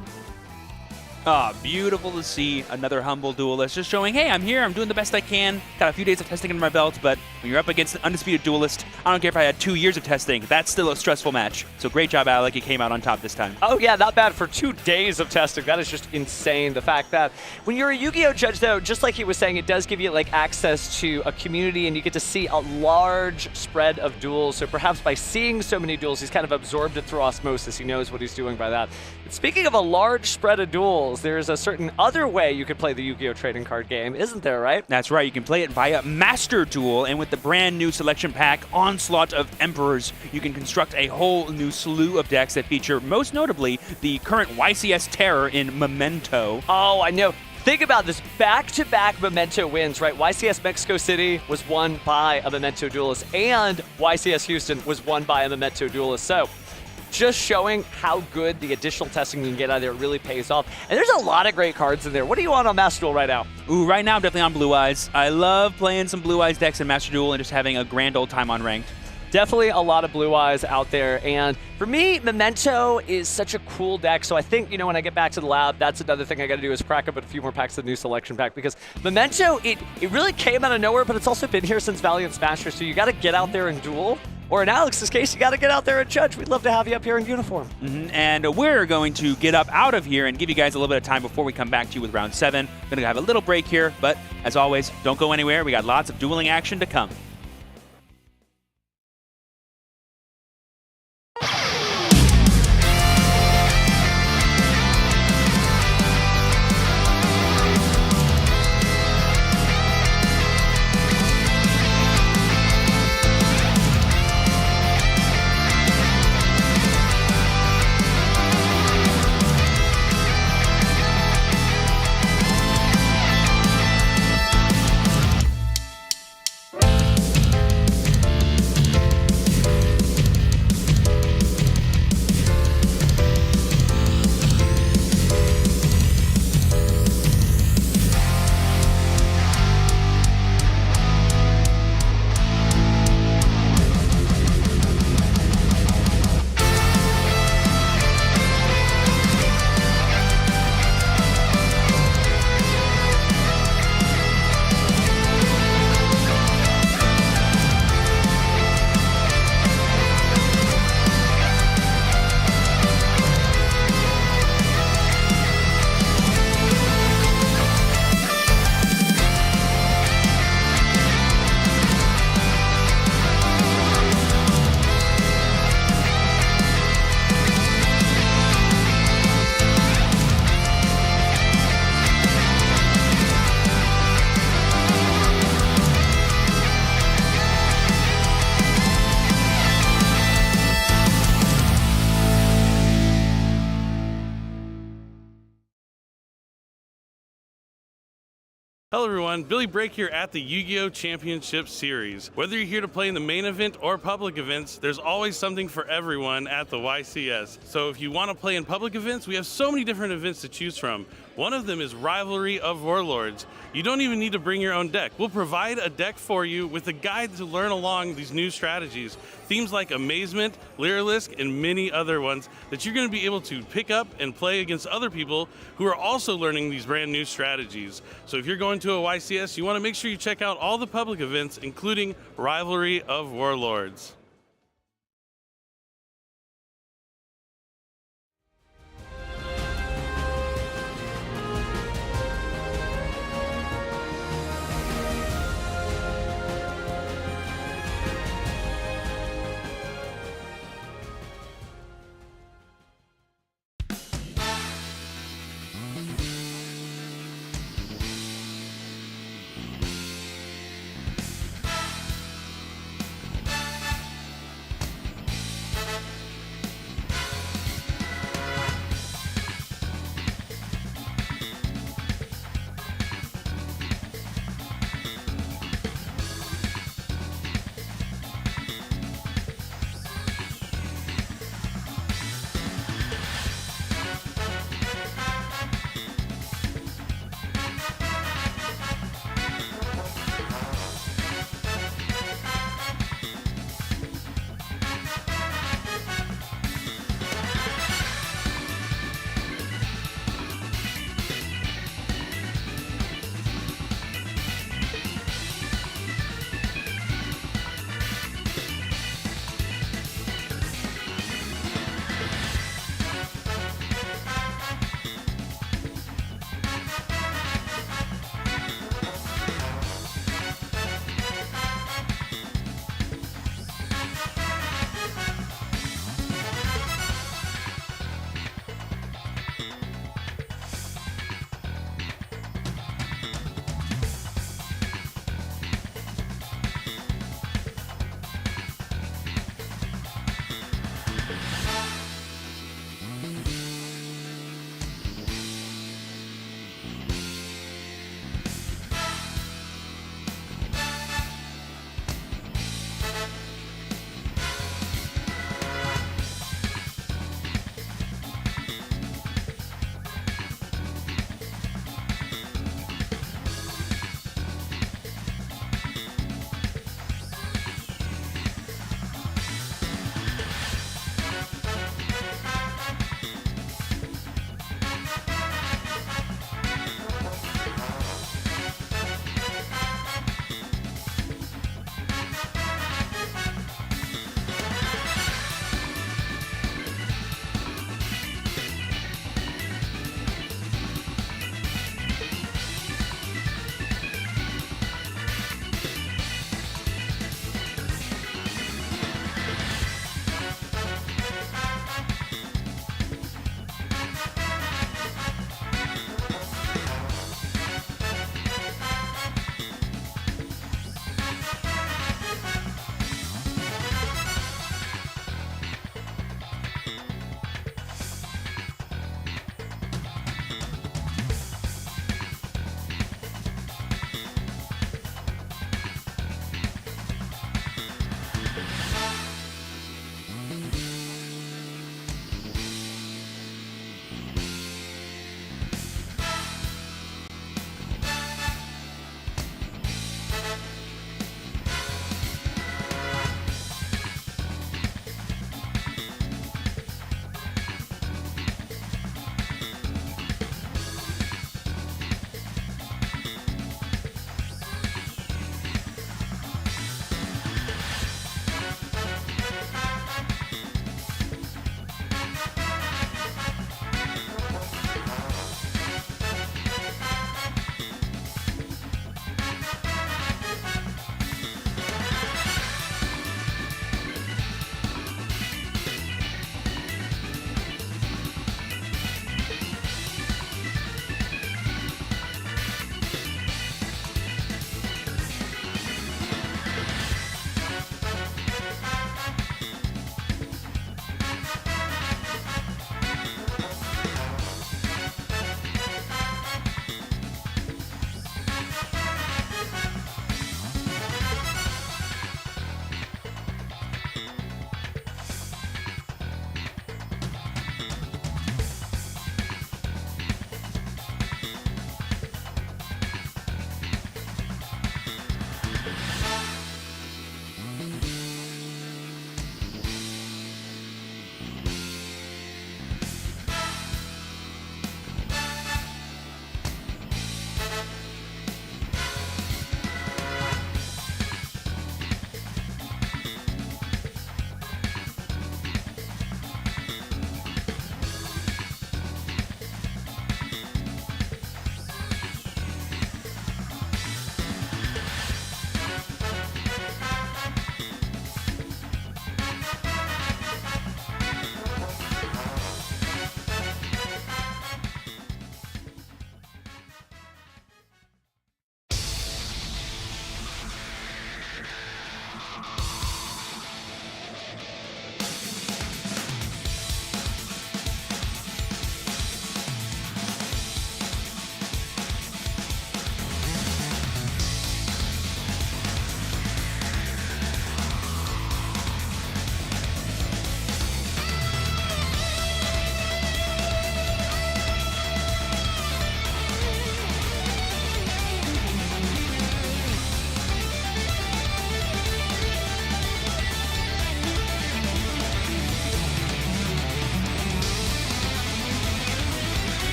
Ah, beautiful to see another humble duelist just showing, hey, I'm here, I'm doing the best I can. Got a few days of testing under my belt, but when you're up against an undisputed duelist, I don't care if I had 2 years of testing, that's still a stressful match. So great job, Alec, you came out on top this time. Oh yeah, not bad for 2 days of testing. That is just insane. The fact that when you're a Yu-Gi-Oh judge, though, just like he was saying, it does give you like access to a community and you get to see a large spread of duels. So perhaps by seeing so many duels, he's kind of absorbed it through osmosis. He knows what he's doing by that. And speaking of a large spread of duels, there's a certain other way you could play the Yu-Gi-Oh trading card game, isn't there, right? That's right, you can play it via Master Duel, and with the brand new selection pack, Onslaught of Emperors, you can construct a whole new slew of decks that feature, most notably, the current YCS Terror in Memento. Oh, I know. Think about this, back-to-back Memento wins, right? YCS Mexico City was won by a Memento Duelist, and YCS Houston was won by a Memento Duelist. So, just showing how good the additional testing you can get out of there really pays off. And there's a lot of great cards in there. What are you on Master Duel right now? Ooh, right now I'm definitely on Blue Eyes. I love playing some Blue Eyes decks in Master Duel and just having a grand old time on Ranked. Definitely a lot of Blue Eyes out there. And for me, Memento is such a cool deck. So I think, you know, when I get back to the lab, that's another thing I got to do is crack up a few more packs of the new selection pack. Because Memento, it really came out of nowhere, but it's also been here since Valiant Smasher. So you got to get out there and duel. Or in Alex's case, you got to get out there and judge. We'd love to have you up here in uniform. And we're going to get up out of here and give you guys a little bit of time before we come back to you with round 7. Going to have a little break here, but as always, don't go anywhere. We got lots of dueling action to come. Hello everyone, Billy Break here at the Yu-Gi-Oh! Championship Series. Whether you're here to play in the main event or public events, there's always something for everyone at the YCS. So if you want to play in public events, we have so many different events to choose from. One of them is Rivalry of Warlords. You don't even need to bring your own deck. We'll provide a deck for you with a guide to learn along these new strategies. Themes like Amazement, Lyrilisc, and many other ones that you're going to be able to pick up and play against other people who are also learning these brand new strategies. So if you're going to a YCS, you want to make sure you check out all the public events, including Rivalry of Warlords.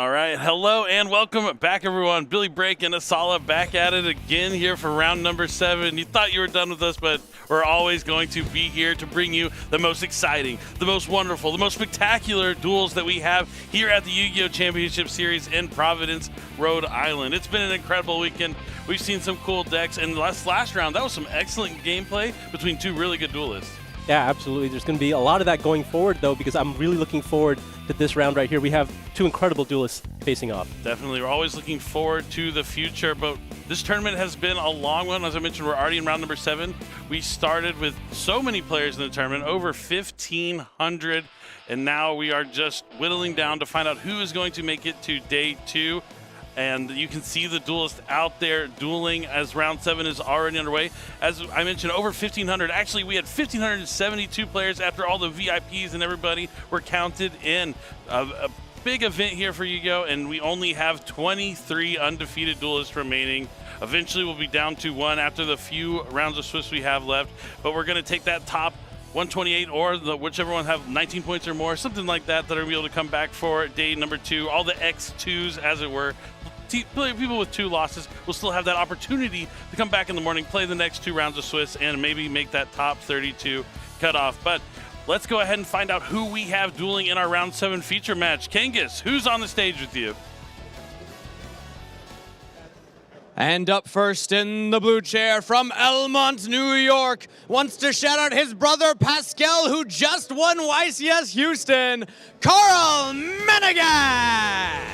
All right, hello and welcome back, everyone. Billy Brake and Asala back at it again here for round number 7. You thought you were done with us, but we're always going to be here to bring you the most exciting, the most wonderful, the most spectacular duels that we have here at the Yu-Gi-Oh! Championship Series in Providence, Rhode Island. It's been an incredible weekend. We've seen some cool decks, and last round, that was some excellent gameplay between two really good duelists. Yeah, absolutely. There's going to be a lot of that going forward, though, because I'm really looking forward to this round right here. We have two incredible duelists facing off. Definitely. We're always looking forward to the future, but this tournament has been a long one. As I mentioned, we're already in round number 7. We started with so many players in the tournament, over 1,500, and now we are just whittling down to find out who is going to make it to day 2. And you can see the duelists out there dueling as round 7 is already underway. As I mentioned, over 1,500. Actually, we had 1,572 players after all the VIPs and everybody were counted in. A big event here for Yu-Gi-Oh! And we only have 23 undefeated duelists remaining. Eventually, we'll be down to 1 after the few rounds of Swiss we have left. But we're going to take that top 128 or whichever one have 19 points or more, something like that, that are able to come back for day number 2. All the X2s, as it were. People with 2 losses will still have that opportunity to come back in the morning, play the next 2 rounds of Swiss, and maybe make that top 32 cutoff. But let's go ahead and find out who we have dueling in our round 7 feature match. Kangas, who's on the stage with you? And up first in the blue chair from Elmont, New York, wants to shout out his brother Pascal, who just won YCS Houston, Carl Menegat.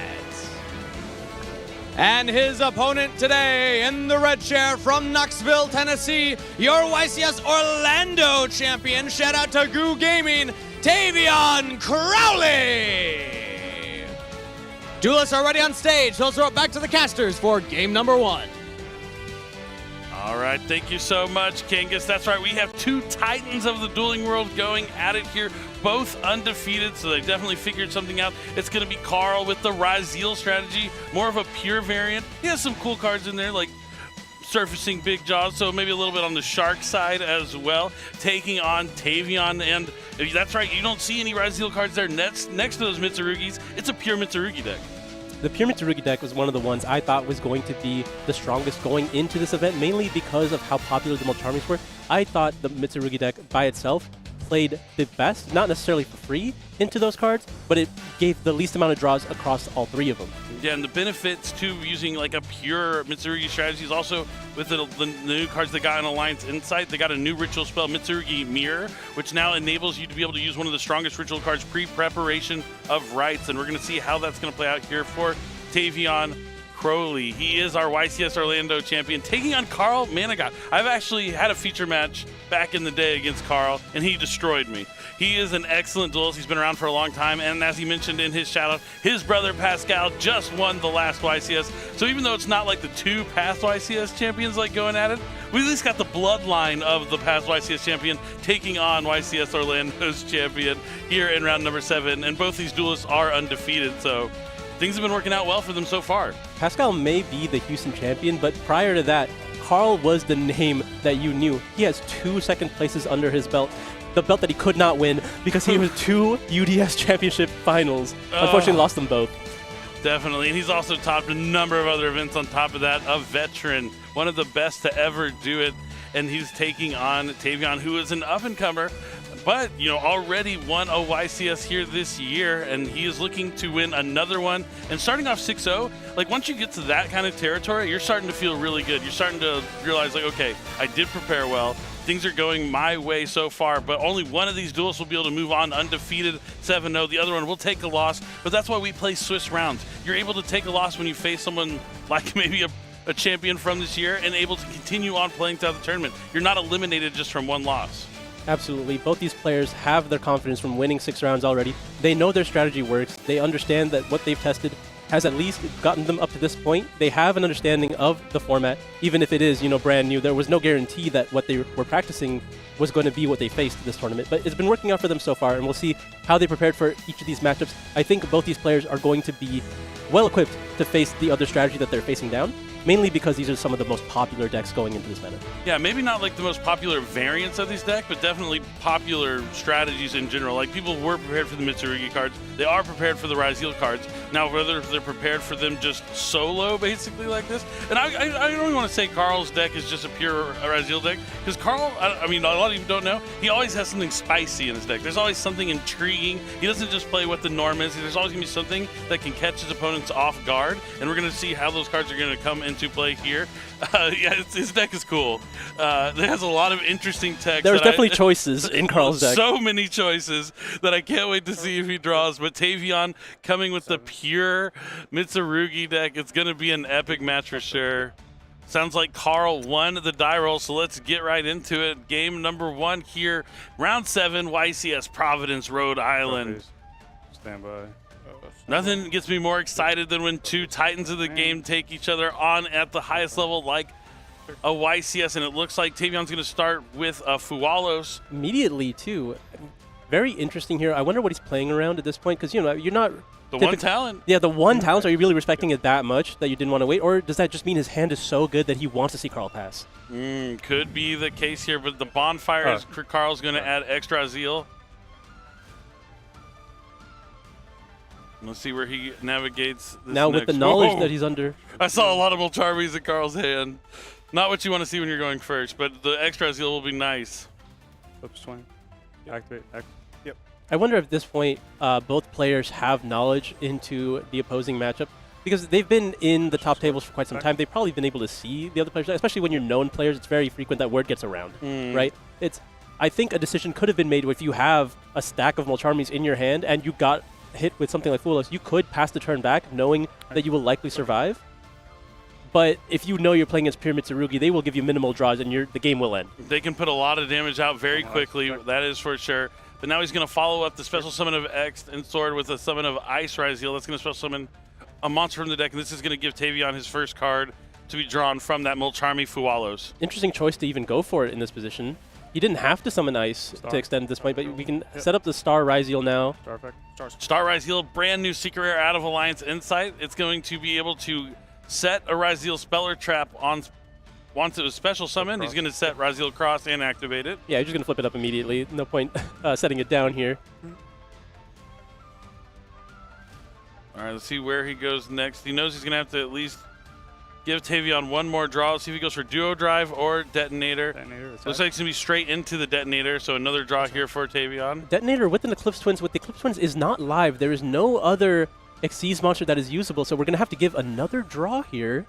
And his opponent today in the red chair from Knoxville, Tennessee, your YCS Orlando champion, shout out to Goo Gaming, Tavion Crowley. Duelists are ready on stage, so let's throw it back to the casters for game number 1. All right, thank you so much, Kangas. That's right, we have 2 titans of the dueling world going at it here, both undefeated, so they definitely figured something out. It's going to be Carl with the Raziel strategy, more of a pure variant. He has some cool cards in there, like surfacing big jaws, so maybe a little bit on the shark side as well, taking on Tavion. And that's right, you don't see any Raziel cards there next to those Mitsurugis. It's a pure Mitsurugi deck. The pure Mitsurugi deck was one of the ones I thought was going to be the strongest going into this event, mainly because of how popular the Mulcharmies were. I thought the Mitsurugi deck by itself played the best, not necessarily for free into those cards, but it gave the least amount of draws across all 3 of them. Yeah, and the benefits to using like a pure Mitsurugi strategy is also with the new cards they got in Alliance Insight. They got a new ritual spell, Mitsurugi Mirror, which now enables you to be able to use one of the strongest ritual cards pre-preparation of rites. And we're going to see how that's going to play out here for Tavion Crowley. He is our YCS Orlando champion, taking on Carl Menegat. I've actually had a feature match back in the day against Carl, and he destroyed me. He is an excellent duelist. He's been around for a long time, and as he mentioned in his shout-out, his brother Pascal just won the last YCS. So even though it's not like the 2 past YCS champions like going at it, we at least got the bloodline of the past YCS champion taking on YCS Orlando's champion here in round number 7, and both these duelists are undefeated, so things have been working out well for them so far. Pascal may be the Houston champion, but prior to that, Carl was the name that you knew. He has 2 second places under his belt. The belt that he could not win because he was 2 UDS championship finals. Unfortunately, lost them both. Definitely, and he's also topped a number of other events on top of that. A veteran, one of the best to ever do it, and he's taking on Tavion, who is an up-and-comer, but already won a YCS here this year, and he is looking to win another one. And starting off 6-0, like once you get to that kind of territory, you're starting to feel really good. You're starting to realize, like, okay, I did prepare well. Things are going my way so far, but only one of these duelists will be able to move on undefeated 7-0. The other one will take a loss, but that's why we play Swiss rounds. You're able to take a loss when you face someone like maybe a champion from this year and able to continue on playing throughout the tournament. You're not eliminated just from one loss. Absolutely. Both these players have their confidence from winning 6 rounds already. They know their strategy works. They understand that what they've tested has at least gotten them up to this point. They have an understanding of the format, even if it is, brand new. There was no guarantee that what they were practicing was going to be what they faced this tournament. But it's been working out for them so far, and we'll see how they prepared for each of these matchups. I think both these players are going to be well equipped to face the other strategy that they're facing down. mainly because these are some of the most popular decks going into this meta. Yeah, maybe not like the most popular variants of these decks, but definitely popular strategies in general. Like, people were prepared for the Mitsurugi cards. They are prepared for the Raziel cards. Now, whether they're prepared for them just solo, basically, like this. And I don't even want to say Carl's deck is just a pure Raziel deck, because Carl, I mean, a lot of you don't know, he always has something spicy in his deck. There's always something intriguing. He doesn't just play what the norm is. There's always going to be something that can catch his opponents off guard, and we're going to see how those cards are going to come into play here. Yeah, his deck is cool. It has a lot of interesting text. There's definitely choices in Carl's deck. So many choices that I can't wait to see if he draws. But Tavion coming with the pure Mitsurugi deck. It's going to be an epic match for sure. Sounds like Carl won the die roll, so let's get right into it. Game number 1 here, round 7, YCS Providence, Rhode Island. Stand by. Nothing gets me more excited than when two titans of the game take each other on at the highest level, like a YCS, and it looks like Tavion's going to start with Fualos. Immediately, too. Very interesting here. I wonder what he's playing around at this point, because, you know, you're not... The one talent. Yeah, the one talent. Are you really respecting it that much that you didn't want to wait? Or does that just mean his hand is so good that he wants to see Carl pass? Could be the case here, but the bonfire is Carl's going to add extra zeal. Let's see where he navigates this now next. with the knowledge that he's under. I saw a lot of Molcharmies in Carl's hand. Not what you want to see when you're going first, but the extra zeal will be nice. Flip swing. Activate. Yep. I wonder if at this point both players have knowledge into the opposing matchup, because they've been in the top tables for quite some time. They've probably been able to see the other players, especially when you're known players. It's very frequent that word gets around, right? I think a decision could have been made if you have a stack of Molcharmies in your hand and you got hit with something like Fualos, you could pass the turn back knowing that you will likely survive. But if you know you're playing against Pyramid Tsurugi, they will give you minimal draws and the game will end. They can put a lot of damage out very quickly, that is for sure. But now he's going to follow up the special summon of X and Sword with a summon of Ice Raziel. That's going to special summon a monster from the deck, and this is going to give Tavion his first card to be drawn from that Molcharmy Fualos. Interesting choice to even go for it in this position. He didn't have to summon Ice to extend at this point, but we can set up the Star Raziel now. Star Raziel, brand new secret rare out of Alliance Insight. It's going to be able to set a Raziel Speller Trap onto a special summon. He's going to set Raziel Cross and activate it. Yeah, you're just going to flip it up immediately. No point setting it down here. All right, let's see where he goes next. He knows he's going to have to at least give Tavion one more draw. Let's see if he goes for Duo Drive or Detonator. Looks like it's going to be straight into the Detonator, so another draw here for Tavion. Detonator with an Eclipse Twins. With the Eclipse Twins is not live. There is no other Xyz monster that is usable, so we're going to have to give another draw here.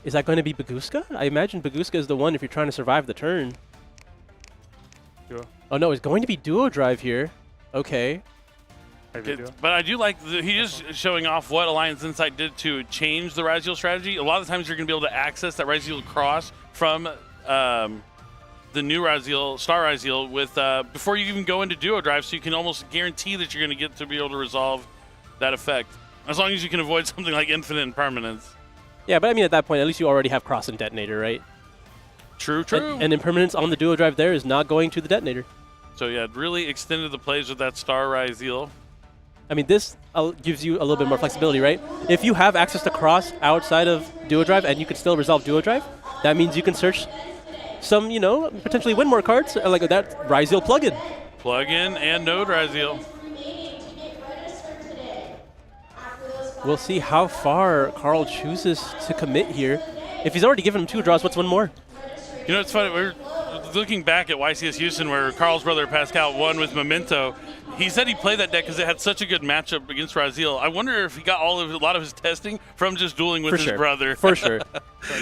Is that going to be Baguska? I imagine Baguska is the one if you're trying to survive the turn. Duo. Oh no, it's going to be Duo Drive here. Okay. But I do like, he is showing off what Alliance Insight did to change the Raziel strategy. A lot of times you're going to be able to access that Raziel Cross from the new Raziel, Star Raziel, with before you even go into Duo Drive, so you can almost guarantee that you're going to get to be able to resolve that effect. As long as you can avoid something like Infinite Impermanence. Yeah, but I mean at that point, at least you already have Cross and Detonator, right? True. And Impermanence on the Duo Drive there is not going to the Detonator. So yeah, it really extended the plays with that Star Raziel. I mean, this gives you a little bit more flexibility, right? If you have access to Cross outside of Duo Drive and you can still resolve Duo Drive, that means you can search some, you know, potentially win more cards, like that Raziel plugin. Plug-in and Node Raziel. We'll see how far Carl chooses to commit here. If he's already given him 2 draws, what's one more? You know, it's funny. We're looking back at YCS Houston, where Carl's brother Pascal won with Memento. He said he played that deck because it had such a good matchup against Raziel. I wonder if he got a lot of his testing from just dueling with his brother. For sure.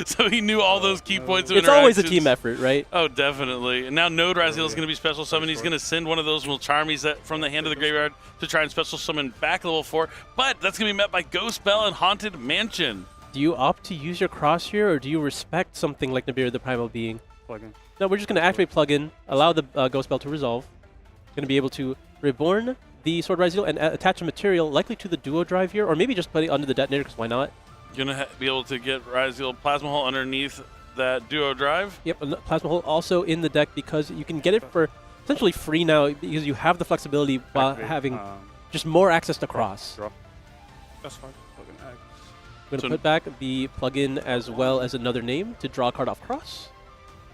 So he knew all those key points of It's always a team effort, right? Oh, definitely. And now Node Raziel is going to be special summon. He's going to send one of those Molcharmies from the hand of the graveyard to try and special summon back level 4. But that's going to be met by Ghost Bell and Haunted Mansion. Do you opt to use your Cross here, or do you respect something like Nibiru the Primal Being? Plug-in. No, we're just going to activate plug-in, allow the Ghost Bell to resolve. Going to be able to Reborn the Sword Raziel and attach a material likely to the Duo Drive here, or maybe just put it under the Detonator, because why not? You're going to be able to get Raziel Plasma Hole underneath that Duo Drive. Yep, Plasma Hole also in the deck because you can get it for essentially free now because you have the flexibility while having just more access to Cross. Draw. That's fine. We're going to put back the plugin as well as another name to draw a card off cross.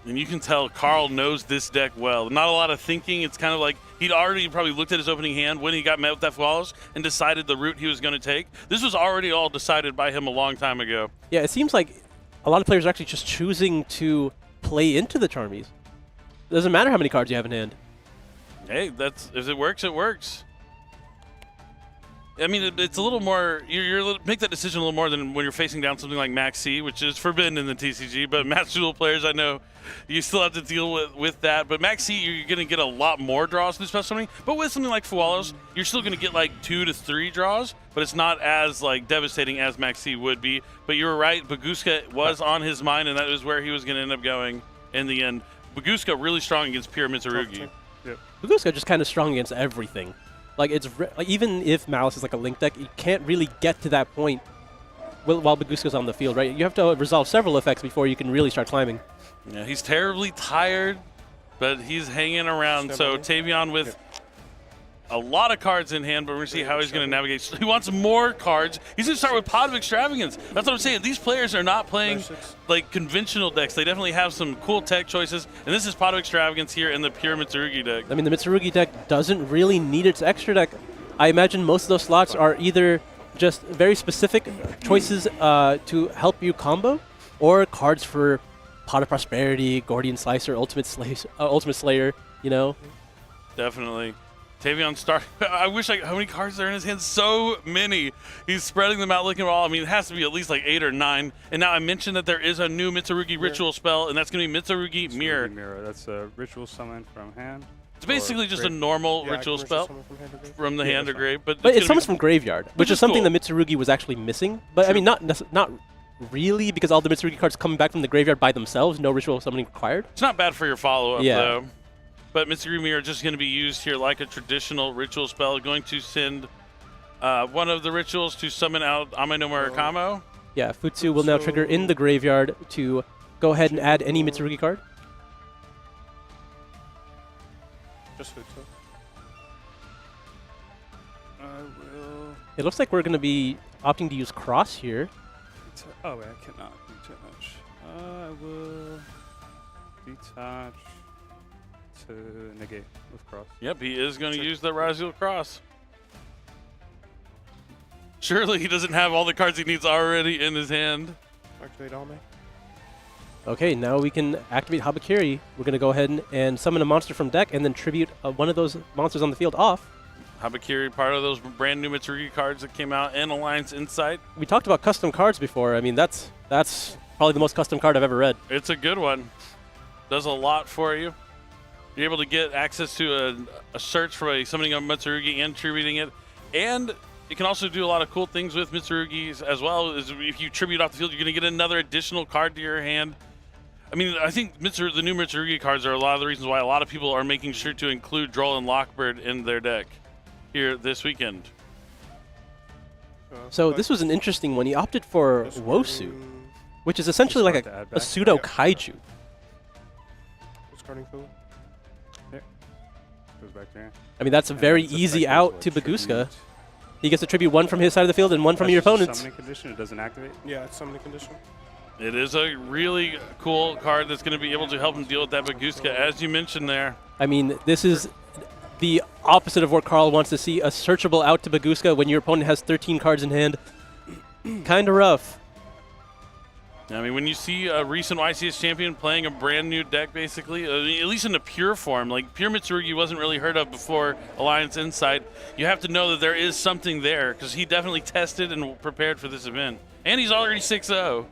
And you can tell Carl knows this deck well. Not a lot of thinking. It's kind of like he'd already probably looked at his opening hand when he got met with that flawless and decided the route he was going to take. This was already all decided by him a long time ago. Yeah, it seems like a lot of players are actually just choosing to play into the Charmies. It doesn't matter how many cards you have in hand. Hey, if it works, it works. I mean, it's a little more. You make that decision a little more than when you're facing down something like Max C, which is forbidden in the TCG. But Match Duel players, I know you still have to deal with that. But Max C, you're going to get a lot more draws in this special summoning. But with something like Fualos, you're still going to get like 2 to 3 draws. But it's not as like devastating as Max C would be. But you were right. Baguska was on his mind, and that was where he was going to end up going in the end. Baguska really strong against pure Mitsurugi. Baguska just kind of strong against everything. Like like even if Malice is like a link deck, you can't really get to that point while Baguska's on the field, right? You have to resolve several effects before you can really start climbing. Yeah, he's terribly tired, but he's hanging around. So Tavion with a lot of cards in hand, but we're going to see how he's going to navigate. He wants more cards. He's going to start with Pot of Extravagance. That's what I'm saying. These players are not playing like conventional decks. They definitely have some cool tech choices, and this is Pot of Extravagance here in the pure Mitsurugi deck. I mean, the Mitsurugi deck doesn't really need its extra deck. I imagine most of those slots are either just very specific choices to help you combo, or cards for Pot of Prosperity, Gordian Slicer, Ultimate Slayer, you know? Definitely. Tavion start. I wish how many cards are in his hand? So many. He's spreading them out, looking at all. I mean, it has to be at least like 8 or 9. And now I mentioned that there is a new Mitsurugi ritual spell, and that's going to be Mitsurugi Mirror. Mirror. That's a ritual summon from hand. It's basically just a normal ritual spell from the hand or grave. But it summons from graveyard, which is something cool. the Mitsurugi was actually missing. But I mean, not really, because all the Mitsurugi cards coming back from the graveyard by themselves, no ritual summoning required. It's not bad for your follow-up, though. But Mitsurugi Mirror are just going to be used here like a traditional ritual spell. Going to send one of the rituals to summon out Ame no Murakamo. Yeah, Futsu will now trigger in the graveyard to go ahead and add any Mitsurugi card. Just Futsu. I will... It looks like we're going to be opting to use Cross here. Oh, wait, I cannot do too much. I will detach to negate with Cross. Yep, he is going to use the Raziel Cross. Surely he doesn't have all the cards he needs already in his hand. Activate Ame. Okay, now we can activate Habakiri. We're going to go ahead and summon a monster from deck and then tribute one of those monsters on the field off. Habakiri, part of those brand new Mitsurugi cards that came out in Alliance Insight. We talked about custom cards before. I mean, that's probably the most custom card I've ever read. It's a good one. Does a lot for you. You're able to get access to a search for summoning a Mitsurugi and tributing it. And you can also do a lot of cool things with Mitsurugis as well. As if you tribute off the field, you're going to get another additional card to your hand. I mean, I think the new Mitsurugi cards are a lot of the reasons why a lot of people are making sure to include Droll and Lockbird in their deck here this weekend. So this was an interesting one. He opted for Wosu, which is essentially like a pseudo kaiju. Discarding food. Yeah. Goes back there. I mean, that's a very easy out to Baguska. He gets to tribute one from his side of the field and one from your opponent's. Summoning condition, it doesn't activate? Yeah, it's summoning condition. It is a really cool card that's going to be able to help him deal with that Baguska, as you mentioned there. I mean, this is the opposite of what Carl wants to see, a searchable out to Baguska when your opponent has 13 cards in hand. Kind of rough. I mean, when you see a recent YCS champion playing a brand new deck, basically, at least in a pure form, like pure Mitsurugi wasn't really heard of before Alliance Insight, you have to know that there is something there, because he definitely tested and prepared for this event. And he's already 6-0.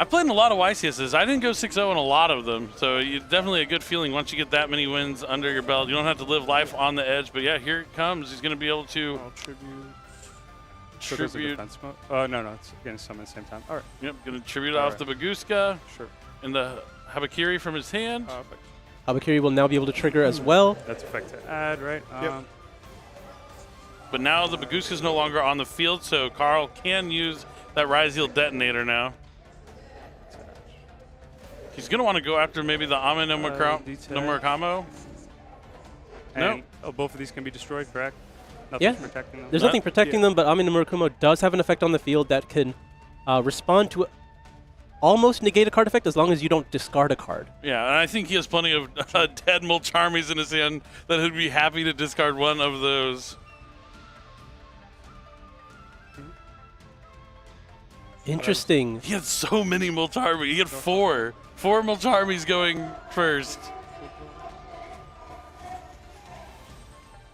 I played in a lot of YCSs. I didn't go 6-0 in a lot of them, so it's definitely a good feeling once you get that many wins under your belt. You don't have to live life on the edge, but yeah, here it comes. He's going to be able to tribute. Oh, no, it's going to summon at the same time. All right. Yep, going to tribute off the Baguska. Sure. And the Habakiri from his hand. Perfect. Habakiri will now be able to trigger as well. That's effect to add, right? Yep. But now the Baguska is no longer on the field, so Carl can use that Raziel detonator now. He's going to want to go after maybe the Ame no Murakamo. And, oh, both of these can be destroyed, correct? Nothing's protecting them. There's nothing protecting them, but Amino Murakumo does have an effect on the field that can respond to almost negate a card effect as long as you don't discard a card. Yeah, and I think he has plenty of dead Molcharmies in his hand that would be happy to discard one of those. Interesting. He had so many Molcharmies. He had four Molcharmies going first.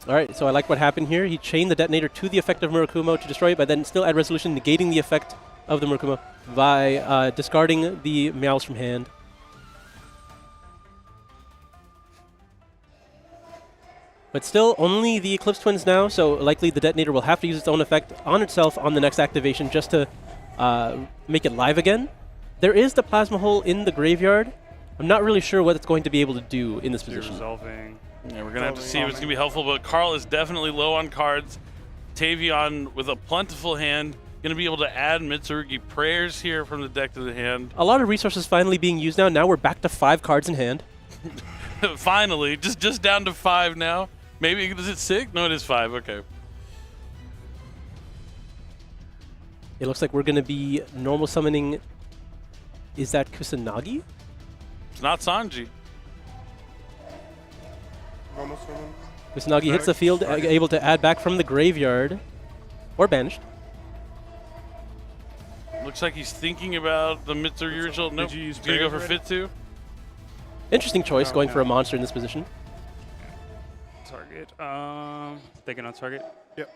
All right, so I like what happened here. He chained the detonator to the effect of Murakumo to destroy it, but then still add resolution, negating the effect of the Murakumo by discarding the Meows from hand. But still, only the Eclipse Twins now, so likely the detonator will have to use its own effect on itself on the next activation just to make it live again. There is the Plasma Hole in the graveyard. I'm not really sure what it's going to be able to do in this position. Resolving. Yeah, we're going to have to see if it's going to be helpful, but Carl is definitely low on cards. Tavion with a plentiful hand, going to be able to add Mitsurugi Prayers here from the deck to the hand. A lot of resources finally being used now. Now we're back to 5 cards in hand. Finally, just down to 5 now. Maybe, is it 6? No, it is 5, okay. It looks like we're going to be normal summoning. Is that Kusanagi? It's not Sanji. Kusanagi hits the field, able to add back from the graveyard. Or banished. Looks like he's thinking about the Mitsurugi result. Nope, he's going to go for Fitsu. Interesting choice, going for a monster in this position. Target. Thinking on target. Yep.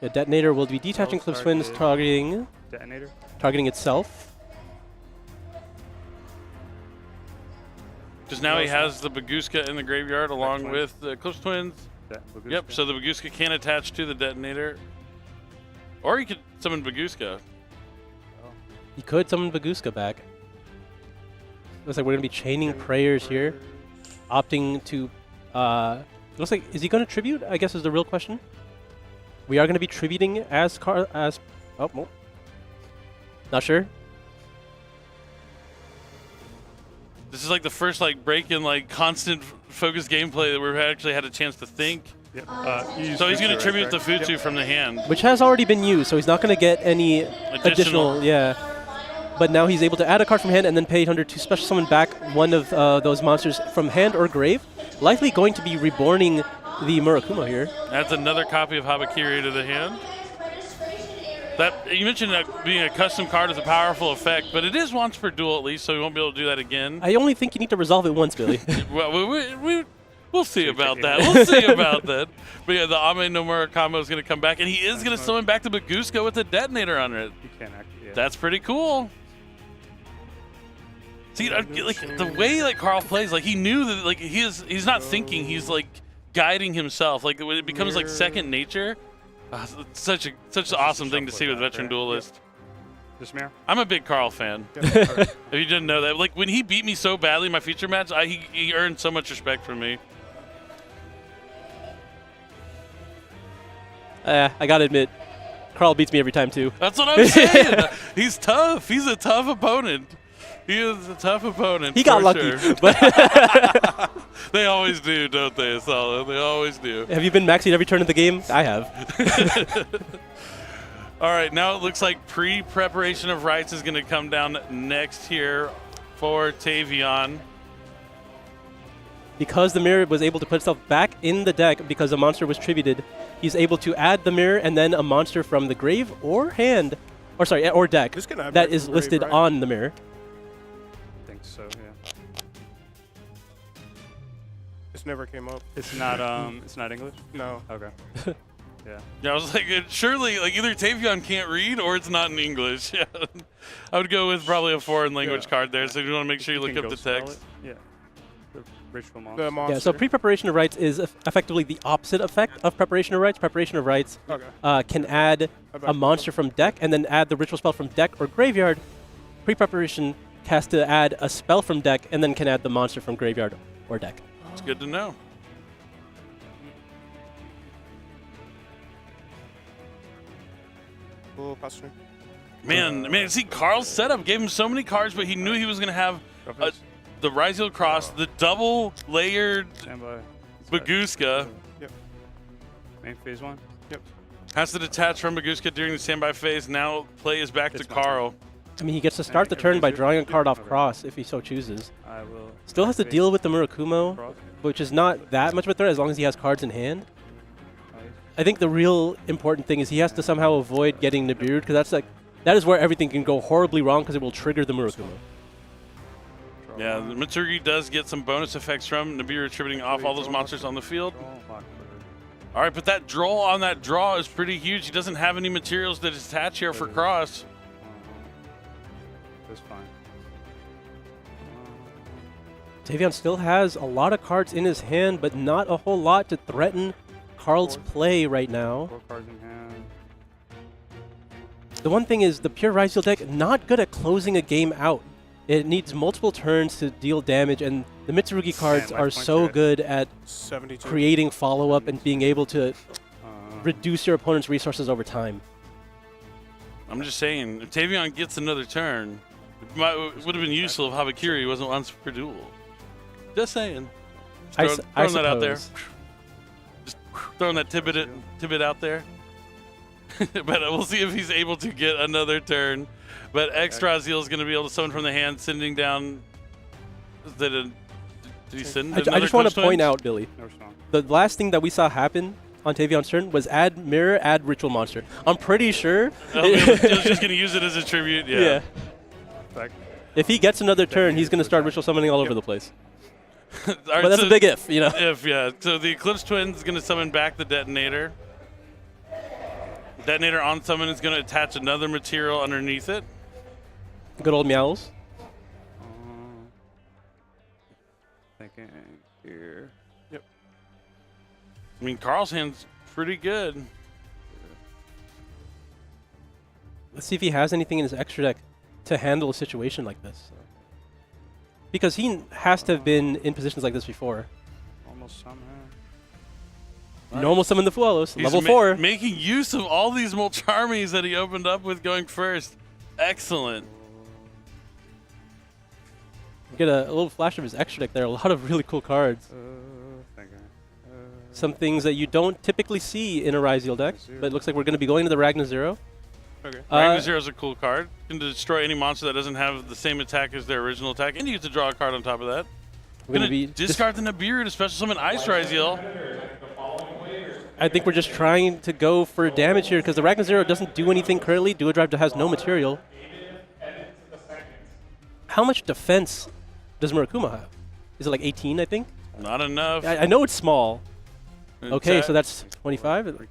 The detonator will be detaching Eclipse Twins, targeting itself. Because now he has the Baguska in the graveyard along with the Eclipse Twins. Yep, so the Baguska can attach to the detonator. Or he could summon Baguska. He could summon Baguska back. Looks like we're going to be chaining prayers here. Opting to... looks like... Is he going to tribute? I guess is the real question. We are going to be tributing as... Oh, no. Not sure. This is like the first break in constant focus gameplay that we've actually had a chance to think. Yep. So he's going to tribute the Futsu from the hand. Which has already been used, so he's not going to get any additional. Yeah. But now he's able to add a card from hand and then pay 800 to special summon back one of those monsters from hand or grave. Likely going to be reborning the Murakumo here. That's another copy of Habakiri to the hand. That you mentioned that being a custom card is a powerful effect, but it is once per duel at least, so we won't be able to do that again. I only think you need to resolve it once, Billy. Well, we'll see about that. We'll see about that. But yeah, the Ame no Mura combo is going to come back, and he is going to summon back the Baguska with the detonator on it. You can't actually. Yeah. That's pretty cool. See, the way Carl plays, he knew that he's not thinking, he's guiding himself. It becomes second nature. It's such an awesome thing to see with Veteran Duelist. This mirror? I'm a big Carl fan. If you didn't know that. When he beat me so badly in my feature match, he earned so much respect from me. I gotta admit, Carl beats me every time too. That's what I'm saying. He's tough. He's a tough opponent. He is a tough opponent. He got lucky. Sure. But they always do, don't they, Asala? They always do. Have you been maxing every turn of the game? I have. All right, now it looks like pre-preparation of rights is going to come down next here for Tavion. Because the mirror was able to put itself back in the deck because a monster was tributed, he's able to add the mirror and then a monster from the grave or hand, or deck that is listed on the mirror. I think so, yeah. This never came up. It's not English? No. Okay. Yeah. Yeah, I was like, surely, either Tavion can't read or it's not in English. Yeah. I would go with probably a foreign language card there, so you want to make sure you look up the text. Yeah. The ritual monster. Yeah, so pre-preparation of rights is effectively the opposite effect of preparation of rights. Preparation of rights can add a monster from deck and then add the ritual spell from deck or graveyard. Pre-preparation has to add a spell from deck and then can add the monster from graveyard or deck. It's good to know. Man, see, Carl's setup gave him so many cards, but he knew he was going to have the Ryziel Cross, the double-layered Baguska. Yep. Main phase 1. Yep. Has to detach from Baguska during the standby phase. Now play is back to Carl. I mean, he gets to start the turn by drawing a card off cross if he so chooses. I will. Still has to deal with the Murakumo, which is not that much of a threat as long as he has cards in hand. I think the real important thing is he has to somehow avoid getting Nibiru'd, because that is where everything can go horribly wrong, because it will trigger the Murakumo. Yeah, the Mitsurugi does get some bonus effects from Nibiru attributing off all those monsters on the field. All right, but that draw on that draw is pretty huge. He doesn't have any materials to detach here for cross. That's fine. Tavion still has a lot of cards in his hand, but not a whole lot to threaten Carl's play right now. 4 cards in hand. The one thing is the pure Ryzeal deck not good at closing a game out. It needs multiple turns to deal damage, and the Mitsurugi cards are so good at creating follow-up and being able to reduce your opponent's resources over time. I'm just saying, if Tavion gets another turn, it would have been useful if Habakiri wasn't once per duel. Just saying. Throwing that out there. Just throwing that tidbit out there. But we'll see if he's able to get another turn. But X-Raziel is going to be able to summon from the hand, sending down. Did he send? I just want to point out, Billy, the last thing that we saw happen on Tavion's turn was add mirror, add ritual monster. I'm pretty sure. He was just going to use it as a tribute. Yeah. If he gets another turn, he's going to start ritual summoning all over the place. Right, but that's a big if, you know. If, yeah. So the Eclipse Twin is going to summon back the Detonator. Detonator on summon is going to attach another material underneath it. Good old Meowls. Thinking here. Yep. I mean, Carl's hand's pretty good. Let's see if he has anything in his extra deck to handle a situation like this. Because he has to have been in positions like this before. Almost somehow. Normal summon the Fualos, level 4. Making use of all these Molcharmies that he opened up with going first. Excellent. Get a little flash of his extra deck there. A lot of really cool cards. Some things that you don't typically see in a Ryzeal deck, but it looks like we're going to be going to the Ragna Zero. Okay. Ragna Zero is a cool card. You can destroy any monster that doesn't have the same attack as their original attack, and you get to draw a card on top of that. We're going to discard the Nibiru to special summon Ice Ryzeal. I think we're just trying to go for damage here because the Ragna Zero doesn't do anything currently. Duo Drive has no material. How much defense does Murakumo have? Is it like 18, I think? Not enough. I know it's small. Okay, so that's 25. Okay.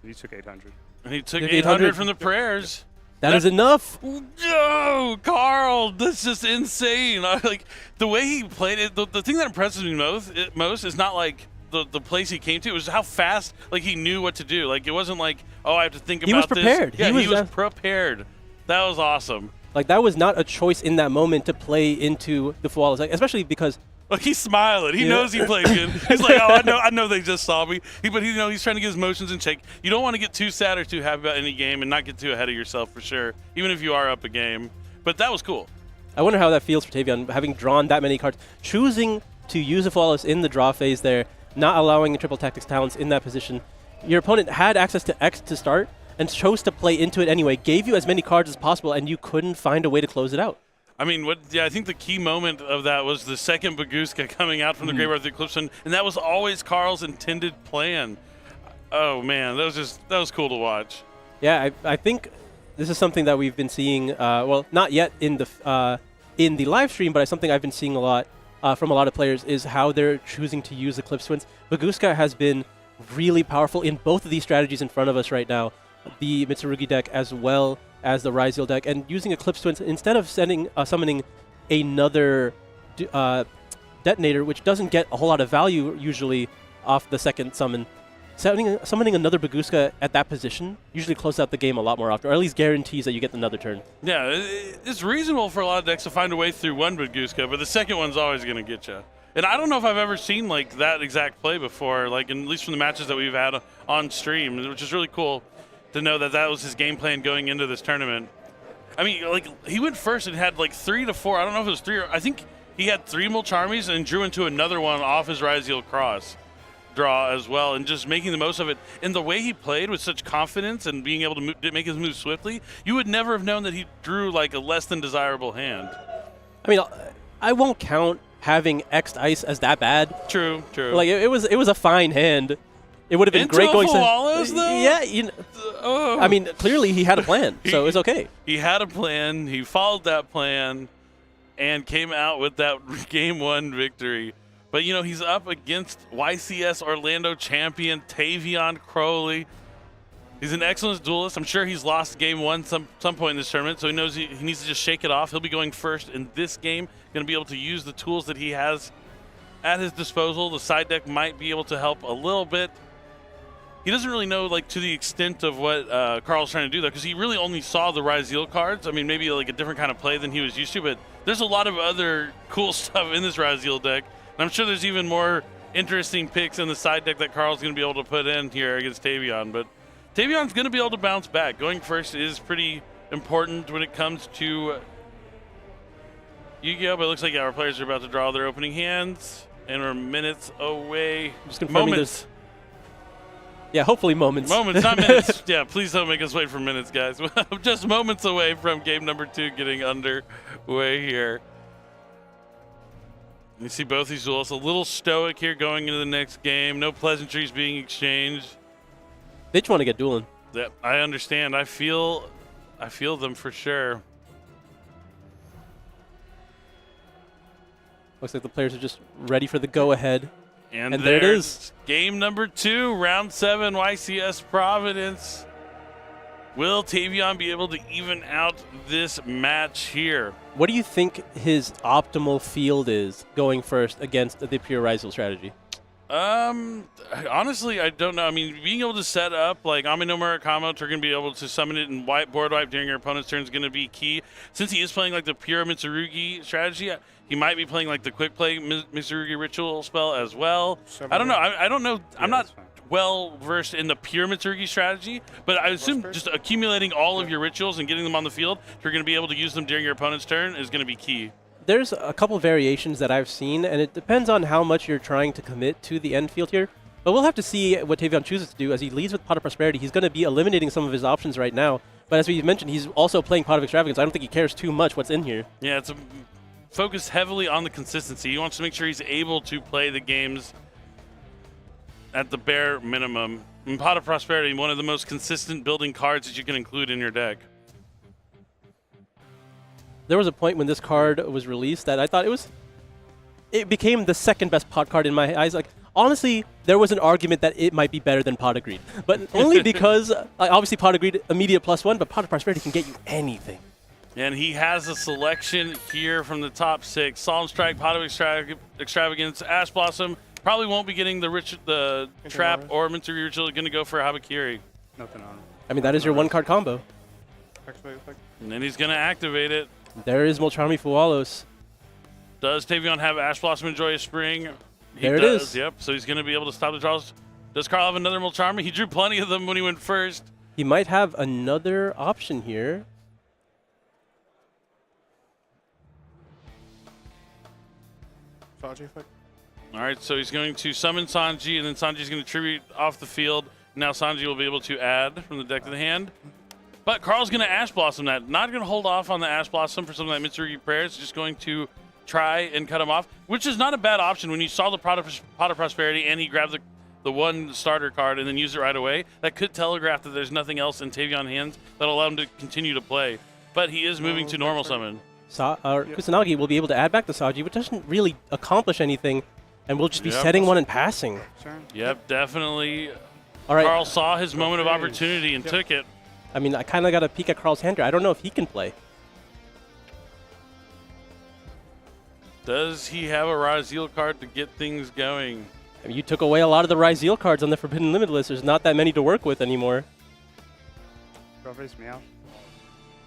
He took 800. And he took 800 from the prayers. That is enough. No, Carl, that's just insane. Like the way he played it. The thing that impresses me most is not like the place he came to. It was how fast, like he knew what to do. Like it wasn't like, oh, I have to think about this. He was prepared. Yeah, he was prepared. That was awesome. Like that was not a choice in that moment to play into the Fualos, like, especially because. Like he's smiling. He knows he played good. He's like, oh, I know they just saw me. But he's trying to get his emotions in check. You don't want to get too sad or too happy about any game and not get too ahead of yourself for sure, even if you are up a game. But that was cool. I wonder how that feels for Tavion, having drawn that many cards, choosing to use a Fualos in the draw phase there, not allowing the Triple Tactics talents in that position. Your opponent had access to X to start and chose to play into it anyway, gave you as many cards as possible, and you couldn't find a way to close it out. I mean, I think the key moment of that was the second Baguska coming out from the Graveyard of the Eclipse, and that was always Carl's intended plan. Oh man, that was cool to watch. Yeah, I think this is something that we've been seeing. Well, not yet in the live stream, but it's something I've been seeing a lot from a lot of players is how they're choosing to use Eclipse Twins. Baguska has been really powerful in both of these strategies in front of us right now, the Mitsurugi deck as well as the Ryzeal deck, and using Eclipse Twins instead of summoning another Detonator, which doesn't get a whole lot of value usually off the second summon. Summoning another Baguska at that position usually closes out the game a lot more often, or at least guarantees that you get another turn. Yeah, it's reasonable for a lot of decks to find a way through one Baguska, but the second one's always going to get you. And I don't know if I've ever seen like that exact play before, like at least from the matches that we've had on stream, which is really cool to know that that was his game plan going into this tournament. I mean, like he went first and had like 3 to 4. I don't know if it was 3 or I think he had 3 Molcharmies and drew into another one off his Ryzeal Cross. draw as well, and just making the most of it. And the way he played with such confidence and being able to make his move swiftly, you would never have known that he drew like a less than desirable hand. I mean, I won't count having X'd ice as that bad. True. Like it was a fine hand. It would have been great going to. Though? Yeah, I mean, clearly he had a plan, so it was okay. He had a plan. He followed that plan, and came out with that Game 1 victory. But, you know, he's up against YCS Orlando champion Tavion Crowley. He's an excellent duelist. I'm sure he's lost Game 1 some point in this tournament, so he knows he needs to just shake it off. He'll be going first in this game, going to be able to use the tools that he has at his disposal. The side deck might be able to help a little bit. He doesn't really know, like, to the extent of what Carl's trying to do, though, because he really only saw the Ryzeal cards. I mean, maybe, like, a different kind of play than he was used to, but there's a lot of other cool stuff in this Ryzeal deck. And I'm sure there's even more interesting picks in the side deck that Carl's going to be able to put in here against Tavion. But Tavion's going to be able to bounce back. Going first is pretty important when it comes to Yu-Gi-Oh! But it looks like our players are about to draw their opening hands, and we're minutes away. Just confirming moments. Yeah, hopefully moments. Moments, not minutes. Yeah, please don't make us wait for minutes, guys. Just moments away from game number 2 getting underway here. You see both these duels a little stoic here going into the next game. No pleasantries being exchanged. They just want to get dueling. Yep, I understand. I feel them for sure. Looks like the players are just ready for the go-ahead. And there it is. Game number 2, round 7, YCS Providence. Will Tavion be able to even out this match here? What do you think his optimal field is going first against the pure Ryzeal strategy? Honestly, I don't know. I mean, being able to set up like Amino Murakamo to be able to summon it and board wipe during your opponent's turn is going to be key. Since he is playing like the pure Mitsurugi strategy, he might be playing like the quick play Mitsurugi ritual spell as well. I don't know. I don't know. I'm not well versed in the pure Mitsurugi strategy, but I assume just accumulating all of your rituals and getting them on the field, if you're going to be able to use them during your opponent's turn, is going to be key. There's a couple variations that I've seen, and it depends on how much you're trying to commit to the end field here. But we'll have to see what Tavion chooses to do. As he leads with Pot of Prosperity, he's going to be eliminating some of his options right now. But as we mentioned, he's also playing Pot of Extravagance. I don't think he cares too much what's in here. Yeah, it's focused heavily on the consistency. He wants to make sure he's able to play the games at the bare minimum. And Pot of Prosperity, one of the most consistent building cards that you can include in your deck. There was a point when this card was released that I thought it became the second best pot card in my eyes. Like, honestly, there was an argument that it might be better than Pot of Greed, but only because obviously Pot of Greed immediate +1, but Pot of Prosperity can get you anything. And he has a selection here from the top 6. Solemn Strike, Pot of Extravagance, Ash Blossom. Probably won't be getting the Trap or Mitsurugi Ritual. Going to go for Habakiri. Nothing on it. I mean, that is your one-card combo. And then he's going to activate it. There is Molcharmi Fualos. Does Tavion have Ash Blossom and Joyous Spring? There it is. Yep, so he's going to be able to stop the draws. Does Carl have another Molcharmi? He drew plenty of them when he went first. He might have another option here. Sanji effect. All right, so he's going to summon Sanji, and then Sanji's going to tribute off the field. Now Sanji will be able to add from the deck to the hand. But Carl's going to Ash Blossom that. Not going to hold off on the Ash Blossom for something like Mitsurugi Prayers. Just going to try and cut him off, which is not a bad option when you saw the Pot of Prosperity and he grabbed the one starter card and then used it right away. That could telegraph that there's nothing else in Tavion's hands that'll allow him to continue to play. But he is moving to normal summon. Kusanagi will be able to add back the Saji, which doesn't really accomplish anything, and we'll just be setting one and passing. Yep, definitely. All right. Carl saw his moment of opportunity and took it. I mean, I kind of got a peek at Carl's hand here. I don't know if he can play. Does he have a Ryzeal card to get things going? I mean, you took away a lot of the Ryzeal cards on the Forbidden Limitless. There's not that many to work with anymore. Meow.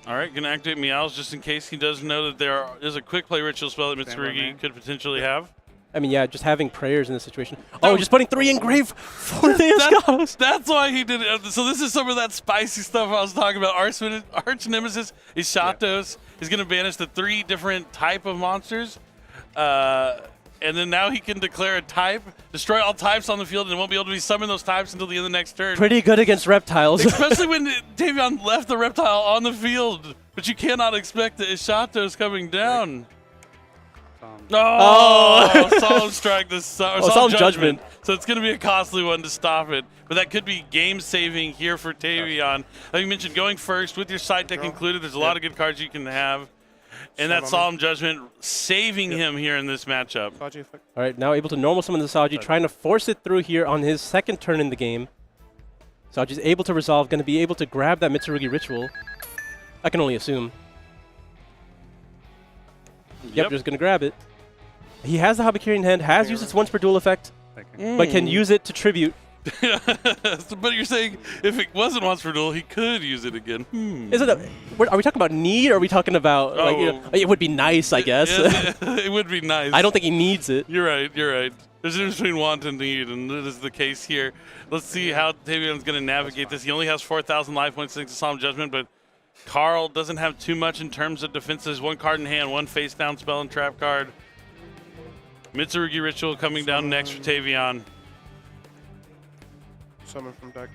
All right, going to activate Meows just in case he does know that there is a quick play ritual spell that Mitsurugi could potentially have. I mean, yeah, just having prayers in this situation. Oh, just putting 3 in grave for the Escalos. That's why he did it. So this is some of that spicy stuff I was talking about. Arch Nemesis Ishatos is going to banish the 3 different type of monsters. And then now he can declare a type, destroy all types on the field, and won't be able to be summon those types until the end of the next turn. Pretty good against reptiles. Especially when Tavion left the reptile on the field. But you cannot expect the Ishatos coming down. Solemn strike, solemn judgment. So it's going to be a costly one to stop it. But that could be game saving here for Tavion. Like you mentioned, going first with your side deck included, there's a lot of good cards you can have. And that solemn judgment saving him here in this matchup. All right, now able to normal summon the Saji, trying to force it through here on his second turn in the game. Saji's able to resolve, going to be able to grab that Mitsurugi Ritual. I can only assume. Yep, just going to grab it. He has the Habakiri in hand, has used its once per duel effect, but can use it to tribute. But you're saying if it wasn't once per duel, he could use it again. Is it? Are we talking about need, or are we talking about like, you know, it would be nice, I guess. It would be nice. I don't think he needs it. You're right. You're right. There's a difference between want and need, and that is the case here. Let's see how Tavion's going to navigate this. He only has 4,000 life points thanks to Solemn Judgment, but Carl doesn't have too much in terms of defenses. One card in hand, one face down spell and trap card. Mitsurugi Ritual coming down next for Tavion. Summon from deck.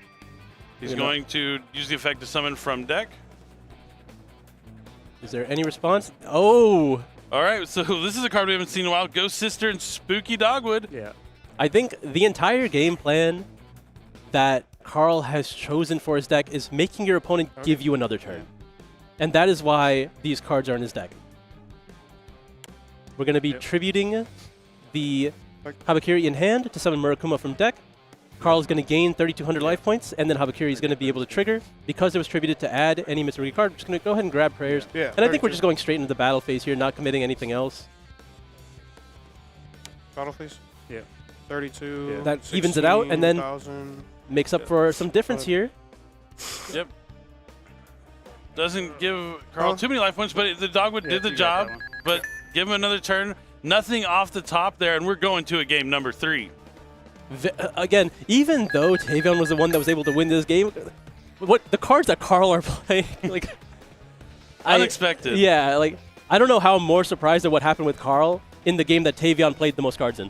He's going to use the effect to summon from deck. Is there any response? Oh! All right, so this is a card we haven't seen in a while. Ghost Sister and Spooky Dogwood. Yeah. I think the entire game plan that Carl has chosen for his deck is making your opponent give you another turn. And that is why these cards are in his deck. We're going to be tributing the Habakiri in hand to summon Murakuma from deck. Carl is going to gain 3,200 life points, and then Habakiri is going to be able to trigger. Because it was tributed to add any Mitsurugi card, we're just going to go ahead and grab prayers. Yeah, and I think we're just going straight into the battle phase here, not committing anything else. Battle phase? Yeah. 32. That evens it out, and then 16,000. makes up for some difference here. Yep. Doesn't give Carl too many life points, but the Dogwood did the job. But give him another turn. Nothing off the top there, and we're going to a game number 3. Again, even though Tavion was the one that was able to win this game, what the cards that Carl are playing, like unexpected. Yeah, like I don't know how I'm more surprised at what happened with Carl in the game that Tavion played the most cards in.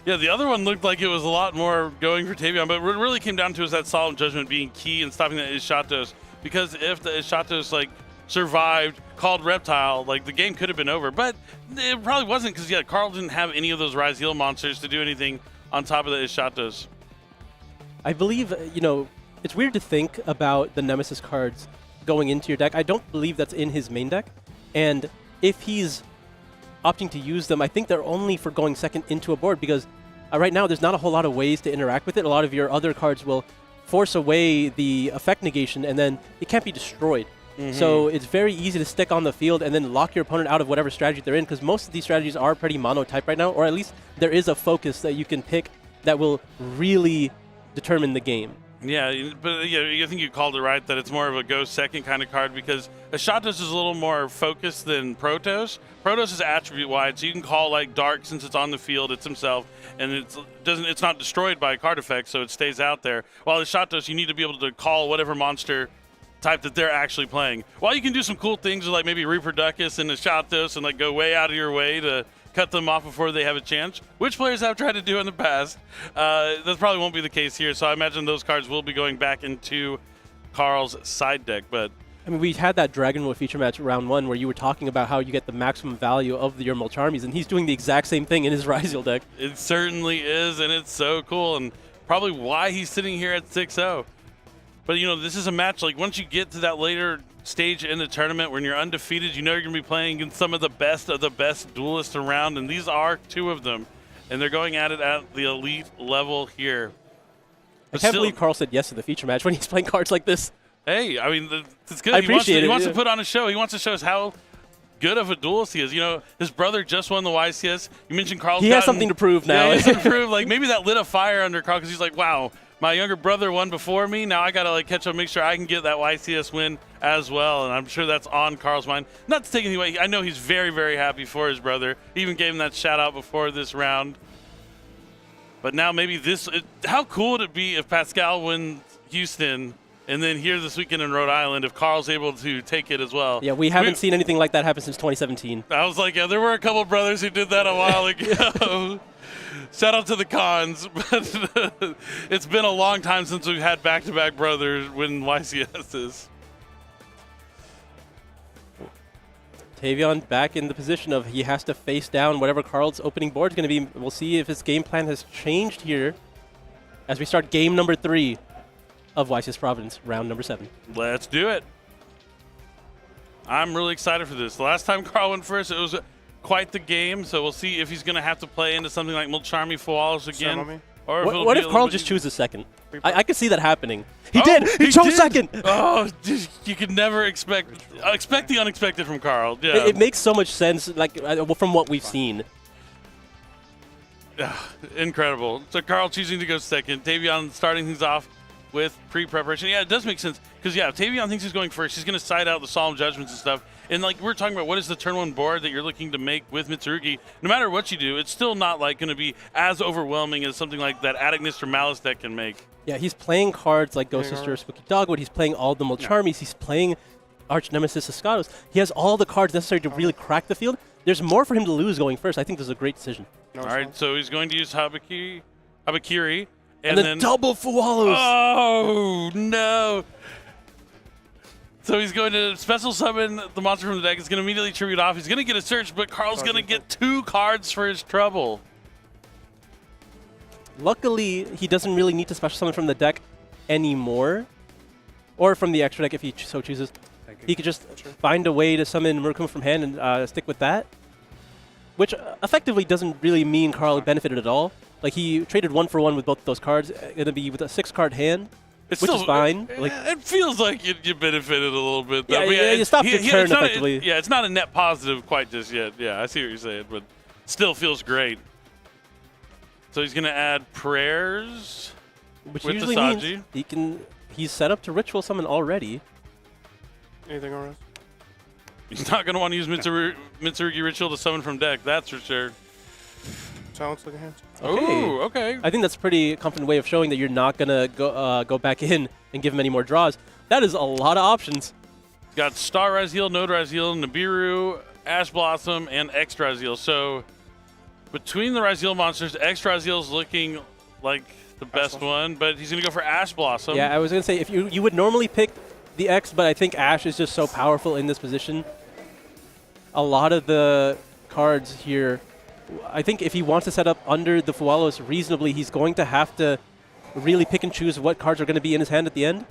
Yeah, the other one looked like it was a lot more going for Tavion, but what it really came down to is that Solemn Judgment being key in stopping the Ishatos. Because if the Ishatos survived, called Reptile, the game could have been over. But it probably wasn't because Carl didn't have any of those Raziel monsters to do anything on top of the Ishatos. I believe, it's weird to think about the Nemesis cards going into your deck. I don't believe that's in his main deck. And if he's opting to use them, I think they're only for going second into a board because right now there's not a whole lot of ways to interact with it. A lot of your other cards will force away the effect negation and then it can't be destroyed. So it's very easy to stick on the field and then lock your opponent out of whatever strategy they're in because most of these strategies are pretty monotype right now, or at least there is a focus that you can pick that will really determine the game. Yeah, but I think you called it right that it's more of a go second kind of card because Ishatos is a little more focused than Protoss. Protoss is attribute wide, so you can call Dark since it's on the field, it's himself, and it's not destroyed by a card effect, so it stays out there. While Ishatos, you need to be able to call whatever monster type that they're actually playing. While you can do some cool things with maybe Reproducus and Ishatos and go way out of your way to cut them off before they have a chance, which players have tried to do in the past. That probably won't be the case here, so I imagine those cards will be going back into Carl's side deck. But I mean, we had that Dragonwood feature match round 1 where you were talking about how you get the maximum value of your Mulcharmies, and he's doing the exact same thing in his Raziel deck. It certainly is, and it's so cool, and probably why he's sitting here at 6-0. But, this is a match, once you get to that later stage in the tournament when you're undefeated, you're going to be playing against some of the best duelists around, and these are 2 of them. And they're going at it at the elite level here. I can't believe Carl said yes to the feature match when he's playing cards like this. Hey, I mean, it's good. I appreciate it. He wants to put on a show. He wants to show us how good of a duelist he is. His brother just won the YCS. You mentioned Carl's He has something to prove now. Yeah, he has something to prove. Maybe that lit a fire under Carl because he's like, wow, my younger brother won before me. Now I got to catch up, make sure I can get that YCS win as well. And I'm sure that's on Carl's mind. Not to take anything away. I know he's very, very happy for his brother. He even gave him that shout out before this round. But now maybe how cool would it be if Pascal wins Houston And then here this weekend in Rhode Island, if Carl's able to take it as well. Yeah, we haven't seen anything like that happen since 2017. I was like, yeah, there were a couple brothers who did that a while ago. Shout out to the Cons, but it's been a long time since we've had back-to-back brothers win YCSs. Tavion back in the position of he has to face down whatever Carl's opening board is going to be. We'll see if his game plan has changed here as we start game number 3 of YCS Providence, round number 7. Let's do it. I'm really excited for this. The last time Carl went first, it was quite the game, so we'll see if he's going to have to play into something like Mulcharmy Fualos again. Or what if Carl just chooses second? I could see that happening. He Oh, did! He chose did! second! Oh, you could never expect the unexpected from Carl. Yeah. It makes so much sense, like from what we've seen. Incredible. So Carl choosing to go second. Tavion starting things off with pre-preparation. Yeah, it does make sense. Because, yeah, if Tavion thinks he's going first, he's going to side out the Solemn Judgments and stuff. And, like, we're talking about what is the turn 1 board that you're looking to make with Mitsurugi. No matter what you do, it's still not, like, going to be as overwhelming as something like that Adignist or Malice deck can make. Yeah, he's playing cards like Ghost Sister, Spooky Dogwood. He's playing all the Mulcharmies. He's playing Arch Nemesis Escados. He has all the cards necessary to really crack the field. There's more for him to lose going first. I think this is a great decision. All right, so he's going to use Habakiri. And then double Fualos. Oh, no. So he's going to special summon the monster from the deck. He's going to immediately tribute off. He's going to get a search, but Carl's going to get 2 cards for his trouble. Luckily, he doesn't really need to special summon from the deck anymore. Or from the extra deck if he so chooses. He could just find a way to summon Murakumo from hand and stick with that. Which effectively doesn't really mean Carl benefited at all. Like, he traded 1-for-1 with both of those cards. Going to be with a 6-card hand, which is fine. It feels like you benefited a little bit. Though. Yeah, you stopped your turn effectively. Yeah, it's not a net positive quite just yet. Yeah, I see what you're saying, but still feels great. So he's going to add prayers which with usually the Saji. means he's set up to ritual summon already. Anything on us? He's not going to want to use Mitsurugi Ritual to summon from deck, that's for sure. Silence looking hands. Oh, okay. I think that's a pretty confident way of showing that you're not going to go back in and give him any more draws. That is a lot of options. Got Star Raziel, Node Raziel, Nibiru, Ash Blossom, and X Raziel. So between the Raziel monsters, X Raziel's looking like the best one, but he's going to go for Ash Blossom. Yeah, I was going to say, if you would normally pick the X, but I think Ash is just so powerful in this position. A lot of the cards here, I think if he wants to set up under the Fualos reasonably, he's going to have to really pick and choose what cards are going to be in his hand at the end.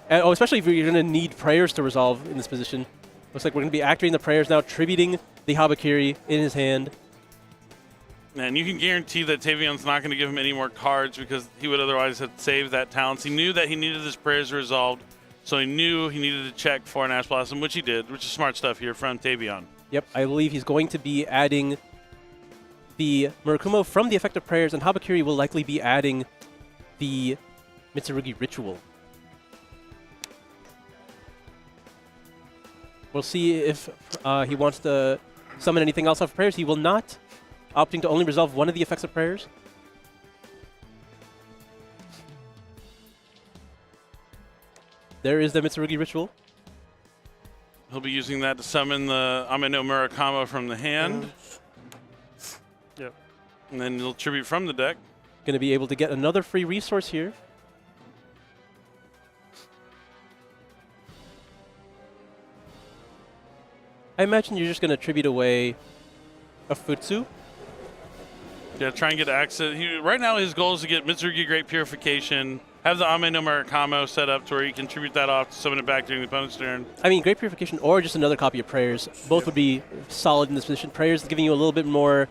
And, especially if you're going to need prayers to resolve in this position. Looks like we're going to be activating the prayers now, tributing the Habakiri in his hand. And you can guarantee that Tavion's not going to give him any more cards because he would otherwise have saved that talents. He knew that he needed his prayers resolved, so he knew he needed to check for an Ash Blossom, which he did, which is smart stuff here from Tavion. Yep, I believe he's going to be adding the Murakumo from the effective prayers, and Habakiri will likely be adding the Mitsurugi Ritual. We'll see if he wants to summon anything else off of prayers. He will not, opting to only resolve one of the effects of prayers. There is the Mitsurugi Ritual. He'll be using that to summon the Ameno Murakamo from the hand. Yep. And then he'll tribute from the deck. Going to be able to get another free resource here. I imagine you're just going to tribute away a Futsu. Yeah, try and get access. Right now his goal is to get Mitsurugi Great Purification, have the Ame no Murakamo set up to where he can tribute that off to summon it back during the opponent's turn. I mean, Great Purification or just another copy of Prayers. Both would be solid in this position. Prayers giving you a little bit more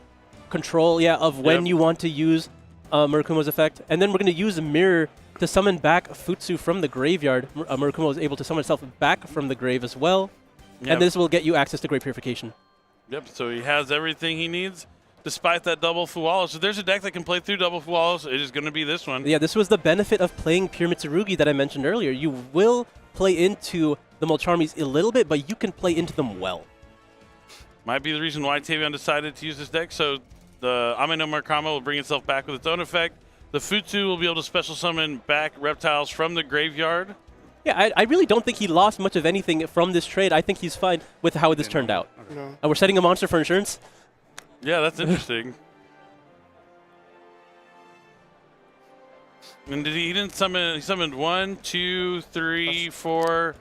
control, of when you want to use Murakumo's effect. And then we're going to use a Mirror to summon back Futsu from the graveyard. Murakumo is able to summon itself back from the grave as well. Yep. And this will get you access to Great Purification. Yep, so he has everything he needs despite that double Fualos. So there's a deck that can play through double Fualos. It is going to be this one. Yeah, this was the benefit of playing pure Mitsurugi that I mentioned earlier. You will play into the Mulcharmies a little bit, but you can play into them well. Might be the reason why Tavion decided to use this deck. So the Ame no Murakamo will bring itself back with its own effect. The Futsu will be able to special summon back reptiles from the graveyard. Yeah, I really don't think he lost much of anything from this trade. I think he's fine with how this turned out. No. We're setting a monster for insurance. Yeah, that's interesting. And he didn't summon, he summoned 1, 2, 3, 4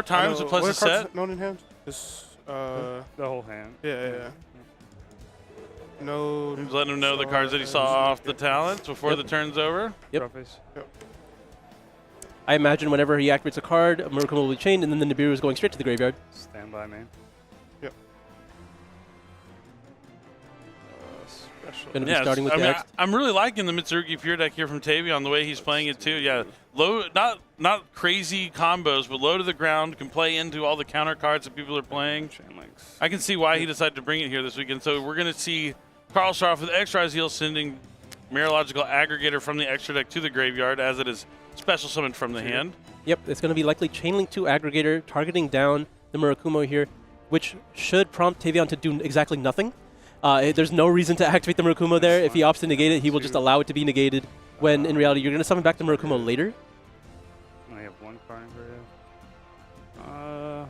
times to plus a set? Known in hand? This, the whole hand. Yeah. No. He's letting him know the cards that he saw off the talents before the turn's over. Yep. Yep. I imagine whenever he activates a card, Murakumo will be chained, and then the Nibiru is going straight to the graveyard. Stand by, man. Yep. Going to be starting with the X. I'm really liking the Mitsurugi Pure deck here from Tavion, the way he's playing it too. Yeah, low, not crazy combos, but low to the ground, can play into all the counter cards that people are playing. I can see why he decided to bring it here this weekend. So we're going to see Carl start off with Extra Zeal, sending Mirrological Aggregator from the extra deck to the graveyard as it is special summoned from the hand. Yep, it's going to be likely Chainlink 2 Aggregator, targeting down the Murakumo here, which should prompt Tavion to do exactly nothing. There's no reason to activate the Murakumo there. If he opts to negate it, he will just allow it to be negated, when in reality you're going to summon back the Murakumo later. I have 1 card in here. I'll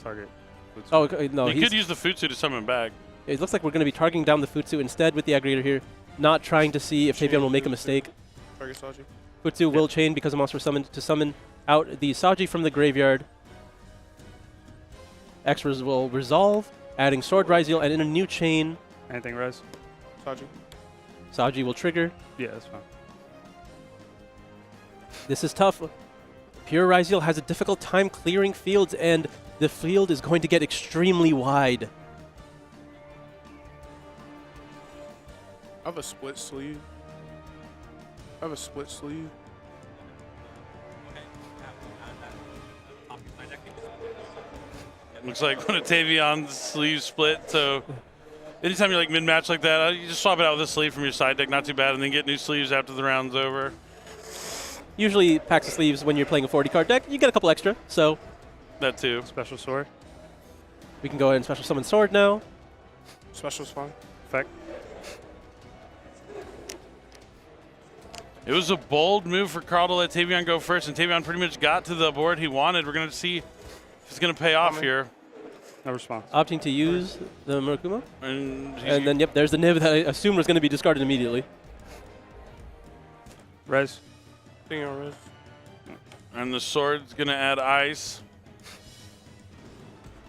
target. Futsu. Oh, okay, no. He could use the Futsu to summon back. It looks like we're going to be targeting down the Futsu instead with the Aggregator here, not trying to see if Tavion will make a mistake. Target Saji. Futsu will chain because a monster summoned to summon out the Saji from the graveyard. X will resolve, adding Sword Ryzeal, and in a new chain. Anything res? Saji. Saji will trigger. Yeah, that's fine. This is tough. Pure Ryzeal has a difficult time clearing fields, and the field is going to get extremely wide. I have a split sleeve. Looks like one of Tavion's sleeves split, so anytime you're like mid-match like that, you just swap it out with a sleeve from your side deck, not too bad, and then get new sleeves after the round's over. Usually packs of sleeves when you're playing a 40-card deck, you get a couple extra, so. That too. Special sword. We can go ahead and special summon Sword now. Special's fine. Effect. It was a bold move for Carl to let Tavion go first, and Tavion pretty much got to the board he wanted. We're going to see if it's going to pay off here. No response. Opting to use the Murakumo. And then, yep, there's the nib that I assume was going to be discarded immediately. Res. Thing on res. And the sword's going to add ice.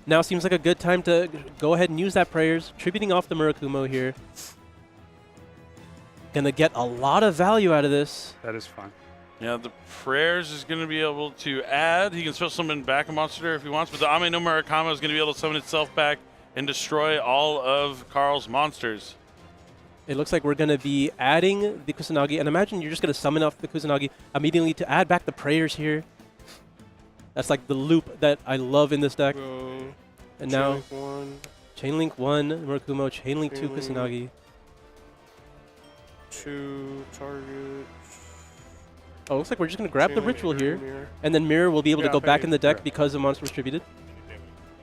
Now seems like a good time to go ahead and use that Prayers, tributing off the Murakumo here. Gonna get a lot of value out of this. That is fine. Yeah, the Prayers is going to be able to add. He can special summon back a monster if he wants, but the Ame no Murakama is going to be able to summon itself back and destroy all of Carl's monsters. It looks like we're going to be adding the Kusanagi, and imagine you're just going to summon off the Kusanagi immediately to add back the Prayers here. That's like the loop that I love in this deck. And now, Chainlink 1, Murakumo, Chainlink 2, Kusanagi. 2 target. Oh, looks like we're just going to grab the Ritual here, and then Mirror will be able to go back in the deck because the monster was tributed.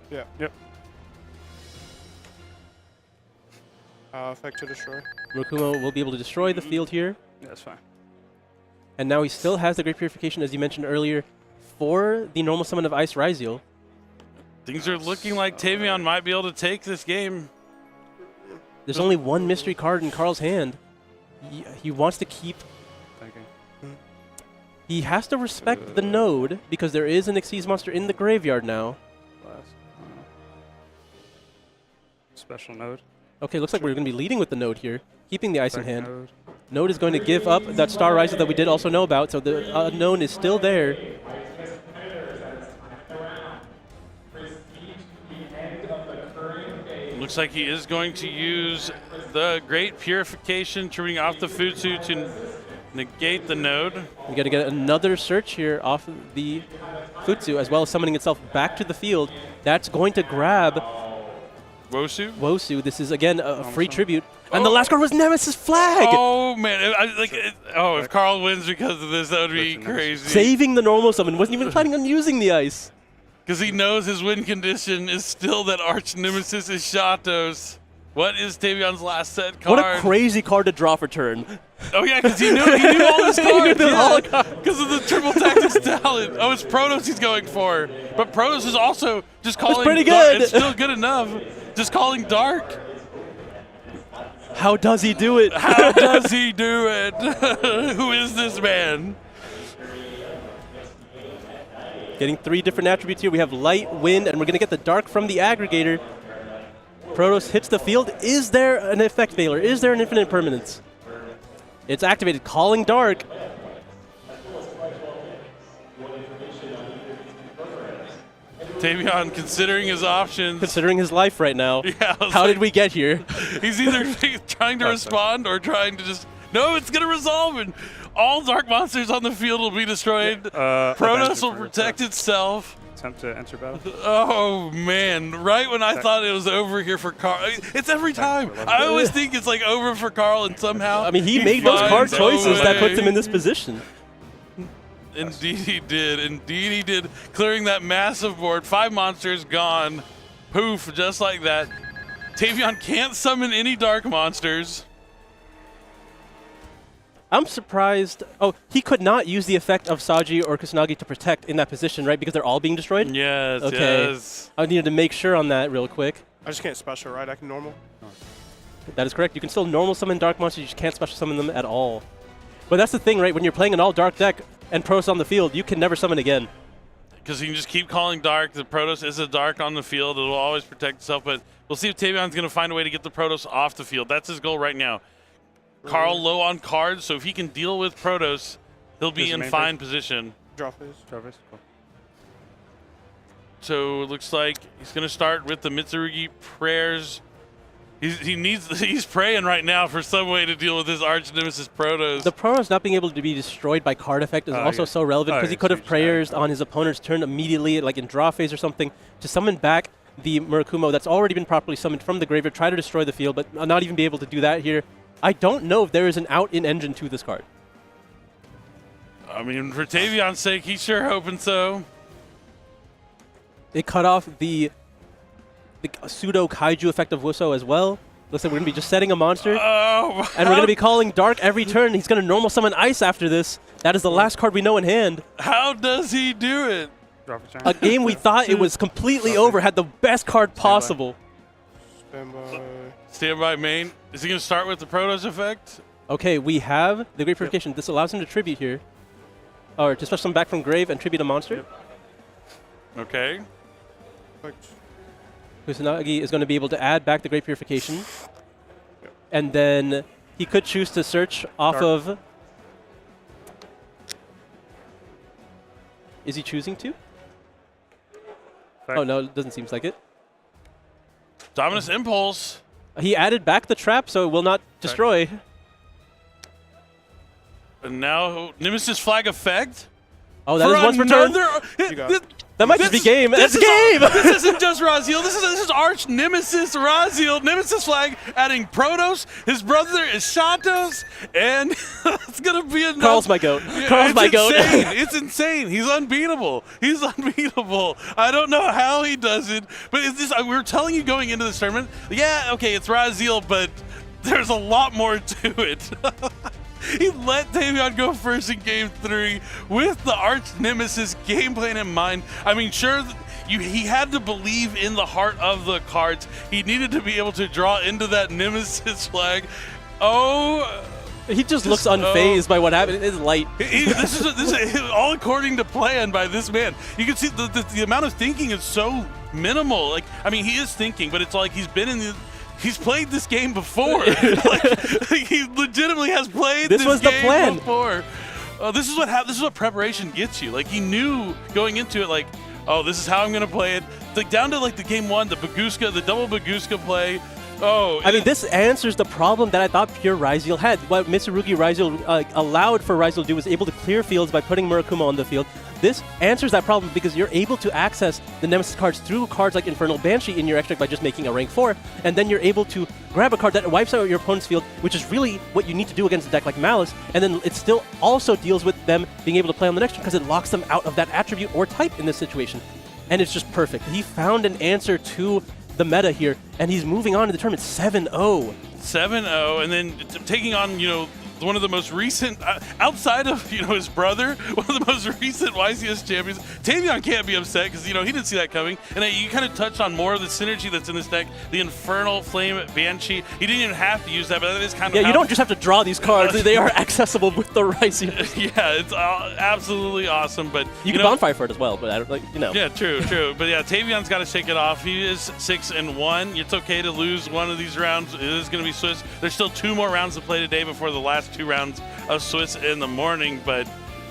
Yeah. Yep. Effect to destroy. Murakumo will be able to destroy the field here. Yeah, that's fine. And now he still has the Great Purification, as you mentioned earlier, for the normal summon of Ice Ryzeal. Things are looking like Tavion might be able to take this game. There's only one mystery card in Carl's hand. He wants to keep... He has to respect the node, because there is an Xyz monster in the graveyard now. Special node. Okay, looks like we're going to be leading with the node here, keeping the ice in hand. Node is going to give up that Star Riser that we did also know about, so the unknown is still there. Looks like he is going to use the Great Purification, trimming off the Futsu to negate the node. We got to get another search here off of the Futsu, as well as summoning itself back to the field. That's going to grab Wosu. Wosu. This is, again, a free tribute. And the last card was Nemesis Flag! Oh, man. If Carl wins because of this, that would be crazy. Saving the normal summon. Wasn't even planning on using the ice. Because he knows his win condition is still that arch nemesis is Shatos. What is Tavion's last set card? What a crazy card to draw for turn. Oh yeah, because he knew all his cards. He knew all the cards. Because of the triple tactics talent. Oh, it's Protoss he's going for. But Protoss is also just calling. It's pretty good. It's still good enough. Just calling Dark. How does he do it? How does he do it? Who is this man? Getting 3 different attributes here. We have light, wind, and we're going to get the dark from the aggregator. Protoss hits the field. Is there an effect veiler? Is there an infinite permanence? It's activated, calling dark. Tavion considering his options. Considering his life right now. Yeah, How did we get here? He's either trying to respond or trying to just, no, it's going to resolve, and all dark monsters on the field will be destroyed. Protoss will protect itself. Attempt to enter battle. Oh, man. Right when I thought it was over here for Carl. It's every time. I always think it's like over for Carl, and somehow I mean, he made those card choices that puts him in this position. Indeed he did. Indeed he did. Clearing that massive board. 5 monsters gone. Poof, just like that. Tavion can't summon any dark monsters. I'm surprised. Oh, he could not use the effect of Saji or Kusanagi to protect in that position, right? Because they're all being destroyed? Yes, okay. yes. I needed to make sure on that real quick. I just can't special, right? I can normal. That is correct. You can still normal summon dark monsters, you just can't special summon them at all. But that's the thing, right? When you're playing an all-dark deck and Protoss on the field, you can never summon again. Because you can just keep calling dark. The Protoss is a dark on the field. It will always protect itself, but we'll see if Tavion's going to find a way to get the Protoss off the field. That's his goal right now. Carl low on cards, so if he can deal with Protoss, he'll be in fine position. Draw phase. Cool. So it looks like he's going to start with the Mitsurugi prayers. He's praying right now for some way to deal with his arch nemesis Protoss. The Protoss not being able to be destroyed by card effect is also so relevant because he could have prayers on his opponent's turn immediately, like in draw phase or something, to summon back the Murakumo that's already been properly summoned from the graveyard, try to destroy the field, but not even be able to do that here. I don't know if there is an out in engine to this card. I mean, for Tavion's sake, he's sure hoping so. They cut off the pseudo kaiju effect of Wusso as well. Looks like we're going to be just setting a monster. And we're going to be calling dark every turn. He's going to normal summon ice after this. That is the last card we know in hand. How does he do it? A game we thought it was completely over had the best card possible. Stand by main. Is he going to start with the Protoss effect? Okay, we have the Great Purification. This allows him to tribute here. Or to special summon back from grave and tribute a monster. Okay. Kusanagi is going to be able to add back the Great Purification. And then he could choose to search off of... Is he choosing to? Oh, no, it doesn't seem like it. Dominus Impulse. He added back the trap, so it will not destroy. And now, Nemesis Flag effect. Oh, that is once per turn. That might just be game. That's game! This isn't just Raziel. This is arch nemesis Raziel. Nemesis Flag adding Protoss. His brother is Shantos. And it's going to be enough. Carl's my goat. Carl's my goat. It's insane. He's unbeatable. He's unbeatable. I don't know how he does it. But it's just, we were telling you going into this tournament, yeah, okay, it's Raziel, but there's a lot more to it. He let Tavion go first in Game 3 with the arch nemesis game plan in mind. I mean, sure, he had to believe in the heart of the cards. He needed to be able to draw into that nemesis flag. Oh, he just looks unfazed by what happened. It's light. This is all according to plan by this man. You can see the amount of thinking is so minimal. Like, I mean, he is thinking, but it's like he's been in the. He's played this game before. He legitimately has played this was the game plan. Before. This is what preparation gets you. Like, he knew going into it, like, oh, this is how I'm gonna play it. Like, down to like the game 1, the Baguska, the double Baguska play. Oh, I mean, this answers the problem that I thought pure Raziel had. What Mitsurugi Raziel allowed for Raziel to do was able to clear fields by putting Murakumo on the field. This answers that problem because you're able to access the Nemesis cards through cards like Infernal Banshee in your extract by just making a rank 4, and then you're able to grab a card that wipes out your opponent's field, which is really what you need to do against a deck like Malice, and then it still also deals with them being able to play on the next turn because it locks them out of that attribute or type in this situation. And it's just perfect. He found an answer to the meta here, and he's moving on to the tournament 7-0. 7-0, and then taking on, one of the most recent, outside of, his brother, one of the most recent YCS champions. Tavion can't be upset because, he didn't see that coming. And you kind of touched on more of the synergy that's in this deck. The Infernal Flame Banshee. He didn't even have to use that, but that is kind of you don't just have to draw these cards. They are accessible with the Rising. Yeah, it's absolutely awesome. But you can bonfire for it as well, but I don't Yeah, true. But yeah, Tavion's got to shake it off. He is 6-1. It's okay to lose one of these rounds. It is going to be Swiss. There's still 2 more rounds to play today before the last 2 rounds of Swiss in the morning, but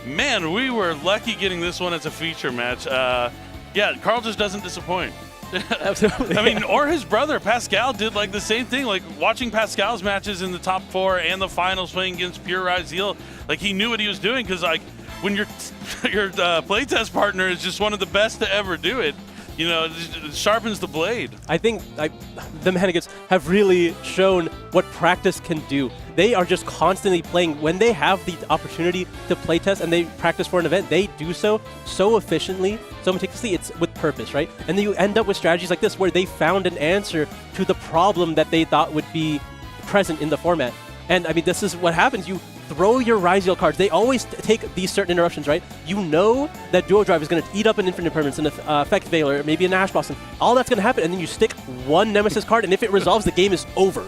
man, we were lucky getting this one as a feature match. Yeah, Carl just doesn't disappoint. Absolutely. I mean, or his brother Pascal did like the same thing. Like watching Pascal's matches in the top 4 and the finals playing against Pure Ryzeal, like he knew what he was doing, because like when your playtest partner is just one of the best to ever do it, it sharpens the blade. I think the Manigans have really shown what practice can do. They are just constantly playing. When they have the opportunity to playtest and they practice for an event, they do so efficiently, so meticulously. It's with purpose, right? And then you end up with strategies like this where they found an answer to the problem that they thought would be present in the format. And I mean, this is what happens. You throw your Ryzeal cards. They always take these certain interruptions, right? You know that Duo Drive is going to eat up an Infinite Permanence, an Effect Veiler, maybe an Ash Blossom. All that's going to happen, and then you stick one Nemesis card, and if it resolves, the game is over.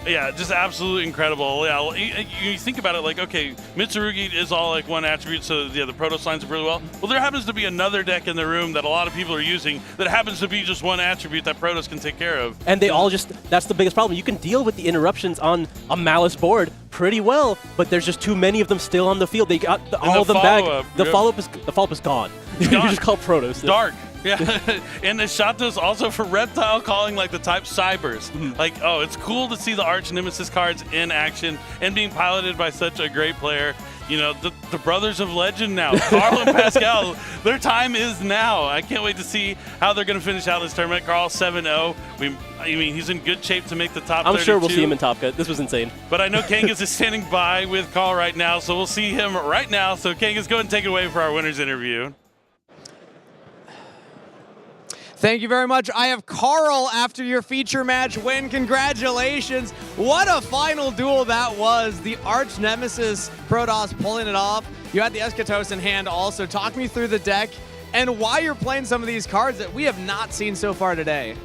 Yeah, just absolutely incredible. Yeah, you think about it like, okay, Mitsurugi is all like one attribute, so yeah, the Protoss lines up really well. Well, there happens to be another deck in the room that a lot of people are using that happens to be just one attribute that Protoss can take care of. And they all that's the biggest problem. You can deal with the interruptions on a Malice board pretty well, but there's just too many of them still on the field. They got all of them back. The follow-up is gone. You just call Protoss. Dark. Yeah, and the Shatos also for Reptile calling like the type Cybers. Like, oh, it's cool to see the Arch Nemesis cards in action and being piloted by such a great player. The brothers of legend now, Carl and Pascal, their time is now. I can't wait to see how they're going to finish out this tournament. Carl 7-0. I mean, he's in good shape to make the top 32. I'm sure we'll see him in Top Cut. This was insane. But I know Kangas is standing by with Carl right now, so we'll see him right now. So Kangas, go ahead and take it away for our winners interview. Thank you very much. I have Carl after your feature match win. Congratulations. What a final duel that was. The Arch Nemesis Protoss pulling it off. You had the Eschatos in hand also. Talk me through the deck and why you're playing some of these cards that we have not seen so far today.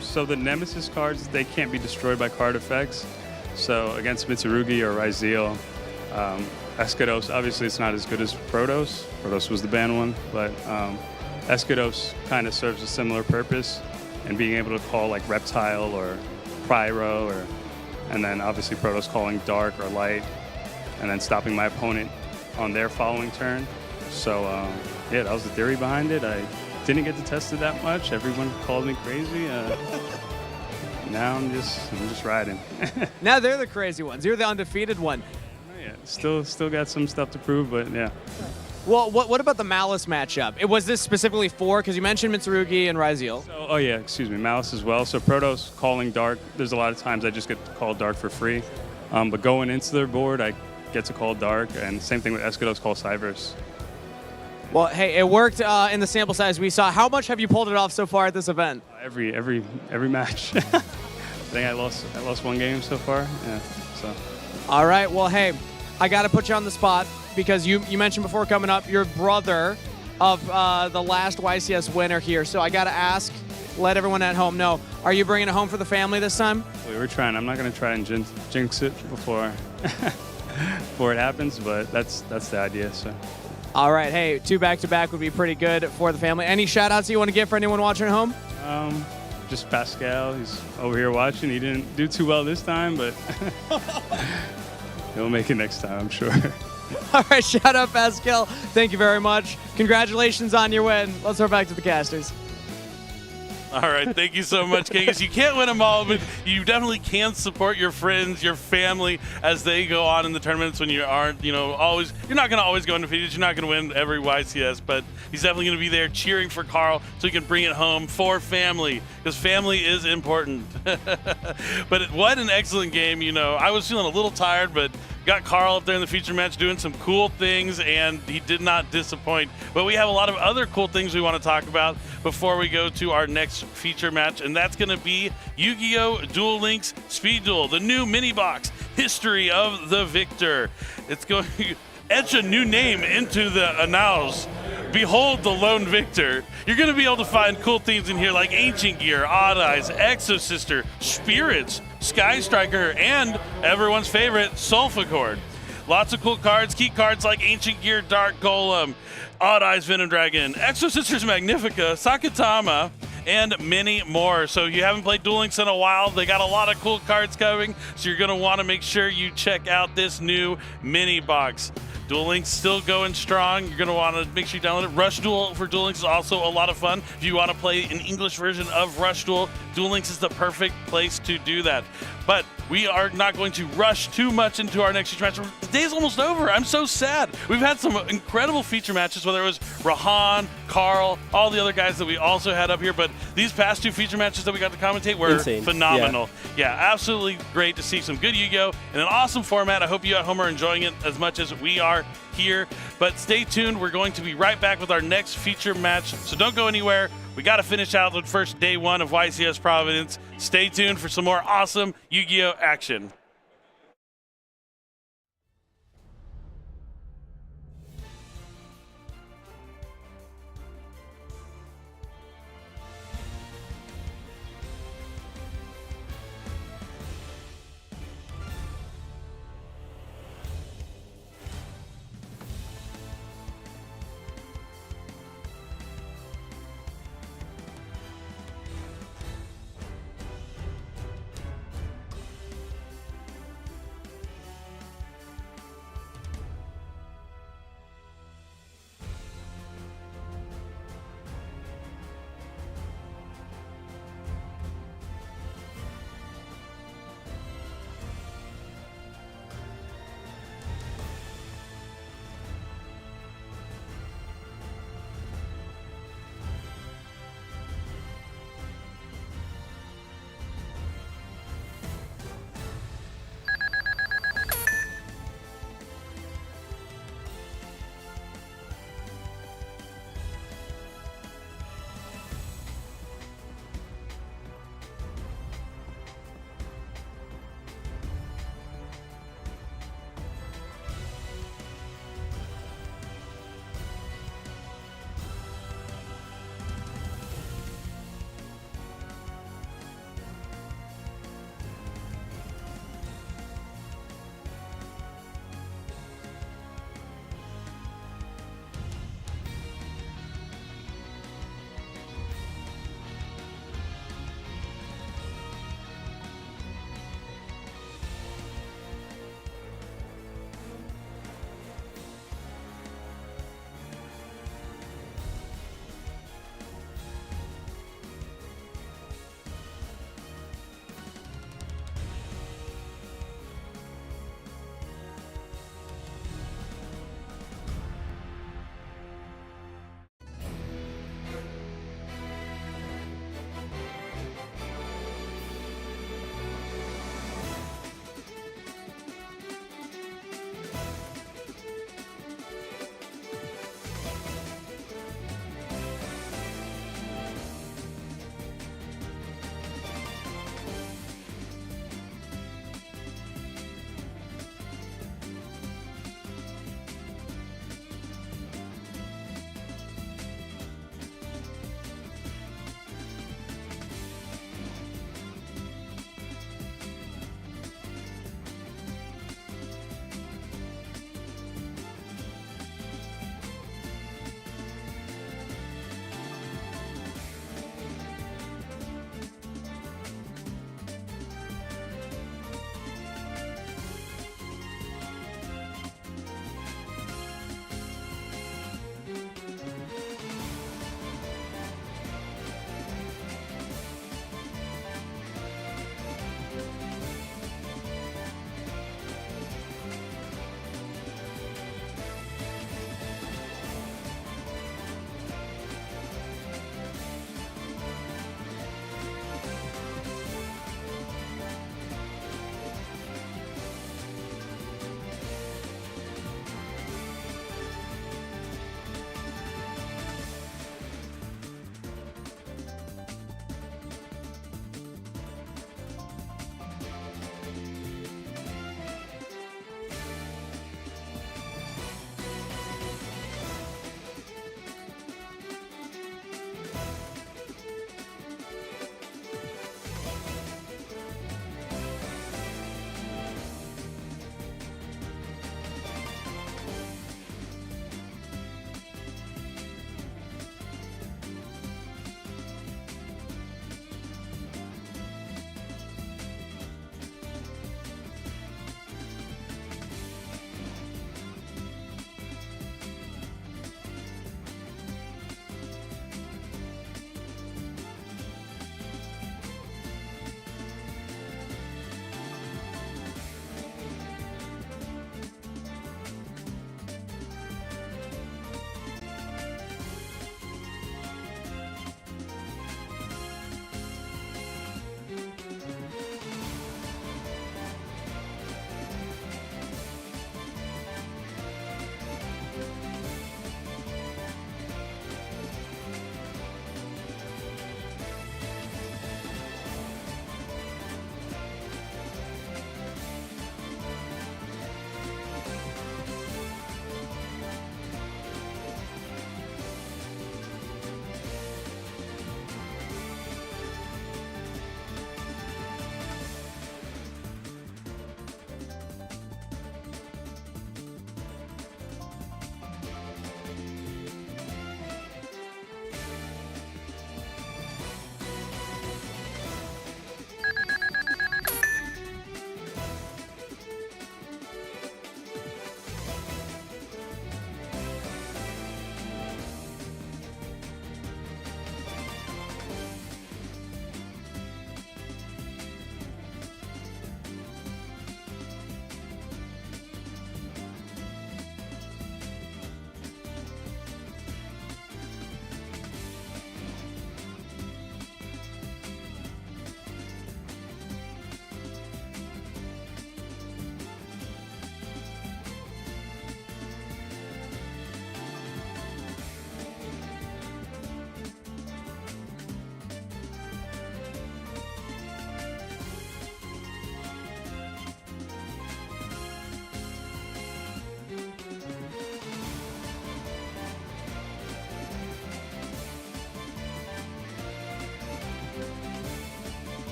So the Nemesis cards, they can't be destroyed by card effects. So against Mitsurugi or Ryzeal, Eschatos, obviously it's not as good as Protoss. Protoss was the banned one, but Eschatos kind of serves a similar purpose, and being able to call like Reptile or Pyro, and then obviously Protoss calling Dark or Light, and then stopping my opponent on their following turn. So yeah, that was the theory behind it. I didn't get to test it that much. Everyone called me crazy. Now I'm just riding. Now they're the crazy ones. You're the undefeated one. Yeah, still got some stuff to prove, but yeah. Well, what about the Malice matchup? Was this specifically for, because you mentioned Mitsurugi and Ryzeal. So, oh yeah, excuse me, Malice as well. So Protoss calling Dark, there's a lot of times I just get to call Dark for free. But going into their board, I get to call Dark, and same thing with Eschatos, call Cybers. Well, hey, it worked in the sample size we saw. How much have you pulled it off so far at this event? Every match. I think I lost one game so far. Yeah. So. All right. Well, hey, I got to put you on the spot because you mentioned before coming up your brother of the last YCS winner here. So I got to ask, let everyone at home know, are you bringing it home for the family this time? We were trying. I'm not going to try and jinx it before it happens, but that's the idea. So. All right. Hey, 2 back-to-back would be pretty good for the family. Any shout-outs you want to give for anyone watching at home? Just Pascal. He's over here watching. He didn't do too well this time, but he'll make it next time, I'm sure. All right, shout out Pascal. Thank you very much. Congratulations on your win. Let's throw back to the casters. All right, thank you so much, Kangas. You can't win them all, but you definitely can support your friends, your family, as they go on in the tournaments when you aren't, always, you're not going to always go undefeated. You're not going to win every YCS, but he's definitely going to be there cheering for Carl so he can bring it home for family, because family is important. But what an excellent game, I was feeling a little tired, but Got Carl up there in the feature match doing some cool things, and he did not disappoint. But we have a lot of other cool things we want to talk about before we go to our next feature match, and that's going to be Yu-Gi-Oh! Duel Links Speed Duel, the new mini box, History of the Victor. It's going to etch a new name into the annals. Behold the Lone Victor. You're going to be able to find cool things in here like Ancient Gear, Odd Eyes, Exosister, Spirits, Sky Striker, and everyone's favorite, Sulfachord. Lots of cool cards, key cards like Ancient Gear, Dark Golem, Odd Eyes, Venom Dragon, Exosisters Magnifica, Sakatama, and many more. So if you haven't played Duel Links in a while, they got a lot of cool cards coming, so you're going to want to make sure you check out this new mini box. Duel Links still going strong. You're going to want to make sure you download it. Rush Duel for Duel Links is also a lot of fun. If you want to play an English version of Rush Duel, Duel Links is the perfect place to do that. But we are not going to rush too much into our next feature match. The day's almost over. I'm so sad. We've had some incredible feature matches, whether it was Rahan, Carl, all the other guys that we also had up here. But these past two feature matches that we got to commentate were Insane. phenomenal. Yeah, absolutely great to see some good Yu-Gi-Oh! In an awesome format. I hope you at home are enjoying it as much as we are here. But stay tuned. We're going to be right back with our next feature match. So don't go anywhere. We got to finish out the first day one of YCS Providence. Stay tuned for some more awesome Yu-Gi-Oh! Action.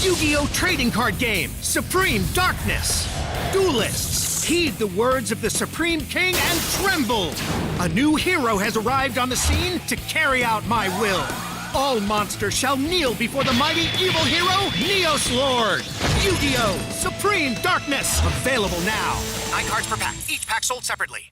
Yu-Gi-Oh! Trading card game, Supreme Darkness. Duelists, heed the words of the Supreme King and tremble. A new hero has arrived on the scene to carry out my will. All monsters shall kneel before the mighty evil hero, Neos Lord. Yu-Gi-Oh! Supreme Darkness, available now. 9 cards per pack, each pack sold separately.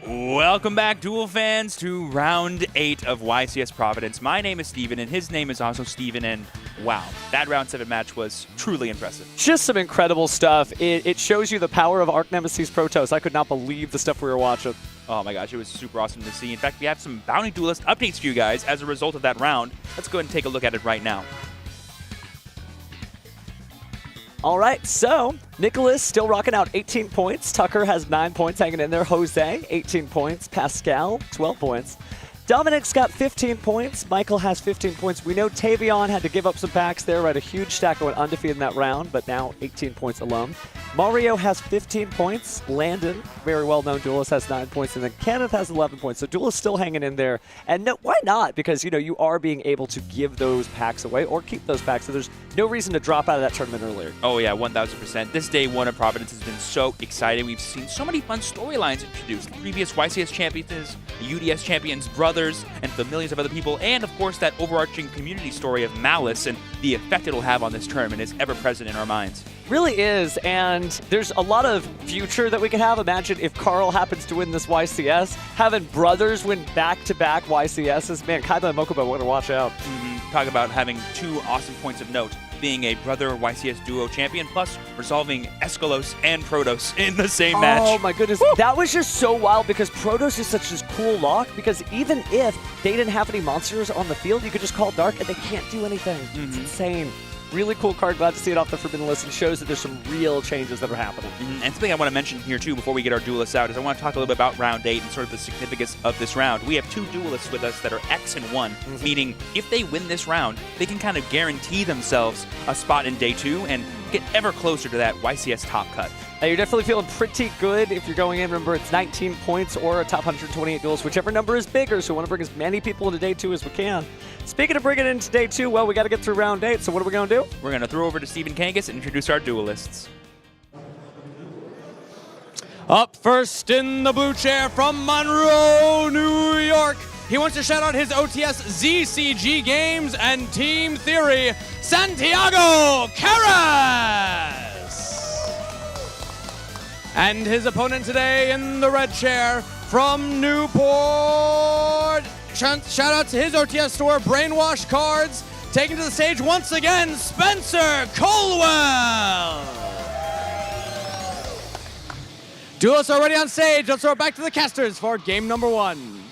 Welcome back, Duel fans, to round 8 of YCS Providence. My name is Steven, and his name is also Steven, and wow, that round 7 match was truly impressive. Just some incredible stuff. It shows you the power of Arch Nemesis Protoss. I could not believe the stuff we were watching. Oh my gosh, it was super awesome to see. In fact, we have some Bounty Duelist updates for you guys as a result of that round. Let's go ahead and take a look at it right now. All right, so Nicholas still rocking out 18 points. Tucker has 9 points hanging in there. Jose, 18 points. Pascal, 12 points. Dominic's got 15 points. Michael has 15 points. We know Tavion had to give up some packs there, right? A huge stack going undefeated in that round, but now 18 points alone. Mario has 15 points. Landon, very well-known duelist, has 9 points. And then Kenneth has 11 points. So Duelist still hanging in there. And no, why not? Because, you know, you are being able to give those packs away or keep those packs. So there's no reason to drop out of that tournament earlier. Oh yeah, 1000%. This day 1 of Providence has been so exciting. We've seen so many fun storylines introduced. Previous YCS champions, UDS champions, brothers, and the millions of other people. And of course, that overarching community story of Malice and the effect it'll have on this tournament is ever present in our minds. Really is, and there's a lot of future that we can have. Imagine if Carl happens to win this YCS, having brothers win back-to-back YCSs. Man, Kaiba and Mokuba want to watch out. Talk about having 2 awesome points of note. Being a brother YCS duo champion, plus resolving Escalos and Protoss in the same match. Oh my goodness, that was just so wild because Protoss is such this cool lock because even if they didn't have any monsters on the field, you could just call Dark and they can't do anything. It's insane. Really cool card. Glad to see it off the Forbidden List and shows that there's some real changes that are happening. And something I want to mention here, too, before we get our duelists out, is I want to talk a little bit about round 8 and sort of the significance of this round. We have 2 duelists with us that are X and 1, meaning if they win this round, they can kind of guarantee themselves a spot in day 2 and get ever closer to that YCS top cut. You're definitely feeling pretty good if you're going in. Remember, it's 19 points or a top 128 duels, whichever number is bigger, so we want to bring as many people into day 2 as we can. Speaking of bringing it into day 2, well, we got to get through round 8, so what are we going to do? We're going to throw over to Stephen Kangas and introduce our duelists. Up first in the blue chair from Monroe, New York. He wants to shout out his OTS ZCG Games and Team Theory, Santiago Carras. And his opponent today in the red chair from Newport. Shout out to his OTS store, Brainwash Cards. Taken to the stage once again, Spencer Colwell. Duelists already on stage. Let's throw it back to the casters for game number 1.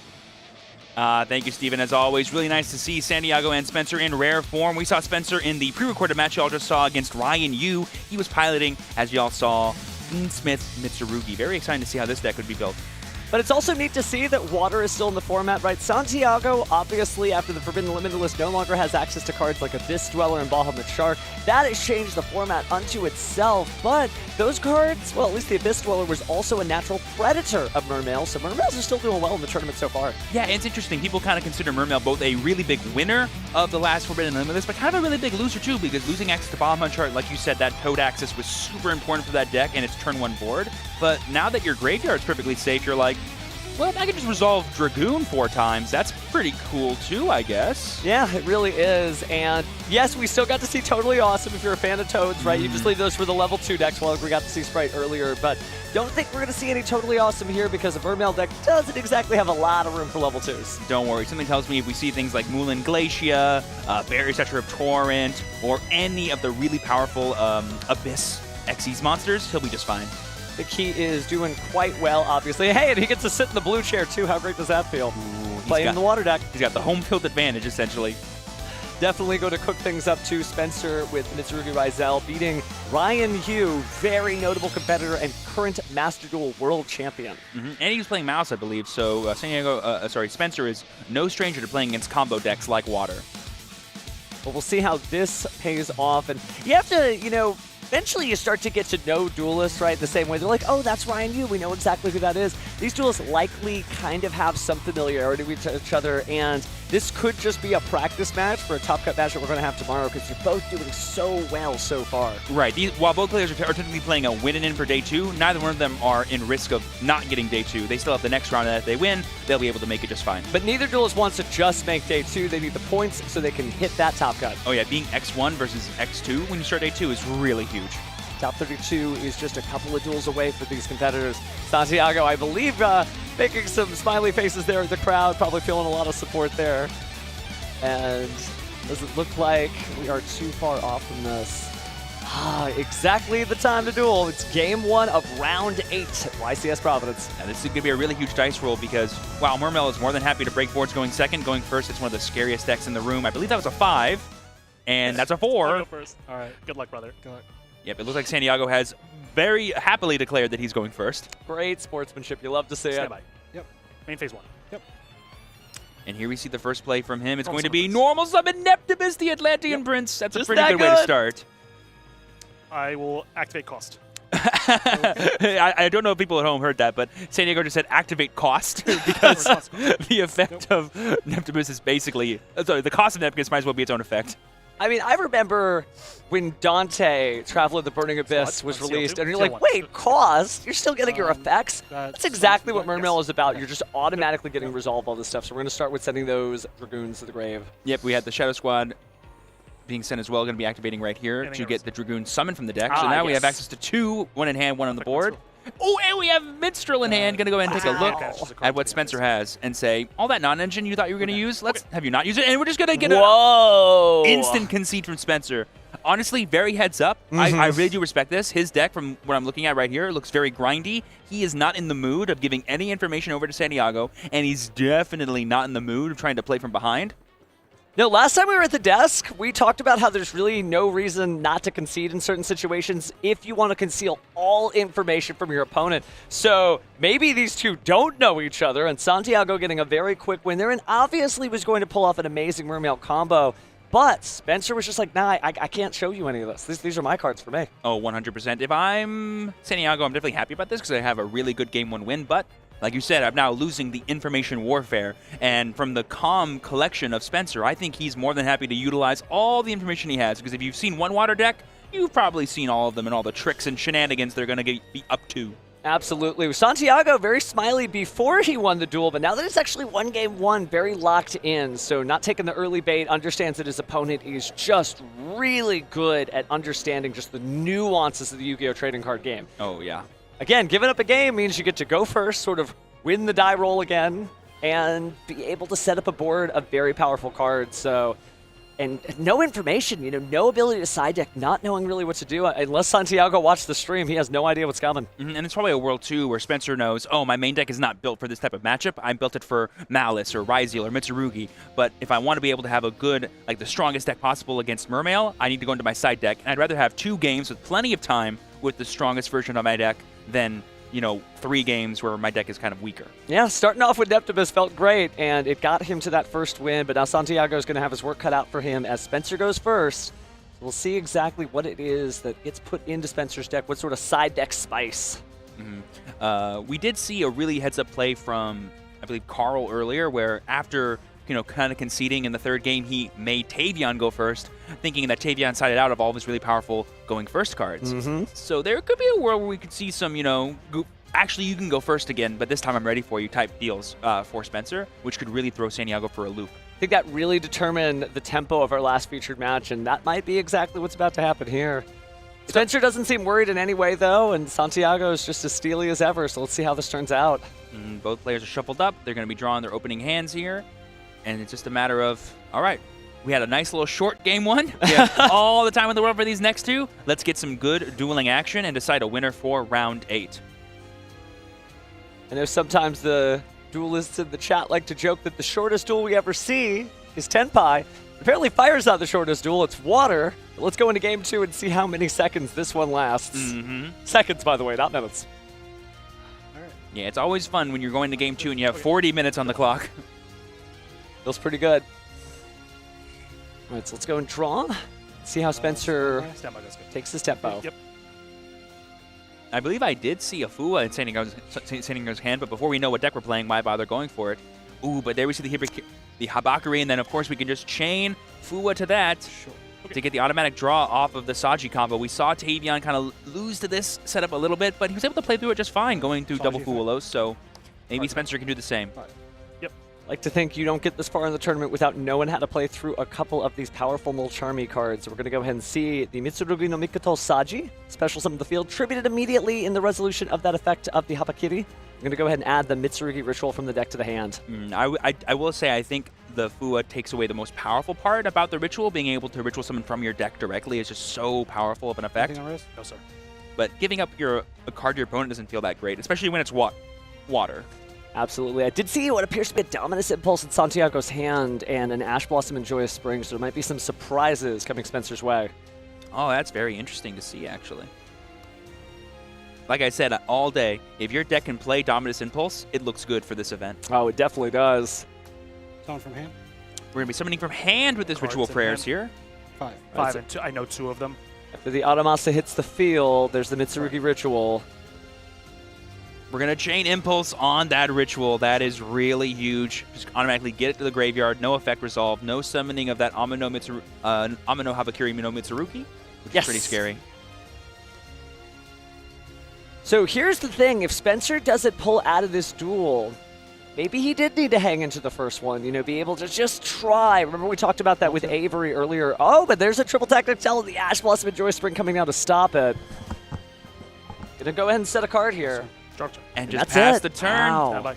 Thank you, Steven. As always, really nice to see Santiago and Spencer in rare form. We saw Spencer in the pre-recorded match y'all just saw against Ryan Yu. He was piloting, as y'all saw, Smith Mitsurugi. Very exciting to see how this deck would be built. But it's also neat to see that water is still in the format, right? Santiago, obviously, after the Forbidden Limited List, no longer has access to cards like Abyss Dweller and Bahamut Shark. That has changed the format unto itself, but those cards, well, at least the Abyss Dweller was also a natural predator of Mermail, so Mermails are still doing well in the tournament so far. Yeah, it's interesting. People kind of consider Mermail both a really big winner of the last Forbidden Limited List, but kind of a really big loser too, because losing access to Bahamut Shark, like you said, that code access was super important for that deck and its turn 1 board. But now that your graveyard's perfectly safe, you're like, well, I can just resolve Dragoon 4 times. That's pretty cool, too, I guess. Yeah, it really is. And yes, we still got to see Totally Awesome if you're a fan of Toads, right? You just leave those for the level 2 decks while we got to see Sprite earlier. But don't think we're going to see any Totally Awesome here because the Mermail deck doesn't exactly have a lot of room for level 2s. Don't worry. Something tells me if we see things like Moulin Glacia, Barrier Setter of Torrent, or any of the really powerful Abyss Xyz monsters, he'll be just fine. The key is doing quite well, obviously. Hey, and he gets to sit in the blue chair, too. How great does that feel? Playing in the water deck. He's got the home field advantage, essentially. Definitely going to cook things up, too. Spencer with Mitsurugi Rizel beating Ryan Yu, very notable competitor and current Master Duel World Champion. And he's playing Mouse, I believe, so Spencer is no stranger to playing against combo decks like Water. Well, we'll see how this pays off. And you have to, you know, eventually you start to get to know duelists, right? The same way they're like, oh, that's Ryan Yu. We know exactly who that is. These duelists likely kind of have some familiarity with each other, and this could just be a practice match for a top cut match that we're going to have tomorrow because you're both doing so well so far. Right. While both players are typically playing a win and in for day 2, neither one of them are in risk of not getting day 2. They still have the next round, and if they win, they'll be able to make it just fine. But neither duelist wants to just make day 2. They need the points so they can hit that top cut. Oh, yeah. Being X1 versus X2 when you start day 2 is really huge. Top 32 is just a couple of duels away for these competitors. Santiago, I believe, making some smiley faces there at the crowd, probably feeling a lot of support there. And does it look like we are too far off from this? Exactly the time to duel. It's game 1 of round 8 at YCS Providence. Now, this is going to be a really huge dice roll because while Mermail is more than happy to break boards going second, going first, it's one of the scariest decks in the room. I believe that was a 5, and that's a 4. I'll go first. All right. Good luck, brother. Good luck. Yep, it looks like Santiago has very happily declared that he's going first. Great sportsmanship. You love to see it. Stand by. Yep. Main phase 1. Yep. And here we see the first play from him. It's going to be Normal Summon Neptibus, the Atlantean Prince. That's Just a pretty that good way to start. I will activate cost. I don't know if people at home heard that, but San Diego just said activate cost because the effect of Neptibus is basically, sorry, the cost of Neptibus might as well be its own effect. I mean, I remember when Dante, Traveler of the Burning Abyss, was released, and you're like, wait, cost? You're still getting your effects? That's exactly what Mermail is about. You're just automatically getting resolve all this stuff. So we're going to start with sending those Dragoons to the grave. Yep, we had the Shadow Squad being sent as well, going to be activating right here to get the Dragoon summoned from the deck. So now we have access to 2, 1 in hand, 1 on the board. Oh, and we have Minstrel in hand. Going to go ahead and take a look at what Spencer has and say, all that non-engine you thought you were going to use, let's have you not use it. And we're just going to get an instant concede from Spencer. Honestly, very heads up. I really do respect this. His deck, from what I'm looking at right here, looks very grindy. He is not in the mood of giving any information over to Santiago, and he's definitely not in the mood of trying to play from behind. No, last time we were at the desk, we talked about how there's really no reason not to concede in certain situations if you want to conceal all information from your opponent. So maybe these two don't know each other, and Santiago getting a very quick win there, and obviously was going to pull off an amazing Mermail combo. But Spencer was just like, nah, I can't show you any of this. These are my cards for me. Oh, 100%. If I'm Santiago, I'm definitely happy about this because I have a really good game 1 win, but like you said, I'm now losing the information warfare, and from the calm collection of Spencer, I think he's more than happy to utilize all the information he has, because if you've seen One Water deck, you've probably seen all of them and all the tricks and shenanigans they're going to be up to. Absolutely. Santiago, very smiley before he won the duel, but now that it's actually won game 1, very locked in, so not taking the early bait, understands that his opponent is just really good at understanding just the nuances of the Yu-Gi-Oh! Trading card game. Oh, yeah. Again, giving up a game means you get to go first, sort of win the die roll again, and be able to set up a board of very powerful cards. So, and no information, you know, no ability to side deck, not knowing really what to do. Unless Santiago watched the stream, he has no idea what's coming. And it's probably a world, too, where Spencer knows, oh, my main deck is not built for this type of matchup. I built it for Malice or Ryzeal or Mitsurugi. But if I want to be able to have a good, like the strongest deck possible against Mermail, I need to go into my side deck. And I'd rather have 2 games with plenty of time with the strongest version of my deck than, you know, 3 games where my deck is kind of weaker. Yeah, starting off with Neptibus felt great, and it got him to that first win, but now Santiago's going to have his work cut out for him as Spencer goes first. We'll see exactly what it is that gets put into Spencer's deck, what sort of side deck spice. We did see a really heads-up play from, I believe, Carl earlier, where after, you know, kind of conceding in the 3rd game, he made Tavion go first, thinking that Tavion sided out of all of his really powerful going first cards. So there could be a world where we could see some, you know, actually you can go first again, but this time I'm ready for you type deals for Spencer, which could really throw Santiago for a loop. I think that really determined the tempo of our last featured match, and that might be exactly what's about to happen here. Spencer doesn't seem worried in any way, though, and Santiago is just as steely as ever, so let's see how this turns out. Both players are shuffled up. They're going to be drawing their opening hands here. And it's just a matter of, all right, we had a nice little short game 1. We have all the time in the world for these next 2. Let's get some good dueling action and decide a winner for round 8. I know sometimes the duelists in the chat like to joke that the shortest duel we ever see is Tenpai. Apparently fire's not the shortest duel, it's water. But let's go into game 2 and see how many seconds this one lasts. Seconds, by the way, not minutes. Yeah, it's always fun when you're going to game 2 and you have 40 minutes on the clock. Feels pretty good. All right, so let's go and draw. See how Spencer takes his tempo. Yep. I believe I did see a Fua in Santiago's hand, but before we know what deck we're playing, why bother going for it? Ooh, but there we see the Habakiri, and then of course we can just chain Fua to that to get the automatic draw off of the Saji combo. We saw Tavion kind of lose to this setup a little bit, but he was able to play through it just fine, going through double Fualos, so maybe Spencer can do the same. Like to think you don't get this far in the tournament without knowing how to play through a couple of these powerful Mulcharmy cards. We're going to go ahead and see the Mitsurugi no Mikoto Saji, special summon the field, tributed immediately in the resolution of that effect of the Habakiri. I'm going to go ahead and add the Mitsurugi Ritual from the deck to the hand. I will say I think the Fua takes away the most powerful part about the ritual. Being able to ritual summon from your deck directly is just so powerful of an effect. No, sir. But giving up a card to your opponent doesn't feel that great, especially when it's water. Absolutely. I did see what appears to be a Dominus Impulse in Santiago's hand and an Ash Blossom in Joyous Springs, so there might be some surprises coming Spencer's way. Oh, that's very interesting to see, actually. Like I said, all day, if your deck can play Dominus Impulse, it looks good for this event. Oh, it definitely does. Summon from hand? We're going to be summoning from hand with this Cards Ritual in Prayers hand. here. Five and two. I know 2 of them. After the Automasa hits the field, there's the Mitsurugi Ritual. We're going to chain Impulse on that Ritual. That is really huge. Just automatically get it to the graveyard. No effect resolve. No summoning of that Amino Habakiri no Mitsurugi, which is pretty scary. So here's the thing. If Spencer doesn't pull out of this duel, maybe he did need to hang into the first one, you know, be able to just try. Remember we talked about that with Avery earlier. Oh, but there's a triple tactic tell the Ash Blossom and Joy Spring coming down to stop it. Gonna go ahead and set a card here. And just That's pass it. the turn. Wow.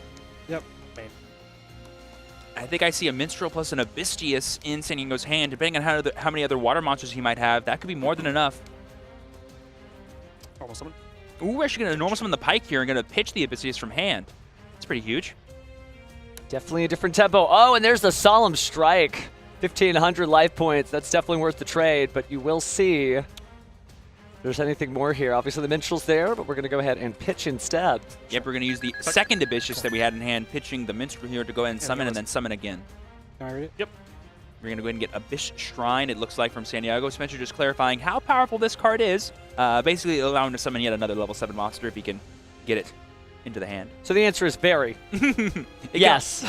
Yep. I think I see a Minstrel plus an Abystius in San Diego's hand. Depending on how many other water monsters he might have, that could be more than enough. Normal summon. Ooh, we're actually going to normal summon the Pike here and going to pitch the Abystius from hand. That's pretty huge. Definitely a different tempo. Oh, and there's the Solemn Strike. 1,500 life points. That's definitely worth the trade, but you will see if there's anything more here. Obviously, the Minstrel's there, but we're going to go ahead and pitch instead. Yep, we're going to use the second Abystius that we had in hand, pitching the Minstrel here to go ahead and summon and then summon again. Can I read it? Yep. We're going to go ahead and get Abyss Shrine, it looks like, from San Diego. Spencer just clarifying how powerful this card is. Basically allowing him to summon yet another level 7 monster if he can get it into the hand. So the answer is very. Yes.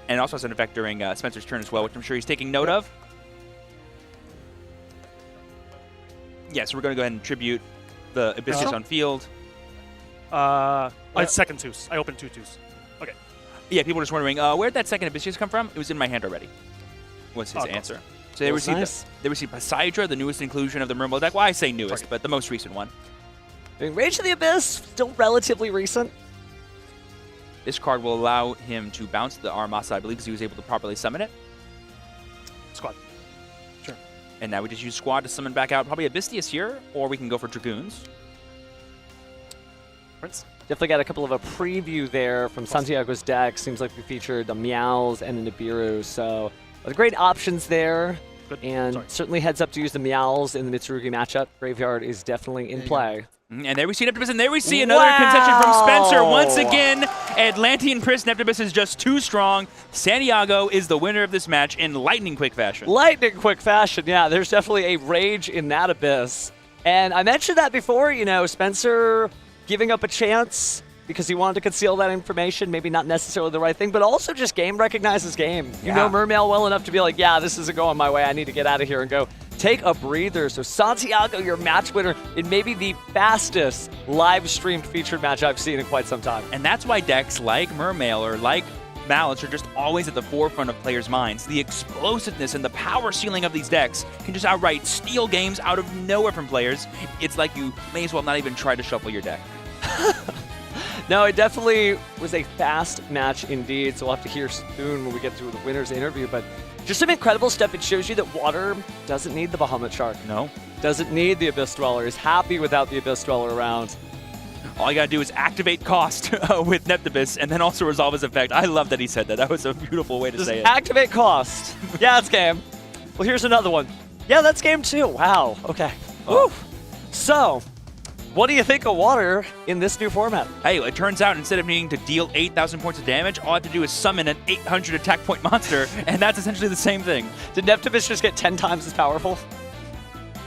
And it also has an effect during Spencer's turn as well, which I'm sure he's taking note of. Yeah, so we're going to go ahead and tribute the Abyssius on field. It's second 2s. I opened 2 2s. Okay. Yeah, people are just wondering, where'd that second Abyssius come from? It was in my hand already, was his answer. So they received, they received Poseidra, the newest inclusion of the Mermaid deck. Well, I say newest, but the most recent one. I mean, Rage of the Abyss, still relatively recent. This card will allow him to bounce the Armasa, I believe, because he was able to properly summon it. Squad. Sure. And now we just use Squad to summon back out probably Abystius here, or we can go for Dragoons. Prince. Definitely got a couple of a preview there from Santiago's deck. Seems like we featured the Meows and the Nibiru, so great options there. Good. And certainly heads up to use the Meows in the Mitsurugi matchup. Graveyard is definitely in play. And there we see Neptibus, and there we see another concession from Spencer. Once again, Atlantean Prince Neptibus is just too strong. Santiago is the winner of this match in lightning quick fashion. Lightning quick fashion, yeah. There's definitely a rage in that Abyss. And I mentioned that before, you know, Spencer giving up a chance because he wanted to conceal that information, maybe not necessarily the right thing, but also just game recognizes game. You know Mermail well enough to be like, yeah, this isn't going my way. I need to get out of here and go take a breather. So Santiago, your match winner in maybe the fastest live streamed featured match I've seen in quite some time. And that's why decks like Mermail or like Malice are just always at the forefront of players' minds. The explosiveness and the power ceiling of these decks can just outright steal games out of nowhere from players. It's like you may as well not even try to shuffle your deck. No, it definitely was a fast match indeed, so we'll have to hear soon when we get through the winner's interview, but just some incredible stuff. It shows you that Water doesn't need the Bahamut Shark. No. Doesn't need the Abyss Dweller. Is happy without the Abyss Dweller around. All you gotta do is activate cost with Neptibus and then also resolve his effect. I love that he said that. That was a beautiful way to say it. Activate cost. Yeah, that's game. Well, here's another one. Yeah, that's game too. Wow. Okay. Woo. So, what do you think of Water in this new format? Hey, it turns out instead of needing to deal 8,000 points of damage, all I have to do is summon an 800 attack point monster, and that's essentially the same thing. Did Neptibus just get 10 times as powerful?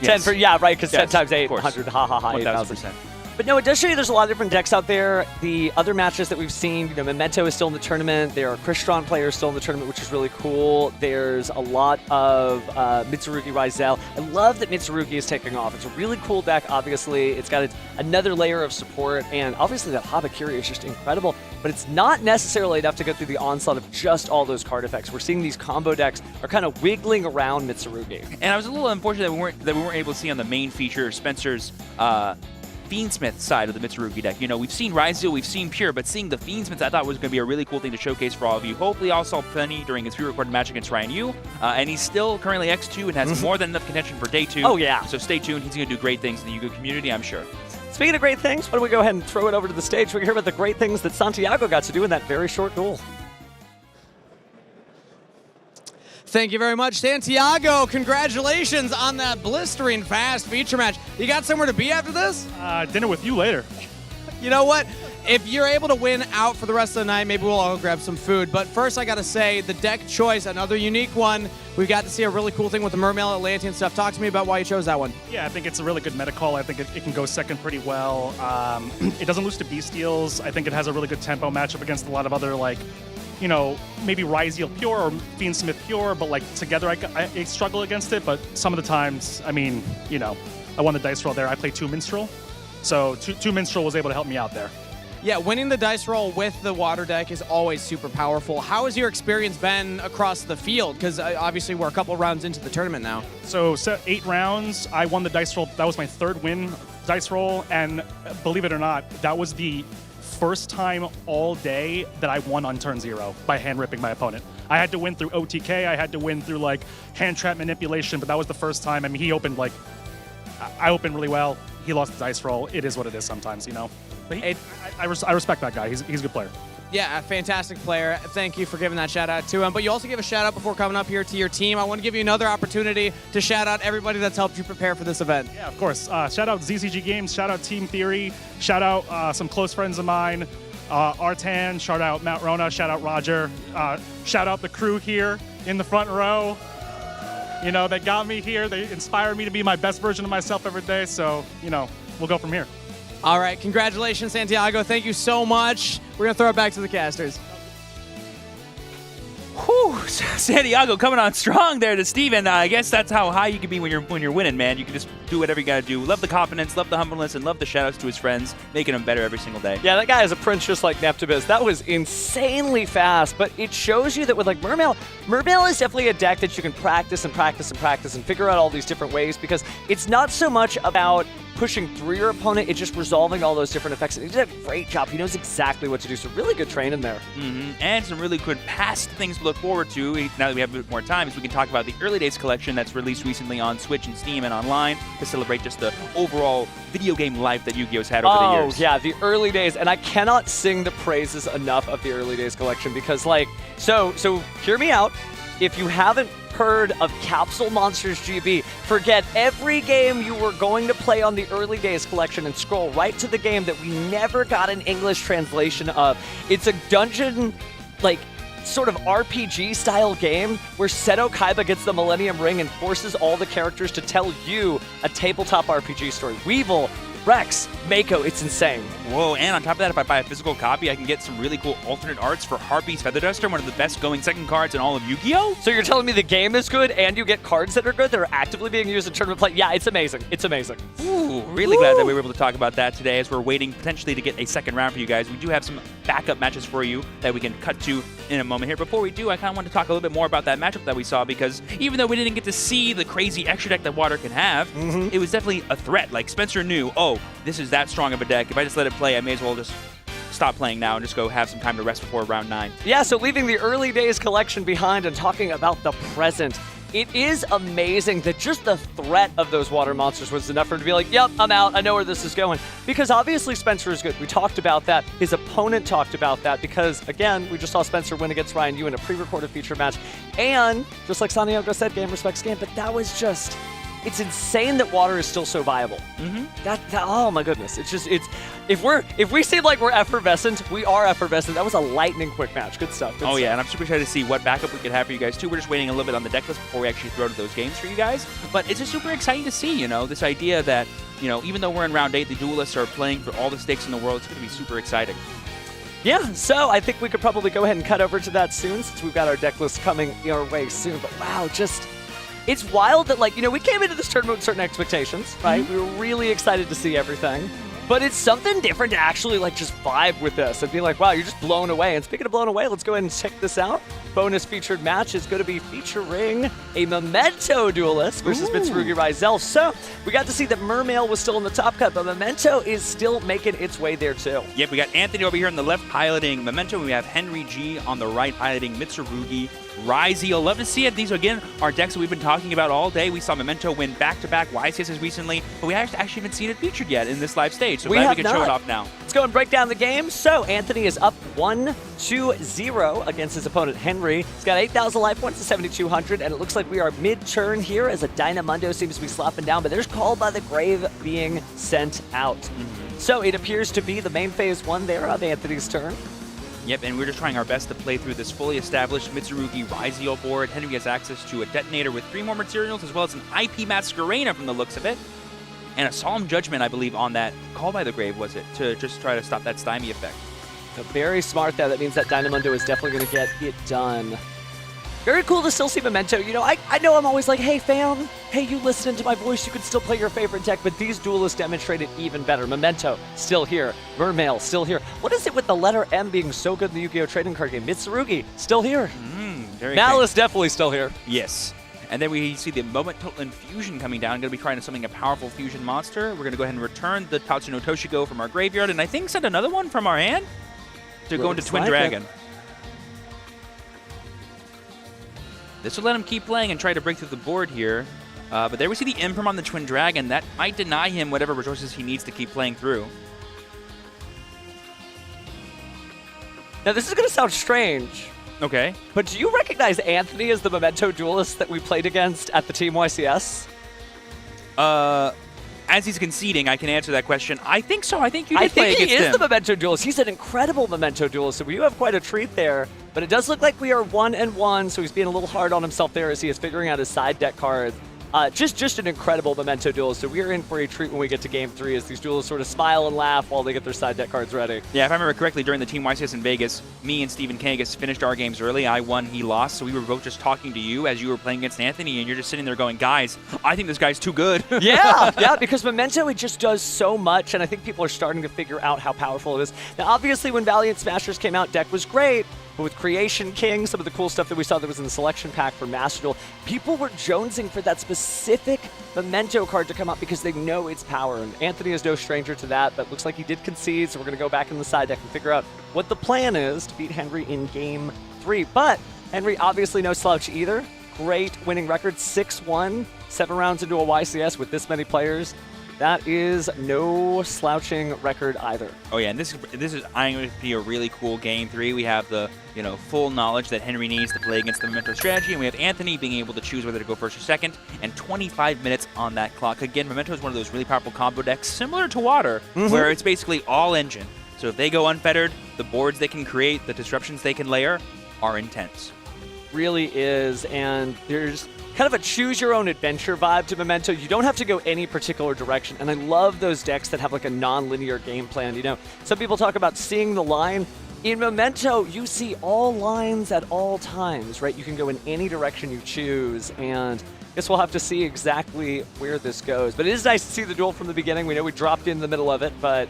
Yes. 10 for, yeah, right, because Yes, 10 times of course. 800, ha ha ha, 1000%. But no, it does show you there's a lot of different decks out there. The other matches that we've seen, you know, Memento is still in the tournament. There are Crystron players still in the tournament, which is really cool. There's a lot of Mitsurugi Ryzel. I love that Mitsurugi is taking off. It's a really cool deck, obviously. It's got another layer of support, and obviously that Habakiri is just incredible. But it's not necessarily enough to go through the onslaught of just all those card effects. We're seeing these combo decks are kind of wiggling around Mitsurugi. And I was a little unfortunate that we weren't able to see on the main feature Spencer's Fiendsmith side of the Mitsurugi deck. You know, we've seen Ryzel, we've seen Pure, but seeing the Fiendsmith I thought was going to be a really cool thing to showcase for all of you. Hopefully I saw plenty during his pre-recorded match against Ryan Yu, and he's still currently X2 and has more than enough contention for day 2. Oh yeah. So stay tuned, he's going to do great things in the Yu-Gi-Oh community, I'm sure. Speaking of great things, why don't we go ahead and throw it over to the stage? We can hear about the great things that Santiago got to do in that very short duel. Thank you very much, Santiago. Congratulations on that blistering fast feature match. You got somewhere to be after this? Dinner with you later. You know what? If you're able to win out for the rest of the night, maybe we'll all grab some food. But first, I got to say, the deck choice, another unique one. We got to see a really cool thing with the Mermail, Atlantean stuff. Talk to me about why you chose that one. Yeah, I think it's a really good meta call. I think it can go second pretty well. It doesn't lose to Bestials. I think it has a really good tempo matchup against a lot of other, like, you know, maybe Ryzel Pure or Fiendsmith Pure, but like together I struggle against it. But some of the times, I mean, you know, I won the dice roll there. I played 2 Minstrel, so 2 Minstrel was able to help me out there. Yeah, winning the dice roll with the water deck is always super powerful. How has your experience been across the field? Because obviously we're a couple rounds into the tournament now. So 8 rounds, I won the dice roll. That was my 3rd win dice roll, and believe it or not, that was the first time all day that I won on turn 0 by hand ripping my opponent. I had to win through OTK, I had to win through like hand trap manipulation, but that was the first time. I mean, he opened like, I opened really well. He lost the dice roll. It is what it is sometimes, you know. But I respect that guy. He's a good player. Yeah, a fantastic player. Thank you for giving that shout out to him. But you also give a shout out before coming up here to your team. I want to give you another opportunity to shout out everybody that's helped you prepare for this event. Yeah, of course. Shout out ZCG Games. Shout out Team Theory. Shout out some close friends of mine. Artan. Shout out Matt Rona. Shout out Roger. Shout out the crew here in the front row. You know, they got me here. They inspire me to be my best version of myself every day. So, you know, we'll go from here. All right, congratulations, Santiago. Thank you so much. We're going to throw it back to the casters. Whew, Santiago coming on strong there to Steven. I guess that's how high you can be when you're winning, man. You can just do whatever you got to do. Love the confidence, love the humbleness, and love the shout-outs to his friends, making him better every single day. Yeah, that guy is a prince just like Neptibus. That was insanely fast, but it shows you that with like Mermail is definitely a deck that you can practice and practice and practice and figure out all these different ways, because it's not so much about pushing through your opponent, it's just resolving all those different effects. And he did a great job. He knows exactly what to do, so really good training there. And some really good past things to look forward to. Now that we have a bit more time, is we can talk about the Early Days collection that's released recently on Switch and Steam and online to celebrate just the overall video game life that Yu-Gi-Oh's had over the years. Oh, yeah, the Early Days. And I cannot sing the praises enough of the Early Days collection because, like, so hear me out. If you haven't heard of Capsule Monsters GB, forget every game you were going to play on the Early Days collection and scroll right to the game that we never got an English translation of. It's a dungeon, like, sort of RPG style game where Seto Kaiba gets the Millennium Ring and forces all the characters to tell you a tabletop RPG story. Weevil, Rex, Mako, it's insane. Whoa, and on top of that, if I buy a physical copy, I can get some really cool alternate arts for Harpy's Feather Duster, one of the best going second cards in all of Yu-Gi-Oh! So you're telling me the game is good and you get cards that are good that are actively being used in tournament play? Yeah, it's amazing. It's amazing. Ooh, really glad that we were able to talk about that today as we're waiting potentially to get a second round for you guys. We do have some backup matches for you that we can cut to in a moment here. Before we do, I kind of want to talk a little bit more about that matchup that we saw, because even though we didn't get to see the crazy extra deck that Water can have, it was definitely a threat. Like, Spencer knew, oh, this is that strong of a deck. If I just let it play, I may as well just stop playing now and just go have some time to rest before round 9. Yeah, so leaving the Early Days collection behind and talking about the present, it is amazing that just the threat of those water monsters was enough for him to be like, yep, I'm out. I know where this is going. Because obviously Spencer is good. We talked about that. His opponent talked about that because, again, we just saw Spencer win against Ryan Yu in a pre-recorded feature match. And just like Santiago said, game respects game, but that was just... It's insane that Water is still so viable. Oh my goodness. If we seem like we're effervescent, we are effervescent. That was a lightning quick match. Good stuff. Good Oh, stuff. yeah, and I'm super excited to see what backup we could have for you guys, too. We're just waiting a little bit on the deck list before we actually throw to those games for you guys. But it's just super exciting to see, this idea that, even though we're in round 8, the Duelists are playing for all the stakes in the world. It's going to be super exciting. Yeah, so I think we could probably go ahead and cut over to that soon since we've got our deck list coming our way soon. But wow, it's wild that, we came into this tournament with certain expectations, right? We were really excited to see everything. But it's something different to actually, just vibe with this and be like, wow, you're just blown away. And speaking of blown away, let's go ahead and check this out. Bonus featured match is going to be featuring a Memento Duelist versus Mitsurugi Rizel. So we got to see that Mermail was still in the top cut, but Memento is still making its way there, too. Yep, we got Anthony over here on the left piloting Memento, and we have Henry G on the right piloting Mitsurugi Rizel. Love to see it. These, again, are decks that we've been talking about all day. We saw Memento win back-to-back YCSs recently, but we actually haven't seen it featured yet in this live stage, so glad we can show it off now. Let's go and break down the game. So Anthony is up 1-0 against his opponent, Henry. He's got 8,000 life points to 7,200, and it looks like we are mid-turn here as a Dynamundo seems to be slopping down, but there's Call by the Grave being sent out. So it appears to be the main phase 1 there of Anthony's turn. Yep, and we're just trying our best to play through this fully established Mitsurugi Rizel board. Henry has access to a detonator with 3 more materials, as well as an IP Masquerena from the looks of it. And a Solemn Judgment, I believe, on that Call by the Grave, was it? To just try to stop that stymie effect. So very smart there. That means that Dynamundo is definitely going to get it done. Very cool to still see Memento. I know I'm always like, hey, fam, hey, you listening to my voice, you can still play your favorite deck, but these Duelists demonstrate it even better. Memento, still here. Mermail, still here. What is it with the letter M being so good in the Yu-Gi-Oh! Trading card game? Mitsurugi, still here. Malice, definitely still here. Yes. And then we see the Moment Total Infusion coming down. Going to be trying to summon a powerful fusion monster. We're going to go ahead and return the Tatsuno Toshigo from our graveyard, and I think send another one from our hand to go into Twin Dragon. This will let him keep playing and try to break through the board here. But there we see the Imperm on the Twin Dragon. That might deny him whatever resources he needs to keep playing through. Now, this is going to sound strange. Okay. But do you recognize Anthony as the Memento Duelist that we played against at the Team YCS? As he's conceding, I can answer that question. I think so. I think you did play against him. I think he is the Memento Duelist. He's an incredible Memento Duelist, so we do have quite a treat there. But it does look like we are 1-1, so he's being a little hard on himself there as he is figuring out his side deck cards. Just an incredible Memento Duelist, so we are in for a treat when we get to Game 3 as these duelists sort of smile and laugh while they get their side deck cards ready. Yeah, if I remember correctly, during the Team YCS in Vegas, me and Stephen Kangas finished our games early. I won, he lost, so we were both just talking to you as you were playing against Anthony, and you're just sitting there going, guys, I think this guy's too good. Yeah, because Memento, it just does so much, and I think people are starting to figure out how powerful it is. Now, obviously, when Valiant Smashers came out, deck was great, but with Creation King, some of the cool stuff that we saw that was in the selection pack for Master Duel, people were jonesing for that specific Memento card to come out because they know its power. And Anthony is no stranger to that, but looks like he did concede, so we're going to go back in the side deck and figure out what the plan is to beat Henry in Game 3. But Henry, obviously no slouch either. Great winning record, 6-1, 7 rounds into a YCS with this many players. That is no slouching record either. Oh yeah, and this is going to be a really cool Game 3. We have the full knowledge that Henry needs to play against the Memento strategy, and we have Anthony being able to choose whether to go first or second, and 25 minutes on that clock. Again, Memento is one of those really powerful combo decks, similar to Water, where it's basically all engine. So if they go unfettered, the boards they can create, the disruptions they can layer, are intense. Really is, and there's kind of a choose-your-own-adventure vibe to Memento. You don't have to go any particular direction, and I love those decks that have like a non-linear game plan. Some people talk about seeing the line. In Memento, you see all lines at all times, right? You can go in any direction you choose, and I guess we'll have to see exactly where this goes. But it is nice to see the duel from the beginning. We know we dropped in the middle of it, but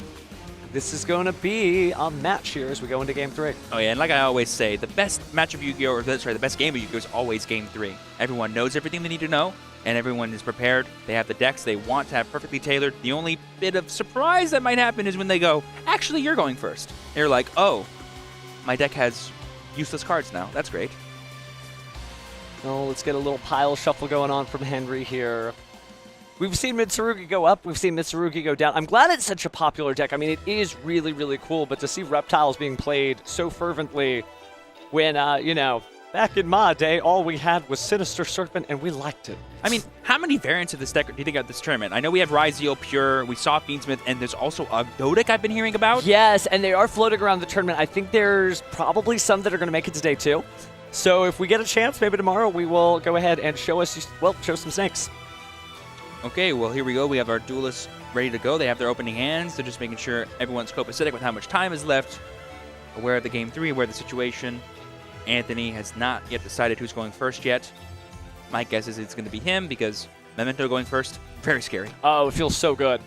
this is going to be a match here as we go into Game 3. Oh yeah, and like I always say, the best match of Yu-Gi-Oh, or sorry, the best game of Yu-Gi-Oh is always Game 3. Everyone knows everything they need to know, and everyone is prepared. They have the decks they want to have perfectly tailored. The only bit of surprise that might happen is when they go, actually, you're going first. And you're like, oh, my deck has useless cards now. That's great. Oh, let's get a little pile shuffle going on from Henry here. We've seen Mitsurugi go up. We've seen Mitsurugi go down. I'm glad it's such a popular deck. I mean, it is really, really cool. But to see Reptiles being played so fervently when, Back in my day, all we had was Sinister Serpent, and we liked it. I mean, how many variants of this deck do you think of this tournament? I know we have Ryzeal Pure, we saw Fiendsmith, and there's also a Dodic I've been hearing about. Yes, and they are floating around the tournament. I think there's probably some that are going to make it to day 2. So if we get a chance, maybe tomorrow we will go ahead and show some snakes. Okay, well, here we go. We have our duelists ready to go. They have their opening hands. They're just making sure everyone's copacetic with how much time is left, aware of the game 3, aware of the situation. Anthony has not yet decided who's going first yet. My guess is it's going to be him because Memento going first, very scary. Oh, it feels so good.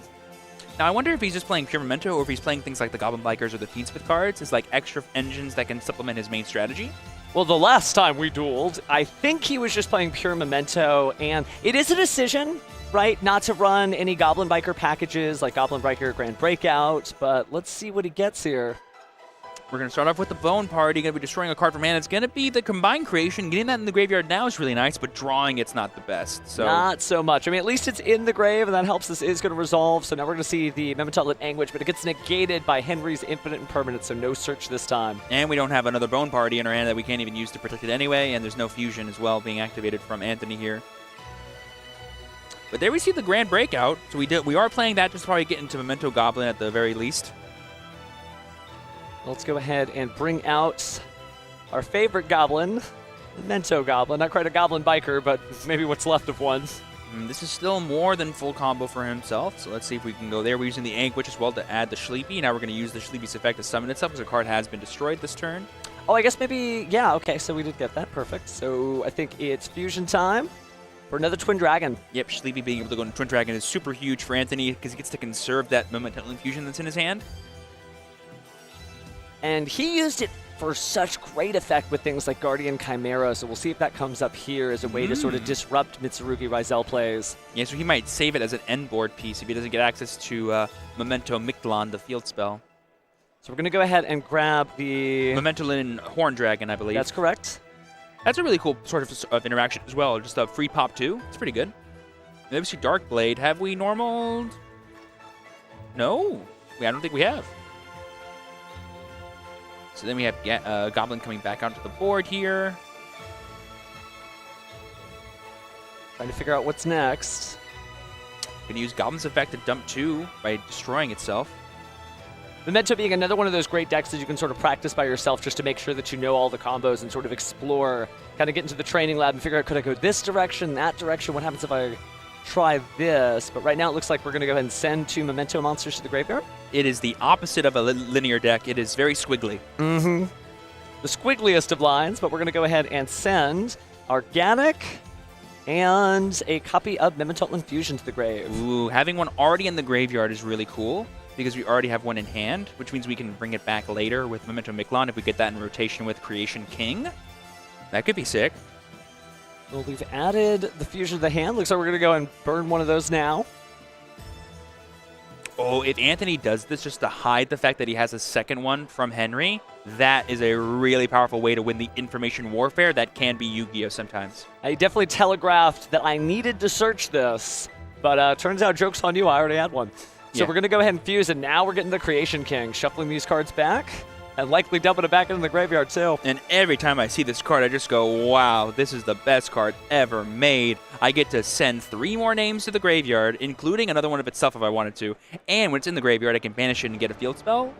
Now, I wonder if he's just playing pure Memento or if he's playing things like the Goblin Bikers or the Fiendsmith cards as like extra engines that can supplement his main strategy. Well, the last time we dueled, I think he was just playing pure Memento, and it is a decision, right, not to run any Goblin Biker packages like Goblin Biker Grand Breakout, but let's see what he gets here. We're going to start off with the Bone Party. Going to be destroying a card from hand. It's going to be the Combined Creation. Getting that in the graveyard now is really nice, but drawing it's not the best. So not so much. I mean, at least it's in the grave, and that helps. This is going to resolve, so now we're going to see the Mementolet Anguish, but it gets negated by Henry's Infinite Impermanence, so no search this time. And we don't have another Bone Party in our hand that we can't even use to protect it anyway, and there's no Fusion as well being activated from Anthony here. But there we see the Grand Breakout. So we are playing that, just probably get into Memento Goblin at the very least. Let's go ahead and bring out our favorite goblin, Memento Goblin. Not quite a Goblin Biker, but maybe what's left of one. This is still more than full combo for himself, so let's see if we can go there. We're using the Anguish as well to add the Sleepy. Now we're going to use the Sleepy's effect to summon itself because the card has been destroyed this turn. Oh, I guess maybe, yeah, okay, so we did get that. Perfect. So I think it's fusion time for another Twin Dragon. Yep, Sleepy being able to go into Twin Dragon is super huge for Anthony because he gets to conserve that Momental Infusion that's in his hand. And he used it for such great effect with things like Guardian Chimera, so we'll see if that comes up here as a way to sort of disrupt Mitsurugi Ryzeal plays. Yeah, so he might save it as an end board piece if he doesn't get access to Memento Mictlan, the field spell. So we're going to go ahead and grab the... Mementolin Horn Dragon, I believe. That's correct. That's a really cool sort of interaction as well, just a free pop too. It's pretty good. Maybe we see Dark Blade. Have we normaled? No, I don't think we have. So then we have Goblin coming back onto the board here. Trying to figure out what's next. Going to use Goblin's effect to dump 2 by destroying itself. Memento being another one of those great decks that you can sort of practice by yourself just to make sure that you know all the combos and sort of explore, kind of get into the training lab and figure out, could I go this direction, that direction? What happens if I try this? But right now it looks like we're going to go ahead and send 2 Memento monsters to the graveyard. It is the opposite of a linear deck. It is very squiggly. Mm-hmm. The squiggliest of lines, but we're going to go ahead and send Organic and a copy of Memento Infusion to the grave. Ooh, having one already in the graveyard is really cool because we already have one in hand, which means we can bring it back later with Memento Mictlan if we get that in rotation with Creation King. That could be sick. Well, we've added the Fusion to the hand. Looks like we're going to go and burn one of those now. Oh, if Anthony does this just to hide the fact that he has a second one from Henry, that is a really powerful way to win the information warfare that can be Yu-Gi-Oh! Sometimes. I definitely telegraphed that I needed to search this, but turns out joke's on you, I already had one. So we're going to go ahead and fuse, and now we're getting the Creation King, shuffling these cards back, and likely dumping it back into the graveyard too. And every time I see this card, I just go, wow, this is the best card ever made. I get to send 3 more names to the graveyard, including another one of itself if I wanted to. And when it's in the graveyard, I can banish it and get a field spell.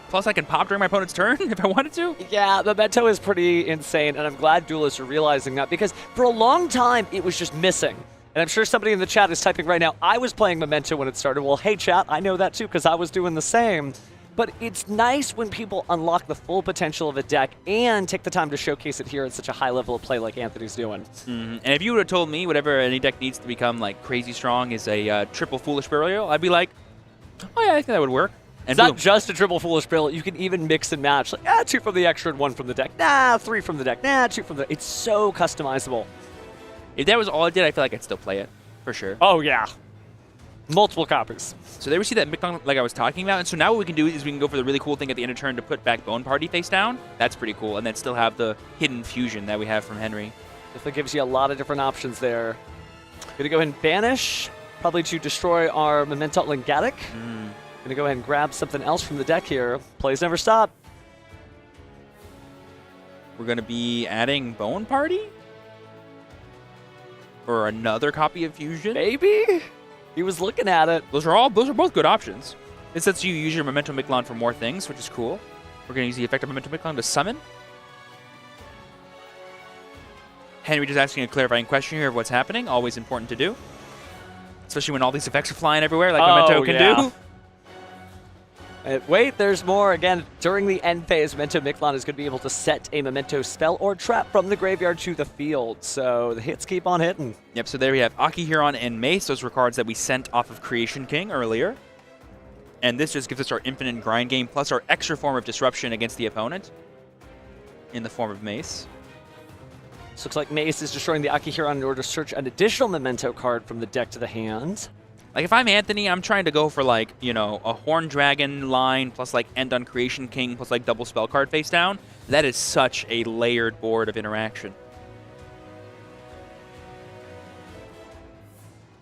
Plus, I can pop during my opponent's turn if I wanted to. Yeah, the Memento is pretty insane, and I'm glad Duelists are realizing that, because for a long time, it was just missing. And I'm sure somebody in the chat is typing right now, I was playing Memento when it started. Well, hey, chat, I know that too, because I was doing the same. But it's nice when people unlock the full potential of a deck and take the time to showcase it here at such a high level of play like Anthony's doing. And if you would have told me whatever any deck needs to become like crazy strong is a triple Foolish Burial, I'd be like, oh yeah, I think that would work. And it's not just a triple Foolish Burial. You can even mix and match. Like, 2 from the extra and 1 from the deck. 3 from the deck. 2 from the... It's so customizable. If that was all I did, I feel like I'd still play it, for sure. Oh, yeah. Multiple copies. So there we see that Mictlan like I was talking about. And so now what we can do is we can go for the really cool thing at the end of turn to put back Bone Party face down. That's pretty cool. And then still have the hidden fusion that we have from Henry. Definitely gives you a lot of different options there. Gonna go ahead and banish, probably to destroy our Memento Lingatic. Gonna go ahead and grab something else from the deck here. Plays never stop. we're going to be adding Bone Party? Or another copy of Fusion? Maybe? He was looking at it. Those are both good options. This lets you use your Memento Mictlan for more things, which is cool. We're going to use the effect of Memento Mictlan to summon. Henry just asking a clarifying question here of what's happening. Always important to do. Especially when all these effects are flying everywhere like Memento can do. Wait, there's more. Again, during the end phase, Memento Mictlan is going to be able to set a Memento spell or trap from the graveyard to the field. So the hits keep on hitting. Yep, so there we have Aki Huron and Mace. Those were cards that we sent off of Creation King earlier. And this just gives us our infinite grind game plus our extra form of disruption against the opponent in the form of Mace. This looks like Mace is destroying the Aki Huron in order to search an additional Memento card from the deck to the hand. Like, if I'm Anthony, I'm trying to go for, like, you know, a Horn Dragon line plus, like, End on Creation King plus, like, double spell card face down. That is such a layered board of interaction.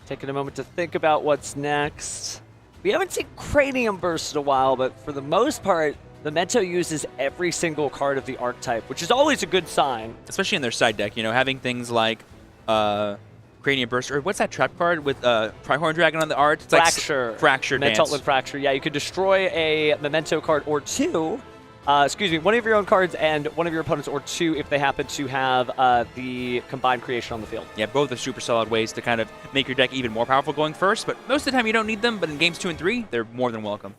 Taking a moment to think about what's next. We haven't seen Cranium Burst in a while, but for the most part, Memento uses every single card of the archetype, which is always a good sign. Especially in their side deck, you know, having things like Cranium Burst, or what's that trap card with Horn Dragon on the art? It's Fracture. Like Fracture Dance. Mettle and Fracture. Yeah, you could destroy a Memento card or two. One of your own cards and one of your opponents or two if they happen to have the combined creation on the field. Yeah, both are super solid ways to kind of make your deck even more powerful going first, but most of the time you don't need them, but in games 2 and 3, they're more than welcome.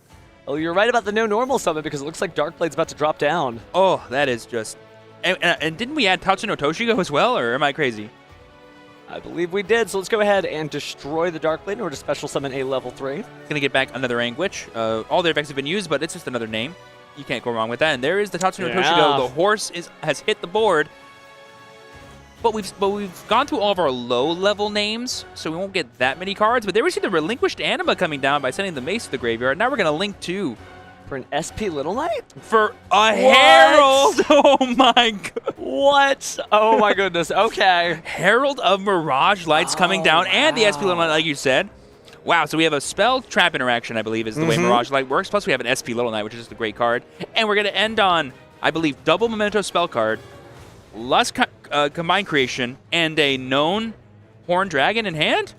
Oh, you're right about the no normal summon because it looks like Darkblade's about to drop down. Oh, that is just... And didn't we add Tatsuno Toshigo as well, or am I crazy? I believe we did, so let's go ahead and destroy the Darkblade in order to special summon a level 3. It's going to get back another Anguish. All their effects have been used, but it's just another name. You can't go wrong with that. And there is the Tatsuno Toshigo. The horse has hit the board. But we've gone through all of our low-level names, so we won't get that many cards. But there we see the Relinquished Anima coming down by sending the Mace to the graveyard. Now we're going to link to... For an SP Little Knight? For a Herald! Oh my god. What? Oh my goodness, okay. Herald of Mirage Lights coming down, and the SP Little Knight, like you said. Wow, so we have a spell trap interaction, I believe, is the way Mirage Light works. Plus we have an SP Little Knight, which is just a great card. And we're going to end on, I believe, double Memento spell card, less combined creation, and a known Horn Dragon in hand?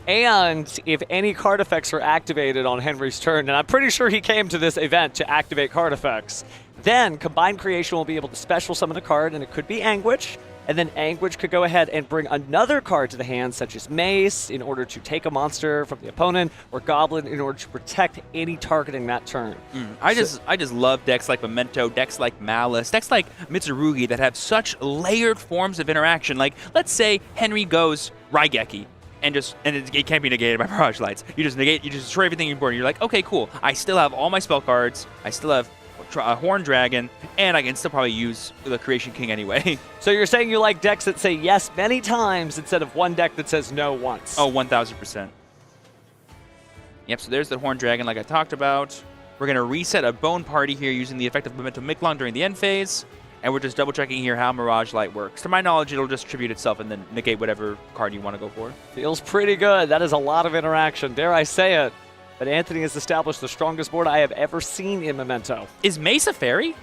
And if any card effects are activated on Henry's turn, and I'm pretty sure he came to this event to activate card effects, then Combined Creation will be able to special summon a card, and it could be Anguish, and then Anguish could go ahead and bring another card to the hand, such as Mace, in order to take a monster from the opponent, or Goblin, in order to protect any targeting that turn. I just love decks like Memento, decks like Malice, decks like Mitsurugi that have such layered forms of interaction. Like, let's say Henry goes Raigeki. And it can't be negated by Mirage Lights. You just destroy everything in your board. And you're like, okay, cool. I still have all my spell cards. I still have a Horn Dragon, and I can still probably use the Creation King anyway. So you're saying you like decks that say yes many times instead of one deck that says no once? Oh, 1,000%. Yep. So there's the Horn Dragon, like I talked about. We're gonna reset a Bone Party here using the effect of Memento Mictlan during the end phase. And we're just double-checking here how Mirage Light works. To my knowledge, it'll just tribute itself and then negate whatever card you want to go for. Feels pretty good. That is a lot of interaction, dare I say it. But Anthony has established the strongest board I have ever seen in Memento. Is Mace a fairy?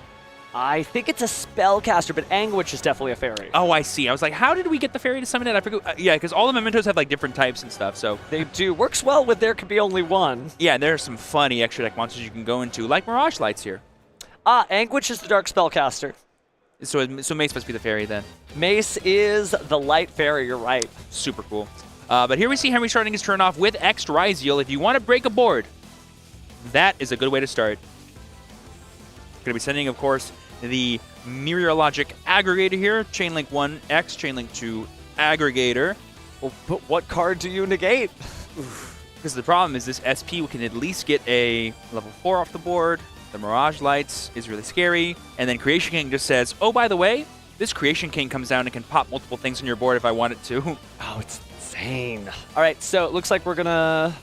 I think it's a spellcaster, but Anguish is definitely a fairy. Oh, I see. I was like, how did we get the fairy to summon it? I forgot. Yeah, because all the Mementos have like different types and stuff, so. They do. Works well with there could be only one. Yeah, there are some funny extra deck monsters you can go into, like Mirage Lights here. Anguish is the dark spellcaster. So Mace must be the fairy then. Mace is the light fairy, you're right. Super cool. But here we see Henry starting his turn off with X Ryziel. If you want to break a board, that is a good way to start. Going to be sending, of course, the Meteorologic Aggregator here. Chainlink 1 X, Chainlink 2 Aggregator. Well, but what card do you negate? Because the problem is this SP can at least get a level 4 off the board. The Mirage Lights is really scary. And then Creation King just says, oh, by the way, this Creation King comes down and can pop multiple things on your board if I want it to. Oh, it's insane. All right, so it looks like we're going to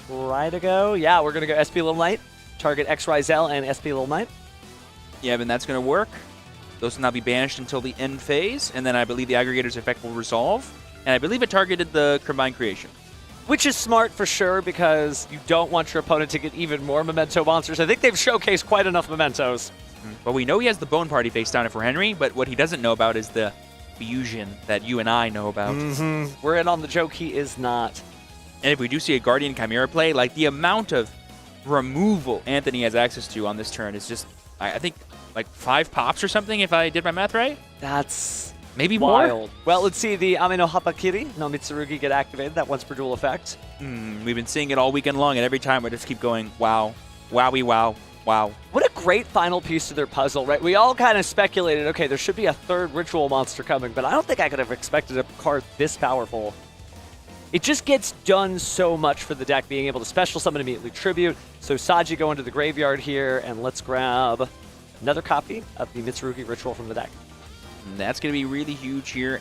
try to go. Yeah, we're going to go SP Little Knight, target X Ryziel and SP Little Knight. Yeah, and that's going to work. Those will now be banished until the end phase. And then I believe the Aggregator's effect will resolve. And I believe it targeted the Combined Creation. Which is smart for sure, because you don't want your opponent to get even more Memento monsters. I think they've showcased quite enough Mementos. Well, we know he has the Bone Party face down for Henry, but what he doesn't know about is the fusion that you and I know about. We're in on the joke. He is not. And if we do see a Guardian Chimera play, like the amount of removal Anthony has access to on this turn is just, I think, like 5 pops or something, if I did my math right. That's maybe wild. more. Well, let's see the Ame no Hapakiri no Mitsurugi get activated. That once per duel effect. We've been seeing it all weekend long, and every time we just keep going, wow, wowie, wow, wow. What a great final piece to their puzzle, right? We all kind of speculated, okay, there should be a 3rd ritual monster coming, but I don't think I could have expected a card this powerful. It just gets done so much for the deck, being able to special summon immediately tribute. So Saji go into the graveyard here, and let's grab another copy of the Mitsurugi ritual from the deck. And that's going to be really huge here.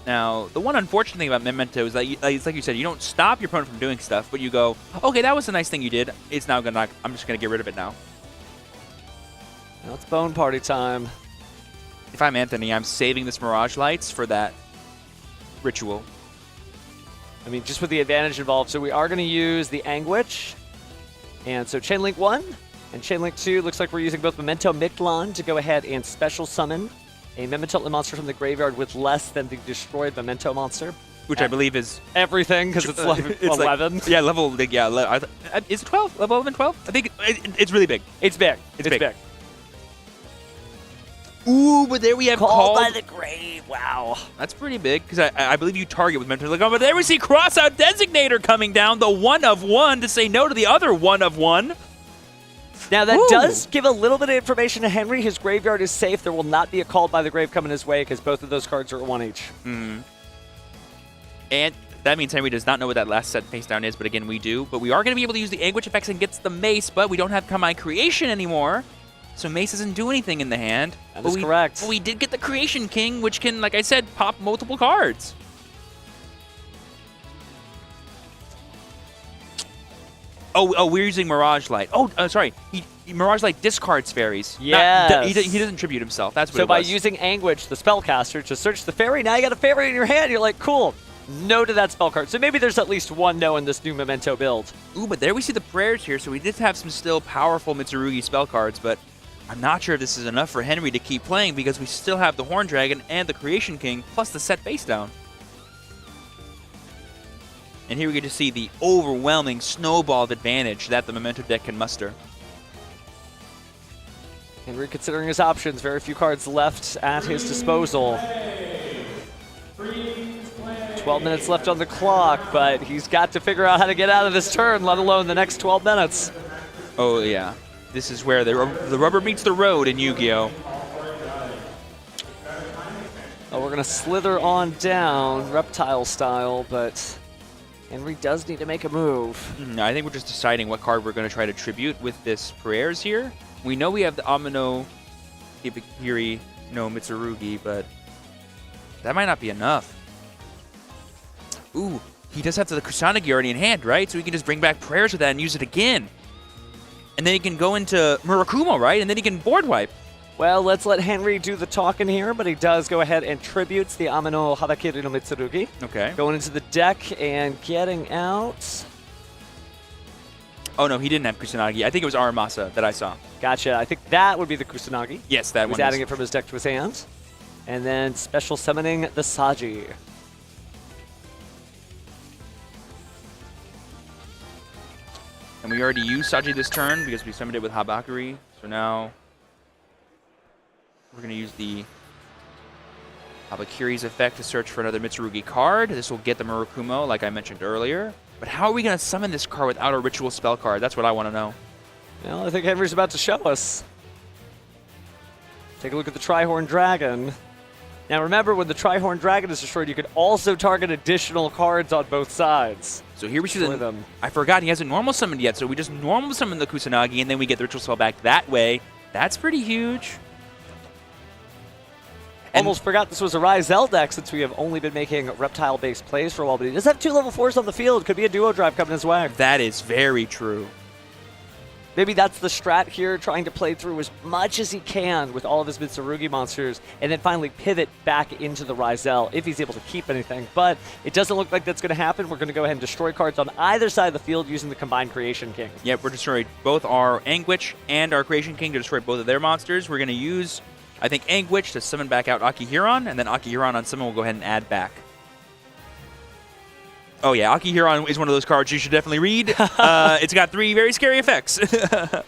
Now, the one unfortunate thing about Memento is that, it's like you said, you don't stop your opponent from doing stuff, but you go, okay, that was a nice thing you did. It's now gonna, I'm just going to get rid of it now. Now it's Bone Party time. If I'm Anthony, I'm saving this Mirage Lights for that ritual. I mean, just with the advantage involved. So we are going to use the Anguish. And so Chainlink 1 and Chainlink 2, looks like we're using both Memento Mictlan to go ahead and special summon a Memento monster from the graveyard with less than the destroyed Memento monster. Which I believe is everything, because it's level 11. Like, yeah, level, yeah. Is it 12? Level 11, 12? I think it's really big. It's big. It's big. Ooh, but there we have Called by the Grave. Wow. That's pretty big, because I believe you target with Mentor. Like, oh, but there we see Crossout Designator coming down, the 1 of 1 to say no to the other 1 of 1. Now, that does give a little bit of information to Henry. His graveyard is safe. There will not be a Called by the Grave coming his way, because both of those cards are at 1 each. And that means Henry does not know what that last set face down is, but again, we do. But we are going to be able to use the Anguish effects and gets the Mace, but we don't have Come My Creation anymore. So Mace doesn't do anything in the hand. That is correct. But we did get the Creation King, which can, like I said, pop multiple cards. Oh, we're using Mirage Light. Oh, sorry. Mirage Light discards fairies. Yes. He doesn't tribute himself. That's what so it was. by using Anguish, the spellcaster, to search the fairy, now you got a fairy in your hand. You're like, cool. No to that spell card. So maybe there's at least one no in this new Memento build. Ooh, but there we see the prayers here. So we did have some still powerful Mitsurugi spell cards, but I'm not sure if this is enough for Henry to keep playing because we still have the Horn Dragon and the Creation King, plus the set face down. And here we get to see the overwhelming snowball of advantage that the Memento deck can muster. Henry considering his options, very few cards left at his disposal. 12 minutes left on the clock, but he's got to figure out how to get out of this turn, let alone the next 12 minutes. Oh, yeah. This is where the rubber meets the road in Yu-Gi-Oh! Oh, we're going to slither on down, reptile style, but Henry does need to make a move. I think we're just deciding what card we're going to try to tribute with this prayers here. We know we have the Amino Hibikiri no Mitsurugi, but that might not be enough. Ooh, he does have the Kusanagi already in hand, right? So he can just bring back prayers with that and use it again. And then he can go into Murakumo, right? And then he can board wipe. Well, let's let Henry do the talking here, but he does go ahead and tributes the Amino Habakiri no Mitsurugi. Okay. Going into the deck and getting out. Oh, no, he didn't have Kusanagi. I think it was Aramasa that I saw. Gotcha. I think that would be the Kusanagi. Yes, that one. He's one adding it from his deck to his hand. And then special summoning the Saji. And we already used Saji this turn because we summoned it with Habakiri. So now we're going to use the Habakiri's effect to search for another Mitsurugi card. This will get the Murakumo, like I mentioned earlier. But how are we going to summon this card without a ritual spell card? That's what I want to know. Well, I think Henry's about to show us. Take a look at the Trihorn Dragon. Now remember, when the Trihorn Dragon is destroyed, you can also target additional cards on both sides. So here we see them. I forgot he hasn't normal summoned yet, so we just normal summon the Kusanagi, and then we get the ritual spell back that way. That's pretty huge. Almost forgot this was a Ryzel deck since we have only been making reptile-based plays for a while, but he does have 2 level 4s on the field. Could be a duo drive coming his way. That is very true. Maybe that's the strat here, trying to play through as much as he can with all of his Mitsurugi monsters, and then finally pivot back into the Ryzel if he's able to keep anything. But it doesn't look like that's going to happen. We're going to go ahead and destroy cards on either side of the field using the combined Creation King. Yep, we're destroying both our Anguich and our Creation King to destroy both of their monsters. We're going to use, I think, Anguich to summon back out Akihiron, and then Akihiron on summon will go ahead and add back. Oh yeah, Akihiron is one of those cards you should definitely read. It's got 3 very scary effects,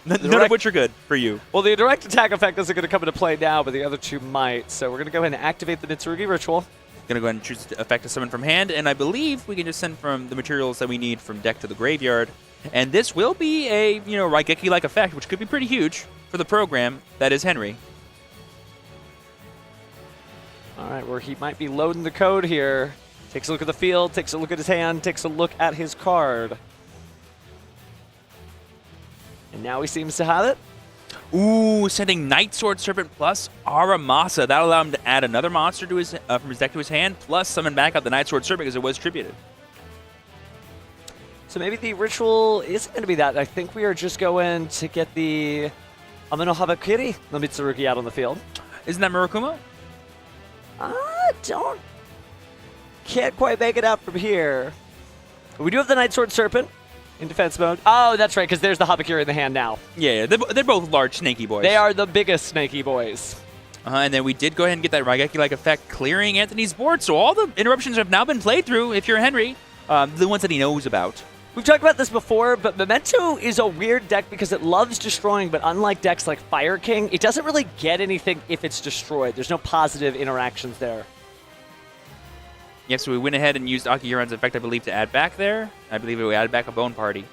none of which are good for you. Well, the direct attack effect isn't going to come into play now, but the other 2 might. So we're going to go ahead and activate the Mitsurugi Ritual. Going to go ahead and choose the effect to summon from hand, and I believe we can just send from the materials that we need from deck to the graveyard. And this will be a, Raigeki-like effect, which could be pretty huge for the program that is Henry. All right, where he might be loading the code here. Takes a look at the field, takes a look at his hand, takes a look at his card. And now he seems to have it. Ooh, sending Night Sword Serpent plus Aramasa. That'll allow him to add another monster to his from his deck to his hand, plus summon back out the Night Sword Serpent because it was tributed. So maybe the ritual isn't going to be that. I think we are just going to get the Amino Habakiri no Mitsurugi out on the field. Isn't that Murakumo? Can't quite make it out from here. But we do have the Night Sword Serpent in defense mode. Oh, that's right, because there's the Habakiri in the hand now. Yeah, they're both large snaky boys. They are the biggest snaky boys. And then we did go ahead and get that Raigeki-like effect, clearing Anthony's board. So all the interruptions have now been played through, if you're Henry, the ones that he knows about. We've talked about this before, but Memento is a weird deck because it loves destroying, but unlike decks like Fire King, it doesn't really get anything if it's destroyed. There's no positive interactions there. Yeah, so we went ahead and used Akihiron's effect, I believe, to add back there. I believe we added back a Bone Party.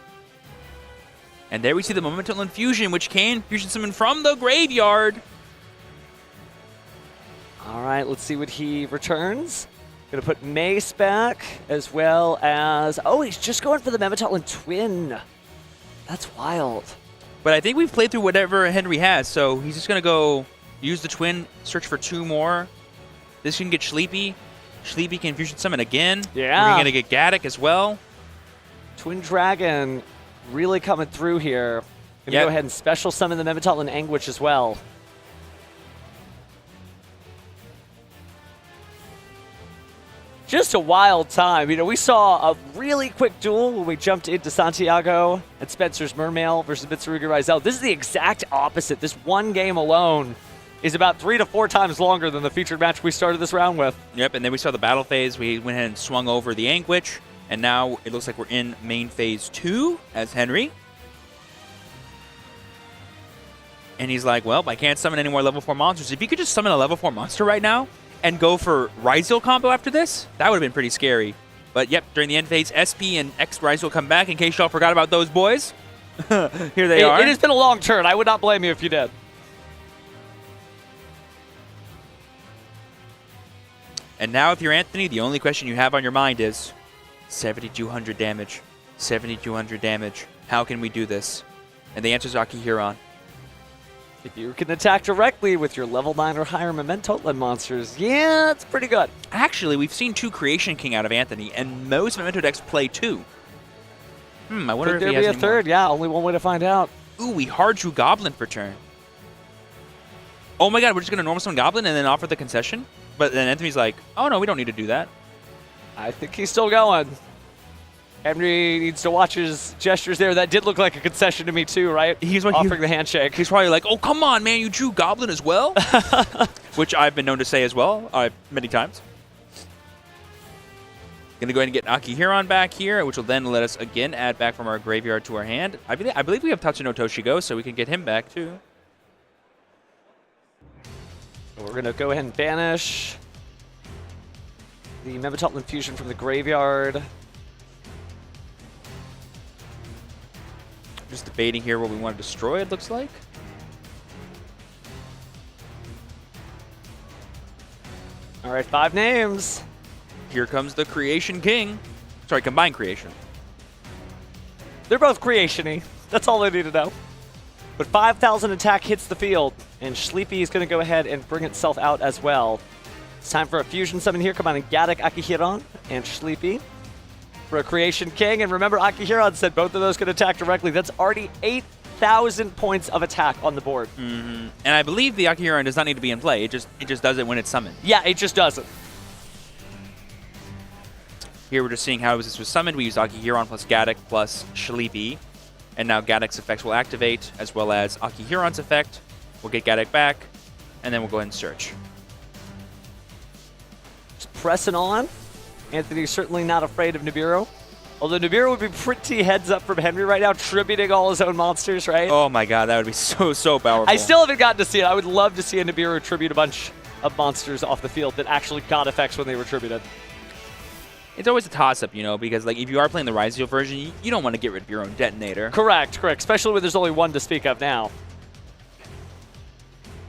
And there we see the Momental Infusion, which can fusion summon from the graveyard. All right, let's see what he returns. Going to put Mace back, as well as... Oh, he's just going for the Memetalon Twin. That's wild. But I think we've played through whatever Henry has, so he's just going to go use the Twin, search for 2 more. This can get Sleepy. Sleepy can fusion summon again. Yeah. We're going to get Gaddock as well. Twin Dragon really coming through here. Going to go ahead and special summon the Memetalon Anguich as well. Just a wild time. We saw a really quick duel when we jumped into Santiago at Spencer's Mermail versus Mitsurugi Ryzel. This is the exact opposite. This one game alone is about 3 to 4 times longer than the featured match we started this round with. Yep, and then we saw the battle phase. We went ahead and swung over the Anguich, and now it looks like we're in main phase 2 as Henry. And he's like, well, I can't summon any more level 4 monsters. If you could just summon a level 4 monster right now and go for Ryzel combo after this, that would have been pretty scary. But yep, during the end phase, SP and X Ryzel come back in case y'all forgot about those boys. Here they are. It has been a long turn. I would not blame you if you did. And now, if you're Anthony, the only question you have on your mind is 7,200 damage. 7,200 damage. How can we do this? And the answer is Akihiron. If you can attack directly with your level 9 or higher Memento-led monsters, yeah, it's pretty good. Actually, we've seen 2 Creation King out of Anthony, and most Memento decks play 2. I wonder if he has Could there be a any third? more. Yeah, only one way to find out. Ooh, we hard drew Goblin for turn. Oh my god, we're just going to normal summon Goblin and then offer the concession? But then Anthony's like, oh no, we don't need to do that. I think he's still going. Henry needs to watch his gestures there. That did look like a concession to me too, right? He's like, offering the handshake. He's probably like, oh, come on, man, you drew Goblin as well? Which I've been known to say as well, many times. Going to go ahead and get Akihiron back here, which will then let us again add back from our graveyard to our hand. I believe we have Tatsuno Toshigo, so we can get him back too. We're going to go ahead and banish the Memetalon Infusion from the graveyard. Just debating here what we want to destroy, it looks like. All right, 5 names. Here comes the Creation King. Sorry, Combined Creation. They're both creation-y. That's all they need to know. But 5,000 attack hits the field, and Sleepy is going to go ahead and bring itself out as well. It's time for a fusion summon here, combining Gaddock, Akihiron, and Sleepy for a Creation King. And remember, Akihiron said both of those could attack directly. That's already 8 1,000 points of attack on the board. And I believe the Akihiron does not need to be in play. It just does it when it's summoned. Yeah, it just doesn't. Here we're just seeing how this was summoned. We used Akihiron plus Gaddock plus Shalipi. And now Gaddock's effects will activate, as well as Akihiron's effect. We'll get Gaddock back, and then we'll go ahead and search. Just pressing on. Anthony's certainly not afraid of Nibiru. Although Nibiru would be pretty heads up from Henry right now, tributing all his own monsters, right? Oh my god, that would be so powerful. I still haven't gotten to see it. I would love to see a Nibiru tribute a bunch of monsters off the field that actually got effects when they were tributed. It's always a toss-up, you know, because like if you are playing the Ryzeo version, you don't want to get rid of your own detonator. Correct. Especially when there's only one to speak of now.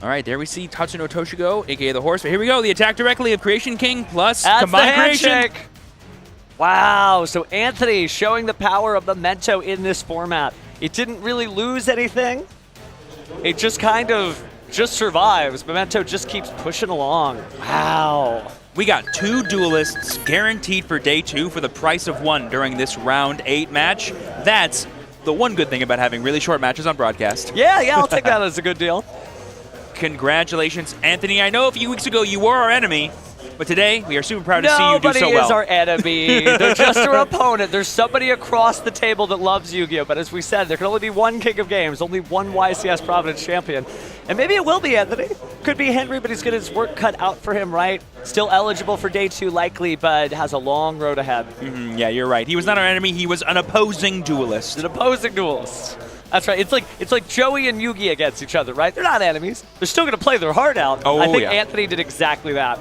All right, there we see Tatsuno Toshigo, a.k.a. the horse. But here we go, the attack directly of Creation King plus That's Combined the handshake. Creation. Wow, so Anthony showing the power of Memento in this format. It didn't really lose anything. It just kind of survives. Memento just keeps pushing along. Wow. We got 2 duelists guaranteed for day 2 for the price of 1 during this round 8 match. That's the one good thing about having really short matches on broadcast. Yeah, I'll take that as a good deal. Congratulations, Anthony. I know a few weeks ago you were our enemy, but today we are super proud to see you do so Nobody well. is our enemy. They're just our opponent. There's somebody across the table that loves Yu-Gi-Oh! But as we said, there can only be one king of games, only one YCS Providence champion. And maybe it will be Anthony. Could be Henry, but he's got his work cut out for him, right? Still eligible for day 2 likely, but has a long road ahead. Yeah, you're right. He was not our enemy. He was an opposing duelist. An opposing duelist. That's right. It's like Joey and Yugi against each other, right? They're not enemies. They're still going to play their heart out. Oh, I think yeah. Anthony did exactly that.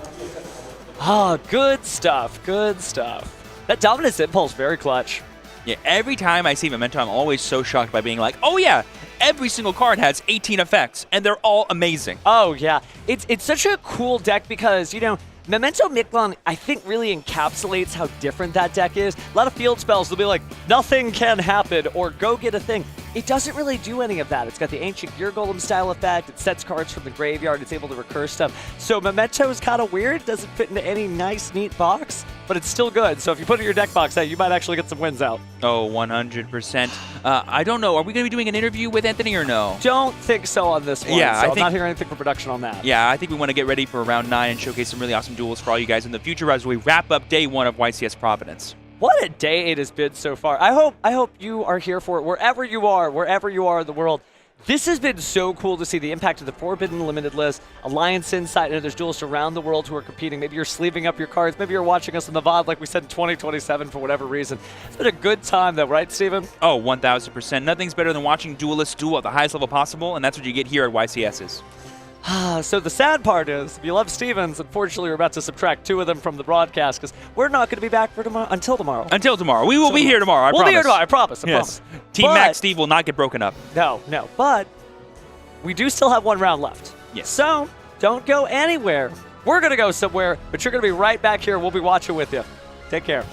Ah, good stuff. Good stuff. That Dominus Impulse, very clutch. Yeah, every time I see Memento, I'm always so shocked by being like, oh yeah, every single card has 18 effects, and they're all amazing. Oh, yeah. It's such a cool deck because, you know, Memento Miklon, I think, really encapsulates how different that deck is. A lot of field spells, they'll be like, nothing can happen, or go get a thing. It doesn't really do any of that. It's got the Ancient Gear Golem style effect. It sets cards from the graveyard. It's able to recur stuff. So Memento is kind of weird. Doesn't fit into any nice, neat box, but it's still good. So if you put it in your deck box, you might actually get some wins out. Oh, 100%. I don't know. Are we going to be doing an interview with Anthony or no? Don't think so on this one. Yeah, so I'm not hearing anything for production on that. Yeah, I think we want to get ready for round 9 and showcase some really awesome duels for all you guys in the future as we wrap up day 1 of YCS Providence. What a day it has been so far. I hope you are here for it wherever you are in the world. This has been so cool to see the impact of the Forbidden Limited list, Alliance Insight, and there's duelists around the world who are competing. Maybe you're sleeving up your cards. Maybe you're watching us in the VOD like we said in 2027 for whatever reason. It's been a good time though, right, Steven? Oh, 1,000%. Nothing's better than watching duelists duel at the highest level possible, and that's what you get here at YCS's. So the sad part is, if you love Stevens, unfortunately we're about to subtract 2 of them from the broadcast because we're not going to be back for until tomorrow. Until tomorrow. We will be here tomorrow, I promise. We'll be here tomorrow, I promise. Yes. Team Max Steve will not get broken up. No. But we do still have 1 round left. Yes. So don't go anywhere. We're going to go somewhere, but you're going to be right back here. We'll be watching with you. Take care.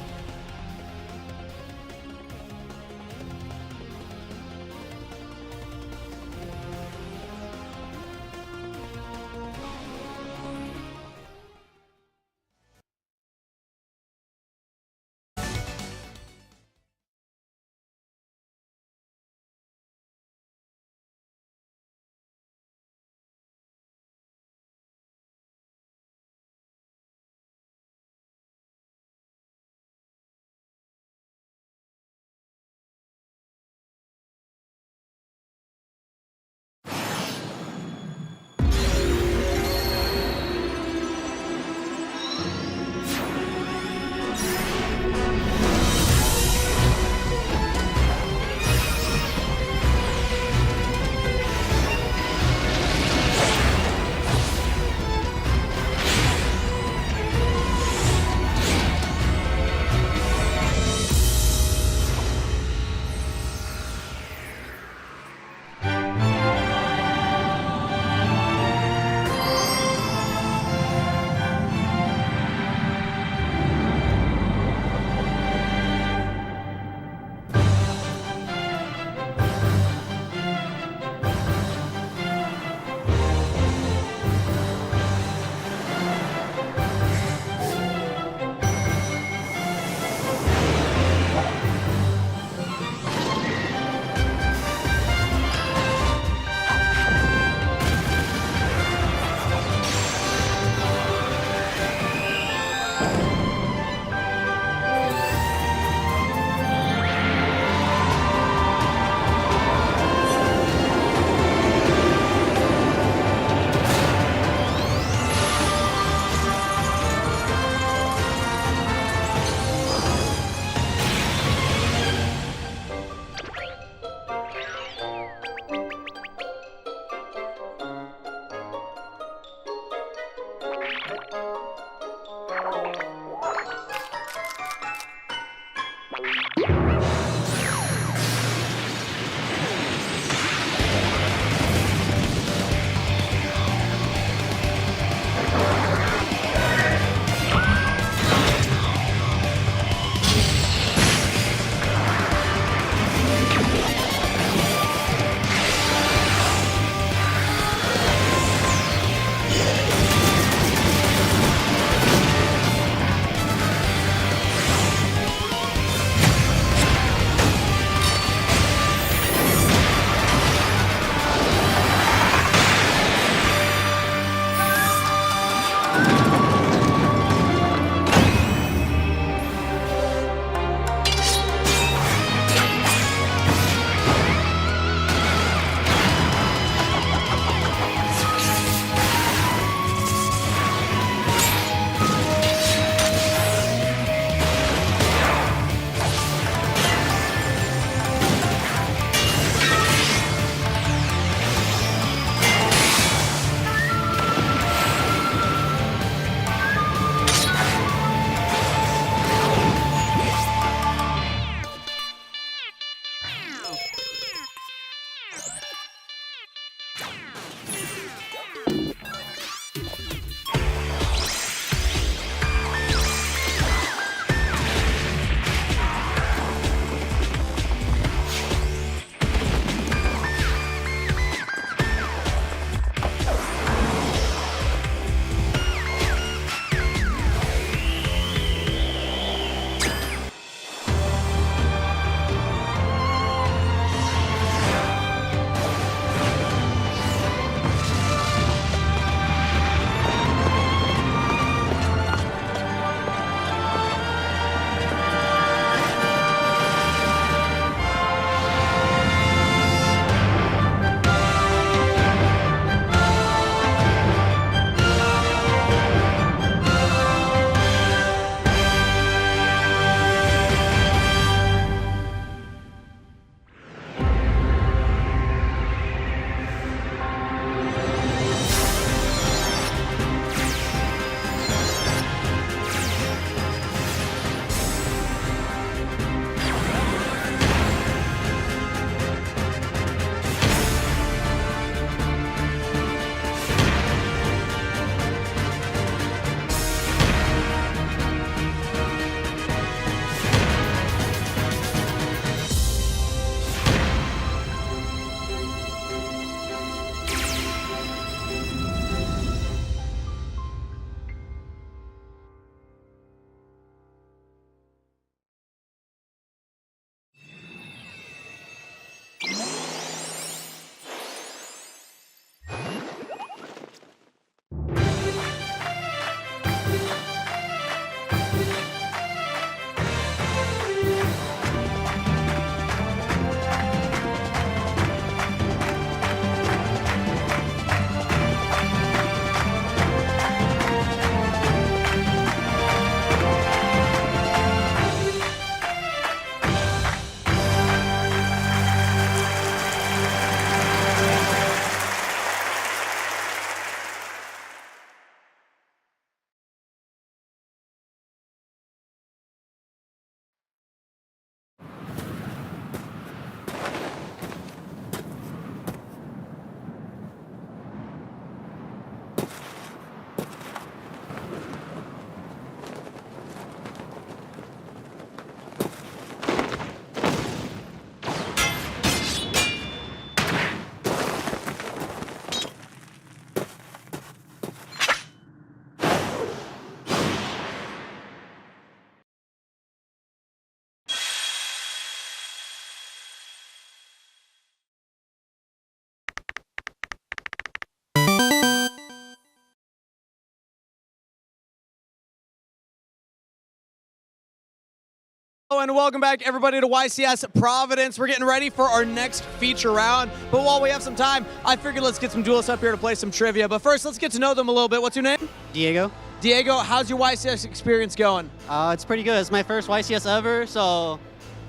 And welcome back, everybody, to YCS Providence. We're getting ready for our next feature round. But while we have some time, I figured let's get some duelists up here to play some trivia. But first, let's get to know them a little bit. What's your name? Diego. Diego, how's your YCS experience going? It's pretty good. It's my first YCS ever, so,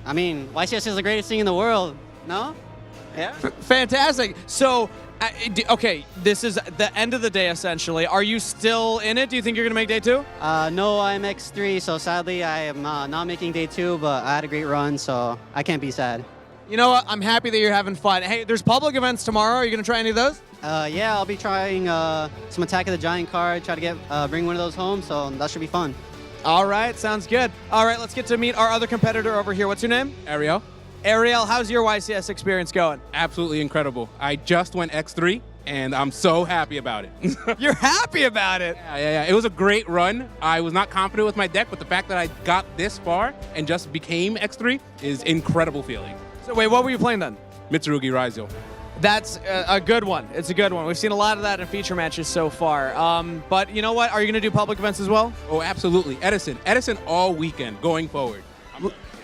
I mean, YCS is the greatest thing in the world, no? Yeah? Fantastic. So, okay, this is the end of the day, essentially. Are you still in it? Do you think you're going to make day 2? No, I'm X3, so sadly I am not making day 2, but I had a great run, so I can't be sad. You know what? I'm happy that you're having fun. Hey, there's public events tomorrow. Are you going to try any of those? Yeah, I'll be trying some Attack of the Giant card, try to get bring one of those home, so that should be fun. All right, sounds good. All right, let's get to meet our other competitor over here. What's your name? Ariel. Ariel, how's your YCS experience going? Absolutely incredible. I just went X3, and I'm so happy about it. You're happy about it? Yeah. It was a great run. I was not confident with my deck, but the fact that I got this far and just became X3 is incredible feeling. So wait, what were you playing then? Mitsurugi Raizio. That's a good one. It's a good one. We've seen a lot of that in feature matches so far. But you know what? Are you going to do public events as well? Oh, absolutely. Edison all weekend going forward.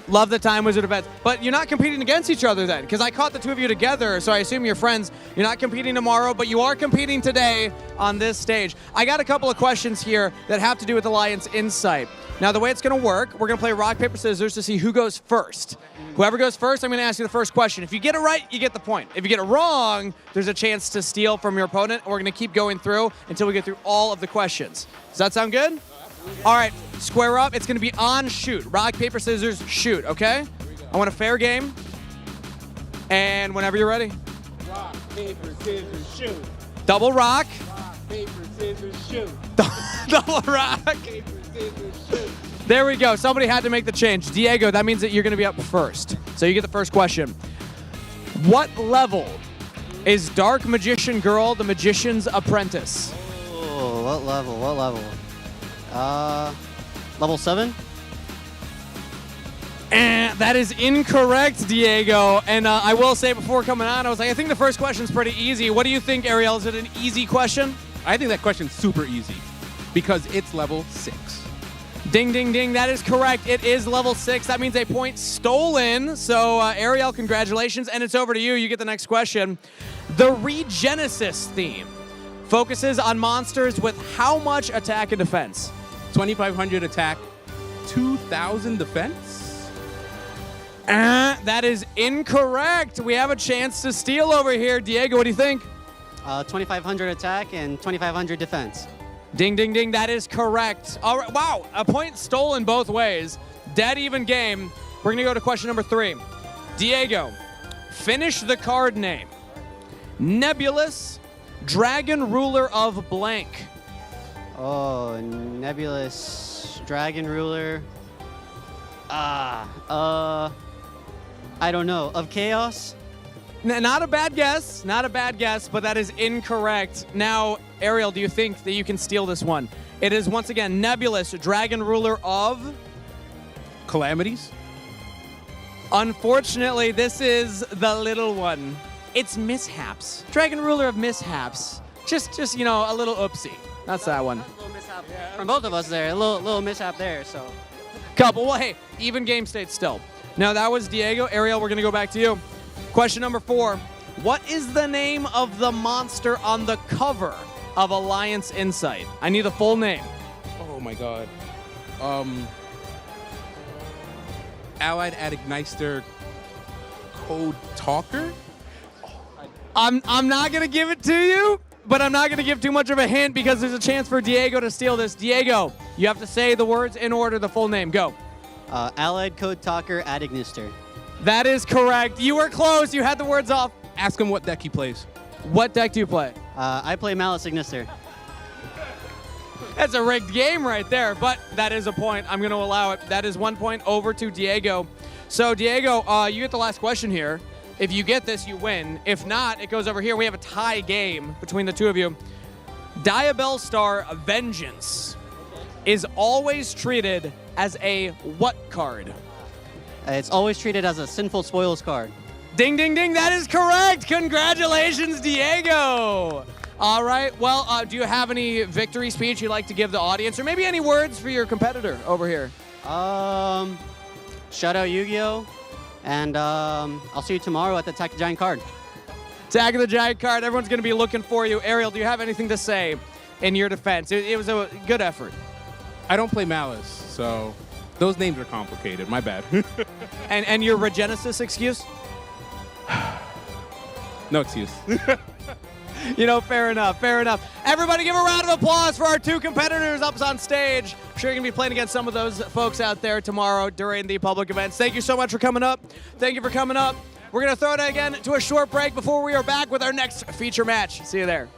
Love the Time Wizard events. But you're not competing against each other then, because I caught the two of you together, so I assume you're friends. You're not competing tomorrow, but you are competing today on this stage. I got a couple of questions here that have to do with Alliance Insight. Now, the way it's going to work, we're going to play rock, paper, scissors to see who goes first. Whoever goes first, I'm going to ask you the first question. If you get it right, you get the point. If you get it wrong, there's a chance to steal from your opponent, and we're going to keep going through until we get through all of the questions. Does that sound good? All right, square up. It's going to be on shoot. Rock, paper, scissors, shoot, okay? I want a fair game. And whenever you're ready. Rock, paper, scissors, shoot. Double rock. Rock, paper, scissors, shoot. Double rock. Paper, scissors, shoot. There we go. Somebody had to make the change. Diego, that means that you're going to be up first. So you get the first question. What level is Dark Magician Girl, the Magician's Apprentice? Oh, what level? What level? Level 7? That is incorrect, Diego. And I will say before coming on, I was like, I think the first question's pretty easy. What do you think, Ariel? Is it an easy question? I think that question's super easy because it's level 6. Ding, ding, ding. That is correct. It is level 6. That means a point stolen. So, Ariel, congratulations. And it's over to you. You get the next question. The Regenesis theme focuses on monsters with how much attack and defense? 2,500 attack, 2,000 defense? That is incorrect. We have a chance to steal over here. Diego, what do you think? 2,500 attack and 2,500 defense. Ding, ding, ding. That is correct. All right. Wow. A point stolen both ways. Dead even game. We're going to go to question number 3. Diego, finish the card name. Nebulous, Dragon Ruler of blank. Oh, Nebulous, Dragon Ruler. I don't know. Of Chaos? Not a bad guess. Not a bad guess, but that is incorrect. Now, Ariel, do you think that you can steal this one? It is, once again, Nebulous, Dragon Ruler of... Calamities? Unfortunately, this is the little one. It's Mishaps. Dragon Ruler of Mishaps. Just you know, a little oopsie. That's that one. A little mishap from both of us there. A little mishap there, so. Couple. Well, hey, even game state still. Now, that was Diego. Ariel, we're going to go back to you. Question number 4. What is the name of the monster on the cover of Alliance Insight? I need the full name. Oh, my God. Allied Adigneister Code Talker? I'm not going to give it to you, but I'm not going to give too much of a hint because there's a chance for Diego to steal this. Diego, you have to say the words in order, the full name. Go. Allied Code Talker Adignister. That is correct. You were close. You had the words off. Ask him what deck he plays. What deck do you play? I play Malice Ignister. That's a rigged game right there, but that is a point. I'm going to allow it. That is 1 point over to Diego. So, Diego, you get the last question here. If you get this, you win. If not, it goes over here. We have a tie game between the two of you. Diabell Star Vengeance is always treated as a what card? It's always treated as a Sinful Spoils card. Ding, ding, ding. That is correct. Congratulations, Diego. All right. Well, do you have any victory speech you'd like to give the audience, or maybe any words for your competitor over here? Shout out Yu-Gi-Oh! And I'll see you tomorrow at the Attack the Giant card. Attack of the Giant card. Everyone's going to be looking for you. Ariel, do you have anything to say in your defense? It was a good effort. I don't play Malice, so those names are complicated. My bad. And your Regenesis excuse? No excuse. You know, fair enough, fair enough. Everybody give a round of applause for our two competitors up on stage. I'm sure you're going to be playing against some of those folks out there tomorrow during the public events. Thank you so much for coming up. Thank you for coming up. We're going to throw it again to a short break before we are back with our next feature match. See you there.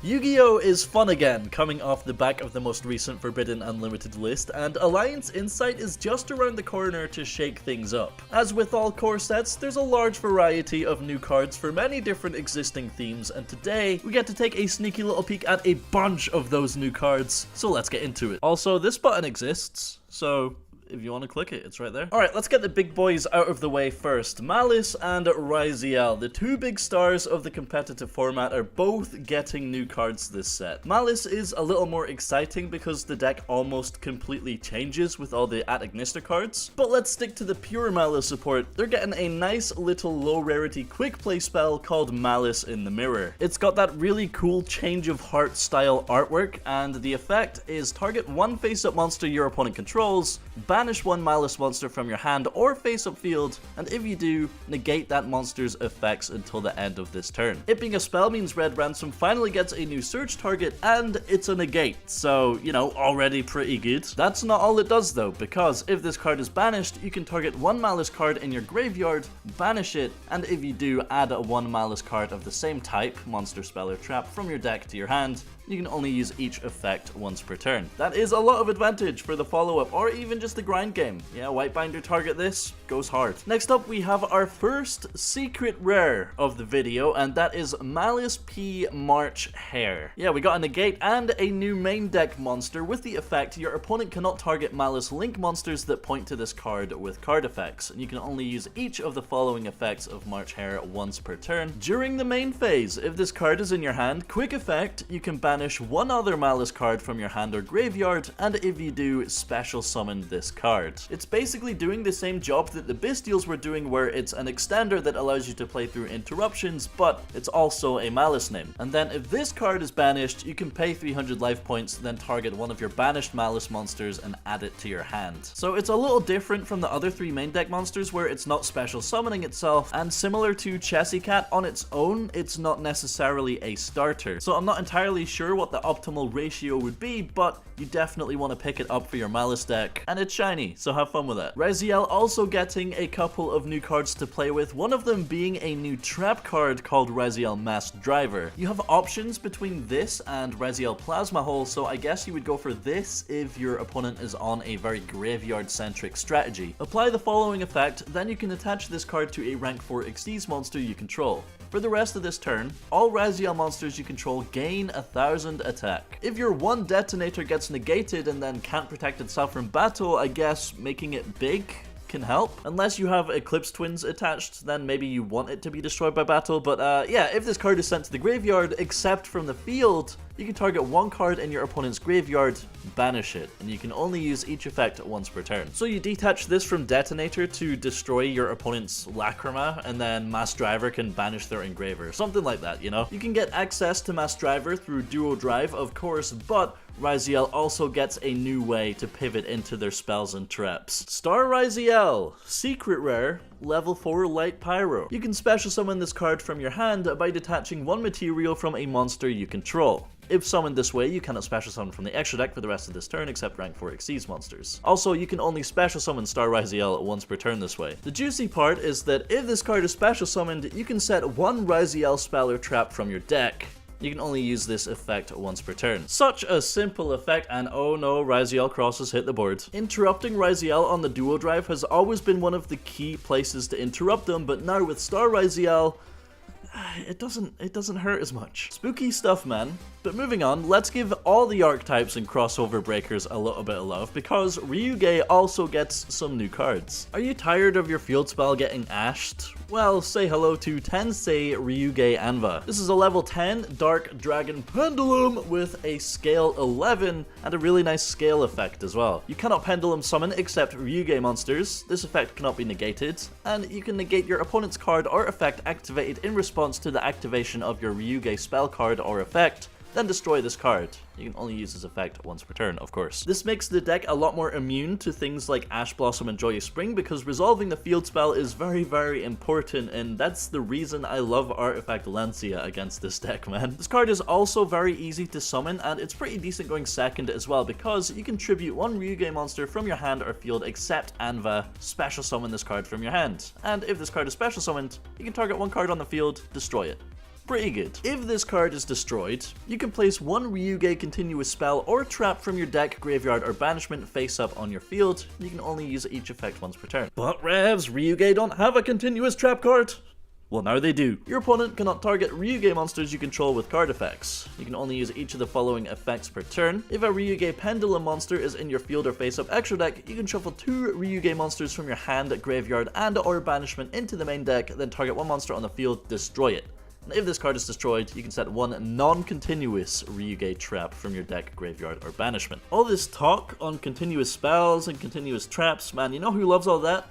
Yu-Gi-Oh! Is fun again, coming off the back of the most recent Forbidden Unlimited list, and Alliance Insight is just around the corner to shake things up. As with all core sets, there's a large variety of new cards for many different existing themes, and today we get to take a sneaky little peek at a bunch of those new cards, so let's get into it. Also, this button exists, so if you want to click it, it's right there. Alright, let's get the big boys out of the way first. Malice and Raziel, the two big stars of the competitive format, are both getting new cards this set. Malice is a little more exciting because the deck almost completely changes with all the At Ignister cards, but let's stick to the pure Malice support. They're getting a nice little low rarity quick play spell called Malice in the Mirror. It's got that really cool change of heart style artwork, and the effect is target one face-up monster your opponent controls, banish one Malice monster from your hand or face-up field, and if you do, negate that monster's effects until the end of this turn. It being a spell means Red Ransom finally gets a new search target, and it's a negate, so, you know, already pretty good. That's not all it does though, because if this card is banished, you can target one Malice card in your graveyard, banish it, and if you do, add a one Malice card of the same type, monster, spell, or trap, from your deck to your hand. You can only use each effect once per turn. That is a lot of advantage for the follow-up, or even just the grind game. Yeah, Whitebinder target this, goes hard. Next up, we have our first secret rare of the video, and that is Malice P March Hare. Yeah, we got a negate and a new main deck monster with the effect your opponent cannot target Malice Link monsters that point to this card with card effects, and you can only use each of the following effects of March Hare once per turn. During the main phase, if this card is in your hand, quick effect, you can banish one other Malice card from your hand or graveyard, and if you do, special summon this card. It's basically doing the same job that the Bestials were doing, where it's an extender that allows you to play through interruptions, but it's also a Malice name. And then if this card is banished, you can pay 300 life points, then target one of your banished Malice monsters and add it to your hand. So it's a little different from the other three main deck monsters, where it's not special summoning itself, and similar to Chessy Cat on its own, it's not necessarily a starter. So I'm not entirely sure what the optimal ratio would be, but you definitely want to pick it up for your Malice deck, and it's shiny, so have fun with it. Raziel also getting a couple of new cards to play with, one of them being a new trap card called Raziel Masked Driver. You have options between this and Raziel Plasma Hole, so I guess you would go for this if your opponent is on a very graveyard-centric strategy. Apply the following effect, then you can attach this card to a rank 4 Xyz monster you control. For the rest of this turn, all Raziel monsters you control gain 1000 attack. If your one detonator gets negated and then can't protect itself from battle, I guess making it big can help. Unless you have Eclipse Twins attached, then maybe you want it to be destroyed by battle, but yeah, if this card is sent to the graveyard, except from the field, you can target one card in your opponent's graveyard, banish it, and you can only use each effect once per turn. So you detach this from Detonator to destroy your opponent's Lacrima, and then Mass Driver can banish their Engraver. Something like that, you know? You can get access to Mass Driver through Duo Drive, of course, but Raziel also gets a new way to pivot into their spells and traps. Star Raziel, secret rare, level 4 light pyro. You can special summon this card from your hand by detaching one material from a monster you control. If summoned this way, you cannot special summon from the extra deck for the rest of this turn except rank 4 Xyz monsters. Also, you can only special summon Star Raziel once per turn this way. The juicy part is that if this card is special summoned, you can set one Raziel spell or trap from your deck. You can only use this effect once per turn. Such a simple effect, and oh no, Raziel crosses hit the board. Interrupting Raziel on the duo drive has always been one of the key places to interrupt them, but now with Star Raziel, it doesn't hurt as much. Spooky stuff, man. But moving on, let's give all the archetypes and crossover breakers a little bit of love, because Ryuge also gets some new cards. Are you tired of your field spell getting ashed? Well, say hello to Tensei Ryuge Anva. This is a level 10 Dark Dragon Pendulum with a scale 11 and a really nice scale effect as well. You cannot pendulum summon except Ryuge monsters. This effect cannot be negated, and you can negate your opponent's card or effect activated in response to the activation of your Ryuge spell card or effect, then destroy this card. You can only use this effect once per turn, of course. This makes the deck a lot more immune to things like Ash Blossom and Joyous Spring, because resolving the field spell is very, very important, and that's the reason I love Artifact Lancia against this deck, man. This card is also very easy to summon, and it's pretty decent going second as well, because you can tribute one Ryuge monster from your hand or field except Anva, special summon this card from your hand. And if this card is special summoned, you can target one card on the field, destroy it. Pretty good. If this card is destroyed, you can place one Ryuge continuous spell or trap from your deck, graveyard, or banishment face up on your field. You can only use each effect once per turn. But Revs, Ryuge don't have a continuous trap card. Well, now they do. Your opponent cannot target Ryuge monsters you control with card effects. You can only use each of the following effects per turn. If a Ryuge Pendulum monster is in your field or face-up extra deck, you can shuffle 2 Ryuge monsters from your hand, graveyard, and or banishment into the main deck, then target one monster on the field, destroy it. And if this card is destroyed, you can set one non-continuous Ryuge trap from your deck, graveyard, or banishment. All this talk on continuous spells and continuous traps, man, you know who loves all that?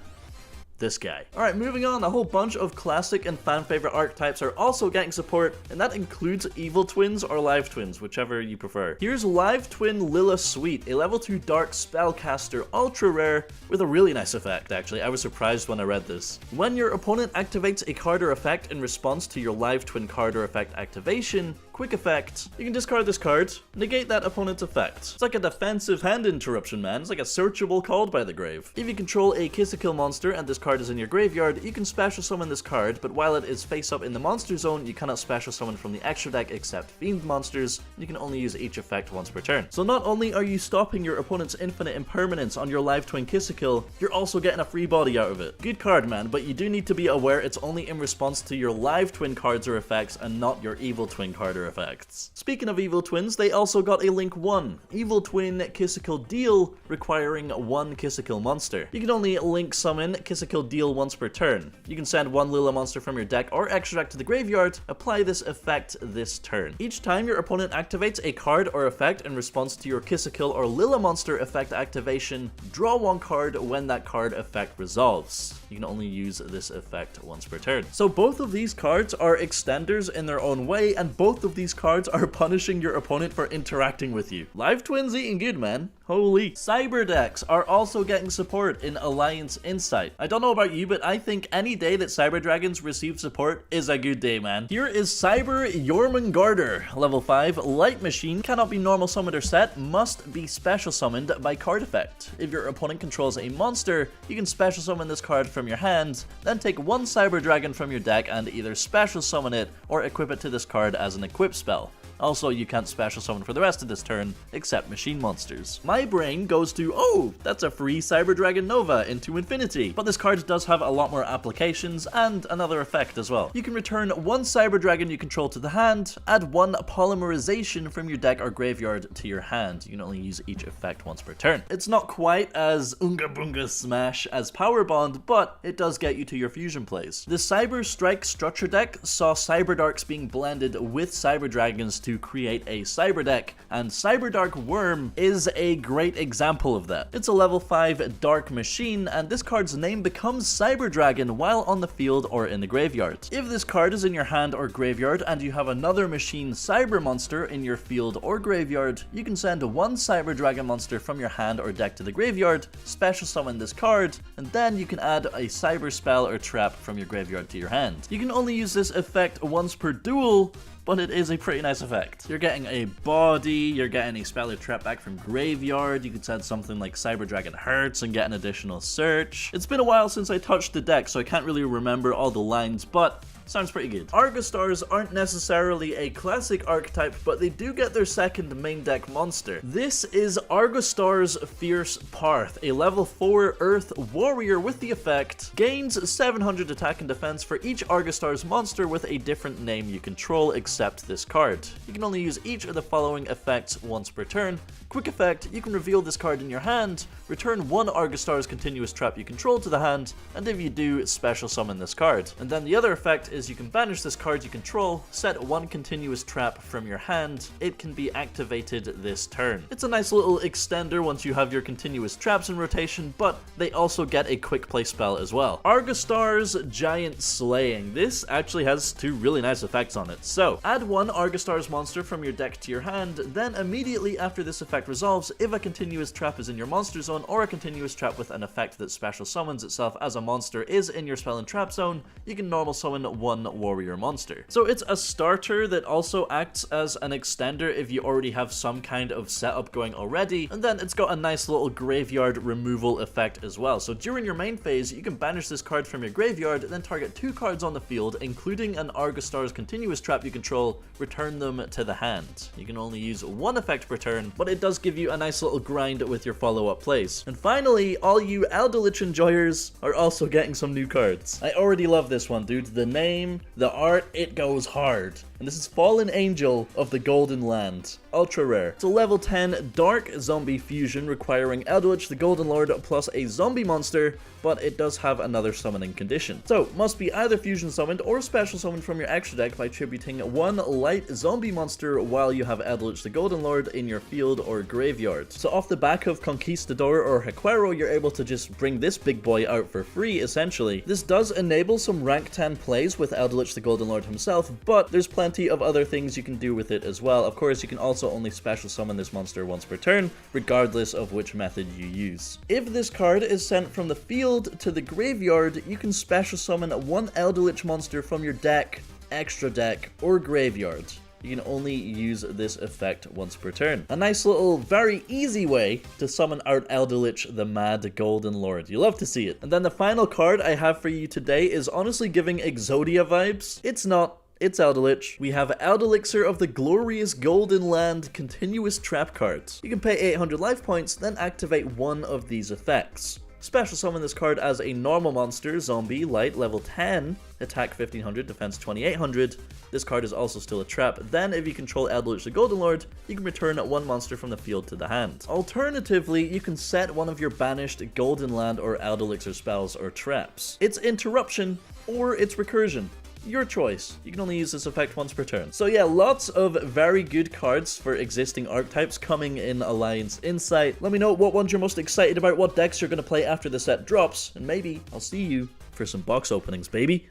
This guy. Alright, moving on, a whole bunch of classic and fan favorite archetypes are also getting support, and that includes Evil Twins or Live Twins, whichever you prefer. Here's Live Twin Lila Sweet, a level 2 dark spellcaster, ultra rare, with a really nice effect, actually. I was surprised when I read this. When your opponent activates a card or effect in response to your Live Twin card or effect activation, quick effect, you can discard this card, negate that opponent's effect. It's like a defensive hand interruption, man. It's like a searchable called by the grave. If you control a Kiss-a-Kill monster and this card is in your graveyard, you can special summon this card, but while it is face up in the monster zone, you cannot special summon from the extra deck except Fiend monsters. You can only use each effect once per turn. So not only are you stopping your opponent's infinite impermanence on your Live Twin Kiss-a-Kill, you're also getting a free body out of it. Good card, man, but you do need to be aware it's only in response to your Live Twin cards or effects and not your Evil Twin card or effects. Speaking of Evil Twins, they also got a Link 1. Evil Twin Kiss-a-Kill Deal, requiring one Kiss-a-Kill monster. You can only Link summon Kiss-a-Kill Deal once per turn. You can send one Lila monster from your deck or extra deck to the graveyard, apply this effect this turn. Each time your opponent activates a card or effect in response to your Kiss-a-Kill or Lila monster effect activation, draw one card when that card effect resolves. You can only use this effect once per turn. So both of these cards are extenders in their own way, and both of these cards are punishing your opponent for interacting with you. Live Twins eating good, man. Holy. Cyber decks are also getting support in Alliance Insight. I don't know about you, but I think any day that Cyber Dragons receive support is a good day, man. Here is Cyber Jormungandr, level 5, Light Machine, cannot be normal summoned or set, must be special summoned by card effect. If your opponent controls a monster, you can special summon this card from your hand, then take one Cyber Dragon from your deck and either special summon it or equip it to this card as an equip spell. Also, you can't special summon for the rest of this turn, except machine monsters. My brain goes to, oh, that's a free Cyber Dragon Nova into infinity. But this card does have a lot more applications and another effect as well. You can return one Cyber Dragon you control to the hand, add one polymerization from your deck or graveyard to your hand. You can only use each effect once per turn. It's not quite as Unga Bunga Smash as Power Bond, but it does get you to your fusion plays. The Cyber Strike Structure deck saw Cyber Darks being blended with Cyber Dragons to create a Cyber deck, and Cyberdark Worm is a great example of that. It's a level 5 Dark Machine, and this card's name becomes Cyber Dragon while on the field or in the graveyard. If this card is in your hand or graveyard and you have another Machine Cyber monster in your field or graveyard, you can send one Cyber Dragon monster from your hand or deck to the graveyard, special summon this card, and then you can add a Cyber spell or trap from your graveyard to your hand. You can only use this effect once per duel, but it is a pretty nice effect. You're getting a body, you're getting a spell or trap back from graveyard, you could send something like Cyber Dragon Hurts and get an additional search. It's been a while since I touched the deck, so I can't really remember all the lines, but sounds pretty good. Argostars aren't necessarily a classic archetype, but they do get their second main deck monster. This is Argostar's Fierce Parth, a level 4 Earth Warrior with the effect, gains 700 attack and defense for each Argostar's monster with a different name you control except this card. You can only use each of the following effects once per turn. Quick effect, you can reveal this card in your hand, return one Argostar's continuous trap you control to the hand, and if you do, special summon this card. And then the other effect is you can banish this card you control, set one continuous trap from your hand, it can be activated this turn. It's a nice little extender once you have your continuous traps in rotation, but they also get a quick play spell as well. Argostar's Giant Slaying. This actually has two really nice effects on it. So, add one Argostar's monster from your deck to your hand, then immediately after this effect resolves, if a continuous trap is in your monster zone or a continuous trap with an effect that special summons itself as a monster is in your spell and trap zone, you can normal summon one warrior monster. So it's a starter that also acts as an extender if you already have some kind of setup going already, and then it's got a nice little graveyard removal effect as well. So during your main phase, you can banish this card from your graveyard, then target 2 cards on the field, including an Argostar's continuous trap you control, return them to the hand. You can only use one effect per turn, but it does give you a nice little grind with your follow-up plays. And finally, all you Aldalich enjoyers are also getting some new cards. I already love this one, dude. The name, the art, it goes hard. And this is Fallen Angel of the Golden Land. Ultra rare. It's a level 10 Dark Zombie Fusion requiring Eldritch the Golden Lord plus a zombie monster, but it does have another summoning condition. So, must be either fusion summoned or special summoned from your extra deck by tributing one light zombie monster while you have Eldritch the Golden Lord in your field or graveyard. So off the back of Conquistador or Hequero, you're able to just bring this big boy out for free, essentially. This does enable some rank 10 plays with Eldritch the Golden Lord himself, but there's plenty of other things you can do with it as well. Of course, you can also only special summon this monster once per turn, regardless of which method you use. If this card is sent from the field to the graveyard, you can special summon one Eldritch monster from your deck, extra deck, or graveyard. You can only use this effect once per turn. A nice little, very easy way to summon out Eldritch the Mad Golden Lord. You love to see it. And then the final card I have for you today is honestly giving Exodia vibes. It's not. It's Eldritch. We have Elixir of the Glorious Golden Land continuous trap cards. You can pay 800 life points, then activate one of these effects. Special summon this card as a normal monster, zombie, light, level 10, attack 1500, defense 2800. This card is also still a trap. Then if you control Eldritch the Golden Lord, you can return one monster from the field to the hand. Alternatively, you can set one of your banished Golden Land or Elixir spells or traps. It's Interruption or it's Recursion. Your choice. You can only use this effect once per turn. So yeah, lots of very good cards for existing archetypes coming in Alliance Insight. Let me know what ones you're most excited about, what decks you're going to play after the set drops, and maybe I'll see you for some box openings, baby.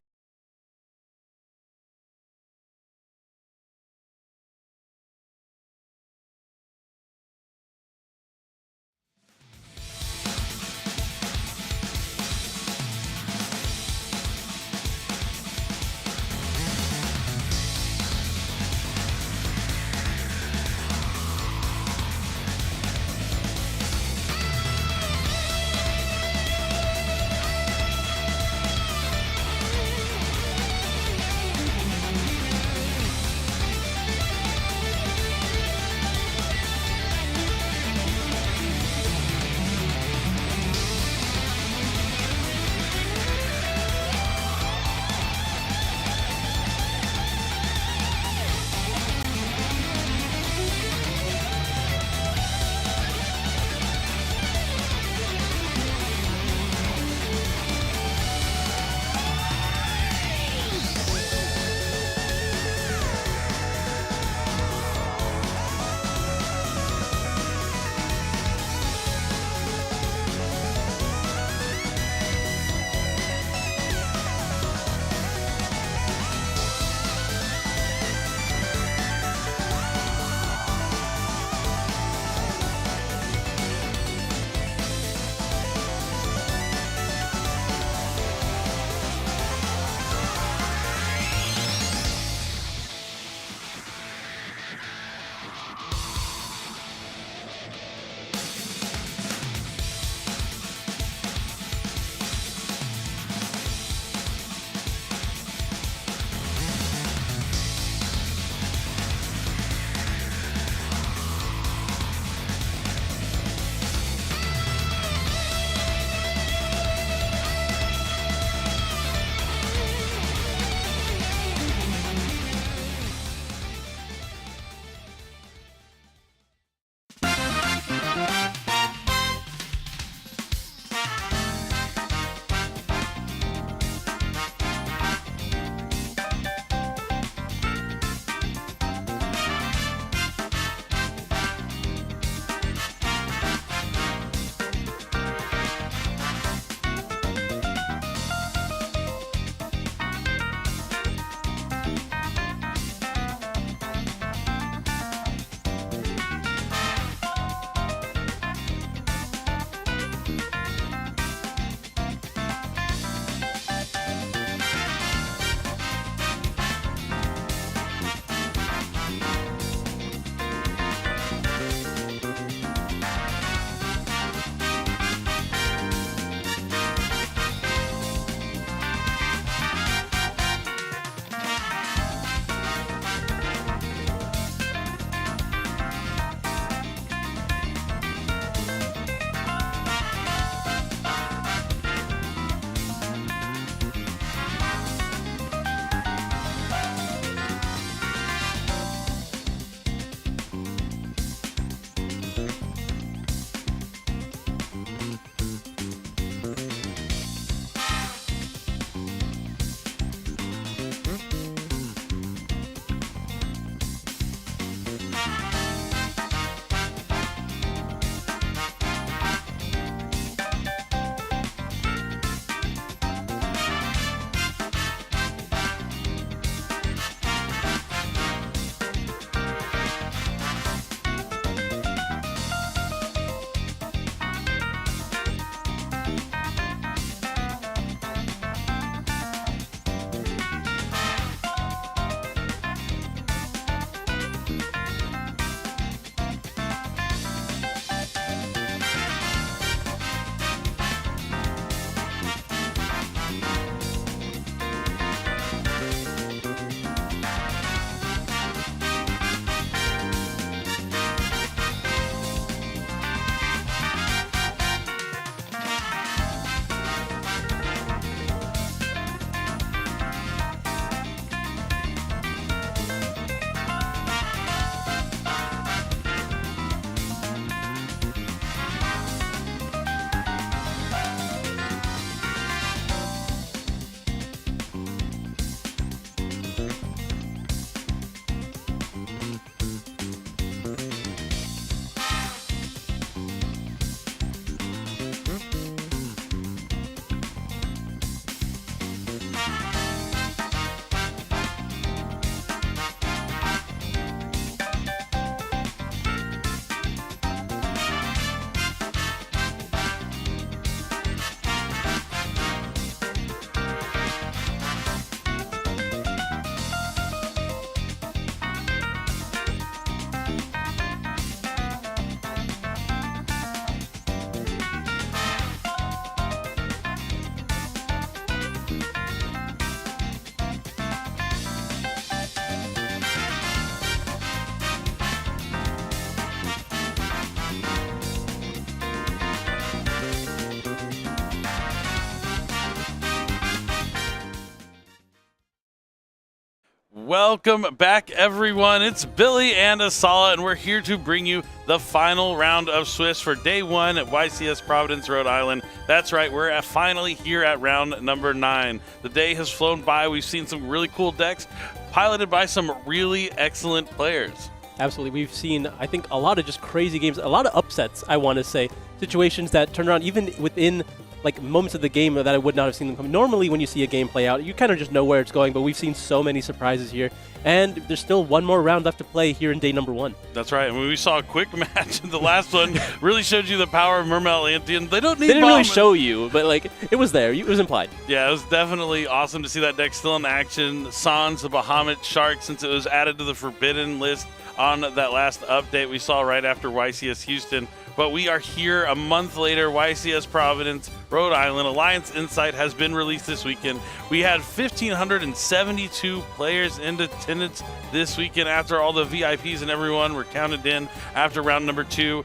Welcome back, everyone. It's Billy and Asala, and we're here to bring you the final round of Swiss for day 1 at YCS Providence, Rhode Island. That's right, we're finally here at round number 9. The day has flown by. We've seen some really cool decks piloted by some really excellent players. Absolutely. We've seen, I think, a lot of just crazy games, a lot of upsets, I want to say. Situations that turn around even within like moments of the game that I would not have seen them coming. Normally, when you see a game play out, you kind of just know where it's going, but we've seen so many surprises here. And there's still one more round left to play here in day number 1. That's right. And when we saw a quick match in the last one, really showed you the power of Mermail Atlantean. They don't need They didn't bomb. really show you, but like it was there. It was implied. Yeah, it was definitely awesome to see that deck still in action. Sans the Bahamut Shark, since it was added to the Forbidden list on that last update we saw right after YCS Houston. But we are here a month later. YCS Providence, Rhode Island. Alliance Insight has been released this weekend. We had 1,572 players in attendance this weekend after all the VIPs and everyone were counted in after round number 2.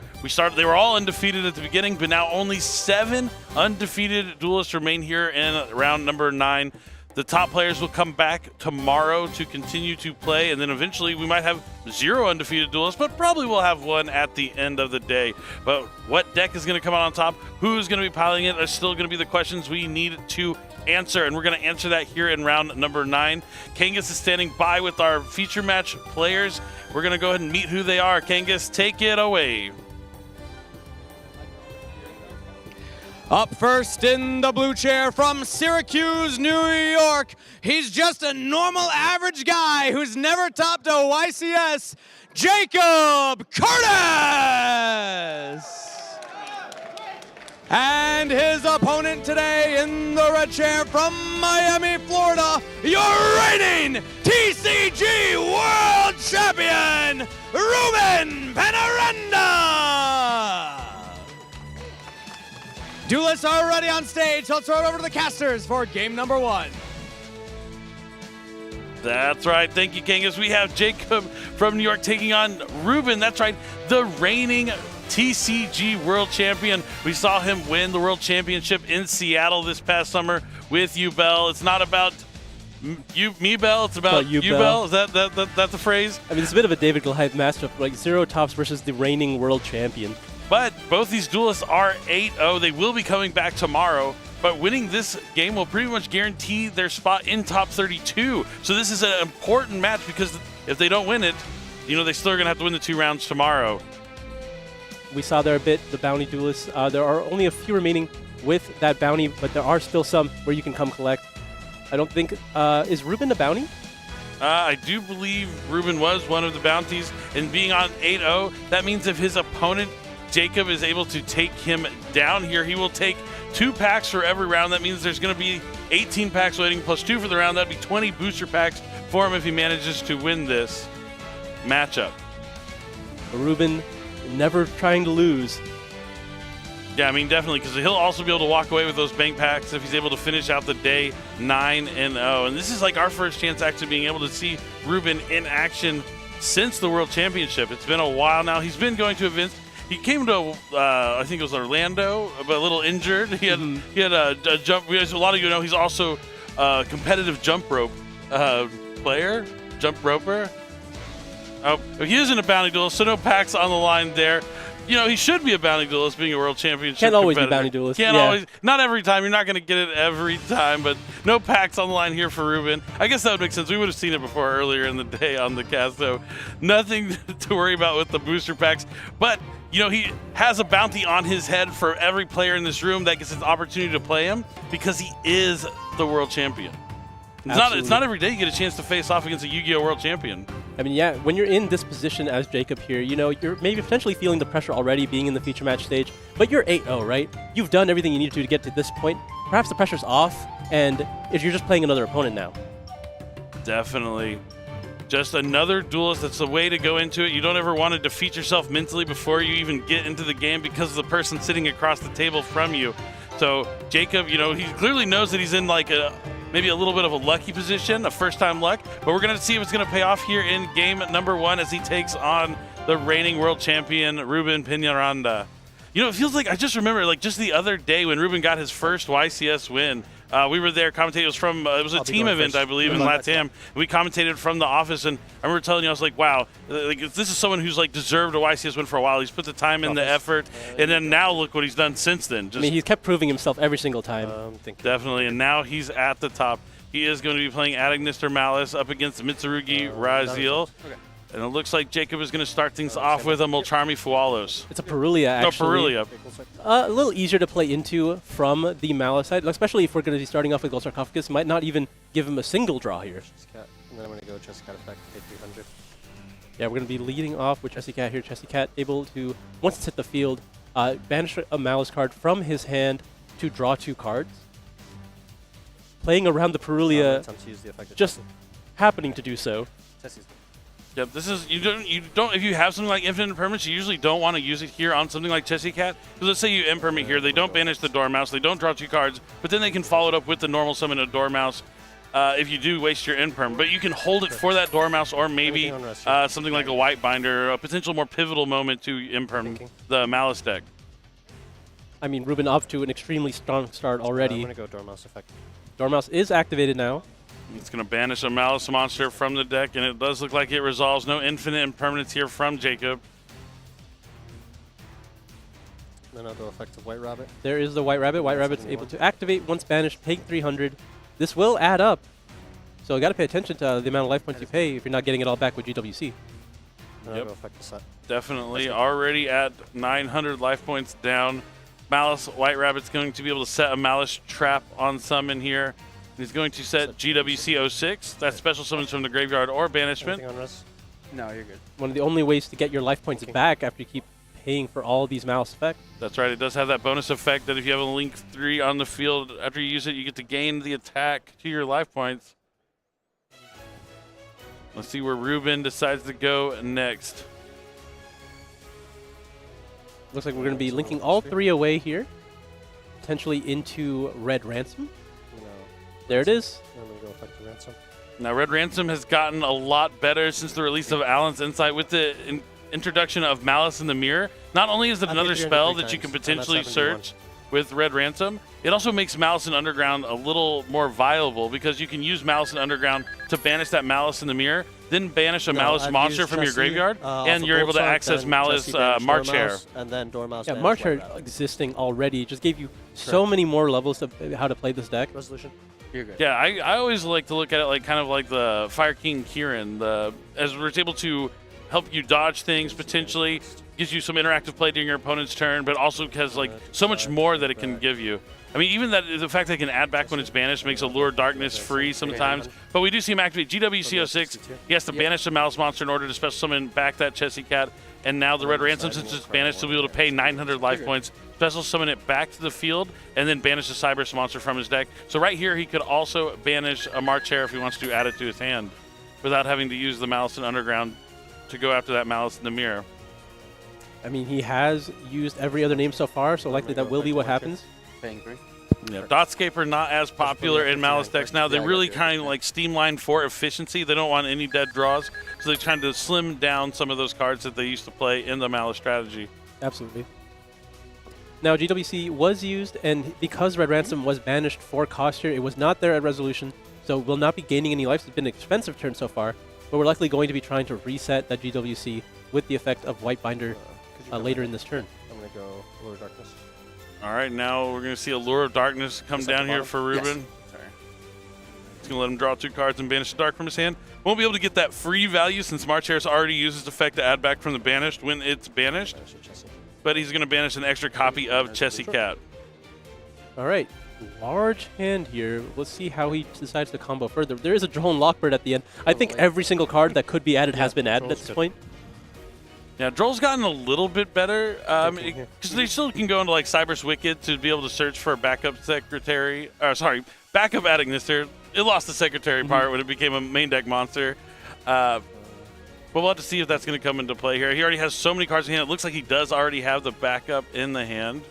They were all undefeated at the beginning, but now only 7 undefeated duelists remain here in round number 9. The top players will come back tomorrow to continue to play, and then eventually we might have 0 undefeated duelists, but probably we'll have one at the end of the day. But what deck is going to come out on top, who's going to be piloting it, are still going to be the questions we need to answer, and we're going to answer that here in round number 9. Kangas is standing by with our feature match players. We're going to go ahead and meet who they are. Kangas, take it away. Up first in the blue chair from Syracuse, New York. He's just a normal average guy who's never topped a YCS, Jacob Curtis. And his opponent today in the red chair from Miami, Florida, your reigning TCG World Champion, Ruben Penaranda. Duelists are already on stage, so let's throw it over to the casters for game number 1. That's right. Thank you, Kangas. We have Jacob from New York taking on Ruben. That's right, the reigning TCG World Champion. We saw him win the World Championship in Seattle this past summer with you, Bell. It's not about me, Bell. It's about you, Bell. Is that the phrase? I mean, it's a bit of a David Goliath matchup, like 0 tops versus the reigning world champion. But both these duelists are 8-0. They will be coming back tomorrow. But winning this game will pretty much guarantee their spot in top 32. So this is an important match because if they don't win it, they still are going to have to win the 2 rounds tomorrow. We saw there a bit, the bounty duelists. There are only a few remaining with that bounty, but there are still some where you can come collect. I don't think, is Ruben a bounty? I do believe Ruben was one of the bounties. And being on 8-0, that means if his opponent Jacob is able to take him down here, he will take 2 packs for every round. That means there's going to be 18 packs waiting plus 2 for the round. That'd be 20 booster packs for him if he manages to win this matchup. Ruben never trying to lose. Yeah, I mean, definitely, because he'll also be able to walk away with those bank packs if he's able to finish out the day 9-0. And this is like our first chance actually being able to see Ruben in action since the World Championship. It's been a while now. He's been going to events. He came to, I think it was Orlando, but a little injured. He had a jump. As a lot of you know, he's also a competitive jump rope player, jump roper. Oh, he isn't a bounty duelist, so no packs on the line there. He should be a bounty duelist, being a world championship. Can't always be bounty duelist. Can't always. Not every time. You're not going to get it every time, but no packs on the line here for Ruben. I guess that would make sense. We would have seen it before earlier in the day on the cast, so nothing to worry about with the booster packs. But he has a bounty on his head for every player in this room that gets an opportunity to play him because he is the world champion. It's not every day you get a chance to face off against a Yu-Gi-Oh! World Champion. I mean, yeah, when you're in this position as Jacob here, you're maybe potentially feeling the pressure already being in the feature match stage, but you're 8-0, right? You've done everything you need to get to this point. Perhaps the pressure's off, and if you're just playing another opponent now. Definitely. Just another duelist. That's the way to go into it. You don't ever want to defeat yourself mentally before you even get into the game because of the person sitting across the table from you. So Jacob, he clearly knows that he's in like maybe a little bit of a lucky position, a first-time luck, but we're going to see if it's going to pay off here in game number 1 as he takes on the reigning world champion, Ruben Penaranda. You know, it feels like I just remember, like, just the other day when Ruben got his first YCS win. We were there commentating. It was from it was a team event, I believe, in LATAM. We commentated from the office, and I remember telling you, I was like, "Wow, like this is someone who's like deserved a YCS win for a while. He's put the time in, the effort, and then now look what he's done since then." I mean, he's kept proving himself every single time. Definitely, and now he's at the top. He is going to be playing Adagnister Malice up against Mitsurugi Raziel. And it looks like Jacob is going to start things off with a Mulcharmi Fualos. It's a Perulia, actually. No, Perulia. A little easier to play into from the Malice side, especially if we're going to be starting off with Gold Sarcophagus. Might not even give him a single draw here. And then I'm going to go Chessy Cat effect, pay 300. Yeah, we're going to be leading off with Chessy Cat here. Chessy Cat able to, once it's hit the field, banish a Malice card from his hand to draw 2 cards. Playing around the Perulia, just happening to do so. Yeah, this is you don't if you have something like infinite impermanence, you usually don't want to use it here on something like Chessy Cat. Because let's say you impermit here, they don't banish the Dormouse, they don't draw 2 cards, but then they can follow it up with the normal summon of Dormouse if you do waste your imperm. But you can hold it for that Dormouse or maybe something like a White Binder, a potential more pivotal moment to imperm the Malice deck. I mean, Ruben off to an extremely strong start already. I'm going to go Dormouse effect. Dormouse is activated now. It's going to banish a Malice monster from the deck, and it does look like it resolves. No infinite impermanence here from Jacob. Then I'll go effective White Rabbit. There is the White Rabbit. White Rabbit's able to activate once banished, pay 300. This will add up. So you got to pay attention to the amount of life points you pay if you're not getting it all back with GWC. Then I'll go effect the set. Definitely already at 900 life points down. Malice White Rabbit's going to be able to set a Malice trap on summon here. He's going to set GWC 06. That's special summons from the graveyard or banishment. No, you're good. One of the only ways to get your life points back after you keep paying for all these Malice effects. That's right. It does have that bonus effect that if you have a Link 3 on the field, after you use it, you get to gain the attack to your life points. Let's see where Ruben decides to go next. Looks like we're going to be linking all 3 away here. Potentially into Red Ransom. There it is. I'm going to go effective Ransom. Now, Red Ransom has gotten a lot better since the release of Alan's Insight with the introduction of Malice in the Mirror. Not only is it another spell that you can potentially search with Red Ransom, it also makes Malice in Underground a little more viable because you can use Malice in Underground to banish that Malice in the Mirror, then banish a Malice monster from your graveyard, and you're able to access Malice March Hare. And then Dormouse. Yeah, March Hare existing already just gave you so many more levels of how to play this deck. Resolution. You're good. Yeah, I always like to look at it like kind of like the Fire King Kieran, as we're able to help you dodge things potentially, gives you some interactive play during your opponent's turn, but also has like so much more that it can give you. I mean, even that the fact that it can add back when it's banished makes Allure of Darkness free sometimes. But we do see him activate GWC 06. He has to banish the Malice monster in order to special summon back that Chessy Cat. And now the Red Ransom, since it's banished, will be able to pay 900 life points, special summon it back to the field, and then banish the Cyberse monster from his deck. So right here, he could also banish a March Hare if he wants to add it to his hand, without having to use the Malice in Underground to go after that Malice in the Mirror. I mean, he has used every other name so far, so likely that will be what happens. Paying 3. Yeah, Dotscape are not as popular in Malice decks now. They really kind of like streamline for efficiency. They don't want any dead draws, so they're trying to slim down some of those cards that they used to play in the Malice strategy. Absolutely. Now, GWC was used, and because Red Ransom was banished for cost here, it was not there at resolution, so will not be gaining any life. It's been an expensive turn so far, but we're likely going to be trying to reset that GWC with the effect of White Binder later in this turn. I'm going to go Allure of Darkness. All right, now we're going to see Allure of Darkness come down here for Ruben. Yes. Sorry. He's going to let him draw 2 cards and banish the Dark from his hand. Won't be able to get that free value since March Hare's already uses effect to add back from the banished when it's banished. But he's going to banish an extra copy of Chessy Cat. All right, large hand here. Let's see how he decides to combo further. There is a Drone Lockbird at the end. I think every single card that could be added has been added at this point. Yeah, Droll's gotten a little bit better because they still can go into like Cyberse Wicked to be able to search for a backup secretary. Backup Adagnister. It lost the secretary part when it became a main deck monster. But we'll have to see if that's going to come into play here. He already has so many cards in hand. It looks like he does already have the backup in the hand.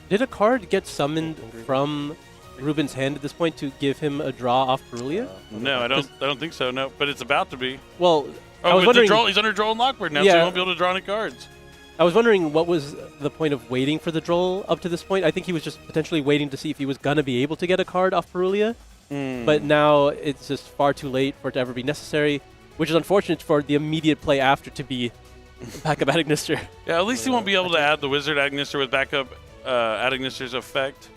Did a card get summoned from Ruben's hand at this point to give him a draw off Perulia? No, I don't think so. No, but it's about to be. Well, I was wondering, he's under Droll and Lockbird now, so he won't be able to draw any cards. I was wondering what was the point of waiting for the Droll up to this point. I think he was just potentially waiting to see if he was going to be able to get a card off Perulia. But now it's just far too late for it to ever be necessary, which is unfortunate for the immediate play after to be backup Agnister. Yeah, at least he won't be able to add the Wizard Agnister with backup Agnister's effect.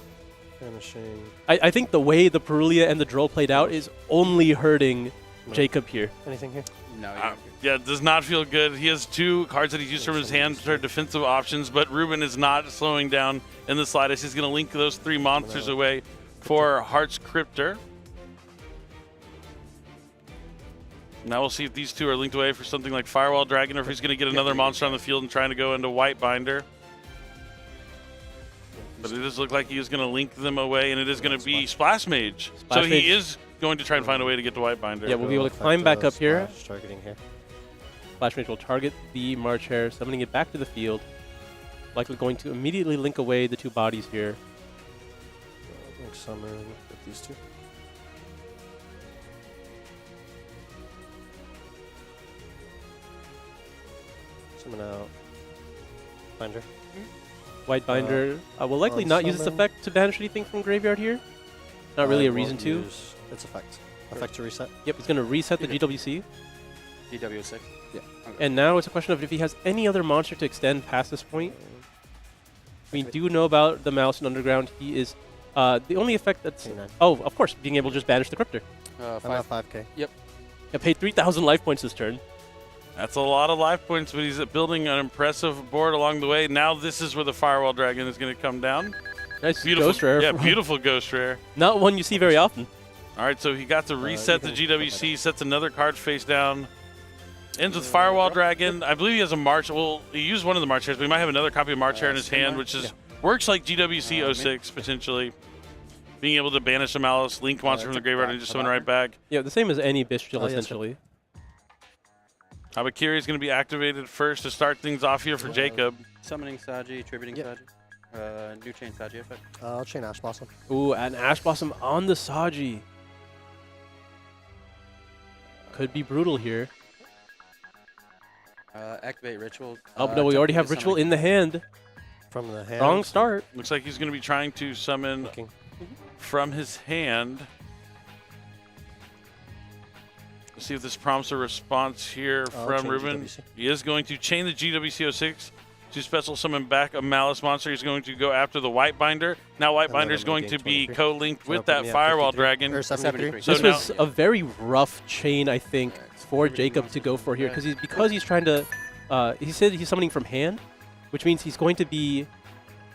Finishing. I think the way the Perulia and the Droll played out is only hurting Jacob here. Anything here? No. Yeah, it does not feel good. He has 2 cards that he's used from his hand for defensive options, but Ruben is not slowing down in the slightest. He's going to link those 3 monsters away for Heart's Cryptor. Now we'll see if these 2 are linked away for something like Firewall Dragon, or if he's going to get another monster on the field and trying to go into White Binder. But it does look like he is going to link them away, and it is going to be Splash Mage. So he is going to try and find a way to get to White Binder. Yeah, we'll be able to climb back up here. Targeting here. Splash Mage will target the March Hare, summoning it back to the field. Likely going to immediately link away the 2 bodies here. Summon with these 2. Summon out. Binder. White Binder will likely not use its effect to banish anything from graveyard here. Not really a reason to. Use its effect. Effect to reset. Yep, he's going to reset the GWC. GW6. Yeah. Okay. And now it's a question of if he has any other monster to extend past this point. We do know about the Mouse in Underground. He is the only effect that's... Oh, of course, being able to just banish the Cryptor. I'm at 5k. Yep. I paid 3,000 life points this turn. That's a lot of life points, but he's building an impressive board along the way. Now this is where the Firewall Dragon is going to come down. Nice beautiful, Ghost Rare. Yeah, beautiful Ghost Rare. Not one you see very often. All right, so he got to reset the GWC, sets another card face down. Ends with Firewall Dragon. I believe he has a March. Well, he used one of the March Hairs, but he might have another copy of March Hare in his hand, which is works like GWC 06, potentially. Being able to banish a Malice, link monster from the graveyard, and just summon right back. Yeah, the same as any Bestial, essentially. Habakiri is going to be activated first to start things off here for Jacob. Summoning Saji, tributing Saji. New chain Saji effect. I'll chain Ash Blossom. Ooh, an Ash Blossom on the Saji. Could be brutal here. Activate Ritual. Oh, no, we already have Ritual in the hand. From the hand. Wrong start. Looks like he's going to be trying to summon from his hand. Let's see if this prompts a response here from Ruben. GWC. He is going to chain the GWC 06 to special summon back a Malice monster. He's going to go after the White Binder. Now White Binder is going to be co-linked with that Firewall Dragon. Or 73. So this was a very rough chain, I think, for Jacob to go for here, because he's trying to. He said he's summoning from hand, which means he's going to be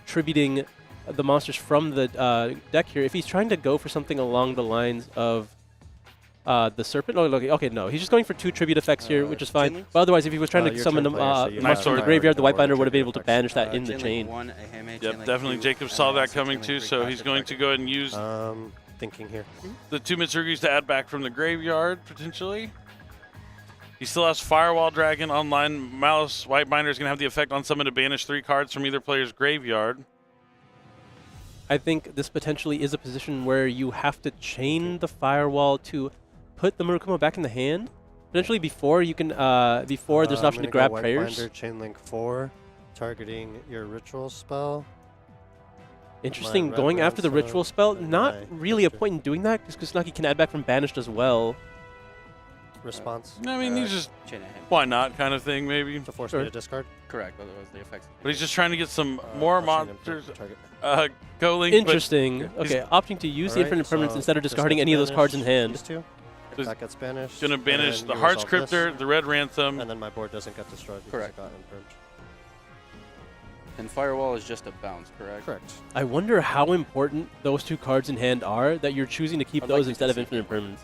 tributing the monsters from the deck here. If he's trying to go for something along the lines of the Serpent, no, he's just going for 2 tribute effects here, which is fine. But otherwise, if he was trying to summon a monster from the graveyard, the White Binder would have been able to banish that in the chain. Yep, definitely. Jacob saw that coming too, so he's going to go ahead and use thinking here. the 2 Mitsurugis to add back from the graveyard, potentially. He still has Firewall Dragon online. Malice White Binder is going to have the effect on someone to banish 3 cards from either player's graveyard. I think this potentially is a position where you have to chain the Firewall to put the Murakumo back in the hand, potentially before you can, before there's an option to grab prayers. Binder, chain link 4, targeting your Ritual spell. Interesting, going after the Ritual spell. Not really a point in doing that, because Kusanagi can add back from banished as well. Response. I mean, he's just why not kind of thing, maybe. To force me to discard. Correct. Otherwise, the effects. But he's just trying to get some more monsters. Go-link. Interesting. Okay, opting to use the Infinite Permanence instead of discarding any of those cards in hand. That gets banished. Going to banish the Heart's Cryptor, the Red Ransom. And then my board doesn't get destroyed because it got impermed. And Firewall is just a bounce, correct? Correct. I wonder how important those 2 cards in hand are that you're choosing to keep those instead of Infinite Permanence.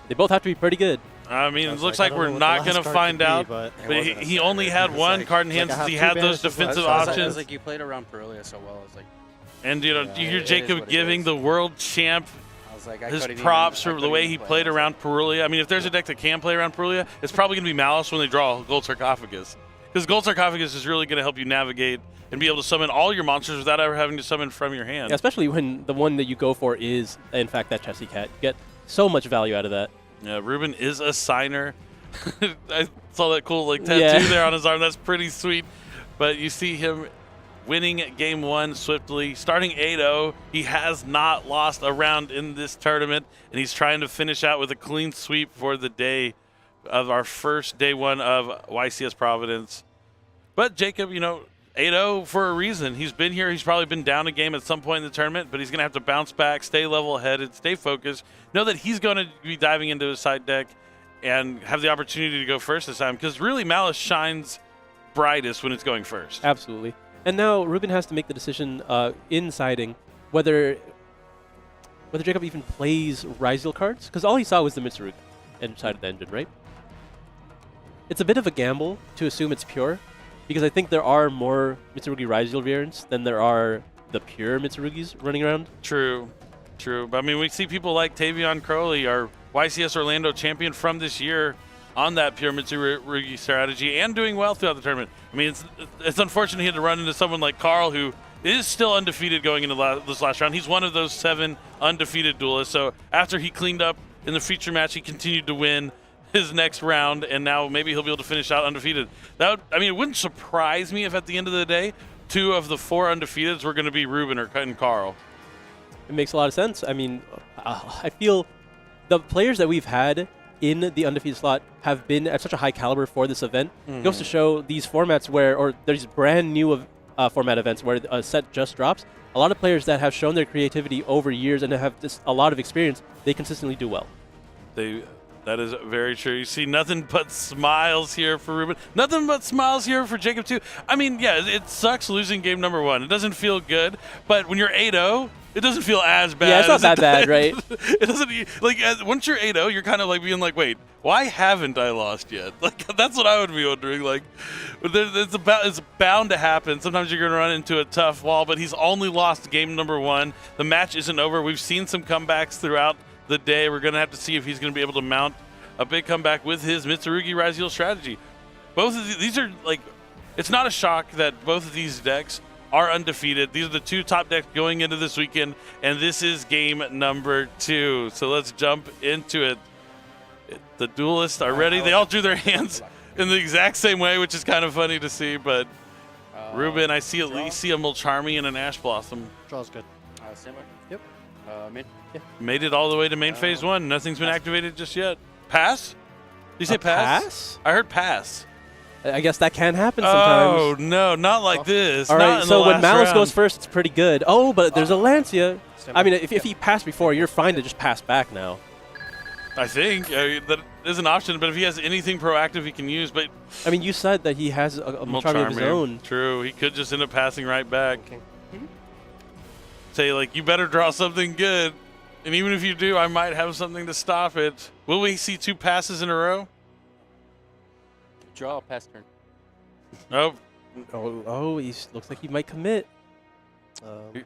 They both have to be pretty good. I mean, it looks like we're not going to find out, but he only had 1 card in hand since he had those defensive options. I was like, you played around Perulia so well. I was like, and you hear Jacob giving the world champ his props for the way he played around Perulia. I mean, if there's a deck that can play around Perulia, it's probably going to be Malice when they draw Gold Sarcophagus. Because Gold Sarcophagus is really going to help you navigate and be able to summon all your monsters without ever having to summon from your hand. Yeah, especially when the one that you go for is, in fact, that Chessie Cat. You get so much value out of that. Yeah, Ruben is a signer. I saw that cool tattoo there on his arm. That's pretty sweet. but you see him winning game 1 swiftly, starting 8-0. He has not lost a round in this tournament, and he's trying to finish out with a clean sweep for the day of our first day 1 of YCS Providence. But Jacob, you know, 8-0 for a reason. He's been here. He's probably been down a game at some point in the tournament, but he's going to have to bounce back, stay level-headed, stay focused, know that he's going to be diving into his side deck and have the opportunity to go first this time, because really Malice shines brightest when it's going first. Absolutely. And now Ruben has to make the decision in siding whether Jacob even plays Ryzel cards, because all he saw was the Mitsurugi inside of the engine, right? It's a bit of a gamble to assume it's pure, because I think there are more Mitsurugi Ryzel variants than there are the pure Mitsurugis running around. True. But I mean, we see people like Tavion Crowley, our YCS Orlando champion from this year, on that pure Mitsurugi strategy and doing well throughout the tournament. I mean, it's unfortunate he had to run into someone like Carl, who is still undefeated going into this last round. He's one of those 7 undefeated duelists. So after he cleaned up in the feature match, he continued to win his next round, and now maybe he'll be able to finish out undefeated. It wouldn't surprise me if at the end of the day, 2 of the 4 undefeateds were going to be Ruben and Carl. It makes a lot of sense. I mean, I feel the players that we've had in the undefeated slot have been at such a high caliber for this event. It goes to show these formats or there's brand new format events where a set just drops. A lot of players that have shown their creativity over years and have just a lot of experience, they consistently do well. That is very true. You see nothing but smiles here for Ruben. Nothing but smiles here for Jacob, too. I mean, yeah, it sucks losing game number 1. It doesn't feel good, but when you're 8-0, it doesn't feel as bad. Yeah, it's not that bad, right? It doesn't, once you're 8-0, you're kind of like being like, wait, why haven't I lost yet? Like, that's what I would be wondering. Like, it's bound to happen. Sometimes you're going to run into a tough wall, but he's only lost game number 1. The match isn't over. We've seen some comebacks throughout the day. We're going to have to see if he's going to be able to mount a big comeback with his Mitsurugi Ryzel strategy. Both of these are like, it's not a shock that both of these decks are undefeated. These are the 2 top decks going into this weekend, and this is game number 2. So let's jump into it. The duelists are ready. They all drew their hands in the exact same way, which is kind of funny to see, but Ruben, I see at least a Mulcharmy and an Ash Blossom. Draw's good. Same way. Yep. Main. Yeah. Made it all the way to main phase 1. Nothing's been activated just yet. Pass? Did you say pass? Pass? I heard pass. I guess that can happen sometimes. Oh, no, not like this. All right, so when Malice goes first, it's pretty good. Oh, but there's a Lancia. I mean, if he passed before, you're fine to just pass back now. I think that is an option, but if he has anything proactive he can use, but... I mean, you said that he has a Mulcharmy of his own. True, he could just end up passing right back. Okay. Say, like, you better draw something good. And even if you do, I might have something to stop it. Will we see 2 passes in a row? Draw, pass turn. Oh, he looks like he might commit.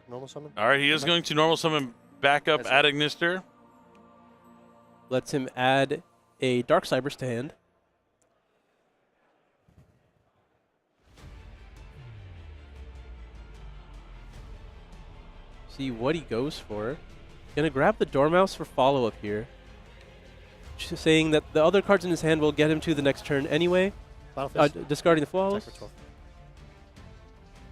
Normal summon? All right, he is going to normal summon back up at Ignister. Lets him add a Dark Cybers to hand. See what he goes for. Gonna grab the Dormouse for follow-up here. Just saying that the other cards in his hand will get him to the next turn anyway. Discarding the Flawless.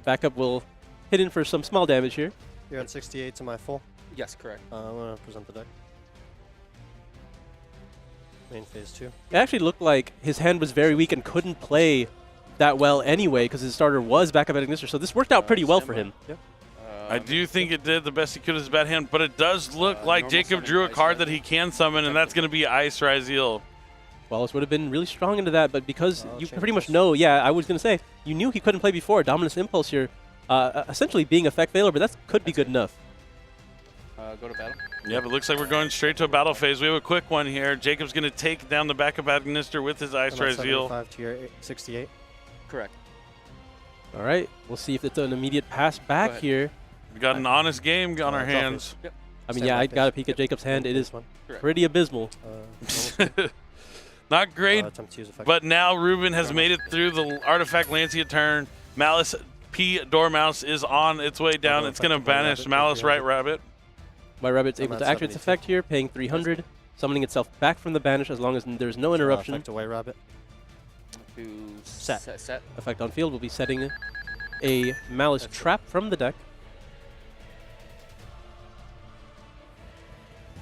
Backup will hit in for some small damage here. You're at 68 to my full? Yes, correct. I'm going to present the deck. Main phase 2. It actually looked like his hand was very weak and couldn't play that well anyway because his starter was back up at Ignister, so this worked out pretty well for him. Yep. I do think it did the best he could with his bad hand, but it does look like Jacob drew a card that he can summon, and that's going to be Ice Ryzel. Wallace would have been really strong into that, but because you pretty much know, I was going to say, you knew he couldn't play before. Dominance Impulse here, essentially being effect failure, but that could be good enough. Go to battle. Yeah, but it looks like we're going straight to a battle phase. We have a quick one here. Jacob's going to take down the back of Ignister with his Ice Ryzel. 75 to your 68. Correct. All right, we'll see if it's an immediate pass back here. We got an honest game on our hands. Yep. I mean, I got a peek at Jacob's hand. It is pretty abysmal. Not great, but now Ruben has made it through the Artifact Lancia turn. Malice P. Dormouse is on its way down. It's going to banish Malice White Rabbit. White Rabbit's able to activate its effect here, paying 300, summoning itself back from the banish as long as there's no interruption. Effect to White Rabbit. to Set. set. Effect on field will be setting a Malice Trap from the deck.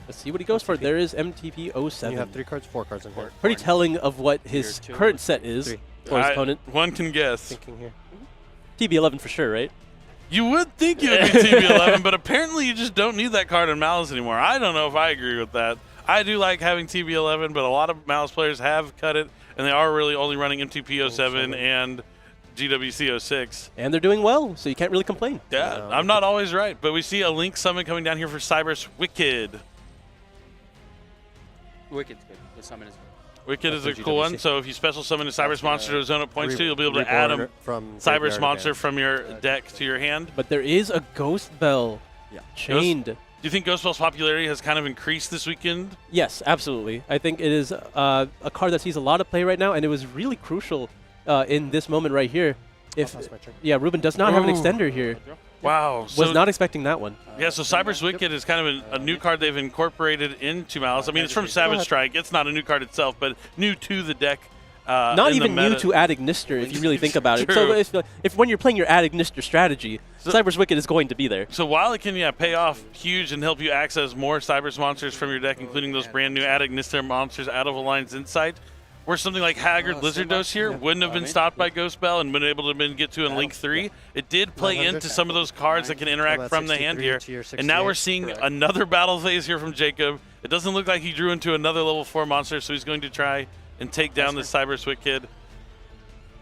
Let's see what he goes for. There is MTP 07. You have 3 cards, 4 cards in here. Pretty telling of what his current set is for his opponent. One can guess. Thinking here. TB11 for sure, right? You would think it would be TB11, but apparently you just don't need that card in Malice anymore. I don't know if I agree with that. I do like having TB11, but a lot of Malice players have cut it, and they are really only running MTP 07 and GWC 06. And they're doing well, so you can't really complain. Yeah, I'm not always right, but we see a Link summon coming down here for Cybers Wicked. Wicked's good. The summon is good. Wicked is a cool one, so if you special summon a Cybers monster to a zone at points 2, you'll be able to add a Cybers monster from your deck to your hand. But there is a Ghost Bell chained. Do you think Ghost Bell's popularity has kind of increased this weekend? Yes, absolutely. I think it is a card that sees a lot of play right now, and it was really crucial in this moment right here. If Ruben does not have an extender here. Wow. Was not expecting that one. Yeah, so Cybers Wicked is kind of a new card they've incorporated into Malice. I mean, it's from Savage Strike. It's not a new card itself, but new to the deck. Not even new to Add Ignister, if you really think about it. So if when you're playing your Add Ignister strategy, Cybers Wicked is going to be there. So while it can pay off huge and help you access more Cybers monsters from your deck, including those brand new Add Ignister monsters out of Alliance Insight, where something like Haggard Lizard Dose here wouldn't have been stopped by Ghost Bell and been able to get to in Link 3. It did play into some of those cards that can interact from the hand here. And now we're seeing another battle phase here from Jacob. It doesn't look like he drew into another level 4 monster, so he's going to try and take down the Cybers Wicked.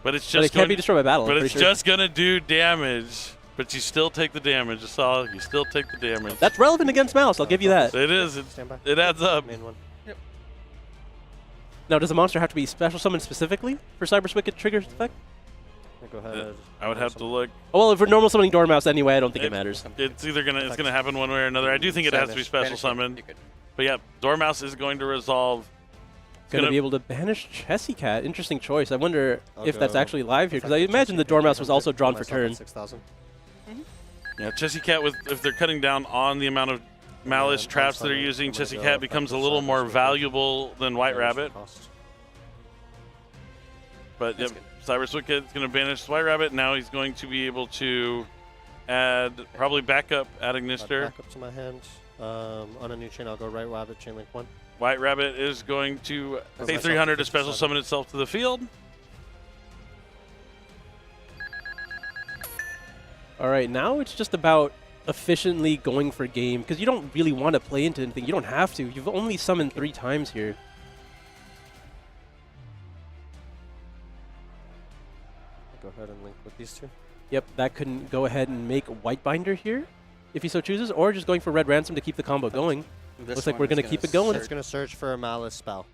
But it's just can't be destroyed by battle. But it's just going to do damage. But you still take the damage. You still take the damage. That's relevant against Mouse, I'll give you that. It is. It adds up. Now, does the monster have to be special summoned specifically for Cybers Wicked triggers effect? Go ahead. I would have to look. Oh, well, if we're normal summoning Dormouse anyway, I don't think it matters. It's either gonna happen one way or another. I do think it has to be special summoned. But yeah, Dormouse is going to resolve. Going to be able to banish Chessy Cat. Interesting choice. I wonder if that's actually live here, because I imagine the Dormouse was also drawn for turn. Yeah, Chessy Cat, if they're cutting down on the amount of Malice traps that are using, Chessy Cat becomes a little more valuable than White Rabbit. But yep, Cybers Wicked is going to banish White Rabbit. Now he's going to be able to add probably backup, add Ignister. Back up to my hand. On a new chain, I'll go Right Rabbit, chain link 1. White Rabbit is going to pay 300 to special summon itself to the field. All right, now it's just about efficiently going for game, because you don't really want to play into anything. You don't have to. You've only summoned 3 times here. Go ahead and link with these 2. Yep, that could go ahead and make White Binder here, if he so chooses, or just going for Red Ransom to keep the combo going. Looks like we're going to keep it going. It's going to search for a Malice spell.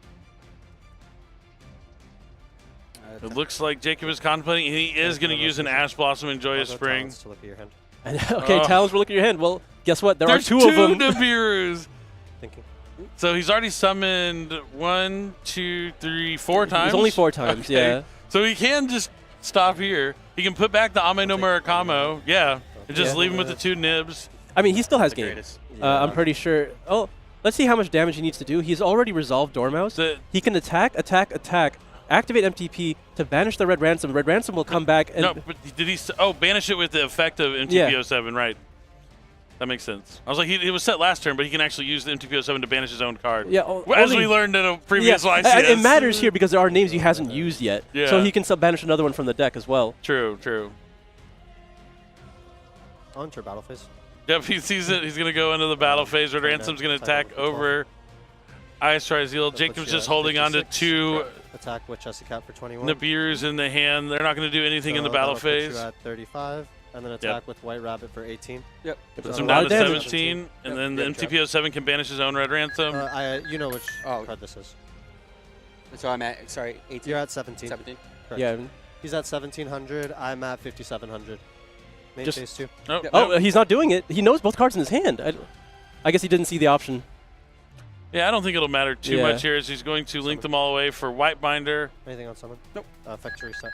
It looks like Jacob is contemplating, and he is going to use an Ash Blossom and Joyous Spring. To look at your hand. Okay, Talons will look at your hand. Well, guess what? There's 2 of them. Nibiru's. Thinking. So he's already summoned 1, 2, 3, 4 times. It's only 4 times, yeah. So he can just stop here. He can put back the Ame no Murakamo, and just leave him with the 2 nibs. I mean, he still has game. I'm pretty sure. Oh, let's see how much damage he needs to do. He's already resolved Dormouse. He can attack, activate MTP to banish the Red Ransom. Red Ransom will come back. And no, but did he? Oh, banish it with the effect of MTP07, right? That makes sense. I was like, it was set last turn, but he can actually use the MTP07 to banish his own card. Yeah, as we learned in a previous YCS. It matters here because there are names he hasn't used yet. Yeah. So he can banish another one from the deck as well. True. I'll enter battle phase. Yep, he sees it. He's going to go into the battle phase. Red Ransom's going to attack over Ice Trizeal. Jacob's just holding on to 2 attack with Chessy Cat for 21. Nibiru's in the hand. They're not going to do anything in the battle phase. At 35, and then attack with White Rabbit for 18. Yep. Puts him down to 17, and then the MTP07 can banish his own Red Ransom. You know which card this is. So I'm at, 18. You're at 17. 17. Correct. Yeah. He's at 1700. I'm at 5700. Main phase 2. He's not doing it. He knows both cards in his hand. I guess he didn't see the option. Yeah, I don't think it'll matter too much here as he's going to link them all away for White Binder. Anything on summon? Nope. Factory set.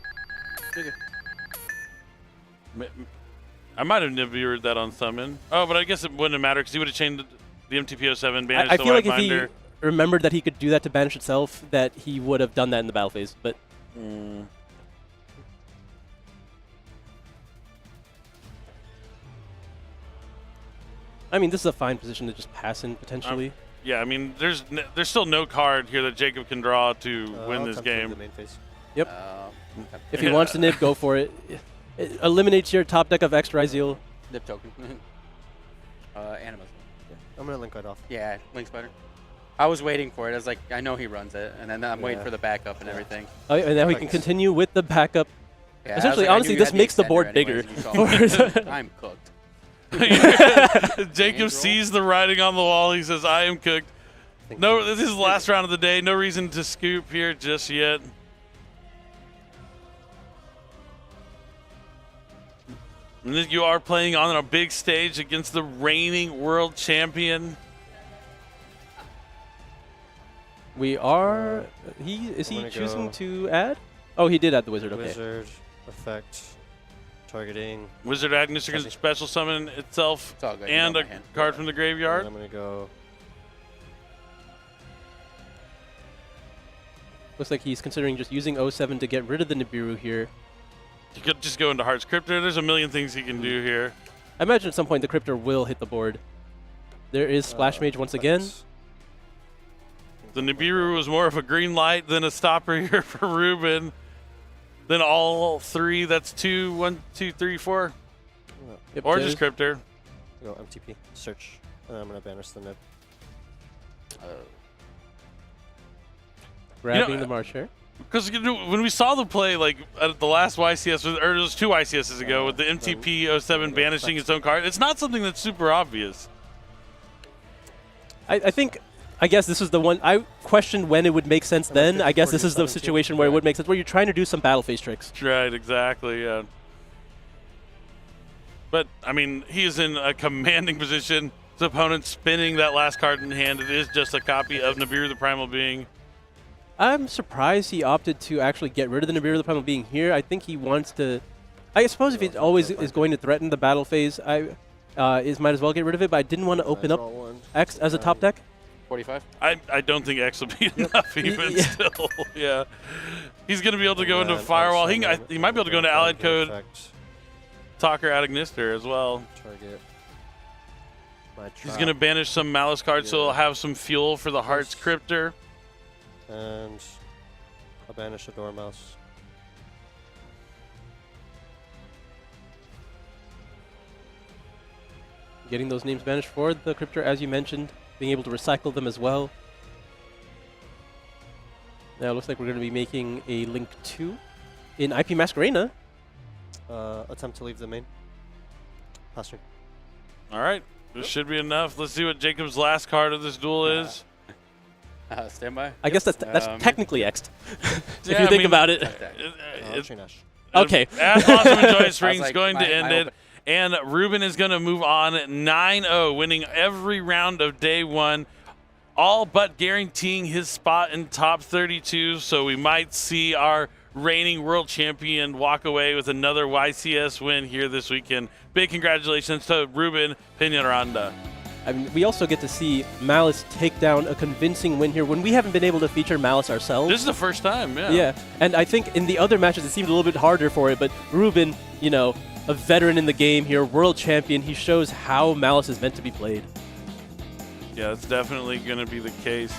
I might have Nibiru'd that on summon. Oh, but I guess it wouldn't matter because he would have chained the MTP07, banished the White Binder. I feel like if he remembered that he could do that to banish itself, that he would have done that in the battle phase. But I mean, this is a fine position to just pass in potentially. Yeah, I mean, there's still no card here that Jacob can draw to win this game. Yep. If he wants to nib, go for it. It eliminates your top deck of X Ryzeal. Nib token. Animus. Yeah. I'm going to Link right off. Yeah, Link's better. I was waiting for it. I was like, I know he runs it, and then I'm waiting for the backup and everything. Oh, and now we can continue with the backup. Yeah, Essentially, like, honestly, this makes the board bigger. I'm cooked. Jacob sees the writing on the wall. He says, I am cooked. No, this is the last round of the day. No reason to scoop here just yet. And then you are playing on a big stage against the reigning world champion. We are. Is he choosing to add? Oh, he did add the wizard. Okay. Wizard effect, targeting. Wizard Agnes are going to special summon itself and a card from the graveyard. I'm going to go. Looks like he's considering just using 07 to get rid of the Nibiru here. You could just go into Heart's Cryptor. There's a million things he can do here. I imagine at some point the Cryptor will hit the board. There is Splash Mage once again. The Nibiru was more of a green light than a stopper here for Ruben. Then all three, that's 2, 1, 2, 3, 4. Yep, or just Cryptor. Go MTP, search, and I'm going to banish the nib. Grabbing the Marcher. Because when we saw the play, like at the last YCS, or it was 2 YCSs ago, with the MTP 07 banishing its own card, it's not something that's super obvious. I guess this is the one. I questioned when it would make sense then. I guess this is the situation where it would make sense, where you're trying to do some battle phase tricks. Right, exactly, yeah. But, I mean, he is in a commanding position. His opponent spinning that last card in hand. It is just a copy of Nibiru the Primal Being. I'm surprised he opted to actually get rid of the Nibiru the Primal Being here. I think he wants to... I suppose if it always is going to threaten the battle phase, might as well get rid of it, but I didn't want to open up X as a top deck. 45? I don't think X will be enough even still. Yeah. He's going to be able to go into Firewall. He might be able to go into Allied Code, Talker, Adagnister as well. Target. He's going to banish some Malice cards, so he'll have some fuel for the Heart's Cryptor. And I'll banish a Dormouse. Getting those names banished for the Cryptor, as you mentioned, being able to recycle them as well. Now it looks like we're going to be making a Link 2 in IP Masquerena. Attempt to leave the main. Pass turn. All right, this should be enough. Let's see what Jacob's last card of this duel is. Stand by. I guess that's technically X'd, if you think about it. Okay. As Awesome Enjoy Spring's going to end it. And Ruben is going to move on 9-0, winning every round of day one, all but guaranteeing his spot in top 32. So we might see our reigning world champion walk away with another YCS win here this weekend. Big congratulations to Ruben Peñaranda. I mean, we also get to see Malice take down a convincing win here when we haven't been able to feature Malice ourselves. This is the first time, yeah. Yeah, and I think in the other matches it seemed a little bit harder for it, but Ruben, you know, a veteran in the game here, world champion, he shows how Malice is meant to be played. Yeah, that's definitely going to be the case.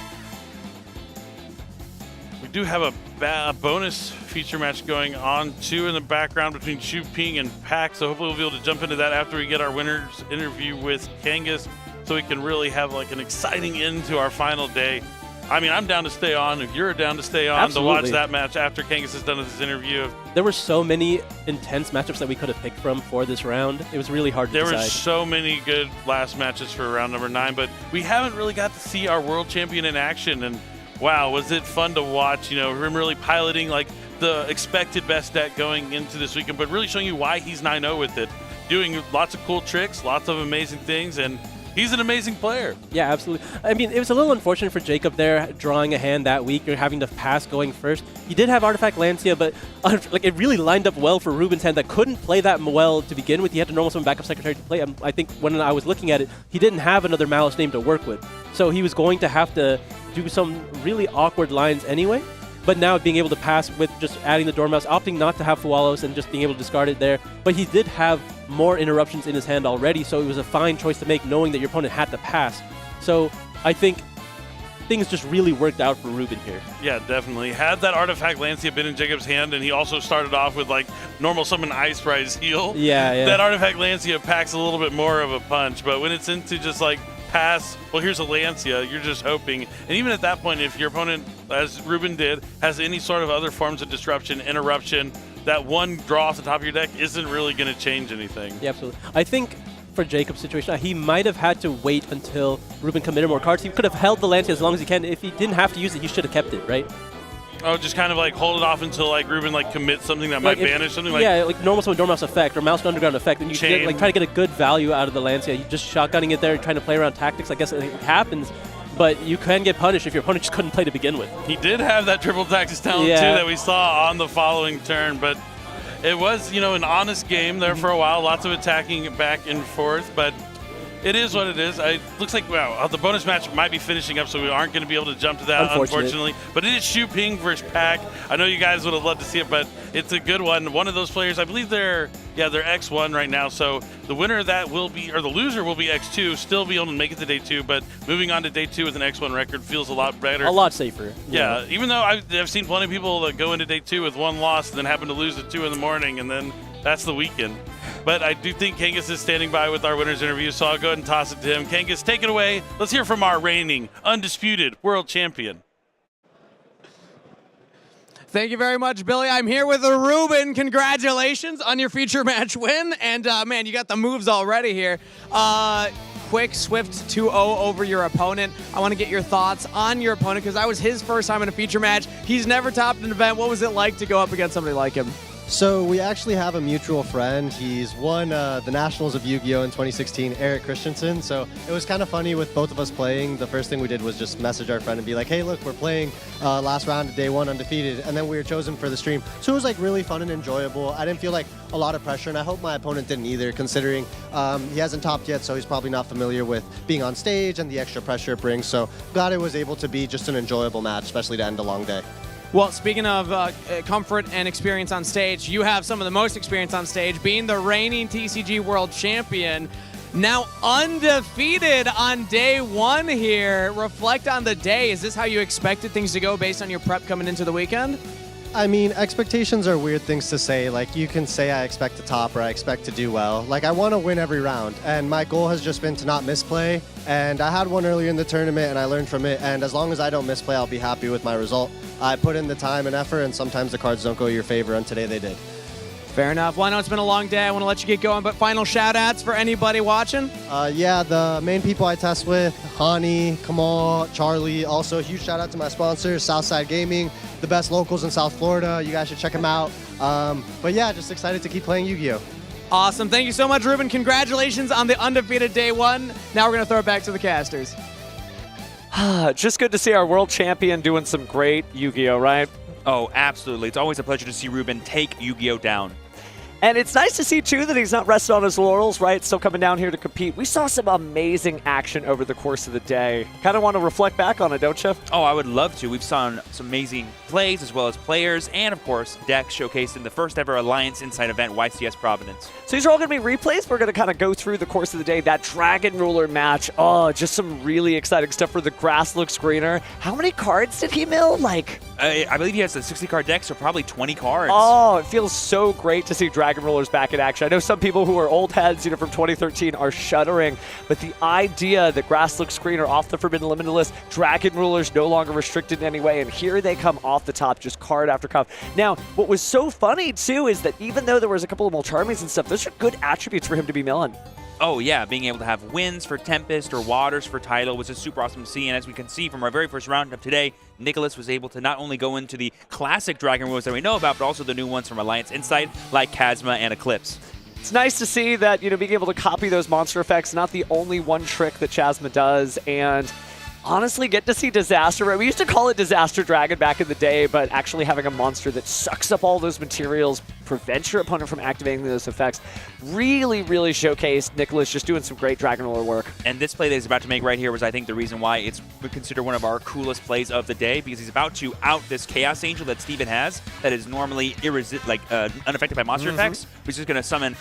We do have a bonus feature match going on, too, in the background between Chu Ping and Pac, so hopefully we'll be able to jump into that after we get our winner's interview with Kangas, so we can really have like an exciting end to our final day. I mean, I'm down to stay on. If you're down to stay on Absolutely. to watch that match after Kangas has done his interview. There were so many intense matchups that we could have picked from for this round. It was really hard to decide. There were so many good last matches for round number 9, but we haven't really got to see our world champion in action. And wow, was it fun to watch, you know, him really piloting like the expected best deck going into this weekend, but really showing you why he's 9-0 with it. Doing lots of cool tricks, lots of amazing things, and he's an amazing player. Yeah, absolutely. I mean, it was a little unfortunate for Jacob there, drawing a hand that week or having to pass going first. He did have Artifact Lancia, but like it really lined up well for Ruben's hand that couldn't play that well to begin with. He had to normal summon backup secretary to play. I think when I was looking at it, he didn't have another Malice name to work with. So he was going to have to do some really awkward lines anyway. but now being able to pass with just adding the Dormouse, opting not to have Fualos and just being able to discard it there. But he did have more interruptions in his hand already, so it was a fine choice to make, knowing that your opponent had to pass. So I think things just really worked out for Ruben here. Yeah, definitely. Had that Artifact Lancia been in Jacob's hand, and he also started off with like normal summon Ice Rise heal. Yeah. That Artifact Lancia packs a little bit more of a punch, but when it's into just like pass, well, here's a Lancia, you're just hoping. And even at that point, if your opponent, as Ruben did, has any sort of other forms of disruption, interruption, that one draw off the top of your deck isn't really going to change anything. Yeah, absolutely. I think for Jacob's situation, he might have had to wait until Ruben committed more cards. He could have held the Lancia as long as he can. If he didn't have to use it, he should have kept it, right? Oh, just kind of like hold it off until like Ruben like commits something that might banish something like. Yeah, like normal summon Dormouse effect or Mouse Underground effect, and you get, like try to get a good value out of the Lancia. You just shotgunning it there, trying to play around tactics. I guess it happens, but you can get punished if your opponent just couldn't play to begin with. He did have that triple tactics talent too that we saw on the following turn, but it was, you know, an honest game there for a while. Lots of attacking back and forth, but it is what it is. It looks like, well, the bonus match might be finishing up, so we aren't going to be able to jump to that, unfortunately. But it is Shu Ping versus Pack. I know you guys would have loved to see it, but it's a good one. One of those players, I believe they're X1 right now, so the winner of that will be, or the loser will be X2, still be able to make it to day 2, but moving on to day 2 with an X1 record feels a lot better. A lot safer. Yeah, even though I've seen plenty of people that go into day 2 with one loss and then happen to lose at 2 in the morning, and then that's the weekend. But I do think Kangas is standing by with our winner's interview, so I'll go ahead and toss it to him. Kangas, take it away. Let's hear from our reigning, undisputed world champion. Thank you very much, Billy. I'm here with Ruben. Congratulations on your feature match win. And, man, you got the moves already here. Quick, swift 2-0 over your opponent. I want to get your thoughts on your opponent because that was his first time in a feature match. He's never topped an event. What was it like to go up against somebody like him? So we actually have a mutual friend. He's won the Nationals of Yu-Gi-Oh! In 2016, Eric Christensen. So it was kind of funny with both of us playing. The first thing we did was just message our friend and be like, hey, look, we're playing last round of day 1 undefeated. And then we were chosen for the stream. So it was like really fun and enjoyable. I didn't feel like a lot of pressure, and I hope my opponent didn't either, considering he hasn't topped yet, so he's probably not familiar with being on stage and the extra pressure it brings. So glad it was able to be just an enjoyable match, especially to end a long day. Well, speaking of comfort and experience on stage, you have some of the most experience on stage, being the reigning TCG World Champion. Now undefeated on day 1 here. Reflect on the day. Is this how you expected things to go based on your prep coming into the weekend? I mean, expectations are weird things to say. Like, you can say I expect to top or I expect to do well. Like, I want to win every round, and my goal has just been to not misplay. And I had one earlier in the tournament, and I learned from it. And as long as I don't misplay, I'll be happy with my result. I put in the time and effort, and sometimes the cards don't go your favor, and today they did. Fair enough. Well, I know it's been a long day. I want to let you get going, but final shout-outs for anybody watching? Yeah, the main people I test with, Hani, Kamal, Charlie. Also, a huge shout-out to my sponsors, Southside Gaming, the best locals in South Florida. You guys should check them out. But yeah, just excited to keep playing Yu-Gi-Oh! Awesome. Thank you so much, Ruben. Congratulations on the undefeated day 1. Now we're going to throw it back to the casters. Just good to see our world champion doing some great Yu-Gi-Oh, right? Oh, absolutely. It's always a pleasure to see Ruben take Yu-Gi-Oh down. And it's nice to see, too, that he's not resting on his laurels, right? Still coming down here to compete. We saw some amazing action over the course of the day. Kind of want to reflect back on it, don't you? Oh, I would love to. We've seen some amazing plays as well as players and, of course, decks showcased in the first ever Alliance Inside event, YCS Providence. So these are all going to be replays. We're going to kind of go through the course of the day. That Dragon Ruler match. Oh, just some really exciting stuff for the grass looks greener. How many cards did he mill? Like, I believe he has a 60-card deck, so probably 20 cards. Oh, it feels so great to see Dragon Rulers back in action. I know some people who are old heads, from 2013 are shuddering, but the idea that grass looks greener off the Forbidden Limited list, Dragon Rulers no longer restricted in any way, and here they come off the top, just card after card. Now, what was so funny, too, is that even though there was a couple of Mulcharmies and stuff, those are good attributes for him to be milling. Oh, yeah, being able to have winds for Tempest or waters for Tidal was just super awesome to see. And as we can see from our very first round of today, Nicholas was able to not only go into the classic Dragon Rulers that we know about, but also the new ones from Alliance Insight, like Chasma and Eclipse. It's nice to see that, being able to copy those monster effects, not the only one trick that Chasma does, and honestly get to see Disaster. Right? We used to call it Disaster Dragon back in the day, but actually having a monster that sucks up all those materials, prevents your opponent from activating those effects, really, really showcased Nicholas just doing some great Dragon Roller work. And this play that he's about to make right here was, I think, the reason why it's considered one of our coolest plays of the day, because he's about to out this Chaos Angel that Steven has that is normally unaffected by monster effects, which is going to summon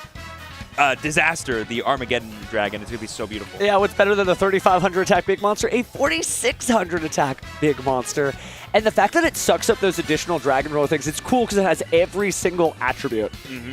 Disaster, the Armageddon Dragon. It's going to be so beautiful. Yeah, what's better than a 3,500 attack big monster? A 4,600 attack big monster. And the fact that it sucks up those additional Dragon Roller things, it's cool because it has every single attribute.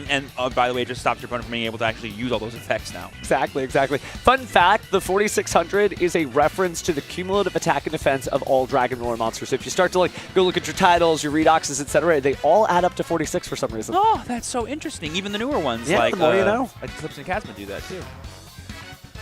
And by the way, it just stops your opponent from being able to actually use all those effects now. Exactly, exactly. Fun fact, the 4,600 is a reference to the cumulative attack and defense of all Dragon Roller monsters. So if you start to go look at your titles, your redoxes, etc., they all add up to 46 for some reason. Oh, that's so interesting. Even the newer ones, yeah, the more you know. Like Eclipse and Chasma do that too.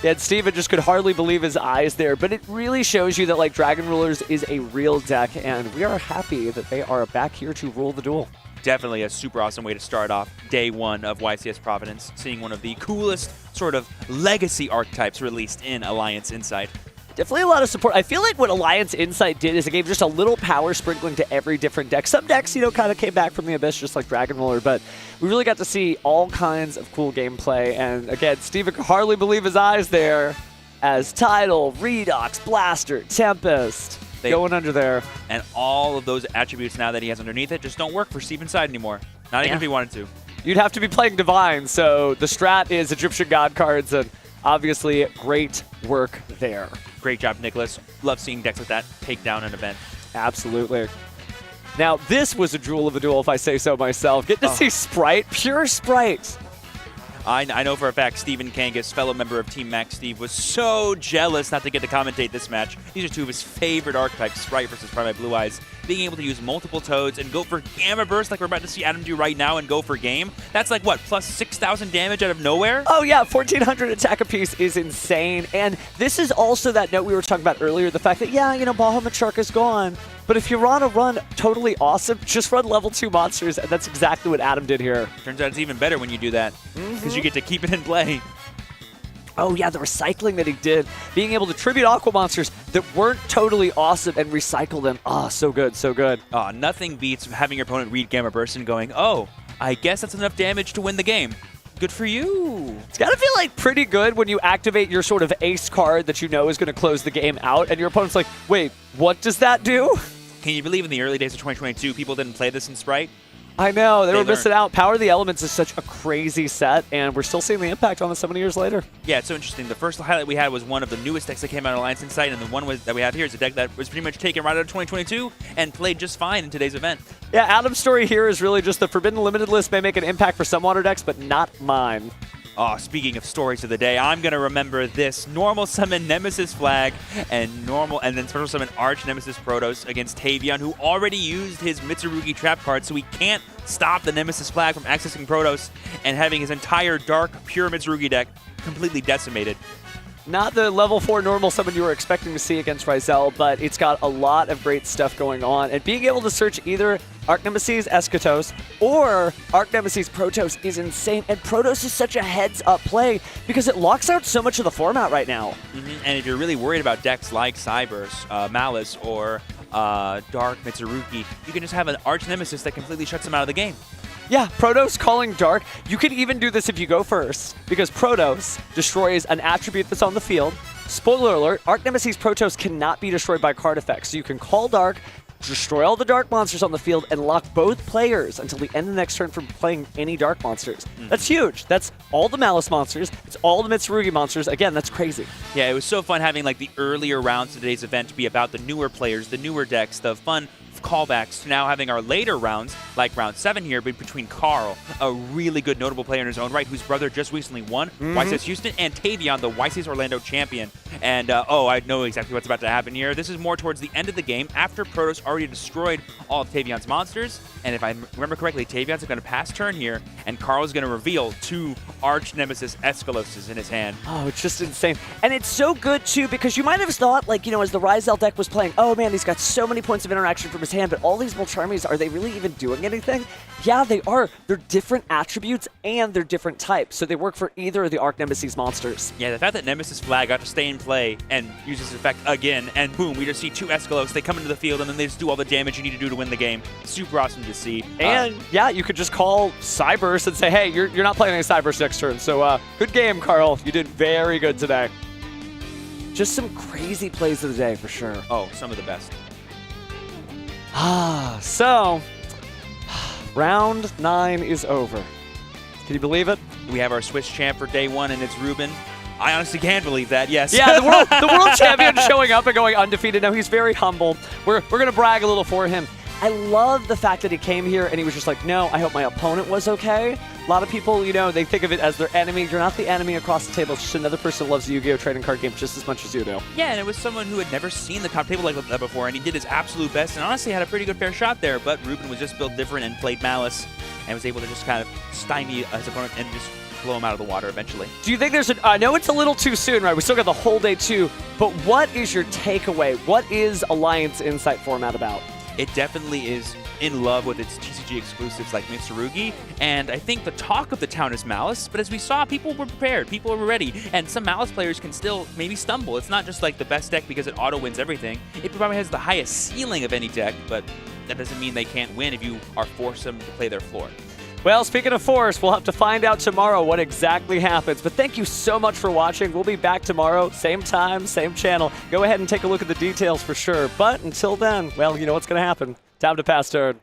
Yeah, and Steven just could hardly believe his eyes there, but it really shows you that Dragon Rulers is a real deck, and we are happy that they are back here to rule the duel. Definitely a super awesome way to start off day one of YCS Providence, seeing one of the coolest sort of legacy archetypes released in Alliance Insight. Definitely a lot of support. I feel like what Alliance Insight did is it gave just a little power sprinkling to every different deck. Some decks, kind of came back from the abyss, just like Dragon Roller, but we really got to see all kinds of cool gameplay. And again, Steven could hardly believe his eyes there as Tidal, Redox, Blaster, Tempest going under there. And all of those attributes now that he has underneath it just don't work for Steven's side anymore. Not even if he wanted to. You'd have to be playing Divine, so the strat is Egyptian God cards, and obviously great work there. Great job, Nicholas. Love seeing decks like that take down an event. Absolutely. Now, this was a jewel of a duel, if I say so myself. Get to see Sprite, pure Sprite. I know for a fact Steven Kangas, fellow member of Team Max Steve, was so jealous not to get to commentate this match. These are two of his favorite archetypes, Sprite versus Prime Blue Eyes. Being able to use multiple Toads and go for Gamma Burst like we're about to see Adam do right now and go for game. That's like, what, plus 6,000 damage out of nowhere? Oh yeah, 1,400 attack apiece is insane. And this is also that note we were talking about earlier, the fact that, Bahamut Shark is gone. But if you want to run totally awesome, just run level 2 monsters, and that's exactly what Adam did here. Turns out it's even better when you do that, because you get to keep it in play. Oh yeah, the recycling that he did. Being able to tribute Aqua monsters that weren't totally awesome and recycle them. Oh, so good, so good. Oh, nothing beats having your opponent read Gamma Burst and going, oh, I guess that's enough damage to win the game. Good for you. It's got to feel like pretty good when you activate your sort of ace card that you know is going to close the game out, and your opponent's like, wait, what does that do? Can you believe in the early days of 2022, people didn't play this in Sprite? I know, they were missing out. Power of the Elements is such a crazy set, and we're still seeing the impact on it so many years later. Yeah, it's so interesting. The first highlight we had was one of the newest decks that came out of Alliance Insight, and the one that we have here is a deck that was pretty much taken right out of 2022 and played just fine in today's event. Yeah, Adam's story here is really just the Forbidden Limited list may make an impact for some water decks, but not mine. Oh, speaking of stories of the day, I'm going to remember this. Normal summon Nemesis Flag and then special summon Arch Nemesis Protoss against Tavion, who already used his Mitsurugi trap card, so he can't stop the Nemesis Flag from accessing Protoss and having his entire dark, pure Mitsurugi deck completely decimated. Not the level 4 normal summon you were expecting to see against Ryzel, but it's got a lot of great stuff going on. And being able to search either Arch Nemesis Eschatos or Arch Nemesis Protoss is insane. And Protoss is such a heads-up play because it locks out so much of the format right now. And if you're really worried about decks like Cyberse, Malice, or Dark Mitsurugi, you can just have an Arch Nemesis that completely shuts them out of the game. Yeah, Protoss calling Dark. You can even do this if you go first, because Protoss destroys an attribute that's on the field. Spoiler alert, Arch Nemesis Protoss cannot be destroyed by card effects, so you can call Dark, destroy all the Dark monsters on the field, and lock both players until the end of the next turn from playing any Dark monsters. That's huge. That's all the Malice monsters. It's all the Mitsurugi monsters. Again, that's crazy. Yeah, it was so fun having the earlier rounds of today's event to be about the newer players, the newer decks, the fun callbacks to now having our later rounds, like round 7 here, between Carl, a really good notable player in his own right, whose brother just recently won YCS Houston, and Tavion, the YCS Orlando champion. And, I know exactly what's about to happen here. This is more towards the end of the game, after Protoss already destroyed all of Tavion's monsters. And if I remember correctly, Tavion's going to pass turn here, and Carl's going to reveal 2 Arch Nemesis Escaloses in his hand. Oh, it's just insane. And it's so good, too, because you might have thought, as the Ryzel deck was playing, oh, man, he's got so many points of interaction from his hand, but all these Molcharmies, are they really even doing anything? Yeah, they are. They're different attributes and they're different types, so they work for either of the Arc Nemesis monsters. Yeah, the fact that Nemesis Flag got to stay in play and use this effect again, and boom, we just see 2 Escalos. They come into the field and then they just do all the damage you need to do to win the game. Super awesome to see. And yeah, you could just call Cyburst and say, hey, you're not playing any Cyburst next turn. So good game, Carl. You did very good today. Just some crazy plays of the day for sure. Oh, some of the best. So round 9 is over. Can you believe it? We have our Swiss champ for day 1, and it's Ruben. I honestly can't believe that, yes. Yeah, the world champion showing up and going undefeated. Now he's very humble. We're going to brag a little for him. I love the fact that he came here and he was just like, no, I hope my opponent was okay. A lot of people, you know, they think of it as their enemy. You're not the enemy across the table. It's just another person who loves the Yu-Gi-Oh! Trading card game just as much as you do. Yeah, and it was someone who had never seen the comp table like that before, and he did his absolute best and honestly had a pretty good fair shot there, but Ruben was just built different and played Malice and was able to just kind of stymie his opponent and just blow him out of the water eventually. Do you think there's I know it's a little too soon, right? We still got the whole day too, but what is your takeaway? What is Alliance Insight format about? It definitely is in love with its TCG exclusives like Mitsurugi, and I think the talk of the town is Malice, but as we saw, people were prepared, people were ready, and some Malice players can still maybe stumble. It's not just like the best deck because it auto-wins everything. It probably has the highest ceiling of any deck, but that doesn't mean they can't win if you are forced them to play their floor. Well, speaking of force, we'll have to find out tomorrow what exactly happens. But thank you so much for watching. We'll be back tomorrow, same time, same channel. Go ahead and take a look at the details for sure. But until then, well, you know what's going to happen. Time to pass turn.